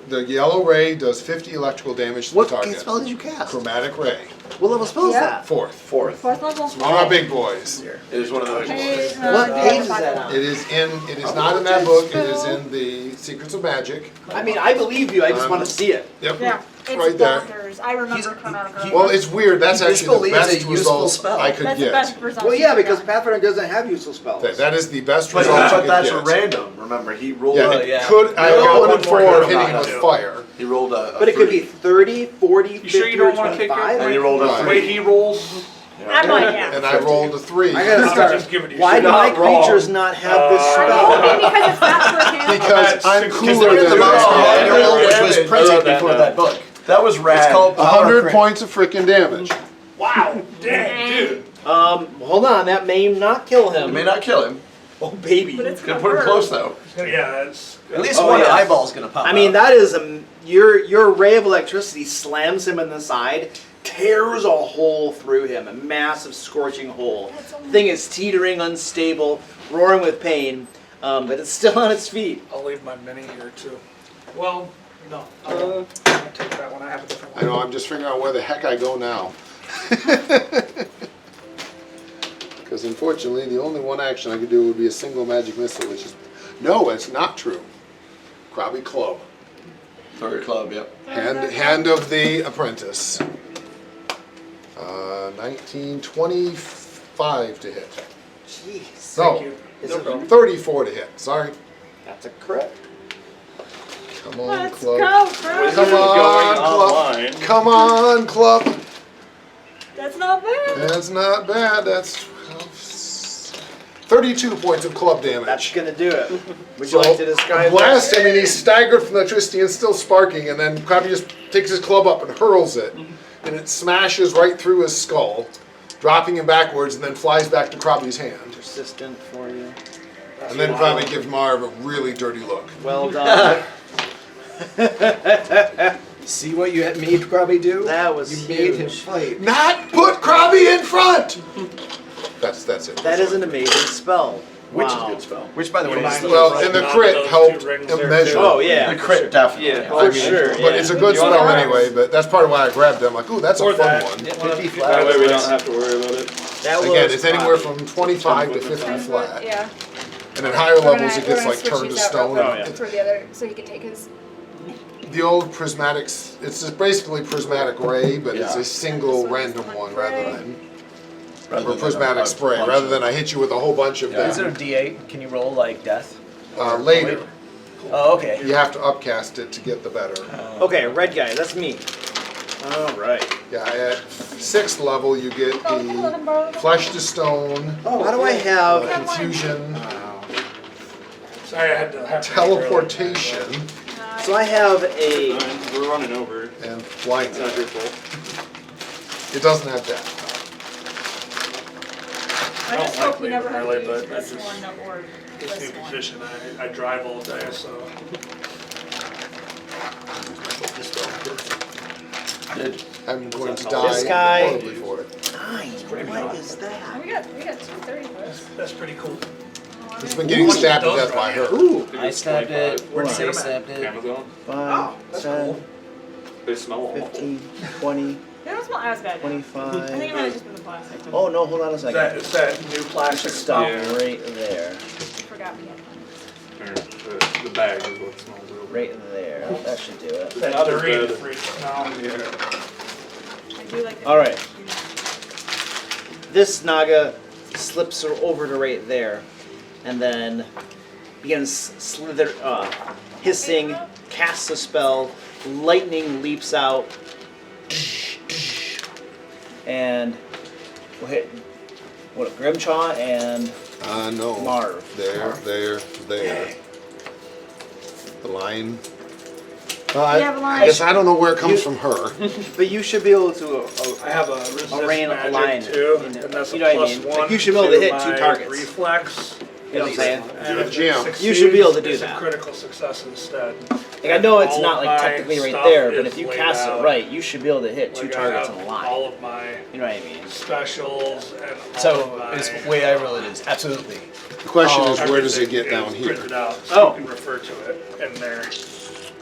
[SPEAKER 2] The yellow ray does 50 electrical damage to
[SPEAKER 4] What
[SPEAKER 2] the target.
[SPEAKER 4] spell did you cast?
[SPEAKER 2] Chromatic ray.
[SPEAKER 4] What level spell is
[SPEAKER 7] Yeah.
[SPEAKER 4] that?
[SPEAKER 2] 4th.
[SPEAKER 1] 4th.
[SPEAKER 7] 4th level.
[SPEAKER 2] One of my big boys.
[SPEAKER 1] It is one of those.
[SPEAKER 7] Page,
[SPEAKER 4] What
[SPEAKER 7] yeah,
[SPEAKER 4] page is
[SPEAKER 7] five
[SPEAKER 4] that
[SPEAKER 7] level.
[SPEAKER 4] on?
[SPEAKER 2] It is not in that book. It is in the Secrets of Magic.
[SPEAKER 4] I mean, I believe you. I just want to see it.
[SPEAKER 2] Yep.
[SPEAKER 7] Yeah, it's
[SPEAKER 2] Right there.
[SPEAKER 7] bonkers. I remember Chromatic.
[SPEAKER 2] Well, it's weird. That's
[SPEAKER 10] He
[SPEAKER 2] actually the
[SPEAKER 10] believes
[SPEAKER 2] best
[SPEAKER 10] a useful
[SPEAKER 2] result
[SPEAKER 10] spell.
[SPEAKER 2] I could
[SPEAKER 7] That's the
[SPEAKER 2] get.
[SPEAKER 7] best result.
[SPEAKER 4] Well, yeah,
[SPEAKER 7] you
[SPEAKER 4] because
[SPEAKER 7] got.
[SPEAKER 4] Pathfinder doesn't have useful spells.
[SPEAKER 2] That is the best
[SPEAKER 1] But,
[SPEAKER 2] result you could
[SPEAKER 1] that's
[SPEAKER 2] get.
[SPEAKER 1] random. Remember, he rolled.
[SPEAKER 2] Yeah,
[SPEAKER 1] a,
[SPEAKER 2] it
[SPEAKER 10] yeah.
[SPEAKER 2] could. I
[SPEAKER 3] No,
[SPEAKER 2] got
[SPEAKER 3] one
[SPEAKER 2] 1 in
[SPEAKER 3] more
[SPEAKER 2] 4
[SPEAKER 3] than
[SPEAKER 2] hitting
[SPEAKER 3] that.
[SPEAKER 2] with fire.
[SPEAKER 1] He rolled a.
[SPEAKER 4] But it could
[SPEAKER 1] 3.
[SPEAKER 4] be 30, 40, 50,
[SPEAKER 3] You sure you don't
[SPEAKER 4] or
[SPEAKER 3] want to take
[SPEAKER 4] 25.
[SPEAKER 3] your
[SPEAKER 1] And he rolled a
[SPEAKER 2] Right.
[SPEAKER 3] the way he rolls?
[SPEAKER 7] I'm like, yeah.
[SPEAKER 2] And I rolled a 3.
[SPEAKER 4] I gotta
[SPEAKER 3] I'm
[SPEAKER 4] start.
[SPEAKER 3] just giving you
[SPEAKER 4] Why
[SPEAKER 3] shit.
[SPEAKER 4] do my
[SPEAKER 5] not wrong.
[SPEAKER 4] creatures not have this
[SPEAKER 7] I'm
[SPEAKER 4] spell?
[SPEAKER 7] hoping because it's not for him.
[SPEAKER 2] Because I'm cooler
[SPEAKER 1] Look at the
[SPEAKER 2] than
[SPEAKER 1] most
[SPEAKER 2] that.
[SPEAKER 1] manual, which was
[SPEAKER 5] I
[SPEAKER 1] printed
[SPEAKER 5] wrote that
[SPEAKER 1] before
[SPEAKER 5] down.
[SPEAKER 1] that book. That was rad.
[SPEAKER 5] It's called Power
[SPEAKER 2] 100
[SPEAKER 5] Crit.
[SPEAKER 2] points of freaking damage.
[SPEAKER 3] Wow, dang, dude.
[SPEAKER 4] Hold on, that may not kill
[SPEAKER 1] It
[SPEAKER 4] him.
[SPEAKER 1] may not kill him.
[SPEAKER 4] Oh baby.
[SPEAKER 7] But it's
[SPEAKER 1] Could
[SPEAKER 7] gonna
[SPEAKER 1] put him
[SPEAKER 7] hurt.
[SPEAKER 1] close though.
[SPEAKER 3] Yeah, it's
[SPEAKER 5] At least
[SPEAKER 4] Oh,
[SPEAKER 5] one
[SPEAKER 4] yeah.
[SPEAKER 5] eyeball's gonna pop
[SPEAKER 4] I mean,
[SPEAKER 5] out.
[SPEAKER 4] that is your ray of electricity slams him in the side, tears a hole through him, a massive scorching hole. Thing is teetering, unstable, roaring with pain, but it's still on its feet.
[SPEAKER 3] I'll leave my mini here too. Well, no, I'll take that one. I have a different
[SPEAKER 2] I
[SPEAKER 3] one.
[SPEAKER 2] know, I'm just figuring out where the heck I go now. Because unfortunately, the only one action I could do would be a single magic missile, which is... No, it's not true. Krabby Club.
[SPEAKER 1] Throw your club, yep.
[SPEAKER 2] Hand of the Apprentice. 1925 to hit.
[SPEAKER 4] Jeez.
[SPEAKER 2] No,
[SPEAKER 3] you.
[SPEAKER 4] Is
[SPEAKER 3] No
[SPEAKER 4] it-
[SPEAKER 3] problem.
[SPEAKER 2] 34 to hit. Sorry.
[SPEAKER 4] That's a crit.
[SPEAKER 2] Come on,
[SPEAKER 7] Let's
[SPEAKER 2] club.
[SPEAKER 7] go, bro.
[SPEAKER 2] Come on, club.
[SPEAKER 6] online.
[SPEAKER 2] Come on, club.
[SPEAKER 7] That's not bad.
[SPEAKER 2] That's not bad. That's 32 points of club damage.
[SPEAKER 4] That's gonna do it. Would you like to describe
[SPEAKER 2] blast
[SPEAKER 4] that?
[SPEAKER 2] him, and he's staggered from the electricity and still sparking, and then Krabby just takes his club up and hurls it, and it smashes right through his skull, dropping him backwards, and then flies back to Krabby's hand.
[SPEAKER 4] Persistent for you.
[SPEAKER 2] And then Krabby gives Marv a really dirty look.
[SPEAKER 4] Well done.
[SPEAKER 5] See what you made Krabby do?
[SPEAKER 4] That was
[SPEAKER 5] You made him
[SPEAKER 4] huge.
[SPEAKER 5] fight.
[SPEAKER 2] Not put Krabby in front! That's it.
[SPEAKER 4] That is an amazing spell.
[SPEAKER 1] Which is
[SPEAKER 4] Wow.
[SPEAKER 1] a good spell.
[SPEAKER 5] Which, by the way, is
[SPEAKER 3] Combined
[SPEAKER 2] Well,
[SPEAKER 3] with
[SPEAKER 2] and the
[SPEAKER 3] knock
[SPEAKER 2] crit
[SPEAKER 3] those
[SPEAKER 2] helped
[SPEAKER 3] two rings there,
[SPEAKER 2] immeasurably.
[SPEAKER 3] too.
[SPEAKER 4] Oh yeah.
[SPEAKER 1] The crit definitely.
[SPEAKER 6] Yeah.
[SPEAKER 4] For sure.
[SPEAKER 2] But
[SPEAKER 4] yeah.
[SPEAKER 2] it's a good
[SPEAKER 6] You wanna
[SPEAKER 2] spell
[SPEAKER 6] have-
[SPEAKER 2] anyway, but that's part of why I grabbed it. I'm like, ooh, that's a
[SPEAKER 3] Or
[SPEAKER 2] fun
[SPEAKER 3] that.
[SPEAKER 2] one.
[SPEAKER 5] 50
[SPEAKER 6] That
[SPEAKER 5] flat.
[SPEAKER 6] way we don't have to worry about it.
[SPEAKER 4] That
[SPEAKER 2] Again,
[SPEAKER 4] was
[SPEAKER 2] it's anywhere
[SPEAKER 4] Krabby.
[SPEAKER 2] from 25 to 50
[SPEAKER 9] And
[SPEAKER 2] flat.
[SPEAKER 9] yeah.
[SPEAKER 2] And at higher
[SPEAKER 9] We're
[SPEAKER 2] levels,
[SPEAKER 9] gonna-
[SPEAKER 2] it
[SPEAKER 9] we're
[SPEAKER 2] gets
[SPEAKER 9] gonna
[SPEAKER 2] like
[SPEAKER 9] switch
[SPEAKER 2] turned to
[SPEAKER 9] these out real
[SPEAKER 2] stone.
[SPEAKER 9] quick
[SPEAKER 6] Oh, yeah.
[SPEAKER 9] For the other, so he can take his.
[SPEAKER 2] The old prismatics, it's just basically prismatic ray, but it's
[SPEAKER 1] Yeah.
[SPEAKER 2] a single random one rather than or
[SPEAKER 1] Rather than
[SPEAKER 2] prismatic
[SPEAKER 1] a
[SPEAKER 2] spray,
[SPEAKER 1] bunch
[SPEAKER 2] rather
[SPEAKER 1] of-
[SPEAKER 2] than I hit you with a whole bunch of
[SPEAKER 1] Yeah.
[SPEAKER 5] Is it a
[SPEAKER 2] them.
[SPEAKER 5] D8? Can you roll like death?
[SPEAKER 2] Later,
[SPEAKER 5] Oh, okay.
[SPEAKER 2] you have to upcast it to get the better.
[SPEAKER 4] Okay, red guy. That's me. All right.
[SPEAKER 2] Yeah, at 6th level, you get
[SPEAKER 7] Oh, let
[SPEAKER 2] the
[SPEAKER 7] him borrow.
[SPEAKER 2] flesh to stone,
[SPEAKER 4] Oh, why do I have?
[SPEAKER 2] confusion,
[SPEAKER 3] Sorry, I had to have
[SPEAKER 2] teleportation,
[SPEAKER 4] So I have a.
[SPEAKER 6] We're running over.
[SPEAKER 2] and
[SPEAKER 6] It's
[SPEAKER 2] blindness.
[SPEAKER 6] not your fault.
[SPEAKER 2] It doesn't have death.
[SPEAKER 7] I just
[SPEAKER 3] don't
[SPEAKER 7] hope
[SPEAKER 3] like
[SPEAKER 7] we never
[SPEAKER 3] leaving
[SPEAKER 7] have
[SPEAKER 3] early,
[SPEAKER 7] to
[SPEAKER 3] but
[SPEAKER 7] use
[SPEAKER 3] I
[SPEAKER 7] this
[SPEAKER 3] just-
[SPEAKER 7] one or
[SPEAKER 3] This
[SPEAKER 7] this
[SPEAKER 3] new
[SPEAKER 7] one.
[SPEAKER 3] position, I drive all day, so.
[SPEAKER 1] Did
[SPEAKER 2] I'm going to
[SPEAKER 4] This
[SPEAKER 2] die
[SPEAKER 4] guy-
[SPEAKER 2] horribly for it.
[SPEAKER 4] Nine. What is that?
[SPEAKER 7] We got 230 for this.
[SPEAKER 3] That's pretty cool.
[SPEAKER 2] It's been getting stabbed to death by her.
[SPEAKER 4] Ooh.
[SPEAKER 5] I stabbed it. Where did
[SPEAKER 3] Hold
[SPEAKER 5] I
[SPEAKER 3] on.
[SPEAKER 5] stabbed it?
[SPEAKER 6] Amazon.
[SPEAKER 4] 5,
[SPEAKER 3] that's
[SPEAKER 4] 10,
[SPEAKER 6] They smell awful.
[SPEAKER 4] 15, 20,
[SPEAKER 7] They don't smell as bad. I think it might have
[SPEAKER 4] 25.
[SPEAKER 7] just been the plastic.
[SPEAKER 4] Oh no, hold on a
[SPEAKER 3] Is that,
[SPEAKER 4] second.
[SPEAKER 3] is that new plastic
[SPEAKER 4] Stop
[SPEAKER 3] stuff?
[SPEAKER 6] Yeah.
[SPEAKER 4] right there.
[SPEAKER 7] I forgot we had one.
[SPEAKER 6] Or the bag is what smells real
[SPEAKER 4] Right there. That should do it.
[SPEAKER 3] That
[SPEAKER 6] Not as
[SPEAKER 3] dirty
[SPEAKER 6] bad.
[SPEAKER 3] freak smell.
[SPEAKER 6] Yeah.
[SPEAKER 7] I do like the.
[SPEAKER 4] All right. This Naga slips her over to right there, and then begins slither, hissing, casts a spell. Lightning leaps out, and we'll hit what a Grimchaw and
[SPEAKER 2] No.
[SPEAKER 4] Marv.
[SPEAKER 2] There. The line.
[SPEAKER 7] You have a line.
[SPEAKER 2] I guess I don't know where it comes from her.
[SPEAKER 4] But you should be able to.
[SPEAKER 3] I have a resist
[SPEAKER 4] rain of
[SPEAKER 3] magic
[SPEAKER 4] line,
[SPEAKER 3] too,
[SPEAKER 4] you know,
[SPEAKER 3] and that's
[SPEAKER 4] you
[SPEAKER 3] a
[SPEAKER 4] know what I
[SPEAKER 3] plus
[SPEAKER 4] mean.
[SPEAKER 3] one
[SPEAKER 4] Like, you should be able to hit two
[SPEAKER 3] my
[SPEAKER 4] targets.
[SPEAKER 3] Reflex.
[SPEAKER 4] You know what I'm saying?
[SPEAKER 3] And
[SPEAKER 2] You're a
[SPEAKER 3] if it
[SPEAKER 2] gem.
[SPEAKER 3] succeeds,
[SPEAKER 4] You should be able to do
[SPEAKER 3] it's
[SPEAKER 4] that.
[SPEAKER 3] a critical success instead.
[SPEAKER 4] Like I know it's
[SPEAKER 3] All
[SPEAKER 4] not
[SPEAKER 3] of
[SPEAKER 4] like
[SPEAKER 3] my
[SPEAKER 4] technically right
[SPEAKER 3] stuff
[SPEAKER 4] there, but
[SPEAKER 3] is
[SPEAKER 4] if you
[SPEAKER 3] laid
[SPEAKER 4] cast
[SPEAKER 3] out.
[SPEAKER 4] it right, you should be able to hit two
[SPEAKER 3] Like, I
[SPEAKER 4] targets
[SPEAKER 3] have
[SPEAKER 4] in a line.
[SPEAKER 3] all of my
[SPEAKER 4] You know what I mean?
[SPEAKER 3] specials and all
[SPEAKER 5] So,
[SPEAKER 3] of my
[SPEAKER 5] is the way I roll it is absolutely.
[SPEAKER 2] The question is, where does it
[SPEAKER 3] everything
[SPEAKER 2] get down
[SPEAKER 3] is
[SPEAKER 2] here?
[SPEAKER 3] printed out, so
[SPEAKER 4] Oh.
[SPEAKER 3] you can refer to it in there.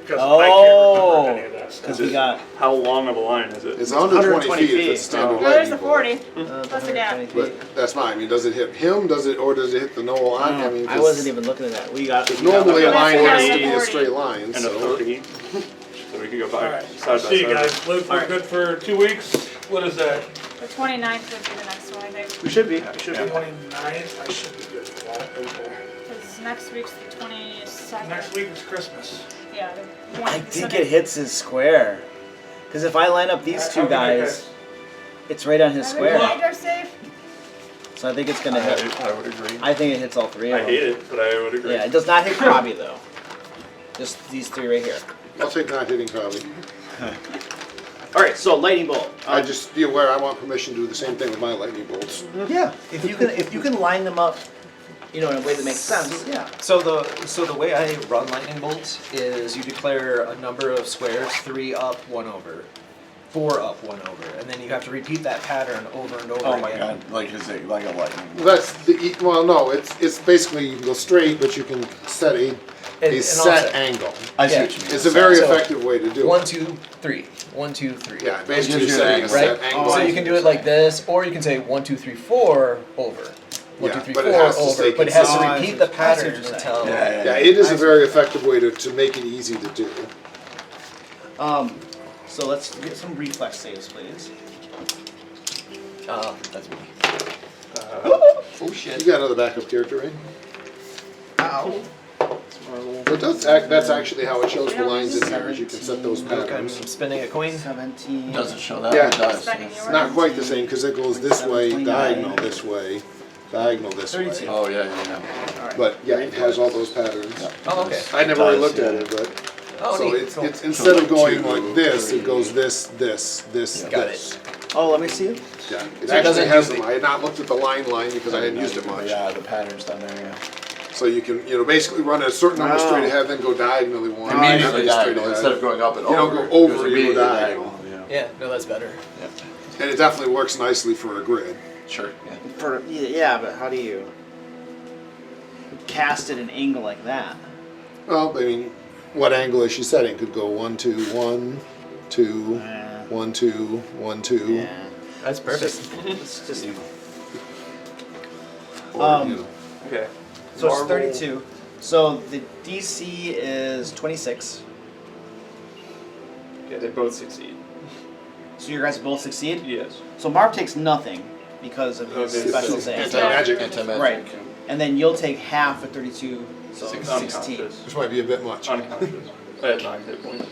[SPEAKER 3] Because
[SPEAKER 4] Oh,
[SPEAKER 3] I can't remember any of that
[SPEAKER 4] because
[SPEAKER 3] stuff.
[SPEAKER 4] we got
[SPEAKER 6] How long of a line is it?
[SPEAKER 2] It's under 20
[SPEAKER 4] 120
[SPEAKER 2] feet if it's
[SPEAKER 4] feet.
[SPEAKER 2] standard
[SPEAKER 7] Well, there's the
[SPEAKER 2] lightning bolt.
[SPEAKER 7] 40. Plus the gap.
[SPEAKER 4] 120 feet.
[SPEAKER 2] But that's fine. I mean, does it hit him? Does it, or does it hit the gnoll? I mean,
[SPEAKER 4] I wasn't even looking at that. We got
[SPEAKER 2] Normally a
[SPEAKER 7] That's
[SPEAKER 2] line
[SPEAKER 7] the
[SPEAKER 2] has to
[SPEAKER 7] line.
[SPEAKER 2] be a straight line.
[SPEAKER 6] And a
[SPEAKER 2] So
[SPEAKER 6] 30. So we could go by
[SPEAKER 3] Alright,
[SPEAKER 6] side by
[SPEAKER 3] see you
[SPEAKER 6] side.
[SPEAKER 3] guys. Luke, we're good for 2 weeks. What is that?
[SPEAKER 7] The 29th would be the next one, I think.
[SPEAKER 4] We should be. We should be.
[SPEAKER 3] 29th? I should be good for that. Okay.
[SPEAKER 7] Because next week's the 22nd.
[SPEAKER 3] Next week is Christmas.
[SPEAKER 7] Yeah, the one.
[SPEAKER 4] I think it hits his square. Because if I line up these two guys,
[SPEAKER 8] It's right on his
[SPEAKER 7] I would
[SPEAKER 8] square.
[SPEAKER 7] Hydra save.
[SPEAKER 8] So I think it's gonna hit.
[SPEAKER 6] I would agree.
[SPEAKER 8] I think it hits all three of
[SPEAKER 6] I
[SPEAKER 8] them.
[SPEAKER 6] hate it, but I would agree.
[SPEAKER 8] Yeah, it does not hit Krabby though. Just these three right here.
[SPEAKER 2] I'll take not hitting Crowley.
[SPEAKER 8] All right, so lightning bolt.
[SPEAKER 2] I just be aware I want permission to do the same thing with my lightning bolts.
[SPEAKER 8] Yeah, if you can line them up, you know, in a way that makes sense. Yeah.
[SPEAKER 10] So the way I run lightning bolts is you declare a number of squares, 3 up, 1 over, 4 up, 1 over, and then you have to repeat that pattern over and over
[SPEAKER 1] Oh
[SPEAKER 10] again.
[SPEAKER 1] my god, like is it like a lightning?
[SPEAKER 2] Well, that's the well, no, it's basically you can go straight, but you can set a
[SPEAKER 10] And
[SPEAKER 2] set
[SPEAKER 10] offset.
[SPEAKER 2] angle.
[SPEAKER 1] I see
[SPEAKER 10] Yeah.
[SPEAKER 1] what you mean.
[SPEAKER 2] It's a very
[SPEAKER 10] So,
[SPEAKER 2] effective way to do
[SPEAKER 10] 1,
[SPEAKER 2] it.
[SPEAKER 10] 2, 3. 1, 2, 3.
[SPEAKER 2] Yeah, basically
[SPEAKER 1] gives you
[SPEAKER 2] setting
[SPEAKER 1] an
[SPEAKER 2] a
[SPEAKER 1] angle.
[SPEAKER 2] set
[SPEAKER 10] Right?
[SPEAKER 2] angle.
[SPEAKER 10] So you can do it like this, or you can say 1, 2, 3, 4 over. 1,
[SPEAKER 2] Yeah,
[SPEAKER 10] 2, 3,
[SPEAKER 2] but it
[SPEAKER 10] 4
[SPEAKER 2] has to
[SPEAKER 10] over,
[SPEAKER 2] stay
[SPEAKER 10] but it has to
[SPEAKER 8] consistent.
[SPEAKER 10] repeat the
[SPEAKER 8] I see what
[SPEAKER 10] pattern
[SPEAKER 8] you're saying.
[SPEAKER 10] until.
[SPEAKER 2] Yeah, it is a very effective way to make it easy to do.
[SPEAKER 8] So let's get some reflex saves, please.
[SPEAKER 10] That's me.
[SPEAKER 6] Oh,
[SPEAKER 10] shit.
[SPEAKER 2] You got another backup character, right?
[SPEAKER 8] Ow.
[SPEAKER 2] It does act, that's actually how it shows the lines in there, is you can set those
[SPEAKER 10] Look, I'm
[SPEAKER 2] patterns.
[SPEAKER 10] spinning a coin.
[SPEAKER 8] 17.
[SPEAKER 1] Does it show that?
[SPEAKER 2] Yeah.
[SPEAKER 1] It does.
[SPEAKER 7] Spending
[SPEAKER 1] yeah.
[SPEAKER 7] yours.
[SPEAKER 2] It's not quite the same, because it goes this way,
[SPEAKER 8] 29.
[SPEAKER 2] diagonal this way, diagonal this way.
[SPEAKER 8] 32.
[SPEAKER 1] Oh yeah, yeah, yeah.
[SPEAKER 8] All right.
[SPEAKER 2] But yeah, it has all those patterns.
[SPEAKER 10] Oh, okay.
[SPEAKER 2] I never really looked
[SPEAKER 1] Yeah.
[SPEAKER 2] at it, but,
[SPEAKER 10] Oh,
[SPEAKER 2] so
[SPEAKER 10] neat.
[SPEAKER 2] it's,
[SPEAKER 10] Cool.
[SPEAKER 2] it's, instead of
[SPEAKER 1] like
[SPEAKER 2] going
[SPEAKER 1] 2,
[SPEAKER 2] like this,
[SPEAKER 1] 3.
[SPEAKER 2] it goes this, this, this,
[SPEAKER 10] Got
[SPEAKER 2] this.
[SPEAKER 8] Oh, let me see it.
[SPEAKER 2] Yeah, it
[SPEAKER 10] So it
[SPEAKER 2] actually
[SPEAKER 10] doesn't
[SPEAKER 2] has
[SPEAKER 10] use
[SPEAKER 2] them. I had not looked at the line because I hadn't used it much.
[SPEAKER 1] Yeah, the patterns down there. Yeah.
[SPEAKER 2] So you can, basically run a certain number
[SPEAKER 8] Oh.
[SPEAKER 2] straight ahead, then go diagonally one.
[SPEAKER 1] Immediately
[SPEAKER 2] and then straight
[SPEAKER 1] diagonal
[SPEAKER 2] ahead.
[SPEAKER 1] instead of going up and
[SPEAKER 2] You
[SPEAKER 1] over.
[SPEAKER 2] don't go over,
[SPEAKER 1] it goes
[SPEAKER 2] you go
[SPEAKER 1] immediately
[SPEAKER 2] diagonal.
[SPEAKER 1] Yeah.
[SPEAKER 10] Yeah, no, that's better.
[SPEAKER 2] And it definitely works nicely for a grid.
[SPEAKER 1] Sure. Yeah.
[SPEAKER 8] Yeah, but how do you cast at an angle like that?
[SPEAKER 2] Well, I mean, what angle is she setting? Could go 1, 2, 1, 2,
[SPEAKER 8] Yeah.
[SPEAKER 2] 1, 2, 1, 2.
[SPEAKER 8] Yeah.
[SPEAKER 10] That's perfect.
[SPEAKER 8] It's just.
[SPEAKER 2] Or, you know.
[SPEAKER 6] okay.
[SPEAKER 8] So it's
[SPEAKER 6] Marvel-
[SPEAKER 8] 32. So the DC is 26.
[SPEAKER 6] Okay, they both succeed.
[SPEAKER 8] So you guys both succeed.
[SPEAKER 6] Yes.
[SPEAKER 8] So Marv takes nothing because of his
[SPEAKER 6] Okay,
[SPEAKER 8] special
[SPEAKER 6] so
[SPEAKER 8] save.
[SPEAKER 2] Anti-magic.
[SPEAKER 1] Anti-magic.
[SPEAKER 8] Right. And then you'll take half of 32, so 16.
[SPEAKER 6] Unconscious.
[SPEAKER 2] Which might be a bit much.
[SPEAKER 6] Unconscious. I had 9 hit points.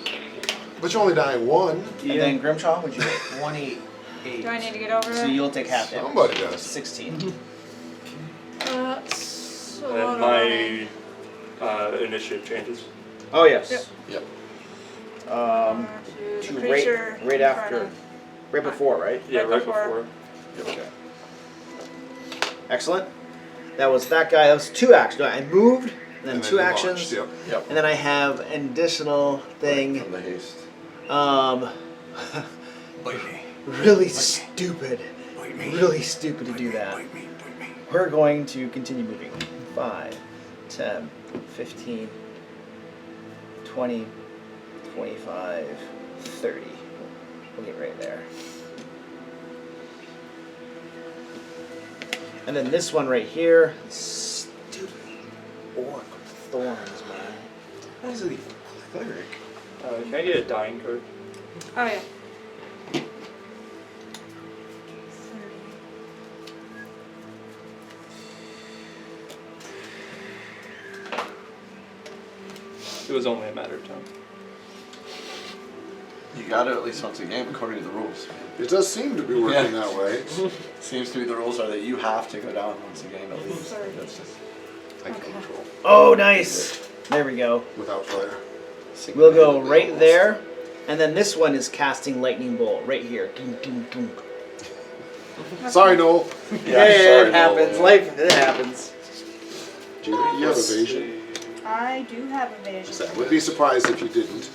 [SPEAKER 2] But you're only dying one.
[SPEAKER 8] And then Grimshaw, would you get?
[SPEAKER 10] 28.
[SPEAKER 7] Do I need to get over?
[SPEAKER 8] So you'll take half damage.
[SPEAKER 2] Somebody does.
[SPEAKER 8] 16.
[SPEAKER 7] So
[SPEAKER 6] And my initiative changes.
[SPEAKER 8] Oh yes.
[SPEAKER 1] Yep.
[SPEAKER 8] To
[SPEAKER 7] the
[SPEAKER 8] right,
[SPEAKER 7] creature
[SPEAKER 8] right
[SPEAKER 7] in
[SPEAKER 8] after,
[SPEAKER 7] front
[SPEAKER 8] right before, right?
[SPEAKER 6] Yeah,
[SPEAKER 7] Right
[SPEAKER 6] right
[SPEAKER 7] before.
[SPEAKER 6] before.
[SPEAKER 8] Okay. Excellent. That was that guy. That was 2 actions. I moved, then
[SPEAKER 2] And
[SPEAKER 8] 2
[SPEAKER 2] you
[SPEAKER 8] actions,
[SPEAKER 2] launched, yep.
[SPEAKER 1] Yep.
[SPEAKER 8] and then I have an additional thing.
[SPEAKER 1] From the haste.
[SPEAKER 10] Bite me.
[SPEAKER 8] Really stupid.
[SPEAKER 10] Bite me.
[SPEAKER 8] Really stupid to do that.
[SPEAKER 10] Bite me. Bite me.
[SPEAKER 8] We're going to continue moving. 5, 10, 15, 20, 25, 30. We'll get right there. And then this one right here. Stupid orc with thorns, man.
[SPEAKER 10] What is it? Cleric.
[SPEAKER 6] Can I get a dying card?
[SPEAKER 7] Oh yeah.
[SPEAKER 6] It was only a matter of time.
[SPEAKER 1] You got it at least once a game according to the rules.
[SPEAKER 2] It does seem to be working that way.
[SPEAKER 1] Seems to be the rules are that you have to go down once a game at least. That's just
[SPEAKER 2] I can control
[SPEAKER 8] Oh, nice. There we go.
[SPEAKER 2] without fire.
[SPEAKER 8] We'll go
[SPEAKER 1] single-handedly
[SPEAKER 8] right
[SPEAKER 1] almost.
[SPEAKER 8] there. And then this one is casting lightning bolt right here. Ding, ding, ding.
[SPEAKER 2] Sorry, Noel.
[SPEAKER 1] Yeah,
[SPEAKER 8] Hey,
[SPEAKER 1] sorry,
[SPEAKER 8] it happens.
[SPEAKER 1] Noel.
[SPEAKER 8] Life, it happens.
[SPEAKER 2] Do you have evasion?
[SPEAKER 7] I do have evasion.
[SPEAKER 2] I would be surprised if you didn't.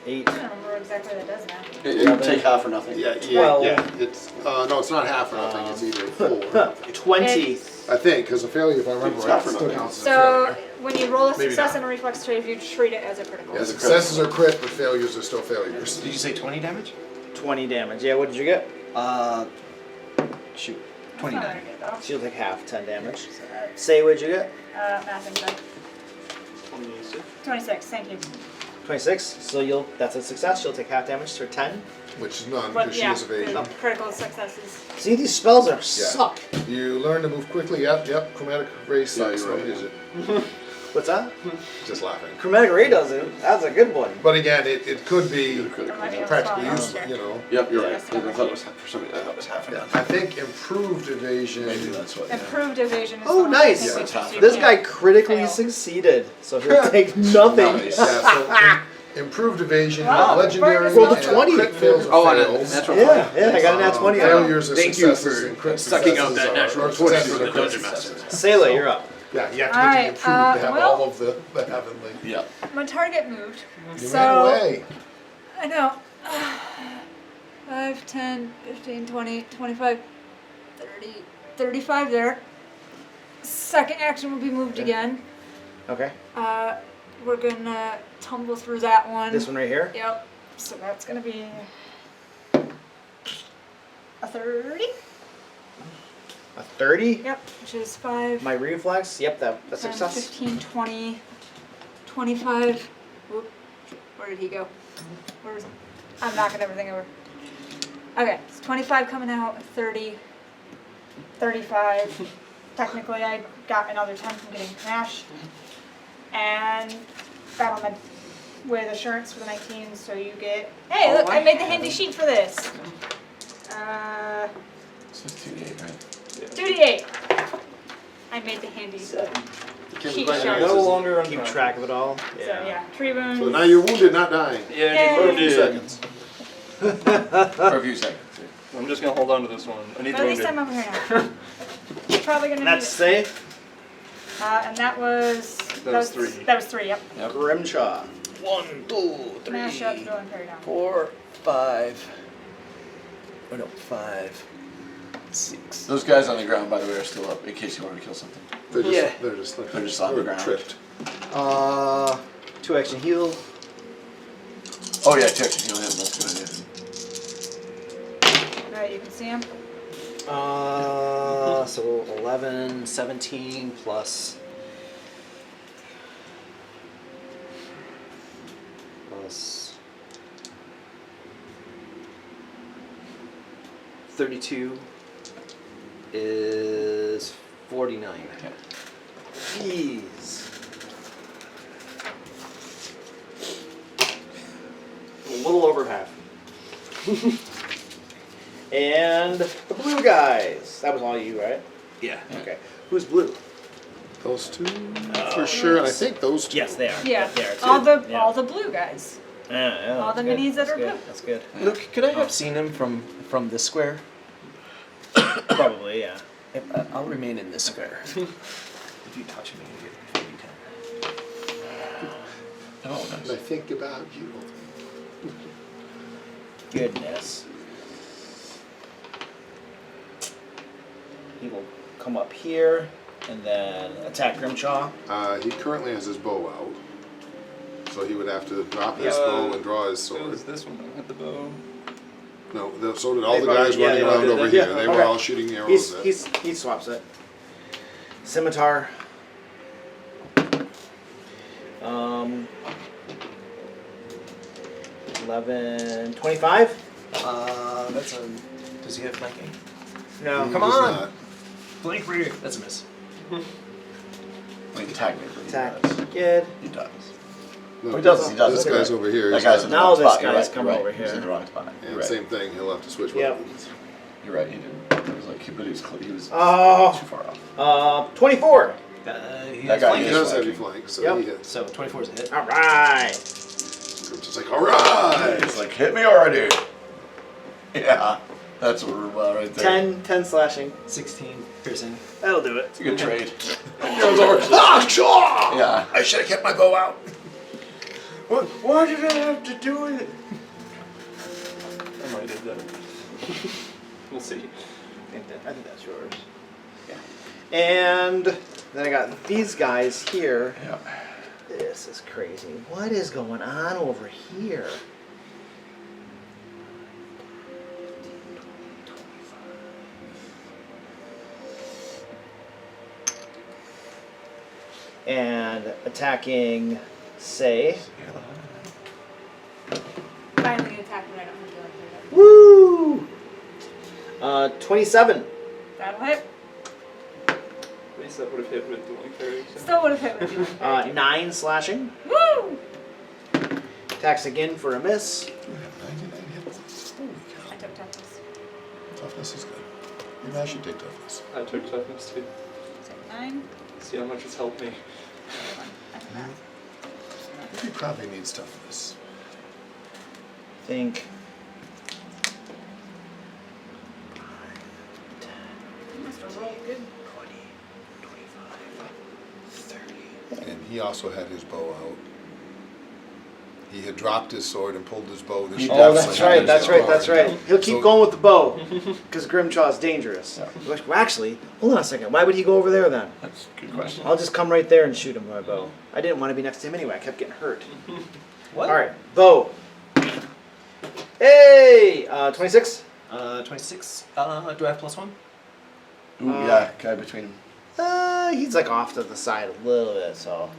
[SPEAKER 8] 8.
[SPEAKER 7] I don't remember exactly what that does now.
[SPEAKER 1] You take half or nothing.
[SPEAKER 2] Yeah,
[SPEAKER 8] 12.
[SPEAKER 2] yeah. It's no, it's not half or nothing. It's either 4.
[SPEAKER 8] 20.
[SPEAKER 2] I think, because a failure, if I remember
[SPEAKER 1] It's
[SPEAKER 2] right,
[SPEAKER 1] half or
[SPEAKER 2] still
[SPEAKER 1] nothing.
[SPEAKER 2] counts as a
[SPEAKER 7] So
[SPEAKER 2] failure.
[SPEAKER 7] when you roll a
[SPEAKER 2] Maybe
[SPEAKER 7] success
[SPEAKER 2] not.
[SPEAKER 7] and a reflex save, you treat it as a critical.
[SPEAKER 2] Yeah,
[SPEAKER 1] As a
[SPEAKER 2] successes are crit, but failures are still failures.
[SPEAKER 10] Did you say 20 damage?
[SPEAKER 8] 20 damage. Yeah, what did you get?
[SPEAKER 10] Shoot.
[SPEAKER 7] That's
[SPEAKER 10] 20
[SPEAKER 7] not
[SPEAKER 10] damage.
[SPEAKER 7] very good, though.
[SPEAKER 8] She'll take half, 10 damage.
[SPEAKER 7] So that's,
[SPEAKER 8] Say what did you get?
[SPEAKER 7] math inside.
[SPEAKER 6] 26.
[SPEAKER 7] 26, thank you.
[SPEAKER 8] 26. So that's a success. She'll take half damage for 10.
[SPEAKER 2] Which is none,
[SPEAKER 7] But
[SPEAKER 2] because she
[SPEAKER 7] yeah,
[SPEAKER 2] has evasion.
[SPEAKER 7] the critical successes.
[SPEAKER 8] See, these spells suck.
[SPEAKER 2] You learn to move quickly. Yep, chromatic race
[SPEAKER 1] Yeah,
[SPEAKER 2] sucks.
[SPEAKER 1] you're
[SPEAKER 2] Don't
[SPEAKER 1] right.
[SPEAKER 2] use it.
[SPEAKER 8] What's that?
[SPEAKER 2] Just laughing.
[SPEAKER 8] Chromatic ray doesn't. That's a good one.
[SPEAKER 2] But again, it could be
[SPEAKER 7] might be a
[SPEAKER 2] practically
[SPEAKER 7] spell.
[SPEAKER 2] useless, you know.
[SPEAKER 1] Yep, you're right.
[SPEAKER 7] Yes,
[SPEAKER 1] I thought it was for some reason. I thought it was half.
[SPEAKER 2] Yeah, I think improved evasion.
[SPEAKER 1] Maybe that's what. Yeah.
[SPEAKER 7] Improved evasion is
[SPEAKER 8] Oh,
[SPEAKER 7] the one I
[SPEAKER 8] nice.
[SPEAKER 7] think
[SPEAKER 1] Yeah,
[SPEAKER 7] we
[SPEAKER 1] it's
[SPEAKER 7] should
[SPEAKER 1] half.
[SPEAKER 7] do.
[SPEAKER 8] This guy
[SPEAKER 7] Can't
[SPEAKER 8] critically
[SPEAKER 7] fail.
[SPEAKER 8] succeeded, so he'll take nothing.
[SPEAKER 1] Nice.
[SPEAKER 2] Yeah, so improved evasion,
[SPEAKER 7] Wow,
[SPEAKER 2] legendary,
[SPEAKER 7] Burn is
[SPEAKER 8] Rolled a
[SPEAKER 2] and
[SPEAKER 8] 20.
[SPEAKER 2] crit fails or
[SPEAKER 10] Oh, and a
[SPEAKER 2] fails.
[SPEAKER 10] natural
[SPEAKER 8] Yeah, I got an at 20 on it.
[SPEAKER 2] Failures or
[SPEAKER 5] Thank you
[SPEAKER 2] successes
[SPEAKER 5] for
[SPEAKER 2] and crit
[SPEAKER 5] sucking out
[SPEAKER 2] successes
[SPEAKER 5] that
[SPEAKER 2] are-
[SPEAKER 5] natural
[SPEAKER 2] or
[SPEAKER 5] 20
[SPEAKER 2] successes
[SPEAKER 5] for
[SPEAKER 2] or
[SPEAKER 5] the
[SPEAKER 2] crit
[SPEAKER 5] Dungeon Master.
[SPEAKER 2] successes.
[SPEAKER 8] Sayla, you're up.
[SPEAKER 2] Yeah, you have to
[SPEAKER 7] Alright,
[SPEAKER 2] make it improved to have
[SPEAKER 7] well-
[SPEAKER 2] all of the heavenly.
[SPEAKER 1] Yeah.
[SPEAKER 7] My target moved.
[SPEAKER 2] You
[SPEAKER 7] so
[SPEAKER 2] ran away.
[SPEAKER 7] I know. 5, 10, 15, 20, 25, 30, 35 there. Second action will be moved again.
[SPEAKER 8] Okay.
[SPEAKER 7] We're gonna tumble through that one.
[SPEAKER 8] This one right here.
[SPEAKER 7] Yep. So that's gonna be a 30.
[SPEAKER 8] A 30.
[SPEAKER 7] Yep. Which is 5,
[SPEAKER 8] My reflex. Yep, that's
[SPEAKER 7] 10,
[SPEAKER 8] success.
[SPEAKER 7] 15, 20, 25. Whoop. Where did he go? Where's I'm knocking everything over. Okay, it's 25 coming out, 30, 35. Technically, I got another 10 from getting smashed. And battlement with assurance for the 19, so you get. Hey, look, I made the handy sheet for this.
[SPEAKER 1] This is 2d8, right?
[SPEAKER 7] 2d8. I made the handy sheet chart.
[SPEAKER 6] No longer
[SPEAKER 8] Keep track of it all.
[SPEAKER 7] So yeah, tree wounds.
[SPEAKER 2] So now you're wounded, not dying.
[SPEAKER 6] Yeah,
[SPEAKER 7] Yay.
[SPEAKER 2] For a few seconds.
[SPEAKER 1] For a few seconds.
[SPEAKER 6] I'm just gonna hold on to this one. I need
[SPEAKER 7] But at least I'm over here now. You're probably gonna
[SPEAKER 8] That's
[SPEAKER 7] need
[SPEAKER 8] say.
[SPEAKER 7] and that was
[SPEAKER 6] That was 3.
[SPEAKER 7] That was 3. Yep.
[SPEAKER 8] Grimshaw.
[SPEAKER 10] 1, 2, 3,
[SPEAKER 7] Mash up, drill and parry down.
[SPEAKER 10] 4, 5. Oh no, 5, 6.
[SPEAKER 1] Those guys on the ground, by the way, are still up in case you want to kill something.
[SPEAKER 2] They're just,
[SPEAKER 10] Yeah.
[SPEAKER 2] they're just,
[SPEAKER 1] They're just on the ground.
[SPEAKER 2] tripped.
[SPEAKER 8] 2 action heal.
[SPEAKER 1] Oh yeah, check heal him. That's a good idea.
[SPEAKER 7] Alright, you can see him.
[SPEAKER 10] So 11, 17 plus 32 is 49.
[SPEAKER 8] Jeez. A little over half. And the blue guys. That was all you, right?
[SPEAKER 5] Yeah.
[SPEAKER 8] Okay. Who's blue?
[SPEAKER 2] Those two, for sure. And I think those two.
[SPEAKER 8] Yes, they are.
[SPEAKER 7] Yeah.
[SPEAKER 8] They are too.
[SPEAKER 7] All the
[SPEAKER 8] Yeah.
[SPEAKER 7] all the blue guys.
[SPEAKER 8] Yeah,
[SPEAKER 7] all
[SPEAKER 8] that's
[SPEAKER 7] the
[SPEAKER 8] good.
[SPEAKER 7] minis that
[SPEAKER 8] That's
[SPEAKER 7] are
[SPEAKER 8] good.
[SPEAKER 7] blue.
[SPEAKER 8] That's good.
[SPEAKER 10] Luke, could I have seen him from this square?
[SPEAKER 8] Probably, yeah.
[SPEAKER 10] I'll remain in this square.
[SPEAKER 5] If you touch me, you get 50.
[SPEAKER 1] Oh,
[SPEAKER 2] And I
[SPEAKER 1] nice.
[SPEAKER 2] think about you.
[SPEAKER 8] Goodness. He will come up here and then attack Grimshaw.
[SPEAKER 2] He currently has his bow out. So he would have to drop his bow and draw his
[SPEAKER 6] So
[SPEAKER 2] sword.
[SPEAKER 6] is this one with the bow?
[SPEAKER 2] No, so did all
[SPEAKER 8] They
[SPEAKER 2] the
[SPEAKER 8] probably-
[SPEAKER 2] guys
[SPEAKER 8] yeah,
[SPEAKER 2] running
[SPEAKER 8] they
[SPEAKER 2] around
[SPEAKER 8] did
[SPEAKER 2] over
[SPEAKER 8] that.
[SPEAKER 2] here.
[SPEAKER 8] Yeah,
[SPEAKER 2] They were
[SPEAKER 8] okay.
[SPEAKER 2] all shooting arrows at.
[SPEAKER 8] He swaps it. Scimitar. 11, 25?
[SPEAKER 10] That's a. Does he have flanking?
[SPEAKER 8] No.
[SPEAKER 2] He
[SPEAKER 10] Come
[SPEAKER 2] does
[SPEAKER 10] on.
[SPEAKER 2] not.
[SPEAKER 5] Flank for you. That's a miss.
[SPEAKER 1] I mean, technically, he
[SPEAKER 8] Attack.
[SPEAKER 1] does.
[SPEAKER 8] Good.
[SPEAKER 1] He does.
[SPEAKER 2] No,
[SPEAKER 1] He does. He does.
[SPEAKER 2] This
[SPEAKER 1] You're
[SPEAKER 2] guy's
[SPEAKER 1] right.
[SPEAKER 2] over here.
[SPEAKER 1] That
[SPEAKER 2] He's
[SPEAKER 1] guy's
[SPEAKER 2] not-
[SPEAKER 1] in the
[SPEAKER 8] Now
[SPEAKER 1] wrong
[SPEAKER 8] this
[SPEAKER 1] spot. You're
[SPEAKER 8] guy's
[SPEAKER 1] right.
[SPEAKER 8] coming
[SPEAKER 1] You're
[SPEAKER 8] over
[SPEAKER 1] right. He's
[SPEAKER 8] here.
[SPEAKER 1] in the wrong spot.
[SPEAKER 2] And
[SPEAKER 1] You're right.
[SPEAKER 2] same thing, he'll have to switch
[SPEAKER 8] Yep.
[SPEAKER 2] weapons.
[SPEAKER 1] You're right. He didn't. It was like, but he was he was
[SPEAKER 8] Oh.
[SPEAKER 1] too far off.
[SPEAKER 8] 24.
[SPEAKER 5] He
[SPEAKER 1] That
[SPEAKER 5] has
[SPEAKER 1] guy
[SPEAKER 2] He
[SPEAKER 5] flank.
[SPEAKER 1] is
[SPEAKER 2] does have
[SPEAKER 1] flanking.
[SPEAKER 2] you flank, so
[SPEAKER 8] Yep.
[SPEAKER 2] he hits.
[SPEAKER 5] So 24 is a hit.
[SPEAKER 8] Alright.
[SPEAKER 2] It's like, alright!
[SPEAKER 1] It's like, hit me already. Yeah, that's what we're about right there.
[SPEAKER 8] 10 slashing.
[SPEAKER 5] 16 piercing.
[SPEAKER 8] That'll do it.
[SPEAKER 1] It's a good trade.
[SPEAKER 2] He goes over, ah, shaw!
[SPEAKER 1] Yeah.
[SPEAKER 2] I should have kept my bow out.
[SPEAKER 6] Why did I have to do it? I might have done it. We'll see.
[SPEAKER 8] I think that's yours. Yeah. And then I got these guys here.
[SPEAKER 1] Yeah.
[SPEAKER 8] This is crazy. What is going on over here? And attacking, say,
[SPEAKER 7] Finally attack when I don't have to like
[SPEAKER 8] woo! 27.
[SPEAKER 7] That'll hit.
[SPEAKER 8] With
[SPEAKER 6] least that would have hit with dueling fairies.
[SPEAKER 7] Still would have hit with you.
[SPEAKER 8] 9 slashing.
[SPEAKER 7] Woo!
[SPEAKER 8] Attacks again for a miss.
[SPEAKER 2] 99 hits. Holy
[SPEAKER 7] I
[SPEAKER 2] cow.
[SPEAKER 7] took toughness.
[SPEAKER 2] Toughness is good. Maybe I should take toughness.
[SPEAKER 6] I took toughness too.
[SPEAKER 7] So 9.
[SPEAKER 6] See how much it's helped me.
[SPEAKER 7] I took that.
[SPEAKER 2] He probably needs toughness.
[SPEAKER 8] Think.
[SPEAKER 7] You must have rolled good.
[SPEAKER 8] 30.
[SPEAKER 2] And he also had his bow out. He had dropped his sword and pulled his bow. This
[SPEAKER 8] Oh, that's
[SPEAKER 2] definitely
[SPEAKER 8] right,
[SPEAKER 2] had
[SPEAKER 8] that's
[SPEAKER 2] his
[SPEAKER 8] right,
[SPEAKER 2] bow.
[SPEAKER 8] that's right. He'll keep
[SPEAKER 2] So-
[SPEAKER 8] going with the bow because Grimjaw is dangerous. Well, actually, hold on a second. Why would he go over there then?
[SPEAKER 1] That's a good question.
[SPEAKER 8] I'll just come right there and shoot him with my bow. I didn't want to be next to him anyway. I kept getting hurt.
[SPEAKER 10] What?
[SPEAKER 8] All right, bow. Hey, 26.
[SPEAKER 10] 26. Do I have +1?
[SPEAKER 1] Ooh, yeah, guy between them.
[SPEAKER 8] He's like off to the side a little bit, so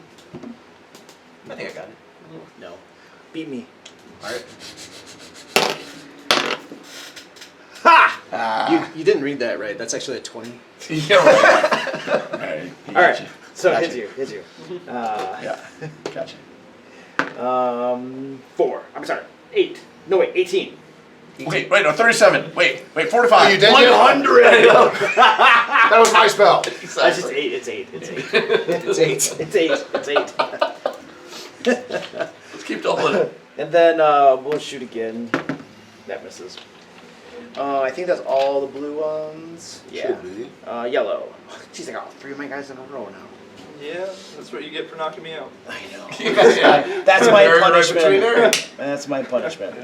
[SPEAKER 10] I think I got it.
[SPEAKER 8] no. Beat me.
[SPEAKER 10] Alright.
[SPEAKER 8] Ha!
[SPEAKER 10] You didn't read that right. That's actually a 20.
[SPEAKER 1] Yeah, right. Right.
[SPEAKER 8] All right, so
[SPEAKER 1] Gotcha.
[SPEAKER 8] hits you.
[SPEAKER 1] Yeah, gotcha.
[SPEAKER 8] 4. I'm sorry, 8. No wait, 18.
[SPEAKER 1] Wait, no, 37. Wait, 45.
[SPEAKER 2] Oh, you did?
[SPEAKER 8] 100.
[SPEAKER 2] That was my spell.
[SPEAKER 8] That's just 8. It's 8. It's 8.
[SPEAKER 10] It's 8.
[SPEAKER 8] It's 8. It's 8.
[SPEAKER 1] Let's keep doubling.
[SPEAKER 8] And then we'll shoot again. That misses. I think that's all the blue ones. Yeah.
[SPEAKER 2] Should be.
[SPEAKER 8] Yellow. Jeez, I got all 3 of my guys in a row now.
[SPEAKER 6] Yeah, that's what you get for knocking me out.
[SPEAKER 8] I know.
[SPEAKER 1] Yeah.
[SPEAKER 8] That's my
[SPEAKER 1] Right
[SPEAKER 8] punishment.
[SPEAKER 1] between there.
[SPEAKER 8] That's my punishment.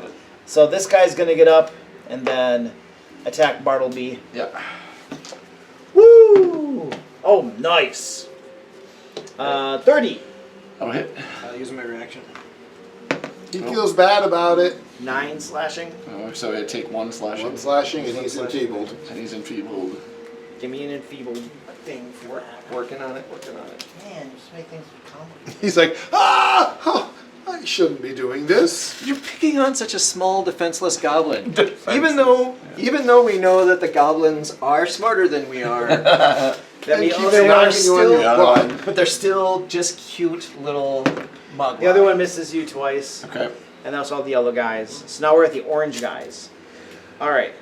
[SPEAKER 8] So this guy's gonna get up and then attack Bartleby.
[SPEAKER 1] Yeah.
[SPEAKER 8] Woo! Oh, nice. 30.
[SPEAKER 1] Oh, hit.
[SPEAKER 10] Using my reaction.
[SPEAKER 2] He feels bad about it.
[SPEAKER 8] 9 slashing.
[SPEAKER 1] Oh, so it'd take 1 slashing.
[SPEAKER 2] 1 slashing and he's enfeebled.
[SPEAKER 1] And he's enfeebled.
[SPEAKER 8] Give me an enfeebled thing for it.
[SPEAKER 10] Working on it.
[SPEAKER 8] Man, just make things complicated.
[SPEAKER 2] He's like, ah! Oh, I shouldn't be doing this.
[SPEAKER 10] You're picking on such a small, defenseless goblin. Even though we know that the goblins are smarter than we are,
[SPEAKER 8] That
[SPEAKER 2] And
[SPEAKER 8] means
[SPEAKER 2] keep
[SPEAKER 8] also
[SPEAKER 2] knocking you on
[SPEAKER 1] The
[SPEAKER 2] your
[SPEAKER 1] other
[SPEAKER 2] butt.
[SPEAKER 10] but they're still just cute little mug.
[SPEAKER 8] the other one misses you twice.
[SPEAKER 1] Okay.
[SPEAKER 8] And that's all the yellow guys. So now we're at the orange guys. Alright.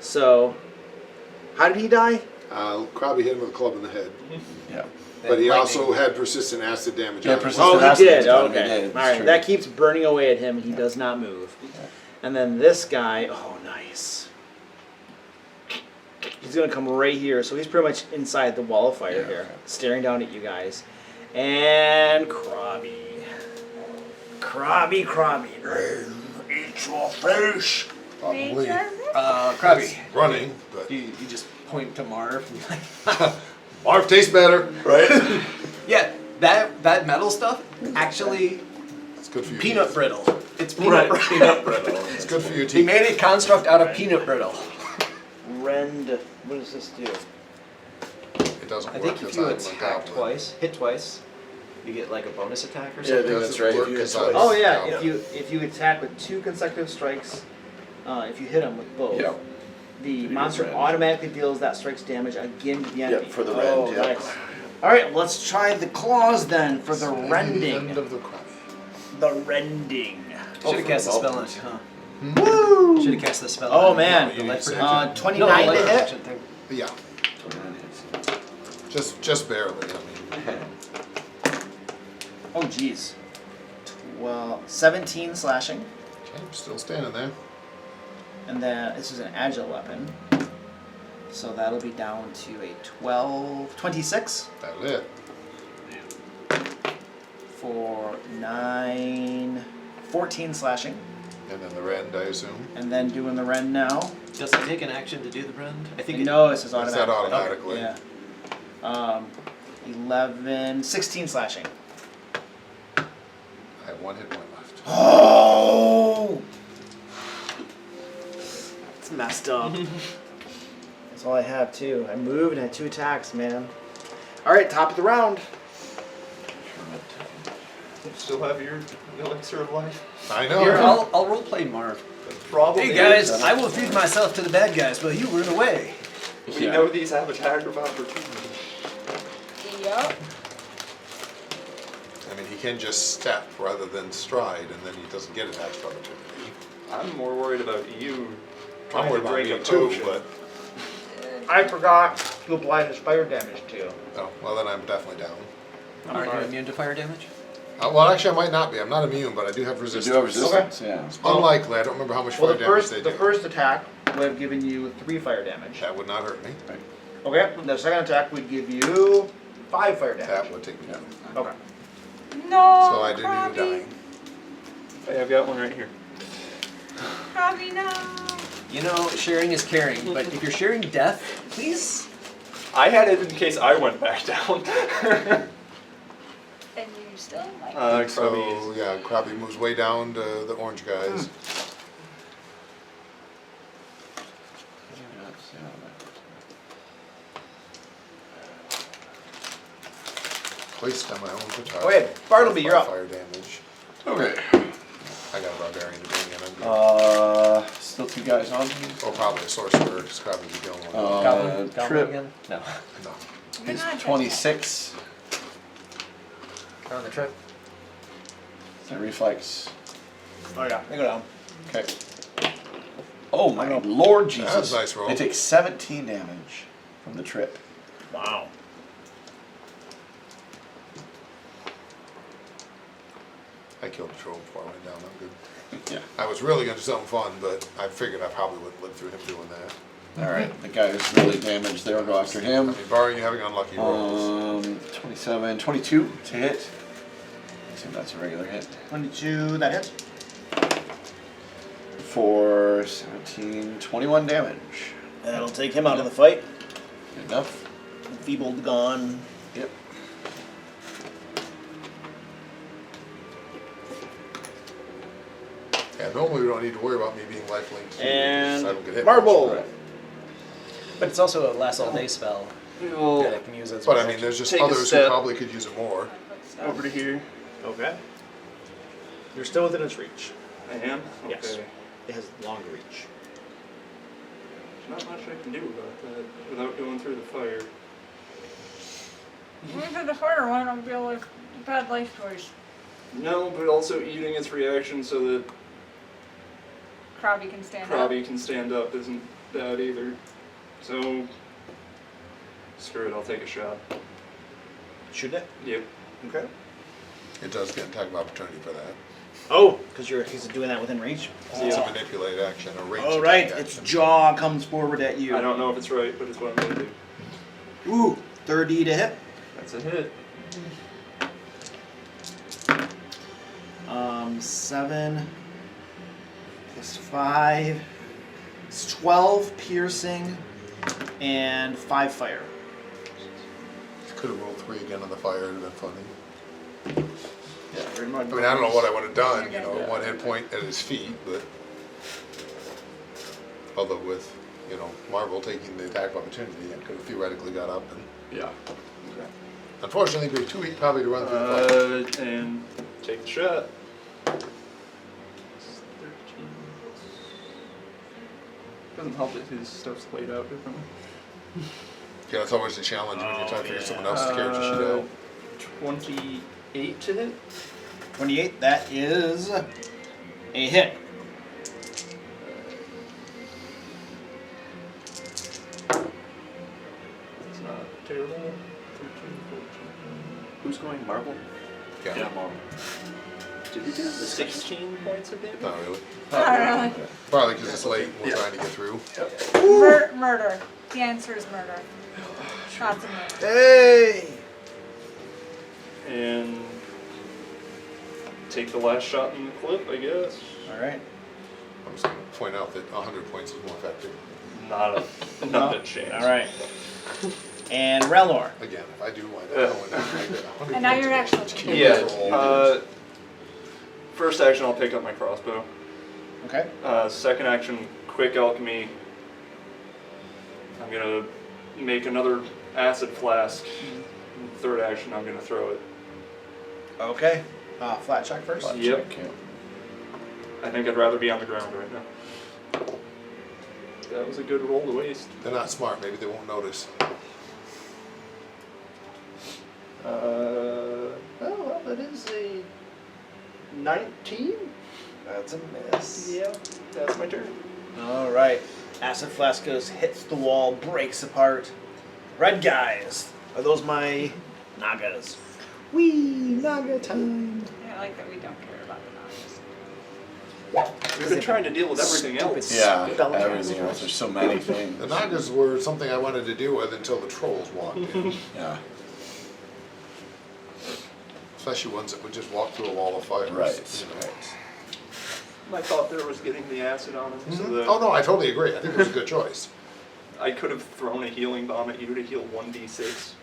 [SPEAKER 8] So, how did he die?
[SPEAKER 2] Probably hit him with a club in the head.
[SPEAKER 1] Yeah.
[SPEAKER 2] But he
[SPEAKER 10] lightning.
[SPEAKER 2] also had persistent acid damage.
[SPEAKER 1] Yeah,
[SPEAKER 2] on him.
[SPEAKER 1] persistent-
[SPEAKER 8] Oh, he
[SPEAKER 1] acid
[SPEAKER 8] did.
[SPEAKER 1] is what he
[SPEAKER 8] Okay.
[SPEAKER 1] did, it's
[SPEAKER 8] Alright,
[SPEAKER 1] true.
[SPEAKER 8] that keeps burning away at him and he does not move. And then this guy, oh, nice. He's going to come right here. So he's pretty much inside the wall of fire here, staring down at you guys. And Krabby. Krabby. Eat your face.
[SPEAKER 2] Probably
[SPEAKER 10] Krabby.
[SPEAKER 2] running, but
[SPEAKER 10] You just point to Marv.
[SPEAKER 2] Marv tastes better.
[SPEAKER 1] Right?
[SPEAKER 10] Yeah, that metal stuff actually
[SPEAKER 2] It's good for you.
[SPEAKER 10] peanut brittle. It's peanut brittle.
[SPEAKER 1] Peanut brittle.
[SPEAKER 2] It's good for your
[SPEAKER 10] He
[SPEAKER 2] teeth.
[SPEAKER 10] made a construct out of peanut brittle.
[SPEAKER 8] Rend. What does this do?
[SPEAKER 2] It doesn't
[SPEAKER 10] I
[SPEAKER 2] work
[SPEAKER 10] think if
[SPEAKER 2] because
[SPEAKER 10] you
[SPEAKER 2] I'm a
[SPEAKER 10] attack
[SPEAKER 2] goblin.
[SPEAKER 10] hit twice, you get like a bonus attack or
[SPEAKER 1] Yeah, I
[SPEAKER 10] something.
[SPEAKER 1] think that's right.
[SPEAKER 2] Work
[SPEAKER 1] If you hit
[SPEAKER 2] 'cause
[SPEAKER 1] twice.
[SPEAKER 2] I'm-
[SPEAKER 8] Oh yeah,
[SPEAKER 2] Yeah.
[SPEAKER 8] if you attack with 2 consecutive strikes, if you hit him with both,
[SPEAKER 1] Yeah.
[SPEAKER 8] the
[SPEAKER 1] get
[SPEAKER 8] monster
[SPEAKER 1] red.
[SPEAKER 8] automatically deals that strike's damage again to the enemy.
[SPEAKER 1] for the
[SPEAKER 8] oh,
[SPEAKER 1] rend, yeah.
[SPEAKER 8] Nice. All right, let's try the claws then for the
[SPEAKER 2] End
[SPEAKER 8] rending.
[SPEAKER 2] of the Krabby.
[SPEAKER 8] The rending.
[SPEAKER 10] Should have cast the spell on it, huh?
[SPEAKER 8] Woo!
[SPEAKER 10] Should have cast the spell
[SPEAKER 8] Oh
[SPEAKER 10] on it.
[SPEAKER 8] man,
[SPEAKER 10] The life protection.
[SPEAKER 8] 29
[SPEAKER 10] no, the
[SPEAKER 8] to
[SPEAKER 10] life
[SPEAKER 8] hit.
[SPEAKER 10] protection thing.
[SPEAKER 2] Yeah,
[SPEAKER 1] 29 hits.
[SPEAKER 2] just barely. I mean,
[SPEAKER 8] Oh jeez. 17 slashing,
[SPEAKER 2] okay, I'm still standing there.
[SPEAKER 8] and then this is an agile weapon, so that'll be down to a 26.
[SPEAKER 2] That'll it.
[SPEAKER 8] For 14 slashing,
[SPEAKER 2] And then the rend, I assume.
[SPEAKER 8] and then doing the rend now.
[SPEAKER 10] Does it take an action to do the rend? I think it
[SPEAKER 8] No, this is
[SPEAKER 2] It's that
[SPEAKER 8] automatic.
[SPEAKER 2] automatically.
[SPEAKER 8] Yeah. 16 slashing.
[SPEAKER 2] I have 1 hit point left.
[SPEAKER 8] Oh! It's messed up. That's all I have too. I moved and had 2 attacks, man. All right, top of the round.
[SPEAKER 6] You still have your elixir of life?
[SPEAKER 2] I know.
[SPEAKER 10] Here, I'll roleplay Marv.
[SPEAKER 6] The problem
[SPEAKER 10] Hey guys,
[SPEAKER 6] is,
[SPEAKER 10] I will feed myself to the bad guys, but you run away.
[SPEAKER 6] we know these have attack of opportunity.
[SPEAKER 7] Yep.
[SPEAKER 2] I mean, he can just step rather than stride, and then he doesn't get attack of opportunity.
[SPEAKER 6] I'm more worried about you
[SPEAKER 2] I'm
[SPEAKER 6] trying
[SPEAKER 2] worried
[SPEAKER 6] to
[SPEAKER 2] about
[SPEAKER 6] break
[SPEAKER 2] me
[SPEAKER 6] a
[SPEAKER 2] too,
[SPEAKER 6] potion.
[SPEAKER 2] but
[SPEAKER 8] I forgot to apply this fire damage to you.
[SPEAKER 2] oh, well then I'm definitely down.
[SPEAKER 10] Aren't you immune to fire damage?
[SPEAKER 2] Well, actually, I might not be. I'm not immune, but I do have
[SPEAKER 1] You
[SPEAKER 2] resistance.
[SPEAKER 1] do have resistance, yeah.
[SPEAKER 2] Unlikely. I don't remember how much
[SPEAKER 8] Well,
[SPEAKER 2] fire damage they
[SPEAKER 8] the
[SPEAKER 2] do.
[SPEAKER 8] first attack would have given you 3 fire damage.
[SPEAKER 2] That would not hurt me.
[SPEAKER 8] Okay. The second attack would give you 5 fire damage.
[SPEAKER 2] That would take me down.
[SPEAKER 8] Okay.
[SPEAKER 7] No.
[SPEAKER 2] So I didn't even
[SPEAKER 7] Krabby.
[SPEAKER 2] die.
[SPEAKER 6] Hey, I've got one right here.
[SPEAKER 7] Krabby, no.
[SPEAKER 10] You know, sharing is caring, but if you're sharing death, please.
[SPEAKER 6] I had it in case I went back down.
[SPEAKER 7] And you still like
[SPEAKER 2] So,
[SPEAKER 6] Krabby.
[SPEAKER 2] yeah, Krabby moves way down to the orange guys. Placed on my own guitar.
[SPEAKER 8] Okay, Bartleby, you're up.
[SPEAKER 2] Fire damage.
[SPEAKER 1] Okay.
[SPEAKER 2] I got a barbarian to bring in. I'm good.
[SPEAKER 1] Still 2 guys on me.
[SPEAKER 2] Oh, probably a sorcerer, because Krabby would be the only one.
[SPEAKER 10] Goblin
[SPEAKER 1] Trip
[SPEAKER 10] again? No.
[SPEAKER 2] No.
[SPEAKER 7] You're
[SPEAKER 1] is
[SPEAKER 7] not
[SPEAKER 1] 26.
[SPEAKER 10] They're on the trip.
[SPEAKER 1] That reflex.
[SPEAKER 8] Oh yeah, they go down.
[SPEAKER 1] Okay. Oh my Lord Jesus.
[SPEAKER 2] That's a nice roll.
[SPEAKER 1] They take 17 damage from the trip.
[SPEAKER 8] Wow.
[SPEAKER 2] I killed the troll before I went down. I'm good.
[SPEAKER 1] Yeah.
[SPEAKER 2] I was really going to do something fun, but I figured I probably wouldn't live through him doing that.
[SPEAKER 1] Alright, the guy who's really damaged, they'll go after
[SPEAKER 2] I
[SPEAKER 1] him.
[SPEAKER 2] mean, barring you having unlucky rolls.
[SPEAKER 1] 27, 22 to hit. I assume that's a regular hit.
[SPEAKER 8] 22, that hits.
[SPEAKER 1] For 17, 21 damage.
[SPEAKER 8] That'll take him out of the fight.
[SPEAKER 1] Good enough.
[SPEAKER 8] Feebled, gone.
[SPEAKER 1] Yep.
[SPEAKER 2] Yeah, normally we don't need to worry about me being lifelink.
[SPEAKER 8] And
[SPEAKER 2] I don't get hit
[SPEAKER 8] Marble.
[SPEAKER 2] much,
[SPEAKER 1] Right.
[SPEAKER 10] But it's also a last all day spell
[SPEAKER 6] We'll
[SPEAKER 10] that I can use as
[SPEAKER 2] But
[SPEAKER 10] well.
[SPEAKER 2] I mean, there's just
[SPEAKER 6] Take a
[SPEAKER 2] others who
[SPEAKER 6] step.
[SPEAKER 2] probably could use it more.
[SPEAKER 6] over to here.
[SPEAKER 8] Okay. You're still within its reach.
[SPEAKER 6] I am?
[SPEAKER 8] Yes.
[SPEAKER 6] Okay.
[SPEAKER 8] It has long reach.
[SPEAKER 6] There's not much I can do about that without going through the fire.
[SPEAKER 7] Even for the fire one, I'll be like bad life choice.
[SPEAKER 6] No, but also eating its reaction so that
[SPEAKER 7] Krabby can stand up.
[SPEAKER 6] Krabby can stand up isn't bad either. So, screw it, I'll take a shot.
[SPEAKER 8] Shoot it.
[SPEAKER 6] Yep.
[SPEAKER 8] Okay.
[SPEAKER 2] It does get attack of opportunity for that.
[SPEAKER 8] Oh, because he's doing that within reach.
[SPEAKER 2] It's a manipulate action, a range
[SPEAKER 8] All right,
[SPEAKER 2] attack
[SPEAKER 8] its
[SPEAKER 2] action.
[SPEAKER 8] jaw comes forward at you.
[SPEAKER 6] I don't know if it's right, but it's what I'm gonna do.
[SPEAKER 8] Ooh, 30 to hit.
[SPEAKER 6] That's a hit.
[SPEAKER 8] 7 plus 5. It's 12 piercing and 5 fire.
[SPEAKER 2] Could have rolled 3 again on the fire, it'd have been funny.
[SPEAKER 8] Yeah, very much.
[SPEAKER 2] I mean, I don't know what I would have done, you know,
[SPEAKER 1] Yeah.
[SPEAKER 2] 1 hit point at his feet, but. Although with, you know, Marvel taking the attack of opportunity, I could have theoretically got up and.
[SPEAKER 1] Yeah.
[SPEAKER 2] Unfortunately, it'd be too weak probably to run through the fire.
[SPEAKER 6] And take the shot. 13. Doesn't help that his stuff's laid out differently.
[SPEAKER 2] Yeah, that's always the challenge when you're trying to figure someone else's character sheet out.
[SPEAKER 6] 28 to hit.
[SPEAKER 8] 28, that is a hit.
[SPEAKER 6] It's not terrible. 13, 14.
[SPEAKER 5] Who's going marble?
[SPEAKER 2] Yeah.
[SPEAKER 5] marble.
[SPEAKER 6] Did he do the 16 points of damage?
[SPEAKER 2] Not really.
[SPEAKER 7] Not really.
[SPEAKER 2] Probably because it's late and we're trying to get through.
[SPEAKER 7] Murder. The answer is murder. Shots of murder.
[SPEAKER 8] Hey!
[SPEAKER 6] And take the last shot in the clip, I guess.
[SPEAKER 8] Alright.
[SPEAKER 2] I'm just going to point out that 100 points is more effective.
[SPEAKER 6] Not a chance.
[SPEAKER 8] Alright. And Relnor.
[SPEAKER 2] Again, if I do wind up going down, I get 100
[SPEAKER 7] And now
[SPEAKER 2] points
[SPEAKER 7] you're
[SPEAKER 2] against
[SPEAKER 7] actually
[SPEAKER 2] each
[SPEAKER 7] cheating.
[SPEAKER 2] key
[SPEAKER 6] Yeah.
[SPEAKER 2] roll.
[SPEAKER 6] First action, I'll pick up my crossbow.
[SPEAKER 8] Okay.
[SPEAKER 6] Second action, quick alchemy. I'm gonna make another acid flask. Third action, I'm gonna throw it.
[SPEAKER 8] Okay. Flat check first.
[SPEAKER 1] Flat
[SPEAKER 6] Yep.
[SPEAKER 1] check, yeah.
[SPEAKER 6] I think I'd rather be on the ground right now. That was a good roll to waste.
[SPEAKER 2] They're not smart, maybe they won't notice.
[SPEAKER 6] Well, that is a 19.
[SPEAKER 4] That's a miss.
[SPEAKER 6] Yeah, that's my turn.
[SPEAKER 4] All right. Acid flask goes, hits the wall, breaks apart. Red guys. Are those my Nagas? Wee, Naga time.
[SPEAKER 7] I like that we don't care about the Nagas.
[SPEAKER 6] We've been trying to deal with everything else.
[SPEAKER 1] Yeah,
[SPEAKER 4] Spell
[SPEAKER 1] everything else. There's so many
[SPEAKER 2] The
[SPEAKER 1] things.
[SPEAKER 2] Nagas were something I wanted to deal with until the trolls walked in.
[SPEAKER 1] Yeah,
[SPEAKER 2] Especially ones that would just walk through a wall of fire.
[SPEAKER 1] right.
[SPEAKER 2] You know.
[SPEAKER 6] I thought there was getting the acid on him, so that
[SPEAKER 2] Oh no, I totally agree. I think it was a good choice.
[SPEAKER 6] I could have thrown a healing bomb at you to heal 1d6.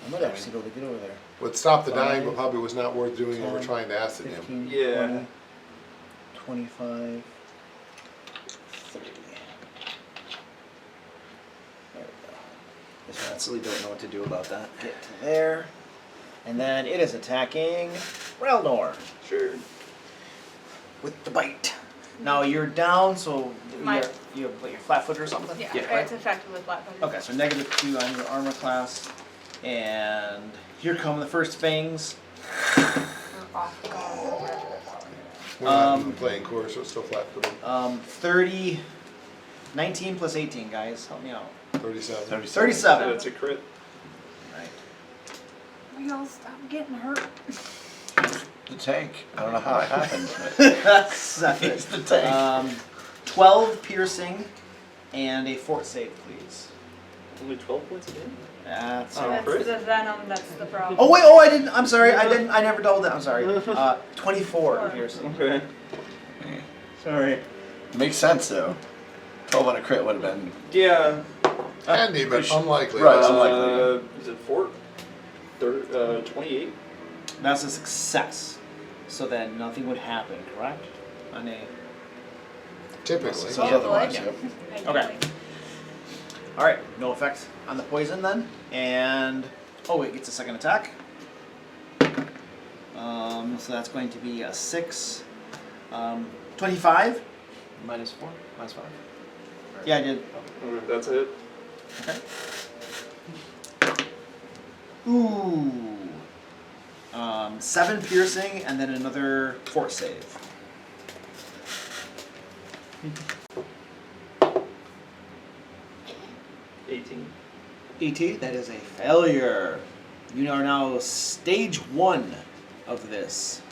[SPEAKER 4] I might actually go to get over there.
[SPEAKER 2] Would stop the dying, but probably was not worth doing when we're trying to acid him.
[SPEAKER 4] 15,
[SPEAKER 6] Yeah.
[SPEAKER 4] 20, 25, 30. There we go.
[SPEAKER 8] I absolutely don't know what to do about that.
[SPEAKER 4] Get to there. And then it is attacking Relnor
[SPEAKER 6] Sure.
[SPEAKER 4] with the bite. Now you're down, so
[SPEAKER 7] My-
[SPEAKER 4] you're flat-footed or something?
[SPEAKER 7] Yeah,
[SPEAKER 8] Yeah.
[SPEAKER 7] it's effective with flat footed.
[SPEAKER 4] Okay, so -2 on your armor class. And here come the first fangs.
[SPEAKER 7] We're off the guard.
[SPEAKER 2] We're not even playing core, so it's still flat footed.
[SPEAKER 4] 30, 19 plus 18, guys. Help me out.
[SPEAKER 2] 37.
[SPEAKER 4] 37.
[SPEAKER 6] That's a crit.
[SPEAKER 4] Right.
[SPEAKER 7] We all stop getting hurt.
[SPEAKER 1] The tank. I don't know how it happened, but
[SPEAKER 4] Seven.
[SPEAKER 1] it's the tank.
[SPEAKER 4] 12 piercing and a fort save, please.
[SPEAKER 6] Only 12 points again?
[SPEAKER 4] That's
[SPEAKER 6] Oh,
[SPEAKER 7] That's
[SPEAKER 6] crit?
[SPEAKER 7] the venom, that's the problem.
[SPEAKER 4] Oh wait, oh I didn't, I'm sorry, I never doubled it, I'm sorry. 24 piercing.
[SPEAKER 6] Okay. Sorry.
[SPEAKER 1] Makes sense though. 12 on a crit would have been
[SPEAKER 6] Yeah.
[SPEAKER 2] Handy, but unlikely.
[SPEAKER 1] Right, unlikely.
[SPEAKER 6] Is it 28?
[SPEAKER 4] That's a success. So then nothing would happen, correct? On a...
[SPEAKER 2] Typically.
[SPEAKER 1] So otherwise,
[SPEAKER 4] Yeah.
[SPEAKER 1] yep.
[SPEAKER 4] Okay. Alright, no effect on the poison then. And, oh it gets a second attack. So that's going to be a 6. 25.
[SPEAKER 10] -4, -5.
[SPEAKER 4] Yeah, I did.
[SPEAKER 6] Okay, that's it.
[SPEAKER 4] Okay. Ooh. 7 piercing and then another fort save. ET, that is a failure. You are now stage 1 of this.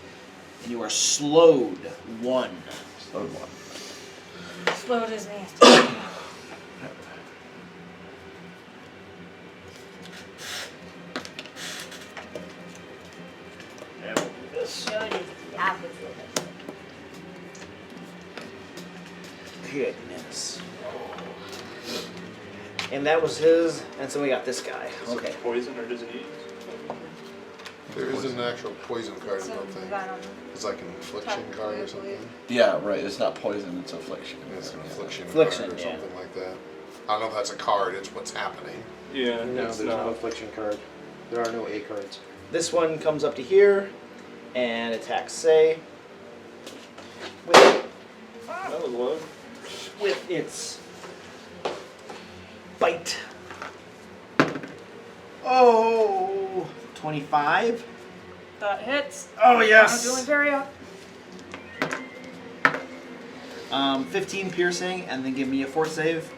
[SPEAKER 4] And you are slowed 1.
[SPEAKER 1] Slowed one.
[SPEAKER 7] Slowed is nasty. Slowed is the opposite.
[SPEAKER 4] Goodness. And that was his, and so we got this guy.
[SPEAKER 6] Is it
[SPEAKER 4] Okay.
[SPEAKER 6] poison or disease?
[SPEAKER 2] There is an actual poison card, I
[SPEAKER 7] Some
[SPEAKER 2] don't think.
[SPEAKER 7] venom.
[SPEAKER 2] It's like an affliction card or something.
[SPEAKER 1] Yeah, right. It's not poison. It's affliction.
[SPEAKER 2] It's an affliction
[SPEAKER 4] Affliction,
[SPEAKER 2] card or
[SPEAKER 4] yeah.
[SPEAKER 2] something like that. I don't know if that's a card, it's what's happening.
[SPEAKER 6] Yeah,
[SPEAKER 5] No,
[SPEAKER 6] it's
[SPEAKER 5] there's
[SPEAKER 6] not.
[SPEAKER 5] no affliction card. There are no A cards.
[SPEAKER 4] This one comes up to here and attacks Say with,
[SPEAKER 6] That was low.
[SPEAKER 4] with its bite. Oh, 25.
[SPEAKER 7] That hits.
[SPEAKER 4] Oh
[SPEAKER 7] I'm
[SPEAKER 4] yes.
[SPEAKER 7] doing very up.
[SPEAKER 4] 15 piercing, and then give me a fort save.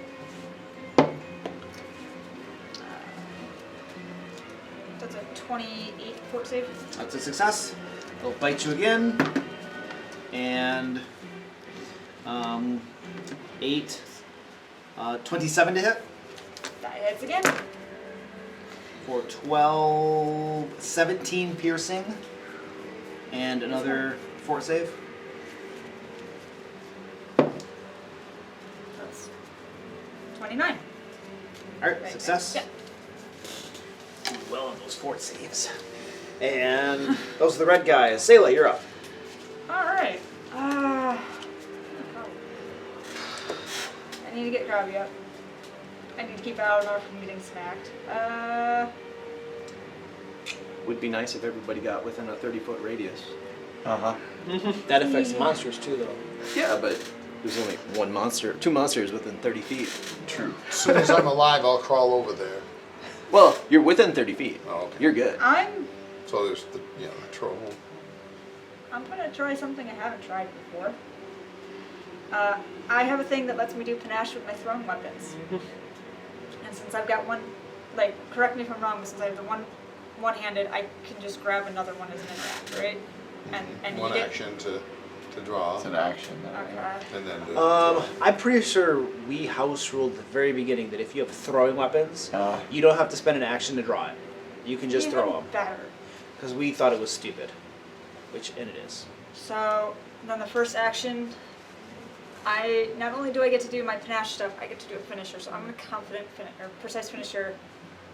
[SPEAKER 7] That's a 28 fort save.
[SPEAKER 4] That's a success. It'll bite you again. And 8, 27 to hit.
[SPEAKER 7] That hits again.
[SPEAKER 4] For 12, 17 piercing. And another fort save.
[SPEAKER 7] That's 29.
[SPEAKER 4] Alright,
[SPEAKER 7] Right,
[SPEAKER 4] success.
[SPEAKER 7] yeah.
[SPEAKER 4] Do well on those fort saves. And those are the red guys. Sayla, you're up.
[SPEAKER 7] Alright. I need to get Grabby up. I need to keep Aladar from getting smacked.
[SPEAKER 5] Would be nice if everybody got within a 30-foot radius.
[SPEAKER 1] Uh-huh.
[SPEAKER 8] That affects monsters too, though.
[SPEAKER 5] Yeah, but there's only two monsters within 30 feet.
[SPEAKER 1] True.
[SPEAKER 2] As soon as I'm alive, I'll crawl over there.
[SPEAKER 10] Well, you're within 30 feet.
[SPEAKER 2] Oh, okay.
[SPEAKER 10] You're good.
[SPEAKER 2] So there's the troll.
[SPEAKER 7] I'm gonna try something I haven't tried before. I have a thing that lets me do panache with my thrown weapons. And since I've got one, like, correct me if I'm wrong, but since I have the one-handed, I can just grab another one as an interact, right? And
[SPEAKER 2] One
[SPEAKER 7] you get,
[SPEAKER 2] action to draw.
[SPEAKER 1] It's an action.
[SPEAKER 7] okay.
[SPEAKER 2] And then draw.
[SPEAKER 4] I'm pretty sure we house ruled at the very beginning that if you have throwing weapons,
[SPEAKER 1] Uh,
[SPEAKER 4] you don't have to spend an action to draw it. You can just
[SPEAKER 7] Even
[SPEAKER 4] throw them.
[SPEAKER 7] better.
[SPEAKER 4] Because we thought it was stupid. And it is.
[SPEAKER 7] So then the first action, not only do I get to do my panache stuff, I get to do a finisher. So I'm gonna precise finisher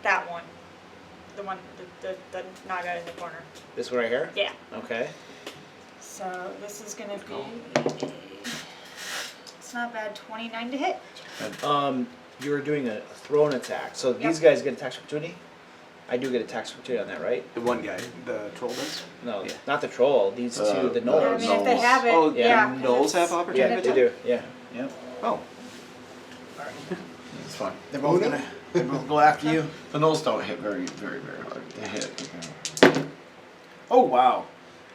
[SPEAKER 7] that one, the one the naga in the corner.
[SPEAKER 4] This one right here?
[SPEAKER 7] Yeah.
[SPEAKER 4] Okay.
[SPEAKER 7] So this is gonna be. It's not bad. 29 to hit.
[SPEAKER 4] You're doing a thrown attack. So these guys get attacks opportunity? I do get attacks opportunity on that, right?
[SPEAKER 5] The one guy, the troll does?
[SPEAKER 4] No,
[SPEAKER 5] Yeah.
[SPEAKER 4] not the troll. These two, the
[SPEAKER 7] I
[SPEAKER 4] gnolls.
[SPEAKER 7] mean, if they have it,
[SPEAKER 5] Oh,
[SPEAKER 7] yeah.
[SPEAKER 5] the gnolls have
[SPEAKER 4] Yeah,
[SPEAKER 5] opportunity?
[SPEAKER 4] they do. Yeah. Yep.
[SPEAKER 5] Oh.
[SPEAKER 1] it's fine.
[SPEAKER 4] They're both gonna go after you.
[SPEAKER 1] The gnolls don't hit very, very, very hard. They hit.
[SPEAKER 4] Oh wow.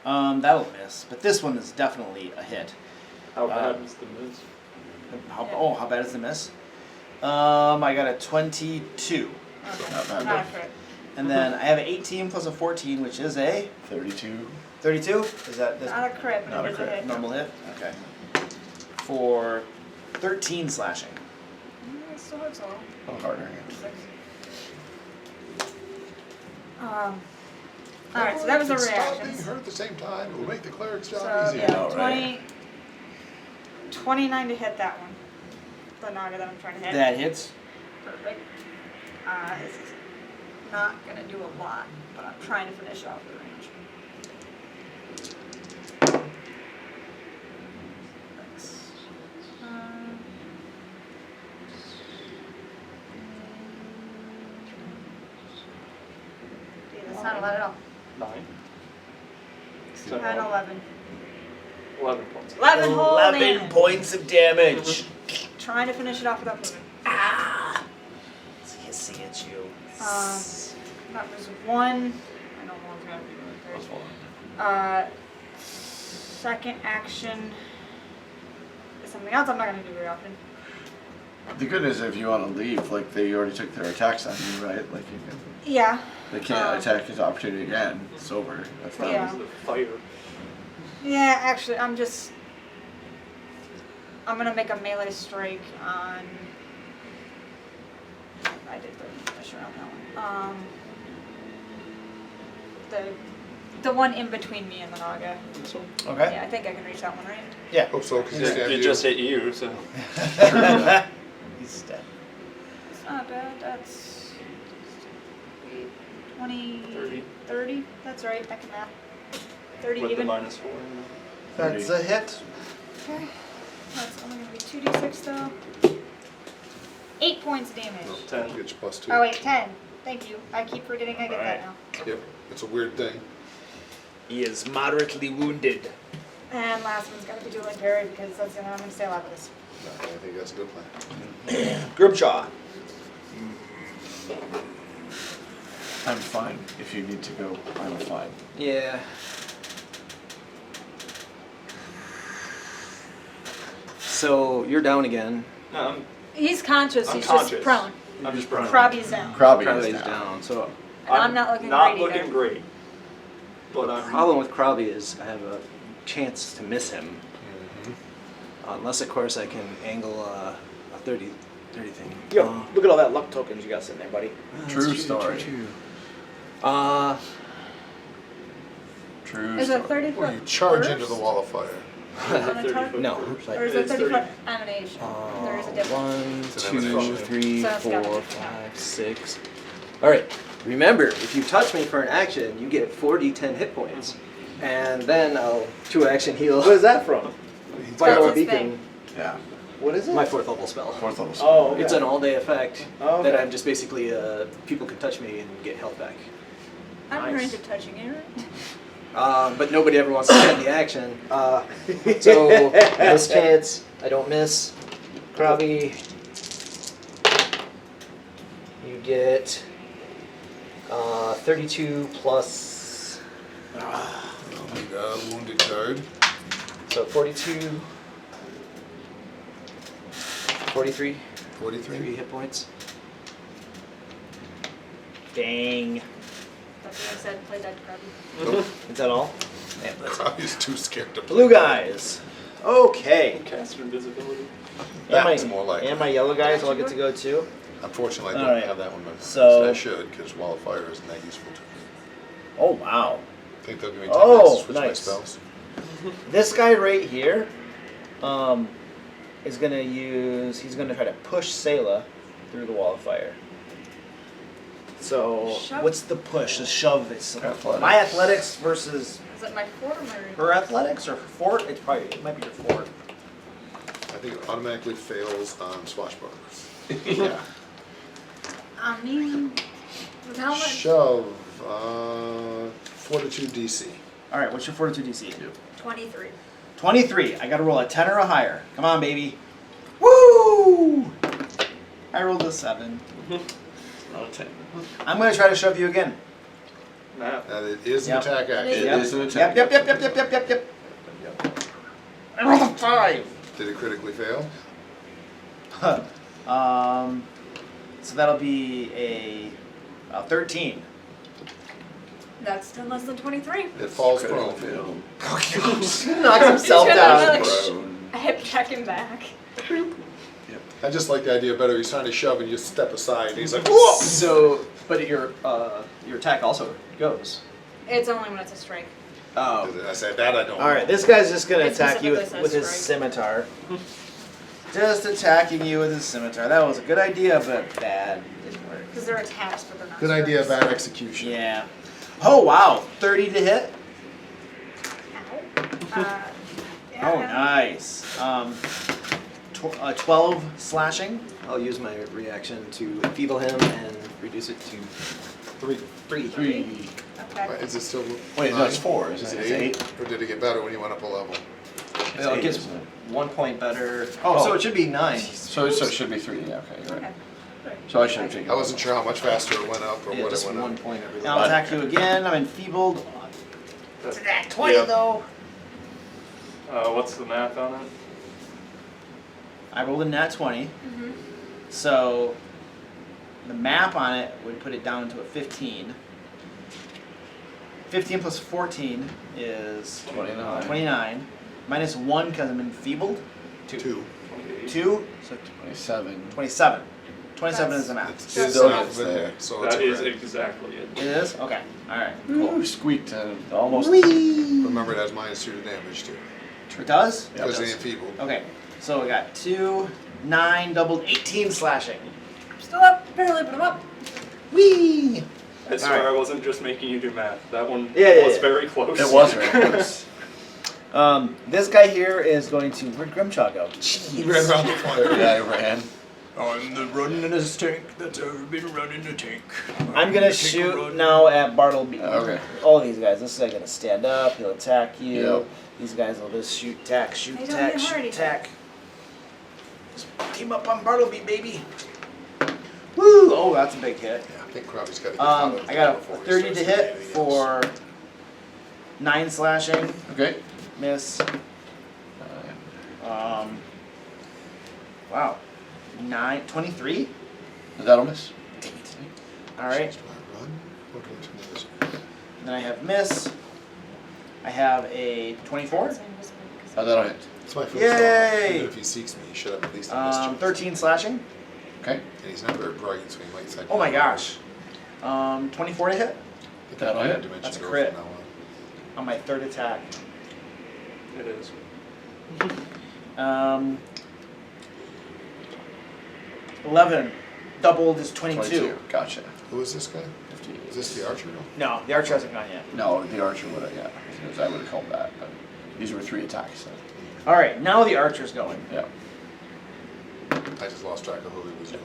[SPEAKER 4] That'll miss. But this one is definitely a hit.
[SPEAKER 6] How bad is the miss?
[SPEAKER 4] How bad is the miss? I got a 22.
[SPEAKER 1] Not bad.
[SPEAKER 7] Not a crit.
[SPEAKER 4] And then I have an 18 plus a 14, which is a
[SPEAKER 1] 32.
[SPEAKER 4] 32. Is that
[SPEAKER 7] Not a crit, but
[SPEAKER 1] Not
[SPEAKER 7] it
[SPEAKER 1] a
[SPEAKER 7] is
[SPEAKER 1] crit.
[SPEAKER 7] a hit.
[SPEAKER 4] normal hit? Okay. For 13 slashing.
[SPEAKER 7] It still hurts a little.
[SPEAKER 1] A little harder.
[SPEAKER 7] Alright, so that was the
[SPEAKER 2] Stop being
[SPEAKER 7] reactions.
[SPEAKER 2] hurt at the same time. It will make the cleric's job
[SPEAKER 7] So
[SPEAKER 2] easier.
[SPEAKER 7] yeah,
[SPEAKER 1] All right.
[SPEAKER 7] 29 to hit that one. The naga that I'm trying to hit.
[SPEAKER 4] That hits.
[SPEAKER 7] Perfect. This is not gonna do a lot, but I'm trying to finish off the range. Thanks. Yeah, that's not a lot at all.
[SPEAKER 6] 9.
[SPEAKER 7] 10, 11.
[SPEAKER 6] 11 points.
[SPEAKER 7] 11 whole
[SPEAKER 4] 11
[SPEAKER 7] damage.
[SPEAKER 4] points of damage.
[SPEAKER 7] Trying to finish it off without moving.
[SPEAKER 4] It's hissing at you.
[SPEAKER 7] That was one. I know one's gonna be really crazy. Second action is something else I'm not gonna do very often.
[SPEAKER 1] The good is if you want to leave, like they already took their attacks on you, right? Like you can,
[SPEAKER 7] Yeah.
[SPEAKER 1] they can't attack his opportunity again. It's over. That's done.
[SPEAKER 7] Yeah.
[SPEAKER 6] The fire.
[SPEAKER 7] Yeah, actually, I'm gonna make a melee strike on. I did the pressure on that one. The one in between me and the naga.
[SPEAKER 4] Okay.
[SPEAKER 7] Yeah, I think I can reach that one, right?
[SPEAKER 4] Yeah.
[SPEAKER 2] Hope so, because you stand
[SPEAKER 6] It
[SPEAKER 2] you.
[SPEAKER 6] just hit you, so.
[SPEAKER 4] He's dead.
[SPEAKER 7] It's not bad. That's 20,
[SPEAKER 6] 30.
[SPEAKER 7] 30. That's right. I can math. 30
[SPEAKER 6] With the
[SPEAKER 7] even.
[SPEAKER 6] -4.
[SPEAKER 4] That's a hit.
[SPEAKER 7] Okay. That's only gonna be 2d6 though. 8 points of damage.
[SPEAKER 6] 10.
[SPEAKER 2] Get your plus 2.
[SPEAKER 7] Oh wait, 10. Thank you. I keep forgetting I get that
[SPEAKER 6] Alright.
[SPEAKER 7] now.
[SPEAKER 2] Yep, it's a weird thing.
[SPEAKER 4] He is moderately wounded.
[SPEAKER 7] And last one's gotta be dueling parry because that's the only one I'm gonna stay alive with this.
[SPEAKER 2] I think that's a good plan.
[SPEAKER 4] Grimshaw.
[SPEAKER 1] I'm fine. If you need to go, I'm fine.
[SPEAKER 10] Yeah. So you're down again.
[SPEAKER 6] No,
[SPEAKER 7] He's conscious.
[SPEAKER 6] I'm
[SPEAKER 7] He's
[SPEAKER 6] conscious.
[SPEAKER 7] just prone.
[SPEAKER 6] I'm just prone.
[SPEAKER 7] Krabby's down.
[SPEAKER 1] Krabby
[SPEAKER 10] Krabby's
[SPEAKER 1] is down.
[SPEAKER 10] So
[SPEAKER 7] And I'm not looking
[SPEAKER 6] not
[SPEAKER 7] great
[SPEAKER 6] looking
[SPEAKER 7] either.
[SPEAKER 6] great. But
[SPEAKER 10] the
[SPEAKER 6] I'm
[SPEAKER 10] problem with Krabby is I have a chance to miss him. Unless, of course, I can angle a 30 thing.
[SPEAKER 4] Yo, look at all that luck tokens you got sitting there, buddy.
[SPEAKER 1] True story.
[SPEAKER 10] True.
[SPEAKER 1] True
[SPEAKER 7] Is it
[SPEAKER 1] story.
[SPEAKER 7] 30 foot?
[SPEAKER 2] Well, you charge
[SPEAKER 7] burst
[SPEAKER 2] into the wall of fire.
[SPEAKER 7] on a
[SPEAKER 6] 30
[SPEAKER 7] target?
[SPEAKER 6] foot
[SPEAKER 10] No,
[SPEAKER 6] burst.
[SPEAKER 10] but
[SPEAKER 7] Or is it
[SPEAKER 6] It's
[SPEAKER 7] 30 foot
[SPEAKER 6] 30.
[SPEAKER 7] emanation? There is a difference.
[SPEAKER 10] 1,
[SPEAKER 2] It's an
[SPEAKER 10] 2,
[SPEAKER 2] emanation.
[SPEAKER 10] 3,
[SPEAKER 7] So it's gotta
[SPEAKER 10] 4,
[SPEAKER 7] be
[SPEAKER 10] 5, 6. All right. Remember, if you touch me for an action, you get 4d10 hit points, and then I'll 2-action heal.
[SPEAKER 4] What is that from?
[SPEAKER 10] Vital
[SPEAKER 7] That's his
[SPEAKER 10] Beacon.
[SPEAKER 1] Yeah.
[SPEAKER 4] What is it?
[SPEAKER 10] My 4th level spell.
[SPEAKER 1] Fourth level.
[SPEAKER 4] Oh, okay.
[SPEAKER 10] It's an all-day effect
[SPEAKER 4] Oh,
[SPEAKER 10] that
[SPEAKER 4] okay.
[SPEAKER 10] I'm just basically people can touch me and get health back.
[SPEAKER 7] I'm
[SPEAKER 10] Nice.
[SPEAKER 7] range of touching you, right?
[SPEAKER 10] But nobody ever wants to spend the action. So this chance, I don't miss. Krabby, you get 32 plus.
[SPEAKER 2] You got a wounded card.
[SPEAKER 10] So 42. 43.
[SPEAKER 2] 43.
[SPEAKER 10] 3 hit points.
[SPEAKER 8] Dang.
[SPEAKER 7] That's what I said, play dead grubby.
[SPEAKER 2] Nope.
[SPEAKER 8] Is that all?
[SPEAKER 10] Yeah, that's
[SPEAKER 2] Crowley's too scared to play.
[SPEAKER 8] Blue guys. Okay.
[SPEAKER 6] Cast invisibility.
[SPEAKER 2] That's more like
[SPEAKER 8] And my yellow guys all get to go too.
[SPEAKER 2] Unfortunately, I don't
[SPEAKER 8] Alright.
[SPEAKER 2] have that one, but
[SPEAKER 8] So-
[SPEAKER 2] I should, because Wall of Fire isn't that useful to me.
[SPEAKER 8] Oh wow.
[SPEAKER 2] I think they'll give me 10
[SPEAKER 8] Oh,
[SPEAKER 2] minutes to switch my
[SPEAKER 8] nice.
[SPEAKER 2] spells.
[SPEAKER 8] This guy right here, is gonna use. He's gonna try to push Sayla through the wall of fire. So
[SPEAKER 7] Shove?
[SPEAKER 8] what's the push? The shove. It's
[SPEAKER 1] Athletics.
[SPEAKER 8] my athletics versus
[SPEAKER 7] Is it my fort or my
[SPEAKER 8] her athletics or her fort. It might be your fort.
[SPEAKER 2] I think it automatically fails on swashbucklers.
[SPEAKER 1] Yeah.
[SPEAKER 7] I mean, with how much?
[SPEAKER 2] Shove, Fortitude DC.
[SPEAKER 8] All right. What's your fortitude DC?
[SPEAKER 7] 23.
[SPEAKER 8] 23. I gotta roll a 10 or a higher. Come on, baby. Woo! I rolled a 7.
[SPEAKER 1] Not a 10.
[SPEAKER 8] I'm gonna try to shove you again.
[SPEAKER 6] Matt.
[SPEAKER 2] And it is an
[SPEAKER 8] Yep.
[SPEAKER 2] attack action.
[SPEAKER 1] It
[SPEAKER 8] Yep.
[SPEAKER 1] is an attack.
[SPEAKER 8] Yep. I rolled a 5.
[SPEAKER 2] Did it critically fail?
[SPEAKER 8] So that'll be a 13.
[SPEAKER 7] That's still less than 23.
[SPEAKER 2] It falls
[SPEAKER 1] Critical
[SPEAKER 2] prone.
[SPEAKER 1] fail.
[SPEAKER 8] Knocks himself
[SPEAKER 7] He's
[SPEAKER 8] down.
[SPEAKER 7] gonna, like,
[SPEAKER 1] Prone.
[SPEAKER 7] I hip check him back.
[SPEAKER 2] I just like the idea better. He's trying to shove and you step aside. And he's like, whoa!
[SPEAKER 10] So, but your attack also goes.
[SPEAKER 7] It's only when it's a strike.
[SPEAKER 10] Oh.
[SPEAKER 2] I said that I don't.
[SPEAKER 8] All right, this guy's just gonna
[SPEAKER 7] It
[SPEAKER 8] attack you
[SPEAKER 7] specifically
[SPEAKER 8] with
[SPEAKER 7] says
[SPEAKER 8] his
[SPEAKER 7] strike.
[SPEAKER 8] scimitar. Just attacking you with his scimitar. That was a good idea, but bad. Didn't work.
[SPEAKER 7] Because they're attacks, but they're not
[SPEAKER 2] Good idea,
[SPEAKER 7] strikes.
[SPEAKER 2] bad execution.
[SPEAKER 8] Yeah. Oh wow, 30 to hit.
[SPEAKER 7] Ow. Yeah,
[SPEAKER 8] Oh nice. 12 slashing.
[SPEAKER 10] I'll use my reaction to enfeeble him and reduce it to 3.
[SPEAKER 7] 3. Okay.
[SPEAKER 2] Is it still?
[SPEAKER 1] Wait, no, it's 4,
[SPEAKER 2] Is
[SPEAKER 1] isn't
[SPEAKER 2] it
[SPEAKER 1] it?
[SPEAKER 2] 8? Or did it get better when you went up a level?
[SPEAKER 10] Well, it gets 1 point better. Oh, so it should be 9.
[SPEAKER 1] So it should be 3, yeah, okay, you're right.
[SPEAKER 7] Okay.
[SPEAKER 1] So I should have taken
[SPEAKER 2] I wasn't sure how much faster it went up or
[SPEAKER 10] Yeah,
[SPEAKER 2] what it
[SPEAKER 10] just
[SPEAKER 2] went
[SPEAKER 10] 1
[SPEAKER 2] up.
[SPEAKER 10] point every
[SPEAKER 8] And I'll
[SPEAKER 10] level.
[SPEAKER 8] attack you again. I'm enfeebled.
[SPEAKER 6] That's,
[SPEAKER 8] That 20 though.
[SPEAKER 6] what's the math on it?
[SPEAKER 8] I rolled a nat 20.
[SPEAKER 7] Mm-hmm.
[SPEAKER 8] So the map on it would put it down to a 15. 15 plus 14 is
[SPEAKER 1] 29.
[SPEAKER 8] 29. Minus 1 because I'm enfeebled.
[SPEAKER 2] 2.
[SPEAKER 8] 2, so
[SPEAKER 1] 27.
[SPEAKER 8] 27. 27 is the map.
[SPEAKER 2] It's
[SPEAKER 1] Still
[SPEAKER 2] still
[SPEAKER 1] gets there.
[SPEAKER 2] So it's
[SPEAKER 6] That
[SPEAKER 2] a
[SPEAKER 6] is
[SPEAKER 2] crit.
[SPEAKER 6] exactly it.
[SPEAKER 8] It is? Okay. Alright,
[SPEAKER 1] Ooh,
[SPEAKER 8] cool.
[SPEAKER 1] squeaked almost.
[SPEAKER 2] Remember it has -2 to damage too.
[SPEAKER 8] It does?
[SPEAKER 1] Yeah, it
[SPEAKER 2] Because they
[SPEAKER 1] does.
[SPEAKER 2] enfeebled.
[SPEAKER 8] Okay. So we got 2, 9, doubled, 18 slashing.
[SPEAKER 7] Still up, barely, but I'm up.
[SPEAKER 8] Whee!
[SPEAKER 6] I swear
[SPEAKER 8] Alright.
[SPEAKER 6] I wasn't just making you do math. That one
[SPEAKER 8] Yeah,
[SPEAKER 6] was
[SPEAKER 8] yeah.
[SPEAKER 6] very close.
[SPEAKER 1] It was very close.
[SPEAKER 8] This guy here is going to. Where'd Grimshaw go?
[SPEAKER 2] He ran around the corner.
[SPEAKER 1] Yeah, I ran.
[SPEAKER 5] I'm the runningest tank that's ever been running a tank.
[SPEAKER 8] I'm gonna shoot now at Bartleby.
[SPEAKER 1] Okay.
[SPEAKER 8] All these guys. This guy gonna stand up. He'll attack you.
[SPEAKER 1] Yep.
[SPEAKER 8] These guys will just shoot, tack, shoot,
[SPEAKER 7] They don't
[SPEAKER 8] tack,
[SPEAKER 7] get
[SPEAKER 8] shoot,
[SPEAKER 7] hardy.
[SPEAKER 8] tack. Just team up on Bartleby, baby. Woo! Oh, that's a big hit.
[SPEAKER 2] Yeah, I think Crowley's got to get out of
[SPEAKER 8] I got a
[SPEAKER 2] before he
[SPEAKER 8] 30 to
[SPEAKER 2] starts
[SPEAKER 8] hit
[SPEAKER 2] anything
[SPEAKER 8] for 9 slashing.
[SPEAKER 1] Okay.
[SPEAKER 8] Miss. Wow. 23?
[SPEAKER 1] That'll miss.
[SPEAKER 8] Alright.
[SPEAKER 2] else. Do I run? Or do I turn this?
[SPEAKER 8] Then I have miss. I have a 24.
[SPEAKER 1] That'll hit.
[SPEAKER 2] It's my first
[SPEAKER 8] Yay!
[SPEAKER 2] Even if he seeks me, he should have at least a mischief.
[SPEAKER 8] 13 slashing.
[SPEAKER 1] Okay.
[SPEAKER 2] And he's not very bright, so he might send
[SPEAKER 8] Oh my
[SPEAKER 2] you-
[SPEAKER 8] gosh. 24 to hit
[SPEAKER 2] Get
[SPEAKER 1] That'll
[SPEAKER 2] that
[SPEAKER 1] hit.
[SPEAKER 2] dimension
[SPEAKER 8] That's a
[SPEAKER 2] door
[SPEAKER 8] crit.
[SPEAKER 2] from now on.
[SPEAKER 8] on my third attack.
[SPEAKER 6] It is.
[SPEAKER 8] 11. Doubled is 22.
[SPEAKER 1] Gotcha.
[SPEAKER 2] Who is this guy?
[SPEAKER 1] 58.
[SPEAKER 2] Is this the archer?
[SPEAKER 8] No, the archer hasn't gone yet.
[SPEAKER 1] No, the archer would have, yeah. Because I would have called that, but these were 3 attacks. So.
[SPEAKER 8] Alright, now the archer's going.
[SPEAKER 1] Yeah.
[SPEAKER 2] I just lost track of who he was doing.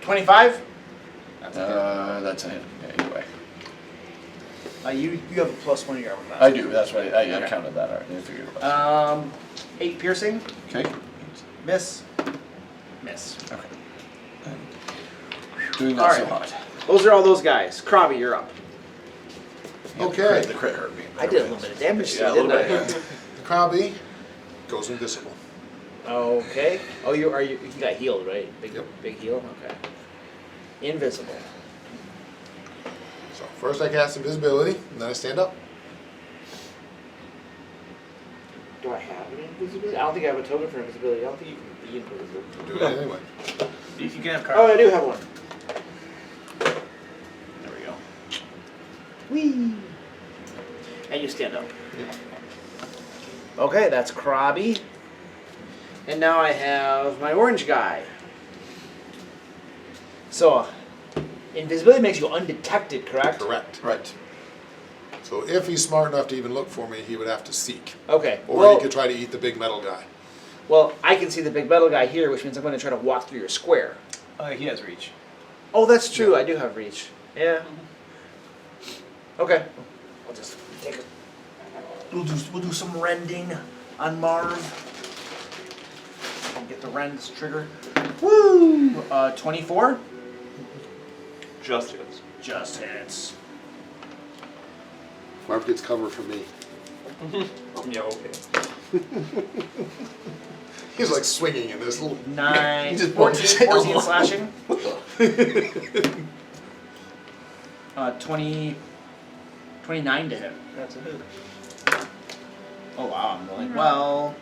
[SPEAKER 8] 25? That's a
[SPEAKER 1] That's a hit. Yeah, either way.
[SPEAKER 8] hit. You have a +1 to your armor class.
[SPEAKER 1] I do. That's why I
[SPEAKER 8] Okay.
[SPEAKER 1] counted that. Alright, I figured it was.
[SPEAKER 8] 8 piercing.
[SPEAKER 1] Okay.
[SPEAKER 8] Miss. Miss.
[SPEAKER 1] Okay. Doing that so
[SPEAKER 8] Alright.
[SPEAKER 1] hot.
[SPEAKER 8] those are all those guys. Krabby, you're up.
[SPEAKER 2] Okay.
[SPEAKER 1] The crit hurt me.
[SPEAKER 8] I did a little bit of damage to
[SPEAKER 5] Yeah, a
[SPEAKER 8] you,
[SPEAKER 5] little
[SPEAKER 8] didn't
[SPEAKER 5] bit.
[SPEAKER 8] I?
[SPEAKER 2] The Krabby goes invisible.
[SPEAKER 8] Okay. Oh, you got healed, right?
[SPEAKER 2] Yep.
[SPEAKER 8] Big heal? Okay. Invisible.
[SPEAKER 2] So first I cast invisibility, and then I stand up.
[SPEAKER 8] Do I have any invisibility? I don't think I have a token for invisibility. I don't think you can be invisible.
[SPEAKER 2] Do it anyway.
[SPEAKER 5] You can have
[SPEAKER 8] Oh, I do have one.
[SPEAKER 5] There we go.
[SPEAKER 8] Whee! And you stand up. Okay, that's Krabby. And now I have my orange guy. So, invisibility makes you undetected, correct?
[SPEAKER 2] Correct.
[SPEAKER 1] Right.
[SPEAKER 2] So if he's smart enough to even look for me, he would have to seek.
[SPEAKER 8] Okay.
[SPEAKER 2] Or
[SPEAKER 8] Well,
[SPEAKER 2] he could try to eat the big metal guy.
[SPEAKER 8] well, I can see the big metal guy here, which means I'm going to try to walk through your square.
[SPEAKER 5] He has reach.
[SPEAKER 8] Oh, that's true. I do have reach. Yeah. Okay. I'll just take a... We'll do some rending on Marv. And get the rends trigger. Woo! 24?
[SPEAKER 6] Just hits.
[SPEAKER 8] Just hits.
[SPEAKER 2] Marv gets cover from me.
[SPEAKER 6] Yeah, okay.
[SPEAKER 2] He's like swinging in this little...
[SPEAKER 8] 9,
[SPEAKER 1] He just
[SPEAKER 8] 14,
[SPEAKER 1] broke
[SPEAKER 8] 14
[SPEAKER 1] his
[SPEAKER 8] slashing. 29 to hit.
[SPEAKER 6] That's a hit.
[SPEAKER 8] Oh wow, I'm rolling well.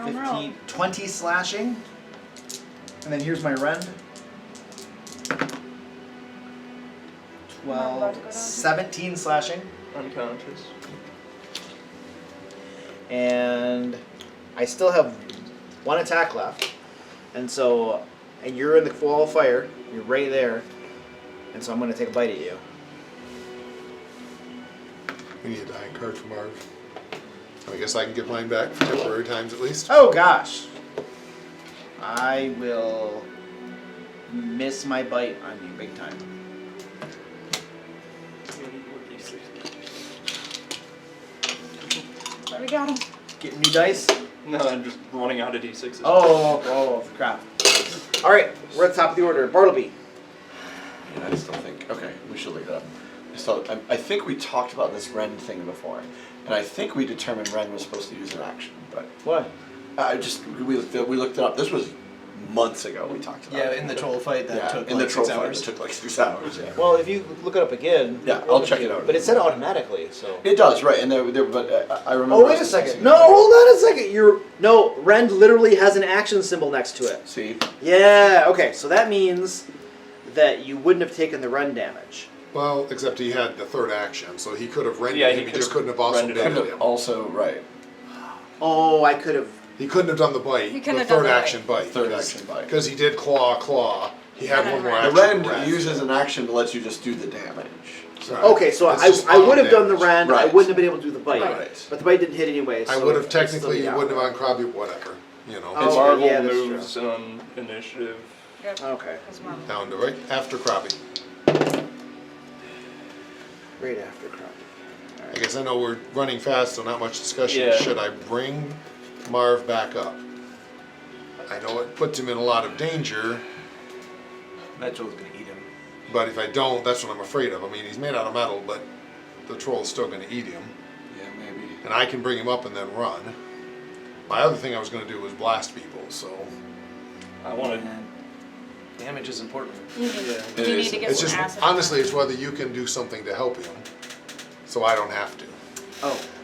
[SPEAKER 7] These are all
[SPEAKER 8] 15, 20 slashing. And then here's my rend.
[SPEAKER 7] Am I allowed to go
[SPEAKER 8] 12,
[SPEAKER 7] down?
[SPEAKER 8] 17 slashing.
[SPEAKER 6] Unconscious.
[SPEAKER 8] And I still have one attack left. And so, and you're in the wall of fire. You're right there. And so I'm going to take a bite at you.
[SPEAKER 2] We need a dying card for Marv. I guess I can get mine back for temporary times at least.
[SPEAKER 8] Oh gosh. I will miss my bite on you big time.
[SPEAKER 7] There we got him.
[SPEAKER 8] Getting new dice?
[SPEAKER 6] No, I'm just running out of d6s.
[SPEAKER 8] Oh, crap. Alright, we're at the top of the order. Bartleby.
[SPEAKER 1] Yeah, I still think. Okay, we should look it up. I think we talked about this Ren thing before, and I think we determined Ren was supposed to use an action, but
[SPEAKER 8] What?
[SPEAKER 1] we looked it up. This was months ago. We talked about.
[SPEAKER 5] Yeah,
[SPEAKER 1] it.
[SPEAKER 5] in the troll fight that took
[SPEAKER 1] in
[SPEAKER 5] like
[SPEAKER 1] the troll
[SPEAKER 5] 6
[SPEAKER 1] fight,
[SPEAKER 5] hours.
[SPEAKER 1] it took like 6 hours. Yeah.
[SPEAKER 8] Well, if you look it up again.
[SPEAKER 1] Yeah, I'll check it out.
[SPEAKER 8] But it said automatically, so.
[SPEAKER 1] It does, right? And but I remember.
[SPEAKER 8] Oh, wait a second. No, hold on a second. No, Rend literally has an action symbol next to it.
[SPEAKER 1] See.
[SPEAKER 8] Yeah, okay, so that means that you wouldn't have taken the run damage.
[SPEAKER 2] Well, except he had the third action, so he could have rendered
[SPEAKER 6] Yeah,
[SPEAKER 2] him. He just couldn't have also
[SPEAKER 6] rendered
[SPEAKER 2] baited
[SPEAKER 1] Couldn't
[SPEAKER 2] him.
[SPEAKER 1] have also right.
[SPEAKER 8] Oh, I could have.
[SPEAKER 2] He couldn't have done the bite,
[SPEAKER 7] He
[SPEAKER 2] the
[SPEAKER 7] couldn't have done
[SPEAKER 2] third
[SPEAKER 7] the bite.
[SPEAKER 2] action bite.
[SPEAKER 1] Third action bite.
[SPEAKER 2] Because he did claw. He had
[SPEAKER 7] And
[SPEAKER 2] one more
[SPEAKER 7] then
[SPEAKER 1] The
[SPEAKER 2] action.
[SPEAKER 1] Rend
[SPEAKER 2] rest.
[SPEAKER 1] uses an action to let you just do the damage. So
[SPEAKER 2] Right.
[SPEAKER 8] Okay, so
[SPEAKER 2] It's just
[SPEAKER 8] I would have done the
[SPEAKER 2] damage.
[SPEAKER 8] rend, I
[SPEAKER 1] Right.
[SPEAKER 8] wouldn't have been able to do the bite.
[SPEAKER 1] Right.
[SPEAKER 8] But the bite didn't hit anyway.
[SPEAKER 2] I
[SPEAKER 8] so
[SPEAKER 2] would have
[SPEAKER 8] it's still
[SPEAKER 2] technically,
[SPEAKER 8] the
[SPEAKER 2] you wouldn't have
[SPEAKER 8] outcome.
[SPEAKER 2] on Krabby, whatever. You know,
[SPEAKER 8] Oh,
[SPEAKER 2] it's
[SPEAKER 6] Marvel
[SPEAKER 8] yeah, that's
[SPEAKER 6] moves on initiative.
[SPEAKER 7] Yep.
[SPEAKER 8] Okay.
[SPEAKER 7] That's Marvel.
[SPEAKER 2] down to right after Krabby.
[SPEAKER 8] Right after Krabby.
[SPEAKER 2] I guess I know we're running fast, so not much discussion.
[SPEAKER 6] Yeah.
[SPEAKER 2] Should I bring Marv back up? I know it puts him in a lot of danger,
[SPEAKER 5] That troll's gonna eat him.
[SPEAKER 2] but if I don't, that's what I'm afraid of. I mean, he's made out of metal, but the troll's still going to eat him.
[SPEAKER 1] yeah, maybe.
[SPEAKER 2] And I can bring him up and then run. My other thing I was going to do was blast people, so
[SPEAKER 6] I want to.
[SPEAKER 5] And damage is important.
[SPEAKER 7] You need,
[SPEAKER 6] Yeah.
[SPEAKER 7] you
[SPEAKER 1] It
[SPEAKER 7] need
[SPEAKER 1] is.
[SPEAKER 7] to get
[SPEAKER 2] it's
[SPEAKER 7] some
[SPEAKER 2] just
[SPEAKER 7] acid.
[SPEAKER 2] honestly, it's whether you can do something to help him, so I don't have to,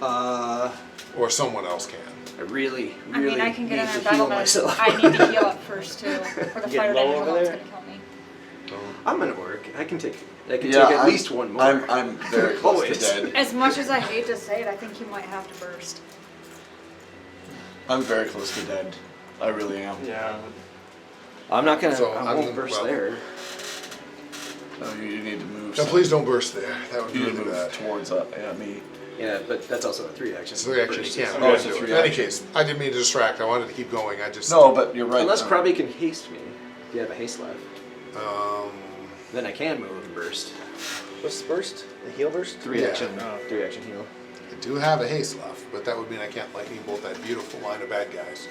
[SPEAKER 5] Oh,
[SPEAKER 2] or someone else can.
[SPEAKER 5] I really
[SPEAKER 7] I mean, I can get
[SPEAKER 5] need
[SPEAKER 7] in
[SPEAKER 5] to
[SPEAKER 7] our battle
[SPEAKER 5] heal
[SPEAKER 7] medicine.
[SPEAKER 5] myself.
[SPEAKER 7] I need to heal up first too, or the
[SPEAKER 8] Get
[SPEAKER 7] fire
[SPEAKER 8] low
[SPEAKER 7] damage
[SPEAKER 8] over
[SPEAKER 7] alone is
[SPEAKER 8] there?
[SPEAKER 7] gonna kill me.
[SPEAKER 5] I'm gonna work. I can take
[SPEAKER 1] Yeah,
[SPEAKER 5] at
[SPEAKER 1] I'm-
[SPEAKER 5] least one more.
[SPEAKER 1] I'm very close
[SPEAKER 5] Always.
[SPEAKER 1] to dead.
[SPEAKER 7] As much as I hate to say it, I think you might have to burst.
[SPEAKER 1] I'm very close to dead. I really am.
[SPEAKER 6] Yeah.
[SPEAKER 5] I'm not gonna.
[SPEAKER 2] So
[SPEAKER 5] I
[SPEAKER 2] I'm
[SPEAKER 5] won't
[SPEAKER 2] gonna-
[SPEAKER 5] burst
[SPEAKER 2] well-
[SPEAKER 5] there.
[SPEAKER 1] Oh, you need to move.
[SPEAKER 2] Now, please don't burst there. That would be
[SPEAKER 1] You need to
[SPEAKER 2] really
[SPEAKER 1] move
[SPEAKER 2] bad.
[SPEAKER 1] towards me.
[SPEAKER 5] Yeah, but that's also a 3 action.
[SPEAKER 2] So actually, you can't.
[SPEAKER 1] Oh, it's a
[SPEAKER 2] In
[SPEAKER 1] 3
[SPEAKER 2] any
[SPEAKER 1] action.
[SPEAKER 2] case, I didn't mean to distract. I wanted to keep going. I just
[SPEAKER 1] No, but you're right.
[SPEAKER 5] Unless
[SPEAKER 1] no.
[SPEAKER 5] Krabby can haste me. If you have a haste left,
[SPEAKER 2] Um,
[SPEAKER 5] then I can move and burst.
[SPEAKER 8] What's the burst? The heal burst?
[SPEAKER 5] 3
[SPEAKER 2] Yeah.
[SPEAKER 5] action. 3 action heal.
[SPEAKER 2] I do have a haste left, but that would mean I can't lightning bolt that beautiful line of bad guys.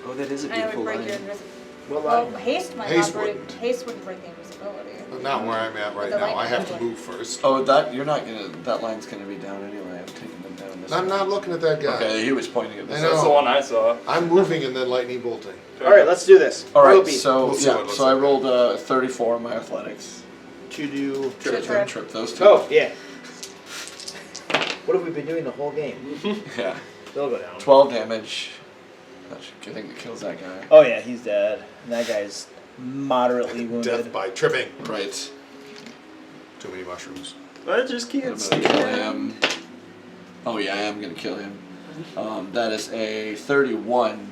[SPEAKER 5] Oh, that is a
[SPEAKER 7] And I
[SPEAKER 5] beautiful
[SPEAKER 7] would break
[SPEAKER 5] line.
[SPEAKER 7] your invisible. Well, haste might
[SPEAKER 2] Haste
[SPEAKER 7] not break.
[SPEAKER 2] wouldn't.
[SPEAKER 7] Haste wouldn't break the invisibility.
[SPEAKER 2] Not where I'm at right
[SPEAKER 7] The
[SPEAKER 2] now. I have to
[SPEAKER 7] lightning
[SPEAKER 2] move first.
[SPEAKER 1] Oh, that you're not gonna. That line's gonna be down anyway. I'm taking them down. This
[SPEAKER 2] I'm
[SPEAKER 1] way.
[SPEAKER 2] not looking at that guy.
[SPEAKER 1] Okay, he was pointing at this.
[SPEAKER 2] I
[SPEAKER 6] That's the
[SPEAKER 2] know.
[SPEAKER 6] one I saw.
[SPEAKER 2] I'm moving and then lightning bolting.
[SPEAKER 8] All right, let's do this.
[SPEAKER 1] All right,
[SPEAKER 8] Ruby,
[SPEAKER 1] so
[SPEAKER 2] We'll see what it
[SPEAKER 1] yeah,
[SPEAKER 2] looks
[SPEAKER 1] so I
[SPEAKER 2] like.
[SPEAKER 1] rolled 34 on my athletics.
[SPEAKER 8] to do.
[SPEAKER 1] Trip those two.
[SPEAKER 8] Oh yeah. What have we been doing the whole game?
[SPEAKER 1] Yeah,
[SPEAKER 8] They'll go down.
[SPEAKER 1] 12 damage. I think it kills that guy.
[SPEAKER 8] Oh yeah, he's dead. And that guy's moderately wounded.
[SPEAKER 2] Death by tripping.
[SPEAKER 1] Right.
[SPEAKER 2] Too many mushrooms.
[SPEAKER 6] I just
[SPEAKER 1] I'm
[SPEAKER 6] can't
[SPEAKER 1] gonna kill him. Oh yeah, I am gonna kill him. That is a 31.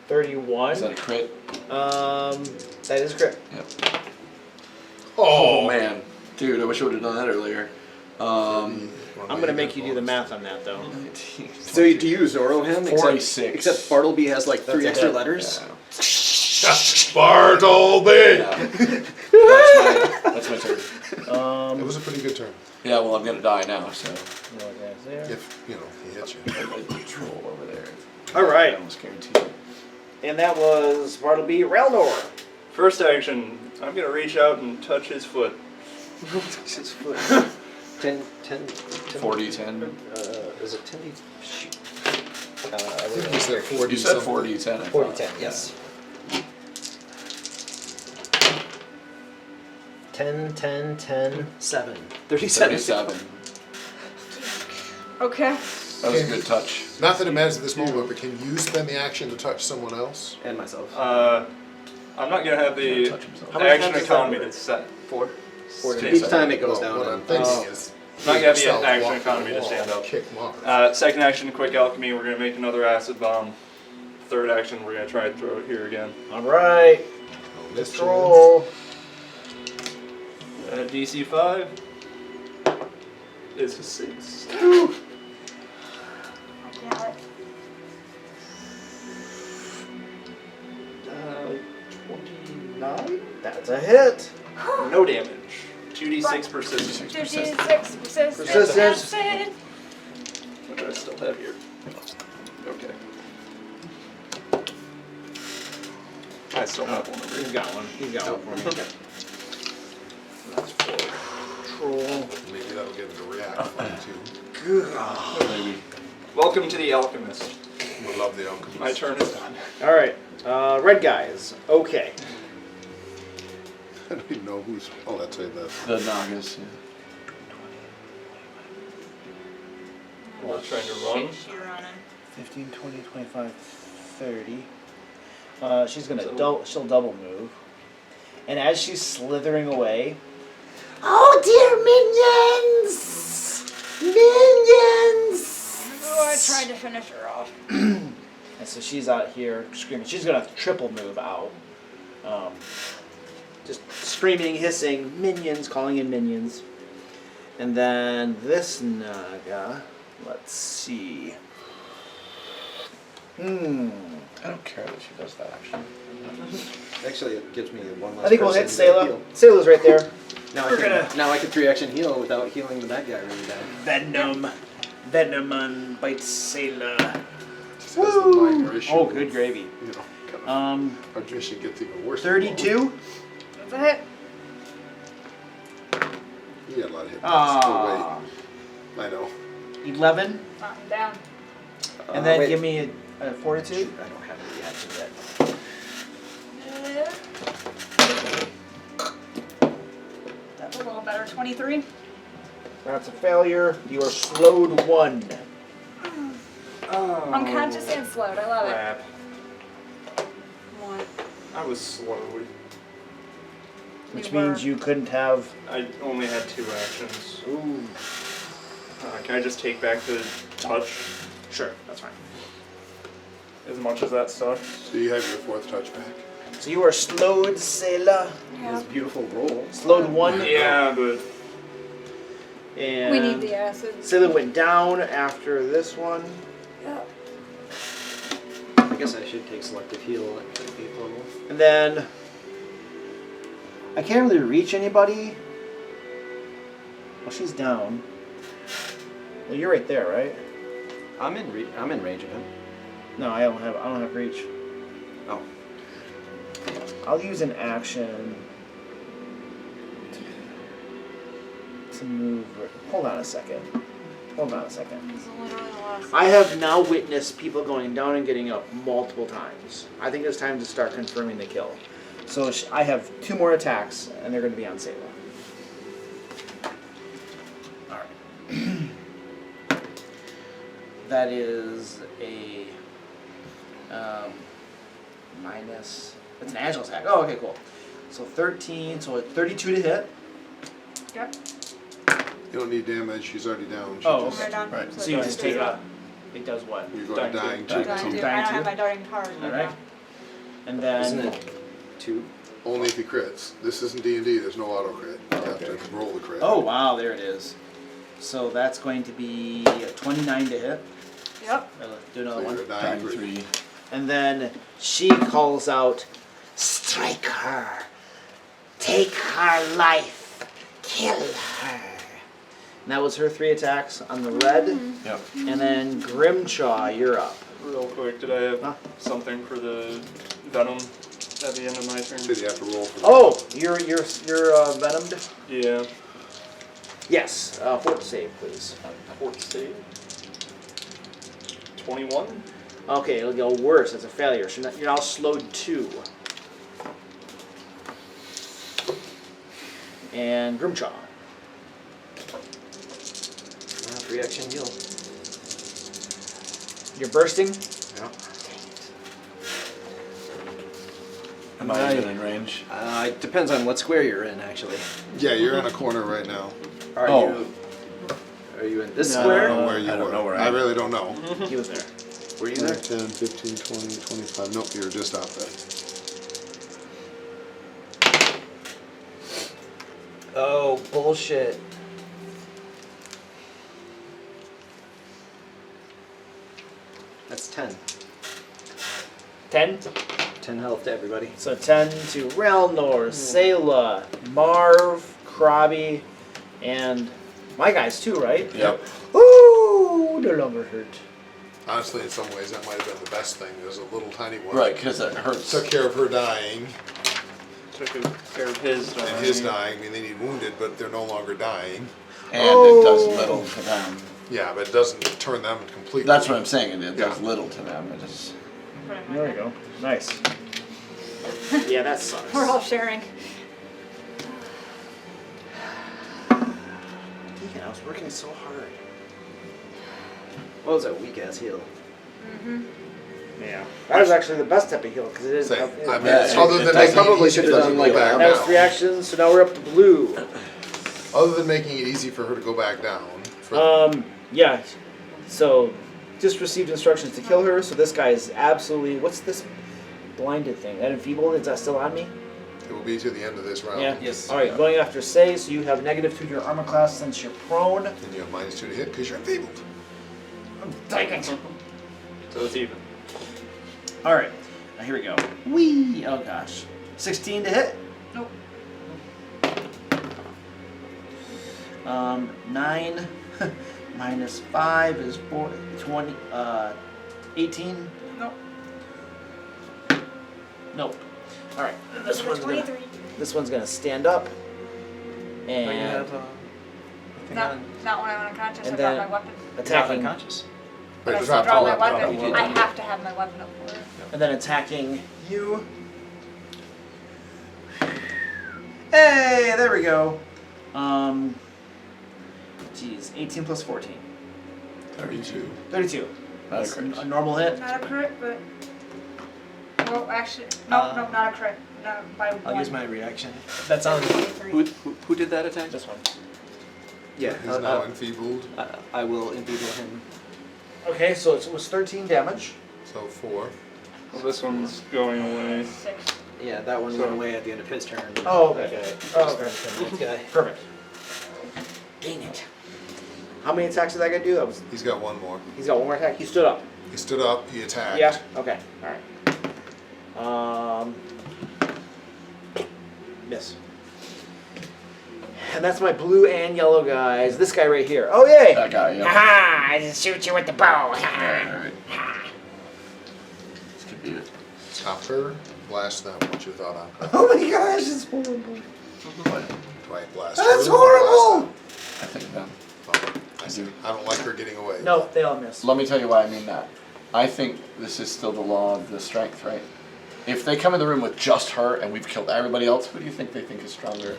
[SPEAKER 8] 31.
[SPEAKER 1] Is that a crit?
[SPEAKER 8] That is crit.
[SPEAKER 1] Yep.
[SPEAKER 2] Oh,
[SPEAKER 1] Oh man, dude, I wish I would have done that earlier.
[SPEAKER 8] I'm gonna make you do the math on that though.
[SPEAKER 1] 19,
[SPEAKER 10] So do you Zorro him?
[SPEAKER 1] 46.
[SPEAKER 10] Except Bartleby has like
[SPEAKER 8] That's
[SPEAKER 10] 3
[SPEAKER 8] a
[SPEAKER 10] extra
[SPEAKER 8] hit.
[SPEAKER 10] letters.
[SPEAKER 2] Bartleby!
[SPEAKER 1] Yeah. That's my turn.
[SPEAKER 2] It was a pretty good turn.
[SPEAKER 1] Yeah, well, I'm gonna die now, so.
[SPEAKER 8] There.
[SPEAKER 2] If, he hits you.
[SPEAKER 1] I troll over there.
[SPEAKER 8] All right.
[SPEAKER 1] Almost guaranteed.
[SPEAKER 8] And that was Bartleby Raldor.
[SPEAKER 6] First action, I'm gonna reach out and touch his foot.
[SPEAKER 10] His foot. 10,
[SPEAKER 1] 40, 10.
[SPEAKER 10] Is it 10? Shoot.
[SPEAKER 2] I think you said 40
[SPEAKER 1] You said
[SPEAKER 2] something.
[SPEAKER 1] 40, 10. I
[SPEAKER 10] 40,
[SPEAKER 1] thought.
[SPEAKER 10] 10, yes. 10, 10, 10, 7. 37.
[SPEAKER 1] 37.
[SPEAKER 7] Okay.
[SPEAKER 1] That was a good touch.
[SPEAKER 2] Not that it matters at this moment, but can you spend the action to touch someone else?
[SPEAKER 10] And myself.
[SPEAKER 6] I'm not gonna have
[SPEAKER 1] He
[SPEAKER 6] the
[SPEAKER 1] touch himself.
[SPEAKER 8] How many
[SPEAKER 6] action
[SPEAKER 8] times is
[SPEAKER 6] economy
[SPEAKER 8] that?
[SPEAKER 6] that's set. 4.
[SPEAKER 10] Each time it goes
[SPEAKER 2] Well,
[SPEAKER 10] down.
[SPEAKER 2] what I'm
[SPEAKER 10] and-
[SPEAKER 2] thinking is...
[SPEAKER 6] Not gonna have the
[SPEAKER 2] yourself
[SPEAKER 6] action
[SPEAKER 2] walk
[SPEAKER 6] economy
[SPEAKER 2] the
[SPEAKER 6] to
[SPEAKER 2] wall,
[SPEAKER 6] stand up.
[SPEAKER 2] Kick Marv.
[SPEAKER 6] Second action, quick alchemy. We're gonna make another acid bomb. Third action, we're gonna try to throw it here again.
[SPEAKER 8] All right.
[SPEAKER 2] Oh,
[SPEAKER 8] Let's
[SPEAKER 2] this
[SPEAKER 8] roll.
[SPEAKER 6] DC 5 is a 6.
[SPEAKER 7] I got it.
[SPEAKER 6] 29?
[SPEAKER 8] That's a hit.
[SPEAKER 6] No damage. 2d6 persistence.
[SPEAKER 7] 56 persistence.
[SPEAKER 8] Persistence.
[SPEAKER 6] What do I still have here? Okay. I still have one over
[SPEAKER 8] He's
[SPEAKER 6] here.
[SPEAKER 8] got one. He's got one for me.
[SPEAKER 6] That's 4.
[SPEAKER 8] Troll.
[SPEAKER 2] Maybe that'll get him to react funny too.
[SPEAKER 1] Maybe.
[SPEAKER 6] Welcome to the Alchemist.
[SPEAKER 2] We love the alchemy.
[SPEAKER 6] My turn is done.
[SPEAKER 8] All right. Red guys. Okay.
[SPEAKER 2] I don't even know who's... Oh, that's it.
[SPEAKER 1] The Nagas, yeah.
[SPEAKER 6] We're trying to run.
[SPEAKER 7] She running.
[SPEAKER 8] 15, 20, 25, 30. She's gonna she'll double move. And as she's slithering away, oh dear minions! Minions!
[SPEAKER 7] Oh, I tried to finish her off.
[SPEAKER 8] And so she's out here screaming. She's gonna triple move out. Just screaming, hissing, minions, calling in minions. And then this Naga, let's see.
[SPEAKER 1] I don't care that she does that, actually.
[SPEAKER 10] Actually, it gives me one less
[SPEAKER 8] I think we'll hit
[SPEAKER 10] person to
[SPEAKER 8] Sayla.
[SPEAKER 10] heal.
[SPEAKER 8] Sayla's right there.
[SPEAKER 10] Now
[SPEAKER 8] We're
[SPEAKER 10] I can 3-action heal without healing the bad guy really bad.
[SPEAKER 8] Venom on bites Sayla.
[SPEAKER 2] Just has the minor issue.
[SPEAKER 8] Oh, good gravy.
[SPEAKER 2] You know, kind of, our mission gets even worse. than
[SPEAKER 8] 32.
[SPEAKER 7] That's a hit.
[SPEAKER 2] normal. You got a lot of hit points.
[SPEAKER 8] Ah.
[SPEAKER 2] Go away. I know.
[SPEAKER 8] 11.
[SPEAKER 7] Knock him down.
[SPEAKER 8] And then
[SPEAKER 10] wait.
[SPEAKER 8] give me a fortitude.
[SPEAKER 10] I don't have a reaction yet.
[SPEAKER 7] That's a little better. 23.
[SPEAKER 8] That's a failure. You are slowed 1.
[SPEAKER 6] Oh.
[SPEAKER 7] Unconscious and slowed. I love it.
[SPEAKER 6] Crap.
[SPEAKER 7] One.
[SPEAKER 6] I was slowed.
[SPEAKER 8] Which
[SPEAKER 7] You were-
[SPEAKER 8] means you couldn't have.
[SPEAKER 6] I only had 2 actions.
[SPEAKER 8] Ooh.
[SPEAKER 6] Can I just take back the touch?
[SPEAKER 8] Sure, that's fine.
[SPEAKER 6] As much as that sucks.
[SPEAKER 2] So you have your 4th touch back.
[SPEAKER 8] So you are slowed, Sayla.
[SPEAKER 7] Yeah.
[SPEAKER 10] His beautiful roll.
[SPEAKER 8] Slowed 1.
[SPEAKER 6] Yeah, but
[SPEAKER 8] And
[SPEAKER 7] We need the acid.
[SPEAKER 8] Sayla went down after this one.
[SPEAKER 7] Yeah.
[SPEAKER 10] I guess I should take selective heal at 8th level.
[SPEAKER 8] And then I can't really reach anybody. Well, she's down. Well, you're right there, right?
[SPEAKER 10] I'm in range of him.
[SPEAKER 8] No, I don't have reach.
[SPEAKER 10] Oh.
[SPEAKER 8] I'll use an action to move. Hold on a second.
[SPEAKER 7] This is literally the last.
[SPEAKER 8] I have now witnessed people going down and getting up multiple times. I think it's time to start confirming the kill. So I have 2 more attacks, and they're going to be on Sayla. Alright. That is a minus. It's an agile attack. Oh, okay, cool. So 13, so 32 to hit.
[SPEAKER 7] Yep.
[SPEAKER 2] You don't need damage, she's already down. She
[SPEAKER 8] Oh,
[SPEAKER 2] just-
[SPEAKER 7] We're done.
[SPEAKER 1] Right.
[SPEAKER 8] So you just take it up. It does what?
[SPEAKER 2] You're going to dying too.
[SPEAKER 7] Dying too.
[SPEAKER 8] Dying
[SPEAKER 7] I don't
[SPEAKER 8] too?
[SPEAKER 7] have my darting card.
[SPEAKER 8] Alright. And then.
[SPEAKER 10] Isn't it 2?
[SPEAKER 2] Only if he crits. This isn't D&D, there's no auto crit. You have to roll the crit.
[SPEAKER 8] Oh, wow, there it is. So that's going to be a 29 to hit.
[SPEAKER 7] Yep.
[SPEAKER 8] Do another
[SPEAKER 2] So
[SPEAKER 8] one.
[SPEAKER 2] you're a dying
[SPEAKER 1] Dying
[SPEAKER 2] 3.
[SPEAKER 1] 3.
[SPEAKER 8] And then she calls out, "Strike her! Take her life! Kill her!" And that was her 3 attacks on the red.
[SPEAKER 1] Yep.
[SPEAKER 8] And then Grimchaw, you're up.
[SPEAKER 6] Real quick, did I have
[SPEAKER 8] Huh?
[SPEAKER 6] something for the venom at the end of my turn?
[SPEAKER 2] Did you have to roll for
[SPEAKER 8] Oh, you're venomed?
[SPEAKER 6] Yeah.
[SPEAKER 8] Yes. Fort save, please.
[SPEAKER 6] Fort save. 21.
[SPEAKER 8] Okay, it'll go worse. It's a failure. So you're now slowed 2. And Grimchaw.
[SPEAKER 10] Reaction heal.
[SPEAKER 8] You're bursting?
[SPEAKER 2] Yeah.
[SPEAKER 1] Am I even in range?
[SPEAKER 10] It depends on what square you're in, actually.
[SPEAKER 2] Yeah, you're in a corner right now.
[SPEAKER 10] Are
[SPEAKER 1] Oh.
[SPEAKER 10] Are you in this
[SPEAKER 1] No.
[SPEAKER 2] I
[SPEAKER 10] square?
[SPEAKER 2] don't know where you
[SPEAKER 1] I don't
[SPEAKER 2] were.
[SPEAKER 1] know where I
[SPEAKER 2] I
[SPEAKER 1] am.
[SPEAKER 2] really don't know.
[SPEAKER 8] He was there.
[SPEAKER 10] Were you there?
[SPEAKER 2] 10, 15, 20, 25. Nope, you're just out there.
[SPEAKER 10] Oh, bullshit. That's 10.
[SPEAKER 8] 10?
[SPEAKER 10] 10 health to everybody.
[SPEAKER 8] So 10 to Relnor, Sayla, Marv, Krabi, and my guys too, right?
[SPEAKER 1] Yep.
[SPEAKER 8] Ooh, no longer hurt.
[SPEAKER 2] Honestly, in some ways, that might have been the best thing. There's a little tiny one.
[SPEAKER 1] Right, because it hurts.
[SPEAKER 2] Took care of her dying
[SPEAKER 6] Took care of his.
[SPEAKER 2] and his dying. I mean, they need wounded, but they're no longer dying.
[SPEAKER 1] And it does little to them.
[SPEAKER 2] Yeah, but it doesn't turn them completely.
[SPEAKER 1] That's what I'm saying. It does
[SPEAKER 2] Yeah.
[SPEAKER 1] little to them. It is.
[SPEAKER 8] There you go. Nice. Yeah, that sucks.
[SPEAKER 7] We're all sharing.
[SPEAKER 8] Deacon, I was working so hard.
[SPEAKER 10] What was that weak ass heal?
[SPEAKER 8] Yeah. That was actually the best type of heal because it is.
[SPEAKER 2] Say, I mean,
[SPEAKER 1] Yeah,
[SPEAKER 2] other
[SPEAKER 1] it
[SPEAKER 2] than
[SPEAKER 1] does-
[SPEAKER 2] making
[SPEAKER 10] probably
[SPEAKER 2] it easy
[SPEAKER 10] should've
[SPEAKER 2] for her
[SPEAKER 10] done
[SPEAKER 2] to
[SPEAKER 10] like
[SPEAKER 2] go back
[SPEAKER 8] That was
[SPEAKER 2] down.
[SPEAKER 8] 3 actions, so now we're up to blue.
[SPEAKER 2] Other than making it easy for her to go back down.
[SPEAKER 8] Yeah. So, just received instructions to kill her. So this guy is absolutely. What's this blinded thing? That enfeebled? Is that still on me?
[SPEAKER 2] It will be to the end of this round.
[SPEAKER 8] Yeah.
[SPEAKER 10] Yes.
[SPEAKER 8] All right. Going after Say. So you have -2 to your armor class since you're prone.
[SPEAKER 2] And you have -2 to hit because you're enfeebled.
[SPEAKER 8] Dang it.
[SPEAKER 6] So it's even.
[SPEAKER 8] All right. Now here we go. Whee! Oh gosh. 16 to hit.
[SPEAKER 7] Nope.
[SPEAKER 8] 9 minus 5 is 20. 18.
[SPEAKER 7] Nope.
[SPEAKER 8] Nope. All right. This one's gonna.
[SPEAKER 7] 23.
[SPEAKER 8] This one's gonna stand up.
[SPEAKER 10] Don't you
[SPEAKER 8] And
[SPEAKER 10] have thing
[SPEAKER 7] Not,
[SPEAKER 10] on?
[SPEAKER 7] not when I'm unconscious.
[SPEAKER 8] And
[SPEAKER 7] I drop
[SPEAKER 8] then-
[SPEAKER 7] my weapon.
[SPEAKER 8] attacking.
[SPEAKER 10] Unconscious.
[SPEAKER 7] But I
[SPEAKER 2] Right,
[SPEAKER 7] still
[SPEAKER 2] drop
[SPEAKER 7] draw
[SPEAKER 2] all
[SPEAKER 7] my
[SPEAKER 2] up,
[SPEAKER 7] weapon.
[SPEAKER 2] drop all
[SPEAKER 7] I
[SPEAKER 2] up.
[SPEAKER 7] have to have my weapon up for it.
[SPEAKER 8] And then attacking you. Hey, there we go. Geez, 18 plus 14.
[SPEAKER 1] 32.
[SPEAKER 8] 32.
[SPEAKER 1] Not a crit.
[SPEAKER 8] A normal hit.
[SPEAKER 7] Not a crit, but. Well, actually, no, no, not a crit. Not by
[SPEAKER 10] I'll
[SPEAKER 7] one.
[SPEAKER 10] use my reaction. That's on.
[SPEAKER 7] 23.
[SPEAKER 10] Who did that attack?
[SPEAKER 8] This one.
[SPEAKER 10] Yeah.
[SPEAKER 2] He's now enfeebled.
[SPEAKER 10] I will enfeeble him.
[SPEAKER 8] Okay, so it was 13 damage.
[SPEAKER 2] So 4.
[SPEAKER 6] Well, this one's going away.
[SPEAKER 7] 6.
[SPEAKER 10] Yeah, that one went away at the end of his turn.
[SPEAKER 8] Oh, okay. Oh, okay.
[SPEAKER 10] This guy.
[SPEAKER 8] Perfect. Dang it. How many attacks did that guy do? That was.
[SPEAKER 2] He's got one more.
[SPEAKER 8] He's got one more attack. He stood up.
[SPEAKER 2] He stood up, he attacked.
[SPEAKER 8] Yeah. Okay. All right. Miss. And that's my blue and yellow guys. This guy right here. Oh yay!
[SPEAKER 1] That guy, yeah.
[SPEAKER 11] Aha! I just shoot you with the bow.
[SPEAKER 1] Alright. This could be it.
[SPEAKER 2] Copper, blast them. What's your thought on that?
[SPEAKER 8] Oh my gosh, it's horrible.
[SPEAKER 2] Do I blast
[SPEAKER 8] That's
[SPEAKER 2] her or
[SPEAKER 8] horrible!
[SPEAKER 1] I think them.
[SPEAKER 2] blast them? Oh, I see. I don't like her getting away.
[SPEAKER 8] No, they all miss.
[SPEAKER 1] Let me tell you why I mean that. I think this is still the law of the strength, right? If they come in the room with just her and we've killed everybody else, who do you think they think is stronger?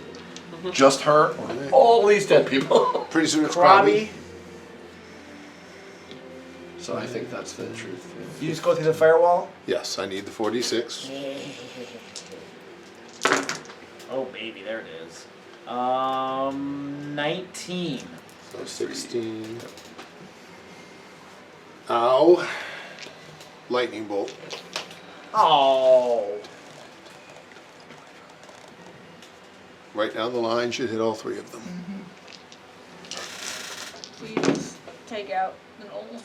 [SPEAKER 1] Just her or all these dead people?
[SPEAKER 2] Pretty soon it's
[SPEAKER 8] Robbie,
[SPEAKER 1] So I think that's the truth.
[SPEAKER 8] you just go through the firewall.
[SPEAKER 2] Yes, I need the 4d6.
[SPEAKER 8] Oh baby, there it is. 19.
[SPEAKER 2] So 16. Ow. Lightning bolt.
[SPEAKER 8] Oh.
[SPEAKER 2] Right down the line, should hit all three of them.
[SPEAKER 7] Please take out the gnolls.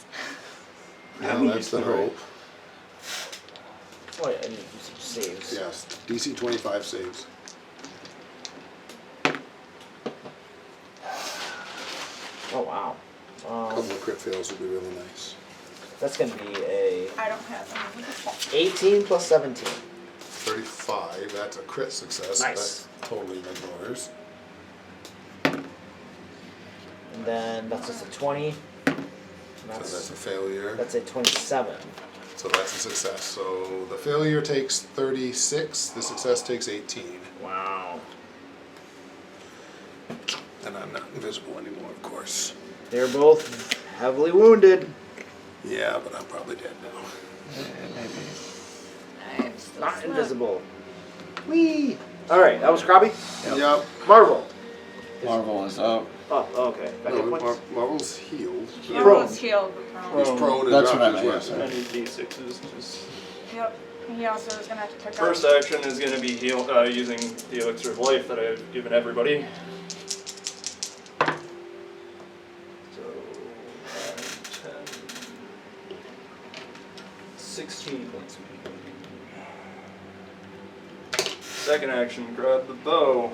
[SPEAKER 2] Yeah, that's the hope.
[SPEAKER 8] Boy, I need to do some saves.
[SPEAKER 2] Yes, DC 25 saves.
[SPEAKER 8] Oh wow.
[SPEAKER 2] A couple of crit fails would be really nice.
[SPEAKER 8] That's gonna be a
[SPEAKER 7] I don't have them.
[SPEAKER 8] 18 plus 17.
[SPEAKER 2] 35, that's a crit success.
[SPEAKER 8] Nice.
[SPEAKER 2] That totally ignores.
[SPEAKER 8] And then that's just a 20. And
[SPEAKER 2] So that's a failure.
[SPEAKER 8] that's a 27.
[SPEAKER 2] So that's a success. So the failure takes 36, the success takes 18.
[SPEAKER 8] Wow.
[SPEAKER 2] And I'm not invisible anymore, of course.
[SPEAKER 8] They're both heavily wounded.
[SPEAKER 2] Yeah, but I'm probably dead now.
[SPEAKER 8] Not invisible. Whee! Alright, that was Krabby.
[SPEAKER 2] Yep.
[SPEAKER 8] Marvel.
[SPEAKER 1] Marvel is up.
[SPEAKER 8] Oh, okay. Got hit points.
[SPEAKER 2] Marvel's healed.
[SPEAKER 7] Marvel's healed. but prone.
[SPEAKER 2] He's prone and
[SPEAKER 1] That's
[SPEAKER 2] dropped
[SPEAKER 1] what I
[SPEAKER 2] his
[SPEAKER 1] meant,
[SPEAKER 2] weapon.
[SPEAKER 6] I need D6s. Just
[SPEAKER 7] Yep. He also is gonna have to pick
[SPEAKER 6] first
[SPEAKER 7] up.
[SPEAKER 6] action is going to be using the elixir of life that I've given everybody. So 10, 16 points. Second action, grab the bow.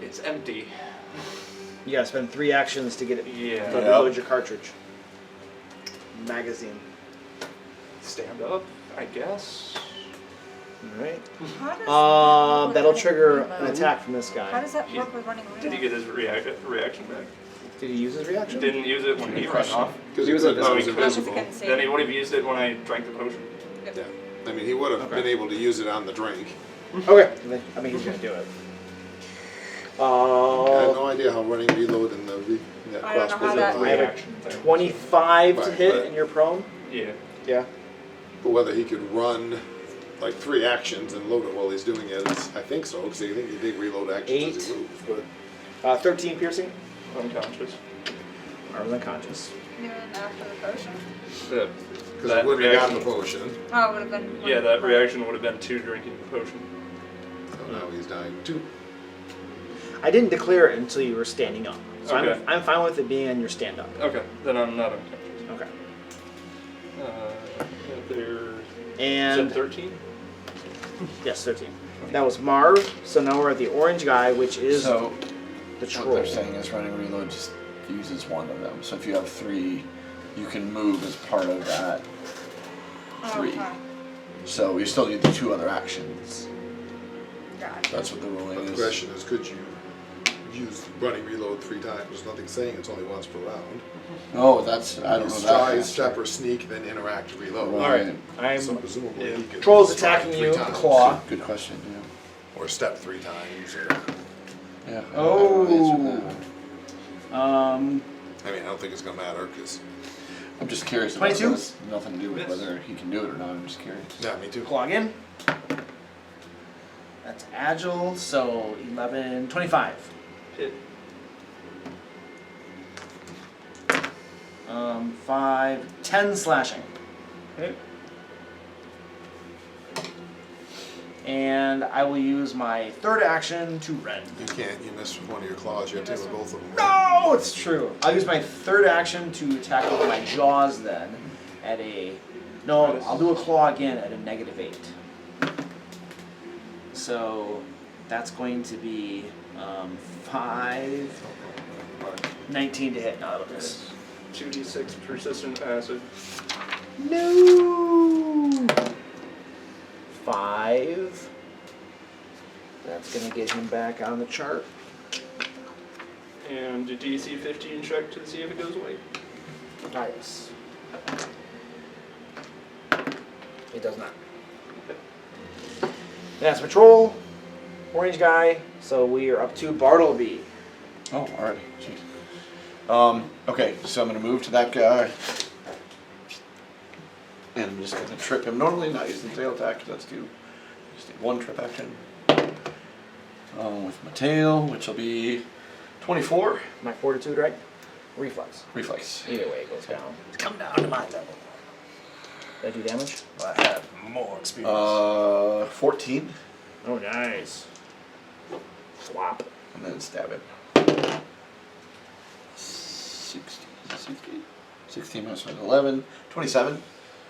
[SPEAKER 6] It's empty.
[SPEAKER 8] You gotta spend 3 actions to get it.
[SPEAKER 6] Yeah.
[SPEAKER 8] To reload your cartridge. Magazine.
[SPEAKER 6] Stand up, I guess.
[SPEAKER 8] Alright.
[SPEAKER 7] How does that work with
[SPEAKER 8] That'll
[SPEAKER 7] running
[SPEAKER 8] trigger
[SPEAKER 7] reload?
[SPEAKER 8] an attack from this
[SPEAKER 7] How
[SPEAKER 8] guy.
[SPEAKER 7] does that work with running
[SPEAKER 6] Did he
[SPEAKER 7] reload?
[SPEAKER 6] get his reaction back?
[SPEAKER 8] Did he use his reaction?
[SPEAKER 6] Didn't use it when he ran off.
[SPEAKER 2] Because
[SPEAKER 8] He was
[SPEAKER 6] invisible.
[SPEAKER 7] Because he
[SPEAKER 2] invisible.
[SPEAKER 7] couldn't see
[SPEAKER 6] Then he
[SPEAKER 7] it.
[SPEAKER 6] would have used it when I drank the potion.
[SPEAKER 2] Yeah. I mean, he would have
[SPEAKER 8] Okay.
[SPEAKER 2] been able to use it on the drink.
[SPEAKER 8] Okay. I mean, he's gonna do it.
[SPEAKER 2] I have no idea how running reload and the
[SPEAKER 7] I don't know
[SPEAKER 2] crossbow
[SPEAKER 7] how that-
[SPEAKER 8] I have a
[SPEAKER 6] Reaction thing.
[SPEAKER 8] 25 to
[SPEAKER 2] Right,
[SPEAKER 8] hit
[SPEAKER 2] but-
[SPEAKER 8] and you're prone?
[SPEAKER 6] Yeah.
[SPEAKER 8] Yeah.
[SPEAKER 2] But whether he could run like 3 actions and load it while he's doing it, I think so, because I think he did reload actions as he
[SPEAKER 8] 8.
[SPEAKER 2] moved. But
[SPEAKER 8] 13 piercing.
[SPEAKER 6] Unconscious.
[SPEAKER 8] I was unconscious.
[SPEAKER 7] Even after the potion?
[SPEAKER 6] The,
[SPEAKER 2] because
[SPEAKER 6] that
[SPEAKER 2] he wouldn't have gotten
[SPEAKER 6] reaction.
[SPEAKER 2] the potion,
[SPEAKER 7] Oh, it would have been.
[SPEAKER 6] Yeah, that reaction would have been 2 drinking the potion.
[SPEAKER 2] so now he's dying too.
[SPEAKER 8] I didn't declare it until you were standing up. So
[SPEAKER 6] Okay.
[SPEAKER 8] I'm fine with it being on your stand up.
[SPEAKER 6] Okay, then I'm not unconscious.
[SPEAKER 8] Okay.
[SPEAKER 6] They're
[SPEAKER 8] And
[SPEAKER 6] 13.
[SPEAKER 8] yes, 13. That was Marv. So now we're at the orange guy, which is
[SPEAKER 1] So
[SPEAKER 8] the
[SPEAKER 1] what
[SPEAKER 8] troll.
[SPEAKER 1] they're saying is running reload just uses one of them. So if you have 3, you can move as part of that 3.
[SPEAKER 7] Okay.
[SPEAKER 1] So you still need the 2 other actions.
[SPEAKER 7] Gotcha.
[SPEAKER 1] That's what the ruling
[SPEAKER 2] But the
[SPEAKER 1] is.
[SPEAKER 2] question is, could you use running reload 3 times? There's nothing saying it's only once per round.
[SPEAKER 1] Oh, that's I don't know
[SPEAKER 2] Stride,
[SPEAKER 1] that.
[SPEAKER 2] step, or sneak, then interact, reload.
[SPEAKER 1] Right.
[SPEAKER 8] I'm
[SPEAKER 2] So presumably he could
[SPEAKER 8] Troll's
[SPEAKER 2] stride
[SPEAKER 8] attacking
[SPEAKER 2] 3
[SPEAKER 8] you,
[SPEAKER 2] times,
[SPEAKER 8] claw.
[SPEAKER 1] Good question.
[SPEAKER 2] or step 3 times, or
[SPEAKER 1] Yeah.
[SPEAKER 8] Oh.
[SPEAKER 2] I mean, I don't think it's gonna matter because
[SPEAKER 1] I'm just curious. About
[SPEAKER 8] 22?
[SPEAKER 1] this. Nothing to do with whether he can do it or not. I'm just curious.
[SPEAKER 2] yeah, me too.
[SPEAKER 8] Claw again. That's agile, so 11, 25.
[SPEAKER 6] Hit.
[SPEAKER 8] 5, 10 slashing.
[SPEAKER 6] Hit.
[SPEAKER 8] And I will use my third action to rend.
[SPEAKER 2] You can't. You miss with one of your claws. You have to hit with both of them.
[SPEAKER 8] No, it's true. I'll use my third action to attack with my jaws then at a... No, I'll do a claw again at a -8. So that's going to be 5, 19 to hit. No, that'll miss.
[SPEAKER 6] 2d6 persistent acid.
[SPEAKER 8] No!
[SPEAKER 4] gonna get him back on the chart.
[SPEAKER 6] And a DC 15 check to see if it goes away.
[SPEAKER 4] Nice. It does not. That's patrol, orange guy. So we are up to Bartleby.
[SPEAKER 1] Oh, alright. Jeez. Okay, so I'm gonna move to that guy. And I'm just gonna trip him. Normally not using tail attack, that's two. Just need one trip action. With my tail, which will be 24.
[SPEAKER 4] My fortitude, right? Reflex.
[SPEAKER 1] Reflex.
[SPEAKER 4] Either way, it goes down.
[SPEAKER 5] Come down to my level.
[SPEAKER 4] Did I do damage?
[SPEAKER 5] I have more experience.
[SPEAKER 1] 14.
[SPEAKER 4] Oh, nice. Swap.
[SPEAKER 1] And then stab him. 16 minus 11. 27.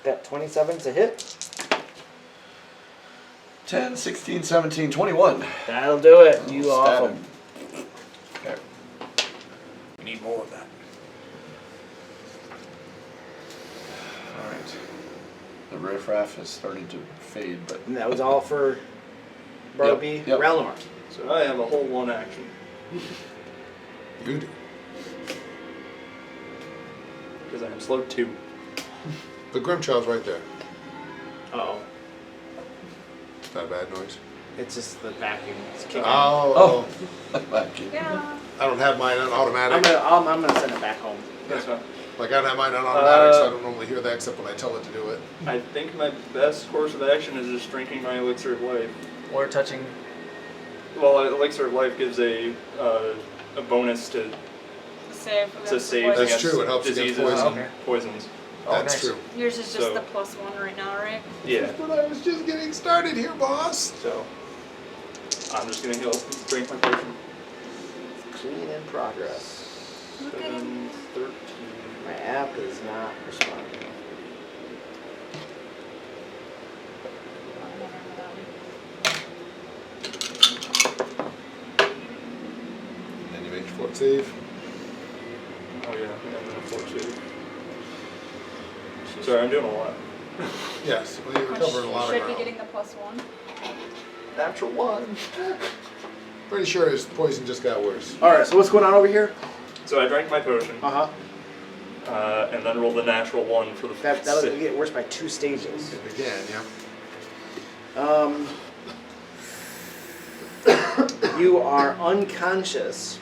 [SPEAKER 4] That 27's a hit.
[SPEAKER 1] 10, 16, 17, 21.
[SPEAKER 4] That'll do it. You
[SPEAKER 1] Stab
[SPEAKER 4] off
[SPEAKER 1] him.
[SPEAKER 4] him.
[SPEAKER 1] Okay.
[SPEAKER 5] We need more of that.
[SPEAKER 1] Alright. The riffraff has started to fade, but
[SPEAKER 4] And that was all for Bartleby.
[SPEAKER 1] Yep.
[SPEAKER 4] Ralnor.
[SPEAKER 6] So I have a whole one action.
[SPEAKER 2] You do.
[SPEAKER 6] Because I am slowed 2.
[SPEAKER 2] The Grimchild's right there.
[SPEAKER 4] Uh-oh.
[SPEAKER 2] Is that a bad noise?
[SPEAKER 4] It's just the vacuum. It's kicking.
[SPEAKER 2] Oh.
[SPEAKER 7] Yeah.
[SPEAKER 2] I don't have mine on automatic.
[SPEAKER 4] I'm gonna send it back home.
[SPEAKER 6] That's fine.
[SPEAKER 2] Like, I don't have mine on automatic, so I don't normally hear that except when I tell it to do it.
[SPEAKER 6] I think my best course of action is just drinking my elixir of life.
[SPEAKER 8] Or touching.
[SPEAKER 6] Well, elixir of life gives a bonus to
[SPEAKER 7] Save.
[SPEAKER 6] save
[SPEAKER 2] That's
[SPEAKER 6] against
[SPEAKER 2] true, it helps
[SPEAKER 6] diseases
[SPEAKER 2] against poison.
[SPEAKER 6] and
[SPEAKER 8] Okay.
[SPEAKER 6] poisons.
[SPEAKER 2] That's
[SPEAKER 8] nice.
[SPEAKER 2] true.
[SPEAKER 7] Yours is just
[SPEAKER 6] So-
[SPEAKER 7] the +1 right now, right?
[SPEAKER 6] Yeah.
[SPEAKER 2] But I was just getting started here, boss.
[SPEAKER 6] So I'm just gonna heal, drink my potion.
[SPEAKER 4] Clean in progress.
[SPEAKER 7] Look at him.
[SPEAKER 6] 7, 13.
[SPEAKER 4] My app is not responding.
[SPEAKER 2] Then you make your fort save.
[SPEAKER 6] Oh yeah, I'm gonna fort save. Sorry, I'm doing a lot.
[SPEAKER 2] Yes, well, you're recovering a lot of
[SPEAKER 7] Should be
[SPEAKER 2] ground.
[SPEAKER 7] getting the +1.
[SPEAKER 6] Natural 1.
[SPEAKER 2] Pretty sure his poison just got worse.
[SPEAKER 4] Alright, so what's going on over here?
[SPEAKER 6] So I drank my potion,
[SPEAKER 4] Uh-huh.
[SPEAKER 6] and then rolled the natural 1 for the
[SPEAKER 4] That'll
[SPEAKER 6] save.
[SPEAKER 4] get worse by 2 stages.
[SPEAKER 2] Again, yeah.
[SPEAKER 4] You are unconscious.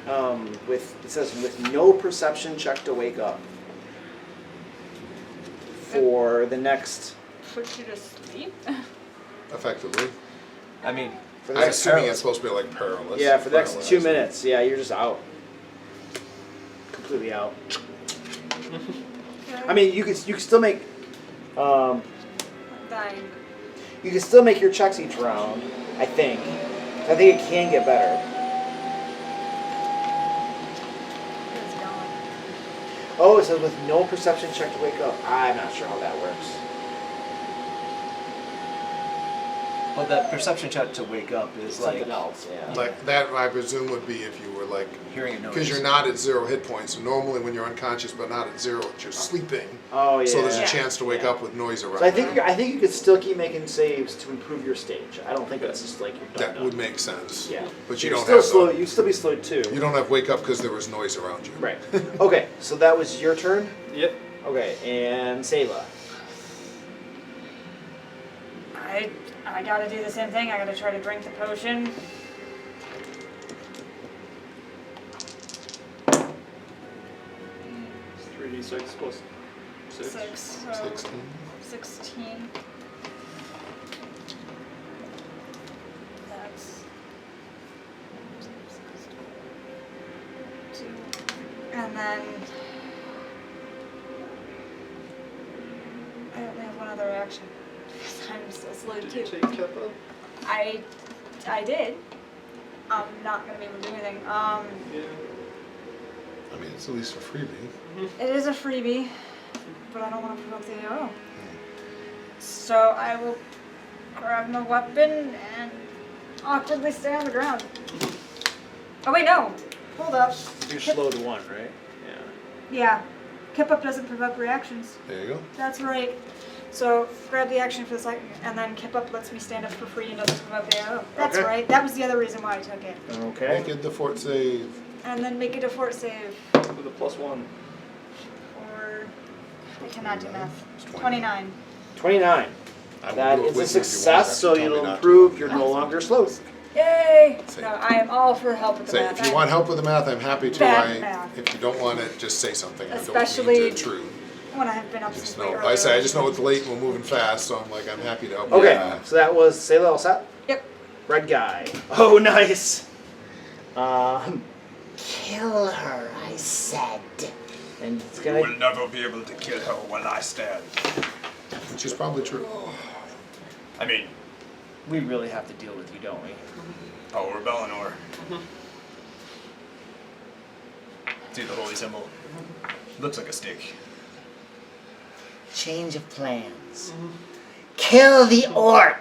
[SPEAKER 4] It says with no perception check to wake up for the next.
[SPEAKER 7] Put you to sleep.
[SPEAKER 2] Effectively.
[SPEAKER 5] I mean,
[SPEAKER 4] For the
[SPEAKER 2] I'm
[SPEAKER 4] next,
[SPEAKER 2] assuming it's supposed to be like perilous.
[SPEAKER 4] yeah, for the next 2
[SPEAKER 2] Paralyzed.
[SPEAKER 4] minutes. Yeah, you're just out. Completely out. I mean, you can still make.
[SPEAKER 7] I'm dying.
[SPEAKER 4] You can still make your checks each round. I think. I think it can get better.
[SPEAKER 7] It's gone.
[SPEAKER 4] Oh, it says with no perception check to wake up. I'm not sure how that works.
[SPEAKER 5] but that perception check to wake up is like
[SPEAKER 4] Something else, yeah.
[SPEAKER 2] Like that, I presume, would be if you were like,
[SPEAKER 5] hearing a noise.
[SPEAKER 2] because you're not at 0 hit points. So normally, when you're unconscious but not at 0, you're sleeping.
[SPEAKER 4] Oh yeah.
[SPEAKER 2] So there's a
[SPEAKER 7] Yeah.
[SPEAKER 2] chance to wake
[SPEAKER 4] Yeah.
[SPEAKER 2] up with noise around.
[SPEAKER 4] So I think you could still keep making saves to improve your stage. I don't think that's just like you're done.
[SPEAKER 2] that would make sense.
[SPEAKER 4] Yeah.
[SPEAKER 2] But you
[SPEAKER 4] You're
[SPEAKER 2] don't
[SPEAKER 4] still
[SPEAKER 2] have
[SPEAKER 4] slow.
[SPEAKER 2] the-
[SPEAKER 4] You'd still be slowed too.
[SPEAKER 2] You don't have wake up because there was noise around you.
[SPEAKER 4] Right. Okay. So that was your turn.
[SPEAKER 6] Yep.
[SPEAKER 4] Okay. And Seva.
[SPEAKER 7] I gotta do the same thing. I gotta try to drink the potion.
[SPEAKER 6] It's 3d6 plus 6.
[SPEAKER 7] 6, so
[SPEAKER 2] 16.
[SPEAKER 7] 16. That's 2. And then I only have one other action. I'm still slow
[SPEAKER 6] Did you
[SPEAKER 7] too.
[SPEAKER 6] take Keppa?
[SPEAKER 7] I did. I'm not gonna be able to do anything.
[SPEAKER 6] Yeah.
[SPEAKER 2] I mean, it's at least a freebie.
[SPEAKER 7] It is a freebie, but I don't want to provoke the AO. So I will grab my weapon and awkwardly stay on the ground. Oh wait, no. Hold up.
[SPEAKER 4] You're slowed 1, right? Yeah.
[SPEAKER 7] Yeah. Kip up doesn't provoke reactions.
[SPEAKER 2] There you go.
[SPEAKER 7] That's right. So grab the action for the second, and then Kip Up lets me stand up for free and doesn't come up there. Oh, that's
[SPEAKER 8] Okay.
[SPEAKER 7] right. That was the other reason why I took it.
[SPEAKER 8] Okay.
[SPEAKER 2] Make it the fort save.
[SPEAKER 7] And then make it a fort save.
[SPEAKER 6] With a +1.
[SPEAKER 7] Or I cannot do math. 29.
[SPEAKER 8] 29.
[SPEAKER 2] I will
[SPEAKER 8] That
[SPEAKER 2] do it
[SPEAKER 8] is a
[SPEAKER 2] with you if you want,
[SPEAKER 8] success,
[SPEAKER 2] after
[SPEAKER 8] so
[SPEAKER 2] you tell me
[SPEAKER 8] you'll
[SPEAKER 2] not to.
[SPEAKER 8] improve. You're no longer slow.
[SPEAKER 7] Yay!
[SPEAKER 2] Say-
[SPEAKER 7] No, I am all for help with the
[SPEAKER 2] Say,
[SPEAKER 7] math.
[SPEAKER 2] if you want help with the math, I'm happy to.
[SPEAKER 7] Bad math.
[SPEAKER 2] If you don't want it, just say something. I don't
[SPEAKER 7] Especially
[SPEAKER 2] mean to intrude.
[SPEAKER 7] when I have been up
[SPEAKER 2] Just
[SPEAKER 7] since
[SPEAKER 2] know,
[SPEAKER 7] way
[SPEAKER 2] I say, I
[SPEAKER 7] earlier.
[SPEAKER 2] just know it's late and we're moving fast, so I'm like, I'm happy to help you.
[SPEAKER 8] Okay,
[SPEAKER 2] Yeah.
[SPEAKER 8] so that was Sailor all set?
[SPEAKER 7] Yep.
[SPEAKER 8] Red guy. Oh, nice. Kill her, I said. And it's
[SPEAKER 5] You
[SPEAKER 8] gonna.
[SPEAKER 5] will never be able to kill her while I stand.
[SPEAKER 2] Which is probably true.
[SPEAKER 5] I mean,
[SPEAKER 8] We really have to deal with you, don't we?
[SPEAKER 5] power of Bellinor. See the holy symbol? Looks like a stick.
[SPEAKER 8] Change of plans. Kill the orc.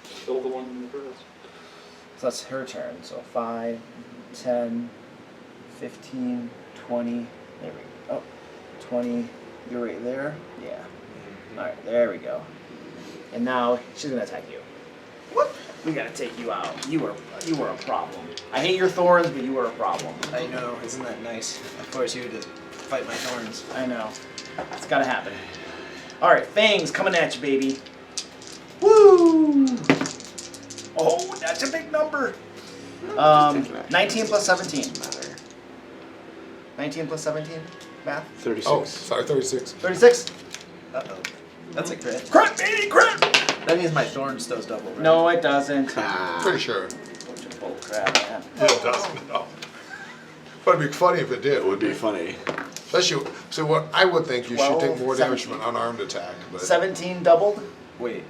[SPEAKER 6] Kill the one in the dress.
[SPEAKER 8] So that's her turn. So 5, 10, 15, 20. There we go. Oh, 20. You're right there? Yeah. Alright, there we go. And now she's gonna attack you. What? We gotta take you out. You were a problem. I hate your thorns, but you were a problem.
[SPEAKER 10] I know, isn't that nice? Of force you to fight my thorns.
[SPEAKER 8] I know. It's gotta happen. Alright, fangs coming at you, baby. Woo! Oh, that's a big number. 19 plus 17. 19 plus 17? Math?
[SPEAKER 1] 36.
[SPEAKER 2] Oh, sorry, 36.
[SPEAKER 8] 36?
[SPEAKER 10] Uh-oh. That's a crit.
[SPEAKER 8] Crit, baby, crit!
[SPEAKER 10] That means my thorns does double, right?
[SPEAKER 8] No, it doesn't.
[SPEAKER 2] Pretty sure.
[SPEAKER 8] Bunch of bull crap, man.
[SPEAKER 2] Yeah, it doesn't. No. But it'd be funny if it did.
[SPEAKER 1] It would be funny.
[SPEAKER 2] Especially, so what I would think you should
[SPEAKER 8] 12,
[SPEAKER 2] take more damage from
[SPEAKER 8] 17.
[SPEAKER 2] an unarmed attack, but
[SPEAKER 8] 17 doubled,
[SPEAKER 10] Wait.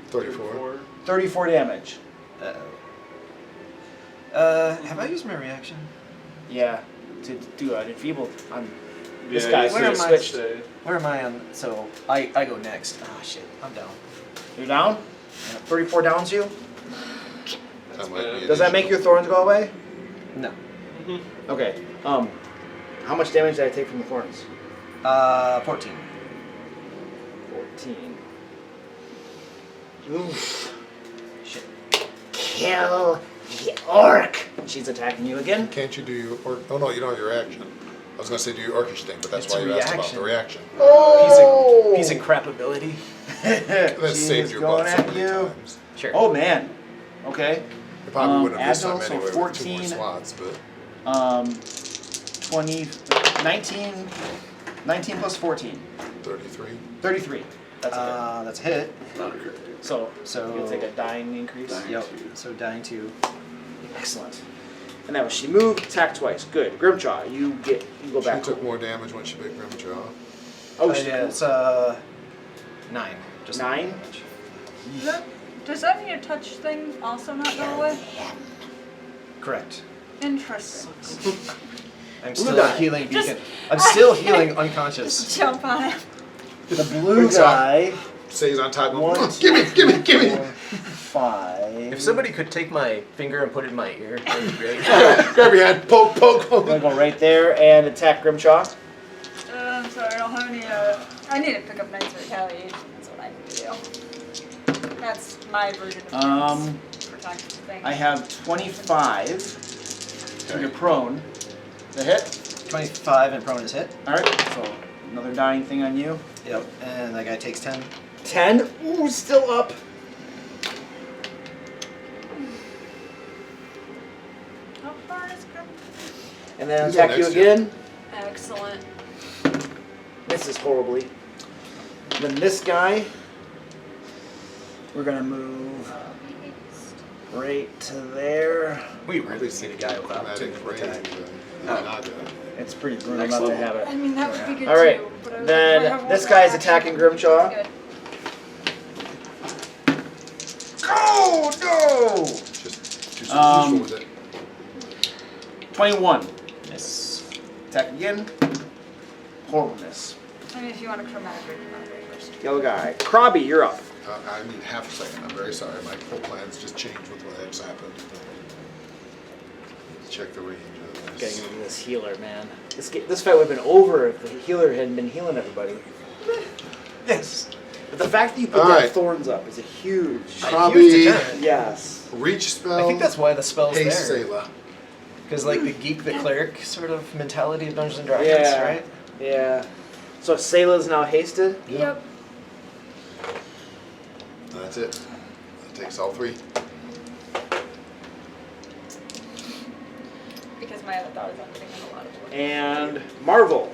[SPEAKER 2] 34.
[SPEAKER 8] 34 damage.
[SPEAKER 10] Uh-oh. Have I used my reaction?
[SPEAKER 8] Yeah, to do an enfeebled on this
[SPEAKER 6] Yeah,
[SPEAKER 8] guy.
[SPEAKER 6] you
[SPEAKER 10] Where am I?
[SPEAKER 8] switched.
[SPEAKER 6] Say,
[SPEAKER 10] Where am I on? So, I go next. Ah, shit. I'm down.
[SPEAKER 8] You're down? 34 downs you?
[SPEAKER 2] That might be
[SPEAKER 8] Does that make your thorns go away?
[SPEAKER 10] No.
[SPEAKER 8] Okay. How much damage did I take from the thorns?
[SPEAKER 10] 14.
[SPEAKER 8] 14. Oof.
[SPEAKER 10] Shit.
[SPEAKER 8] Kill the orc. She's attacking you again.
[SPEAKER 2] Can't you do your orc? Oh no, you don't have your action. I was gonna say do your orcish thing, but that's
[SPEAKER 10] It's
[SPEAKER 2] why
[SPEAKER 10] a
[SPEAKER 2] you asked about the reaction.
[SPEAKER 8] Oh!
[SPEAKER 10] Piece of crap ability.
[SPEAKER 2] That
[SPEAKER 8] She
[SPEAKER 2] saved
[SPEAKER 8] is
[SPEAKER 2] your
[SPEAKER 8] going
[SPEAKER 2] butt so
[SPEAKER 8] at
[SPEAKER 2] many
[SPEAKER 8] you.
[SPEAKER 2] times.
[SPEAKER 10] Sure.
[SPEAKER 8] Oh man. Okay.
[SPEAKER 2] You probably wouldn't have this time
[SPEAKER 8] Agile, so
[SPEAKER 2] anyway with 2 more
[SPEAKER 8] 14.
[SPEAKER 2] slots, but
[SPEAKER 8] 20, 19 plus 14.
[SPEAKER 2] 33.
[SPEAKER 8] 33. That's okay.
[SPEAKER 10] That's a hit.
[SPEAKER 8] So
[SPEAKER 10] So
[SPEAKER 8] you'll take a dying increase.
[SPEAKER 10] Yep. So dying 2.
[SPEAKER 8] Excellent. And that was she moved, attacked twice. Good. Grimchaw, you go
[SPEAKER 2] She
[SPEAKER 8] back.
[SPEAKER 2] took more damage when she bit Grimjaw.
[SPEAKER 8] Oh,
[SPEAKER 10] yeah, it's 9. Just
[SPEAKER 8] 9?
[SPEAKER 7] Does that mean your touch thing also not go away?
[SPEAKER 10] Correct.
[SPEAKER 7] Interesting.
[SPEAKER 10] I'm
[SPEAKER 8] Blue
[SPEAKER 10] still
[SPEAKER 8] guy.
[SPEAKER 10] healing
[SPEAKER 7] Just-
[SPEAKER 10] beacon. I'm still healing unconscious.
[SPEAKER 7] Jump on it.
[SPEAKER 8] The blue
[SPEAKER 2] Grimjaw
[SPEAKER 8] guy.
[SPEAKER 2] stays on top of
[SPEAKER 8] One,
[SPEAKER 2] him. Give me!
[SPEAKER 8] 5.
[SPEAKER 10] If somebody could take my finger and put it in my ear, that would be great.
[SPEAKER 2] Grab your hand, poke.
[SPEAKER 8] I'm gonna go right there and attack Grimchaw.
[SPEAKER 7] I'm sorry, I don't have any, I need to pick up Knight's Retaliation. That's what I need to do. That's my version of protect thing.
[SPEAKER 8] I have 25. So you're prone. The hit.
[SPEAKER 10] 25 and prone is hit.
[SPEAKER 8] Alright, so another dying thing on you.
[SPEAKER 10] Yep. And that guy takes 10.
[SPEAKER 8] 10. Ooh, still up.
[SPEAKER 7] How far is Grim?
[SPEAKER 8] And then
[SPEAKER 2] He's right
[SPEAKER 8] attack you
[SPEAKER 2] next to you.
[SPEAKER 8] again.
[SPEAKER 7] Excellent.
[SPEAKER 8] Misses horribly. Then this guy, we're gonna move right to there.
[SPEAKER 10] We
[SPEAKER 2] At
[SPEAKER 10] really
[SPEAKER 2] least
[SPEAKER 10] need a guy without
[SPEAKER 2] automatic
[SPEAKER 10] two
[SPEAKER 2] range.
[SPEAKER 10] attack.
[SPEAKER 2] Naga.
[SPEAKER 8] It's pretty brutal not to have it.
[SPEAKER 7] I mean, that would be good
[SPEAKER 8] All right,
[SPEAKER 7] too. But I
[SPEAKER 8] then
[SPEAKER 7] I have
[SPEAKER 8] this
[SPEAKER 7] one
[SPEAKER 8] guy's
[SPEAKER 7] more
[SPEAKER 8] attacking
[SPEAKER 7] action.
[SPEAKER 8] Grimchaw.
[SPEAKER 7] Good.
[SPEAKER 8] Oh no!
[SPEAKER 2] Just too
[SPEAKER 8] Um,
[SPEAKER 2] with it.
[SPEAKER 8] 21.
[SPEAKER 10] Miss.
[SPEAKER 8] Attack again. Horribleness.
[SPEAKER 7] I mean, if you want to chromatic first.
[SPEAKER 8] Yellow guy. Krabby, you're up.
[SPEAKER 2] I need half a second. I'm very sorry. My whole plans just changed with what has happened. Let's check the range of
[SPEAKER 8] Getting
[SPEAKER 2] this.
[SPEAKER 8] into this healer, man. This fight would have been over if the healer hadn't been healing everybody.
[SPEAKER 5] Yes.
[SPEAKER 8] But the fact that you put
[SPEAKER 2] All
[SPEAKER 8] that
[SPEAKER 2] right.
[SPEAKER 8] thorns up is a huge.
[SPEAKER 2] Probably
[SPEAKER 8] Yes.
[SPEAKER 2] reach spell.
[SPEAKER 5] I think that's why the spell's
[SPEAKER 2] Haste
[SPEAKER 5] there.
[SPEAKER 2] Selah.
[SPEAKER 5] Because like the geek, the cleric sort of mentality of Dungeons and Dragons,
[SPEAKER 8] Yeah.
[SPEAKER 5] right?
[SPEAKER 8] Yeah. So Selah's now hasted.
[SPEAKER 9] Yep.
[SPEAKER 2] That's it. That takes all 3.
[SPEAKER 7] Because my other thought is I'm putting in a lot of work.
[SPEAKER 8] And Marvel.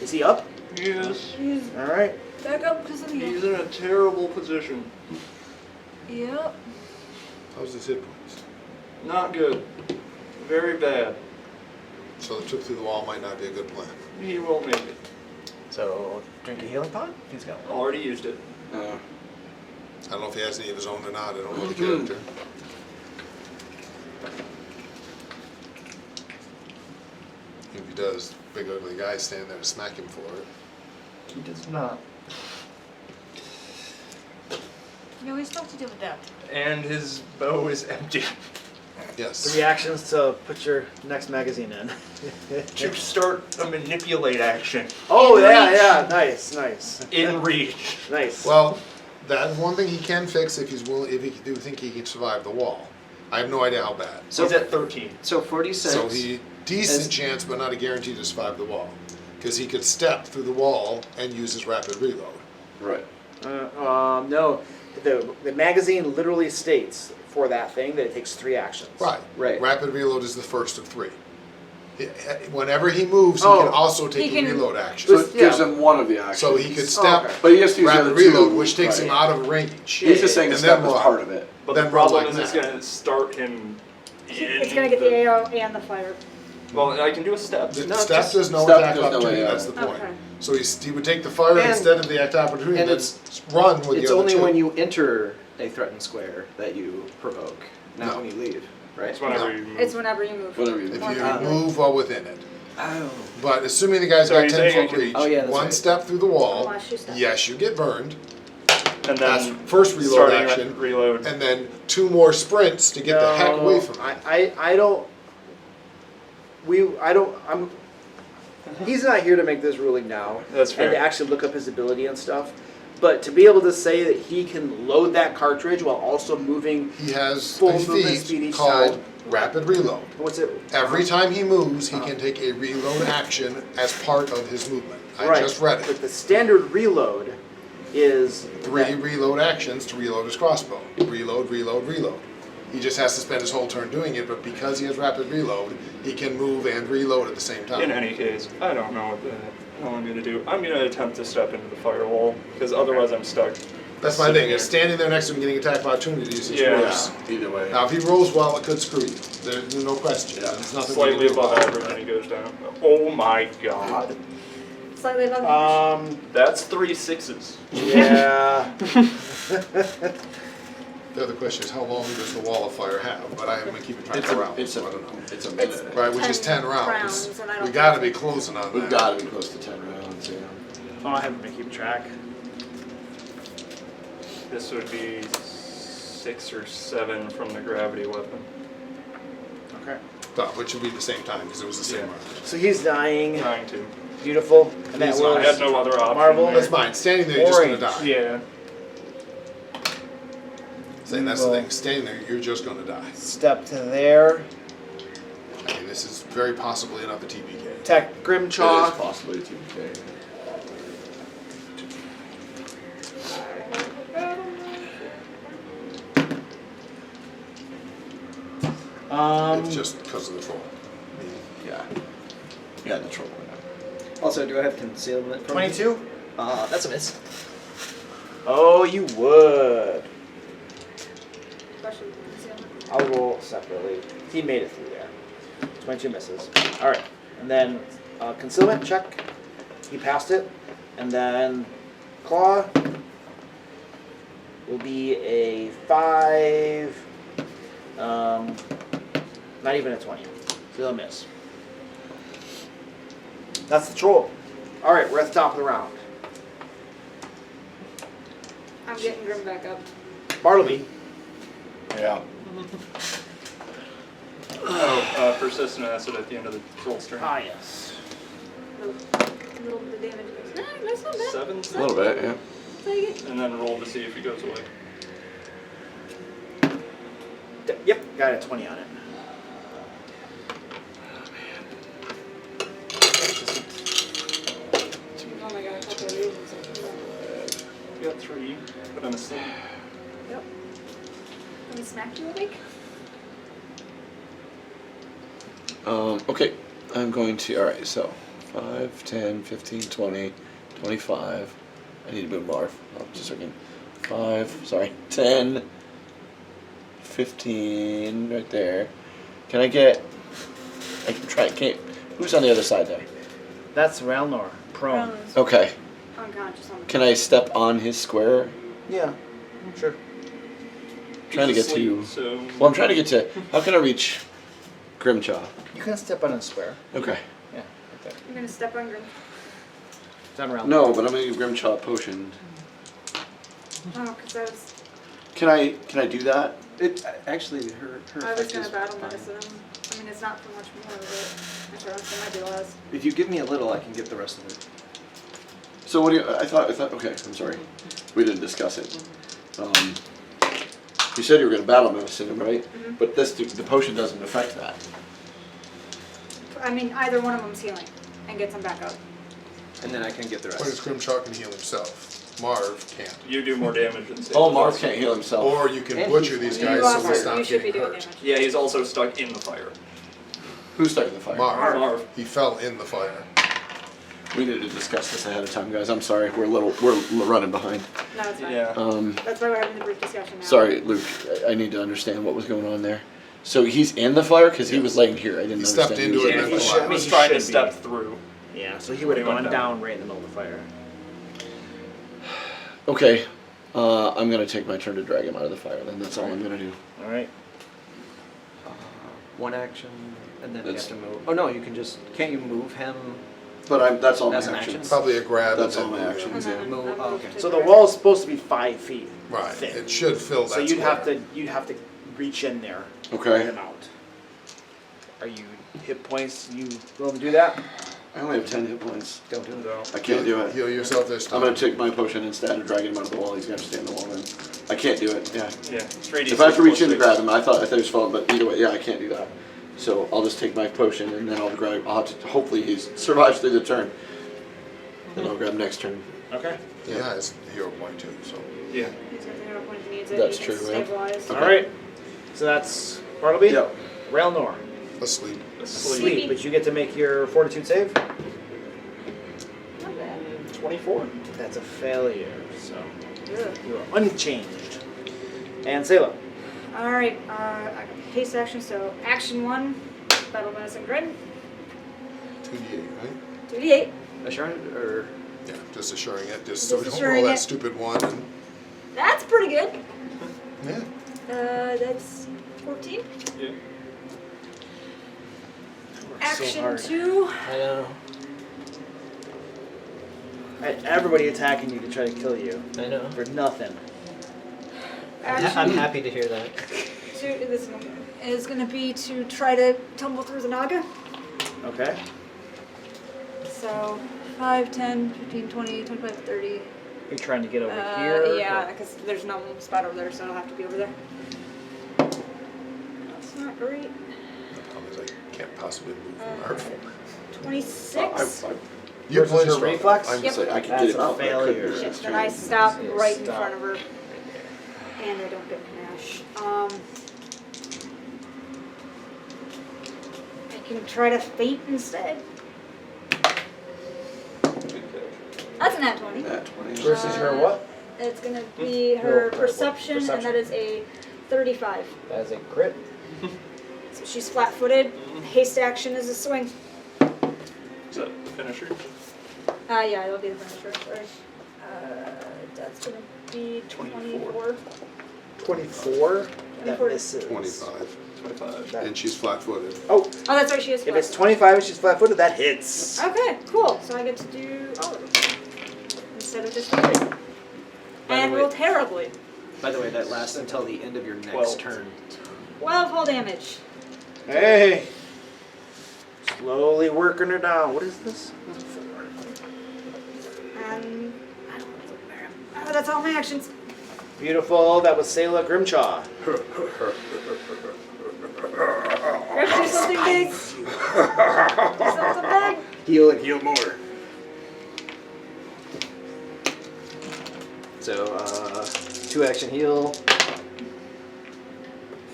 [SPEAKER 8] Is he up?
[SPEAKER 6] Yes.
[SPEAKER 9] He's
[SPEAKER 8] All right.
[SPEAKER 9] back up because of you.
[SPEAKER 6] He's in a terrible position.
[SPEAKER 9] Yep.
[SPEAKER 2] How's his hit points?
[SPEAKER 6] Not good. Very bad.
[SPEAKER 2] So the trip through the wall might not be a good plan.
[SPEAKER 6] He won't make it.
[SPEAKER 5] So drink a healing pot if he's got one.
[SPEAKER 6] Already used it.
[SPEAKER 2] I don't know if he has any of his own or not. I don't know the character. If he does, big ugly guy stand there to smack him for it.
[SPEAKER 6] He does not.
[SPEAKER 7] No, we still have to deal with that.
[SPEAKER 6] And his bow is empty.
[SPEAKER 2] Yes.
[SPEAKER 8] 3 actions to put your next magazine in.
[SPEAKER 6] To start a manipulate action.
[SPEAKER 8] Oh yeah. Nice.
[SPEAKER 6] In reach.
[SPEAKER 8] Nice.
[SPEAKER 2] Well, that's one thing he can fix if he's willing. If he do think he can survive the wall. I have no idea how bad.
[SPEAKER 6] So he's at 13.
[SPEAKER 10] So 46.
[SPEAKER 2] So he decent
[SPEAKER 10] As-
[SPEAKER 2] chance, but not a guarantee to survive the wall, because he could step through the wall and use his rapid reload.
[SPEAKER 1] Right.
[SPEAKER 8] No. The magazine literally states for that thing that it takes 3 actions.
[SPEAKER 10] Right.
[SPEAKER 2] Rapid reload is the first of 3. Whenever he moves, he
[SPEAKER 8] Oh.
[SPEAKER 2] can also take
[SPEAKER 7] He
[SPEAKER 2] a
[SPEAKER 7] can-
[SPEAKER 2] reload action.
[SPEAKER 1] So it gives him one of the actions.
[SPEAKER 2] So he could step,
[SPEAKER 8] okay.
[SPEAKER 1] But he has to use the
[SPEAKER 2] rapid
[SPEAKER 1] other 2.
[SPEAKER 2] reload, which takes him
[SPEAKER 1] Right.
[SPEAKER 2] out of range.
[SPEAKER 1] He's just saying the
[SPEAKER 2] And
[SPEAKER 1] step
[SPEAKER 2] then
[SPEAKER 1] was
[SPEAKER 2] run.
[SPEAKER 1] part of it.
[SPEAKER 6] But
[SPEAKER 2] Then
[SPEAKER 6] the
[SPEAKER 2] run
[SPEAKER 6] problem
[SPEAKER 2] like
[SPEAKER 6] is it's
[SPEAKER 2] that.
[SPEAKER 6] going to start him in
[SPEAKER 9] It's gonna get the AO and the fire.
[SPEAKER 6] Well, I can do a step.
[SPEAKER 2] The
[SPEAKER 6] No,
[SPEAKER 2] step
[SPEAKER 6] just-
[SPEAKER 2] does no
[SPEAKER 1] step
[SPEAKER 2] attack
[SPEAKER 1] does no
[SPEAKER 2] opportunity,
[SPEAKER 1] AO.
[SPEAKER 2] that's the point.
[SPEAKER 9] Okay.
[SPEAKER 2] So he would take the fire
[SPEAKER 10] And-
[SPEAKER 2] instead of the attack opportunity,
[SPEAKER 10] and
[SPEAKER 2] and
[SPEAKER 10] it's-
[SPEAKER 2] run with
[SPEAKER 10] It's
[SPEAKER 2] the other
[SPEAKER 10] only
[SPEAKER 2] 2.
[SPEAKER 10] when you enter a threatened square that you provoke, not
[SPEAKER 2] No.
[SPEAKER 10] when you leave, right?
[SPEAKER 6] It's whenever
[SPEAKER 2] No.
[SPEAKER 6] you move.
[SPEAKER 7] It's whenever you move.
[SPEAKER 1] Whatever you
[SPEAKER 2] If
[SPEAKER 1] do.
[SPEAKER 2] you move while within it.
[SPEAKER 10] Oh.
[SPEAKER 2] But assuming the guy's
[SPEAKER 6] So
[SPEAKER 2] got
[SPEAKER 6] you're
[SPEAKER 2] 10
[SPEAKER 6] saying
[SPEAKER 2] foot
[SPEAKER 6] you can-
[SPEAKER 2] reach,
[SPEAKER 10] Oh, yeah, that's
[SPEAKER 2] one
[SPEAKER 10] right.
[SPEAKER 2] step through the wall,
[SPEAKER 9] Unless you step.
[SPEAKER 2] yes, you get burned.
[SPEAKER 6] And
[SPEAKER 2] That's
[SPEAKER 6] then
[SPEAKER 2] first reload
[SPEAKER 6] starting
[SPEAKER 2] action.
[SPEAKER 6] reload.
[SPEAKER 2] And then 2 more sprints to get the heck away from him.
[SPEAKER 8] I don't. He's not here to make this ruling now.
[SPEAKER 6] That's
[SPEAKER 8] And to
[SPEAKER 6] fair.
[SPEAKER 8] actually look up his ability and stuff. But to be able to say that he can load that cartridge while also moving,
[SPEAKER 2] He has
[SPEAKER 8] Full
[SPEAKER 2] a
[SPEAKER 8] movement speed
[SPEAKER 2] feat
[SPEAKER 8] each
[SPEAKER 2] called
[SPEAKER 8] time.
[SPEAKER 2] rapid reload.
[SPEAKER 8] what's it?
[SPEAKER 2] Every time he moves, he can take a reload action as part of his movement. I
[SPEAKER 8] Right.
[SPEAKER 2] just read
[SPEAKER 8] But
[SPEAKER 2] it.
[SPEAKER 8] the standard reload is
[SPEAKER 2] 3 reload actions to reload his crossbow. Reload, reload, reload. He just has to spend his whole turn doing it, but because he has rapid reload, he can move and reload at the same time.
[SPEAKER 6] In any case, I don't know what the hell I'm going to do. I'm going to attempt to step into the firewall, because otherwise I'm stuck.
[SPEAKER 2] That's my
[SPEAKER 6] sitting
[SPEAKER 2] thing, is
[SPEAKER 6] here.
[SPEAKER 2] standing there next to him getting attack by opportunities is
[SPEAKER 6] Yeah.
[SPEAKER 2] worse.
[SPEAKER 1] Either way.
[SPEAKER 2] Now, if he rolls well, it could screw you. There's no question.
[SPEAKER 1] Yeah.
[SPEAKER 2] There's nothing we
[SPEAKER 6] Slightly
[SPEAKER 2] can do
[SPEAKER 6] above
[SPEAKER 2] about
[SPEAKER 6] average,
[SPEAKER 2] it.
[SPEAKER 6] and he goes down. Oh my god.
[SPEAKER 7] Slightly above average.
[SPEAKER 6] That's 3 6s.
[SPEAKER 8] yeah.
[SPEAKER 2] The other question is, how long does the wall of fire have? But I haven't been keeping track
[SPEAKER 1] It's
[SPEAKER 2] of
[SPEAKER 1] a,
[SPEAKER 2] rounds,
[SPEAKER 1] it's
[SPEAKER 2] so I
[SPEAKER 1] a,
[SPEAKER 2] don't know.
[SPEAKER 1] it's a minute.
[SPEAKER 2] Right, which is 10 rounds.
[SPEAKER 9] rounds, and I don't
[SPEAKER 2] We gotta be
[SPEAKER 9] think-
[SPEAKER 2] closing on
[SPEAKER 1] We've
[SPEAKER 2] that.
[SPEAKER 1] got to be close to 10 rounds, yeah.
[SPEAKER 8] Oh, I haven't been keeping track.
[SPEAKER 6] This would be 6 or 7 from the gravity weapon.
[SPEAKER 8] Okay.
[SPEAKER 2] Which would be the same time, because it was the same
[SPEAKER 6] Yeah.
[SPEAKER 2] round.
[SPEAKER 8] So he's dying.
[SPEAKER 6] Trying to.
[SPEAKER 8] Beautiful. And that
[SPEAKER 2] He's
[SPEAKER 8] was
[SPEAKER 6] I had no other option.
[SPEAKER 8] Marvel.
[SPEAKER 6] there.
[SPEAKER 2] That's fine. Standing there, you're just gonna
[SPEAKER 8] Orange.
[SPEAKER 2] die.
[SPEAKER 6] Yeah.
[SPEAKER 2] Saying that's the thing. Standing there, you're just gonna die.
[SPEAKER 8] Step to there.
[SPEAKER 2] I mean, this is very possibly another TPK.
[SPEAKER 8] Tech
[SPEAKER 1] It is
[SPEAKER 8] Grimchalk.
[SPEAKER 1] possibly a TPK.
[SPEAKER 2] It's just because of the troll.
[SPEAKER 1] Yeah. Yeah, the trouble.
[SPEAKER 10] Also, do I have concealment? from
[SPEAKER 8] 22?
[SPEAKER 10] That's a miss.
[SPEAKER 8] Oh, you would.
[SPEAKER 9] Especially concealment.
[SPEAKER 8] I'll roll separately. He made it through there. 22 misses. Alright. And then concealment check. He passed it. And then claw will be a 5. Not even a 20. Still a miss. That's the troll. Alright, we're at the top of the round.
[SPEAKER 9] I'm getting Grim back up.
[SPEAKER 8] Bartleby.
[SPEAKER 1] Yeah.
[SPEAKER 6] Oh, persistent acid at the end of the troll string.
[SPEAKER 8] Ah, yes.
[SPEAKER 7] little bit of damage. That's not bad.
[SPEAKER 6] 7,
[SPEAKER 1] A little bit, yeah.
[SPEAKER 7] Take it.
[SPEAKER 6] and then roll to see if he goes away.
[SPEAKER 4] Yep, got a 20 on it.
[SPEAKER 7] Oh my god, a couple of reasons.
[SPEAKER 6] You got 3, but I'm asleep.
[SPEAKER 7] Yep. Let me smack you awake.
[SPEAKER 1] Okay, I'm going to, alright, so 5, 10, 15, 20, 25. I need to move Marv. Oh, just a second. 5, sorry, 10, 15, right there. Can I get, I can try, can't, who's on the other side there?
[SPEAKER 8] That's Ralnor, prone.
[SPEAKER 7] Crohn's
[SPEAKER 1] Okay,
[SPEAKER 7] unconscious on the
[SPEAKER 1] can I step on his square?
[SPEAKER 8] Yeah, sure.
[SPEAKER 1] Trying to
[SPEAKER 6] He's
[SPEAKER 1] get to,
[SPEAKER 6] asleep, so
[SPEAKER 1] well, I'm trying to get to, how can I reach Grimchaw?
[SPEAKER 8] You can step on a square.
[SPEAKER 1] Okay.
[SPEAKER 8] Yeah, right there.
[SPEAKER 7] I'm gonna step on Grim.
[SPEAKER 8] It's on Ralnor.
[SPEAKER 1] No, but I'm gonna give Grimchaw a potion.
[SPEAKER 7] Oh, because I was
[SPEAKER 1] Can I do that?
[SPEAKER 10] It actually her
[SPEAKER 7] I was
[SPEAKER 10] effect
[SPEAKER 7] gonna
[SPEAKER 10] is
[SPEAKER 7] battle
[SPEAKER 10] fine.
[SPEAKER 7] medicine him. I mean, it's not for much more, but actually, honestly, it might be less.
[SPEAKER 10] If you give me a little, I can get the rest of it.
[SPEAKER 1] So what do you, I thought, okay, I'm sorry. We didn't discuss it. You said you were gonna battle medicine him, right?
[SPEAKER 7] Mhm.
[SPEAKER 1] But the potion doesn't affect that.
[SPEAKER 7] I mean, either one of them's healing and gets him back up.
[SPEAKER 10] And then I can get the
[SPEAKER 2] Point is
[SPEAKER 10] rest.
[SPEAKER 2] Grimshaw can heal himself. Marv can't.
[SPEAKER 6] you do more damage than
[SPEAKER 1] Oh, Marv can't heal himself.
[SPEAKER 2] Or you can
[SPEAKER 10] And
[SPEAKER 2] butcher
[SPEAKER 10] he's-
[SPEAKER 2] these
[SPEAKER 7] You
[SPEAKER 2] guys so
[SPEAKER 7] also,
[SPEAKER 2] they stop
[SPEAKER 7] you should be
[SPEAKER 2] getting
[SPEAKER 7] doing
[SPEAKER 2] hurt.
[SPEAKER 7] damage.
[SPEAKER 6] Yeah, he's also stuck in the fire.
[SPEAKER 1] Who's starting the fire?
[SPEAKER 6] Marv.
[SPEAKER 2] He fell in the fire.
[SPEAKER 1] We need to discuss this ahead of time, guys. I'm sorry, we're running behind.
[SPEAKER 7] No, it's fine.
[SPEAKER 6] Yeah.
[SPEAKER 7] That's why we're having the brief discussion now.
[SPEAKER 1] Sorry, Luke. I need to understand what was going on there. So he's in the fire because he was laying here. I didn't
[SPEAKER 2] He
[SPEAKER 1] understand.
[SPEAKER 2] stepped into
[SPEAKER 1] was
[SPEAKER 2] it
[SPEAKER 1] in
[SPEAKER 2] and
[SPEAKER 1] the
[SPEAKER 2] then
[SPEAKER 1] fire.
[SPEAKER 2] fell
[SPEAKER 6] He
[SPEAKER 2] out.
[SPEAKER 6] was
[SPEAKER 8] He
[SPEAKER 6] trying to
[SPEAKER 8] should
[SPEAKER 6] step
[SPEAKER 8] be.
[SPEAKER 6] through.
[SPEAKER 8] Yeah, so he would have
[SPEAKER 6] He went
[SPEAKER 8] gone
[SPEAKER 6] down.
[SPEAKER 8] down right in the middle of the fire.
[SPEAKER 1] Okay, I'm gonna take my turn to drag him out of the fire. Then that's all I'm gonna do.
[SPEAKER 8] All right.
[SPEAKER 10] One action, and then
[SPEAKER 1] That's-
[SPEAKER 10] you have to move. Oh no, you can just, can't you move him?
[SPEAKER 1] But that's all my
[SPEAKER 10] As an
[SPEAKER 1] actions.
[SPEAKER 10] action?
[SPEAKER 2] Probably a grab.
[SPEAKER 1] That's
[SPEAKER 2] and
[SPEAKER 1] all my
[SPEAKER 2] then-
[SPEAKER 1] actions. Yeah.
[SPEAKER 10] Move, oh, okay.
[SPEAKER 8] So the wall's supposed to be 5 feet.
[SPEAKER 2] Right.
[SPEAKER 8] thick.
[SPEAKER 2] It should fill that.
[SPEAKER 8] So you'd
[SPEAKER 2] square.
[SPEAKER 8] have to reach in there.
[SPEAKER 1] Okay.
[SPEAKER 8] Get him out. Are you hit points? You willing to do that?
[SPEAKER 1] I only have 10 hit points.
[SPEAKER 10] Don't do it.
[SPEAKER 1] I can't do it.
[SPEAKER 2] Heal yourself this time.
[SPEAKER 1] I'm gonna take my potion instead of dragging him out of the wall. He's gonna stay in the wall then. I can't do it. Yeah.
[SPEAKER 6] Yeah, straight
[SPEAKER 1] If I have to reach in to grab him, I thought he was falling, but either way, yeah, I can't do that. So I'll just take my potion and then I'll grab. I'll have to, hopefully he survives through the turn. Then I'll grab next turn.
[SPEAKER 8] Okay.
[SPEAKER 2] He has hero point too, so.
[SPEAKER 6] Yeah.
[SPEAKER 7] He's got the hero point if he needs it.
[SPEAKER 1] That's
[SPEAKER 7] he can
[SPEAKER 1] true, yeah.
[SPEAKER 7] Stabilize.
[SPEAKER 1] Okay.
[SPEAKER 8] All right. So that's Bartleby.
[SPEAKER 1] Yep.
[SPEAKER 8] Railnor.
[SPEAKER 2] Asleep.
[SPEAKER 8] Sleep, but you get to make your fortitude save.
[SPEAKER 7] Not bad.
[SPEAKER 6] 24.
[SPEAKER 8] That's a failure. So
[SPEAKER 7] Ugh.
[SPEAKER 8] you are unchanged. And Selah.
[SPEAKER 7] Alright, I got haste action, so action 1, battle medicine grid,
[SPEAKER 2] 2d8, right?
[SPEAKER 7] 2d8.
[SPEAKER 10] Assurance, or
[SPEAKER 2] Yeah, just assuring it, just so we
[SPEAKER 7] Just
[SPEAKER 2] don't roll
[SPEAKER 7] assuring
[SPEAKER 2] that
[SPEAKER 7] it.
[SPEAKER 2] stupid one. And,
[SPEAKER 7] That's pretty good.
[SPEAKER 2] yeah.
[SPEAKER 7] That's 14.
[SPEAKER 6] Yeah.
[SPEAKER 7] Action
[SPEAKER 8] hard.
[SPEAKER 7] 2,
[SPEAKER 10] I know,
[SPEAKER 8] Everybody attacking you to try to kill you
[SPEAKER 10] I know.
[SPEAKER 8] for nothing.
[SPEAKER 10] I'm
[SPEAKER 7] action
[SPEAKER 10] happy to hear that.
[SPEAKER 7] 2 this one is going to be to try to tumble through the Naga.
[SPEAKER 8] Okay.
[SPEAKER 7] So 5, 10, 15, 20, 25, 30.
[SPEAKER 8] You're trying to get over here.
[SPEAKER 7] Yeah, because there's no spot over there, so it'll have to be over there. That's not great.
[SPEAKER 2] The problem is I can't possibly move from Marv.
[SPEAKER 7] 26.
[SPEAKER 2] You
[SPEAKER 8] Versus
[SPEAKER 2] play
[SPEAKER 8] her
[SPEAKER 2] strong.
[SPEAKER 8] reflex?
[SPEAKER 1] I'm
[SPEAKER 7] Yep.
[SPEAKER 1] say I can
[SPEAKER 8] That's
[SPEAKER 1] get him
[SPEAKER 8] a
[SPEAKER 1] out. But I couldn't
[SPEAKER 8] failure.
[SPEAKER 1] do
[SPEAKER 7] Shit,
[SPEAKER 1] that.
[SPEAKER 7] then I stop
[SPEAKER 8] Yeah,
[SPEAKER 7] right in
[SPEAKER 8] stop.
[SPEAKER 7] front of her. And I don't get panache. I can try to feint instead. That's an at 20.
[SPEAKER 1] Nat 20.
[SPEAKER 8] Versus her what?
[SPEAKER 7] It's gonna be her
[SPEAKER 8] Her
[SPEAKER 7] perception, and
[SPEAKER 8] perception.
[SPEAKER 7] that is a 35.
[SPEAKER 8] That is a crit.
[SPEAKER 7] So she's flat-footed. Haste action is a swing.
[SPEAKER 6] Is that the finisher?
[SPEAKER 7] Yeah, it'll be the finisher. Sorry. That's gonna be 24.
[SPEAKER 8] 24. That
[SPEAKER 7] 24.
[SPEAKER 8] misses.
[SPEAKER 2] 25.
[SPEAKER 6] 25.
[SPEAKER 8] That-
[SPEAKER 2] And she's flat footed.
[SPEAKER 8] Oh,
[SPEAKER 7] Oh, that's right. She is.
[SPEAKER 8] if it's
[SPEAKER 7] flat-footed.
[SPEAKER 8] 25 and she's flat-footed, that hits.
[SPEAKER 7] Okay, cool. So I get to do all of it instead of just 3.
[SPEAKER 10] By the
[SPEAKER 7] And
[SPEAKER 10] way-
[SPEAKER 7] roll terribly.
[SPEAKER 10] By the way, that lasts until the end of your next
[SPEAKER 6] 12.
[SPEAKER 10] turn.
[SPEAKER 7] 12 hull damage.
[SPEAKER 8] Hey. Slowly working her down. What is this?
[SPEAKER 7] that's all my actions.
[SPEAKER 8] Beautiful. That was Sayla Grimchaw.
[SPEAKER 7] Grip, do something big. Do something big.
[SPEAKER 8] Heal and heal more. So, 2 action heal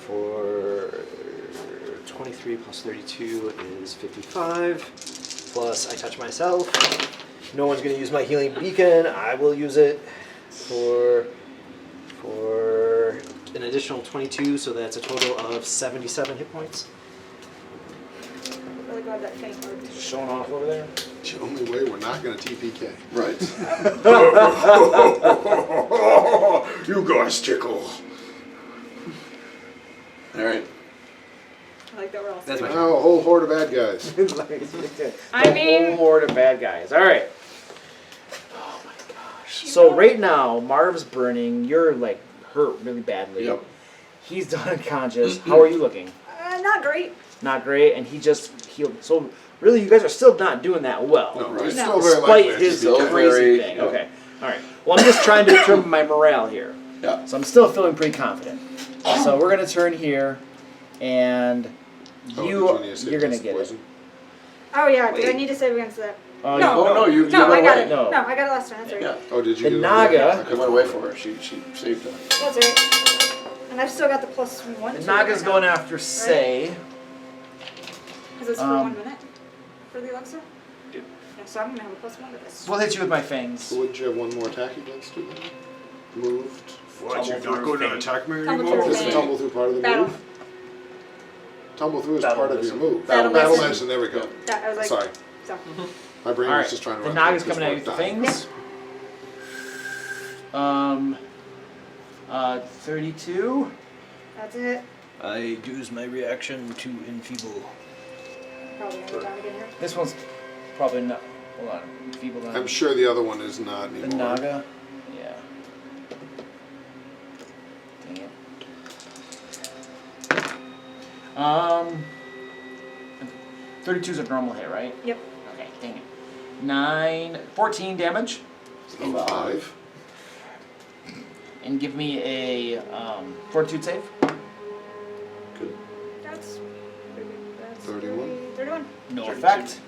[SPEAKER 8] for 23 plus 32 is 55. Plus, I touch myself. No one's going to use my healing beacon. I will use it for an additional 22, so that's a total of 77 hit points.
[SPEAKER 7] Really glad that thing worked.
[SPEAKER 8] Showing off over there.
[SPEAKER 2] The only way we're not going to TPK.
[SPEAKER 1] Right.
[SPEAKER 2] You guys tickle.
[SPEAKER 1] All right.
[SPEAKER 7] I like that we're all
[SPEAKER 8] That's
[SPEAKER 7] safe.
[SPEAKER 2] Now a whole horde of bad guys.
[SPEAKER 7] I mean-
[SPEAKER 8] whole horde of bad guys. All right. Oh my gosh. So right now, Marv's burning. You're like hurt really badly.
[SPEAKER 1] Yep.
[SPEAKER 8] He's done unconscious. How are you looking?
[SPEAKER 7] Not great.
[SPEAKER 8] Not great. And he just healed. So really, you guys are still not doing that well.
[SPEAKER 2] No,
[SPEAKER 1] Right.
[SPEAKER 2] it's
[SPEAKER 7] No.
[SPEAKER 2] still very
[SPEAKER 8] Despite
[SPEAKER 2] likely.
[SPEAKER 8] his
[SPEAKER 1] Still
[SPEAKER 8] crazy
[SPEAKER 1] very-
[SPEAKER 8] thing.
[SPEAKER 1] yeah.
[SPEAKER 8] Okay. All right. Well, I'm just trying to determine my morale here.
[SPEAKER 1] Yeah.
[SPEAKER 8] So I'm still feeling pretty confident. So we're gonna turn here, and
[SPEAKER 2] Oh,
[SPEAKER 8] you're
[SPEAKER 2] did you need to save
[SPEAKER 8] gonna
[SPEAKER 2] against
[SPEAKER 8] get it.
[SPEAKER 2] poison?
[SPEAKER 7] Oh yeah, did I
[SPEAKER 1] Wait.
[SPEAKER 7] need to save against that?
[SPEAKER 8] Oh,
[SPEAKER 7] No.
[SPEAKER 1] Oh no, you
[SPEAKER 7] No, I
[SPEAKER 1] went
[SPEAKER 7] got
[SPEAKER 1] away.
[SPEAKER 7] it.
[SPEAKER 8] No.
[SPEAKER 7] No, I got it last time. That's right.
[SPEAKER 1] Yeah.
[SPEAKER 2] Oh, did you
[SPEAKER 8] The
[SPEAKER 2] get it?
[SPEAKER 8] Naga-
[SPEAKER 1] I went away for her. She saved her.
[SPEAKER 7] That's right. And I've still got the +1.
[SPEAKER 8] The
[SPEAKER 7] to
[SPEAKER 8] Naga's
[SPEAKER 7] right
[SPEAKER 8] going
[SPEAKER 7] now,
[SPEAKER 8] after Say.
[SPEAKER 7] because it's for 1 minute for the Alexa.
[SPEAKER 8] Yep.
[SPEAKER 7] Yeah, so I'm gonna have a +1 to this.
[SPEAKER 8] We'll hit you with my fangs.
[SPEAKER 2] So wouldn't you have one more attack against it? Moved.
[SPEAKER 6] What, you're not going to attack me
[SPEAKER 7] Tumble
[SPEAKER 6] anymore?
[SPEAKER 7] through
[SPEAKER 2] Does
[SPEAKER 7] Fang.
[SPEAKER 2] tumble through part of the
[SPEAKER 7] Battle.
[SPEAKER 2] move? Tumble through is
[SPEAKER 6] Battle
[SPEAKER 2] part of your
[SPEAKER 6] medicine.
[SPEAKER 2] move.
[SPEAKER 7] Battle
[SPEAKER 2] Battle
[SPEAKER 7] medicine.
[SPEAKER 2] medicine, there we go.
[SPEAKER 7] Yeah, I was like,
[SPEAKER 2] Sorry.
[SPEAKER 7] so.
[SPEAKER 2] My brain
[SPEAKER 8] All
[SPEAKER 2] was
[SPEAKER 8] right.
[SPEAKER 2] just trying to
[SPEAKER 8] The
[SPEAKER 2] run
[SPEAKER 8] Naga's
[SPEAKER 2] through
[SPEAKER 8] coming at you with the
[SPEAKER 2] this
[SPEAKER 8] fangs. 32.
[SPEAKER 7] That's it.
[SPEAKER 5] I use my reaction to enfeeble.
[SPEAKER 7] Probably never down again here.
[SPEAKER 8] This one's probably not. Hold on. Feeble
[SPEAKER 2] I'm sure the other one is not
[SPEAKER 8] The
[SPEAKER 2] anymore.
[SPEAKER 8] Naga. Yeah. Dang it. 32's a normal hit, right?
[SPEAKER 7] Yep.
[SPEAKER 8] Okay, dang it. 14 damage.
[SPEAKER 2] So 5.
[SPEAKER 8] And give me a fortitude save.
[SPEAKER 1] Good.
[SPEAKER 7] That's
[SPEAKER 2] 31.
[SPEAKER 7] 31.
[SPEAKER 8] No
[SPEAKER 1] 32.
[SPEAKER 8] effect.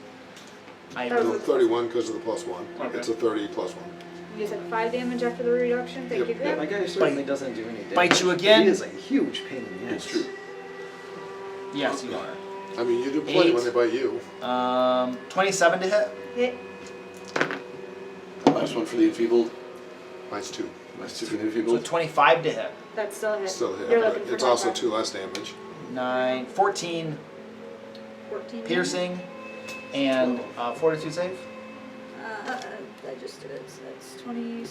[SPEAKER 8] I
[SPEAKER 7] That was
[SPEAKER 2] No,
[SPEAKER 7] a-
[SPEAKER 2] 31 because of the +1.
[SPEAKER 8] Okay.
[SPEAKER 2] It's a 30 +1.
[SPEAKER 7] You said 5 damage after the reduction. Thank
[SPEAKER 2] Yep.
[SPEAKER 7] you, Graham.
[SPEAKER 5] My guy certainly doesn't do any damage.
[SPEAKER 8] Bite you
[SPEAKER 5] but
[SPEAKER 8] again?
[SPEAKER 5] He is a huge pain in the ass.
[SPEAKER 1] It's true.
[SPEAKER 8] Yes, you are.
[SPEAKER 2] I mean, you do plenty
[SPEAKER 8] 8.
[SPEAKER 2] when they bite you.
[SPEAKER 8] 27 to hit.
[SPEAKER 7] Hit.
[SPEAKER 1] Last one for the enfeebled.
[SPEAKER 2] Mine's 2.
[SPEAKER 1] Last two for the
[SPEAKER 8] So
[SPEAKER 1] enfeebled.
[SPEAKER 8] 25 to hit.
[SPEAKER 7] That's still a hit.
[SPEAKER 2] Still hit,
[SPEAKER 7] You're
[SPEAKER 2] but
[SPEAKER 7] looking for
[SPEAKER 2] it's also
[SPEAKER 7] 25.
[SPEAKER 2] 2 less damage.
[SPEAKER 8] 9, 14
[SPEAKER 7] 14.
[SPEAKER 8] piercing, and fortitude save.
[SPEAKER 7] I just did it. So that's 20.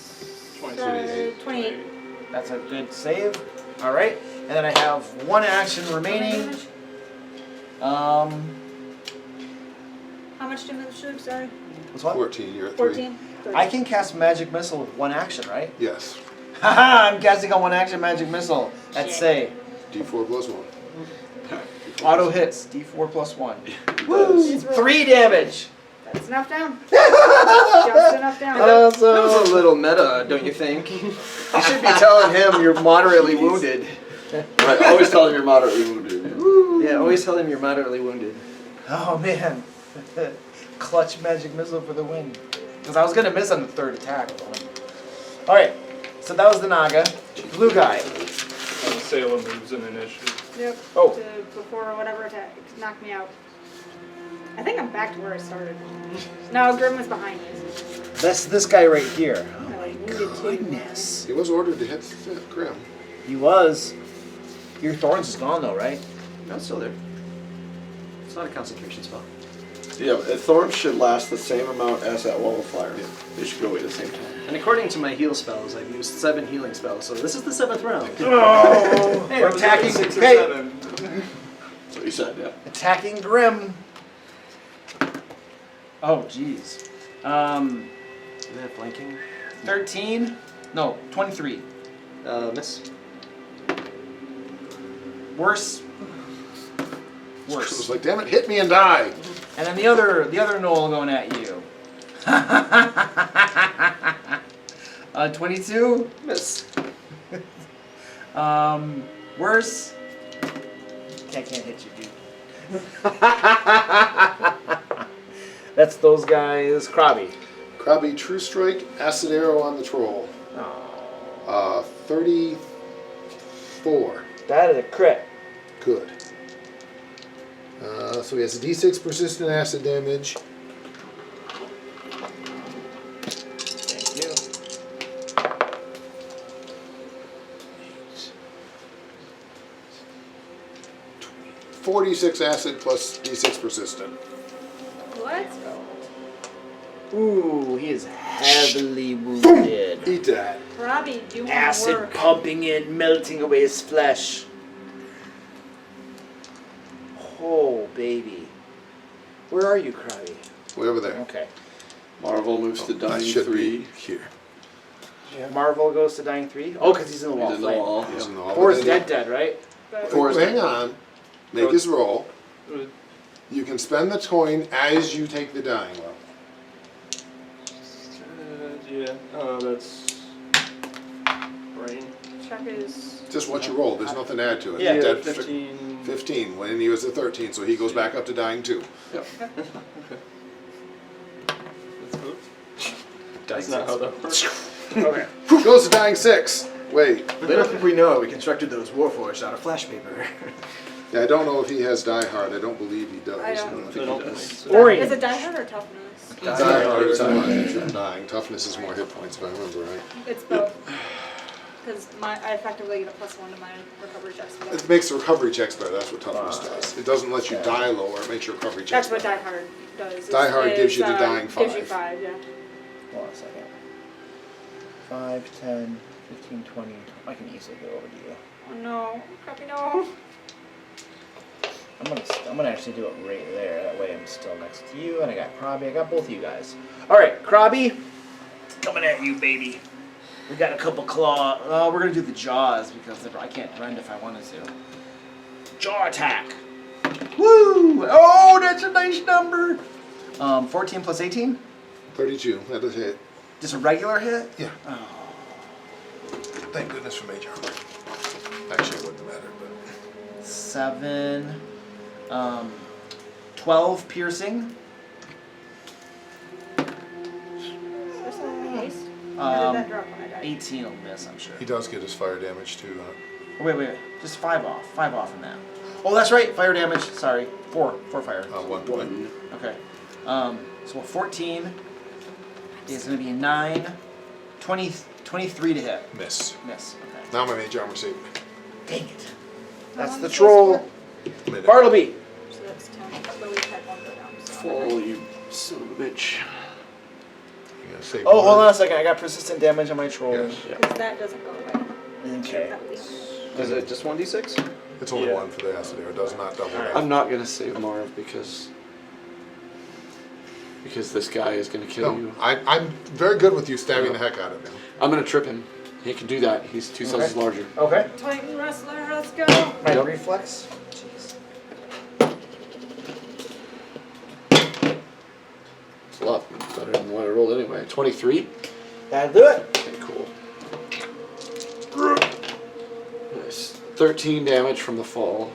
[SPEAKER 2] 28.
[SPEAKER 7] 28.
[SPEAKER 8] That's a good save. All right, and then I have one action remaining.
[SPEAKER 7] How much damage should sorry?
[SPEAKER 8] What's what?
[SPEAKER 2] 14, you're at 3.
[SPEAKER 7] 14.
[SPEAKER 8] I can cast magic missile with one action, right?
[SPEAKER 2] Yes.
[SPEAKER 8] Haha! I'm casting a one action magic missile. At
[SPEAKER 7] Shit.
[SPEAKER 8] say
[SPEAKER 2] D4 +1.
[SPEAKER 8] auto hits D4 + 1.
[SPEAKER 7] Woo!
[SPEAKER 8] 3 damage.
[SPEAKER 7] That's enough down. Just enough down.
[SPEAKER 5] That was a little meta, don't you think? You should be telling him you're moderately wounded.
[SPEAKER 1] Right. Always tell them you're moderately wounded.
[SPEAKER 5] Yeah, always tell him you're moderately wounded.
[SPEAKER 8] Oh man, clutch magic missile for the win. Because I was gonna miss on the third attack. All right, so that was the Naga. Blue guy.
[SPEAKER 6] Sailor moves in initiative.
[SPEAKER 7] Yep.
[SPEAKER 8] Oh.
[SPEAKER 7] To before whatever attack knocked me out. I think I'm back to where I started. No, Grim was behind me.
[SPEAKER 8] This guy right here.
[SPEAKER 7] I like wounded too.
[SPEAKER 8] Goodness.
[SPEAKER 2] He was ordered to hit Grim.
[SPEAKER 8] He was. Your thorns is gone though, right?
[SPEAKER 5] No, it's still there. It's not a concentration spell.
[SPEAKER 1] Yeah, thorns should last the same amount as that wall of fire. They should go away at the same time.
[SPEAKER 5] And according to my heal spells, I've used 7 healing spells, so this is the 7th round.
[SPEAKER 8] Oh,
[SPEAKER 6] Hey,
[SPEAKER 8] we're
[SPEAKER 6] I was
[SPEAKER 8] attacking.
[SPEAKER 6] at 6 or
[SPEAKER 8] Hey,
[SPEAKER 6] 7.
[SPEAKER 1] That's what you said, yeah.
[SPEAKER 8] attacking Grim. Oh, jeez.
[SPEAKER 5] Is that flanking?
[SPEAKER 8] 13. No, 23.
[SPEAKER 5] Miss.
[SPEAKER 8] Worse.
[SPEAKER 2] It was
[SPEAKER 8] Worse.
[SPEAKER 2] like, damn it, hit me and die.
[SPEAKER 8] And then the other gnoll going at you. 22.
[SPEAKER 5] Miss.
[SPEAKER 8] Worse. I can't hit you, dude. That's those guys. Krabby.
[SPEAKER 2] Krabby, True Strike, Acid Arrow on the Troll. 34.
[SPEAKER 8] That is a crit.
[SPEAKER 2] Good. So he has a D6 persistent acid damage.
[SPEAKER 8] Thank you.
[SPEAKER 2] 46 acid plus D6 persistent.
[SPEAKER 7] Let's go.
[SPEAKER 8] Ooh, he is heavily wounded.
[SPEAKER 2] Eat that.
[SPEAKER 7] Robbie, do more
[SPEAKER 8] Acid
[SPEAKER 7] work.
[SPEAKER 8] pumping in, melting away his flesh. Oh, baby. Where are you, Krabby?
[SPEAKER 2] Way over there.
[SPEAKER 8] Okay.
[SPEAKER 1] Marvel moves to
[SPEAKER 2] That
[SPEAKER 1] dying
[SPEAKER 2] should
[SPEAKER 1] 3.
[SPEAKER 2] be here.
[SPEAKER 8] Marvel goes to dying 3. Oh, because he's in the wall.
[SPEAKER 1] He's in the
[SPEAKER 8] flame.
[SPEAKER 1] wall.
[SPEAKER 2] He's in the wall.
[SPEAKER 8] Four's
[SPEAKER 2] But then
[SPEAKER 8] dead, right?
[SPEAKER 7] But
[SPEAKER 1] Four's
[SPEAKER 2] hang
[SPEAKER 1] dead.
[SPEAKER 2] on. Make his roll. You can spend the coin as you take the dying level.
[SPEAKER 6] Yeah. Oh, that's brain.
[SPEAKER 7] check his.
[SPEAKER 2] Just what you roll. There's nothing to add to it.
[SPEAKER 8] Yeah,
[SPEAKER 2] Dead
[SPEAKER 6] 15.
[SPEAKER 2] 15. When he was at 13, so he goes back up to dying 2.
[SPEAKER 1] Yep.
[SPEAKER 6] That's not how that works.
[SPEAKER 8] Okay.
[SPEAKER 2] Goes to dying 6. Wait.
[SPEAKER 4] They don't think we know it. We constructed those warforged out of flash paper.
[SPEAKER 2] Yeah, I don't know if he has Die Hard. I don't believe he does.
[SPEAKER 7] I don't.
[SPEAKER 2] No,
[SPEAKER 6] I don't think so.
[SPEAKER 8] Ori.
[SPEAKER 7] Is it die hard or toughness?
[SPEAKER 2] Die Hard is more dying. Toughness is more hit points, if I remember right.
[SPEAKER 7] It's both. Because I effectively get a +1 to my recovery checks. for that.
[SPEAKER 2] It makes the recovery checks better. That's what toughness does. It doesn't let you die lower. It makes your recovery checks
[SPEAKER 7] That's what
[SPEAKER 2] better.
[SPEAKER 7] die hard does.
[SPEAKER 2] Die Hard gives you the dying
[SPEAKER 7] Gives you
[SPEAKER 2] 5.
[SPEAKER 7] 5, yeah.
[SPEAKER 8] Hold on a second. 5, 10, 15, 20. I can easily go over to you.
[SPEAKER 7] Oh no, Crappy, no.
[SPEAKER 8] I'm gonna actually do it right there. That way I'm still next to you, and I got Krabby. I got both of you guys. All right, Krabby, coming at you, baby. We got a couple claw. We're gonna do the jaws because I can't run if I wanted to. Jaw attack. Woo! Oh, that's a nice number. 14 plus 18.
[SPEAKER 2] 32. That does hit.
[SPEAKER 8] Just a regular hit.
[SPEAKER 2] Yeah.
[SPEAKER 8] Oh.
[SPEAKER 2] Thank goodness for Mage Armor. Actually, it wouldn't matter, but.
[SPEAKER 8] 7. 12 piercing.
[SPEAKER 7] There's a haste. Or did that drop when I died?
[SPEAKER 8] 18 will miss, I'm sure.
[SPEAKER 2] He does get his fire damage too.
[SPEAKER 8] Oh, wait. Just 5 off. 5 off from that. Oh, that's right. Fire damage. Sorry. 4 fire.
[SPEAKER 2] 1 point.
[SPEAKER 8] Okay. So 14 is going to be 9. 23 to hit.
[SPEAKER 2] Miss.
[SPEAKER 8] Miss. Okay.
[SPEAKER 2] Now my Mage Armor saved me.
[SPEAKER 8] Dang it.
[SPEAKER 7] How
[SPEAKER 8] That's
[SPEAKER 7] long
[SPEAKER 8] the
[SPEAKER 7] is this
[SPEAKER 8] troll.
[SPEAKER 2] Minute.
[SPEAKER 8] Bartleby.
[SPEAKER 7] So that's 10. But we had 1 go down. So.
[SPEAKER 1] Fall, you son of a bitch.
[SPEAKER 2] You gotta save
[SPEAKER 8] Oh, hold
[SPEAKER 2] one.
[SPEAKER 8] on a second. I got persistent damage on my troll.
[SPEAKER 2] Yes.
[SPEAKER 7] Because that doesn't go away.
[SPEAKER 8] Okay.
[SPEAKER 7] That would be-
[SPEAKER 5] Is it just 1d6?
[SPEAKER 2] It's only
[SPEAKER 6] Yeah.
[SPEAKER 2] 1 for the acid arrow. It does not double that.
[SPEAKER 1] I'm not gonna save Marv because this guy is gonna kill
[SPEAKER 2] No,
[SPEAKER 1] you.
[SPEAKER 2] I'm very good with you stabbing the heck out of him.
[SPEAKER 1] I'm gonna trip him. He can do that. He's 2 sizes larger.
[SPEAKER 8] Okay.
[SPEAKER 7] Titan Wrestler, let's go.
[SPEAKER 8] My
[SPEAKER 1] Yep.
[SPEAKER 8] reflex. Jeez.
[SPEAKER 1] It's a lot better than what I rolled anyway. 23?
[SPEAKER 8] That'll do it.
[SPEAKER 1] Okay, cool. Nice. 13 damage from the fall.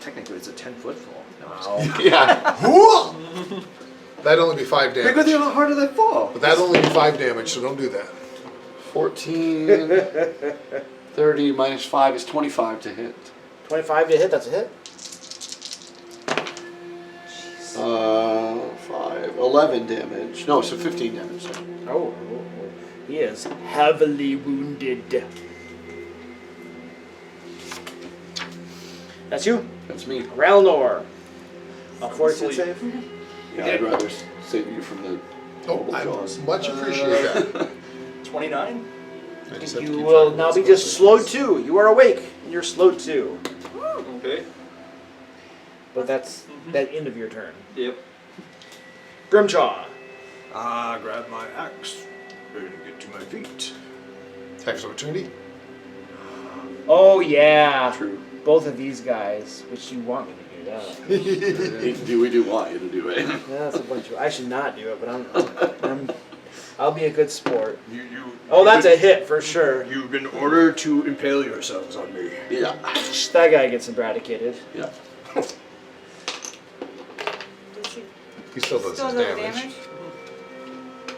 [SPEAKER 5] Technically, it's a 10-foot fall. No,
[SPEAKER 8] Wow.
[SPEAKER 1] Yeah.
[SPEAKER 2] That'd only be 5
[SPEAKER 5] Bigger
[SPEAKER 2] damage.
[SPEAKER 5] the harder they fall.
[SPEAKER 2] But that'd only be 5 damage, so don't do that.
[SPEAKER 1] 14, 30 minus 5 is 25 to hit.
[SPEAKER 8] 25 to hit. That's a hit.
[SPEAKER 1] 5, 11 damage. No, so 15 damage. Sorry.
[SPEAKER 8] Oh. He is heavily wounded. That's you.
[SPEAKER 1] That's me.
[SPEAKER 8] Ralnor. A fortitude save.
[SPEAKER 1] Yeah, I'd rather save you from the
[SPEAKER 2] Oh,
[SPEAKER 1] horrible
[SPEAKER 2] I
[SPEAKER 1] jaws.
[SPEAKER 2] much appreciate that.
[SPEAKER 6] 29?
[SPEAKER 2] I just have to
[SPEAKER 8] You
[SPEAKER 2] keep
[SPEAKER 8] will
[SPEAKER 2] track of
[SPEAKER 8] now
[SPEAKER 2] what's
[SPEAKER 8] be
[SPEAKER 2] going
[SPEAKER 8] just slowed 2. You are awake, and you're slowed 2.
[SPEAKER 6] Okay.
[SPEAKER 8] But that's that end of your turn.
[SPEAKER 6] Yep.
[SPEAKER 8] Grimchaw.
[SPEAKER 5] Grab my axe and get to my feet.
[SPEAKER 2] Tax opportunity.
[SPEAKER 8] Oh yeah.
[SPEAKER 1] True.
[SPEAKER 8] Both of these guys, which you want me to do that.
[SPEAKER 1] We do want you to do it.
[SPEAKER 8] Yeah, that's a bunch of. I should not do it, but I'm I'll be a good sport.
[SPEAKER 12] You.
[SPEAKER 8] Oh, that's a hit for sure.
[SPEAKER 12] You've been ordered to impale yourselves on me.
[SPEAKER 1] Yeah.
[SPEAKER 8] That guy gets eradicated.
[SPEAKER 1] Yeah.
[SPEAKER 7] Does he
[SPEAKER 2] He still does
[SPEAKER 7] still
[SPEAKER 2] his
[SPEAKER 7] do
[SPEAKER 2] damage.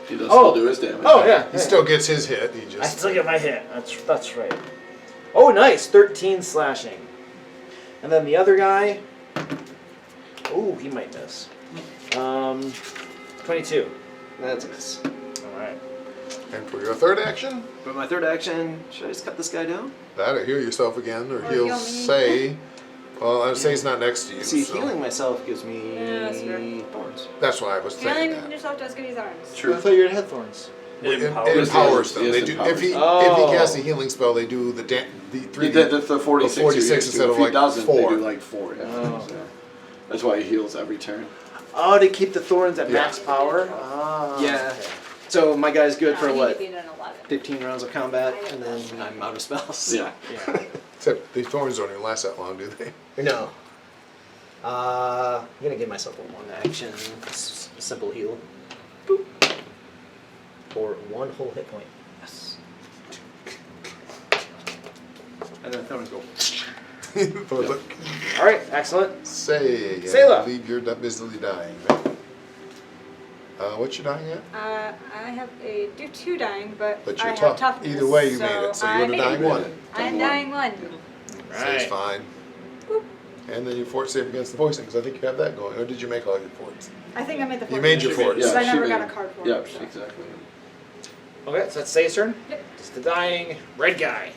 [SPEAKER 1] He does
[SPEAKER 8] Oh.
[SPEAKER 1] still do his damage.
[SPEAKER 8] Oh yeah.
[SPEAKER 2] He still gets his hit. He
[SPEAKER 8] I
[SPEAKER 2] just.
[SPEAKER 8] still get my hit. That's right. Oh, nice. 13 slashing. And then the other guy. Oh, he might miss. 22.
[SPEAKER 10] That's a miss.
[SPEAKER 8] All right.
[SPEAKER 2] And for your third action,
[SPEAKER 10] But my third action, should I just cut this guy down?
[SPEAKER 2] that or heal yourself again, or
[SPEAKER 7] Or
[SPEAKER 2] he'll
[SPEAKER 7] heal me.
[SPEAKER 2] say. Well, I'd say he's not next to you.
[SPEAKER 10] See,
[SPEAKER 2] so
[SPEAKER 10] healing myself gives me
[SPEAKER 7] Yeah, that's fair.
[SPEAKER 10] thorns.
[SPEAKER 2] that's why I was saying
[SPEAKER 7] Healing
[SPEAKER 2] that.
[SPEAKER 7] yourself does give you thorns.
[SPEAKER 1] True.
[SPEAKER 8] I thought you had thorns.
[SPEAKER 2] It
[SPEAKER 6] empowers
[SPEAKER 2] empowers them.
[SPEAKER 1] Yes,
[SPEAKER 2] They
[SPEAKER 1] it
[SPEAKER 2] do.
[SPEAKER 1] empowers
[SPEAKER 2] If he
[SPEAKER 8] them.
[SPEAKER 2] casts a healing spell, they do the
[SPEAKER 1] He
[SPEAKER 2] 3.
[SPEAKER 1] did the 46.
[SPEAKER 2] The 46
[SPEAKER 1] he used to.
[SPEAKER 2] instead
[SPEAKER 1] If
[SPEAKER 2] of
[SPEAKER 1] he
[SPEAKER 2] like
[SPEAKER 1] doesn't,
[SPEAKER 2] 4.
[SPEAKER 1] They do like 4. Yeah.
[SPEAKER 8] Oh.
[SPEAKER 1] So, that's why he heals every turn.
[SPEAKER 8] Oh, to keep the thorns at
[SPEAKER 2] Yeah.
[SPEAKER 8] max power? Ah.
[SPEAKER 10] Yeah. So my guy's good
[SPEAKER 7] No,
[SPEAKER 10] for
[SPEAKER 7] I need
[SPEAKER 10] what?
[SPEAKER 7] to beat an 11.
[SPEAKER 10] 15 rounds of combat, and then I'm out of spells.
[SPEAKER 1] Yeah.
[SPEAKER 8] Yeah.
[SPEAKER 2] Except the thorns don't even last that long, do they?
[SPEAKER 10] No. I'm gonna give myself a 1 action simple heal. Boop. For 1 whole hit point. Yes.
[SPEAKER 5] And then thorns go.
[SPEAKER 2] Thorns like,
[SPEAKER 8] All right, excellent.
[SPEAKER 2] say again.
[SPEAKER 8] Sayla.
[SPEAKER 2] I believe you're busily dying. What you dying at?
[SPEAKER 7] I do 2 dying, but
[SPEAKER 2] But
[SPEAKER 7] I
[SPEAKER 2] you're
[SPEAKER 7] have
[SPEAKER 2] tough.
[SPEAKER 7] toughness.
[SPEAKER 2] Either way, you made it. So
[SPEAKER 7] I
[SPEAKER 2] you're the
[SPEAKER 7] made
[SPEAKER 2] dying
[SPEAKER 7] it.
[SPEAKER 2] one.
[SPEAKER 7] I'm dying 1.
[SPEAKER 2] So it's fine. And then you fort save against the poison, because I think you have that going. Or did you make all your forts?
[SPEAKER 7] I think I made the 4.
[SPEAKER 2] You made your forts.
[SPEAKER 7] Because I
[SPEAKER 1] she
[SPEAKER 7] never
[SPEAKER 1] made-
[SPEAKER 7] got a card for
[SPEAKER 1] Yeah,
[SPEAKER 7] it. so.
[SPEAKER 1] exactly.
[SPEAKER 8] Okay, so that's Say's turn.
[SPEAKER 7] Yep.
[SPEAKER 8] It's the dying red guy.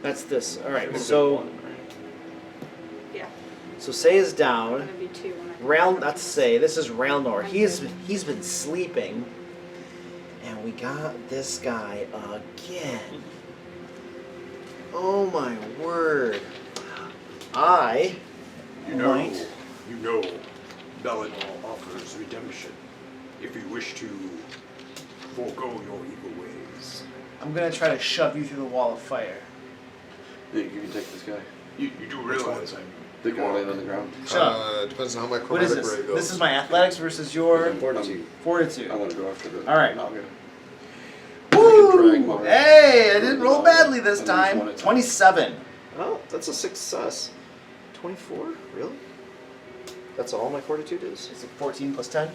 [SPEAKER 8] That's this. All right, so
[SPEAKER 7] Yeah.
[SPEAKER 8] Say is
[SPEAKER 7] I'm
[SPEAKER 8] down.
[SPEAKER 7] gonna be 2 when I
[SPEAKER 8] That's Say. This is Railnor. He's been sleeping, and we got this guy again. Oh my word!
[SPEAKER 12] You know,
[SPEAKER 8] Right.
[SPEAKER 12] Bellador offers redemption if you wish to forego your evil ways.
[SPEAKER 8] I'm gonna try to shove you through the wall of fire.
[SPEAKER 1] Yeah, you can take this guy.
[SPEAKER 12] You do realize I'm
[SPEAKER 1] The guy laying on the ground.
[SPEAKER 8] Shut up.
[SPEAKER 2] Depends on how my
[SPEAKER 8] What is
[SPEAKER 2] chromatic
[SPEAKER 8] this?
[SPEAKER 2] ray goes.
[SPEAKER 8] This is my athletics versus your
[SPEAKER 1] Fortitude.
[SPEAKER 8] fortitude.
[SPEAKER 1] I want to go after the.
[SPEAKER 8] All right.
[SPEAKER 1] Naga.
[SPEAKER 8] Woo! Hey, I didn't roll badly this
[SPEAKER 1] At least one
[SPEAKER 8] time.
[SPEAKER 1] attack.
[SPEAKER 8] 27.
[SPEAKER 10] Oh, that's a success. 24? Really? That's all my fortitude is?
[SPEAKER 8] It's a 14 plus 10.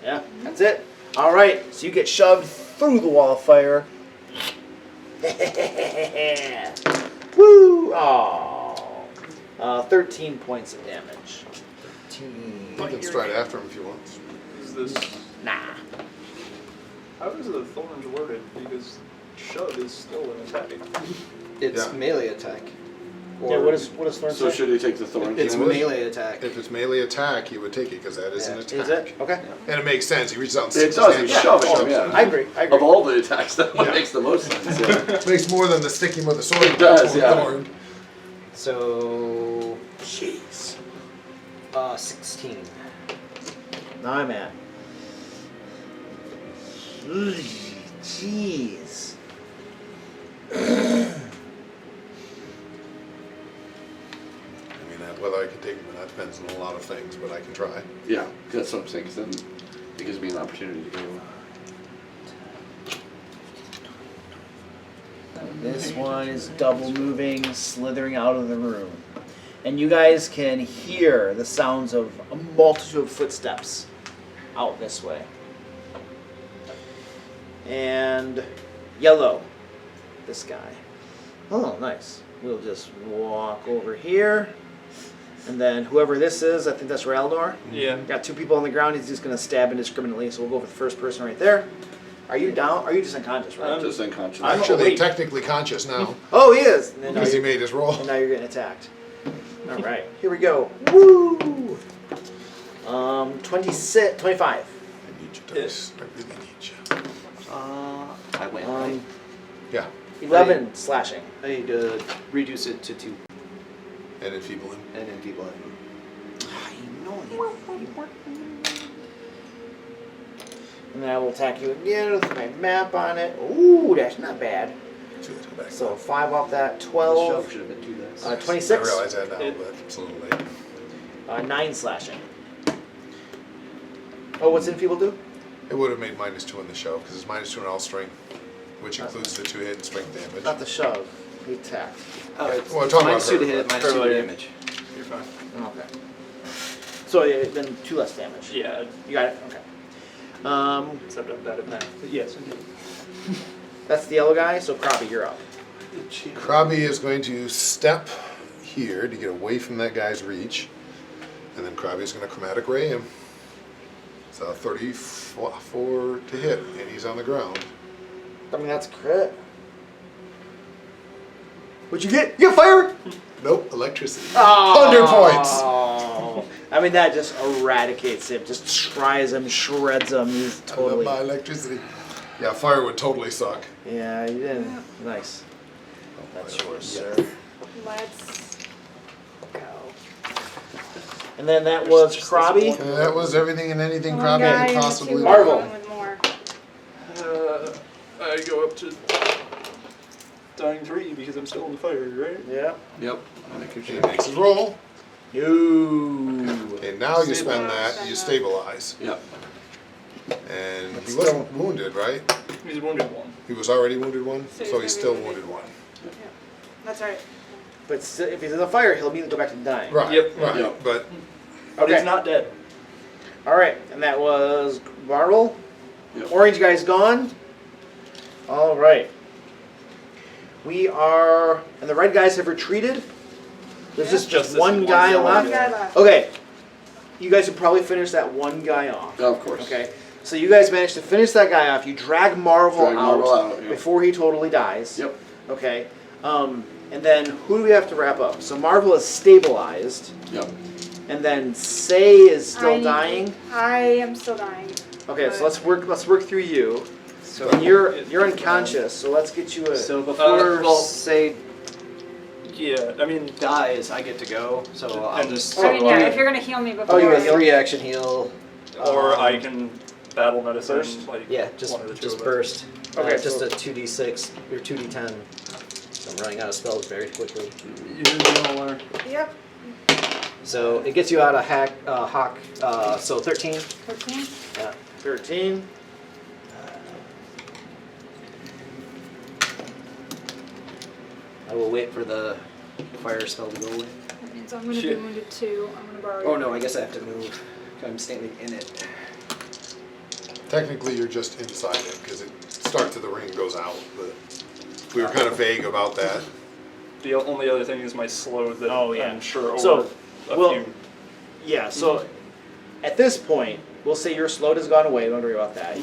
[SPEAKER 8] Yeah, that's it. All right, so you get shoved through the wall of fire. Woo! Oh. 13 points of damage. 13.
[SPEAKER 2] You can stride after him if you want.
[SPEAKER 6] Is this?
[SPEAKER 8] Nah.
[SPEAKER 6] How is the thorns worded? Because shove is still an attack.
[SPEAKER 10] It's
[SPEAKER 2] Yeah.
[SPEAKER 10] melee attack.
[SPEAKER 8] Yeah, what does Thorn
[SPEAKER 1] So
[SPEAKER 8] say?
[SPEAKER 1] should he take the thorn?
[SPEAKER 10] It's
[SPEAKER 1] damage?
[SPEAKER 10] melee attack.
[SPEAKER 2] If it's melee attack, he would take it because that is an
[SPEAKER 10] Yeah.
[SPEAKER 2] attack.
[SPEAKER 8] Is it? Okay.
[SPEAKER 2] And it makes sense. He reaches out and
[SPEAKER 1] It
[SPEAKER 2] sticks
[SPEAKER 1] does.
[SPEAKER 2] his
[SPEAKER 1] He's
[SPEAKER 2] hand.
[SPEAKER 1] shoving him. Yeah.
[SPEAKER 8] I agree.
[SPEAKER 1] Of all the attacks, that one
[SPEAKER 2] Yeah.
[SPEAKER 1] makes the most sense. Yeah.
[SPEAKER 2] Makes more than the sticking with the sword.
[SPEAKER 1] It does,
[SPEAKER 2] with
[SPEAKER 1] yeah.
[SPEAKER 2] thorn.
[SPEAKER 10] So, jeez. 16.
[SPEAKER 8] Now I'm at. Jeez.
[SPEAKER 2] I mean, whether I can take him or not depends on a lot of things, but I can try.
[SPEAKER 1] Yeah, that's what I'm saying. 'Cause then it gives me an opportunity to go.
[SPEAKER 8] This one is double moving, slithering out of the room. And you guys can hear the sounds of a multitude of footsteps out this way. And yellow, this guy. Oh, nice. We'll just walk over here. And then whoever this is, I think that's Raldor.
[SPEAKER 6] Yeah.
[SPEAKER 8] Got 2 people on the ground, he's just going to stab indiscriminately, so we'll go for the first person right there. Are you down? Are you just unconscious, right?
[SPEAKER 1] Just unconscious.
[SPEAKER 8] I'm
[SPEAKER 2] Actually,
[SPEAKER 8] awake.
[SPEAKER 2] technically conscious now
[SPEAKER 8] Oh, he is! And then now
[SPEAKER 2] because he
[SPEAKER 8] you're-
[SPEAKER 2] made his roll.
[SPEAKER 8] and now you're getting attacked. All right, here we go. Woo! 26, 25.
[SPEAKER 2] I need you, Dice. I really need you.
[SPEAKER 10] I win, right?
[SPEAKER 2] Yeah,
[SPEAKER 8] 11 slashing.
[SPEAKER 10] I need to reduce it to 2
[SPEAKER 2] and enfeeble him.
[SPEAKER 10] and enfeeble him.
[SPEAKER 8] And then I will attack you again with my map on it. Ooh, that's not bad. So 5 off that,
[SPEAKER 10] The
[SPEAKER 8] 12.
[SPEAKER 10] shove should have been 2 dice.
[SPEAKER 8] 26.
[SPEAKER 2] I realize that now,
[SPEAKER 6] It-
[SPEAKER 2] but it's a little late.
[SPEAKER 8] 9 slashing. Oh, what's enfeeble do?
[SPEAKER 2] It would have made -2 in the shove because it's -2 in all strength, which includes the 2 hit and strength damage.
[SPEAKER 8] Not the shove. He attacked.
[SPEAKER 10] Oh, it's
[SPEAKER 2] Well, I'm talking about
[SPEAKER 10] -2 to
[SPEAKER 2] her.
[SPEAKER 10] hit, -2 to
[SPEAKER 8] Earlier.
[SPEAKER 10] damage.
[SPEAKER 6] You're fine.
[SPEAKER 8] Okay. So then 2 less damage.
[SPEAKER 6] Yeah,
[SPEAKER 8] You got it. Okay.
[SPEAKER 6] except I'm bad at math. But yes, I did.
[SPEAKER 8] That's the yellow guy. So Krabi, you're up.
[SPEAKER 2] Krabi is going to step here to get away from that guy's reach, and then Krabi is going to chromatic ray him. So 34 to hit, and he's on the ground.
[SPEAKER 8] I mean, that's a crit. What'd you get? You got fire?
[SPEAKER 2] Nope, electricity.
[SPEAKER 8] 100
[SPEAKER 2] points.
[SPEAKER 8] I mean, that just eradicates him. Just tries him, shreds him. He's
[SPEAKER 2] I love
[SPEAKER 8] totally.
[SPEAKER 2] my electricity. Yeah, fire would totally suck.
[SPEAKER 8] Yeah, you did. Nice. That's yours, sir.
[SPEAKER 7] Let's go.
[SPEAKER 8] And then that was Krabi.
[SPEAKER 2] And that was everything and anything
[SPEAKER 7] One
[SPEAKER 2] Krabi
[SPEAKER 7] guy
[SPEAKER 2] could
[SPEAKER 7] and
[SPEAKER 2] possibly
[SPEAKER 7] two
[SPEAKER 8] Marvel.
[SPEAKER 7] one with more.
[SPEAKER 6] I go up to dying 3 because I'm still in the fire, right?
[SPEAKER 8] Yeah.
[SPEAKER 1] Yep.
[SPEAKER 2] He makes his roll.
[SPEAKER 8] You.
[SPEAKER 2] And now you spend that, you stabilize.
[SPEAKER 1] Yep.
[SPEAKER 2] And he wasn't wounded, right?
[SPEAKER 6] He's wounded 1.
[SPEAKER 2] He was already wounded 1,
[SPEAKER 7] So he's
[SPEAKER 2] so he's
[SPEAKER 7] gonna
[SPEAKER 2] still
[SPEAKER 7] be wounded.
[SPEAKER 2] wounded 1.
[SPEAKER 7] That's right.
[SPEAKER 8] But if he's in the fire, he'll immediately go back to dying.
[SPEAKER 2] Right,
[SPEAKER 6] Yep.
[SPEAKER 2] right.
[SPEAKER 1] Yep.
[SPEAKER 2] But
[SPEAKER 6] But
[SPEAKER 8] Okay.
[SPEAKER 6] he's not dead.
[SPEAKER 8] All right, and that was Marvel.
[SPEAKER 1] Yep.
[SPEAKER 8] Orange guy's gone. All right. We are, and the red guys have retreated. There's
[SPEAKER 7] Yeah.
[SPEAKER 8] just
[SPEAKER 6] Just
[SPEAKER 8] one
[SPEAKER 6] this
[SPEAKER 8] guy
[SPEAKER 6] one
[SPEAKER 8] left.
[SPEAKER 7] guy left.
[SPEAKER 8] Okay. You guys should probably finish that one guy off.
[SPEAKER 1] Of course.
[SPEAKER 8] Okay. So you guys managed to finish that guy off. You drag Marvel,
[SPEAKER 1] Drag Marvel out, yeah.
[SPEAKER 8] before he totally dies.
[SPEAKER 1] Yep.
[SPEAKER 8] Okay. And then who do we have to wrap up? So Marvel is stabilized,
[SPEAKER 1] Yep.
[SPEAKER 8] and then Say is still
[SPEAKER 7] I need-
[SPEAKER 8] dying.
[SPEAKER 7] I am still dying.
[SPEAKER 8] Okay, so
[SPEAKER 7] but-
[SPEAKER 8] let's work through you.
[SPEAKER 10] So
[SPEAKER 8] And you're unconscious, so let's get you a.
[SPEAKER 10] So before
[SPEAKER 6] well-
[SPEAKER 10] say
[SPEAKER 6] Yeah, I mean,
[SPEAKER 10] dies, I get to go. So I'll
[SPEAKER 6] and
[SPEAKER 10] just
[SPEAKER 7] I mean, yeah, if you're gonna heal me before.
[SPEAKER 8] Oh, you
[SPEAKER 10] do a
[SPEAKER 8] heal?
[SPEAKER 10] 3-action heal.
[SPEAKER 6] or I can battle medicine.
[SPEAKER 8] Burst?
[SPEAKER 6] Like
[SPEAKER 10] Yeah, just
[SPEAKER 6] one of the two
[SPEAKER 10] just
[SPEAKER 6] of us.
[SPEAKER 10] burst.
[SPEAKER 8] Okay,
[SPEAKER 10] just
[SPEAKER 8] so-
[SPEAKER 10] a 2d6 or 2d10. So I'm running out of spells very quickly.
[SPEAKER 7] Yep.
[SPEAKER 10] So it gets you out of Hawk. So 13.
[SPEAKER 7] 13.
[SPEAKER 10] Yeah.
[SPEAKER 8] 13.
[SPEAKER 10] I will wait for the fire spell to go away.
[SPEAKER 7] That means I'm gonna be
[SPEAKER 6] Shit.
[SPEAKER 7] wounded too. I'm gonna borrow.
[SPEAKER 10] Oh
[SPEAKER 7] your
[SPEAKER 10] no, I
[SPEAKER 7] point.
[SPEAKER 10] guess I have to move. I'm standing in it.
[SPEAKER 2] technically you're just inside it because it starts at the ring and goes out. But we were kind of vague about that.
[SPEAKER 6] The only other thing is my slow that
[SPEAKER 8] Oh, yeah.
[SPEAKER 6] I'm sure over
[SPEAKER 8] So,
[SPEAKER 6] a
[SPEAKER 8] well-
[SPEAKER 6] few.
[SPEAKER 8] Yeah, so at this point, we'll say your slow has gone away. Don't worry about that.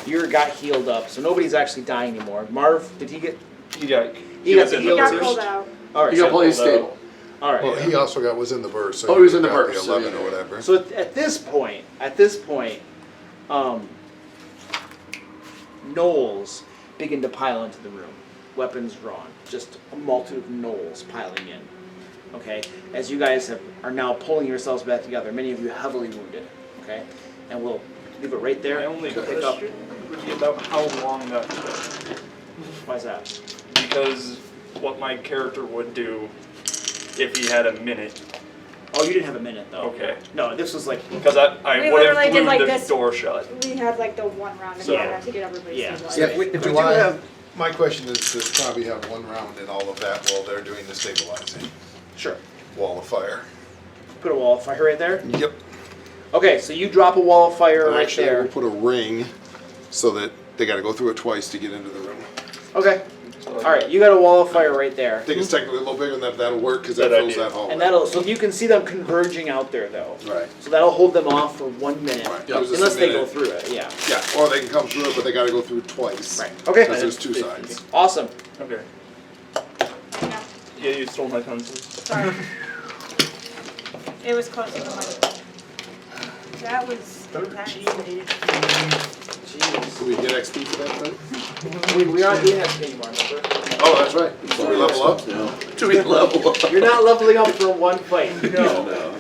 [SPEAKER 8] Your got healed up, so nobody's actually dying anymore. Marv, did he get?
[SPEAKER 6] He got
[SPEAKER 8] He got
[SPEAKER 6] was
[SPEAKER 8] the
[SPEAKER 6] in
[SPEAKER 8] heal
[SPEAKER 7] He got
[SPEAKER 8] first?
[SPEAKER 7] pulled out.
[SPEAKER 8] All right.
[SPEAKER 1] You got
[SPEAKER 8] So,
[SPEAKER 1] police stable.
[SPEAKER 8] all right.
[SPEAKER 2] Well, he also was in the burst. So
[SPEAKER 1] Oh, he was in the
[SPEAKER 2] got
[SPEAKER 1] burst, so
[SPEAKER 2] 11
[SPEAKER 1] yeah,
[SPEAKER 2] or
[SPEAKER 1] yeah.
[SPEAKER 2] whatever.
[SPEAKER 8] So at this point, gnolls begin to pile into the room, weapons drawn, just a multitude of gnolls piling in. Okay, as you guys are now pulling yourselves back together, many of you heavily wounded. Okay, and we'll leave it right there.
[SPEAKER 6] My only
[SPEAKER 8] to pick up.
[SPEAKER 6] question would be about how long that took.
[SPEAKER 8] Why is that?
[SPEAKER 6] Because what my character would do if he had a minute.
[SPEAKER 8] Oh, you didn't have a minute though.
[SPEAKER 6] Okay.
[SPEAKER 8] No, this was like.
[SPEAKER 6] Because I
[SPEAKER 7] We
[SPEAKER 6] would
[SPEAKER 7] literally
[SPEAKER 6] have
[SPEAKER 7] did
[SPEAKER 6] blew
[SPEAKER 7] like
[SPEAKER 6] the
[SPEAKER 7] this.
[SPEAKER 6] door shut.
[SPEAKER 7] We had like the one round and
[SPEAKER 6] So-
[SPEAKER 7] we had to get everybody
[SPEAKER 8] Yeah.
[SPEAKER 7] stabilized.
[SPEAKER 10] Yeah, if we do
[SPEAKER 2] July,
[SPEAKER 10] have.
[SPEAKER 2] my question is, does probably have one round in all of that while they're doing the stabilizing
[SPEAKER 8] Sure.
[SPEAKER 2] wall of fire.
[SPEAKER 8] Put a wall of fire right there.
[SPEAKER 2] Yep.
[SPEAKER 8] Okay, so you drop a wall of fire right
[SPEAKER 2] Actually,
[SPEAKER 8] there.
[SPEAKER 2] we'll put a ring so that they got to go through it twice to get into the room.
[SPEAKER 8] Okay. All right, you got a wall of fire right there.
[SPEAKER 2] I think it's technically a little bigger than that. That'll work because that
[SPEAKER 6] Good
[SPEAKER 2] fills
[SPEAKER 6] idea.
[SPEAKER 2] that hallway.
[SPEAKER 8] And that'll, so you can see them converging out there though.
[SPEAKER 2] Right.
[SPEAKER 8] So that'll hold them off for 1 minute.
[SPEAKER 2] Right. Gives us a
[SPEAKER 8] Unless they go
[SPEAKER 2] minute.
[SPEAKER 8] through it, yeah.
[SPEAKER 2] Yeah, or they can come through it, but they got to go through it twice.
[SPEAKER 8] Right. Okay.
[SPEAKER 2] Because there's two sides.
[SPEAKER 8] Awesome.
[SPEAKER 6] Okay.
[SPEAKER 7] No,
[SPEAKER 6] Yeah, you stole my pencils.
[SPEAKER 7] sorry. It was close to the money. That was intense.
[SPEAKER 8] Jeez.
[SPEAKER 2] Do we get XP for that thing?
[SPEAKER 8] We aren't doing that anymore, remember?
[SPEAKER 2] Oh, that's right. So we level up?
[SPEAKER 1] Do we level up?
[SPEAKER 8] You're not leveling up for one fight.
[SPEAKER 1] No.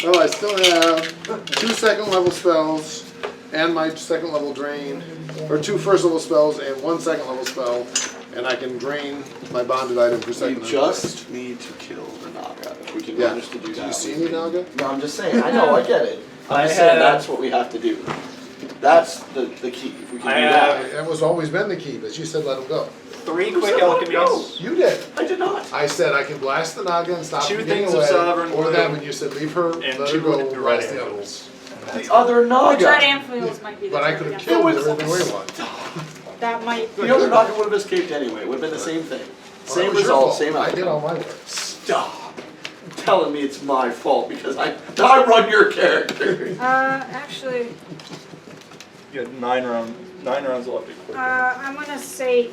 [SPEAKER 2] Oh, I still have 2 second level spells and my second level drain, or 2 first level spells and 1 second level spell, and I can drain my bonded item for
[SPEAKER 1] We
[SPEAKER 2] second.
[SPEAKER 1] just need to kill the Naga. If we can
[SPEAKER 2] Yeah.
[SPEAKER 1] manage to do that.
[SPEAKER 2] Do you see any Naga?
[SPEAKER 1] No, I'm just saying. I know. I get it. I'm
[SPEAKER 10] I
[SPEAKER 1] just saying
[SPEAKER 10] have-
[SPEAKER 1] that's what we have to do. That's the key. If we can
[SPEAKER 6] I
[SPEAKER 1] do
[SPEAKER 6] have-
[SPEAKER 1] that.
[SPEAKER 2] That was always been the key, but you said let him go.
[SPEAKER 6] 3
[SPEAKER 1] Who
[SPEAKER 6] quick
[SPEAKER 1] said let him go?
[SPEAKER 6] alchemies.
[SPEAKER 2] You did.
[SPEAKER 1] I did not.
[SPEAKER 2] I said I can blast the Naga and stop
[SPEAKER 6] Two
[SPEAKER 2] from getting
[SPEAKER 6] things of
[SPEAKER 2] away,
[SPEAKER 6] sovereign
[SPEAKER 2] or
[SPEAKER 6] wood,
[SPEAKER 2] them, and you said leave her,
[SPEAKER 6] and
[SPEAKER 2] let her
[SPEAKER 6] 2
[SPEAKER 2] go,
[SPEAKER 6] red
[SPEAKER 2] blast the
[SPEAKER 6] apples.
[SPEAKER 2] others.
[SPEAKER 1] The other
[SPEAKER 7] The
[SPEAKER 1] Naga.
[SPEAKER 7] dread amphiles might be the
[SPEAKER 2] But I
[SPEAKER 7] two
[SPEAKER 2] could have
[SPEAKER 7] against
[SPEAKER 2] killed
[SPEAKER 1] It
[SPEAKER 2] her
[SPEAKER 1] was-
[SPEAKER 2] either way one.
[SPEAKER 7] them. That might.
[SPEAKER 1] The other Naga would have escaped anyway. It would have been the same thing.
[SPEAKER 2] Well,
[SPEAKER 1] Same
[SPEAKER 2] that was your
[SPEAKER 1] result,
[SPEAKER 2] fault.
[SPEAKER 1] same
[SPEAKER 2] I did all
[SPEAKER 1] outcome.
[SPEAKER 2] my work.
[SPEAKER 1] Stop telling me it's my fault because I run your character.
[SPEAKER 7] Actually,
[SPEAKER 6] You had 9 rounds left.
[SPEAKER 7] I'm gonna say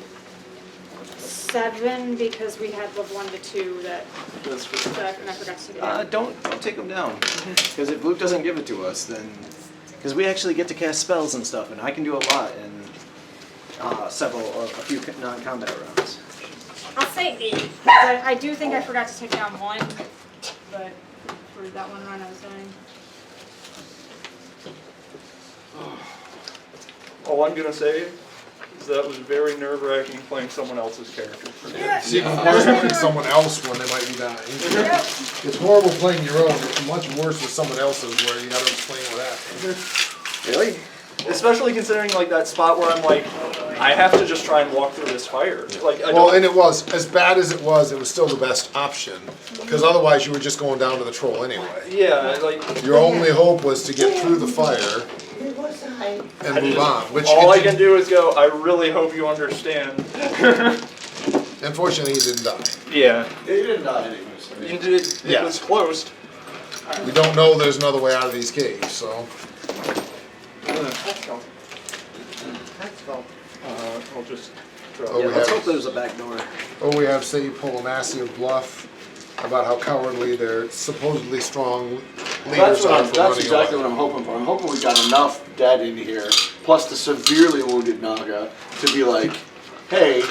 [SPEAKER 7] 7 because we had level 1 to 2 that I forgot to do.
[SPEAKER 4] Don't take them down. Because if Luke doesn't give it to us, then because we actually get to cast spells and stuff, and I can do a lot in a few non-combat rounds.
[SPEAKER 7] I'll say 8. But I do think I forgot to take down 1. But for that one run, I was doing.
[SPEAKER 6] All I'm gonna say is that was very nerve-wracking playing someone else's character.
[SPEAKER 2] See, it's worse playing someone else when they might be dying. It's horrible playing your own. It's much worse with someone else's where you gotta explain what happened.
[SPEAKER 4] Really?
[SPEAKER 6] Especially considering like that spot where I'm like, I have to just try and walk through this fire. Like, I
[SPEAKER 2] Well,
[SPEAKER 6] don't.
[SPEAKER 2] and it was, as bad as it was still the best option. Because otherwise you were just going down to the troll anyway.
[SPEAKER 6] Yeah, like
[SPEAKER 2] Your only hope was to get through the fire and move on. Which
[SPEAKER 6] all
[SPEAKER 2] it
[SPEAKER 6] I can do is go. I really hope you understand.
[SPEAKER 2] Unfortunately, he didn't die.
[SPEAKER 6] Yeah,
[SPEAKER 1] He didn't die anyway. So
[SPEAKER 6] it
[SPEAKER 2] Yeah.
[SPEAKER 6] was close.
[SPEAKER 2] We don't know there's another way out of these caves, so.
[SPEAKER 6] I'll just. Drop
[SPEAKER 2] Oh,
[SPEAKER 4] Yeah,
[SPEAKER 2] we
[SPEAKER 4] let's
[SPEAKER 2] have-
[SPEAKER 4] hope there's a back door.
[SPEAKER 2] Oh, we have, say, you pull a massive bluff about how cowardly their supposedly strong leaders are for
[SPEAKER 1] That's
[SPEAKER 2] running
[SPEAKER 1] exactly
[SPEAKER 2] away.
[SPEAKER 1] what I'm hoping for. I'm hoping we got enough dead in here, plus the severely wounded Naga, to be like, hey,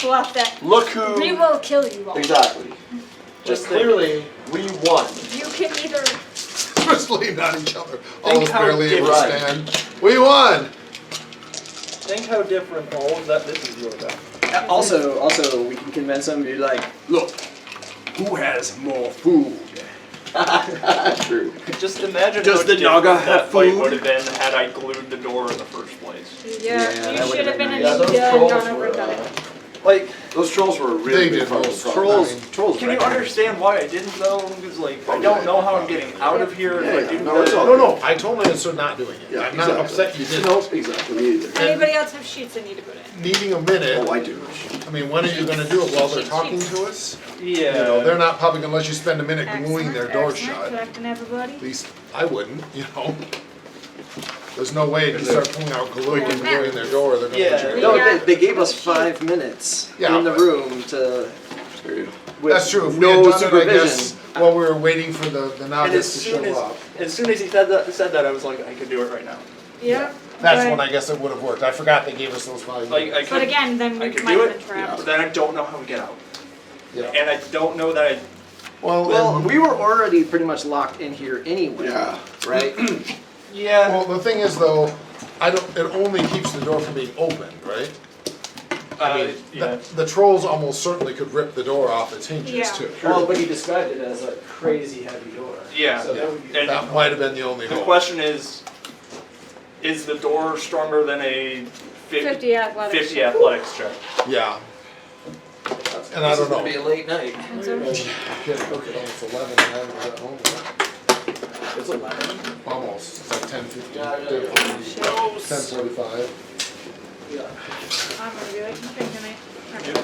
[SPEAKER 7] Bluff that.
[SPEAKER 1] look who.
[SPEAKER 7] We will kill you all.
[SPEAKER 1] Exactly. Just clearly, we won.
[SPEAKER 7] You can either.
[SPEAKER 2] Just lean on each other. All
[SPEAKER 6] Think
[SPEAKER 2] is
[SPEAKER 6] how
[SPEAKER 2] barely able to
[SPEAKER 1] different-
[SPEAKER 2] stand. We won!
[SPEAKER 6] Think how different all of that. This is your back.
[SPEAKER 4] Also, we can convince them to be like, look, who has more food?
[SPEAKER 1] True.
[SPEAKER 6] Just imagine
[SPEAKER 4] Does
[SPEAKER 6] how
[SPEAKER 4] the
[SPEAKER 6] different
[SPEAKER 4] Naga have
[SPEAKER 6] that fight
[SPEAKER 4] food?
[SPEAKER 6] would have been had I glued the door in the first place.
[SPEAKER 7] Yeah,
[SPEAKER 4] that
[SPEAKER 7] you
[SPEAKER 4] would've
[SPEAKER 7] should have
[SPEAKER 4] been
[SPEAKER 7] been a
[SPEAKER 4] nice.
[SPEAKER 1] Yeah, those
[SPEAKER 7] ninja and
[SPEAKER 1] trolls
[SPEAKER 7] gone over
[SPEAKER 1] were.
[SPEAKER 7] and done it.
[SPEAKER 6] Like,
[SPEAKER 1] Those trolls were a
[SPEAKER 2] They
[SPEAKER 1] really
[SPEAKER 2] did
[SPEAKER 1] big fucking
[SPEAKER 2] most
[SPEAKER 1] problem.
[SPEAKER 6] trolls.
[SPEAKER 2] I mean,
[SPEAKER 1] Trolls.
[SPEAKER 6] Can you understand why I didn't though? Because like, I don't know how I'm getting out of here if I do
[SPEAKER 1] no, it's
[SPEAKER 6] that.
[SPEAKER 1] all-
[SPEAKER 2] No, I totally understood not doing it.
[SPEAKER 1] Yeah,
[SPEAKER 2] I'm not
[SPEAKER 1] exactly.
[SPEAKER 2] upset you didn't.
[SPEAKER 1] Nope, exactly. Me either.
[SPEAKER 7] Anybody else have sheets they need to put in?
[SPEAKER 2] Needing a minute,
[SPEAKER 1] Oh, I do.
[SPEAKER 2] I mean, when are you gonna do it? While they're talking to us?
[SPEAKER 6] Yeah.
[SPEAKER 2] You know, they're not probably gonna let you spend a minute gluing their door
[SPEAKER 7] Excellent.
[SPEAKER 2] shut.
[SPEAKER 7] Collecting everybody.
[SPEAKER 2] At least I wouldn't, you know. There's no way if you start pulling out glue and gluing their door, they're gonna let
[SPEAKER 6] Yeah.
[SPEAKER 2] you
[SPEAKER 4] No,
[SPEAKER 7] Yeah.
[SPEAKER 4] they gave us 5 minutes
[SPEAKER 2] Yeah,
[SPEAKER 4] in the
[SPEAKER 2] but-
[SPEAKER 4] room to. With
[SPEAKER 2] That's true. If we
[SPEAKER 4] no
[SPEAKER 2] had done it, I
[SPEAKER 4] supervision.
[SPEAKER 2] guess, while we were waiting for the
[SPEAKER 6] And
[SPEAKER 2] Nagas to show up.
[SPEAKER 6] as soon as he said that, I was like, I could do it right now.
[SPEAKER 7] Yeah.
[SPEAKER 2] That's
[SPEAKER 7] but,
[SPEAKER 2] when I guess it would have worked. I forgot they gave us those 5
[SPEAKER 6] Like
[SPEAKER 2] minutes.
[SPEAKER 6] I
[SPEAKER 7] But
[SPEAKER 6] could,
[SPEAKER 7] again, then
[SPEAKER 6] I
[SPEAKER 7] we
[SPEAKER 6] could
[SPEAKER 7] might
[SPEAKER 6] do
[SPEAKER 7] have
[SPEAKER 6] it,
[SPEAKER 7] been trapped.
[SPEAKER 6] but then I don't know how to get out,
[SPEAKER 2] Yeah.
[SPEAKER 6] and I don't know that I.
[SPEAKER 4] Well, we were already pretty much locked in here anyway.
[SPEAKER 1] Yeah.
[SPEAKER 4] Right?
[SPEAKER 6] Yeah.
[SPEAKER 2] Well, the thing is though, it only keeps the door from being opened, right?
[SPEAKER 6] Yeah.
[SPEAKER 2] The trolls almost certainly could rip the door off its hinges
[SPEAKER 7] Yeah.
[SPEAKER 2] too.
[SPEAKER 4] Well, but he described it as a crazy heavy door.
[SPEAKER 6] Yeah.
[SPEAKER 4] So that would be.
[SPEAKER 6] And
[SPEAKER 2] That might have been the only
[SPEAKER 6] the
[SPEAKER 2] door.
[SPEAKER 6] question is the door stronger than a
[SPEAKER 7] 50 athletics.
[SPEAKER 6] 50 athletics check?
[SPEAKER 2] Yeah. And I don't know.
[SPEAKER 4] It's gonna be a late night.
[SPEAKER 7] And so-
[SPEAKER 2] Kidding, okay, it's 11 and I haven't got home yet.
[SPEAKER 4] It's 11.
[SPEAKER 2] Almost, it's like 10:50,
[SPEAKER 4] Yeah,
[SPEAKER 2] 10:45.
[SPEAKER 7] I'm gonna be like, okay, can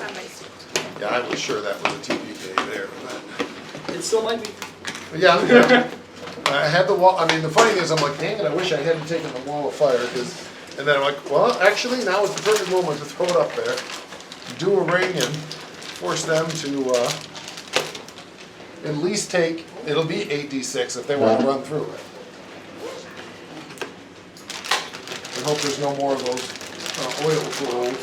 [SPEAKER 7] I might.
[SPEAKER 2] Yeah, I was sure that was a TPK there, but.
[SPEAKER 6] It still might be.
[SPEAKER 2] Yeah. I had the wall, I mean, the funny thing is, I'm like, dang it, I wish I hadn't taken the wall of fire, and then I'm like, well, actually, now is the perfect moment to throw it up there, do a ring and force them to, at least take, it'll be 8d6 if they want to run through it. I hope there's no more of those oil trolls.